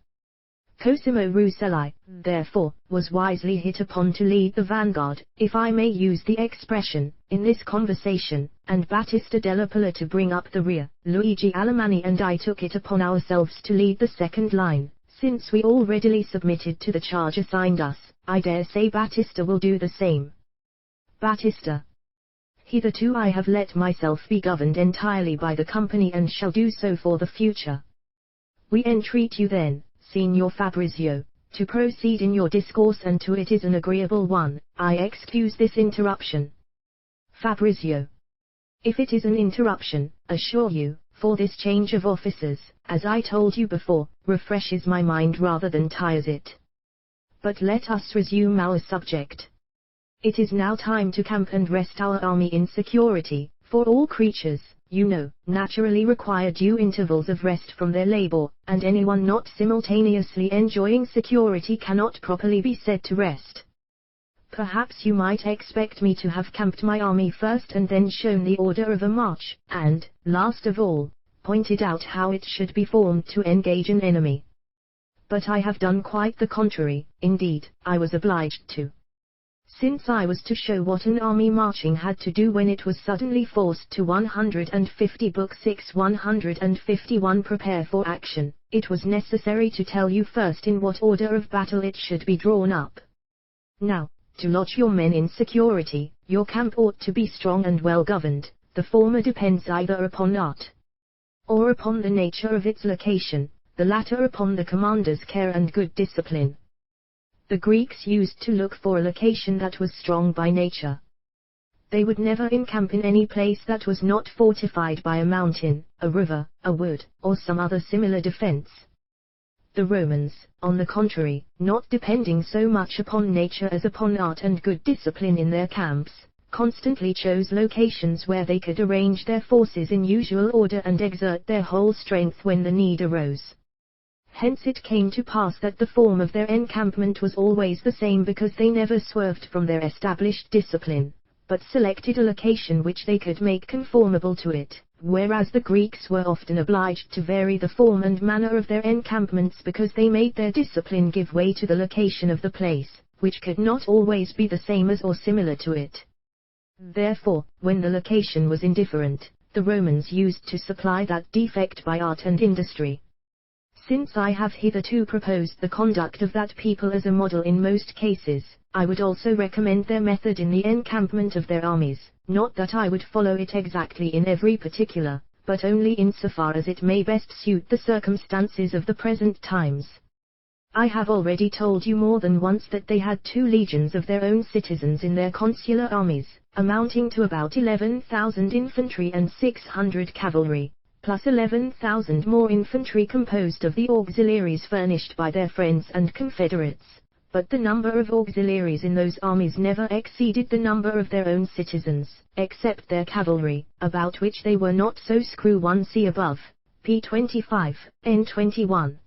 Cosimo Rucellai, therefore, was wisely hit upon to lead the vanguard, if I may use the expression, in this conversation, and Battista della Polla to bring up the rear. Luigi Alemanni and I took it upon ourselves to lead the second line, since we all readily submitted to the charge assigned us. I dare say Battista will do the same. Battista. Hitherto I have let myself be governed entirely by the company and shall do so for the future. We entreat you then, Signor Fabrizio, to proceed in your discourse, and to it is an agreeable one. I excuse this interruption. Fabrizio. If it is an interruption, assure you, for this change of officers, as I told you before, refreshes my mind rather than tires it. But let us resume our subject. It is now time to camp and rest our army in security, for all creatures, you know, naturally require due intervals of rest from their labor, and anyone not simultaneously enjoying security cannot properly be said to rest. Perhaps you might expect me to have camped my army first and then shown the order of a march, and, last of all, pointed out how it should be formed to engage an enemy. But I have done quite the contrary. Indeed, I was obliged to. Since I was to show what an army marching had to do when it was suddenly forced to 150 Book 6 151 prepare for action, it was necessary to tell you first in what order of battle it should be drawn up. Now, to lodge your men in security, your camp ought to be strong and well governed. The former depends either upon art or upon the nature of its location, the latter upon the commander's care and good discipline. The Greeks used to look for a location that was strong by nature. They would never encamp in any place that was not fortified by a mountain, a river, a wood, or some other similar defense. The Romans, on the contrary, not depending so much upon nature as upon art and good discipline in their camps, constantly chose locations where they could arrange their forces in usual order and exert their whole strength when the need arose. Hence it came to pass that the form of their encampment was always the same, because they never swerved from their established discipline, but selected a location which they could make conformable to it, whereas the Greeks were often obliged to vary the form and manner of their encampments because they made their discipline give way to the location of the place, which could not always be the same as or similar to it. Therefore, when the location was indifferent, the Romans used to supply that defect by art and industry. Since I have hitherto proposed the conduct of that people as a model in most cases, I would also recommend their method in the encampment of their armies, not that I would follow it exactly in every particular, but only insofar as it may best suit the circumstances of the present times. I have already told you more than once that they had 2 legions of their own citizens in their consular armies, amounting to about 11,000 infantry and 600 cavalry, plus 11,000 more infantry composed of the auxiliaries furnished by their friends and confederates, but the number of auxiliaries in those armies never exceeded the number of their own citizens, except their cavalry, about which they were not so screw 1c above, p. 25, n. 21.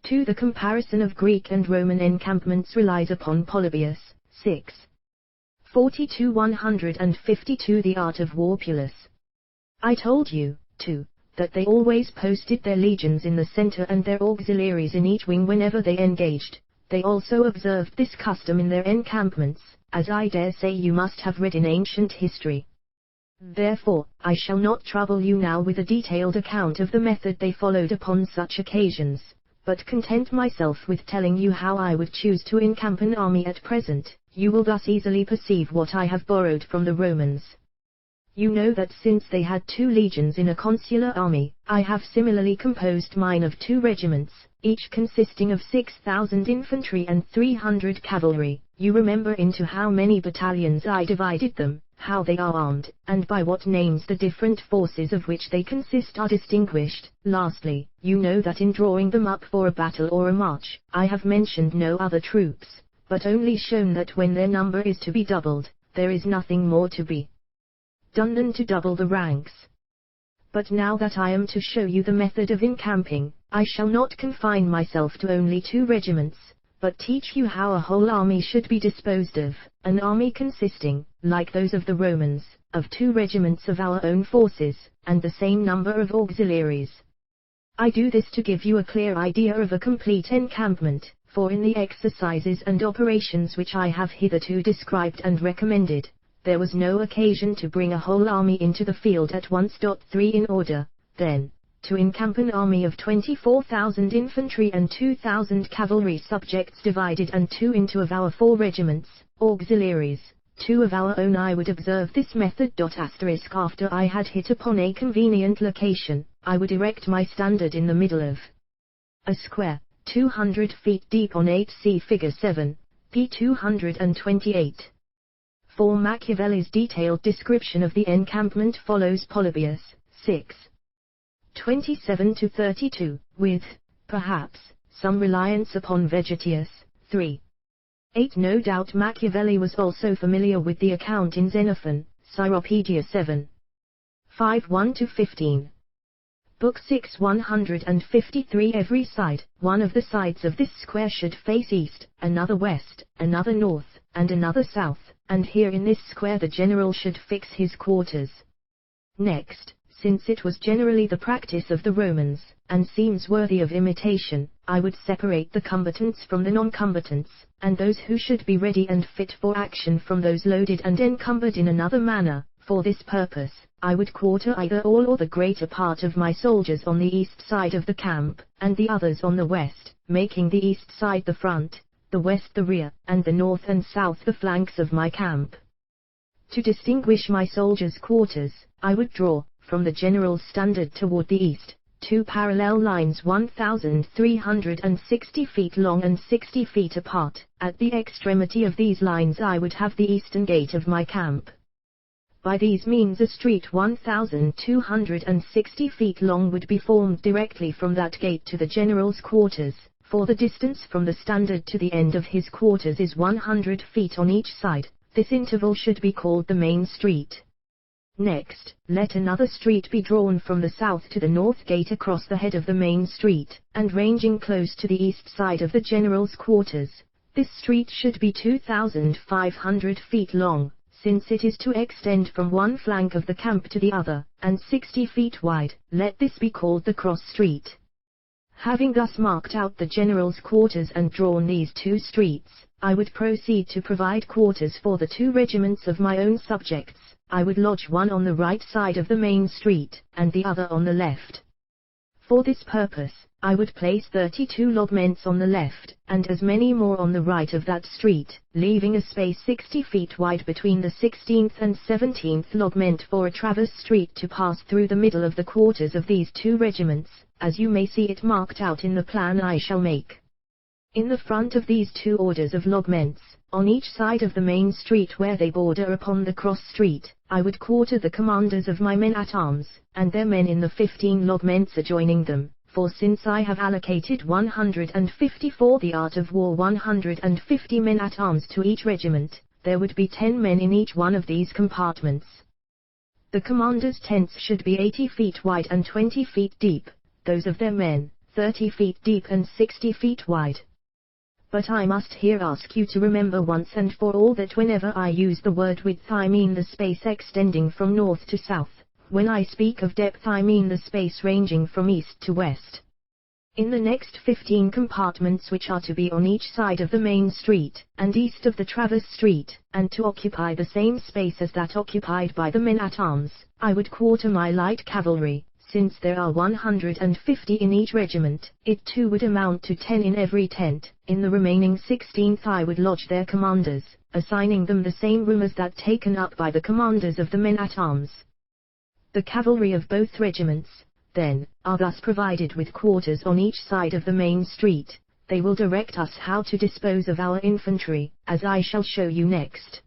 2. The comparison of Greek and Roman encampments relies upon Polybius, 6. 42-152. The Art of War. Pullus. I told you, too, that they always posted their legions in the center and their auxiliaries in each wing whenever they engaged. They also observed this custom in their encampments, as I dare say you must have read in ancient history. Therefore, I shall not trouble you now with a detailed account of the method they followed upon such occasions, but content myself with telling you how I would choose to encamp an army at present. You will thus easily perceive what I have borrowed from the Romans. You know that since they had 2 legions in a consular army, I have similarly composed mine of 2 regiments, each consisting of 6,000 infantry and 300 cavalry. You remember into how many battalions I divided them, how they are armed, and by what names the different forces of which they consist are distinguished. Lastly, you know that in drawing them up for a battle or a march, I have mentioned no other troops, but only shown that when their number is to be doubled, there is nothing more to be done than to double the ranks. But now that I am to show you the method of encamping, I shall not confine myself to only 2 regiments, but teach you how a whole army should be disposed of, an army consisting, like those of the Romans, of 2 regiments of our own forces, and the same number of auxiliaries. I do this to give you a clear idea of a complete encampment, for in the exercises and operations which I have hitherto described and recommended, there was no occasion to bring a whole army into the field at once. 3. In order, then, to encamp an army of 24,000 infantry and 2,000 cavalry subjects divided and 2 into of our 4 regiments, auxiliaries, 2 of our own, I would observe this method. After I had hit upon a convenient location, I would erect my standard in the middle of a square, 200 feet deep on 8. See Figure 7, p. 228. For Machiavelli's detailed description of the encampment follows Polybius, 6. 27-32, with, perhaps, some reliance upon Vegetius, 3. 8. No doubt Machiavelli was also familiar with the account in Xenophon, Cyropedia 7. 5. 1-15. Book 6. 153. Every side, one of the sides of this square should face east, another west, another north, and another south, and here in this square the general should fix his quarters. Next, since it was generally the practice of the Romans, and seems worthy of imitation, I would separate the combatants from the non-combatants, and those who should be ready and fit for action from those loaded and encumbered in another manner. For this purpose, I would quarter either all or the greater part of my soldiers on the east side of the camp, and the others on the west, making the east side the front, the west the rear, and the north and south the flanks of my camp. To distinguish my soldiers' quarters, I would draw, from the general's standard toward the east, 2 parallel lines 1,360 feet long and 60 feet apart. At the extremity of these lines I would have the eastern gate of my camp. By these means a street 1,260 feet long would be formed directly from that gate to the general's quarters, for the distance from the standard to the end of his quarters is 100 feet on each side. This interval should be called the main street. Next, let another street be drawn from the south to the north gate across the head of the main street, and ranging close to the east side of the general's quarters. This street should be 2,500 feet long, since it is to extend from one flank of the camp to the other, and 60 feet wide. Let this be called the cross street. Having thus marked out the general's quarters and drawn these 2 streets, I would proceed to provide quarters for the 2 regiments of my own subjects. I would lodge one on the right side of the main street, and the other on the left. For this purpose, I would place 32 lodgements on the left, and as many more on the right of that street, leaving a space 60 feet wide between the 16th and 17th lodgment for a traverse street to pass through the middle of the quarters of these 2 regiments, as you may see it marked out in the plan I shall make. In the front of these 2 orders of lodgements, on each side of the main street where they border upon the cross street, I would quarter the commanders of my men-at-arms, and their men in the 15 lodgements adjoining them, for since I have allocated 150 for the art of war 150 men-at-arms to each regiment, there would be 10 men in each one of these compartments. The commanders' tents should be 80 feet wide and 20 feet deep, those of their men, 30 feet deep and 60 feet wide. But I must here ask you to remember once and for all that whenever I use the word width I mean the space extending from north to south. When I speak of depth I mean the space ranging from east to west. In the next 15 compartments which are to be on each side of the main street, and east of the traverse street, and to occupy the same space as that occupied by the men-at-arms, I would quarter my light cavalry. Since there are 150 in each regiment, it too would amount to 10 in every tent. In the remaining 16th I would lodge their commanders, assigning them the same room as that taken up by the commanders of the men-at-arms. The cavalry of both regiments, then, are thus provided with quarters on each side of the main street. They will direct us how to dispose of our infantry, as I shall show you next.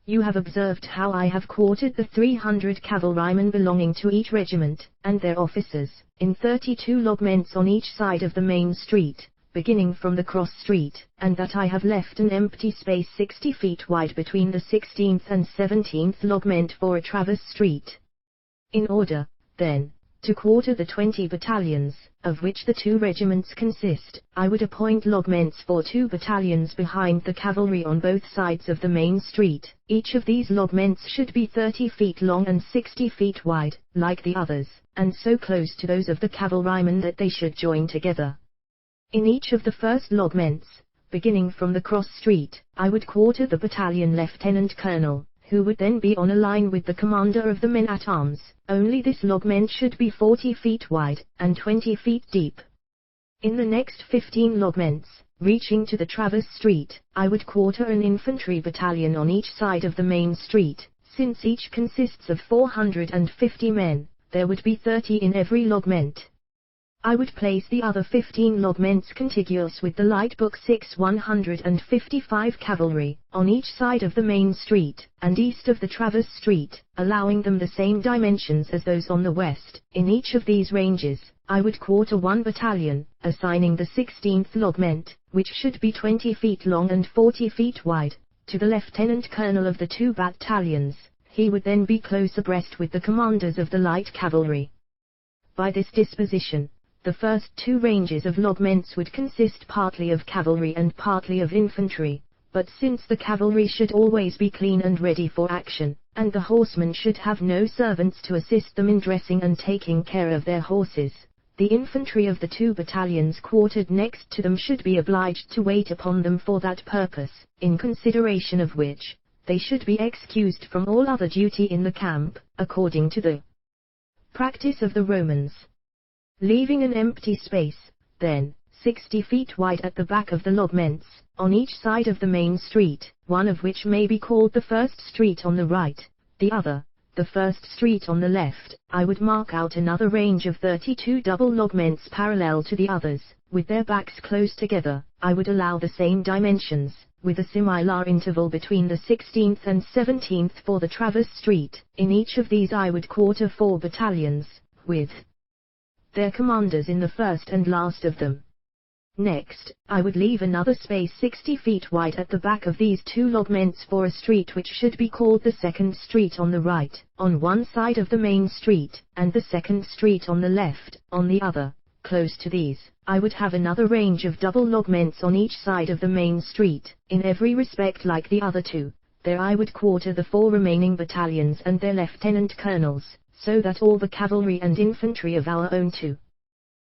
You have observed how I have quartered the 300 cavalrymen belonging to each regiment, and their officers, in 32 lodgements on each side of the main street, beginning from the cross street, and that I have left an empty space 60 feet wide between the 16th and 17th lodgment for a traverse street. In order, then, To quarter the 20 battalions, of which the 2 regiments consist, I would appoint logments for 2 battalions behind the cavalry on both sides of the main street. Each of these logments should be 30 feet long and 60 feet wide, like the others, and so close to those of the cavalrymen that they should join together. In each of the first logments, beginning from the cross street, I would quarter the battalion lieutenant colonel, who would then be on a line with the commander of the men-at-arms. Only this logment should be 40 feet wide, and 20 feet deep. In the next 15 logments, reaching to the Traverse Street, I would quarter an infantry battalion on each side of the main street. Since each consists of 450 men, there would be 30 in every logment. I would place the other 15 logments contiguous with the light book 155 cavalry, on each side of the main street, and east of the Traverse Street, allowing them the same dimensions as those on the west. In each of these ranges, I would quarter 1 battalion, assigning the 16th logment, which should be 20 feet long and 40 feet wide, to the lieutenant colonel of the 2 battalions. He would then be close abreast with the commanders of the light cavalry. By this disposition, the first 2 ranges of logments would consist partly of cavalry and partly of infantry, but since the cavalry should always be clean and ready for action, and the horsemen should have no servants to assist them in dressing and taking care of their horses, the infantry of the 2 battalions quartered next to them should be obliged to wait upon them for that purpose, in consideration of which, they should be excused from all other duty in the camp, according to the practice of the Romans. Leaving an empty space, then, 60 feet wide at the back of the logments, on each side of the main street, one of which may be called the first street on the right, the other, the first street on the left, I would mark out another range of 32 double logments parallel to the others, with their backs close together. I would allow the same dimensions, with a similar interval between the 16th and 17th for the Traverse Street. In each of these I would quarter 4 battalions, with their commanders in the first and last of them. Next, I would leave another space 60 feet wide at the back of these 2 logments for a street which should be called the second street on the right, on one side of the main street, and the second street on the left, on the other. Close to these, I would have another range of double logments on each side of the main street, in every respect like the other 2. There I would quarter the 4 remaining battalions and their lieutenant colonels, so that all the cavalry and infantry of our own 2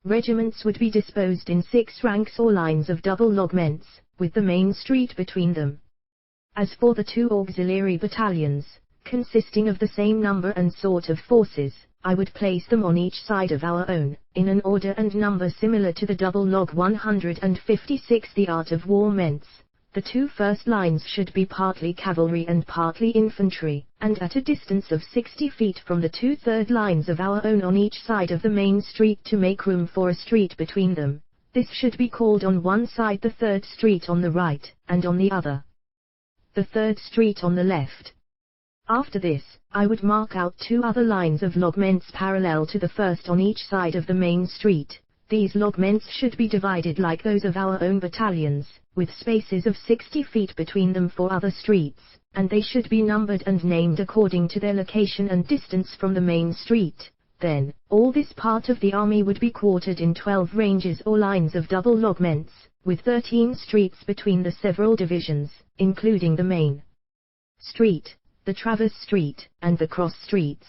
regiments would be disposed in 6 ranks or lines of double logments, with the main street between them. As for the 2 auxiliary battalions, consisting of the same number and sort of forces, I would place them on each side of our own, in an order and number similar to the double log 156. The art of war ments. The 2 first lines should be partly cavalry and partly infantry, and at a distance of 60 feet from the 2 third lines of our own on each side of the main street to make room for a street between them. This should be called on one side the 3rd street on the right, and on the other the 3rd street on the left. After this, I would mark out 2 other lines of logments parallel to the first on each side of the main street. These logments should be divided like those of our own battalions, with spaces of 60 feet between them for other streets, and they should be numbered and named according to their location and distance from the main street. Then, all this part of the army would be quartered in 12 ranges or lines of double logments, with 13 streets between the several divisions, including the main street, the Traverse Street, and the cross streets.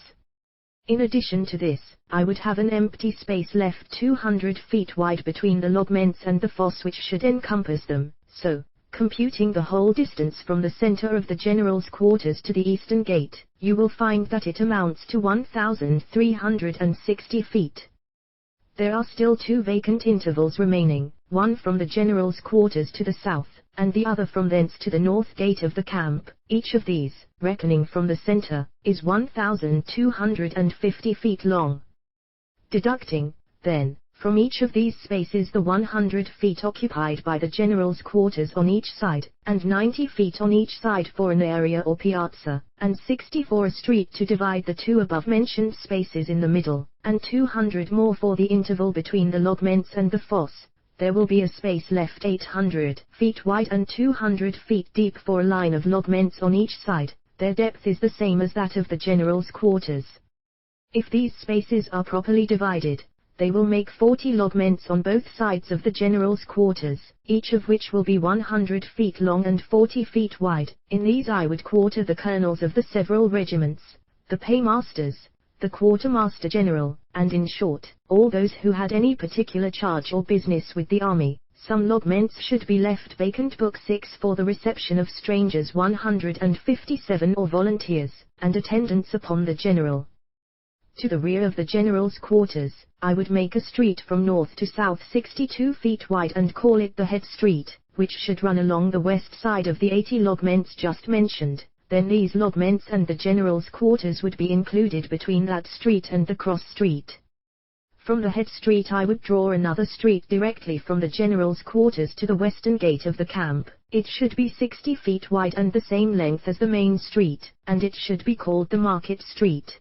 In addition to this, I would have an empty space left 200 feet wide between the logments and the fosse which should encompass them, so, computing the whole distance from the center of the general's quarters to the eastern gate, you will find that it amounts to 1,360 feet. There are still 2 vacant intervals remaining, one from the general's quarters to the south, and the other from thence to the north gate of the camp. Each of these, reckoning from the center, is 1,250 feet long. Deducting, then, from each of these spaces the 100 feet occupied by the general's quarters on each side, and 90 feet on each side for an area or piazza, and 60 for a street to divide the 2 above-mentioned spaces in the middle, and 200 more for the interval between the logments and the fosse, there will be a space left 800 feet wide and 200 feet deep for a line of logments on each side. Their depth is the same as that of the general's quarters. If these spaces are properly divided, they will make 40 logments on both sides of the general's quarters, each of which will be 100 feet long and 40 feet wide. In these I would quarter the colonels of the several regiments, the paymasters, the quartermaster general, and in short, all those who had any particular charge or business with the army. Some logments should be left vacant. Book 6 for the reception of strangers 157 or volunteers, and attendance upon the general. To the rear of the general's quarters, I would make a street from north to south 62 feet wide and call it the head street, which should run along the west side of the 80 logments just mentioned. Then these logments and the general's quarters would be included between that street and the cross street. From the head street I would draw another street directly from the general's quarters to the western gate of the camp. It should be 60 feet wide and the same length as the main street, and it should be called the market street.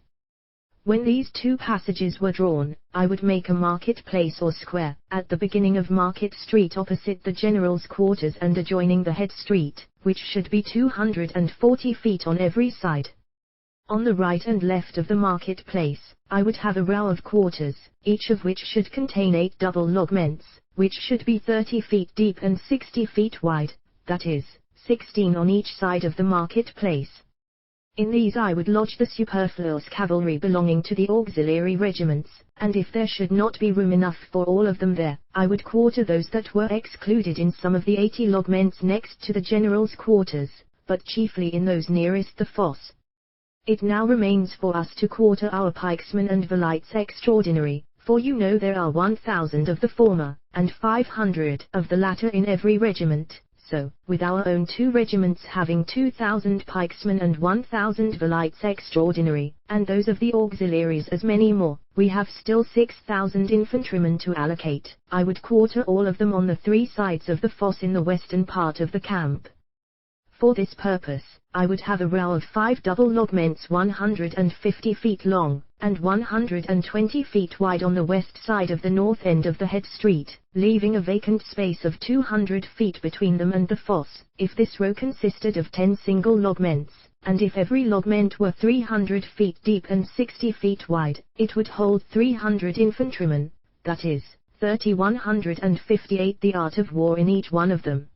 When these two passages were drawn, I would make a market-place or square, at the beginning of Market Street opposite the general's quarters and adjoining the head street, which should be 240 feet on every side. On the right and left of the market-place, I would have a row of quarters, each of which should contain 8 double logments, which should be 30 feet deep and 60 feet wide, that is, 16 on each side of the market-place. In these I would lodge the superfluous cavalry belonging to the auxiliary regiments, and if there should not be room enough for all of them there, I would quarter those that were excluded in some of the 80 logments next to the general's quarters, but chiefly in those nearest the fosse. It now remains for us to quarter our pikesmen and valites extraordinary, for you know there are 1,000 of the former, and 500 of the latter in every regiment. So, with our own 2 regiments having 2,000 pikesmen and 1,000 valites extraordinary, and those of the auxiliaries as many more, we have still 6,000 infantrymen to allocate. I would quarter all of them on the 3 sides of the fosse in the western part of the camp. For this purpose, I would have a row of 5 double logments 150 feet long, and 120 feet wide on the west side of the north end of the head street, leaving a vacant space of 200 feet between them and the fosse. If this row consisted of 10 single logments, and if every logment were 300 feet deep and 60 feet wide, it would hold 300 infantrymen, that is, 3,158 the art of war in each one of them.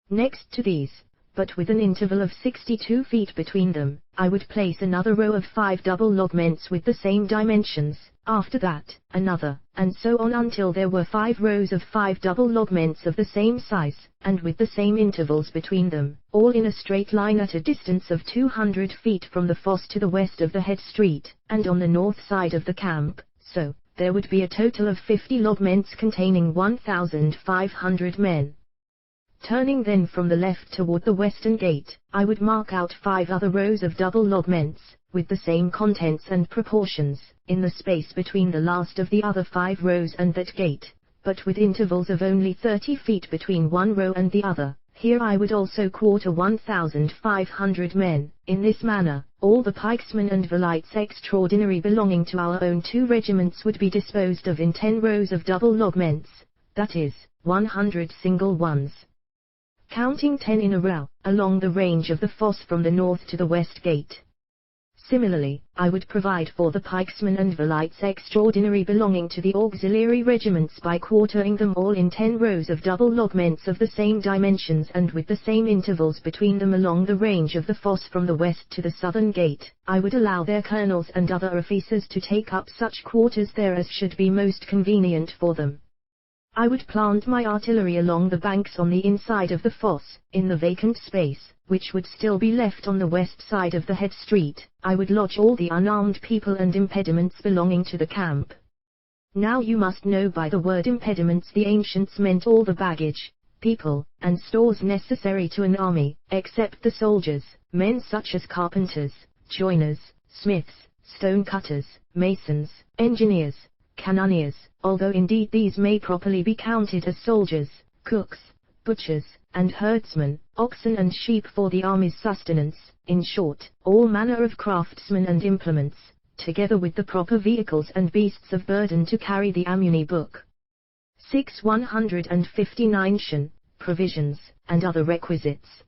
Next to these, but with an interval of 62 feet between them, I would place another row of 5 double logments with the same dimensions, after that, another, and so on until there were 5 rows of 5 double logments of the same size, and with the same intervals between them, all in a straight line at a distance of 200 feet from the fosse to the west of the head street, and on the north side of the camp. So, there would be a total of 50 logments containing 1,500 men. Turning then from the left toward the western gate, I would mark out 5 other rows of double logments, with the same contents and proportions, in the space between the last of the other 5 rows and that gate, but with intervals of only 30 feet between one row and the other. Here I would also quarter 1,500 men. In this manner, all the pikesmen and valites extraordinary belonging to our own 2 regiments would be disposed of in 10 rows of double logments, that is, 100 single ones. Counting 10 in a row, along the range of the fosse from the north to the west gate. Similarly, I would provide for the pikesmen and valites extraordinary belonging to the auxiliary regiments by quartering them all in 10 rows of double logments of the same dimensions and with the same intervals between them along the range of the fosse from the west to the southern gate. I would allow their colonels and other officers to take up such quarters there as should be most convenient for them. I would plant my artillery along the banks on the inside of the fosse, in the vacant space, which would still be left on the west side of the head street. I would lodge all the unarmed people and impediments belonging to the camp. Now you must know by the word impediments the ancients meant all the baggage, people, and stores necessary to an army, except the soldiers, men such as carpenters, joiners, smiths, stone cutters, masons, engineers, cannoneers, although indeed these may properly be counted as soldiers, cooks, butchers, and herdsmen, oxen and sheep for the army's sustenance, in short, all manner of craftsmen and implements, together with the proper vehicles and beasts of burden to carry the Book. 6 159 provisions, and other requisites.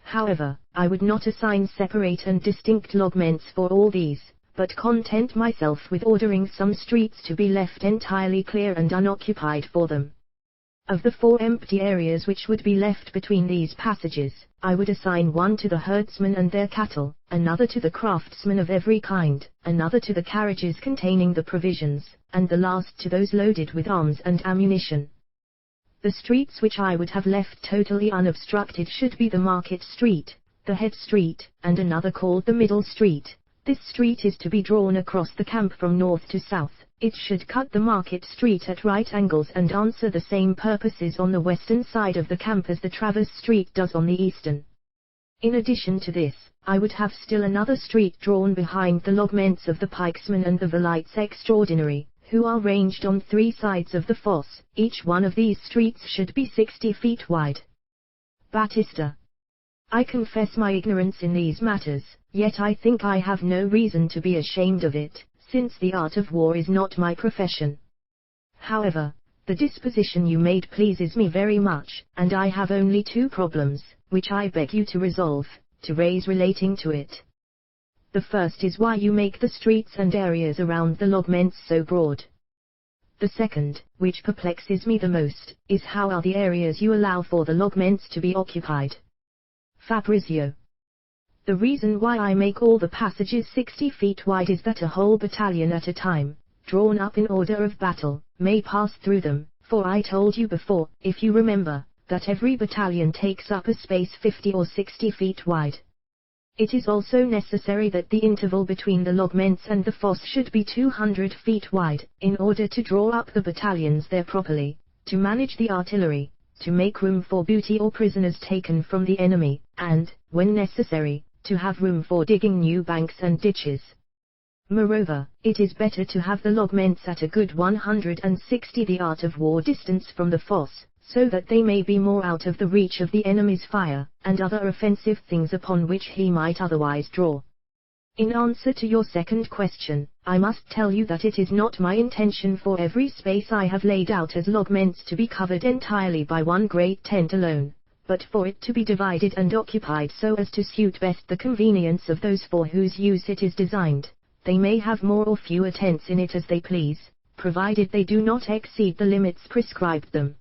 However, I would not assign separate and distinct logments for all these, but content myself with ordering some streets to be left entirely clear and unoccupied for them. Of the 4 empty areas which would be left between these passages, I would assign one to the herdsmen and their cattle, another to the craftsmen of every kind, another to the carriages containing the provisions, and the last to those loaded with arms and ammunition. The streets which I would have left totally unobstructed should be the Market Street, the Head Street, and another called the Middle Street. This street is to be drawn across the camp from north to south. It should cut the Market Street at right angles and answer the same purposes on the western side of the camp as the Traverse Street does on the eastern. In addition to this, I would have still another street drawn behind the logments of the pikesmen and the valites extraordinary, who are ranged on 3 sides of the fosse. Each one of these streets should be 60 feet wide. Battista. I confess my ignorance in these matters, yet I think I have no reason to be ashamed of it, since the art of war is not my profession. However, the disposition you made pleases me very much, and I have only 2 problems, which I beg you to raise relating to it. The first is why you make the streets and areas around the logments so broad. The second, which perplexes me the most, is how are the areas you allow for the logments to be occupied. Fabrizio. The reason why I make all the passages 60 feet wide is that a whole battalion at a time, drawn up in order of battle, may pass through them, for I told you before, if you remember, that every battalion takes up a space 50 or 60 feet wide. It is also necessary that the interval between the logments and the fosse should be 200 feet wide, in order to draw up the battalions there properly, to manage the artillery, to make room for booty or prisoners taken from the enemy, and, when necessary, to have room for digging new banks and ditches. Moreover, it is better to have the logments at a good 160 the art of war distance from the fosse, so that they may be more out of the reach of the enemy's fire, and other offensive things upon which he might otherwise draw. In answer to your second question, I must tell you that it is not my intention for every space I have laid out as logments to be covered entirely by one great tent alone, but for it to be divided and occupied so as to suit best the convenience of those for whose use it is designed. They may have more or fewer tents in it as they please, provided they do not exceed the limits prescribed them.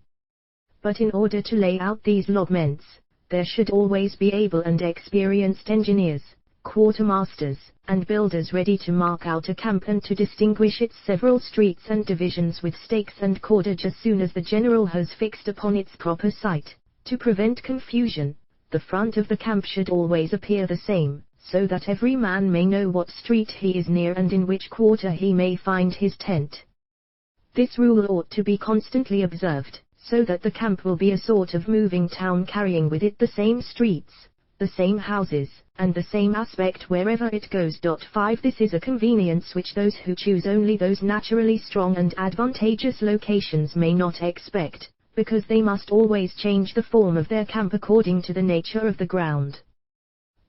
But in order to lay out these logments, there should always be able and experienced engineers, quartermasters, and builders ready to mark out a camp and to distinguish its several streets and divisions with stakes and cordage as soon as the general has fixed upon its proper site. To prevent confusion, the front of the camp should always appear the same, so that every man may know what street he is near and in which quarter he may find his tent. This rule ought to be constantly observed, so that the camp will be a sort of moving town carrying with it the same streets, the same houses, and the same aspect wherever it goes. 5. This is a convenience which those who choose only those naturally strong and advantageous locations may not expect, because they must always change the form of their camp according to the nature of the ground.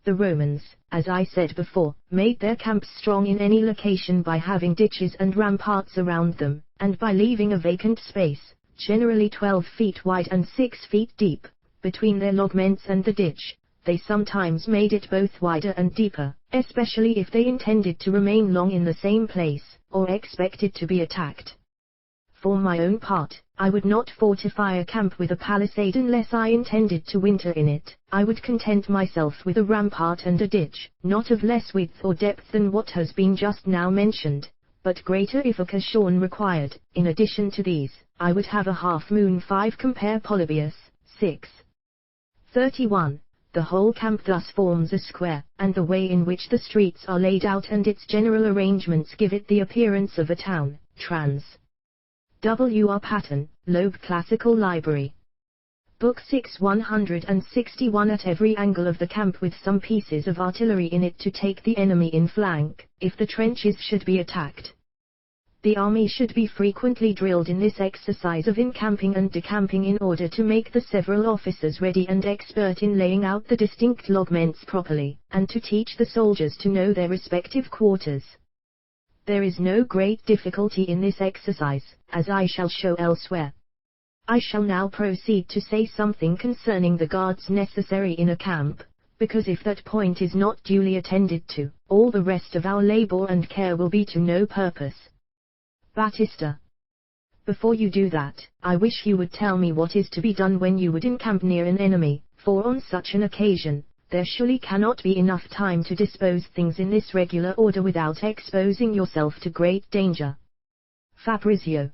The Romans, as I said before, made their camps strong in any location by having ditches and ramparts around them, and by leaving a vacant space, generally 12 feet wide and 6 feet deep, between their logments and the ditch. They sometimes made it both wider and deeper, especially if they intended to remain long in the same place, or expected to be attacked. For my own part, I would not fortify a camp with a palisade unless I intended to winter in it. I would content myself with a rampart and a ditch, not of less width or depth than what has been just now mentioned, but greater if occasion required. In addition to these, I would have a half-moon 5. Compare Polybius, 6. 31. The whole camp thus forms a square, and the way in which the streets are laid out and its general arrangements give it the appearance of a town. Trans. W. R. Patton, Loeb Classical Library. Book 6 161. At every angle of the camp with some pieces of artillery in it to take the enemy in flank, if the trenches should be attacked. The army should be frequently drilled in this exercise of encamping and decamping in order to make the several officers ready and expert in laying out the distinct logments properly, and to teach the soldiers to know their respective quarters. There is no great difficulty in this exercise, as I shall show elsewhere. I shall now proceed to say something concerning the guards necessary in a camp, because if that point is not duly attended to, all the rest of our labor and care will be to no purpose. Battista. Before you do that, I wish you would tell me what is to be done when you would encamp near an enemy, for on such an occasion, there surely cannot be enough time to dispose things in this regular order without exposing yourself to great danger. Fabrizio.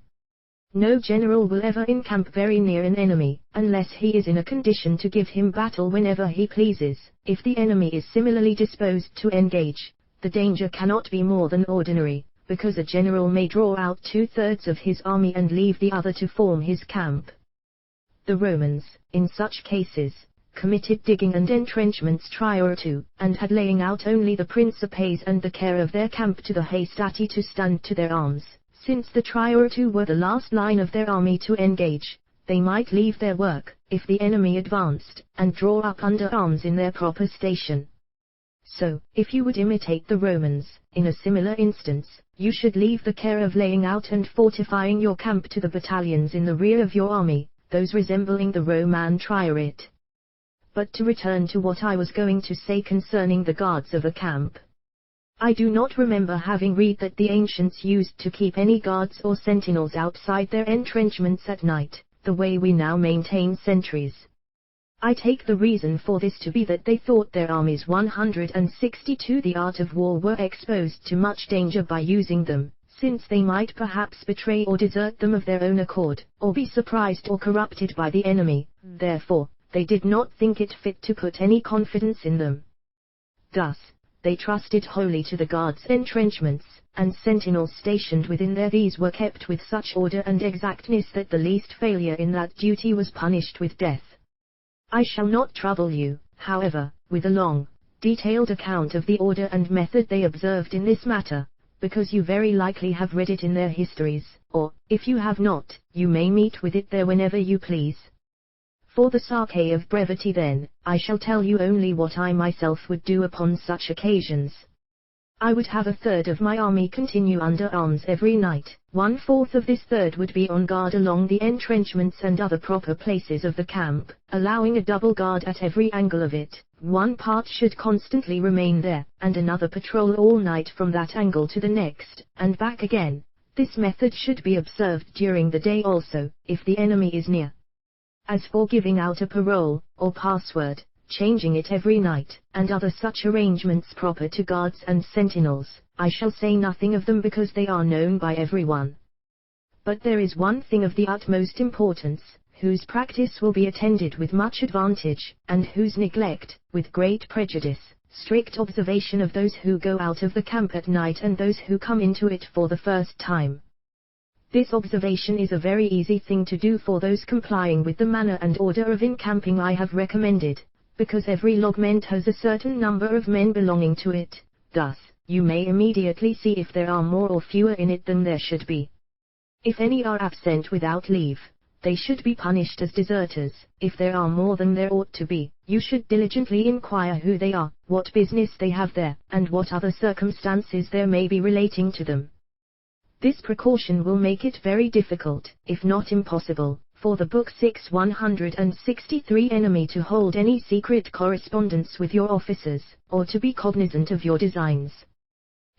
No general will ever encamp very near an enemy, unless he is in a condition to give him battle whenever he pleases. If the enemy is similarly disposed to engage, the danger cannot be more than ordinary, because a general may draw out 2/3 of his army and leave the other to form his camp. The Romans, in such cases, committed digging and entrenchments prior to, and had laying out only the principes and the care of their camp to the hastati to stand to their arms. Since the prior to were the last line of their army to engage, they might leave their work, if the enemy advanced, and draw up under arms in their proper station. So, if you would imitate the Romans, in a similar instance, you should leave the care of laying out and fortifying your camp to the battalions in the rear of your army, those resembling the Roman triarate. But to return to what I was going to say concerning the guards of a camp. I do not remember having read that the ancients used to keep any guards or sentinels outside their entrenchments at night, the way we now maintain sentries. I take the reason for this to be that they thought their armies 160 to the art of war were exposed to much danger by using them, since they might perhaps betray or desert them of their own accord, or be surprised or corrupted by the enemy. Therefore, they did not think it fit to put any confidence in them. Thus, they trusted wholly to the guards' entrenchments, and sentinels stationed within there. These were kept with such order and exactness that the least failure in that duty was punished with death. I shall not trouble you, however, with a long, detailed account of the order and method they observed in this matter, because you very likely have read it in their histories, or, if you have not, you may meet with it there whenever you please. For the sake of brevity then, I shall tell you only what I myself would do upon such occasions. I would have 1/3 of my army continue under arms every night, 1/4 of this third would be on guard along the entrenchments and other proper places of the camp, allowing a double guard at every angle of it. One part should constantly remain there, and another patrol all night from that angle to the next, and back again. This method should be observed during the day also, if the enemy is near. As for giving out a parole, or password, changing it every night, and other such arrangements proper to guards and sentinels, I shall say nothing of them because they are known by everyone. But there is one thing of the utmost importance, whose practice will be attended with much advantage, and whose neglect, with great prejudice. Strict observation of those who go out of the camp at night and those who come into it for the first time. This observation is a very easy thing to do for those complying with the manner and order of encamping I have recommended, because every logment has a certain number of men belonging to it. Thus, you may immediately see if there are more or fewer in it than there should be. If any are absent without leave, they should be punished as deserters. If there are more than there ought to be, you should diligently inquire who they are, what business they have there, and what other circumstances there may be relating to them. This precaution will make it very difficult, if not impossible, for the Book 663 enemy to hold any secret correspondence with your officers, or to be cognizant of your designs.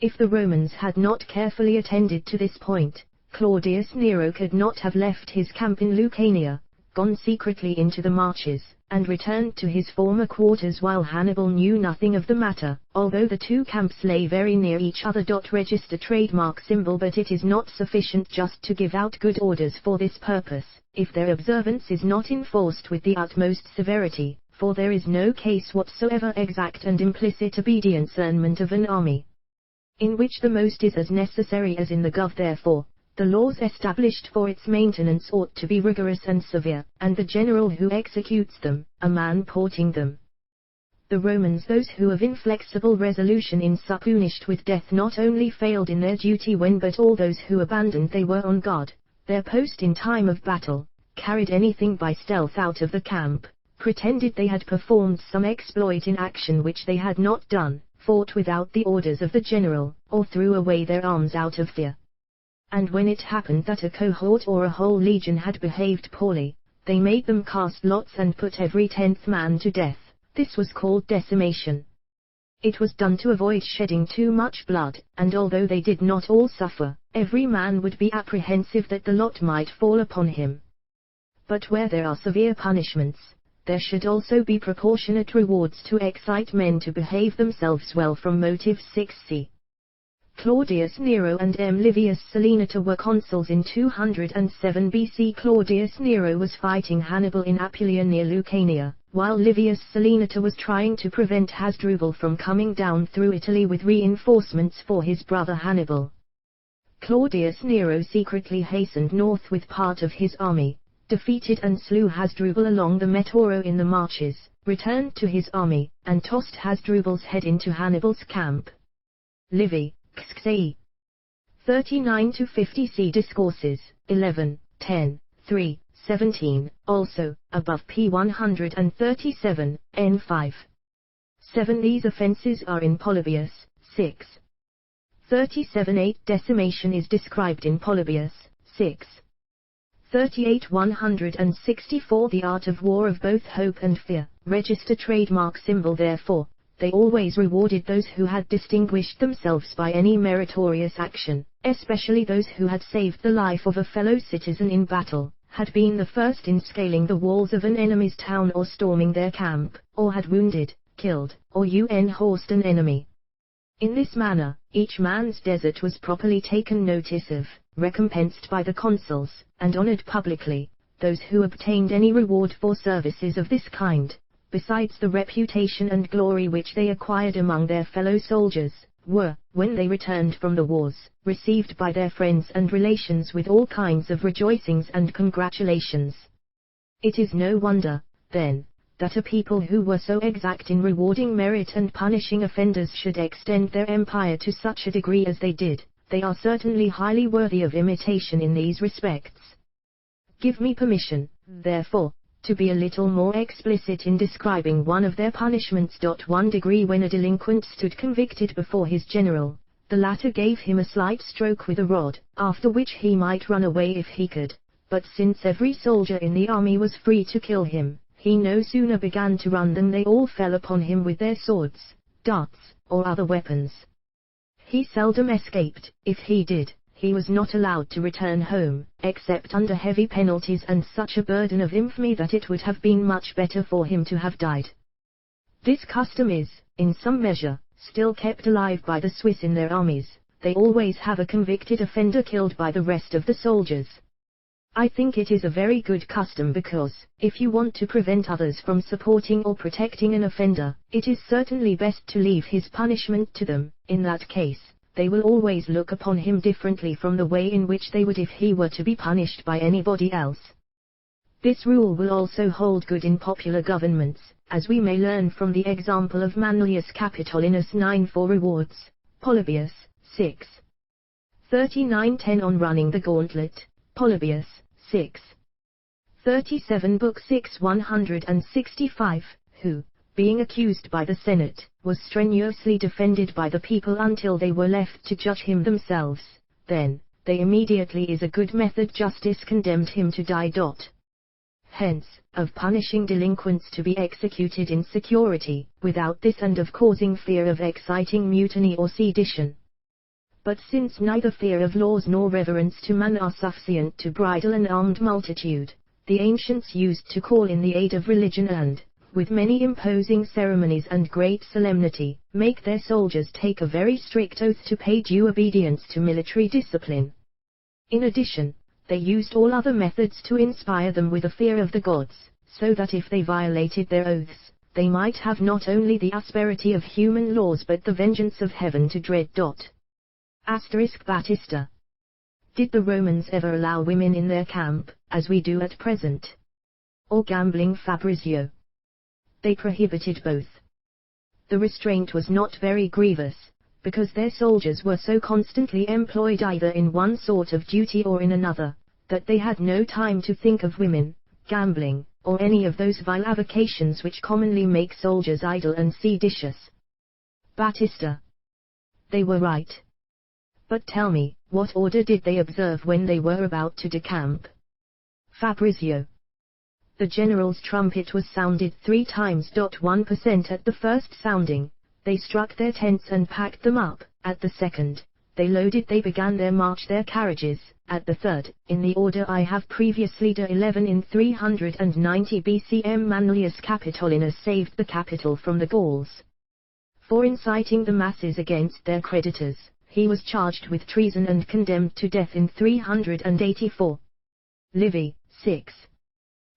If the Romans had not carefully attended to this point, Claudius Nero could not have left his camp in Lucania, gone secretly into the marches, and returned to his former quarters while Hannibal knew nothing of the matter, although the two camps lay very near each other. Register trademark symbol. But it is not sufficient just to give out good orders for this purpose, if their observance is not enforced with the utmost severity, for there is no case whatsoever exact and implicit obedience of an army, in which the most is as necessary as in the gov. Therefore, the laws established for its maintenance ought to be rigorous and severe, and the general who executes them, a man porting them. The Romans, those who of inflexible resolution in punished with death, not only failed in their duty when, but all those who abandoned they were on guard, their post in time of battle, carried anything by stealth out of the camp, pretended they had performed some exploit in action which they had not done, fought without the orders of the general, or threw away their arms out of fear. And when it happened that a cohort or a whole legion had behaved poorly, they made them cast lots and put every 10th man to death, This was called decimation. It was done to avoid shedding too much blood, and although they did not all suffer, every man would be apprehensive that the lot might fall upon him. But where there are severe punishments, there should also be proportionate rewards to excite men to behave themselves well from motive 6c. Claudius Nero and M. Livius Salinator were consuls in 207 BC. Claudius Nero was fighting Hannibal in Apulia near Lucania, while Livius Salinator was trying to prevent Hasdrubal from coming down through Italy with reinforcements for his brother Hannibal. Claudius Nero secretly hastened north with part of his army, defeated and slew Hasdrubal along the Metoro in the marches, returned to his army, and tossed Hasdrubal's head into Hannibal's camp. Livy, XXE. 39-50 Discourses, 11, 10, 3, 17, also, above p. 137, n. 5. 7. These offences are in Polybius, 6. 37-8. Decimation is described in Polybius, 6. 38-164. The art of war of both hope and fear. Register trademark symbol. Therefore, they always rewarded those who had distinguished themselves by any meritorious action, especially those who had saved the life of a fellow citizen in battle, had been the first in scaling the walls of an enemy's town or storming their camp, or had wounded, killed, or horsed an enemy. In this manner, each man's desert was properly taken notice of, recompensed by the consuls, and honored publicly. Those who obtained any reward for services of this kind, besides the reputation and glory which they acquired among their fellow soldiers, were, when they returned from the wars, received by their friends and relations with all kinds of rejoicings and congratulations. It is no wonder, then, that a people who were so exact in rewarding merit and punishing offenders should extend their empire to such a degree as they did. They are certainly highly worthy of imitation in these respects. Give me permission, therefore, to be a little more explicit in describing one of their punishments. 1 degree. When a delinquent stood convicted before his general, the latter gave him a slight stroke with a rod, after which he might run away if he could, but since every soldier in the army was free to kill him, he no sooner began to run than they all fell upon him with their swords, darts, or other weapons. He seldom escaped. If he did, he was not allowed to return home, except under heavy penalties and such a burden of infamy that it would have been much better for him to have died. This custom is, in some measure, still kept alive by the Swiss in their armies. They always have a convicted offender killed by the rest of the soldiers. I think it is a very good custom because, if you want to prevent others from supporting or protecting an offender, it is certainly best to leave his punishment to them. In that case, they will always look upon him differently from the way in which they would if he were to be punished by anybody else. This rule will also hold good in popular governments, as we may learn from the example of Manlius Capitolinus 9 for rewards, Polybius, 6. 39-10 on running the gauntlet, Polybius, 6. 37 Book 6 165, who, being accused by the Senate, was strenuously defended by the people until they were left to judge him themselves. Then, they immediately is a good method justice condemned him to die. Hence, of punishing delinquents to be executed in security, without this and of causing fear of exciting mutiny or sedition. But since neither fear of laws nor reverence to man are sufficient to bridle an armed multitude, the ancients used to call in the aid of religion and, with many imposing ceremonies and great solemnity, make their soldiers take a very strict oath to pay due obedience to military discipline. In addition, they used all other methods to inspire them with a fear of the gods, so that if they violated their oaths, they might have not only the asperity of human laws but the vengeance of heaven to dread. Batista. Did the Romans ever allow women in their camp, as we do at present? Or gambling? Fabrizio. They prohibited both. The restraint was not very grievous, because their soldiers were so constantly employed either in one sort of duty or in another, that they had no time to think of women, gambling, or any of those vile avocations which commonly make soldiers idle and seditious. Batista. They were right. But tell me, what order did they observe when they were about to decamp? Fabrizio. The general's trumpet was sounded 3 times. 1% at the first sounding, they struck their tents and packed them up. At the second, they loaded. They began their march, their carriages. At the third, in the order I have previously. 11 In 390 BCM Manlius Capitolinus saved the capital from the Gauls. For inciting the masses against their creditors, he was charged with treason and condemned to death in 384. Livy, 6.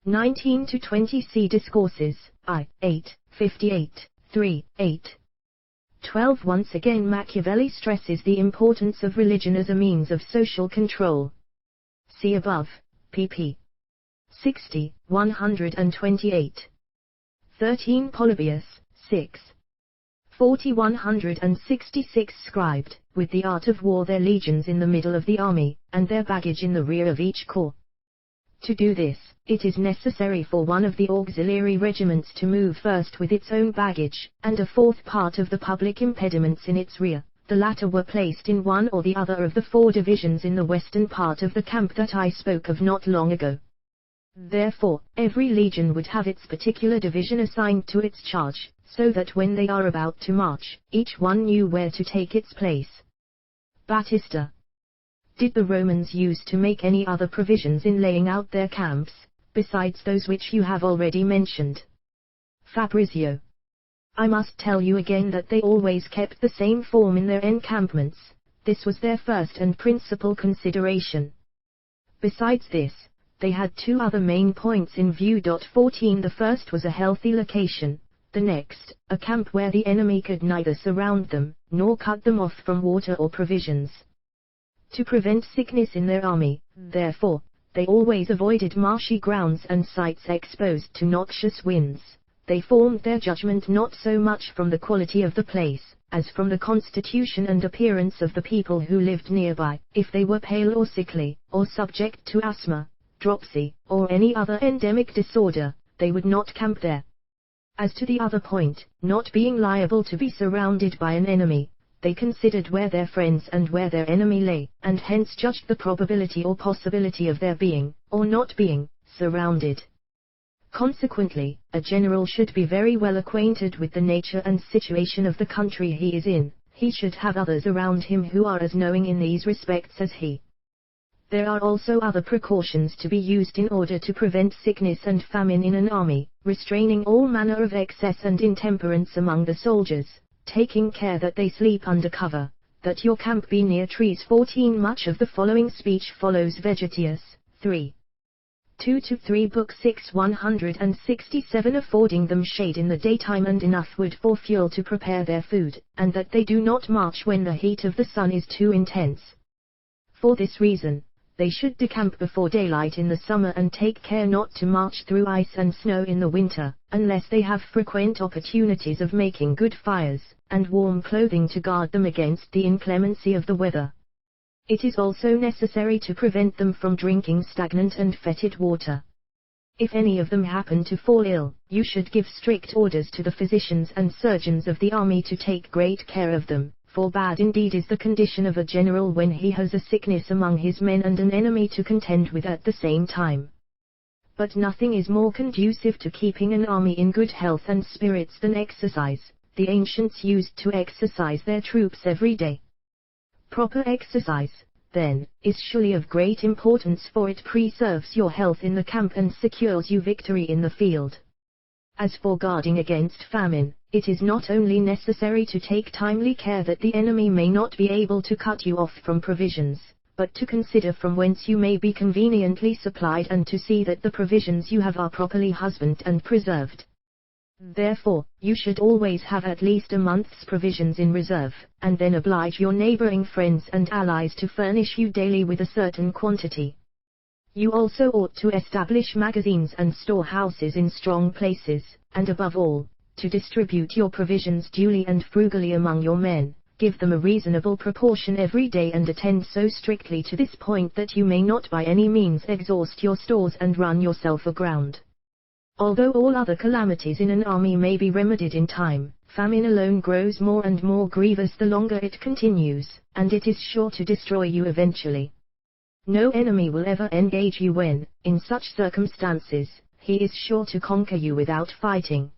19-20. See Discourses, I. 8, 58, 3, 8. 12. Once again Machiavelli stresses the importance of religion as a means of social control. See above, pp. 60, 128. 13. Polybius, 6. 40. 166. Scribed, with the art of war, their legions in the middle of the army, and their baggage in the rear of each corps. To do this, it is necessary for one of the auxiliary regiments to move first with its own baggage, and a fourth part of the public impediments in its rear. The latter were placed in one or the other of the 4 divisions in the western part of the camp that I spoke of not long ago. Therefore, every legion would have its particular division assigned to its charge, so that when they are about to march, each one knew where to take its place. Batista. Did the Romans use to make any other provisions in laying out their camps, besides those which you have already mentioned? Fabrizio. I must tell you again that they always kept the same form in their encampments. This was their first and principal consideration. Besides this, they had 2 other main points in view. 14. The first was a healthy location, the next, a camp where the enemy could neither surround them, nor cut them off from water or provisions. To prevent sickness in their army, therefore, they always avoided marshy grounds and sites exposed to noxious winds. They formed their judgment not so much from the quality of the place, as from the constitution and appearance of the people who lived nearby. If they were pale or sickly, or subject to asthma, dropsy, or any other endemic disorder, they would not camp there. As to the other point, not being liable to be surrounded by an enemy, they considered where their friends and where their enemy lay, and hence judged the probability or possibility of their being, or not being, surrounded. Consequently, a general should be very well acquainted with the nature and situation of the country he is in. He should have others around him who are as knowing in these respects as he. There are also other precautions to be used in order to prevent sickness and famine in an army, restraining all manner of excess and intemperance among the soldiers, taking care that they sleep under cover, that your camp be near trees. 14. Much of the following speech follows Vegetius, 3. 2-3 Book 6 167, affording them shade in the daytime and enough wood for fuel to prepare their food, and that they do not march when the heat of the sun is too intense. For this reason, they should decamp before daylight in the summer and take care not to march through ice and snow in the winter, unless they have frequent opportunities of making good fires, and warm clothing to guard them against the inclemency of the weather. It is also necessary to prevent them from drinking stagnant and fetid water. If any of them happen to fall ill, you should give strict orders to the physicians and surgeons of the army to take great care of them, for bad indeed is the condition of a general when he has a sickness among his men and an enemy to contend with at the same time. But nothing is more conducive to keeping an army in good health and spirits than exercise. The ancients used to exercise their troops every day. Proper exercise, then, is surely of great importance, for it preserves your health in the camp and secures you victory in the field. As for guarding against famine, it is not only necessary to take timely care that the enemy may not be able to cut you off from provisions, but to consider from whence you may be conveniently supplied and to see that the provisions you have are properly husbanded and preserved. Therefore, you should always have at least a month's provisions in reserve, and then oblige your neighboring friends and allies to furnish you daily with a certain quantity. You also ought to establish magazines and storehouses in strong places, and above all, to distribute your provisions duly and frugally among your men. Give them a reasonable proportion every day, and attend so strictly to this point that you may not by any means exhaust your stores and run yourself aground. Although all other calamities in an army may be remedied in time, famine alone grows more and more grievous the longer it continues, and it is sure to destroy you eventually. No enemy will ever engage you when, in such circumstances, he is sure to conquer you without fighting.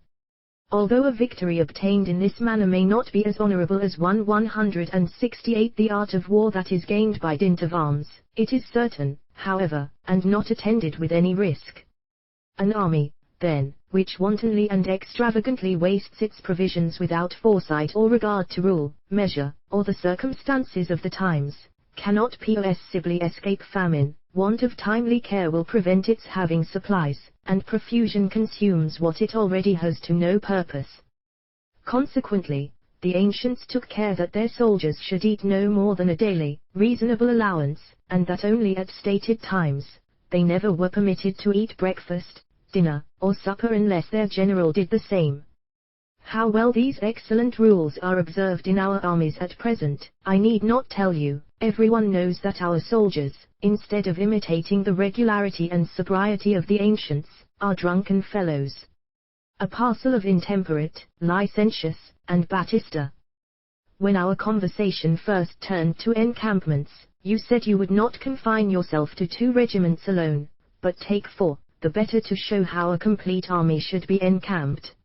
Although a victory obtained in this manner may not be as honorable as 168 the art of war that is gained by dint of arms, it is certain, however, and not attended with any risk. An army, then, which wantonly and extravagantly wastes its provisions without foresight or regard to rule, measure, or the circumstances of the times, cannot possibly escape famine. Want of timely care will prevent its having supplies, and profusion consumes what it already has to no purpose. Consequently, the ancients took care that their soldiers should eat no more than a daily, reasonable allowance, and that only at stated times. They never were permitted to eat breakfast, dinner, or supper unless their general did the same. How well these excellent rules are observed in our armies at present, I need not tell you. Everyone knows that our soldiers, instead of imitating the regularity and sobriety of the ancients, are drunken fellows. A parcel of intemperate, licentious, and Batista. When our conversation first turned to encampments, you said you would not confine yourself to 2 regiments alone, but take 4, the better to show how a complete army should be encamped.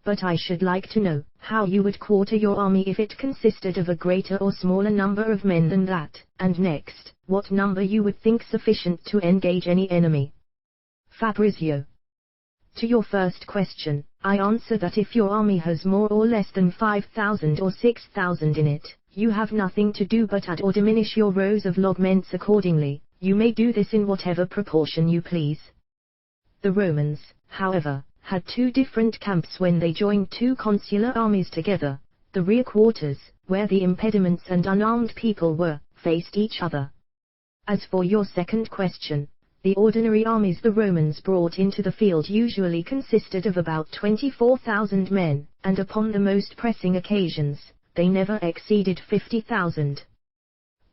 But I should like to know how you would quarter your army if it consisted of a greater or smaller number of men than that, and next, what number you would think sufficient to engage any enemy. Fabrizio. To your first question, I answer that if your army has more or less than 5,000 or 6,000 in it, you have nothing to do but add or diminish your rows of logments accordingly. You may do this in whatever proportion you please. The Romans, however, had 2 different camps when they joined 2 consular armies together. The rear quarters, where the impediments and unarmed people were, faced each other. As for your second question, the ordinary armies the Romans brought into the field usually consisted of about 24,000 men, and upon the most pressing occasions, they never exceeded 50,000.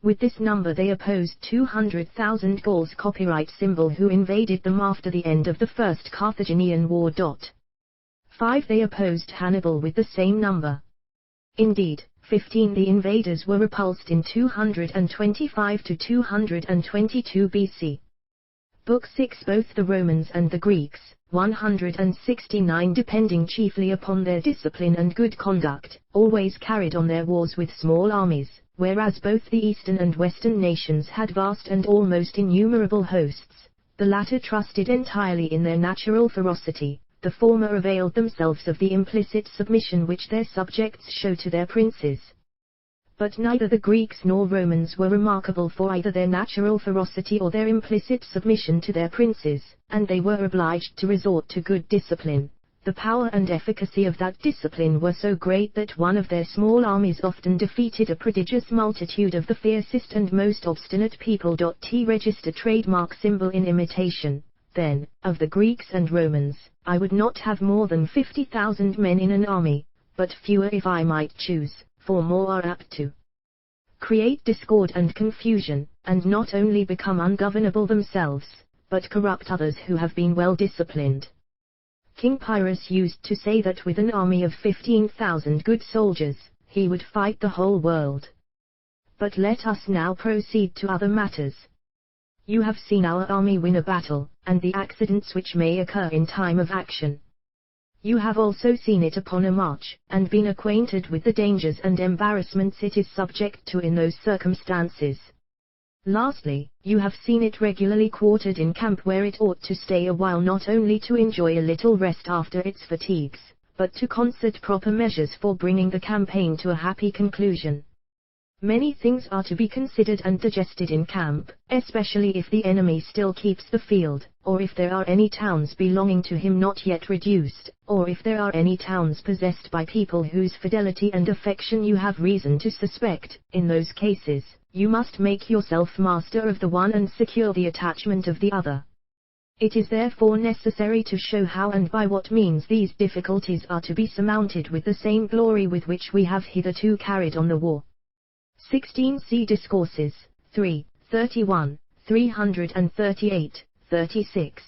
With this number they opposed 200,000 Gauls copyright symbol who invaded them after the end of the First Carthaginian War. 5. They opposed Hannibal with the same number. Indeed, 15 the invaders were repulsed in 225 to 222 BC. Book 6 Both the Romans and the Greeks, 169 depending chiefly upon their discipline and good conduct, always carried on their wars with small armies, whereas both the eastern and western nations had vast and almost innumerable hosts. The latter trusted entirely in their natural ferocity, the former availed themselves of the implicit submission which their subjects show to their princes. But neither the Greeks nor Romans were remarkable for either their natural ferocity or their implicit submission to their princes, and they were obliged to resort to good discipline. The power and efficacy of that discipline were so great that one of their small armies often defeated a prodigious multitude of the fiercest and most obstinate people. T register trademark symbol in imitation, then, of the Greeks and Romans, I would not have more than 50,000 men in an army, but fewer if I might choose, for more are apt to create discord and confusion, and not only become ungovernable themselves, but corrupt others who have been well disciplined. King Pyrrhus used to say that with an army of 15,000 good soldiers, he would fight the whole world. But let us now proceed to other matters. You have seen our army win a battle, and the accidents which may occur in time of action. You have also seen it upon a march, and been acquainted with the dangers and embarrassments it is subject to in those circumstances. Lastly, you have seen it regularly quartered in camp where it ought to stay a while, not only to enjoy a little rest after its fatigues, but to concert proper measures for bringing the campaign to a happy conclusion. Many things are to be considered and digested in camp, especially if the enemy still keeps the field, or if there are any towns belonging to him not yet reduced, or if there are any towns possessed by people whose fidelity and affection you have reason to suspect. In those cases, you must make yourself master of the one and secure the attachment of the other. It is therefore necessary to show how and by what means these difficulties are to be surmounted with the same glory with which we have hitherto carried on the war. 16 See Discourses, 3, 31, 338, 36.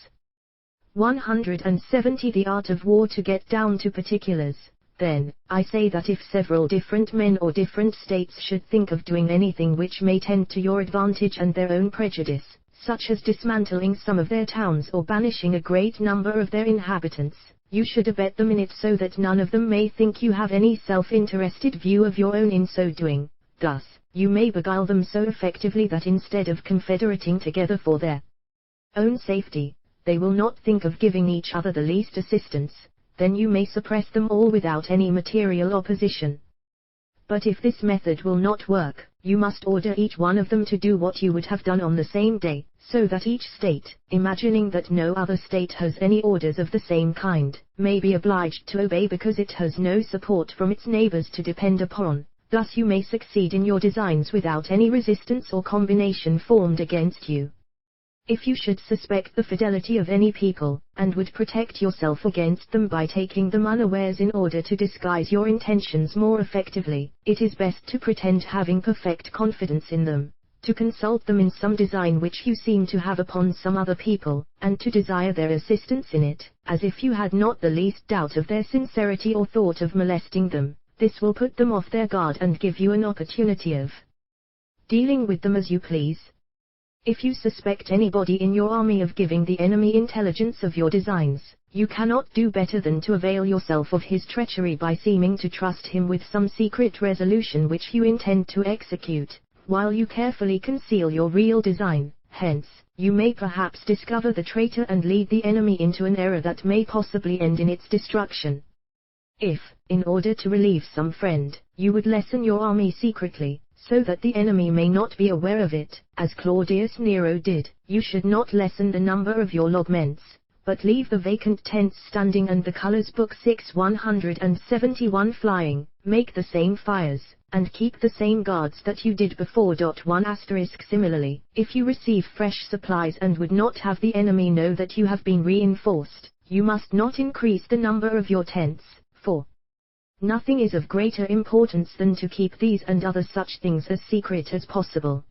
170 The Art of War. To get down to particulars, then, I say that if several different men or different states should think of doing anything which may tend to your advantage and their own prejudice, such as dismantling some of their towns or banishing a great number of their inhabitants, you should abet them in it so that none of them may think you have any self-interested view of your own in so doing. Thus, you may beguile them so effectively that instead of confederating together for their own safety, they will not think of giving each other the least assistance. Then you may suppress them all without any material opposition. But if this method will not work, you must order each one of them to do what you would have done on the same day, so that each state, imagining that no other state has any orders of the same kind, may be obliged to obey because it has no support from its neighbors to depend upon. Thus you may succeed in your designs without any resistance or combination formed against you. If you should suspect the fidelity of any people, and would protect yourself against them by taking them unawares in order to disguise your intentions more effectively, it is best to pretend having perfect confidence in them, to consult them in some design which you seem to have upon some other people, and to desire their assistance in it, as if you had not the least doubt of their sincerity or thought of molesting them. This will put them off their guard and give you an opportunity of dealing with them as you please. If you suspect anybody in your army of giving the enemy intelligence of your designs, you cannot do better than to avail yourself of his treachery by seeming to trust him with some secret resolution which you intend to execute, while you carefully conceal your real design. Hence, you may perhaps discover the traitor and lead the enemy into an error that may possibly end in its destruction. If, in order to relieve some friend, you would lessen your army secretly, so that the enemy may not be aware of it, as Claudius Nero did, you should not lessen the number of your logments, but leave the vacant tents standing and the colors book 671 flying, make the same fires, and keep the same guards that you did before. 1 * Similarly, if you receive fresh supplies and would not have the enemy know that you have been reinforced, you must not increase the number of your tents, for nothing is of greater importance than to keep these and other such things as secret as possible.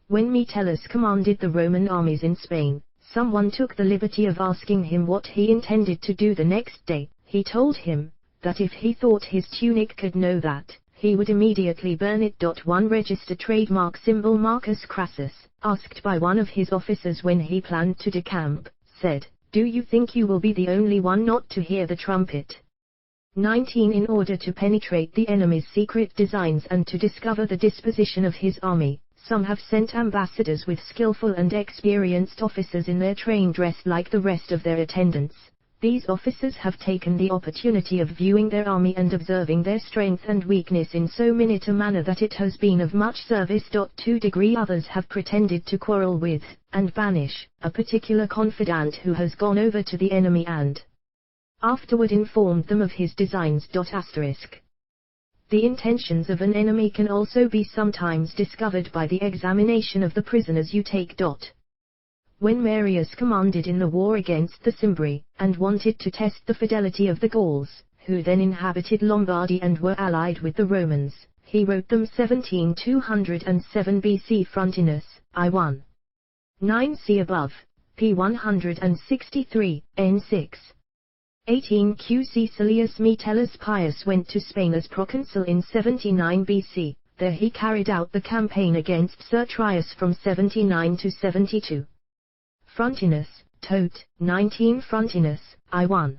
When Metellus commanded the Roman armies in Spain, someone took the liberty of asking him what he intended to do the next day. He told him that if he thought his tunic could know that, he would immediately burn it. 1 Register trademark symbol. Marcus Crassus, asked by one of his officers when he planned to decamp, said, "Do you think you will be the only one not to hear the trumpet?" 19 In order to penetrate the enemy's secret designs and to discover the disposition of his army, some have sent ambassadors with skillful and experienced officers in their train dressed like the rest of their attendants. These officers have taken the opportunity of viewing their army and observing their strength and weakness in so minute a manner that it has been of much service. 2 Others have pretended to quarrel with, and banish, a particular confidant who has gone over to the enemy and afterward informed them of his designs. The intentions of an enemy can also be sometimes discovered by the examination of the prisoners you take. When Marius commanded in the war against the Cimbri, and wanted to test the fidelity of the Gauls, who then inhabited Lombardy and were allied with the Romans, he wrote them 17,207 BC. Frontinus, I1. 9 See above, p. 163, n6. 18 QC Caecilius Metellus Pius went to Spain as proconsul in 79 BC, there he carried out the campaign against Sertrius from 79 to 72. Frontinus, Tot. 19 Frontinus, I1.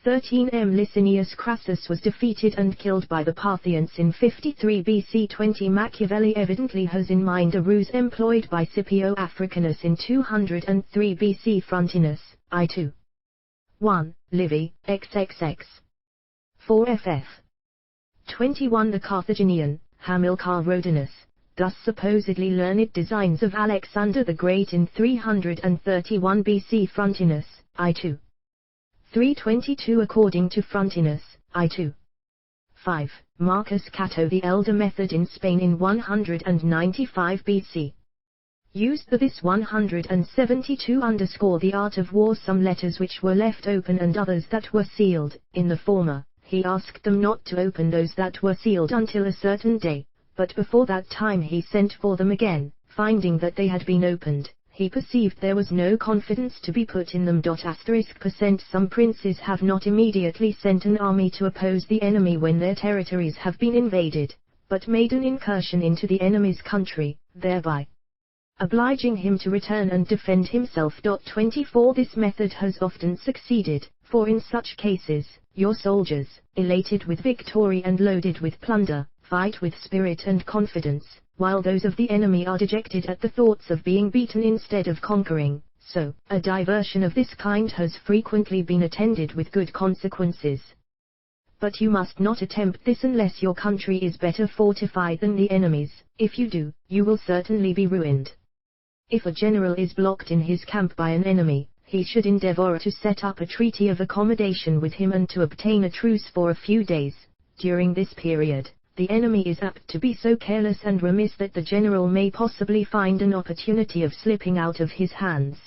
13 Licinius Crassus was defeated and killed by the Parthians in 53 BC. 20 Machiavelli evidently has in mind a ruse employed by Scipio Africanus in 203 BC. Frontinus, I2. 1. Livy, XXX. 4 FF. 21 The Carthaginian, Hamilcar Rhodinus, thus supposedly learned designs of Alexander the Great in 331 BC. Frontinus, I2. 322 According to Frontinus, I2. 5. Marcus Cato the Elder method in Spain in 195 BC. Used the this 172 underscore the art of war some letters which were left open and others that were sealed. In the former, he asked them not to open those that were sealed until a certain day, but before that time he sent for them again. Finding that they had been opened, he perceived there was no confidence to be put in them. Some princes have not immediately sent an army to oppose the enemy when their territories have been invaded, but made an incursion into the enemy's country, thereby obliging him to return and defend himself. 24 This method has often succeeded, for in such cases, your soldiers, elated with victory and loaded with plunder, fight with spirit and confidence, while those of the enemy are dejected at the thoughts of being beaten instead of conquering. So, a diversion of this kind has frequently been attended with good consequences. But you must not attempt this unless your country is better fortified than the enemy's. If you do, you will certainly be ruined. If a general is blocked in his camp by an enemy, he should endeavor to set up a treaty of accommodation with him and to obtain a truce for a few days. During this period, the enemy is apt to be so careless and remiss that the general may possibly find an opportunity of slipping out of his hands.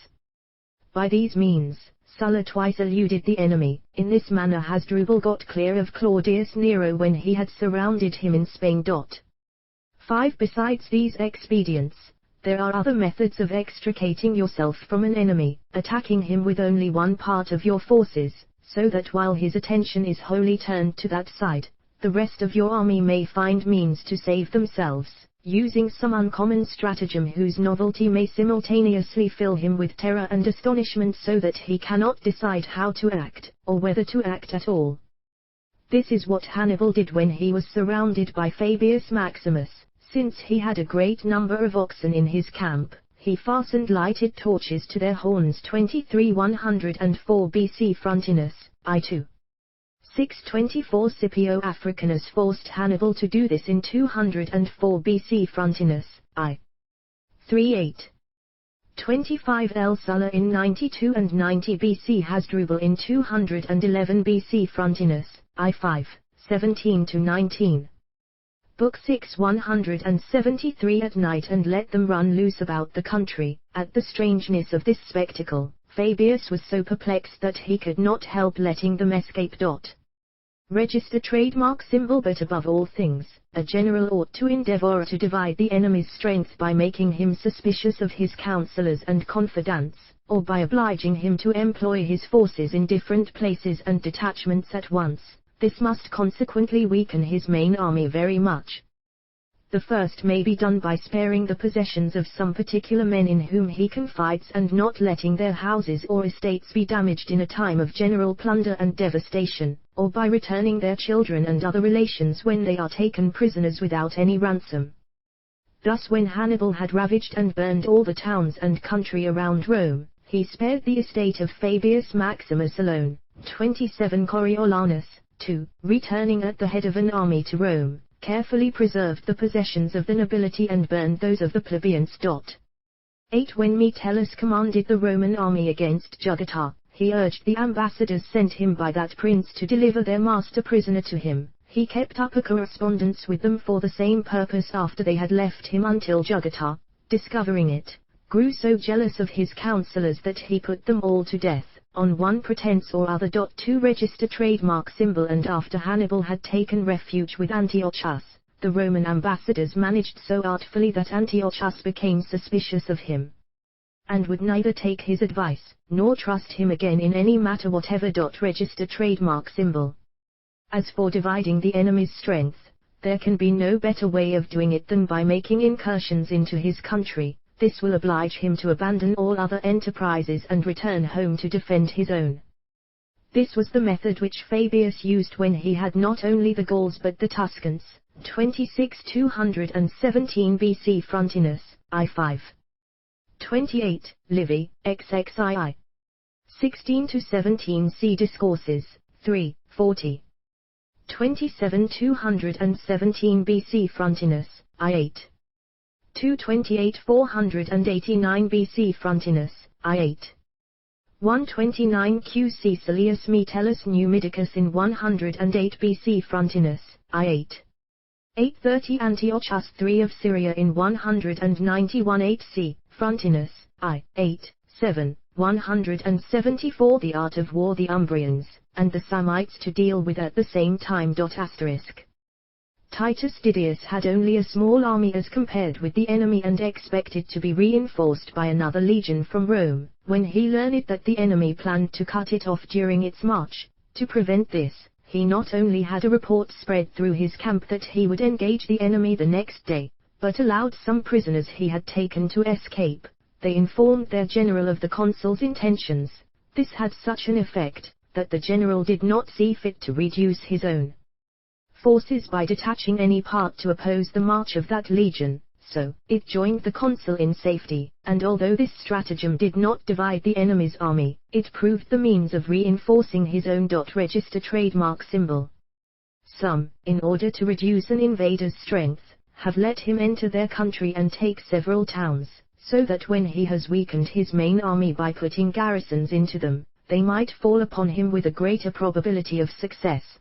By these means, Sulla twice eluded the enemy. In this manner Hasdrubal got clear of Claudius Nero when he had surrounded him in Spain. 5 Besides these expedients, there are other methods of extricating yourself from an enemy, attacking him with only one part of your forces, so that while his attention is wholly turned to that side, the rest of your army may find means to save themselves, using some uncommon stratagem whose novelty may simultaneously fill him with terror and astonishment so that he cannot decide how to act, or whether to act at all. This is what Hannibal did when he was surrounded by Fabius Maximus. Since he had a great number of oxen in his camp, he fastened lighted torches to their horns. 23 104 BC Frontinus, I2. 624 Scipio Africanus forced Hannibal to do this in 204 BC Frontinus, I. 38. 25 L. Sulla in 92 and 90 BC Hasdrubal in 211 BC Frontinus, I. 5. 17–19. Book 6 173 At night and let them run loose about the country. At the strangeness of this spectacle, Fabius was so perplexed that he could not help letting them escape. Register trademark symbol. But above all things, a general ought to endeavor to divide the enemy's strength by making him suspicious of his counselors and confidants, or by obliging him to employ his forces in different places and detachments at once. This must consequently weaken his main army very much. The first may be done by sparing the possessions of some particular men in whom he confides and not letting their houses or estates be damaged in a time of general plunder and devastation, or by returning their children and other relations when they are taken prisoners without any ransom. Thus when Hannibal had ravaged and burned all the towns and country around Rome, he spared the estate of Fabius Maximus alone. 27 Coriolanus, 2, returning at the head of an army to Rome, carefully preserved the possessions of the nobility and burned those of the plebeians. 8 When Metellus commanded the Roman army against Jugurtha, he urged the ambassadors sent him by that prince to deliver their master prisoner to him. He kept up a correspondence with them for the same purpose after they had left him until Jugurtha, discovering it, grew so jealous of his counselors that he put them all to death, on one pretense or other. 2 Register trademark symbol. And after Hannibal had taken refuge with Antiochus, the Roman ambassadors managed so artfully that Antiochus became suspicious of him, and would neither take his advice, nor trust him again in any matter whatever. Register trademark symbol. As for dividing the enemy's strength, there can be no better way of doing it than by making incursions into his country. This will oblige him to abandon all other enterprises and return home to defend his own. This was the method which Fabius used when he had not only the Gauls but the Tuscans. 26 217 BC Frontinus, I. 5. 28, Livy, XXII. 16–17 See Discourses, 3, 40. 27 217 BC Frontinus, I. 8. 228 489 BC Frontinus, I. 8. 129 QC Silius Metellus Numidicus in 108 BC Frontinus, I. 8. 830 Antiochus III of Syria in 191 8 C. Frontinus, I. 8. 7. 174 The art of war. The Umbrians, and the Samnites to deal with at the same time. Titus Didius had only a small army as compared with the enemy and expected to be reinforced by another legion from Rome, when he learned that the enemy planned to cut it off during its march. To prevent this, he not only had a report spread through his camp that he would engage the enemy the next day, but allowed some prisoners he had taken to escape. They informed their general of the consul's intentions. This had such an effect, that the general did not see fit to reduce his own forces by detaching any part to oppose the march of that legion, so it joined the consul in safety, and although this stratagem did not divide the enemy's army, it proved the means of reinforcing his own. Register trademark symbol. Some, in order to reduce an invader's strength, have let him enter their country and take several towns, so that when he has weakened his main army by putting garrisons into them, they might fall upon him with a greater probability of success.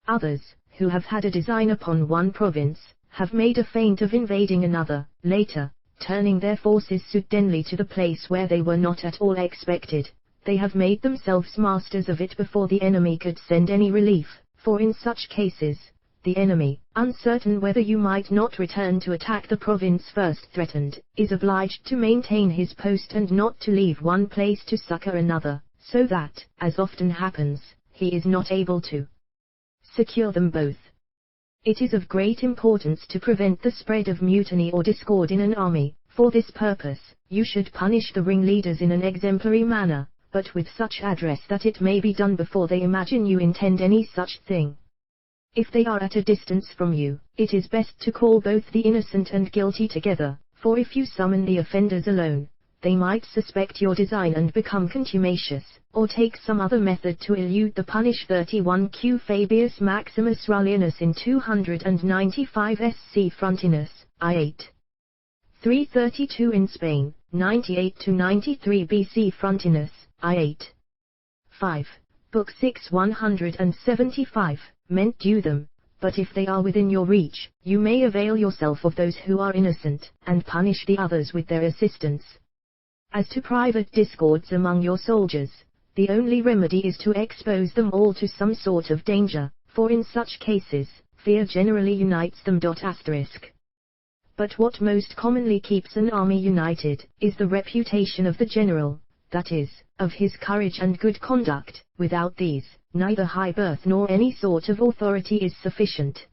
Others, who have had a design upon one province, have made a feint of invading another, later, turning their forces suddenly to the place where they were not at all expected. They have made themselves masters of it before the enemy could send any relief, for in such cases, the enemy, uncertain whether you might not return to attack the province first threatened, is obliged to maintain his post and not to leave one place to succor another, so that, as often happens, he is not able to secure them both. It is of great importance to prevent the spread of mutiny or discord in an army. For this purpose, you should punish the ringleaders in an exemplary manner, but with such address that it may be done before they imagine you intend any such thing. If they are at a distance from you, it is best to call both the innocent and guilty together, for if you summon the offenders alone, they might suspect your design and become contumacious, or take some other method to elude the punish. 31 Q Fabius Maximus Rullianus in 295 SC Frontinus, I8. 332 in Spain, 98 to 93 BC Frontinus, I8. 5. Book 6 175, meant due them, but if they are within your reach, you may avail yourself of those who are innocent, and punish the others with their assistance. As to private discords among your soldiers, the only remedy is to expose them all to some sort of danger, for in such cases, fear generally unites them. But what most commonly keeps an army united, is the reputation of the general, that is, of his courage and good conduct. Without these, neither high birth nor any sort of authority is sufficient.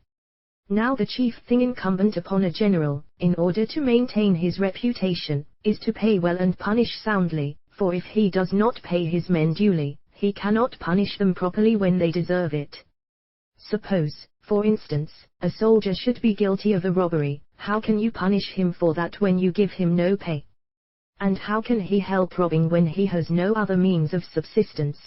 Now the chief thing incumbent upon a general, in order to maintain his reputation, is to pay well and punish soundly, for if he does not pay his men duly, he cannot punish them properly when they deserve it. Suppose, for instance, a soldier should be guilty of a robbery, how can you punish him for that when you give him no pay? And how can he help robbing when he has no other means of subsistence?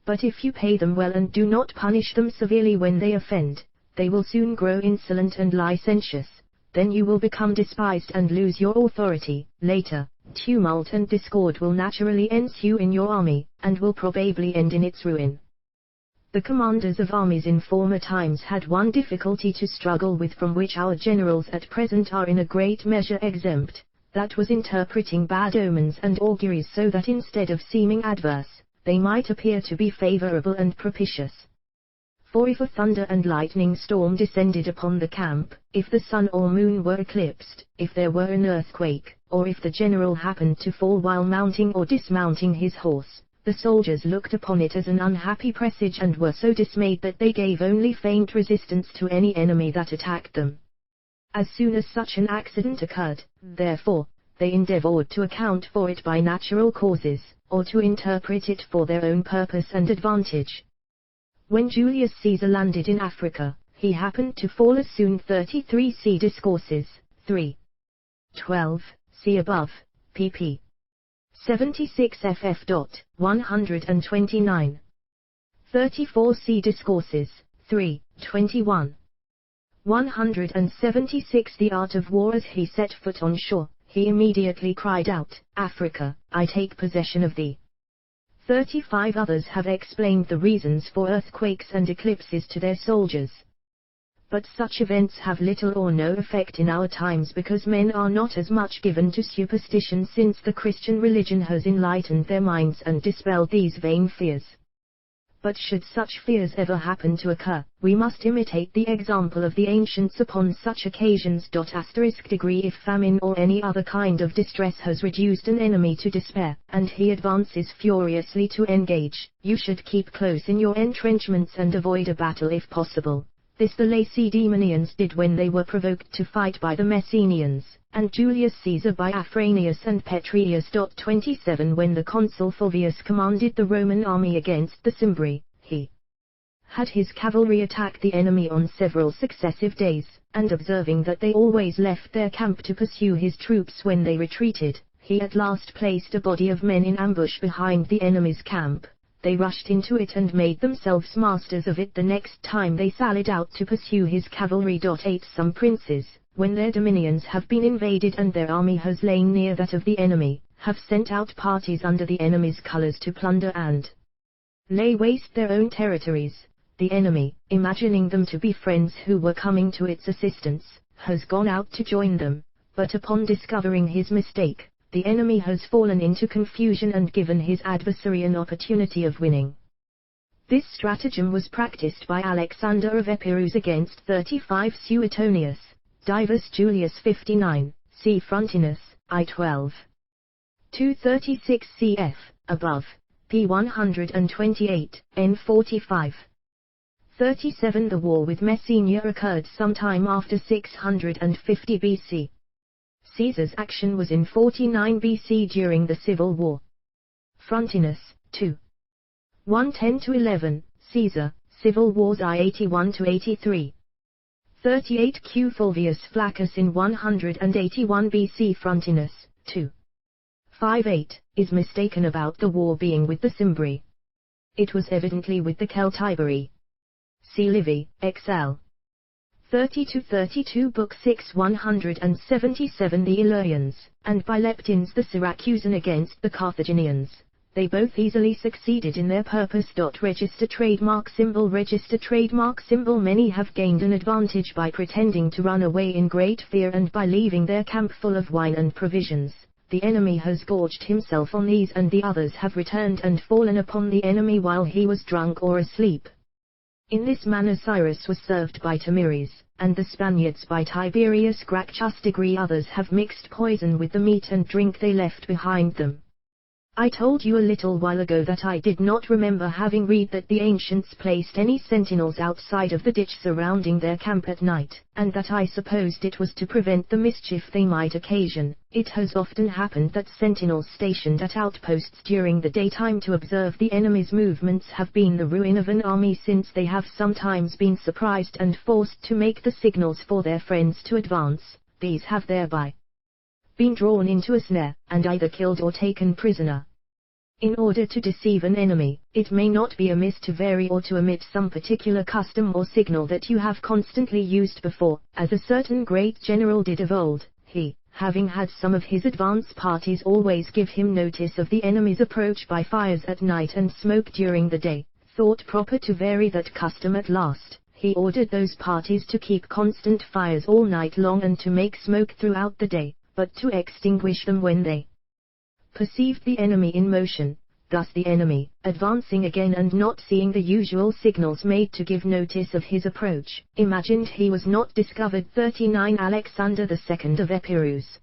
But if you pay them well and do not punish them severely when they offend, they will soon grow insolent and licentious, then you will become despised and lose your authority. Later, tumult and discord will naturally ensue in your army, and will probably end in its ruin. The commanders of armies in former times had one difficulty to struggle with from which our generals at present are in a great measure exempt, that was interpreting bad omens and auguries so that instead of seeming adverse, they might appear to be favorable and propitious. For if a thunder and lightning storm descended upon the camp, if the sun or moon were eclipsed, if there were an earthquake, or if the general happened to fall while mounting or dismounting his horse, the soldiers looked upon it as an unhappy presage and were so dismayed that they gave only faint resistance to any enemy that attacked them. As soon as such an accident occurred, therefore, they endeavored to account for it by natural causes, or to interpret it for their own purpose and advantage. When Julius Caesar landed in Africa, he happened to fall as soon 33 see Discourses, 3. 12, see above, pp. 76 ff. 129. 34 see Discourses, 3. 21. 176 The art of war. As he set foot on shore, he immediately cried out, Africa, I take possession of thee. 35 Others have explained the reasons for earthquakes and eclipses to their soldiers. But such events have little or no effect in our times because men are not as much given to superstition since the Christian religion has enlightened their minds and dispelled these vain fears. But should such fears ever happen to occur, we must imitate the example of the ancients upon such occasions. Degree If famine or any other kind of distress has reduced an enemy to despair, and he advances furiously to engage, you should keep close in your entrenchments and avoid a battle if possible. This the Lacedaemonians did when they were provoked to fight by the Messenians, and Julius Caesar by Afranius and Petreius. 27 When the consul Fulvius commanded the Roman army against the Cimbri, he had his cavalry attack the enemy on several successive days, and observing that they always left their camp to pursue his troops when they retreated, he at last placed a body of men in ambush behind the enemy's camp. They rushed into it and made themselves masters of it the next time they sallied out to pursue his cavalry. 8 Some princes, when their dominions have been invaded and their army has lain near that of the enemy, have sent out parties under the enemy's colors to plunder and lay waste their own territories. The enemy, imagining them to be friends who were coming to its assistance, has gone out to join them, but upon discovering his mistake, the enemy has fallen into confusion and given his adversary an opportunity of winning. This stratagem was practiced by Alexander of Epirus against 35 Suetonius, Divus Julius 59, C. Frontinus, I-12. 236 cf. above, p. 128, n. 45. 37 The war with Messenia occurred sometime after 650 BC. Caesar's action was in 49 BC during the Civil War. Frontinus, 2. 110-11, Caesar, Civil Wars I-81-83. 38 Q. Fulvius Flaccus in 181 BC. Frontinus, 2. 58, is mistaken about the war being with the Cimbri. It was evidently with the Celtiberi. See Livy, XL. 30-32 Book 6 177 The Illyrians, and by Leptines the Syracusan against the Carthaginians. They both easily succeeded in their purpose. Register trademark symbol Many have gained an advantage by pretending to run away in great fear and by leaving their camp full of wine and provisions. The enemy has gorged himself on these, and the others have returned and fallen upon the enemy while he was drunk or asleep. In this manner Cyrus was served by Tamiris, and the Spaniards by Tiberius Gracchus. Others have mixed poison with the meat and drink they left behind them. I told you a little while ago that I did not remember having read that the ancients placed any sentinels outside of the ditch surrounding their camp at night, and that I supposed it was to prevent the mischief they might occasion. It has often happened that sentinels stationed at outposts during the daytime to observe the enemy's movements have been the ruin of an army, since they have sometimes been surprised and forced to make the signals for their friends to advance. These have thereby been drawn into a snare, and either killed or taken prisoner. In order to deceive an enemy, it may not be amiss to vary or to omit some particular custom or signal that you have constantly used before, as a certain great general did of old. He, having had some of his advance parties always give him notice of the enemy's approach by fires at night and smoke during the day, thought proper to vary that custom at last. He ordered those parties to keep constant fires all night long and to make smoke throughout the day, but to extinguish them when they perceived the enemy in motion. Thus the enemy, advancing again and not seeing the usual signals made to give notice of his approach, imagined he was not discovered. 39 Alexander II of Epirus.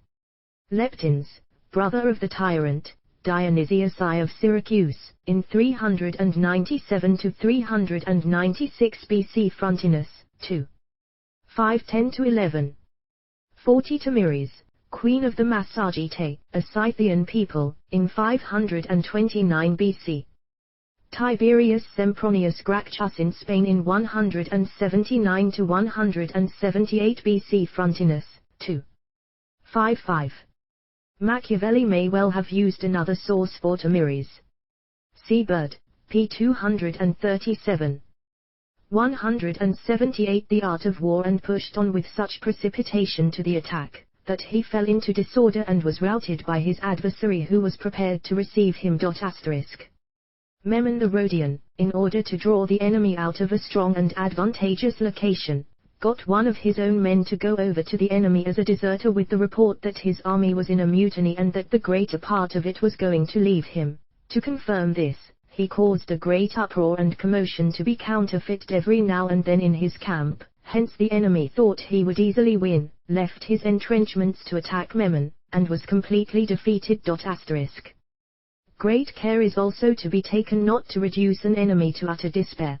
Leptines, brother of the tyrant, Dionysius I of Syracuse, in 397-396 BC. Frontinus, 2. 510-11. 40 Tamiris, queen of the Massagetae, a Scythian people, in 529 BC. Tiberius Sempronius Gracchus in Spain in 179-178 BC. Frontinus, 2. 55. Machiavelli may well have used another source for Tamiris. See Bird, p. 237. 178 The art of war, and pushed on with such precipitation to the attack, that he fell into disorder and was routed by his adversary, who was prepared to receive him. Memon the Rhodian, in order to draw the enemy out of a strong and advantageous location, got one of his own men to go over to the enemy as a deserter with the report that his army was in a mutiny and that the greater part of it was going to leave him. To confirm this, he caused a great uproar and commotion to be counterfeited every now and then in his camp. Hence the enemy thought he would easily win, left his entrenchments to attack Memon, and was completely defeated. Great care is also to be taken not to reduce an enemy to utter despair.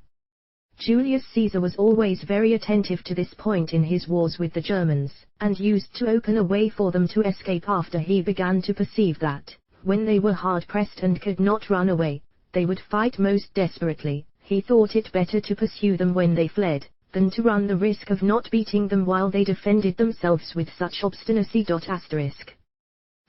Julius Caesar was always very attentive to this point in his wars with the Germans, and used to open a way for them to escape after he began to perceive that, when they were hard-pressed and could not run away, they would fight most desperately. He thought it better to pursue them when they fled, than to run the risk of not beating them while they defended themselves with such obstinacy.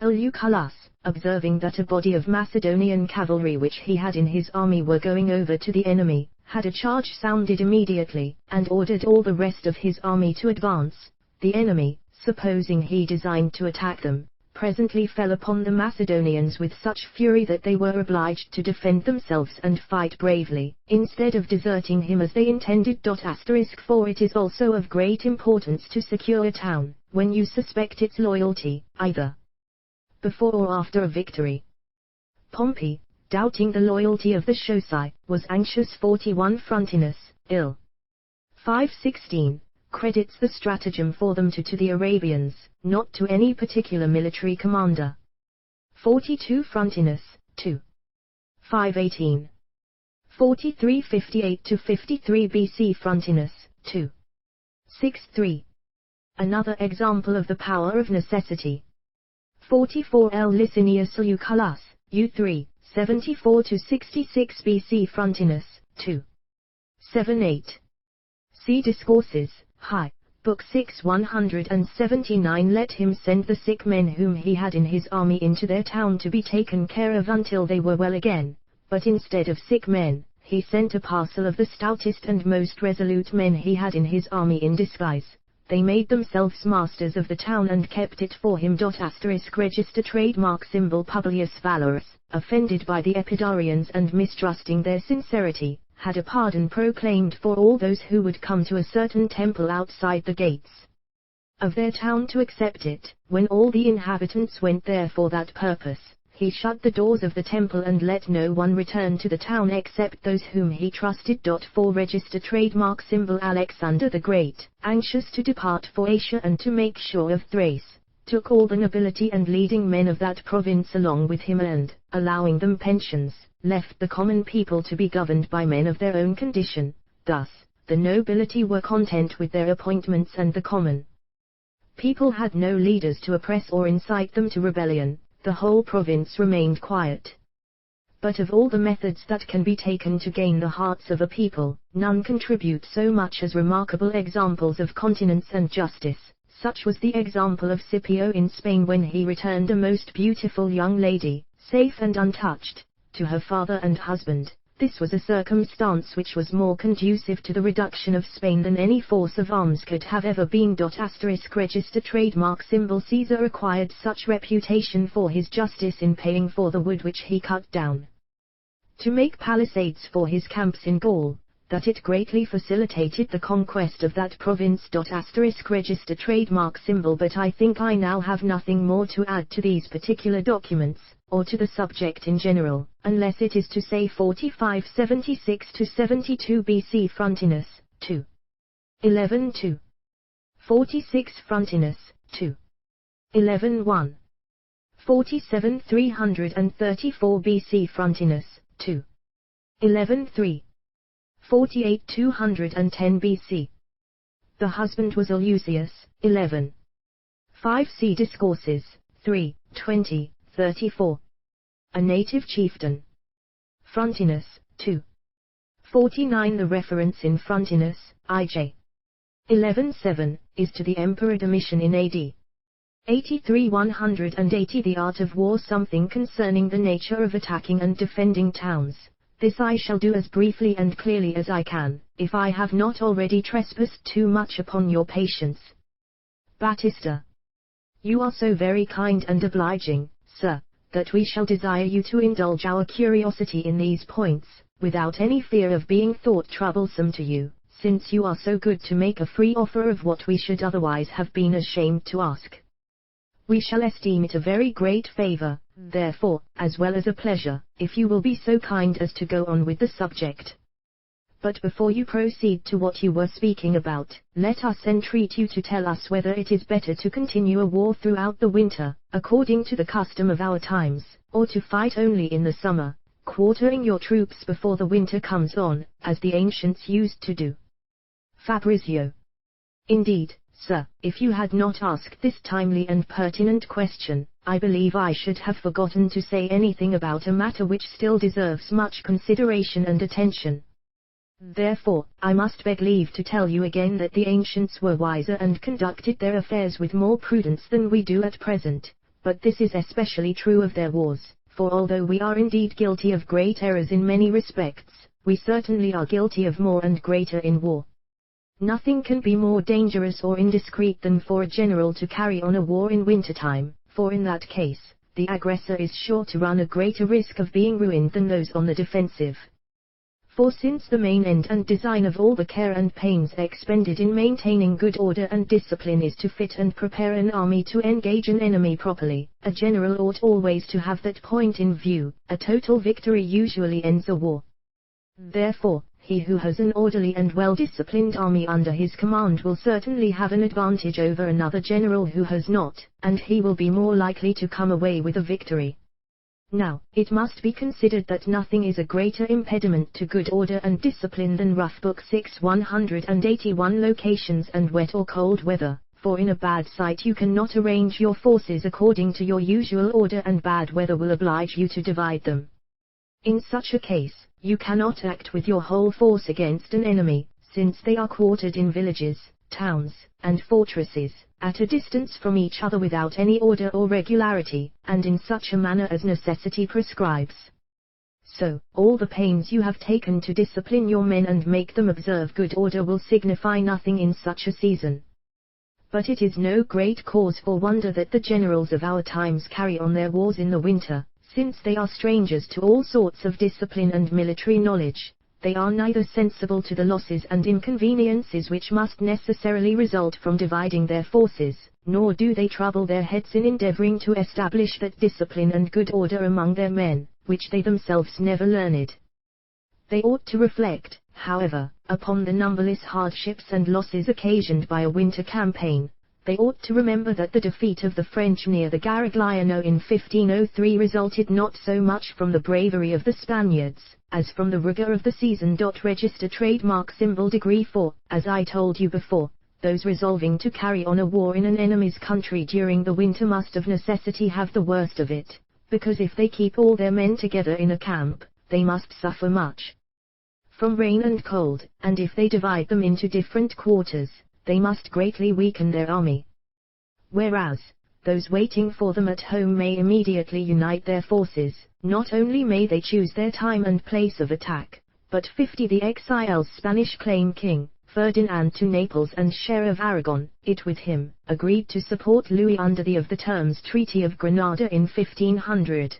Lucullus, observing that a body of Macedonian cavalry which he had in his army were going over to the enemy, had a charge sounded immediately, and ordered all the rest of his army to advance. The enemy, supposing he designed to attack them, presently fell upon the Macedonians with such fury that they were obliged to defend themselves and fight bravely, instead of deserting him as they intended. For it is also of great importance to secure a town, when you suspect its loyalty, either before or after a victory. Pompey, doubting the loyalty of the Chauci, was anxious. 41 Frontinus, ill. 516, credits the stratagem for them to the Arabians, not to any particular military commander. 42 Frontinus, 2. 518. 4358–53 BC Frontinus, 2. 63. Another example of the power of necessity. 44 L. Licinius Lucullus, U3, 74–66 BC Frontinus, 2. 78. See Discourses, High, Book 6 179. Let him send the sick men whom he had in his army into their town to be taken care of until they were well again, but instead of sick men, he sent a parcel of the stoutest and most resolute men he had in his army in disguise. They made themselves masters of the town and kept it for him. Register trademark symbol Publius Valorus, offended by the Epidaurians and mistrusting their sincerity, had a pardon proclaimed for all those who would come to a certain temple outside the gates of their town to accept it. When all the inhabitants went there for that purpose, he shut the doors of the temple and let no one return to the town except those whom he trusted. 4 Register trademark symbol Alexander the Great, anxious to depart for Asia and to make sure of Thrace, took all the nobility and leading men of that province along with him and, allowing them pensions, left the common people to be governed by men of their own condition. Thus, the nobility were content with their appointments and the common people had no leaders to oppress or incite them to rebellion. The whole province remained quiet. But of all the methods that can be taken to gain the hearts of a people, none contribute so much as remarkable examples of continence and justice. Such was the example of Scipio in Spain when he returned a most beautiful young lady, safe and untouched, to her father and husband. This was a circumstance which was more conducive to the reduction of Spain than any force of arms could have ever been. Register trademark symbol Caesar acquired such reputation for his justice in paying for the wood which he cut down to make palisades for his camps in Gaul, that it greatly facilitated the conquest of that province. Register trademark symbol. But I think I now have nothing more to add to these particular documents, or to the subject in general, unless it is to say 4576–72 BC Frontinus, 2. 11–2. 46 Frontinus, 2. 11–1. 47 334 BC Frontinus, 2. 11–3. 48 210 BC. The husband was Eleusius, 11. 5 See Discourses, 3, 20, 34. A native chieftain. Frontinus, 2. 49 The reference in Frontinus, IJ. 11:7, is to the Emperor Domitian in AD 83 180. The art of war, something concerning the nature of attacking and defending towns. This I shall do as briefly and clearly as I can, if I have not already trespassed too much upon your patience. Batista. You are so very kind and obliging, sir, that we shall desire you to indulge our curiosity in these points, without any fear of being thought troublesome to you, since you are so good to make a free offer of what we should otherwise have been ashamed to ask. We shall esteem it a very great favor, therefore, as well as a pleasure, if you will be so kind as to go on with the subject. But before you proceed to what you were speaking about, let us entreat you to tell us whether it is better to continue a war throughout the winter, according to the custom of our times, or to fight only in the summer, quartering your troops before the winter comes on, as the ancients used to do. Fabrizio. Indeed, sir, if you had not asked this timely and pertinent question, I believe I should have forgotten to say anything about a matter which still deserves much consideration and attention. Therefore, I must beg leave to tell you again that the ancients were wiser and conducted their affairs with more prudence than we do at present, but this is especially true of their wars, for although we are indeed guilty of great errors in many respects, we certainly are guilty of more and greater in war. Nothing can be more dangerous or indiscreet than for a general to carry on a war in wintertime, for in that case, the aggressor is sure to run a greater risk of being ruined than those on the defensive. For since the main end and design of all the care and pains expended in maintaining good order and discipline is to fit and prepare an army to engage an enemy properly, a general ought always to have that point in view. A total victory usually ends a war. Therefore, he who has an orderly and well-disciplined army under his command will certainly have an advantage over another general who has not, and he will be more likely to come away with a victory. Now, it must be considered that nothing is a greater impediment to good order and discipline than rough book 6 181 locations and wet or cold weather, for in a bad site you cannot arrange your forces according to your usual order and bad weather will oblige you to divide them. In such a case, you cannot act with your whole force against an enemy, since they are quartered in villages, towns, and fortresses, at a distance from each other without any order or regularity, and in such a manner as necessity prescribes. So, all the pains you have taken to discipline your men and make them observe good order will signify nothing in such a season. But it is no great cause for wonder that the generals of our times carry on their wars in the winter, since they are strangers to all sorts of discipline and military knowledge. They are neither sensible to the losses and inconveniences which must necessarily result from dividing their forces, nor do they trouble their heads in endeavoring to establish that discipline and good order among their men, which they themselves never learned. They ought to reflect, however, upon the numberless hardships and losses occasioned by a winter campaign. They ought to remember that the defeat of the French near the Garigliano in 1503 resulted not so much from the bravery of the Spaniards, as from the rigor of the season. Register trademark symbol degree 4, as I told you before, those resolving to carry on a war in an enemy's country during the winter must of necessity have the worst of it, because if they keep all their men together in a camp, they must suffer much from rain and cold, and if they divide them into different quarters, they must greatly weaken their army. Whereas, those waiting for them at home may immediately unite their forces. Not only may they choose their time and place of attack, but 50 the exiles Spanish claim King Ferdinand to Naples and share of Aragon, it with him, agreed to support Louis under the of the terms Treaty of Granada in 1500.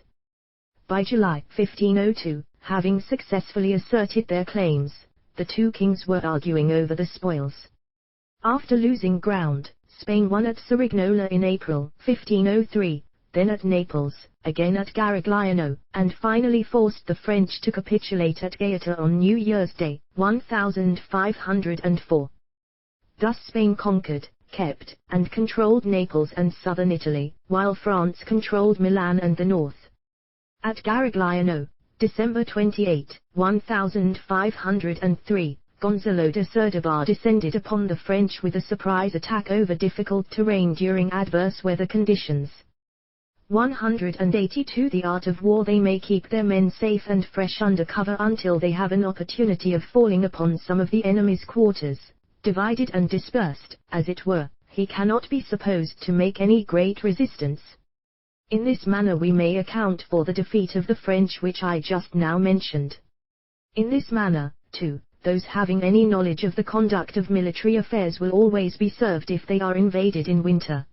By July 1502, having successfully asserted their claims, the two kings were arguing over the spoils. After losing ground, Spain won at Cerignola in April 1503, then at Naples, again at Garigliano, and finally forced the French to capitulate at Gaeta on New Year's Day, 1504. Thus Spain conquered, kept, and controlled Naples and southern Italy, while France controlled Milan and the north. At Garigliano, December 28, 1503, Gonzalo de Cerdabar descended upon the French with a surprise attack over difficult terrain during adverse weather conditions. 182 The art of war. They may keep their men safe and fresh under cover until they have an opportunity of falling upon some of the enemy's quarters. Divided and dispersed, as it were, he cannot be supposed to make any great resistance. In this manner we may account for the defeat of the French which I just now mentioned. In this manner, too, those having any knowledge of the conduct of military affairs will always be served if they are invaded in winter.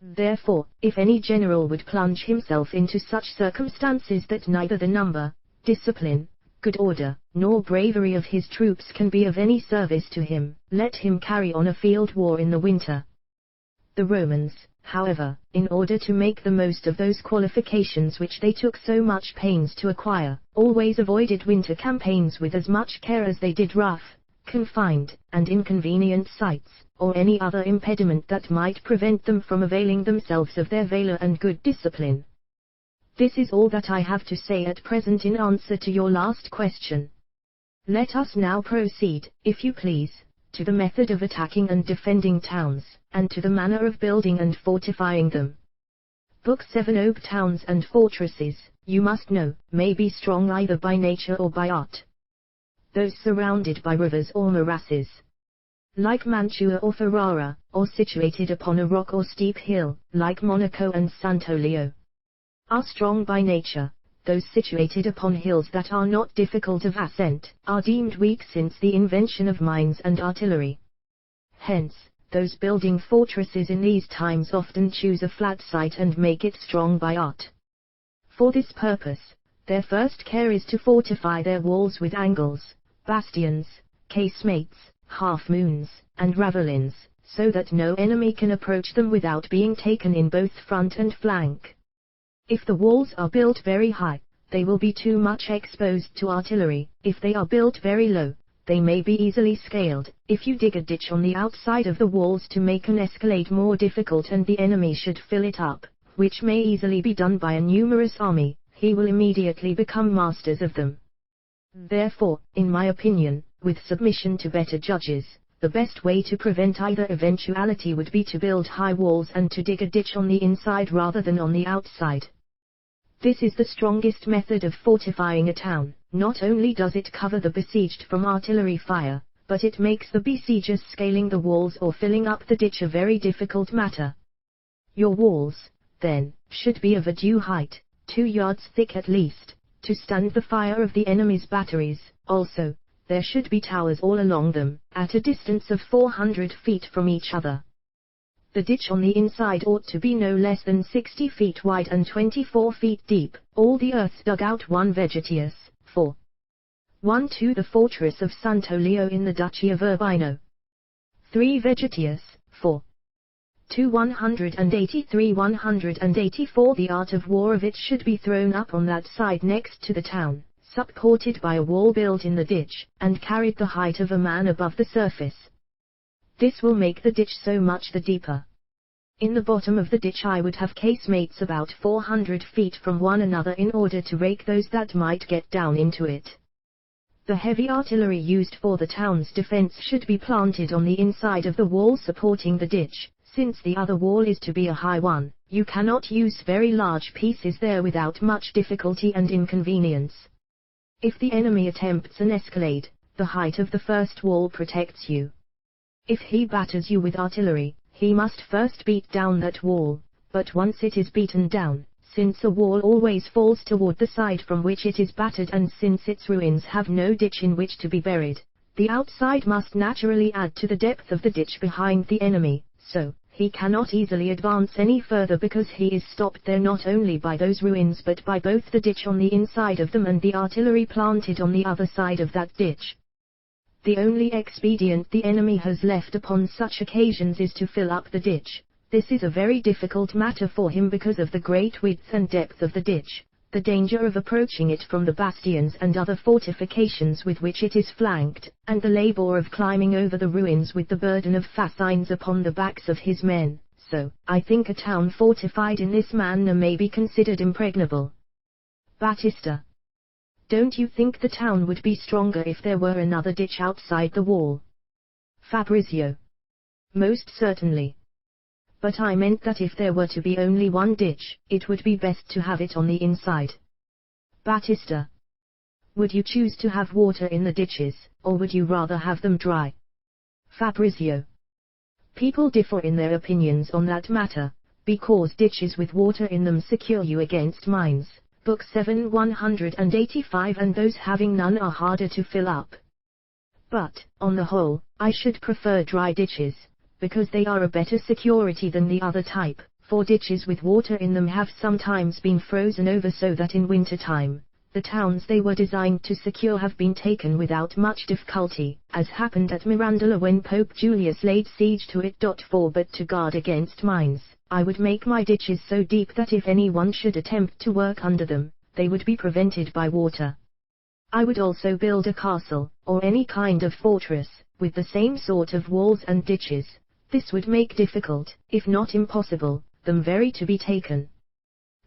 Therefore, if any general would plunge himself into such circumstances that neither the number, discipline, good order, nor bravery of his troops can be of any service to him, let him carry on a field war in the winter. The Romans, however, in order to make the most of those qualifications which they took so much pains to acquire, always avoided winter campaigns with as much care as they did rough, confined, and inconvenient sites, or any other impediment that might prevent them from availing themselves of their valor and good discipline. This is all that I have to say at present in answer to your last question. Let us now proceed, if you please, to the method of attacking and defending towns, and to the manner of building and fortifying them. Book 7. Towns and fortresses, you must know, may be strong either by nature or by art. Those surrounded by rivers or morasses, like Mantua or Ferrara, or situated upon a rock or steep hill, like Monaco and Sant'Olio, are strong by nature. Those situated upon hills that are not difficult of ascent, are deemed weak since the invention of mines and artillery. Hence, those building fortresses in these times often choose a flat site and make it strong by art. For this purpose, their first care is to fortify their walls with angles, bastions, casemates, half-moons, and ravelins, so that no enemy can approach them without being taken in both front and flank. If the walls are built very high, they will be too much exposed to artillery. If they are built very low, they may be easily scaled. If you dig a ditch on the outside of the walls to make an escalade more difficult and the enemy should fill it up, which may easily be done by a numerous army, he will immediately become masters of them. Therefore, in my opinion, with submission to better judges, the best way to prevent either eventuality would be to build high walls and to dig a ditch on the inside rather than on the outside. This is the strongest method of fortifying a town. Not only does it cover the besieged from artillery fire, but it makes the besiegers scaling the walls or filling up the ditch a very difficult matter. Your walls, then, should be of a due height, 2 yards thick at least, to stand the fire of the enemy's batteries. Also, there should be towers all along them, at a distance of 400 feet from each other. The ditch on the inside ought to be no less than 60 feet wide and 24 feet deep, all the earth dug out 1 Vegetius, 4. 1 to the fortress of Sant'Olio in the Duchy of Urbino. 3 Vegetius, 4. To 183 184 The art of war of it should be thrown up on that side next to the town, supported by a wall built in the ditch, and carried the height of a man above the surface. This will make the ditch so much the deeper. In the bottom of the ditch I would have casemates about 400 feet from one another in order to rake those that might get down into it. The heavy artillery used for the town's defense should be planted on the inside of the wall supporting the ditch. Since the other wall is to be a high one, you cannot use very large pieces there without much difficulty and inconvenience. If the enemy attempts an escalade, the height of the first wall protects you. If he batters you with artillery, he must first beat down that wall, but once it is beaten down, since a wall always falls toward the side from which it is battered and since its ruins have no ditch in which to be buried, the outside must naturally add to the depth of the ditch behind the enemy, so he cannot easily advance any further because he is stopped there not only by those ruins but by both the ditch on the inside of them and the artillery planted on the other side of that ditch. The only expedient the enemy has left upon such occasions is to fill up the ditch. This is a very difficult matter for him because of the great width and depth of the ditch, the danger of approaching it from the bastions and other fortifications with which it is flanked, and the labor of climbing over the ruins with the burden of fascines upon the backs of his men. So, I think a town fortified in this manner may be considered impregnable. Battista. Don't you think the town would be stronger if there were another ditch outside the wall? Fabrizio. Most certainly. But I meant that if there were to be only one ditch, it would be best to have it on the inside. Battista. Would you choose to have water in the ditches, or would you rather have them dry? Fabrizio. People differ in their opinions on that matter, because ditches with water in them secure you against mines. Book 7 185 and those having none are harder to fill up. But, on the whole, I should prefer dry ditches, because they are a better security than the other type, for ditches with water in them have sometimes been frozen over so that in winter time, the towns they were designed to secure have been taken without much difficulty, as happened at Mirandola when Pope Julius laid siege to it. For but to guard against mines, I would make my ditches so deep that if anyone should attempt to work under them, they would be prevented by water. I would also build a castle, or any kind of fortress, with the same sort of walls and ditches. This would make difficult, if not impossible, them very to be taken.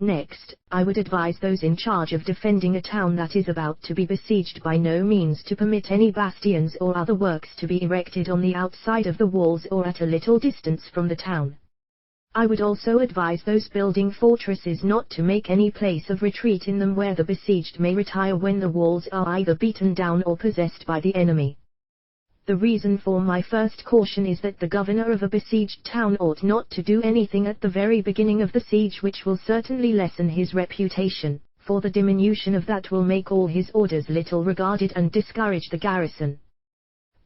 Next, I would advise those in charge of defending a town that is about to be besieged by no means to permit any bastions or other works to be erected on the outside of the walls or at a little distance from the town. I would also advise those building fortresses not to make any place of retreat in them where the besieged may retire when the walls are either beaten down or possessed by the enemy. The reason for my first caution is that the governor of a besieged town ought not to do anything at the very beginning of the siege which will certainly lessen his reputation, for the diminution of that will make all his orders little regarded and discourage the garrison.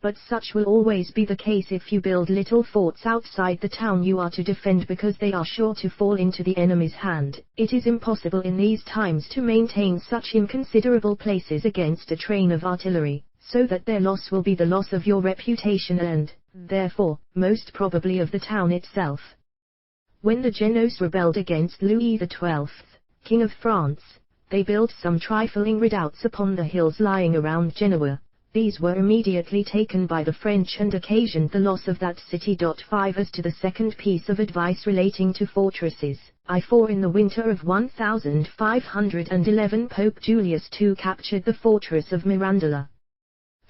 But such will always be the case if you build little forts outside the town you are to defend, because they are sure to fall into the enemy's hand. It is impossible in these times to maintain such inconsiderable places against a train of artillery, so that their loss will be the loss of your reputation and, therefore, most probably of the town itself. When the Genoese rebelled against Louis XII, King of France, they built some trifling redoubts upon the hills lying around Genoa. These were immediately taken by the French and occasioned the loss of that city. 5 As to the second piece of advice relating to fortresses, in the winter of 1511 Pope Julius II captured the fortress of Mirandola.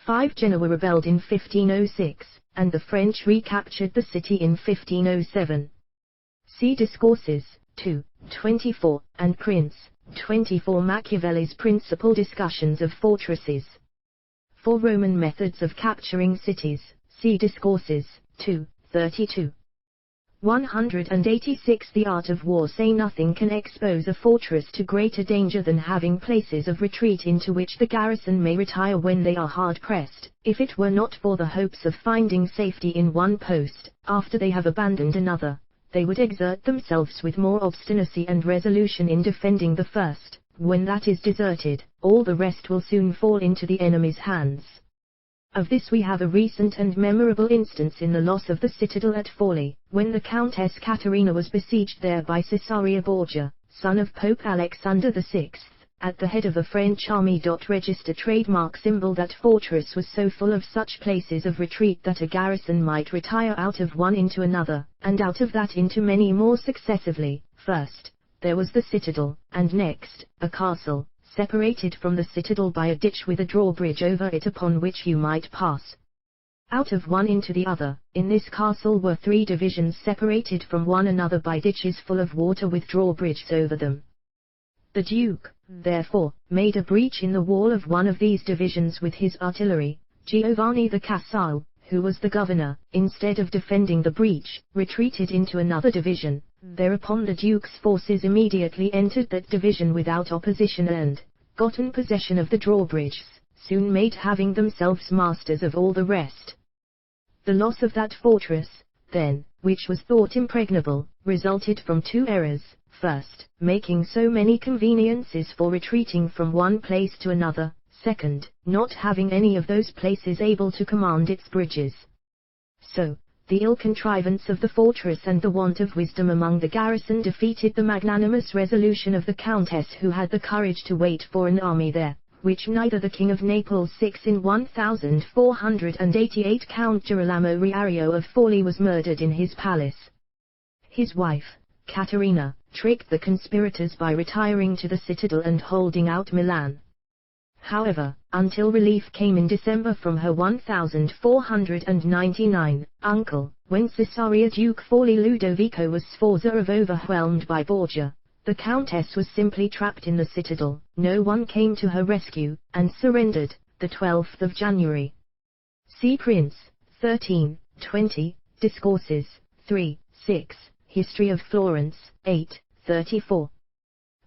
5 Genoa rebelled in 1506, and the French recaptured the city in 1507. See Discourses, 2, 24, and Prince, 24 Machiavelli's principal discussions of fortresses. For Roman methods of capturing cities, see Discourses, 2, 32. 186 The art of war. Say nothing can expose a fortress to greater danger than having places of retreat into which the garrison may retire when they are hard pressed. If it were not for the hopes of finding safety in one post, after they have abandoned another, they would exert themselves with more obstinacy and resolution in defending the first. When that is deserted, all the rest will soon fall into the enemy's hands. Of this we have a recent and memorable instance in the loss of the citadel at Forli, when the Countess Caterina was besieged there by Cesarea Borgia, son of Pope Alexander VI, at the head of a French army. Register trademark symbol. That fortress was so full of such places of retreat that a garrison might retire out of one into another, and out of that into many more successively. First, there was the citadel, and next, a castle, separated from the citadel by a ditch with a drawbridge over it upon which you might pass out of one into the other. In this castle were 3 divisions separated from one another by ditches full of water with drawbridges over them. The Duke, therefore, made a breach in the wall of one of these divisions with his artillery. Giovanni the Casale, who was the governor, instead of defending the breach, retreated into another division. Thereupon the Duke's forces immediately entered that division without opposition and, gotten possession of the drawbridges, soon made having themselves masters of all the rest. The loss of that fortress, then, which was thought impregnable, resulted from 2 errors. First, making so many conveniences for retreating from one place to another. Second, not having any of those places able to command its bridges. So, the ill contrivance of the fortress and the want of wisdom among the garrison defeated the magnanimous resolution of the Countess, who had the courage to wait for an army there, which neither the King of Naples 6 in 1488 Count Girolamo Riario of Forli was murdered in his palace. His wife, Caterina, tricked the conspirators by retiring to the citadel and holding out Milan. However, until relief came in December from her 1499 uncle, when Cesarea Duke Forli Ludovico was Sforza of overwhelmed by Borgia, the Countess was simply trapped in the citadel. No one came to her rescue, and surrendered, the 12th of January. See Prince, 13, 20, Discourses, 3, 6, History of Florence, 8, 34.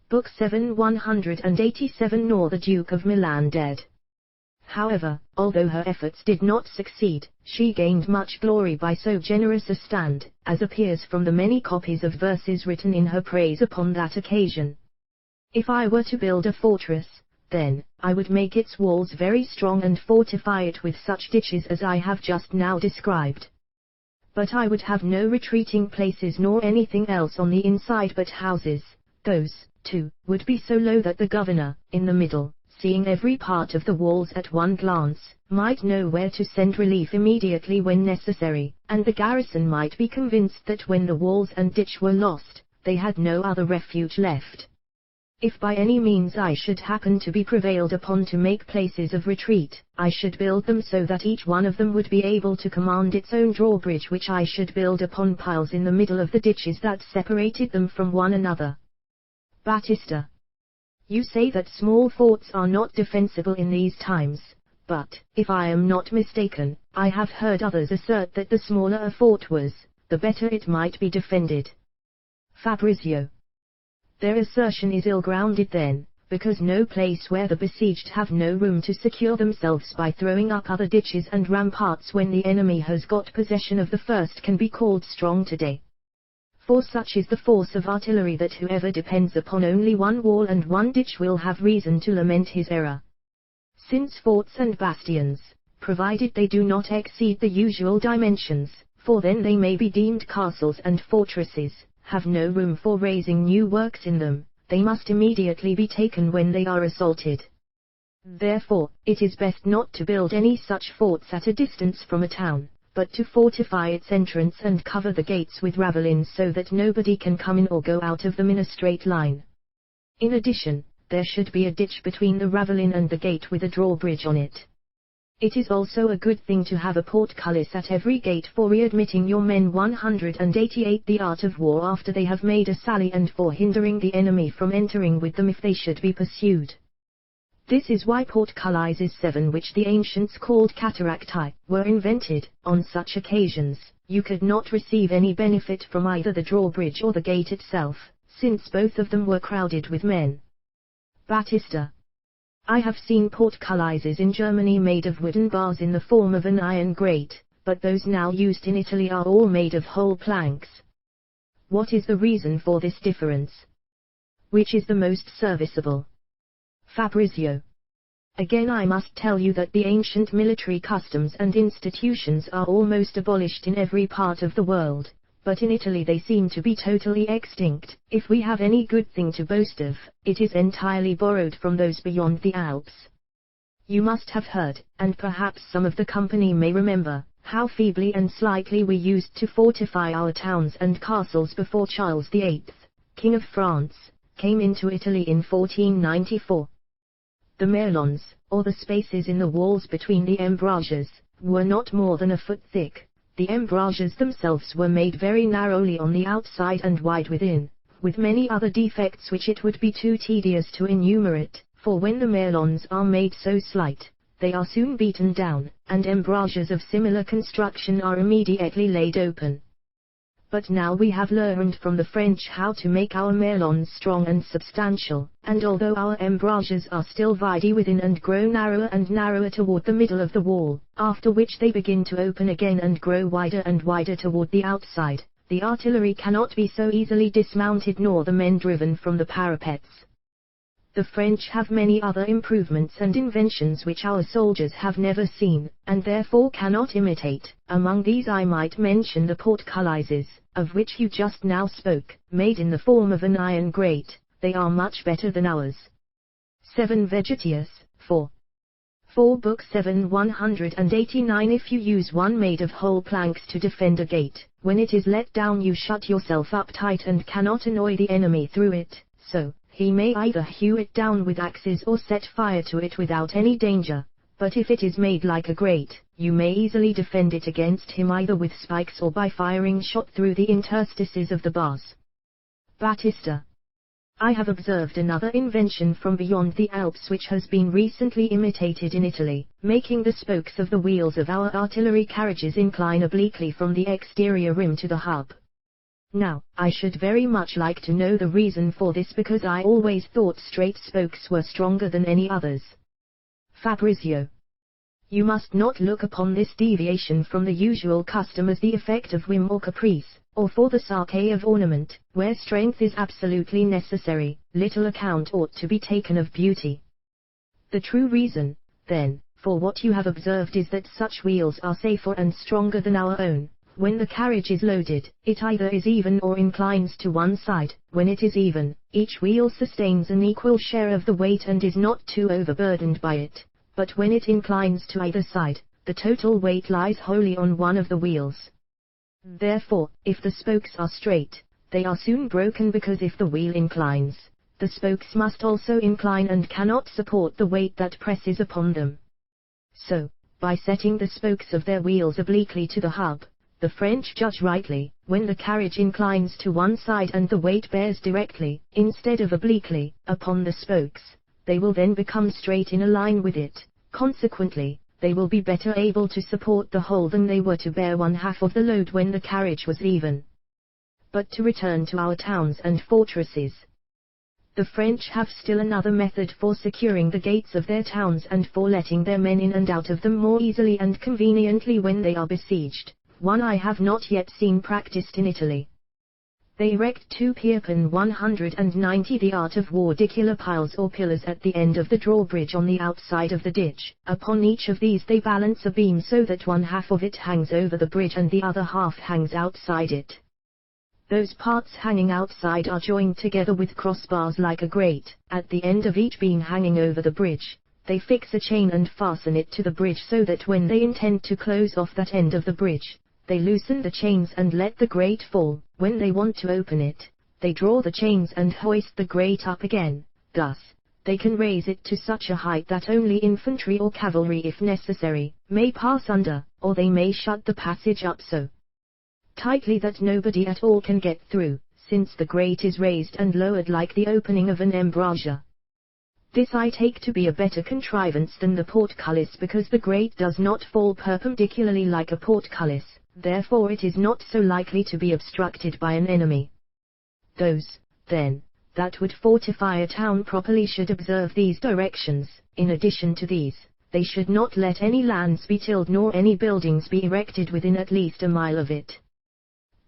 Book 7 187. Nor the Duke of Milan dead. However, although her efforts did not succeed, she gained much glory by so generous a stand, as appears from the many copies of verses written in her praise upon that occasion. If I were to build a fortress, then, I would make its walls very strong and fortify it with such ditches as I have just now described. But I would have no retreating places nor anything else on the inside but houses. Those, too, would be so low that the governor, in the middle, seeing every part of the walls at one glance, might know where to send relief immediately when necessary, and the garrison might be convinced that when the walls and ditch were lost, they had no other refuge left. If by any means I should happen to be prevailed upon to make places of retreat, I should build them so that each one of them would be able to command its own drawbridge, which I should build upon piles in the middle of the ditches that separated them from one another. Battista. You say that small forts are not defensible in these times, but, if I am not mistaken, I have heard others assert that the smaller a fort was, the better it might be defended. Fabrizio. Their assertion is ill-grounded then, because no place where the besieged have no room to secure themselves by throwing up other ditches and ramparts when the enemy has got possession of the first can be called strong today. For such is the force of artillery that whoever depends upon only one wall and one ditch will have reason to lament his error. Since forts and bastions, provided they do not exceed the usual dimensions, for then they may be deemed castles and fortresses, have no room for raising new works in them, they must immediately be taken when they are assaulted. Therefore, it is best not to build any such forts at a distance from a town, but to fortify its entrance and cover the gates with ravelins so that nobody can come in or go out of them in a straight line. In addition, there should be a ditch between the ravelin and the gate with a drawbridge on it. It is also a good thing to have a portcullis at every gate for readmitting your men. 188 The art of war after they have made a sally and for hindering the enemy from entering with them if they should be pursued. This is why portcullises 7, which the ancients called cataracti, were invented. On such occasions, you could not receive any benefit from either the drawbridge or the gate itself, since both of them were crowded with men. Battista. I have seen portcullises in Germany made of wooden bars in the form of an iron grate, but those now used in Italy are all made of whole planks. What is the reason for this difference? Which is the most serviceable? Fabrizio. Again I must tell you that the ancient military customs and institutions are almost abolished in every part of the world, but in Italy they seem to be totally extinct. If we have any good thing to boast of, it is entirely borrowed from those beyond the Alps. You must have heard, and perhaps some of the company may remember, how feebly and slightly we used to fortify our towns and castles before Charles VIII, King of France, came into Italy in 1494. The merlons, or the spaces in the walls between the embrasures, were not more than a foot thick. The embrasures themselves were made very narrowly on the outside and wide within, with many other defects which it would be too tedious to enumerate, for when the merlons are made so slight, they are soon beaten down, and embrasures of similar construction are immediately laid open. But now we have learned from the French how to make our merlons strong and substantial, and although our embrasures are still vide within and grow narrower and narrower toward the middle of the wall, after which they begin to open again and grow wider and wider toward the outside, the artillery cannot be so easily dismounted nor the men driven from the parapets. The French have many other improvements and inventions which our soldiers have never seen, and therefore cannot imitate. Among these I might mention the portcullises, of which you just now spoke, made in the form of an iron grate. They are much better than ours. 7 Vegetius, 4. Book 7 189 If you use one made of whole planks to defend a gate, when it is let down you shut yourself up tight and cannot annoy the enemy through it, so he may either hew it down with axes or set fire to it without any danger. But if it is made like a grate, you may easily defend it against him either with spikes or by firing shot through the interstices of the bars. Battista. I have observed another invention from beyond the Alps which has been recently imitated in Italy, making the spokes of the wheels of our artillery carriages incline obliquely from the exterior rim to the hub. Now, I should very much like to know the reason for this, because I always thought straight spokes were stronger than any others. Fabrizio. You must not look upon this deviation from the usual custom as the effect of whim or caprice, or for the sake of ornament. Where strength is absolutely necessary, little account ought to be taken of beauty. The true reason, then, for what you have observed is that such wheels are safer and stronger than our own. When the carriage is loaded, it either is even or inclines to one side. When it is even, each wheel sustains an equal share of the weight and is not too overburdened by it. But when it inclines to either side, the total weight lies wholly on one of the wheels. Therefore, if the spokes are straight, they are soon broken, because if the wheel inclines, the spokes must also incline and cannot support the weight that presses upon them. So, by setting the spokes of their wheels obliquely to the hub, the French judge rightly. When the carriage inclines to one side and the weight bears directly, instead of obliquely, upon the spokes, they will then become straight in a line with it. Consequently, they will be better able to support the whole than they were to bear one half of the load when the carriage was even. But to return to our towns and fortresses. The French have still another method for securing the gates of their towns and for letting their men in and out of them more easily and conveniently when they are besieged, one I have not yet seen practiced in Italy. They erect 2 pierpin 190 the art of war dicular piles or pillars at the end of the drawbridge on the outside of the ditch. Upon each of these they balance a beam so that one half of it hangs over the bridge and the other half hangs outside it. Those parts hanging outside are joined together with crossbars like a grate. At the end of each beam hanging over the bridge, they fix a chain and fasten it to the bridge so that when they intend to close off that end of the bridge, they loosen the chains and let the grate fall. When they want to open it, they draw the chains and hoist the grate up again. Thus, they can raise it to such a height that only infantry or cavalry, if necessary, may pass under, or they may shut the passage up so tightly that nobody at all can get through, since the grate is raised and lowered like the opening of an embrasure. This I take to be a better contrivance than the portcullis, because the grate does not fall perpendicularly like a portcullis, therefore it is not so likely to be obstructed by an enemy. Those, then, that would fortify a town properly should observe these directions. In addition to these, they should not let any lands be tilled nor any buildings be erected within at least a mile of it.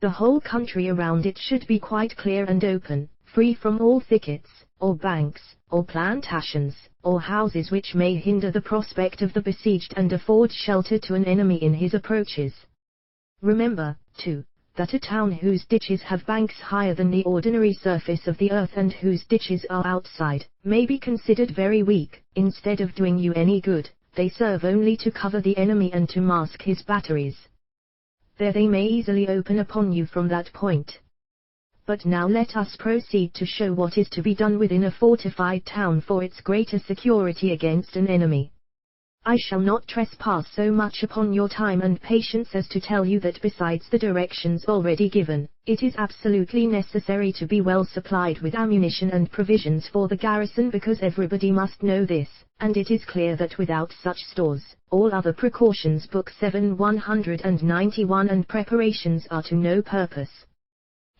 The whole country around it should be quite clear and open, free from all thickets, or banks, or plantations, or houses which may hinder the prospect of the besieged and afford shelter to an enemy in his approaches. Remember, too, that a town whose ditches have banks higher than the ordinary surface of the earth and whose ditches are outside, may be considered very weak. Instead of doing you any good, they serve only to cover the enemy and to mask his batteries. There they may easily open upon you from that point. But now let us proceed to show what is to be done within a fortified town for its greater security against an enemy. I shall not trespass so much upon your time and patience as to tell you that besides the directions already given, it is absolutely necessary to be well supplied with ammunition and provisions for the garrison, because everybody must know this, and it is clear that without such stores, all other precautions Book 7 191 and preparations are to no purpose.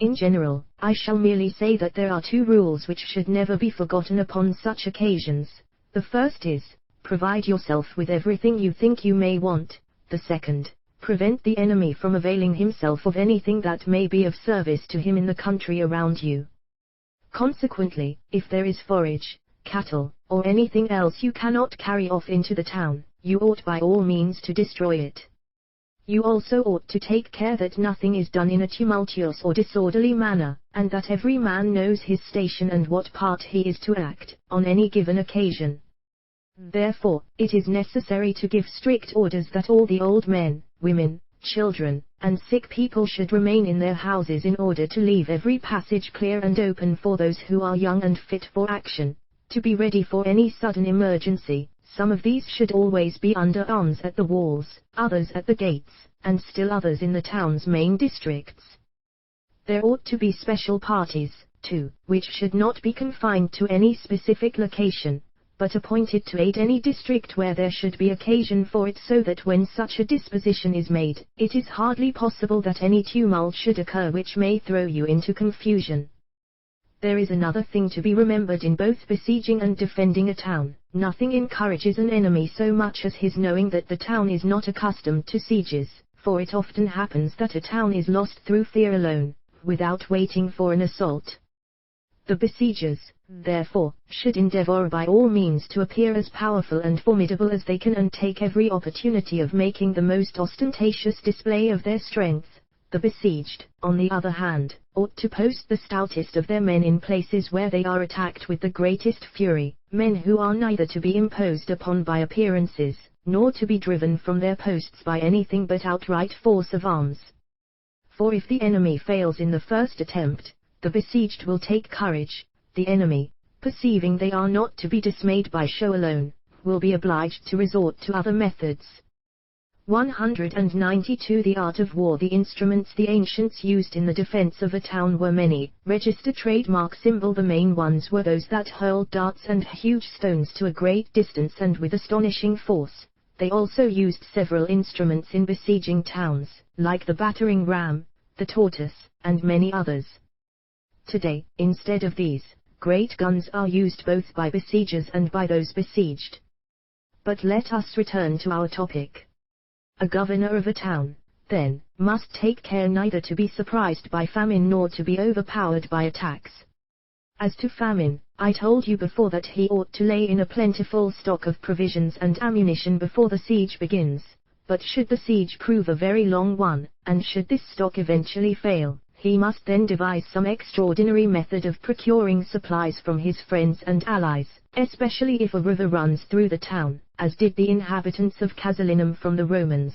In general, I shall merely say that there are 2 rules which should never be forgotten upon such occasions. The first is, provide yourself with everything you think you may want. The second, prevent the enemy from availing himself of anything that may be of service to him in the country around you. Consequently, if there is forage, cattle, or anything else you cannot carry off into the town, you ought by all means to destroy it. You also ought to take care that nothing is done in a tumultuous or disorderly manner, and that every man knows his station and what part he is to act, on any given occasion. Therefore, it is necessary to give strict orders that all the old men, women, children, and sick people should remain in their houses in order to leave every passage clear and open for those who are young and fit for action, to be ready for any sudden emergency. Some of these should always be under arms at the walls, others at the gates, and still others in the town's main districts. There ought to be special parties, too, which should not be confined to any specific location, but appointed to aid any district where there should be occasion for it, so that when such a disposition is made, it is hardly possible that any tumult should occur which may throw you into confusion. There is another thing to be remembered in both besieging and defending a town. Nothing encourages an enemy so much as his knowing that the town is not accustomed to sieges, for it often happens that a town is lost through fear alone, without waiting for an assault. The besiegers, therefore, should endeavor by all means to appear as powerful and formidable as they can, and take every opportunity of making the most ostentatious display of their strength. The besieged, on the other hand, ought to post the stoutest of their men in places where they are attacked with the greatest fury, men who are neither to be imposed upon by appearances, nor to be driven from their posts by anything but outright force of arms. For if the enemy fails in the first attempt, the besieged will take courage. The enemy, perceiving they are not to be dismayed by show alone, will be obliged to resort to other methods. 192. The art of war. The instruments the ancients used in the defense of a town were many. Register, trademark, symbol. The main ones were those that hurled darts and huge stones to a great distance and with astonishing force. They also used several instruments in besieging towns, like the battering ram, the tortoise, and many others. Today, instead of these, great guns are used both by besiegers and by those besieged. But let us return to our topic. A governor of a town, then, must take care neither to be surprised by famine nor to be overpowered by attacks. As to famine, I told you before that he ought to lay in a plentiful stock of provisions and ammunition before the siege begins, but should the siege prove a very long one, and should this stock eventually fail, he must then devise some extraordinary method of procuring supplies from his friends and allies, especially if a river runs through the town, as did the inhabitants of Casalinum from the Romans.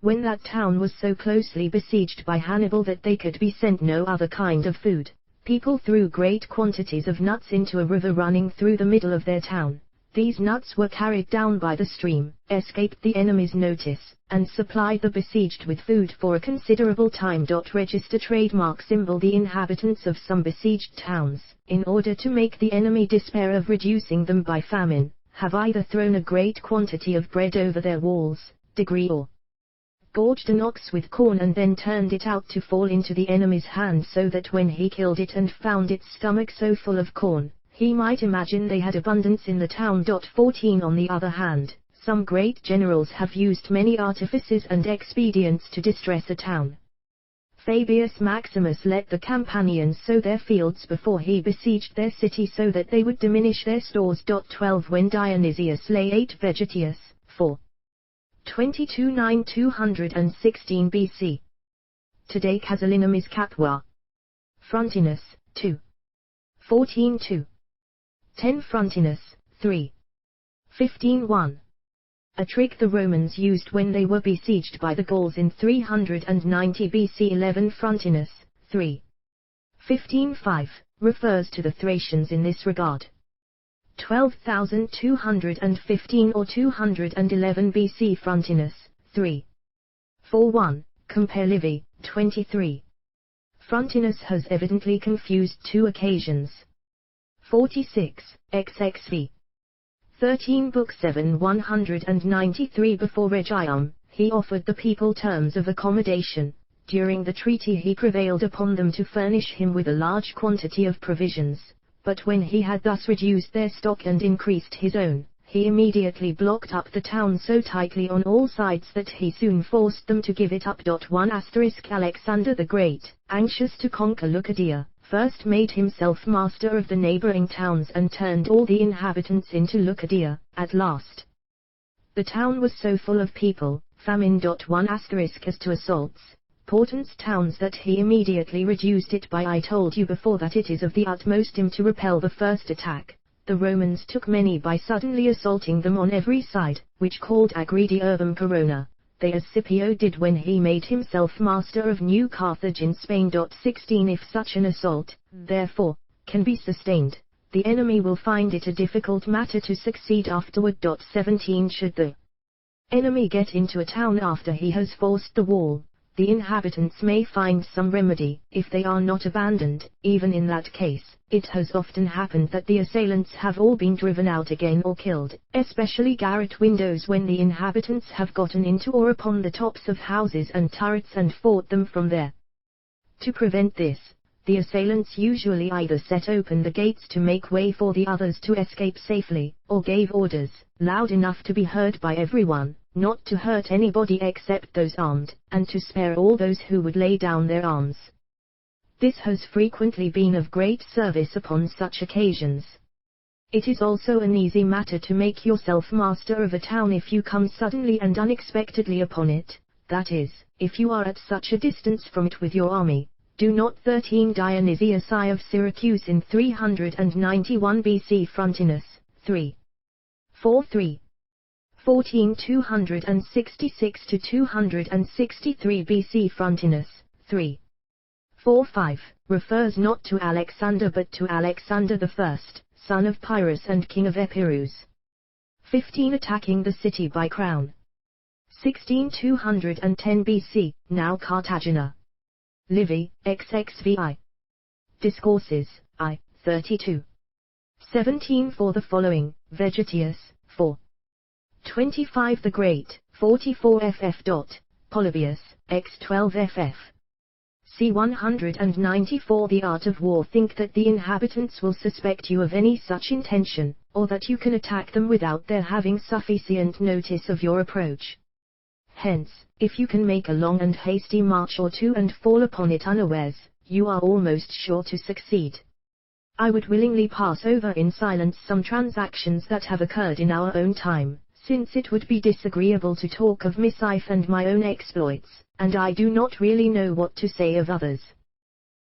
When that town was so closely besieged by Hannibal that they could be sent no other kind of food, people threw great quantities of nuts into a river running through the middle of their town. These nuts were carried down by the stream, escaped the enemy's notice, and supplied the besieged with food for a considerable time. Register, trademark, symbol. The inhabitants of some besieged towns, in order to make the enemy despair of reducing them by famine, have either thrown a great quantity of bread over their walls, degree, or gorged an ox with corn and then turned it out to fall into the enemy's hands, so that when he killed it and found its stomach so full of corn, he might imagine they had abundance in the town. 14. On the other hand, some great generals have used many artifices and expedients to distress a town. Fabius Maximus let the Campanians sow their fields before he besieged their city so that they would diminish their stores. 12. When Dionysius lay 8 Vegetius, 4. 22-9 216 BC. Today Casalinum is Capua. Frontinus, 2. 14-2. 10 Frontinus, 3. 15-1. A trick the Romans used when they were besieged by the Gauls in 390 BC. 11 Frontinus, 3. 15-5, refers to the Thracians in this regard. 12,215 or 211 BC. Frontinus, 3. 4-1, compare Livy, 23. Frontinus has evidently confused 2 occasions. 46, XXV. 13 Book 7 193. Before Regium, he offered the people terms of accommodation. During the treaty he prevailed upon them to furnish him with a large quantity of provisions, but when he had thus reduced their stock and increased his own, he immediately blocked up the town so tightly on all sides that he soon forced them to give it up. 1 Alexander the Great, anxious to conquer Leucadia, first made himself master of the neighboring towns and turned all the inhabitants into Leucadia. At last, the town was so full of people, famine. 1 As to assaults, portents towns, that he immediately reduced it by. I told you before that it is of the utmost aim to repel the first attack. The Romans took many by suddenly assaulting them on every side, which called aggredi urbem corona. They as Scipio did when he made himself master of New Carthage in Spain. 16 If such an assault, therefore, can be sustained, the enemy will find it a difficult matter to succeed afterward. 17 Should the enemy get into a town after he has forced the wall, the inhabitants may find some remedy. If they are not abandoned, even in that case, it has often happened that the assailants have all been driven out again or killed, especially garret windows, when the inhabitants have gotten into or upon the tops of houses and turrets and fought them from there. To prevent this, the assailants usually either set open the gates to make way for the others to escape safely, or gave orders, loud enough to be heard by everyone, not to hurt anybody except those armed, and to spare all those who would lay down their arms. This has frequently been of great service upon such occasions. It is also an easy matter to make yourself master of a town if you come suddenly and unexpectedly upon it, that is, if you are at such a distance from it with your army. Do not 13 Dionysius I of Syracuse in 391 BC. Frontinus, 3. 4-3. 14 266 to 263 BC. Frontinus, 3. 4-5, refers not to Alexander but to Alexander I, son of Pyrrhus and king of Epirus. 15. Attacking the city by crown. 16. 210 BC, now Cartagena. Livy, XXVI. Discourses, I. 32. 17. For the following, Vegetius, 4. 25. The Great, 44 ff. Polybius, x 12 ff. C. 194. The art of war. Think that the inhabitants will suspect you of any such intention, or that you can attack them without their having sufficient notice of your approach. Hence, if you can make a long and hasty march or two and fall upon it unawares, you are almost sure to succeed. I would willingly pass over in silence some transactions that have occurred in our own time, since it would be disagreeable to talk of Misif and my own exploits, and I do not really know what to say of others.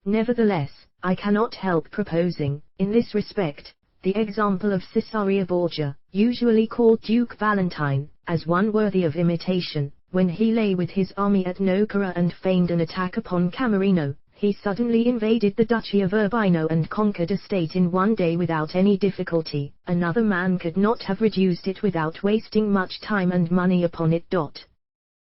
Nevertheless, I cannot help proposing, in this respect, the example of Caesarea Borgia, usually called Duke Valentine, as one worthy of imitation. When he lay with his army at Nocera and feigned an attack upon Camerino, he suddenly invaded the duchy of Urbino and conquered a state in one day without any difficulty. Another man could not have reduced it without wasting much time and money upon it.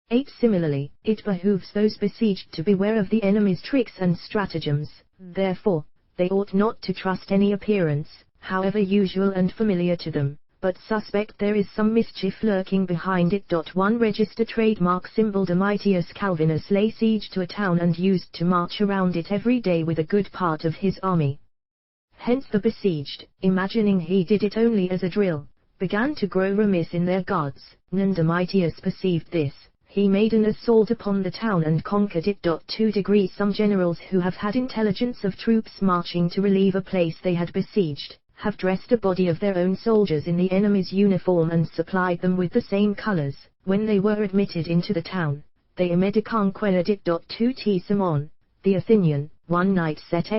8. Similarly, it behooves those besieged to beware of the enemy's tricks and stratagems. Therefore, they ought not to trust any appearance, however usual and familiar to them, but suspect there is some mischief lurking behind it. 1. Register trademark symbol. Domitius Calvinus lay siege to a town and used to march around it every day with a good part of his army. Hence the besieged, imagining he did it only as a drill, began to grow remiss in their guards. When Domitius perceived this, he made an assault upon the town and conquered it. 2. Some generals who have had intelligence of troops marching to relieve a place they had besieged, have dressed a body of their own soldiers in the enemy's uniform and supplied them with the same colors. When they were admitted into the town, they conquered it. 2. Simon, the Athenian, one night set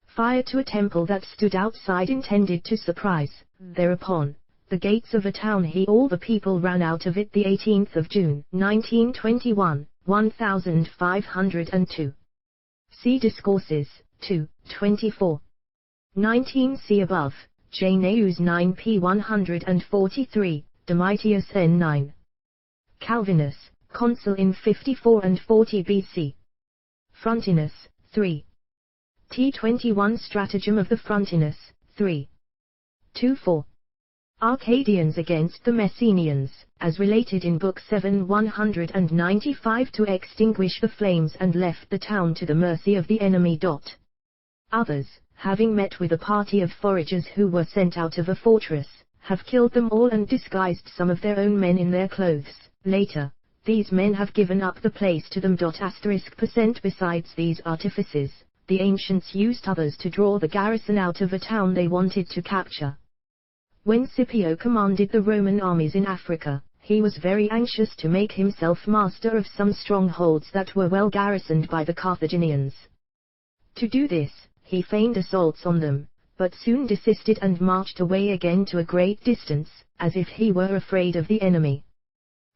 fire to a temple that stood outside intended to surprise. Thereupon, the gates of a town all the people ran out of it. The 18th of June, 1921, 1502. See Discourses, 2, 24. 19. See above, Janneus 9 p. 143, Domitius n. 9. Calvinus, consul in 54 and 40 BC. Frontinus, 3. T21. Stratagem of the Frontinus, 3. 2-4. Arcadians against the Messenians, as related in Book 7 195, to extinguish the flames and left the town to the mercy of the enemy. Others, having met with a party of foragers who were sent out of a fortress, have killed them all and disguised some of their own men in their clothes. Later, these men have given up the place to them. %. Besides these artifices, the ancients used others to draw the garrison out of a town they wanted to capture. When Scipio commanded the Roman armies in Africa, he was very anxious to make himself master of some strongholds that were well garrisoned by the Carthaginians. To do this, he feigned assaults on them, but soon desisted and marched away again to a great distance, as if he were afraid of the enemy.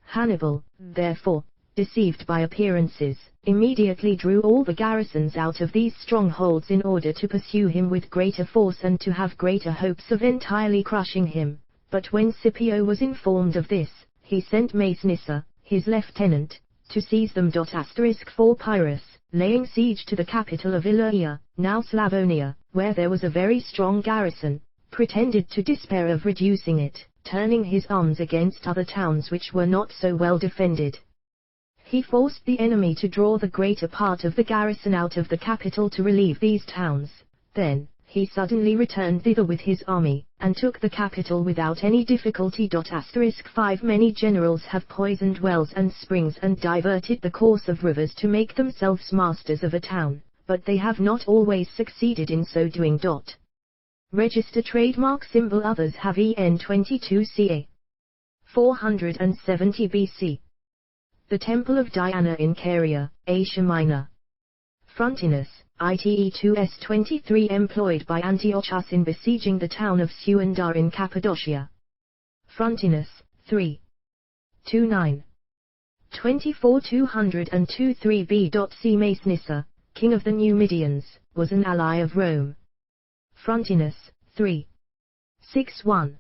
Hannibal, therefore, deceived by appearances, immediately drew all the garrisons out of these strongholds in order to pursue him with greater force and to have greater hopes of entirely crushing him. But when Scipio was informed of this, he sent Masinissa, his lieutenant, to seize them. *4 Pyrrhus, laying siege to the capital of Illyria, now Slavonia, where there was a very strong garrison, pretended to despair of reducing it, turning his arms against other towns which were not so well defended. He forced the enemy to draw the greater part of the garrison out of the capital to relieve these towns. Then, he suddenly returned thither with his army, and took the capital without any difficulty. *5 Many generals have poisoned wells and springs and diverted the course of rivers to make themselves masters of a town, but they have not always succeeded in so doing. Register trademark symbol. Others have EN 22 ca. 470 BC. The Temple of Diana in Caria, Asia Minor. Frontinus, ITE2s 23, employed by Antiochus in besieging the town of Suendar in Cappadocia. Frontinus, 3. 29. 24 202 3b.c. Massinissa, king of the Numidians, was an ally of Rome. Frontinus, 3. 6-1.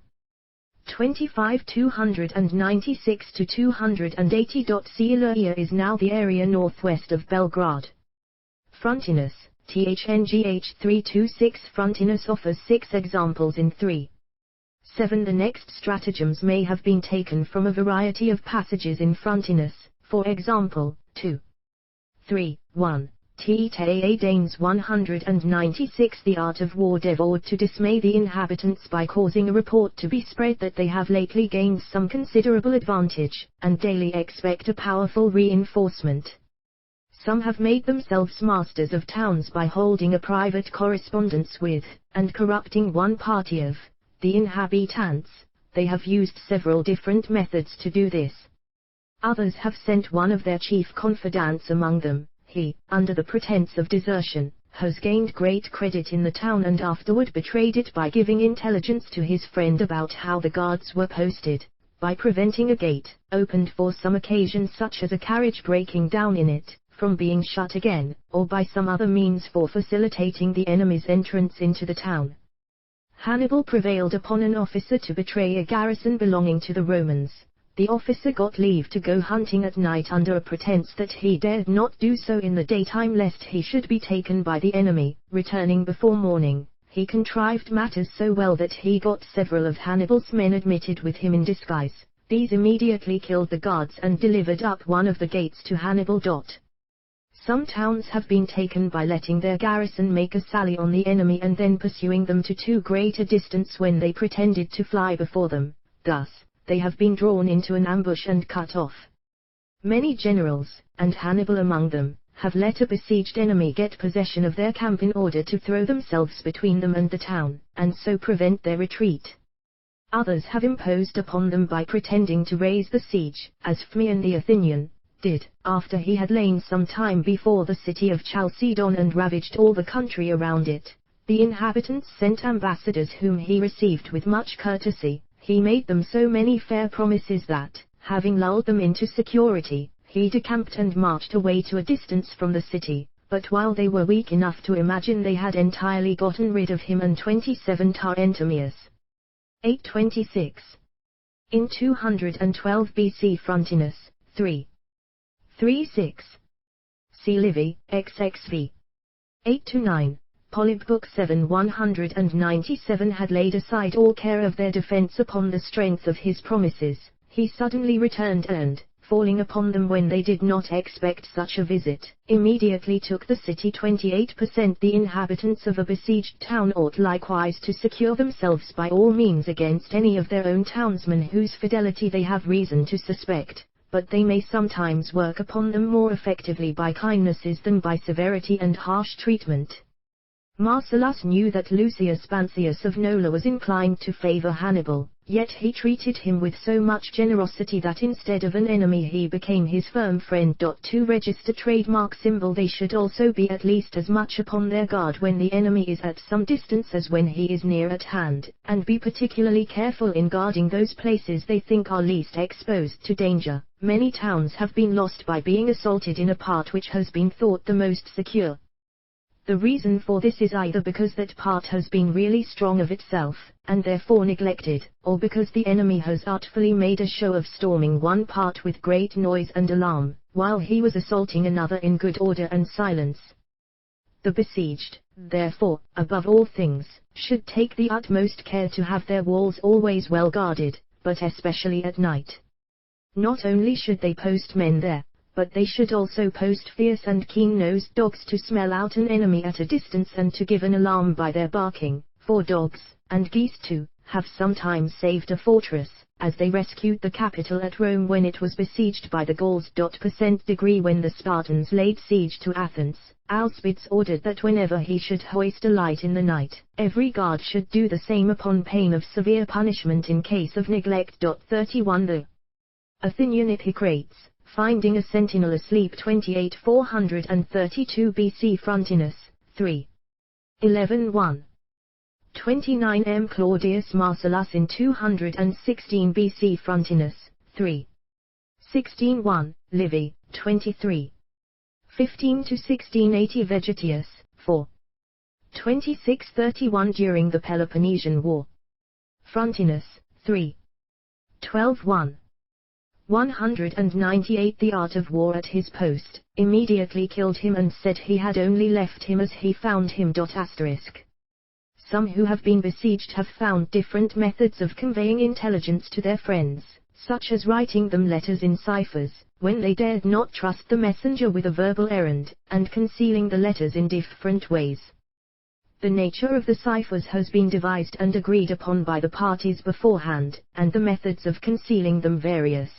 25 296 to 280.c. Illyria is now the area northwest of Belgrade. Frontinus, THNGH 326. Frontinus offers 6 examples in 3. 7. The next stratagems may have been taken from a variety of passages in Frontinus, for example, 2. 3. 1. T.A. Danes 196. The art of war devoured to dismay the inhabitants by causing a report to be spread that they have lately gained some considerable advantage, and daily expect a powerful reinforcement. Some have made themselves masters of towns by holding a private correspondence with, and corrupting one party of, the inhabitants. They have used several different methods to do this. Others have sent one of their chief confidants among them. He, under the pretense of desertion, has gained great credit in the town and afterward betrayed it by giving intelligence to his friend about how the guards were posted, by preventing a gate, opened for some occasion such as a carriage breaking down in it, from being shut again, or by some other means for facilitating the enemy's entrance into the town. Hannibal prevailed upon an officer to betray a garrison belonging to the Romans. The officer got leave to go hunting at night under a pretense that he dared not do so in the daytime lest he should be taken by the enemy. Returning before morning, he contrived matters so well that he got several of Hannibal's men admitted with him in disguise. These immediately killed the guards and delivered up one of the gates to Hannibal. Some towns have been taken by letting their garrison make a sally on the enemy and then pursuing them to too great a distance when they pretended to fly before them. Thus, they have been drawn into an ambush and cut off. Many generals, and Hannibal among them, have let a besieged enemy get possession of their camp in order to throw themselves between them and the town, and so prevent their retreat. Others have imposed upon them by pretending to raise the siege, as Phmion the Athenian did, after he had lain some time before the city of Chalcedon and ravaged all the country around it. The inhabitants sent ambassadors whom he received with much courtesy. He made them so many fair promises that, having lulled them into security, he decamped and marched away to a distance from the city, but while they were weak enough to imagine they had entirely gotten rid of him and 27 Tarentamius. 826. In 212 BC Frontinus, 3. 3-6. See Livy, XXV. 8-9. Polybook 7 197 had laid aside all care of their defense upon the strength of his promises. He suddenly returned and, falling upon them when they did not expect such a visit, immediately took the city. 28%. The inhabitants of a besieged town ought likewise to secure themselves by all means against any of their own townsmen whose fidelity they have reason to suspect, but they may sometimes work upon them more effectively by kindnesses than by severity and harsh treatment. Marcellus knew that Lucius Bancius of Nola was inclined to favor Hannibal, yet he treated him with so much generosity that instead of an enemy he became his firm friend. To register trademark symbol, they should also be at least as much upon their guard when the enemy is at some distance as when he is near at hand, and be particularly careful in guarding those places they think are least exposed to danger. Many towns have been lost by being assaulted in a part which has been thought the most secure. The reason for this is either because that part has been really strong of itself, and therefore neglected, or because the enemy has artfully made a show of storming one part with great noise and alarm, while he was assaulting another in good order and silence. The besieged, therefore, above all things, should take the utmost care to have their walls always well guarded, but especially at night. Not only should they post men there, but they should also post fierce and keen-nosed dogs to smell out an enemy at a distance and to give an alarm by their barking, for dogs, and geese too, have sometimes saved a fortress, as they rescued the capital at Rome when it was besieged by the Gauls. Degree when the Spartans laid siege to Athens, Alcibiades ordered that whenever he should hoist a light in the night, every guard should do the same upon pain of severe punishment in case of neglect. 31 The Athenian Hippocrates, finding a sentinel asleep. 28 432 BC Frontinus, 3. 11-1. 29 M. Claudius Marcellus in 216 BC Frontinus, 3. 16-1, Livy, 23. 15 to 1680. Vegetius, 4. 2631. During the Peloponnesian War. Frontinus, 3. 12:1. 198. The art of war at his post, immediately killed him and said he had only left him as he found him. Some who have been besieged have found different methods of conveying intelligence to their friends, such as writing them letters in ciphers, when they dared not trust the messenger with a verbal errand, and concealing the letters in different ways. The nature of the ciphers has been devised and agreed upon by the parties beforehand, and the methods of concealing them various.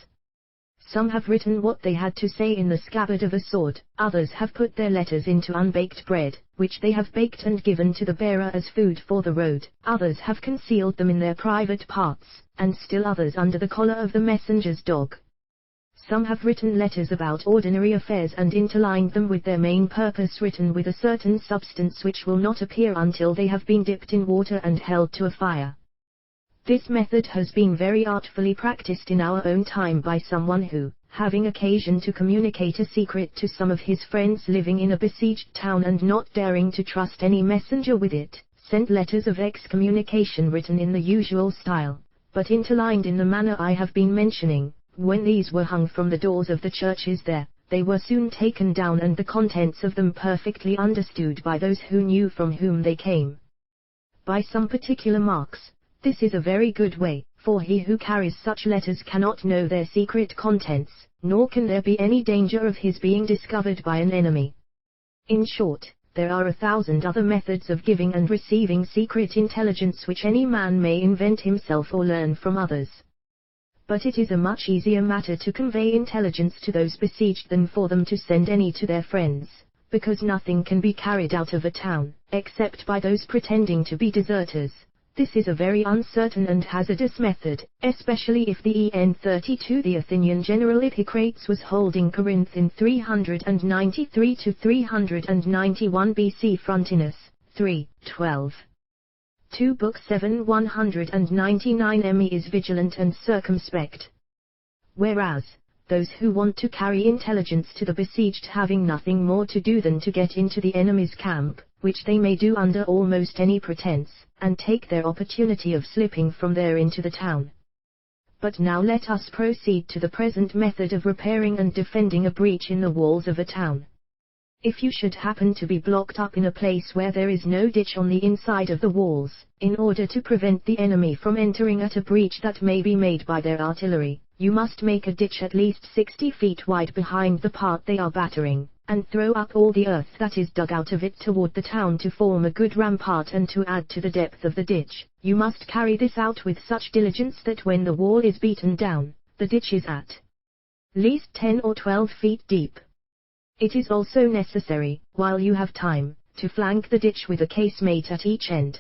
Some have written what they had to say in the scabbard of a sword, others have put their letters into unbaked bread, which they have baked and given to the bearer as food for the road, others have concealed them in their private parts, and still others under the collar of the messenger's dog. Some have written letters about ordinary affairs and interlined them with their main purpose, written with a certain substance which will not appear until they have been dipped in water and held to a fire. This method has been very artfully practiced in our own time by someone who, having occasion to communicate a secret to some of his friends living in a besieged town and not daring to trust any messenger with it, sent letters of excommunication written in the usual style, but interlined in the manner I have been mentioning. When these were hung from the doors of the churches there, they were soon taken down and the contents of them perfectly understood by those who knew from whom they came. By some particular marks, this is a very good way, for he who carries such letters cannot know their secret contents, nor can there be any danger of his being discovered by an enemy. In short, there are 1,000 other methods of giving and receiving secret intelligence which any man may invent himself or learn from others. But it is a much easier matter to convey intelligence to those besieged than for them to send any to their friends, because nothing can be carried out of a town, except by those pretending to be deserters. This is a very uncertain and hazardous method, especially if the En 32 the Athenian general Iphicrates was holding Corinth in 393 to 391 BC. Frontinus, 3, 12. 2 Book 7 199 Me is vigilant and circumspect. Whereas, those who want to carry intelligence to the besieged having nothing more to do than to get into the enemy's camp, which they may do under almost any pretense, and take their opportunity of slipping from there into the town. But now let us proceed to the present method of repairing and defending a breach in the walls of a town. If you should happen to be blocked up in a place where there is no ditch on the inside of the walls, in order to prevent the enemy from entering at a breach that may be made by their artillery, you must make a ditch at least 60 feet wide behind the part they are battering, and throw up all the earth that is dug out of it toward the town to form a good rampart. And to add to the depth of the ditch, you must carry this out with such diligence that when the wall is beaten down, the ditch is at least 10 or 12 feet deep. It is also necessary, while you have time, to flank the ditch with a casemate at each end.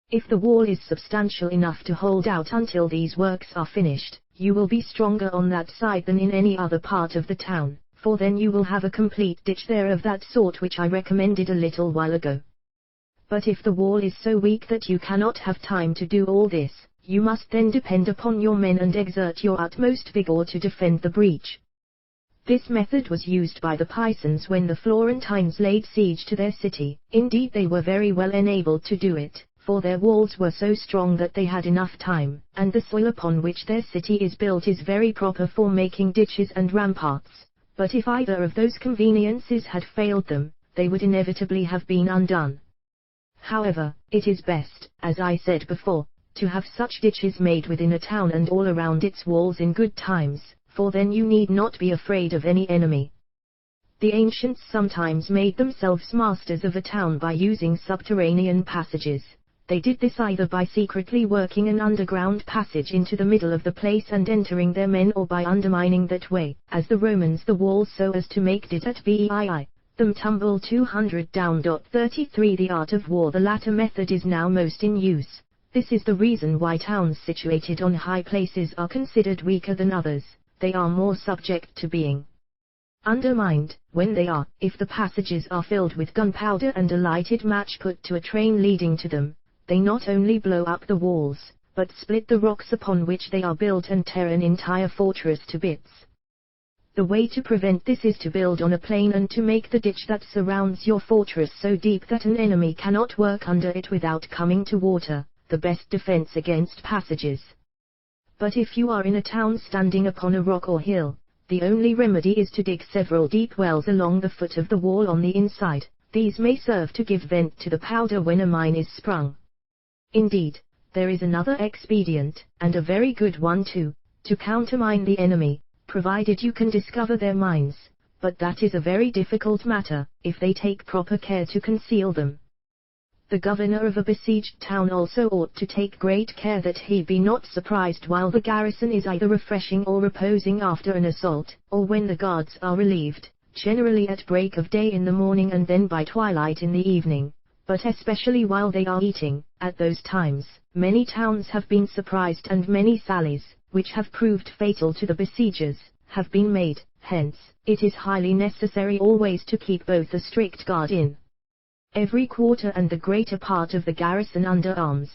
If the wall is substantial enough to hold out until these works are finished, you will be stronger on that side than in any other part of the town, for then you will have a complete ditch there of that sort which I recommended a little while ago. But if the wall is so weak that you cannot have time to do all this, you must then depend upon your men and exert your utmost vigor to defend the breach. This method was used by the Pisans when the Florentines laid siege to their city. Indeed, they were very well enabled to do it, for their walls were so strong that they had enough time, and the soil upon which their city is built is very proper for making ditches and ramparts. But if either of those conveniences had failed them, they would inevitably have been undone. However, it is best, as I said before, to have such ditches made within a town and all around its walls in good times, for then you need not be afraid of any enemy. The ancients sometimes made themselves masters of a town by using subterranean passages. They did this either by secretly working an underground passage into the middle of the place and entering their men, or by undermining that way, as the Romans, the walls so as to make it at VII, them tumble 200 down. 33 The art of war. The latter method is now most in use. This is the reason why towns situated on high places are considered weaker than others. They are more subject to being undermined, when they are, if the passages are filled with gunpowder and a lighted match put to a train leading to them, they not only blow up the walls, but split the rocks upon which they are built and tear an entire fortress to bits. The way to prevent this is to build on a plain and to make the ditch that surrounds your fortress so deep that an enemy cannot work under it without coming to water, the best defense against passages. But if you are in a town standing upon a rock or hill, the only remedy is to dig several deep wells along the foot of the wall on the inside. These may serve to give vent to the powder when a mine is sprung. Indeed, there is another expedient, and a very good one too, to countermine the enemy, provided you can discover their mines, but that is a very difficult matter, if they take proper care to conceal them. The governor of a besieged town also ought to take great care that he be not surprised while the garrison is either refreshing or reposing after an assault, or when the guards are relieved, generally at break of day in the morning and then by twilight in the evening, but especially while they are eating. At those times, many towns have been surprised and many sallies, which have proved fatal to the besiegers, have been made. Hence, it is highly necessary always to keep both a strict guard in every quarter and the greater part of the garrison under arms.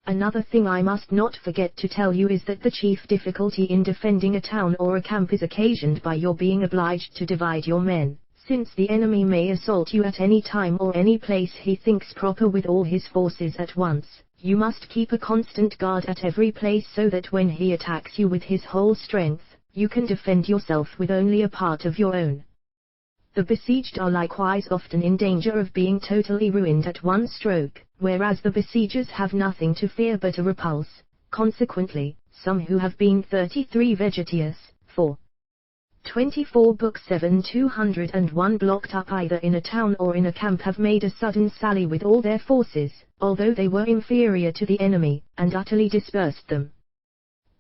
Another thing I must not forget to tell you is that the chief difficulty in defending a town or a camp is occasioned by your being obliged to divide your men, since the enemy may assault you at any time or any place he thinks proper with all his forces at once. You must keep a constant guard at every place so that when he attacks you with his whole strength, you can defend yourself with only a part of your own. The besieged are likewise often in danger of being totally ruined at one stroke, whereas the besiegers have nothing to fear but a repulse. Consequently, some who have been 33 Vegetius, 4. 24 Book 7 201 blocked up either in a town or in a camp have made a sudden sally with all their forces, although they were inferior to the enemy, and utterly dispersed them.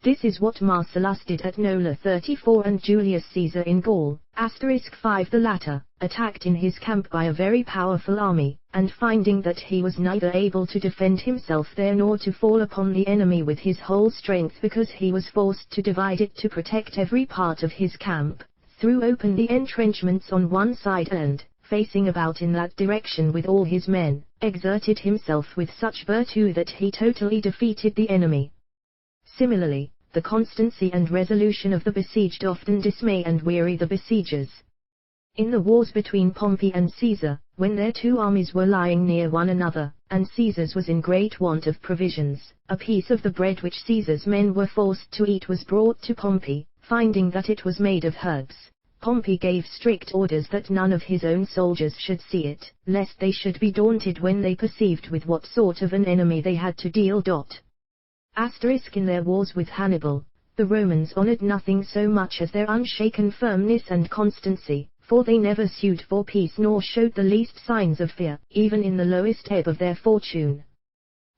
This is what Marcellus did at Nola 34 and Julius Caesar in Gaul. 5 The latter, attacked in his camp by a very powerful army, and finding that he was neither able to defend himself there nor to fall upon the enemy with his whole strength because he was forced to divide it to protect every part of his camp, threw open the entrenchments on one side and, facing about in that direction with all his men, exerted himself with such virtue that he totally defeated the enemy. Similarly, the constancy and resolution of the besieged often dismay and weary the besiegers. In the wars between Pompey and Caesar, when their two armies were lying near one another, and Caesar's was in great want of provisions, a piece of the bread which Caesar's men were forced to eat was brought to Pompey. Finding that it was made of herbs, Pompey gave strict orders that none of his own soldiers should see it, lest they should be daunted when they perceived with what sort of an enemy they had to deal. In their wars with Hannibal, the Romans honored nothing so much as their unshaken firmness and constancy, for they never sued for peace nor showed the least signs of fear, even in the lowest ebb of their fortune.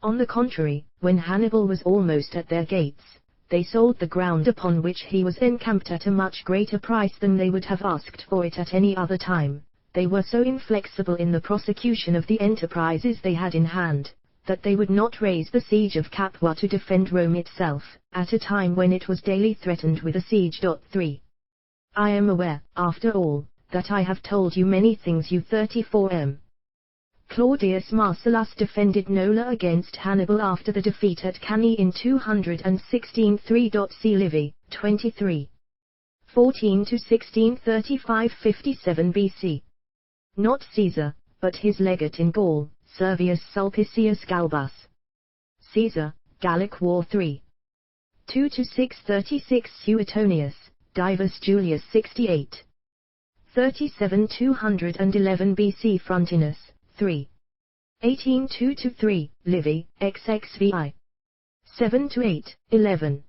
On the contrary, when Hannibal was almost at their gates, they sold the ground upon which he was encamped at a much greater price than they would have asked for it at any other time. They were so inflexible in the prosecution of the enterprises they had in hand, that they would not raise the siege of Capua to defend Rome itself, at a time when it was daily threatened with a siege. 3. I am aware, after all, that I have told you many things. 34 Claudius Marcellus defended Nola against Hannibal after the defeat at Cannae in 216 3. See Livy, 23. 14 to 16 35 57 BC. Not Caesar, but his legate in Gaul, Servius Sulpicius Galbus. Caesar, Gallic War 3. 2 to 6 36 Suetonius, Divus Julius 68. 37 211 BC Frontinus, 3. 18 2 to 3, Livy, XXVI. 7 to 8, 11.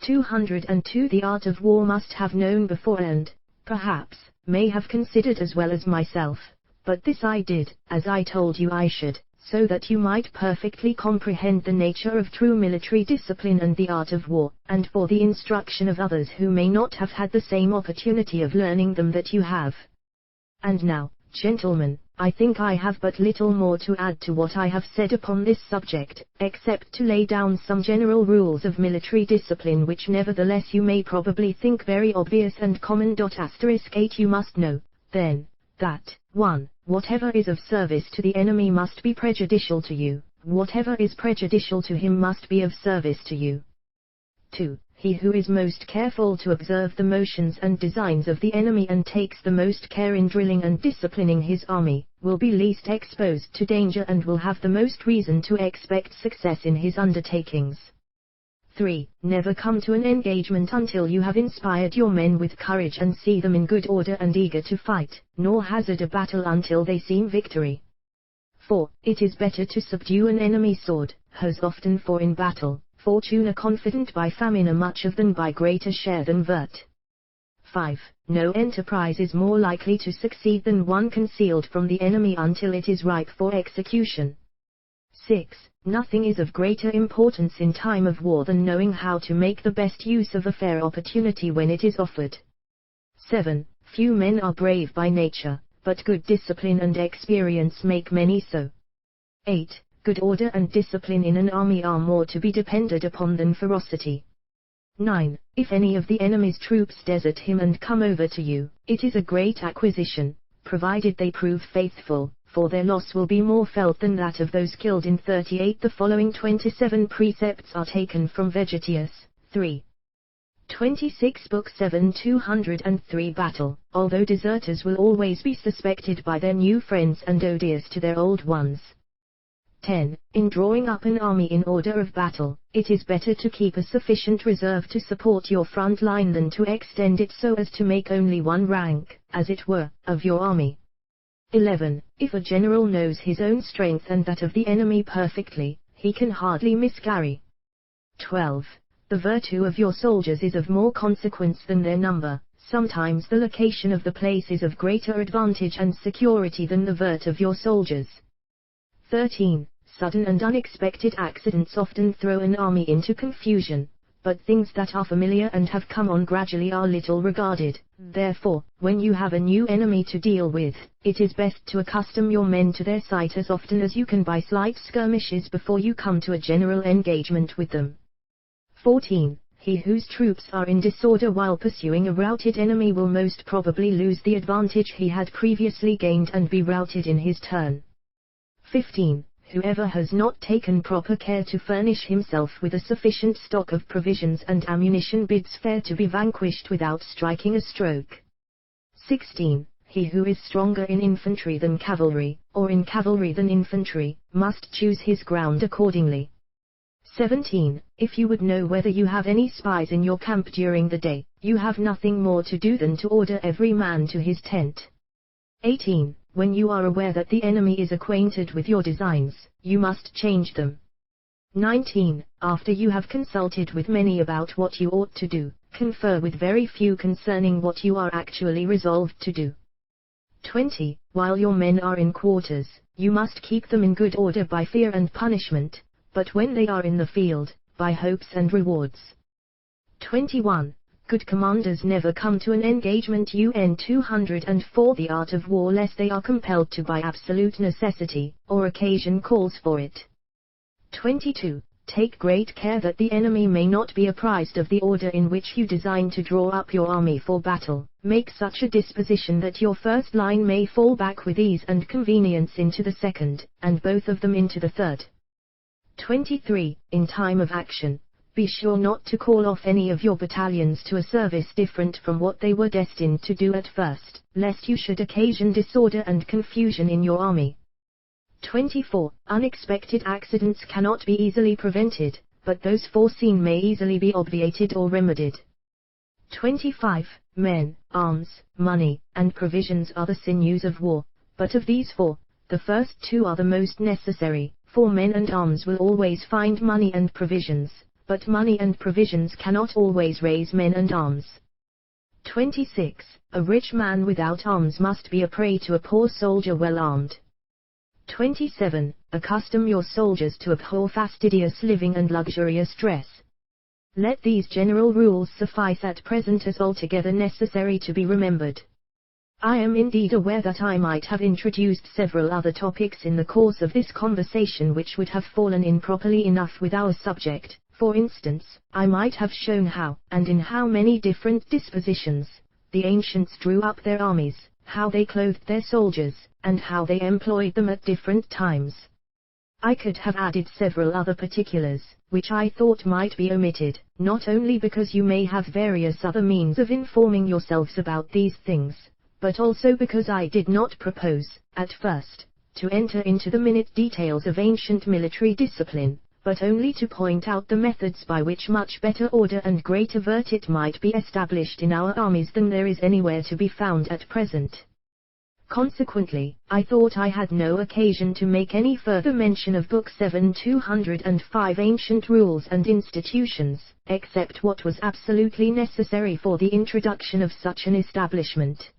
202 The art of war must have known before and, perhaps, may have considered as well as myself. But this I did, as I told you I should, so that you might perfectly comprehend the nature of true military discipline and the art of war, and for the instruction of others who may not have had the same opportunity of learning them that you have. And now, gentlemen, I think I have but little more to add to what I have said upon this subject, except to lay down some general rules of military discipline which nevertheless you may probably think very obvious and common. 8 You must know, then, that, 1. Whatever is of service to the enemy must be prejudicial to you, whatever is prejudicial to him must be of service to you. 2. He who is most careful to observe the motions and designs of the enemy and takes the most care in drilling and disciplining his army, will be least exposed to danger and will have the most reason to expect success in his undertakings. 3. Never come to an engagement until you have inspired your men with courage and see them in good order and eager to fight, nor hazard a battle until they seem victory. 4. It is better to subdue an enemy sword, as often for in battle, fortune a confident by famine a much of than by greater share than vert. 5. No enterprise is more likely to succeed than one concealed from the enemy until it is ripe for execution. 6. Nothing is of greater importance in time of war than knowing how to make the best use of a fair opportunity when it is offered. 7. Few men are brave by nature, but good discipline and experience make many so. 8. Good order and discipline in an army are more to be depended upon than ferocity. 9. If any of the enemy's troops desert him and come over to you, it is a great acquisition, provided they prove faithful, for their loss will be more felt than that of those killed in 38. The following 27 precepts are taken from Vegetius, 3. 26 Book 7 203 Battle. Although deserters will always be suspected by their new friends and odious to their old ones. 10. In drawing up an army in order of battle, it is better to keep a sufficient reserve to support your front line than to extend it so as to make only one rank, as it were, of your army. 11. If a general knows his own strength and that of the enemy perfectly, he can hardly miscarry. 12. The virtue of your soldiers is of more consequence than their number. Sometimes the location of the place is of greater advantage and security than the vert of your soldiers. 13. Sudden and unexpected accidents often throw an army into confusion, but things that are familiar and have come on gradually are little regarded. Therefore, when you have a new enemy to deal with, it is best to accustom your men to their sight as often as you can by slight skirmishes before you come to a general engagement with them. 14. He whose troops are in disorder while pursuing a routed enemy will most probably lose the advantage he had previously gained and be routed in his turn. 15. Whoever has not taken proper care to furnish himself with a sufficient stock of provisions and ammunition bids fair to be vanquished without striking a stroke. 16. He who is stronger in infantry than cavalry, or in cavalry than infantry, must choose his ground accordingly. 17. If you would know whether you have any spies in your camp during the day, you have nothing more to do than to order every man to his tent. 18. When you are aware that the enemy is acquainted with your designs, you must change them. 19. After you have consulted with many about what you ought to do, confer with very few concerning what you are actually resolved to do. 20. While your men are in quarters, you must keep them in good order by fear and punishment, but when they are in the field, by hopes and rewards. 21. Good commanders never come to an engagement. UN 204 The art of war lest they are compelled to by absolute necessity, or occasion calls for it. 22. Take great care that the enemy may not be apprised of the order in which you design to draw up your army for battle. Make such a disposition that your first line may fall back with ease and convenience into the second, and both of them into the third. 23. In time of action, be sure not to call off any of your battalions to a service different from what they were destined to do at first, lest you should occasion disorder and confusion in your army. 24. Unexpected accidents cannot be easily prevented, but those foreseen may easily be obviated or remedied. 25. Men, arms, money, and provisions are the sinews of war, but of these four, the first two are the most necessary, for men and arms will always find money and provisions, but money and provisions cannot always raise men and arms. 26. A rich man without arms must be a prey to a poor soldier well armed. 27. Accustom your soldiers to abhor fastidious living and luxurious dress. Let these general rules suffice at present as altogether necessary to be remembered. I am indeed aware that I might have introduced several other topics in the course of this conversation which would have fallen in properly enough with our subject. For instance, I might have shown how, and in how many different dispositions, the ancients drew up their armies, how they clothed their soldiers, and how they employed them at different times. I could have added several other particulars, which I thought might be omitted, not only because you may have various other means of informing yourselves about these things, but also because I did not propose, at first, to enter into the minute details of ancient military discipline, but only to point out the methods by which much better order and greater virtue might be established in our armies than there is anywhere to be found at present. Consequently, I thought I had no occasion to make any further mention of Book 7 205 Ancient Rules and Institutions, except what was absolutely necessary for the introduction of such an establishment.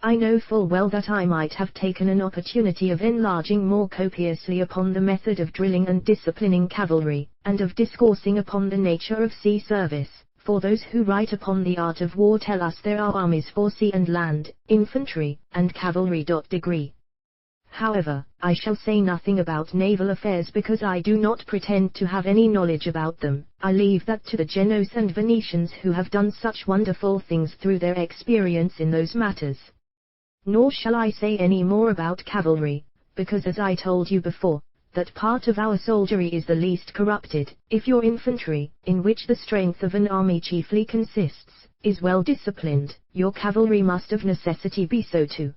I know full well that I might have taken an opportunity of enlarging more copiously upon the method of drilling and disciplining cavalry, and of discoursing upon the nature of sea service, for those who write upon the art of war tell us there are armies for sea and land, infantry, and cavalry. Degree. However, I shall say nothing about naval affairs because I do not pretend to have any knowledge about them. I leave that to the Genoese and Venetians who have done such wonderful things through their experience in those matters. Nor shall I say any more about cavalry, because as I told you before, that part of our soldiery is the least corrupted. If your infantry, in which the strength of an army chiefly consists, is well disciplined, your cavalry must of necessity be so too.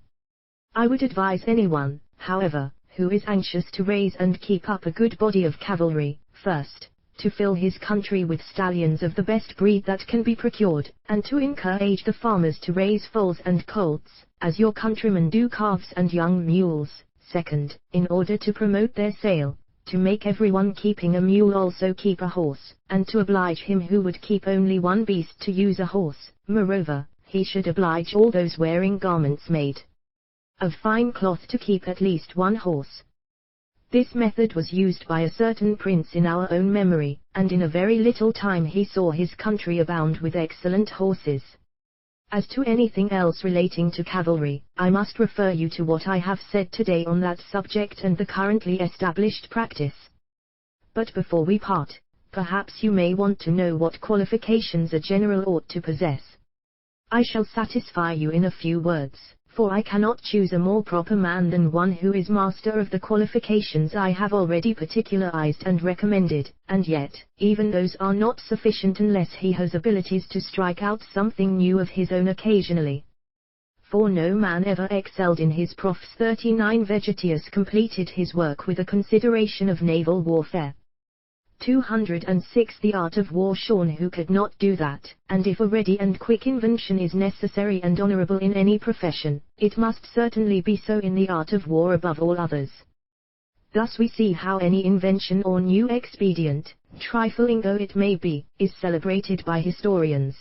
I would advise anyone, however, who is anxious to raise and keep up a good body of cavalry, first, to fill his country with stallions of the best breed that can be procured, and to encourage the farmers to raise foals and colts, as your countrymen do calves and young mules. Second, in order to promote their sale, to make everyone keeping a mule also keep a horse, and to oblige him who would keep only one beast to use a horse. Moreover, he should oblige all those wearing garments made of fine cloth to keep at least one horse. This method was used by a certain prince in our own memory, and in a very little time he saw his country abound with excellent horses. As to anything else relating to cavalry, I must refer you to what I have said today on that subject and the currently established practice. But before we part, perhaps you may want to know what qualifications a general ought to possess. I shall satisfy you in a few words, for I cannot choose a more proper man than one who is master of the qualifications I have already particularized and recommended, and yet, even those are not sufficient unless he has abilities to strike out something new of his own occasionally. For no man ever excelled in his profs. 39 Vegetius completed his work with a consideration of naval warfare. 206 The art of war shorn who could not do that, and if a ready and quick invention is necessary and honorable in any profession, it must certainly be so in the art of war above all others. Thus we see how any invention or new expedient, trifling though it may be, is celebrated by historians.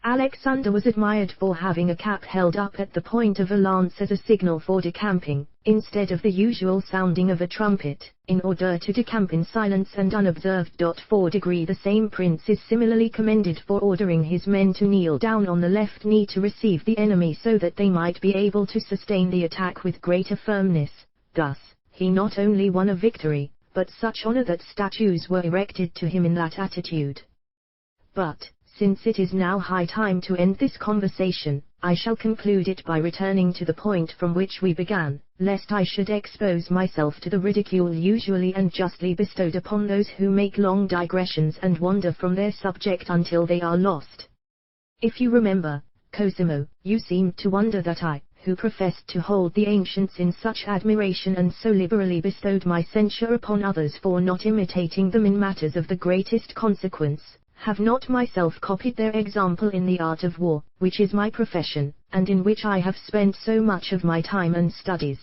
Alexander was admired for having a cap held up at the point of a lance as a signal for decamping, instead of the usual sounding of a trumpet, in order to decamp in silence and unobserved. 4 Degree The same prince is similarly commended for ordering his men to kneel down on the left knee to receive the enemy so that they might be able to sustain the attack with greater firmness. Thus, he not only won a victory, but such honor that statues were erected to him in that attitude. But, since it is now high time to end this conversation, I shall conclude it by returning to the point from which we began, lest I should expose myself to the ridicule usually and justly bestowed upon those who make long digressions and wander from their subject until they are lost. If you remember, Cosimo, you seemed to wonder that I, who professed to hold the ancients in such admiration and so liberally bestowed my censure upon others for not imitating them in matters of the greatest consequence, have not myself copied their example in the art of war, which is my profession, and in which I have spent so much of my time and studies.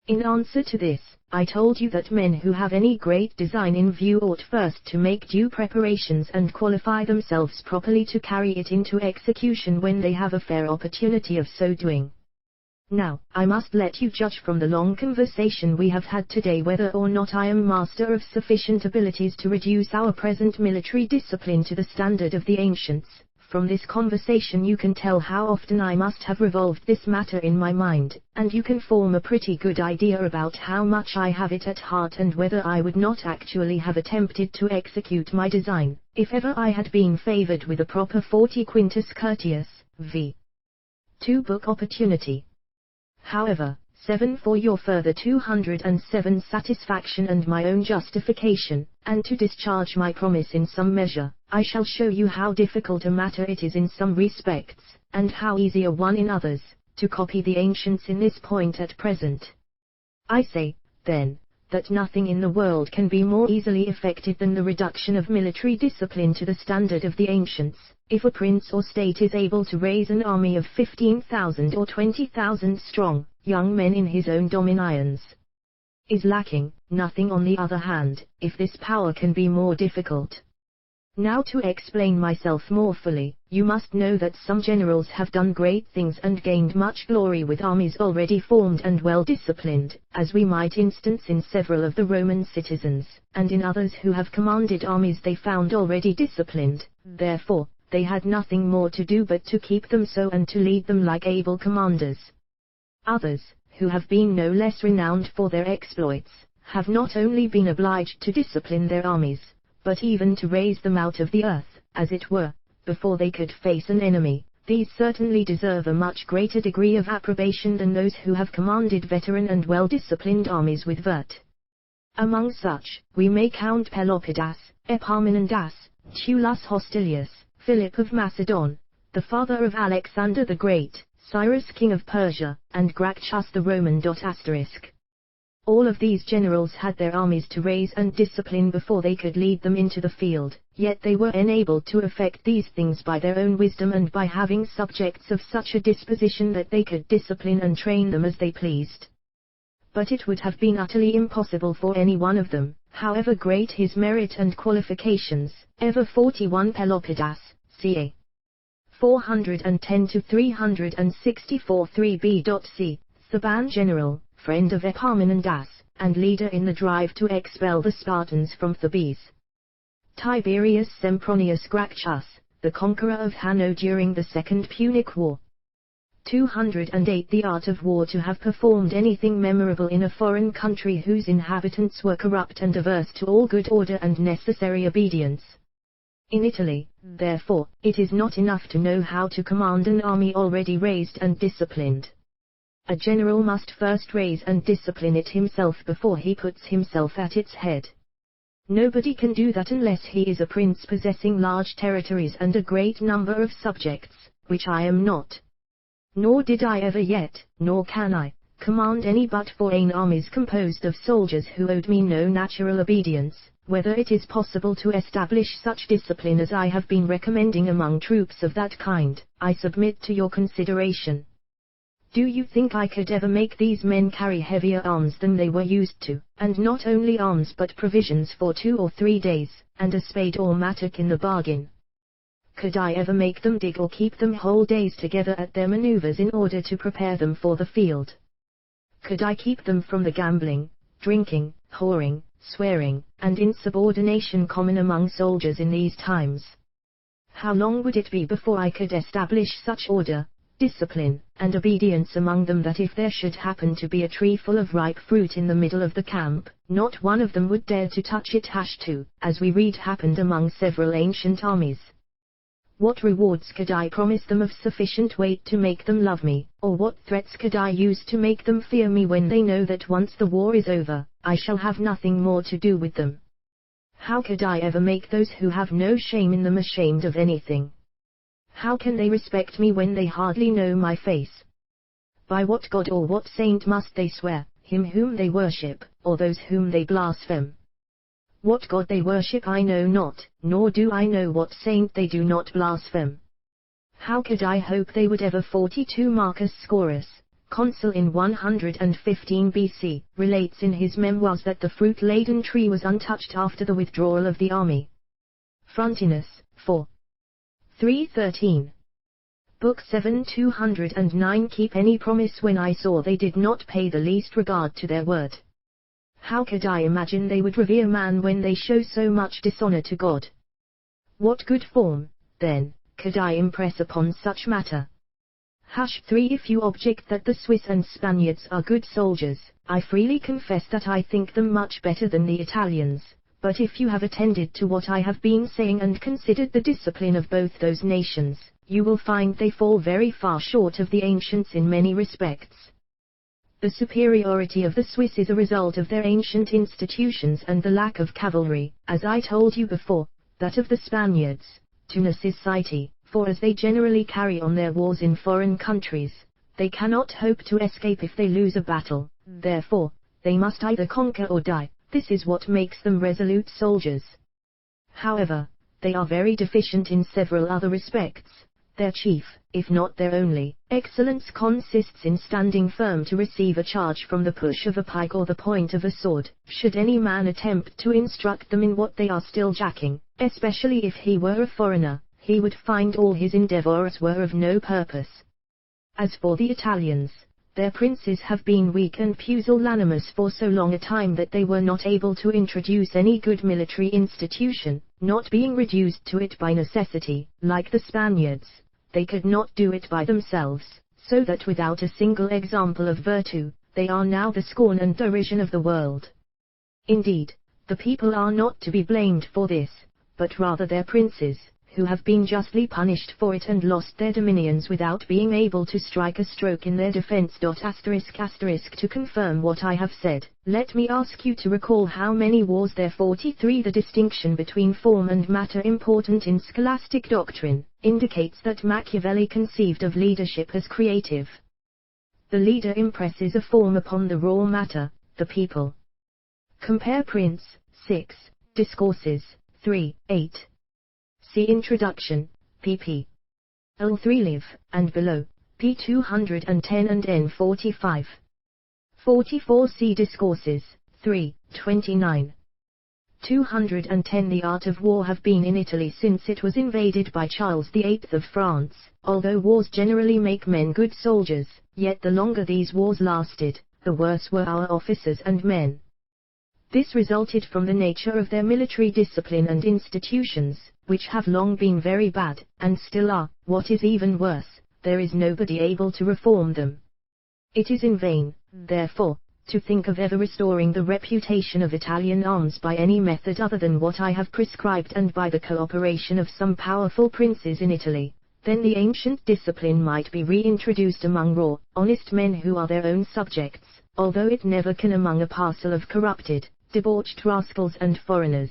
In answer to this, I told you that men who have any great design in view ought first to make due preparations and qualify themselves properly to carry it into execution when they have a fair opportunity of so doing. Now, I must let you judge from the long conversation we have had today whether or not I am master of sufficient abilities to reduce our present military discipline to the standard of the ancients. From this conversation you can tell how often I must have revolved this matter in my mind, and you can form a pretty good idea about how much I have it at heart and whether I would not actually have attempted to execute my design, if ever I had been favored with a proper 40 Quintus Curtius, v. 2 book opportunity. However, 7 For your further 207 satisfaction and my own justification, and to discharge my promise in some measure, I shall show you how difficult a matter it is in some respects, and how easy a one in others, to copy the ancients in this point at present. I say, then, that nothing in the world can be more easily effected than the reduction of military discipline to the standard of the ancients. If a prince or state is able to raise an army of 15,000 or 20,000 strong, young men in his own dominions, is lacking nothing on the other hand, if this power can be more difficult. Now to explain myself more fully, you must know that some generals have done great things and gained much glory with armies already formed and well disciplined, as we might instance in several of the Roman citizens, and in others who have commanded armies they found already disciplined. Therefore, they had nothing more to do but to keep them so and to lead them like able commanders. Others, who have been no less renowned for their exploits, have not only been obliged to discipline their armies, but even to raise them out of the earth, as it were, before they could face an enemy. These certainly deserve a much greater degree of approbation than those who have commanded veteran and well-disciplined armies with vert. Among such, we may count Pelopidas, Epaminondas, Tullus Hostilius, Philip of Macedon, the father of Alexander the Great, Cyrus king of Persia, and Gracchus the Roman. All of these generals had their armies to raise and discipline before they could lead them into the field, yet they were enabled to effect these things by their own wisdom and by having subjects of such a disposition that they could discipline and train them as they pleased. But it would have been utterly impossible for any one of them, however great his merit and qualifications, ever 41 Pelopidas, ca. 410 to 364 3b.c, Theban general, friend of Epaminondas, and leader in the drive to expel the Spartans from Thebes. Tiberius Sempronius Gracchus, the conqueror of Hanno during the Second Punic War. 208 The art of war to have performed anything memorable in a foreign country whose inhabitants were corrupt and averse to all good order and necessary obedience. In Italy, therefore, it is not enough to know how to command an army already raised and disciplined. A general must first raise and discipline it himself before he puts himself at its head. Nobody can do that unless he is a prince possessing large territories and a great number of subjects, which I am not. Nor did I ever yet, nor can I, command any but foreign armies composed of soldiers who owed me no natural obedience. Whether it is possible to establish such discipline as I have been recommending among troops of that kind, I submit to your consideration. Do you think I could ever make these men carry heavier arms than they were used to, and not only arms but provisions for 2 or 3 days, and a spade or mattock in the bargain? Could I ever make them dig or keep them whole days together at their maneuvers in order to prepare them for the field? Could I keep them from the gambling, drinking, whoring, swearing, and insubordination common among soldiers in these times? How long would it be before I could establish such order, discipline, and obedience among them that if there should happen to be a tree full of ripe fruit in the middle of the camp, not one of them would dare to touch it? 2. As we read happened among several ancient armies. What rewards could I promise them of sufficient weight to make them love me, or what threats could I use to make them fear me when they know that once the war is over, I shall have nothing more to do with them? How could I ever make those who have no shame in them ashamed of anything? How can they respect me when they hardly know my face? By what god or what saint must they swear, him whom they worship, or those whom they blaspheme? What god they worship I know not, nor do I know what saint they do not blaspheme. How could I hope they would ever? 42 Marcus Scaurus, consul in 115 BC, relates in his memoirs that the fruit-laden tree was untouched after the withdrawal of the army. Frontinus, 4. 313. Book 7 209 Keep any promise when I saw they did not pay the least regard to their word. How could I imagine they would revere man when they show so much dishonor to God? What good form, then, could I impress upon such matter? 3 If you object that the Swiss and Spaniards are good soldiers, I freely confess that I think them much better than the Italians, but if you have attended to what I have been saying and considered the discipline of both those nations, you will find they fall very far short of the ancients in many respects. The superiority of the Swiss is a result of their ancient institutions and the lack of cavalry, as I told you before, that of the Spaniards, to necessity, for as they generally carry on their wars in foreign countries, they cannot hope to escape if they lose a battle, therefore, they must either conquer or die. This is what makes them resolute soldiers. However, they are very deficient in several other respects. Their chief, if not their only, excellence consists in standing firm to receive a charge from the push of a pike or the point of a sword. Should any man attempt to instruct them in what they are still jacking, especially if he were a foreigner, he would find all his endeavors were of no purpose. As for the Italians, their princes have been weak and pusillanimous for so long a time that they were not able to introduce any good military institution, not being reduced to it by necessity, like the Spaniards. They could not do it by themselves, so that without a single example of virtue, they are now the scorn and derision of the world. Indeed, the people are not to be blamed for this, but rather their princes, who have been justly punished for it and lost their dominions without being able to strike a stroke in their defense. To confirm what I have said, let me ask you to recall how many wars there 43. The distinction between form and matter important in scholastic doctrine, indicates that Machiavelli conceived of leadership as creative. The leader impresses a form upon the raw matter, the people. Compare Prince, 6, Discourses, 3, 8. See Introduction, pp. L3 live, and below, p. 210 and n 45. 44 See Discourses, 3, 29. 210 The art of war have been in Italy since it was invaded by Charles VIII of France. Although wars generally make men good soldiers, yet the longer these wars lasted, the worse were our officers and men. This resulted from the nature of their military discipline and institutions, which have long been very bad, and still are. What is even worse, there is nobody able to reform them. It is in vain, therefore, to think of ever restoring the reputation of Italian arms by any method other than what I have prescribed and by the cooperation of some powerful princes in Italy. Then the ancient discipline might be reintroduced among raw, honest men who are their own subjects, although it never can among a parcel of corrupted, debauched rascals and foreigners.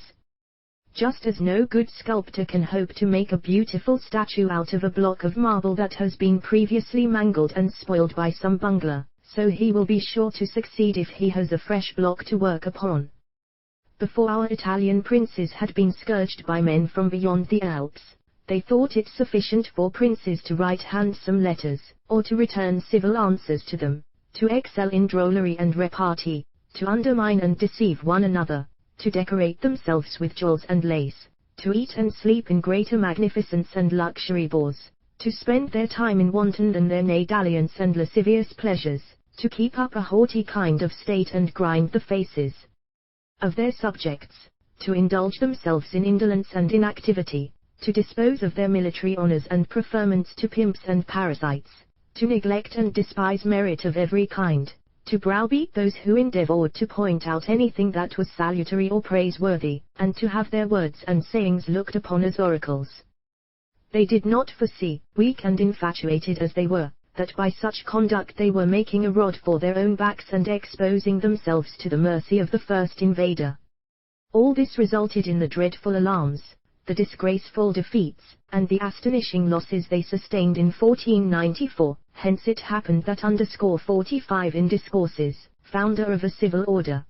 Just as no good sculptor can hope to make a beautiful statue out of a block of marble that has been previously mangled and spoiled by some bungler, so he will be sure to succeed if he has a fresh block to work upon. Before our Italian princes had been scourged by men from beyond the Alps, they thought it sufficient for princes to write handsome letters, or to return civil answers to them, to excel in drollery and repartee, to undermine and deceive one another, to decorate themselves with jewels and lace, to eat and sleep in greater magnificence and luxury balls, to spend their time in wanton and their dalliance and lascivious pleasures, to keep up a haughty kind of state and grind the faces of their subjects, to indulge themselves in indolence and inactivity, to dispose of their military honors and preferments to pimps and parasites, to neglect and despise merit of every kind, to browbeat those who endeavored to point out anything that was salutary or praiseworthy, and to have their words and sayings looked upon as oracles. They did not foresee, weak and infatuated as they were, that by such conduct they were making a rod for their own backs and exposing themselves to the mercy of the first invader. All this resulted in the dreadful alarms, the disgraceful defeats, and the astonishing losses they sustained in 1494, hence it happened that underscore 45 in Discourses, founder of a civil order.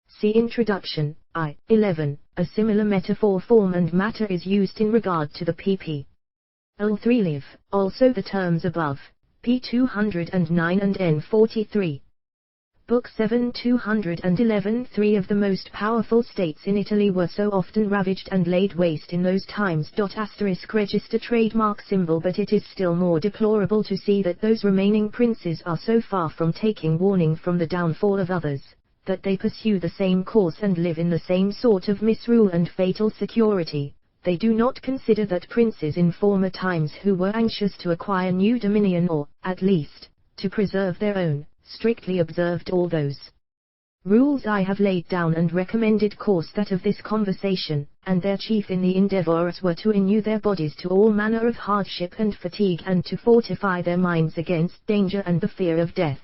See Introduction, I. 11, a similar metaphor form and matter is used in regard to the pp. L3 live, also the terms above, p. 209 and n 43. Book 7 211 Three of the most powerful states in Italy were so often ravaged and laid waste in those times. Register trademark symbol. But it is still more deplorable to see that those remaining princes are so far from taking warning from the downfall of others, that they pursue the same course and live in the same sort of misrule and fatal security. They do not consider that princes in former times who were anxious to acquire new dominion or, at least, to preserve their own, strictly observed all those rules I have laid down and recommended. Course that of this conversation, and their chief in the endeavors were to inew their bodies to all manner of hardship and fatigue and to fortify their minds against danger and the fear of death.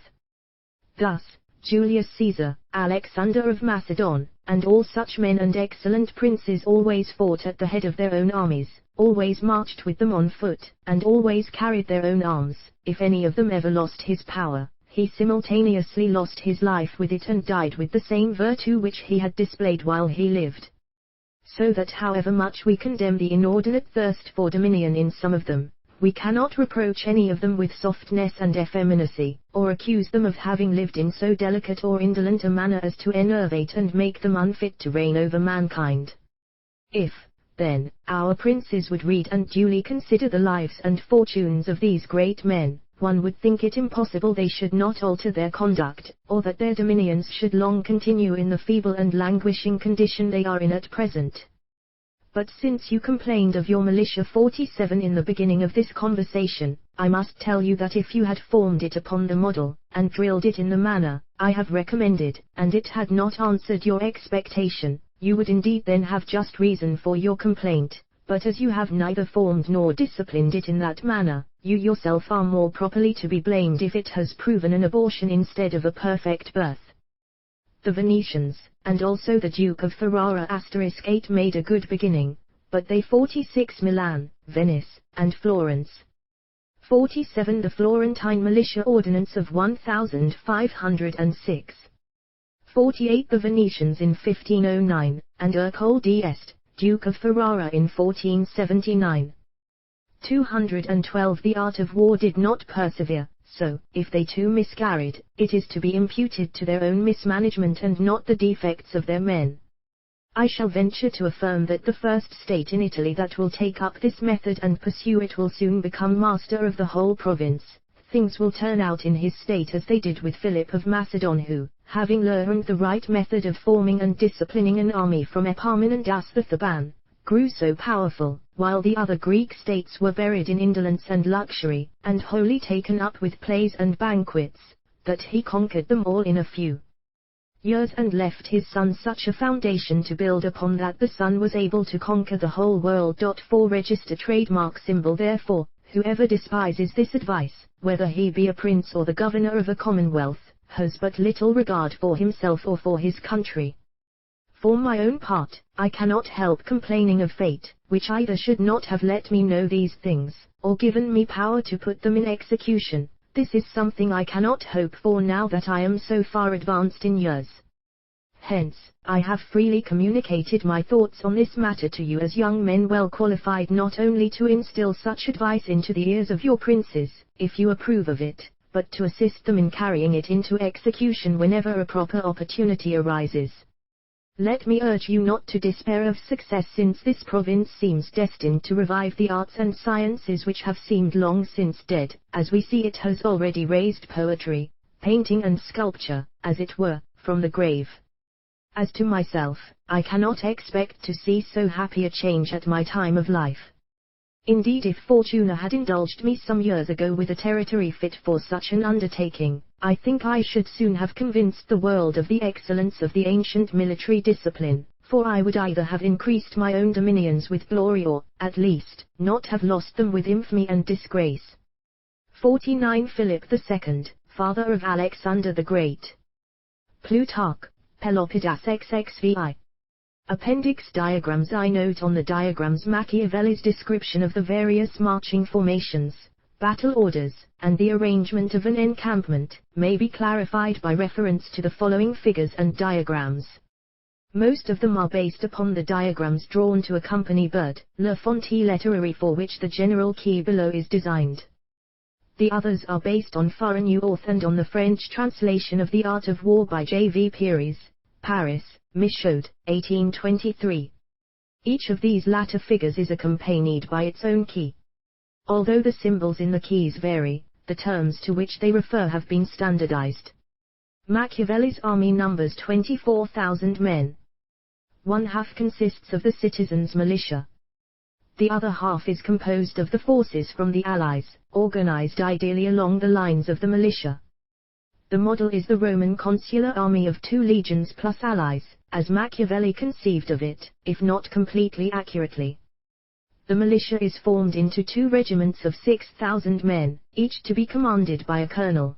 Thus, Julius Caesar, Alexander of Macedon, and all such men and excellent princes always fought at the head of their own armies, always marched with them on foot, and always carried their own arms. If any of them ever lost his power, he simultaneously lost his life with it and died with the same virtue which he had displayed while he lived. So that however much we condemn the inordinate thirst for dominion in some of them, we cannot reproach any of them with softness and effeminacy, or accuse them of having lived in so delicate or indolent a manner as to enervate and make them unfit to reign over mankind. If, then, our princes would read and duly consider the lives and fortunes of these great men, one would think it impossible they should not alter their conduct, or that their dominions should long continue in the feeble and languishing condition they are in at present. But since you complained of your militia 47 in the beginning of this conversation, I must tell you that if you had formed it upon the model, and drilled it in the manner I have recommended, and it had not answered your expectation, you would indeed then have just reason for your complaint. But as you have neither formed nor disciplined it in that manner, you yourself are more properly to be blamed if it has proven an abortion instead of a perfect birth. The Venetians, and also the Duke of Ferrara *8 made a good beginning, but they 46 Milan, Venice, and Florence. 47 The Florentine Militia Ordinance of 1506. 48 The Venetians in 1509, and Ercole d'Este, Duke of Ferrara in 1479. 212 The art of war did not persevere. So, if they too miscarried, it is to be imputed to their own mismanagement and not the defects of their men. I shall venture to affirm that the first state in Italy that will take up this method and pursue it will soon become master of the whole province. Things will turn out in his state as they did with Philip of Macedon, who, having learned the right method of forming and disciplining an army from Epaminondas the Theban, grew so powerful, while the other Greek states were buried in indolence and luxury, and wholly taken up with plays and banquets, that he conquered them all in a few years and left his son such a foundation to build upon that the son was able to conquer the whole world. For register trademark symbol. Therefore, whoever despises this advice, whether he be a prince or the governor of a commonwealth, has but little regard for himself or for his country. For my own part, I cannot help complaining of fate, which either should not have let me know these things, or given me power to put them in execution. This is something I cannot hope for now that I am so far advanced in years. Hence, I have freely communicated my thoughts on this matter to you as young men well qualified not only to instill such advice into the ears of your princes, if you approve of it, but to assist them in carrying it into execution whenever a proper opportunity arises. Let me urge you not to despair of success, since this province seems destined to revive the arts and sciences which have seemed long since dead, as we see it has already raised poetry, painting and sculpture, as it were, from the grave. As to myself, I cannot expect to see so happy a change at my time of life. Indeed, if Fortuna had indulged me some years ago with a territory fit for such an undertaking, I think I should soon have convinced the world of the excellence of the ancient military discipline, for I would either have increased my own dominions with glory or, at least, not have lost them with infamy and disgrace. 49 Philip II, father of Alexander the Great. Plutarch, Pelopidas XXVI. Appendix diagrams. I note on the diagrams Machiavelli's description of the various marching formations, battle orders, and the arrangement of an encampment, may be clarified by reference to the following figures and diagrams. Most of them are based upon the diagrams drawn to accompany Bird, Le Fonte Lettrari, for which the general key below is designed. The others are based on foreign author and on the French translation of The Art of War by J.V. Pires, Paris, Michaud, 1823. Each of these latter figures is accompanied by its own key. Although the symbols in the keys vary, the terms to which they refer have been standardized. Machiavelli's army numbers 24,000 men. One half consists of the citizens' militia. The other half is composed of the forces from the Allies, organized ideally along the lines of the militia. The model is the Roman consular army of 2 legions plus allies, as Machiavelli conceived of it, if not completely accurately. The militia is formed into 2 regiments of 6,000 men, each to be commanded by a colonel.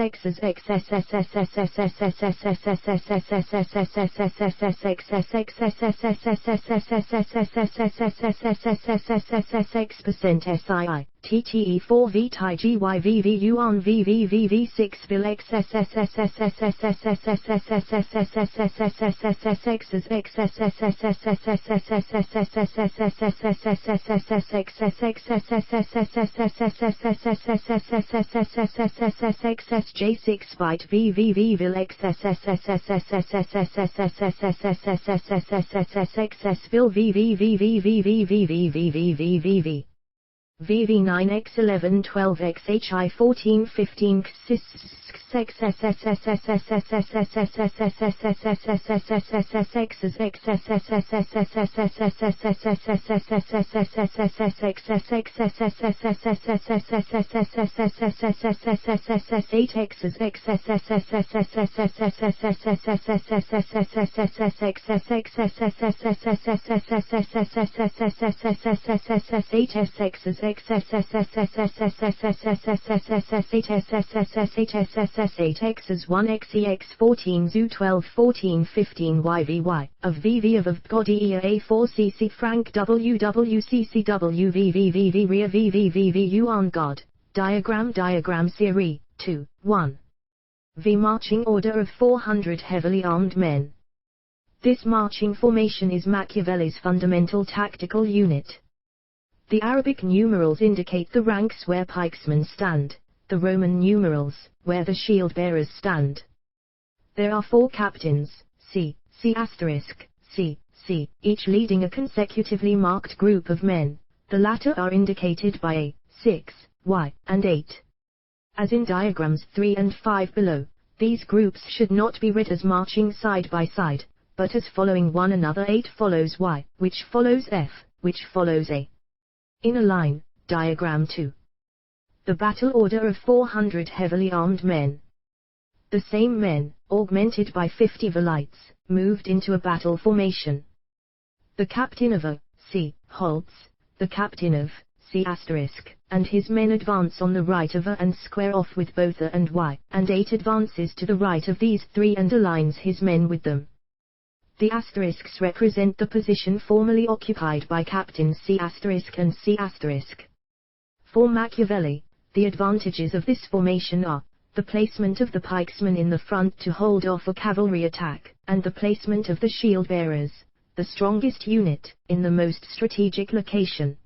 X's X% SII TTE 4 V TI GY VVU on VVVV 6 Vil J6 byte VVV Vil XSS Vil VVVVVVVVVVV VV9X11 12XHI 14 15 XSS X's 1XEX 14 Zoo 12 14 15 YVY of VV of God EA4CC Frank WWCCW VVVV Rea VVVVU on God Diagram Series 2 1 V marching order of 400 heavily armed men. This marching formation is Machiavelli's fundamental tactical unit. The Arabic numerals indicate the ranks where pikesmen stand, the Roman numerals, where the shield-bearers stand. There are 4 captains, C, each leading a consecutively marked group of men. The latter are indicated by A, 6, Y, and 8. As in diagrams 3 and 5 below, these groups should not be writ as marching side by side, but as following one another. 8 follows Y, which follows F, which follows A. In a line, diagram 2. The battle order of 400 heavily armed men. The same men, augmented by 50 velites, moved into a battle formation. The captain of a, C, halts, the captain of C**, and his men advance on the right of A and square off with both A and Y, and 8 advances to the right of these 3 and aligns his men with them. The asterisks represent the position formerly occupied by Captain C** and C**. For Machiavelli, the advantages of this formation are the placement of the pikesmen in the front to hold off a cavalry attack, and the placement of the shield bearers, the strongest unit, in the most strategic location.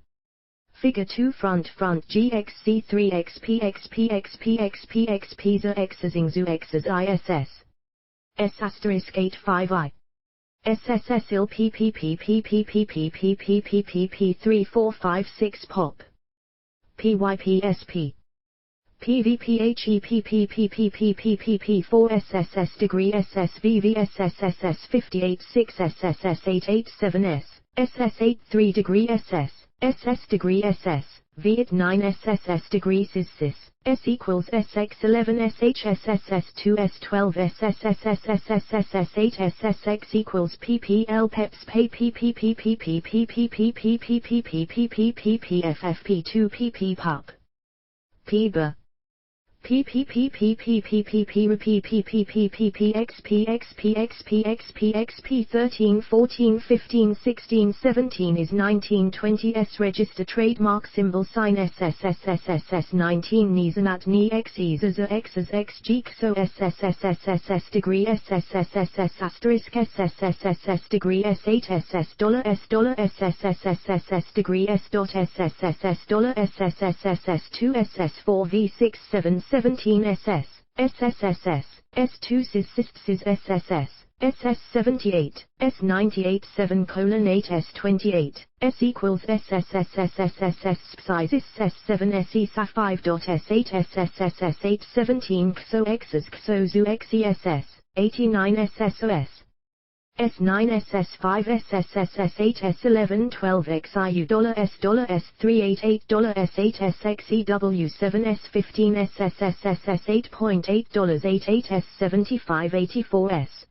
Figure 2 Front GXC 3 XP XP XP XP XP Z Xing Zu X's ISS S asterisk 85 I SSS IL PPPPPPPPPPP 3 4 5 6 POP PYPSP PVPHEPPPPPPPP 4 SSS degree SSVV SSSS 58 6 SSS 887 S SS 83 degree SS SS degree SS Viet 9 SSS degree SIS S equals SX 11 SHSSS 2 S12 SSSSSSSS 8 SSX equals PPL PEPS Pay PPPPPPPPPPPPPPPPFFP 2 PP PUP PB PPPPPPPPPPPPXPXPXPXPXP 13 14 15 16 17 is 19 20 S register trademark symbol sign SSSSSS 19 Nisanat Ni XEs as X's XG XO SSSSSS degree SSSSS asterisk SSSSS degree S8 SS dollar SSSSSS degree S dot SSSS dollar SSSSS 2 SS4 V6 7 17 SS, SSSS, S2 SIS SSS, SS78, S98 7:8 S28, S equals SSSSSSS size S7 SE 5.S8 SSSS 817 XO X's XO Zu XESS, 89 SSOS. S9 SS5 SSSS 8 S11 12 XIU $S $S388 $S8 SXEW 7 S15 SSSSS 8.8 88 S75 84 S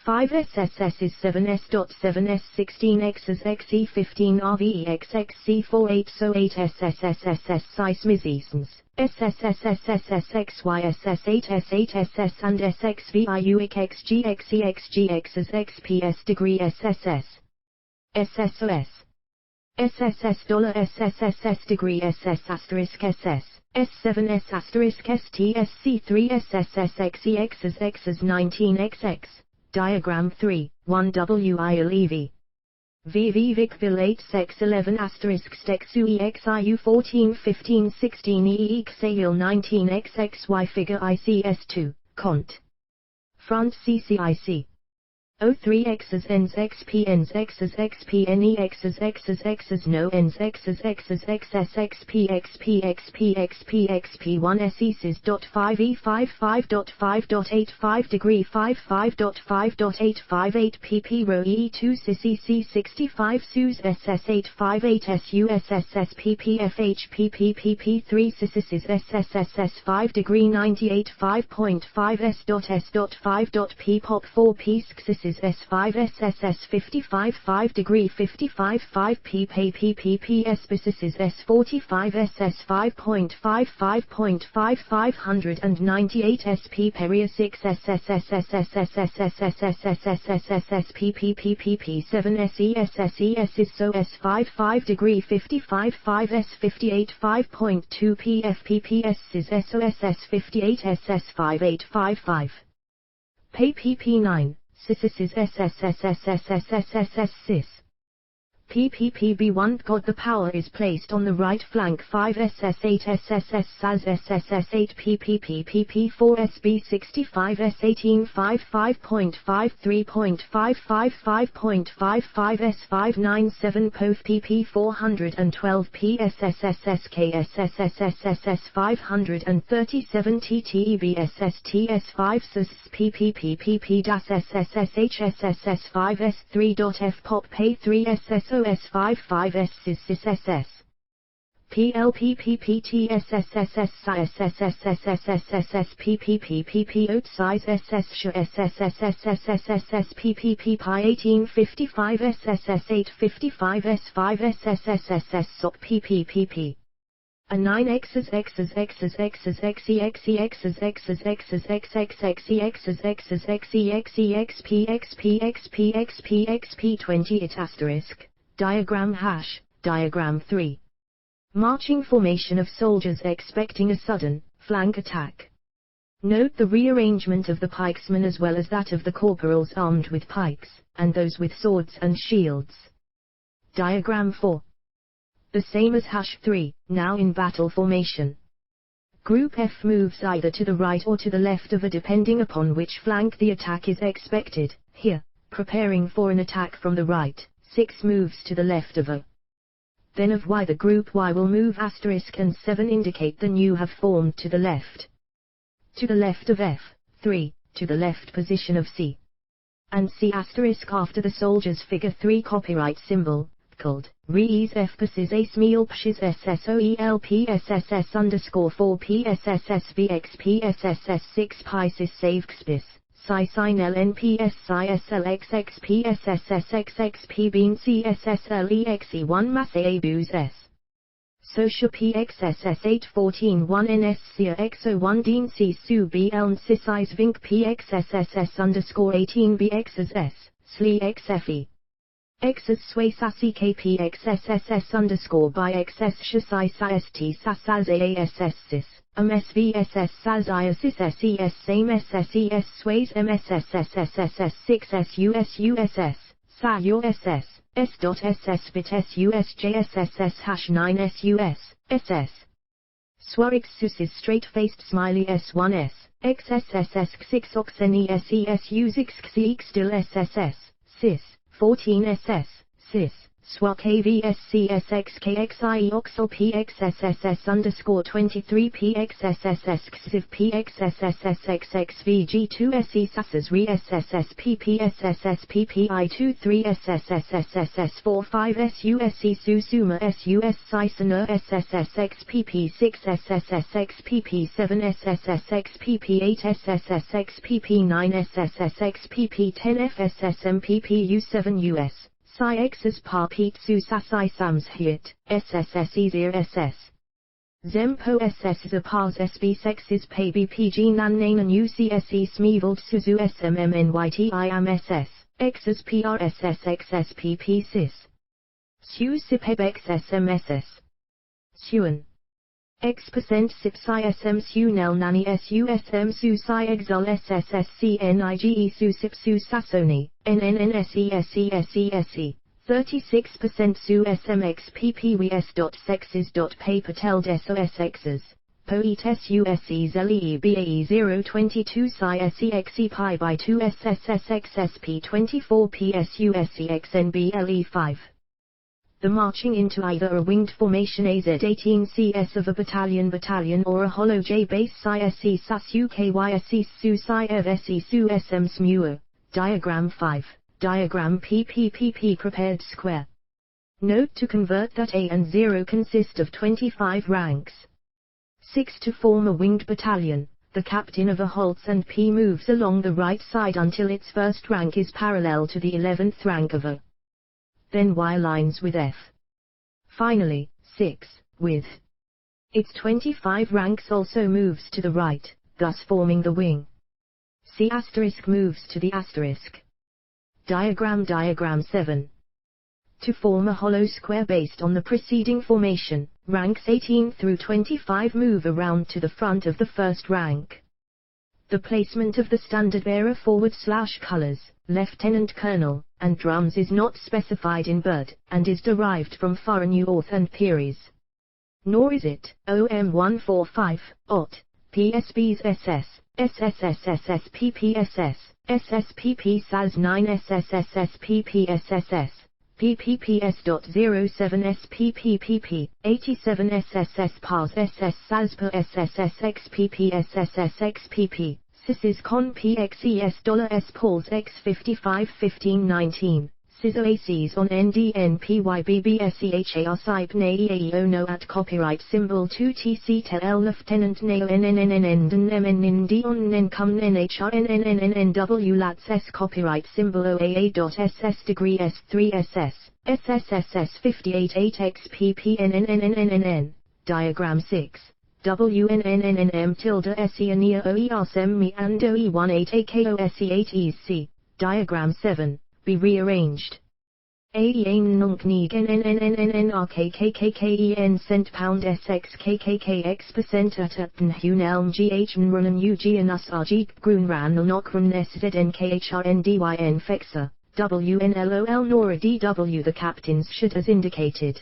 5 SSS is 7 S.7 S16 X's XE15 RVEXXC4 8 so 8 SSSSS Seismizisms SSSSSSXYSS 8 S8 SS and SXVIUXGXEXGX's XPS degree SSS SSOS SSS dollar SSSS degree SS asterisk SS S7 S asterisk STSC3 SSSXEX's X's 19XX Diagram 3 1 WILEV VV Vicville 8 Sex 11 asterisk Stexu EXIU 14 15 16 EEXAIL 19 XXY figure ICS2 Cont Front CCIC 03 X's N's XP N's X's XP NE X's X's X's no N's X's X's XS XP XP XP XP XP1 SESIS.5 E55.5.85 degree 55.5.858 PP row E2 CCC 65 SUS SS 858 SUSSS PPFH PPPP3 CISIS SSSS 5 degree 98 5.5 S.S.5. Pop 4 P CISIS S5 SSS 55 5 degree 55 5 P SPCIS S45 SS 5.55.5 598 SP Peria 6 SSSSSSSSSSSSSSS PPPPP 7 SESSES ISO S5 5 degree 55 5 S58 5.2 PFPPS SOSS 58 SS 5855 PPP9 SISIS SSSSSSSSS SIS PPPB1 God the power is placed on the right flank 5 SS8 SSS SAS SSS 8 PPPPP4 SB 65 S18 55.53.555.55 S597 POF PP 412 PSSSS KSSSSSS 537 TTEBSS TS5 SIS PPPPP DAS SSS HSSS 5 S3.F Pop Pay 3 SSO S55 S SIS SS PLPPPTSSSS SSSSSSSSPPPPP outsize SS SSSSSSSSPPP Pi 1855 SSS 855 S5 SSSSS SOP PPPP A 9 X's X's X's X's Xe Xe X's X's X's XX Xe X's X's Xe Xe XP XP XP XP XP 20 it asterisk diagram hash diagram 3 Marching formation of soldiers expecting a sudden flank attack. Note the rearrangement of the pikesmen as well as that of the corporals armed with pikes, and those with swords and shields. Diagram 4. The same as hash 3, now in battle formation. Group F moves either to the right or to the left of A depending upon which flank the attack is expected. Here, preparing for an attack from the right, 6 moves to the left of A. Then of Y the group Y will move asterisk and 7 indicate the new have formed to the left. To the left of F, 3, to the left position of C. And C asterisk after the soldiers figure 3 copyright symbol, called, Rees F passes A smeel pshes SSOEL PSSS underscore 4 PSSSVX PSSS 6 Pisces save XPIS. Psi sin LNPS Psi SLXX PSSSXXP Bean CSSLEXE1 Masse Abus S. Socia PXSS 814 1 NSCA XO1 Dean C Su B Elm Cis Vink PXSSS underscore 18 BXs S, SLE XFE. Xs Sway Sassy KPXSSS underscore by XS Shasai SIST Sassaz AASS Cis. MSVSS SAS IASIS SES same SSES sways MSSSSSS 6 SUSUSS, SA USS, S.SS VIT SUSJSSS hash 9 SUS, SS. Swarix SUSIS straight-faced smiley S1S, XSSS 6 Oxen ESES USIX XEX still SSS, SIS, 14 SS, SIS. SWA KVSCSXKXIE OXL PXSSS underscore 23 PXSSS XIV PXSSSXXVG2 SE SASS RE SSS PPSSS PPI 23 SSSSSS 45 SUSE SUSUMA SUS SISANER SSS XPP 6 SSS XPP 7 SSS XPP 8 SSS XPP 9 SSS XPP 10 FSS MPPU 7 US Psi X's Pa Pete Su Sassai Sams Hit, SSS Easier SS. Zempo SS Zapaz SB Sexes Pay BPG Nan Nanan UCSE Smevald Suzu SMMNYT IAM SS, X's PRSS XSPP Sis. Su Sipeb XSMSS. Suan. X% Sip Psi SM Su Nel Nani SUSM Su Psi Exul SSS CNIGE Su Sip Su Sassoni, NNNSESESESE, 36% Su SMX PPWS.sexes.pay Patel DESOSXs, Poet SUSE ZLE BAE 022 Psi SEXE Pi by 2 SSSXSP 24 PSUSEXNBLE 5. The marching into either a winged formation AZ-18 CS of a battalion or a hollow J base Psi SE SAS UKYSE Su Psi Ev SE Su SM SMUA. Diagram 5. Diagram PPPP prepared square. Note to convert that A and 0 consist of 25 ranks. 6 to form a winged battalion, the captain of a halts and P moves along the right side until its first rank is parallel to the 11th rank of A. Then Y lines with F. Finally, 6, with its 25 ranks also moves to the right, thus forming the wing. C asterisk moves to the asterisk. Diagram 7. To form a hollow square based on the preceding formation, ranks 18 through 25 move around to the front of the first rank. The placement of the standard bearer /colors, lieutenant colonel, and drums is not specified in BUD, and is derived from foreign North and Peries. Nor is it, OM145, OT, PSBs SS, SSSSS PPSS, SSPP SAS 9 SSSS PPSSS, PPPS.07 SPPPP, 87 SSS PAS SS SASPA SSS XPP SSS XPP. Sis's Con PXES $S Pauls X 55 15 19, CISOACs on NDNPYBBSEHAR SIP NAEAEO no at copyright symbol 2TC tel Lieutenant NAO NNNN NMN on NCOM NHRNNNNW LATS S copyright symbol OAA.SS degree S3SS SSSS 58 Diagram 6 WNNNM tilde SE near OER SEM me and OE18 AKOSE8 C. Diagram 7. Be rearranged. Aen nunc nig NNNNNRKKKKEN cent pound SXKKKX% at hunelm GH nrunnen UG us RG grunran nokran SZNKHRNDYN fexa. WNLOL Nora DW the captains should as indicated.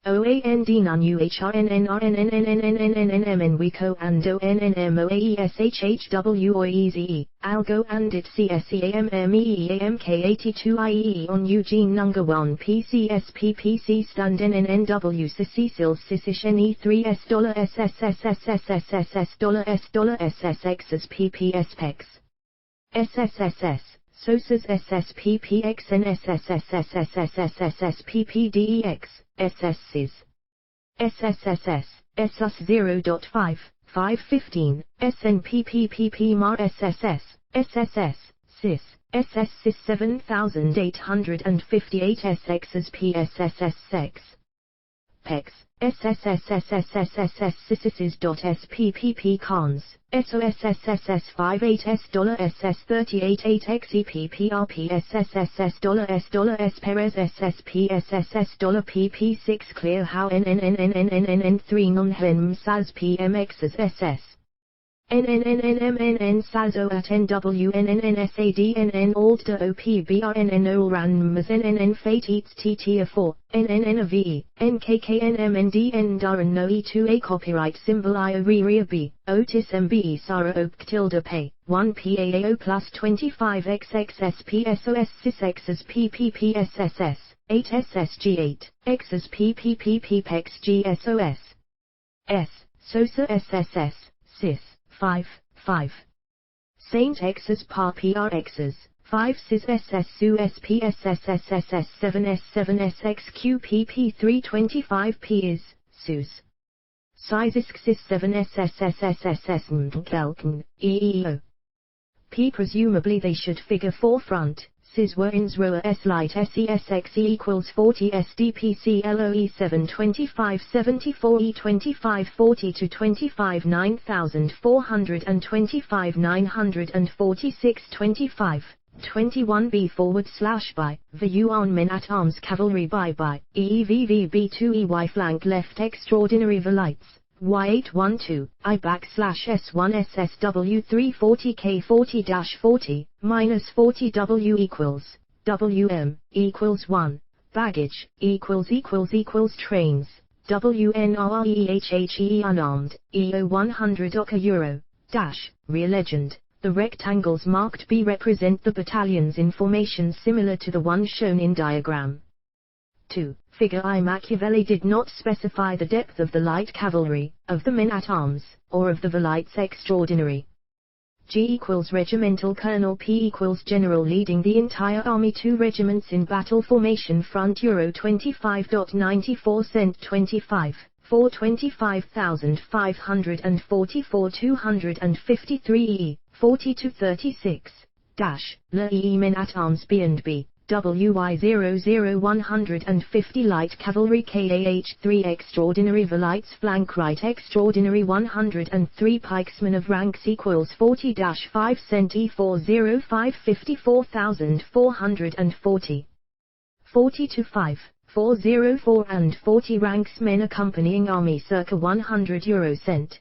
OAND non UHRNNRNNNNNNNNN WECO and ONNMOAESHHWOEZE, ALGO and IT CSEAMMEEAMK82IE on Eugene Nunga 1 PCSPPC stand NNNW Cecil Sisish NE3S $SSSSSSSS $SSSX as PPS PEX SSSS SOSAS SSPPX and SSSSSSSSSPPDEX SSSIS SSSS SS 0.5 515 SNPPPP MAR SSS SSS SIS SS SIS 7858 SX as PSSS sex PEX SSSSSSSS SSSS.SPPP cons SOSSSS 58S $SS 38 XEPPRP SSSS $S Perez SSPSSS $PP6 clear how NNNNNNN3 non-hem SAS PMX as SS NNNNMNN SASO at NWNNNSADNN ALDA OPBRNN OLRANMAS NNN Fate Eats TT4 NNNV NKKNMNDN Daran No E2A copyright symbol IOREA B Otis MBE Sarah Oak tilde pay 1 PAAO plus 25 XXSPSOS SysX as PPPSSS 8 SSG8 X as PPPPPEX GSOS S SOSA SSS SIS 5 Saint X's par PRX's 5 Sis SS SU SPSSSSS 7 S7 SXQPP 325 P is SUS Sizisк Sis 7 SSSSSS Mkelken EEO P presumably they should figure forefront. Sis were ins roa S light SESXE equals 40 SDPC LOE 725 74 E25 40 to 25 9425 946 25 21B /by the UN men at arms cavalry by EEVVB2EY flank left extraordinary velites. Y812, I /S1 SSW340K40-40, -40W equals, WM, equals 1, baggage, equals trains, WNREHHE unarmed, EO 100 Oka Euro, rear legend. The rectangles marked B represent the battalions in formation similar to the one shown in diagram 2. Figure I. Machiavelli did not specify the depth of the light cavalry, of the men-at-arms, or of the velites extraordinary. G equals regimental colonel, P equals general leading the entire army, 2 regiments in battle formation front Euro 25.94 cent 25, 425,544 253 E, 40 to 36, Le E men-at-arms B and B. WY00 150 light cavalry KAH3 extraordinary velites flank right extraordinary 103 pikesmen of ranks equals 40-5 cent E405 54,440 40 to 5 404 and 40 ranks men accompanying army circa 100 euro cent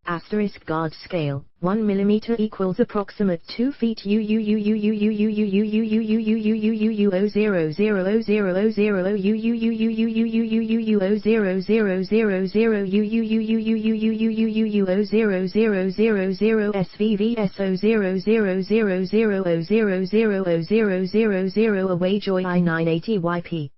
asterisk guard scale 1 mm equals approximate 2 feet SVVSO000000000000000000000000000000000000000000000000000000000000000000000000000000000000000000000000000000000000000000000000000000000000000000000000000000000000000000000000000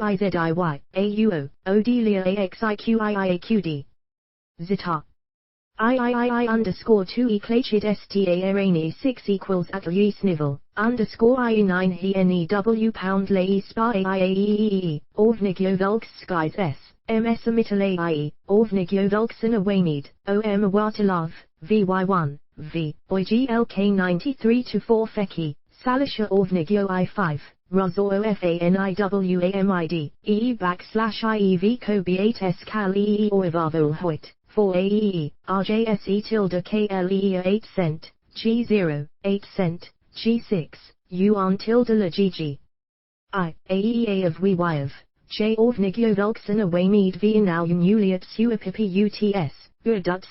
AUO, Odelia AXIQIIAQD. Zita. II_2 Eclachid sta Arani 6 equals at ye snivel, _IE9 he NEW pound lay spa AIAEEE, Ovnigyo Velks skies S, MS Amital AIE, Ovnigyo Velksen Awaynid, OM Awatilov, VY1, V, OIGLK 93 to 4 Feki, Salisha Ovnigyo I5, Rozo OFANIWAMID, EE/IEV Kobe 8 S Cal EE Oivavo Hoyt. 4 AEE, RJSE tilde KLE 8 cent, G0, 8 cent, G6, Yuan tilde la GG. I, AEA of WeYov, J Ovnigyo Velksen Awaymid V now Unuliat Suapipi UTS, Udut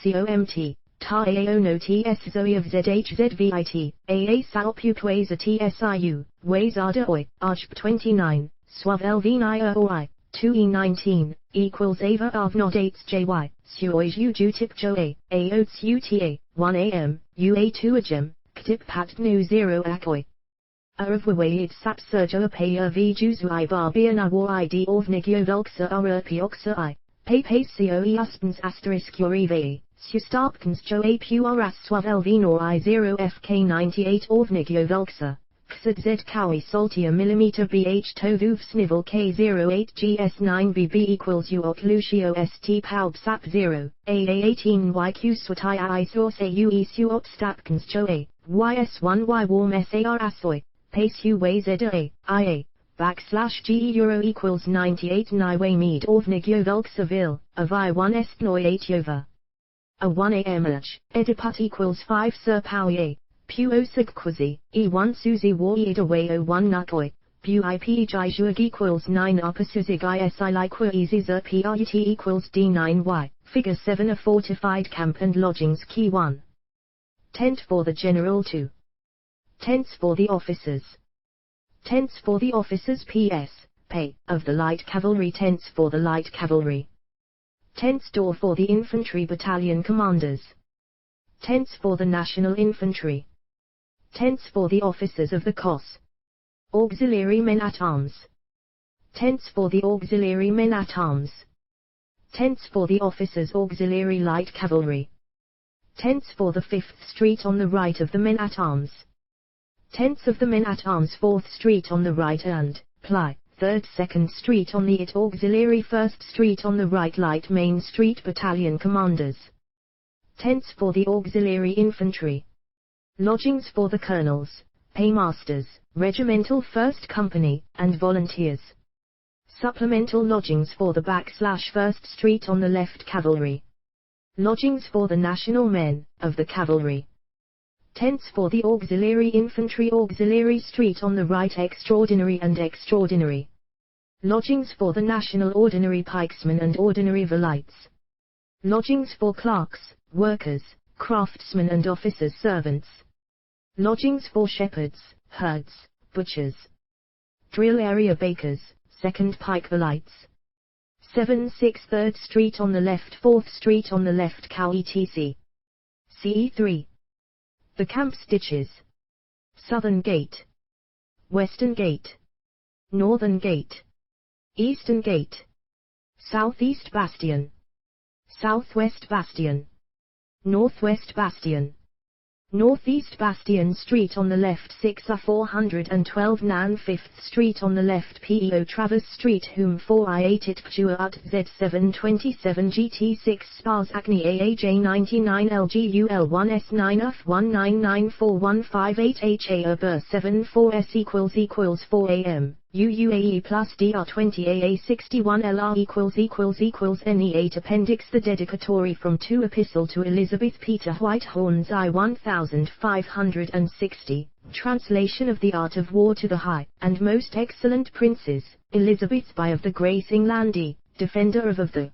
Ta AONO TS Zoe of ZHZVIT, AA Salpuquaza TSIU, Wazada Oi, Archp 29, Suav Elvenia OI. 2E19, equals Ava of not 8 JY, Suoj Ujutip Joe, Aots UTA, 1 AM, UA2 Ajem, Ktip Pat Nu 0 Akoi. Aravway it sap Sergio Apaya V Juzu I Barbiana War ID Ovnigyo Velksa Pioxa I, Pepe Coe Uspens Asterisk Urive, Sustarpkans Joe Puras Suav Elvinor I0 FK98 Ovnigyo Velksa. Xad Z Cowie Saltia millimeter BH Tovuf Snivel K08 GS9BB equals Uok Lucio ST Paub Sap 0, AA18 YQ Swatai I Source AUE Suot Stapkans Joe, YS1Y Warm SAR Asoy, Pace UWay ZA, IA, /GE Euro equals 98 Niway Mead Ovnigyo Velksaville, Avi 1 Estnoy 8 Yova. A 1 AMH, Ediput equals 5 Sir Powie. Puo Sigquazi, E1 Suzy War Away 01 Nutoi, Bu IP Jijug equals 9 Upper Suzig ISI Likwa Easy Zer PRUT equals D9Y, Figure 7 A fortified camp and lodgings Key 1. Tent for the General 2. Tents for the officers. Tents for the officers PS, pay, of the light cavalry. Tents for the light cavalry. Tents door for the infantry battalion commanders. Tents for the national infantry. Tents for the officers of the COS. Auxiliary men at arms. Tents for the auxiliary men at arms. Tents for the officers auxiliary light cavalry. Tents for the 5th Street on the right of the men at arms. Tents of the men at arms 4th Street on the right and, ply, 3rd 2nd Street on the auxiliary 1st Street on the right light Main Street battalion commanders. Tents for the auxiliary infantry. Lodgings for the colonels, paymasters, regimental first company, and volunteers. Supplemental lodgings for the /1st Street on the left cavalry. Lodgings for the national men, of the cavalry. Tents for the auxiliary infantry, auxiliary street on the right, extraordinary and extraordinary. Lodgings for the national ordinary pikesmen and ordinary valites. Lodgings for clerks, workers, craftsmen and officers' servants. Lodgings for shepherds, herds, butchers. Drill area bakers, 2nd pike valites. 7/6 3rd Street on the left, 4th Street on the left, cow etc. CE3. The camp's ditches. Southern Gate. Western Gate. Northern Gate. Eastern Gate. Southeast Bastion. Southwest Bastion. Northwest Bastion. Northeast Bastion Street on the left, 6/412 Nan 5th Street on the left, PEO Travers Street whom 4I8 it Ptua ut Z727 GT6 Spars Acne AAJ 99 LGUL 1S9 F1994158 HA Ber 74S = 4 AM. UUAE plus DR20 AA61 LR = NE8 Appendix. The dedicatory from 2 Epistle to Elizabeth Peter Whitehorns I 1560, translation of The Art of War to the High and Most Excellent Princes, Elizabeth by of the Grace Englandi, defender of the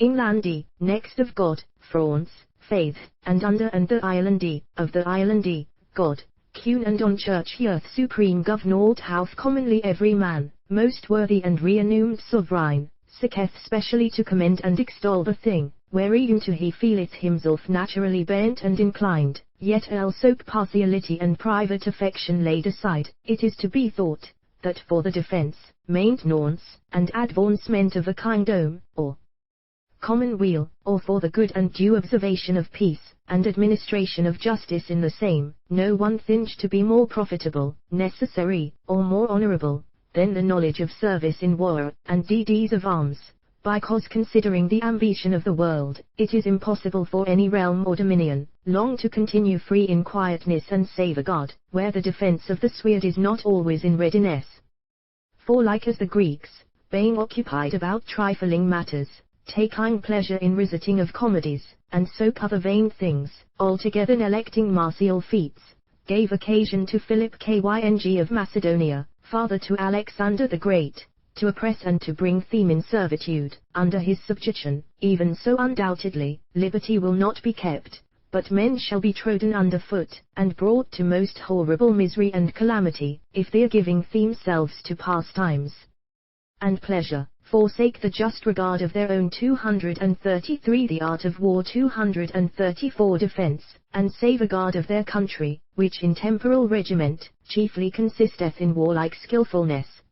Englandi, next of God, France, faith, and under and the Irelandy, of the Irelandy, God. Cune and on church earth supreme governor hath commonly every man, most worthy and renowned sovereign, seeketh specially to commend and extol the thing, whereunto he feeleth himself naturally bent and inclined, yet also partiality and private affection laid aside, it is to be thought, that for the defence, maintenance, and advancement of a kingdom, or commonweal, or for the good and due observation of peace, and administration of justice in the same, no one thing to be more profitable, necessary, or more honourable, than the knowledge of service in war, and deeds of arms, because considering the ambition of the world, it is impossible for any realm or dominion, long to continue free in quietness and safeguard, where the defence of the sword is not always in readiness. For like as the Greeks, being occupied about trifling matters, taking pleasure in reciting of comedies, and so other vain things, altogether neglecting martial feats, gave occasion to Philip King of Macedonia, father to Alexander the Great, to oppress and to bring them in servitude, under his subjection, even so undoubtedly, liberty will not be kept, but men shall be trodden under foot, and brought to most horrible misery and calamity, if they are giving themselves to pastimes and pleasure, forsake the just regard of their own. 233 The Art of War. 234 Defence, and safeguard of their country, which in temporal regiment, chiefly consisteth in warlike skilfulness.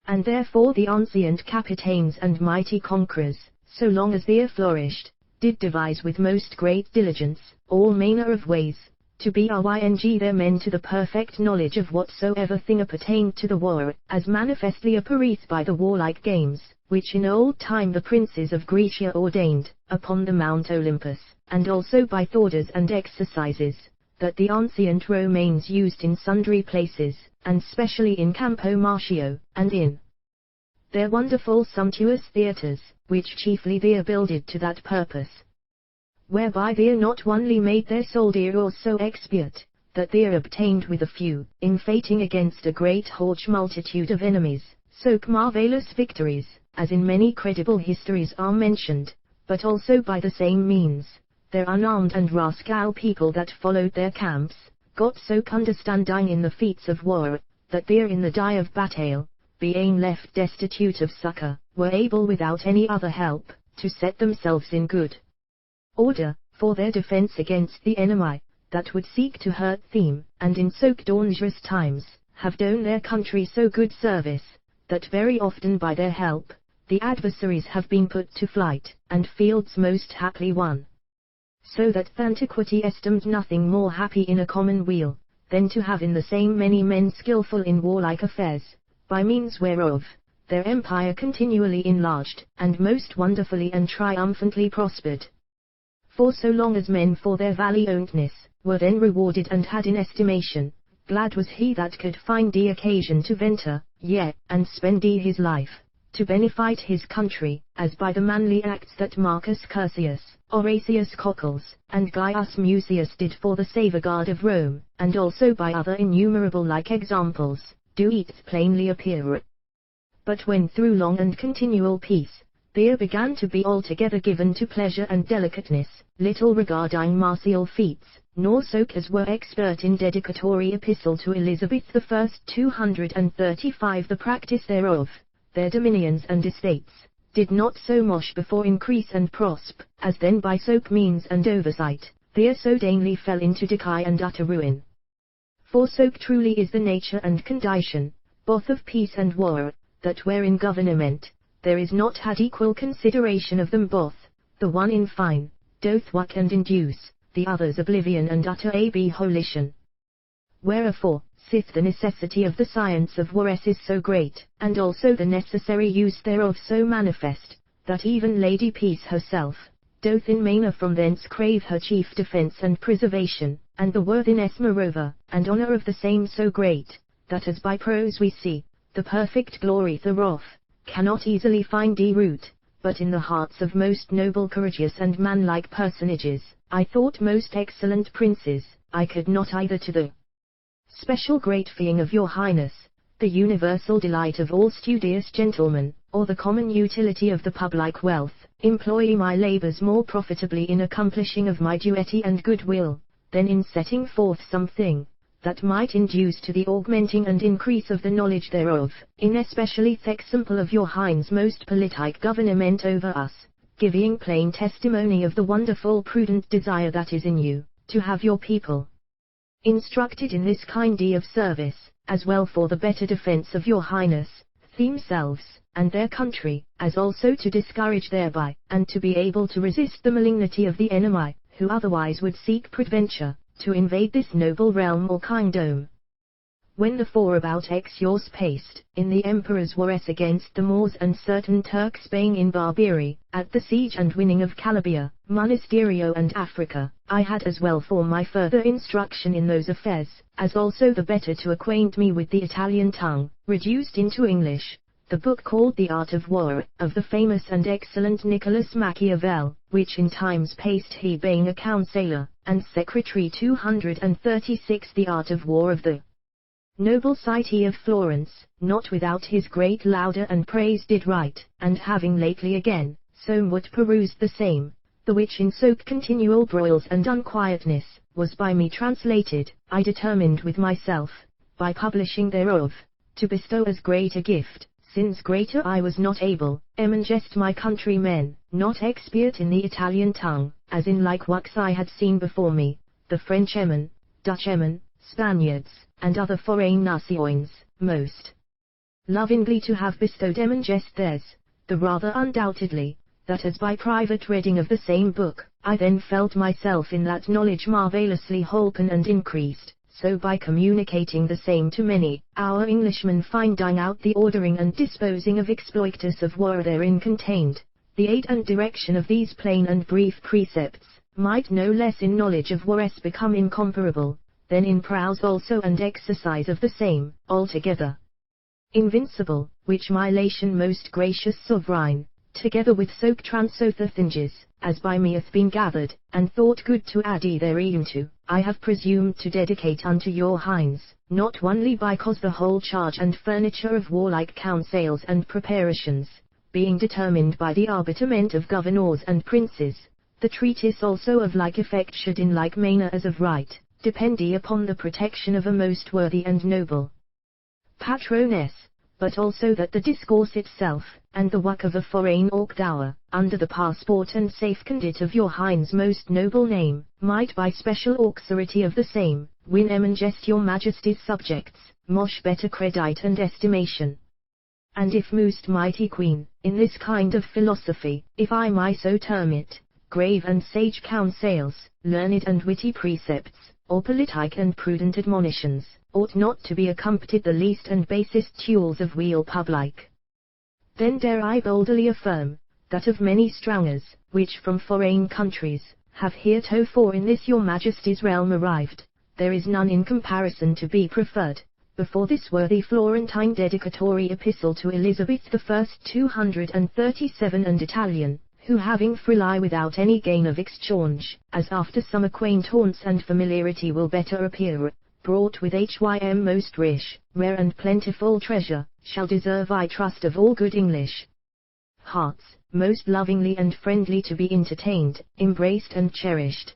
And therefore the ancient capitains and mighty conquerors, so long as they flourished, did devise with most great diligence, all manner of ways, to bring their men to the perfect knowledge of whatsoever thing appertained to the war, as manifestly appeareth by the warlike games, which in old time the princes of Grecia ordained, upon the Mount Olympus, and also by thorders and exercises, that the ancient Romans used in sundry places, and specially in Campo Martio, and in their wonderful sumptuous theatres, which chiefly they are builded to that purpose, whereby they are not only made their soldiers so expert, that they are obtained with a few, in fighting against a great huge multitude of enemies, so marvellous victories, as in many credible histories are mentioned, but also by the same means, their unarmed and rascal people that followed their camps, got so understanding in the feats of war, that they are in the day of battle, being left destitute of succor, were able without any other help, to set themselves in good order, for their defence against the enemy, that would seek to hurt them, and in so dangerous times, have done their country so good service, that very often by their help, the adversaries have been put to flight, and fields most happily won. So that antiquity esteemed nothing more happy in a commonweal, than to have in the same many men skilful in warlike affairs, by means whereof, their empire continually enlarged, and most wonderfully and triumphantly prospered. For so long as men for their valiantness were then rewarded and had in estimation, glad was he that could find the occasion to venture, yea, and spend his life, to benefit his country, as by the manly acts that Marcus Curtius, Horatius Coccles, and Gaius Mucius did for the safeguard of Rome, and also by other innumerable like examples, do it plainly appear. But when through long and continual peace, there began to be altogether given to pleasure and delicateness, little regarding martial feats, nor so as were expert in dedicatory epistle to Elizabeth I 235 the practice thereof, their dominions and estates, did not so much before increase and prosper, as then by soke means and oversight, there so daily fell into decay and utter ruin. For soke truly is the nature and condition, both of peace and war, that where in government, there is not had equal consideration of them both, the one in fine, doth work and induce, the other's oblivion and utter abolition. Wherefore, sith the necessity of the science of war is so great, and also the necessary use thereof so manifest, that even Lady Peace herself, doth in manner from thence crave her chief defence and preservation, and the worthiness moreover, and honour of the same so great, that as by prose we see, the perfect glory thereof, cannot easily find root, but in the hearts of most noble courageous and manlike personages, I thought most excellent princes, I could not either to the special great feeing of your highness, the universal delight of all studious gentlemen, or the common utility of the public wealth, employ my labours more profitably in accomplishing of my duty and goodwill, than in setting forth something that might induce to the augmenting and increase of the knowledge thereof, in especially the example of your highness most politic government over us, giving plain testimony of the wonderful prudent desire that is in you, to have your people instructed in this kind of service, as well for the better defence of your highness, themselves, and their country, as also to discourage thereby, and to be able to resist the malignity of the enemy, who otherwise would seek peradventure to invade this noble realm or kingdom. When the four about years paced, in the emperor's wars against the Moors and certain Turks being in Barbary, at the siege and winning of Calabria, Monasterio and Africa, I had as well for my further instruction in those affairs, as also the better to acquaint me with the Italian tongue, reduced into English, the book called The Art of War, of the famous and excellent Niccolo Machiavelli, which in times past he being a counsellor, and secretary 236 The Art of War of the noble city of Florence, not without his great lauder and praise did write, and having lately again, somewhat perused the same, the which in so continual broils and unquietness, was by me translated, I determined with myself, by publishing thereof, to bestow as great a gift, since greater I was not able, just my countrymen, not expert in the Italian tongue, as in like works I had seen before me, the Frenchemen, Dutchemen, Spaniards, and other foreign nations, most lovingly to have bestowed just theirs, the rather undoubtedly, that as by private reading of the same book, I then felt myself in that knowledge marvellously holpen and increased, so by communicating the same to many, our Englishmen finding out the ordering and disposing of exploits of war therein contained, the aid and direction of these plain and brief precepts, might no less in knowledge of war become incomparable, than in prowess also and exercise of the same, altogether invincible, which my lation most gracious sovereign, together with soak transother things, as by me hath been gathered, and thought good to add thereunto, I have presumed to dedicate unto your highness, not only because the whole charge and furniture of warlike counsels and preparations, being determined by the arbitrament of governors and princes, the treatise also of like effect should in like manner as of right, depend upon the protection of a most worthy and noble patroness, but also that the discourse itself, and the work of a foreign aucdower, under the passport and safe-condit of your highness most noble name, might by special auxiliary of the same, win just your majesty's subjects, much better credit and estimation. And if most mighty queen, in this kind of philosophy, if I may so term it, grave and sage counsels, learned and witty precepts, or politic and prudent admonitions, ought not to be accompanied the least and basest tools of weal public. Then dare I boldly affirm, that of many strangers, which from foreign countries, have heretofore in this your Majesty's realm arrived, there is none in comparison to be preferred. Before this worthy Florentine dedicatory epistle to Elizabeth I 237 and Italian, who having freely without any gain of exchange, as after some acquaintance and familiarity will better appear, brought with hym most rich, rare and plentiful treasure, shall deserve I trust of all good English hearts, most lovingly and friendly to be entertained, embraced and cherished.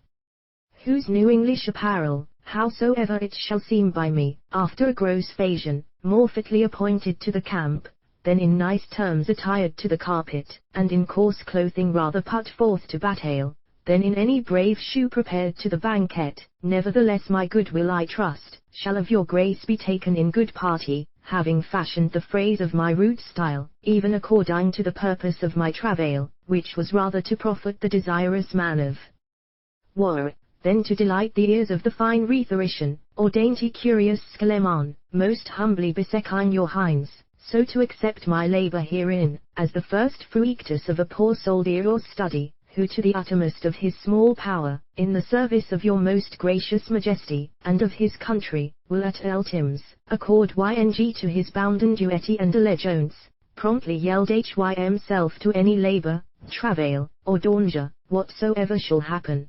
Whose new English apparel, howsoever it shall seem by me, after a gross fashion, more fitly appointed to the camp, than in nice terms attired to the carpet, and in coarse clothing rather put forth to battle, than in any brave shoe prepared to the banquet, nevertheless my good will I trust, shall of your grace be taken in good party, having fashioned the phrase of my rude style, even according to the purpose of my travail, which was rather to profit the desirous man of war, than to delight the ears of the fine rhetorician, or dainty curious Sclemon, most humbly beseeching your highness, so to accept my labour herein, as the first fructus of a poor soldier or study, who to the uttermost of his small power, in the service of your most gracious majesty, and of his country, will at all times, accord yng to his bounden duty and allegiance, promptly yield himself to any labour, travail, or danger, whatsoever shall happen.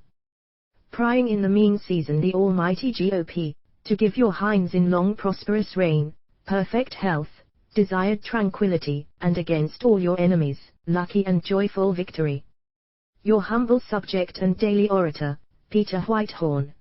Prying in the mean season the almighty GOP, to give your highness in long prosperous reign, perfect health, desired tranquility, and against all your enemies, lucky and joyful victory. Your humble subject and daily orator, Peter Whitehorn.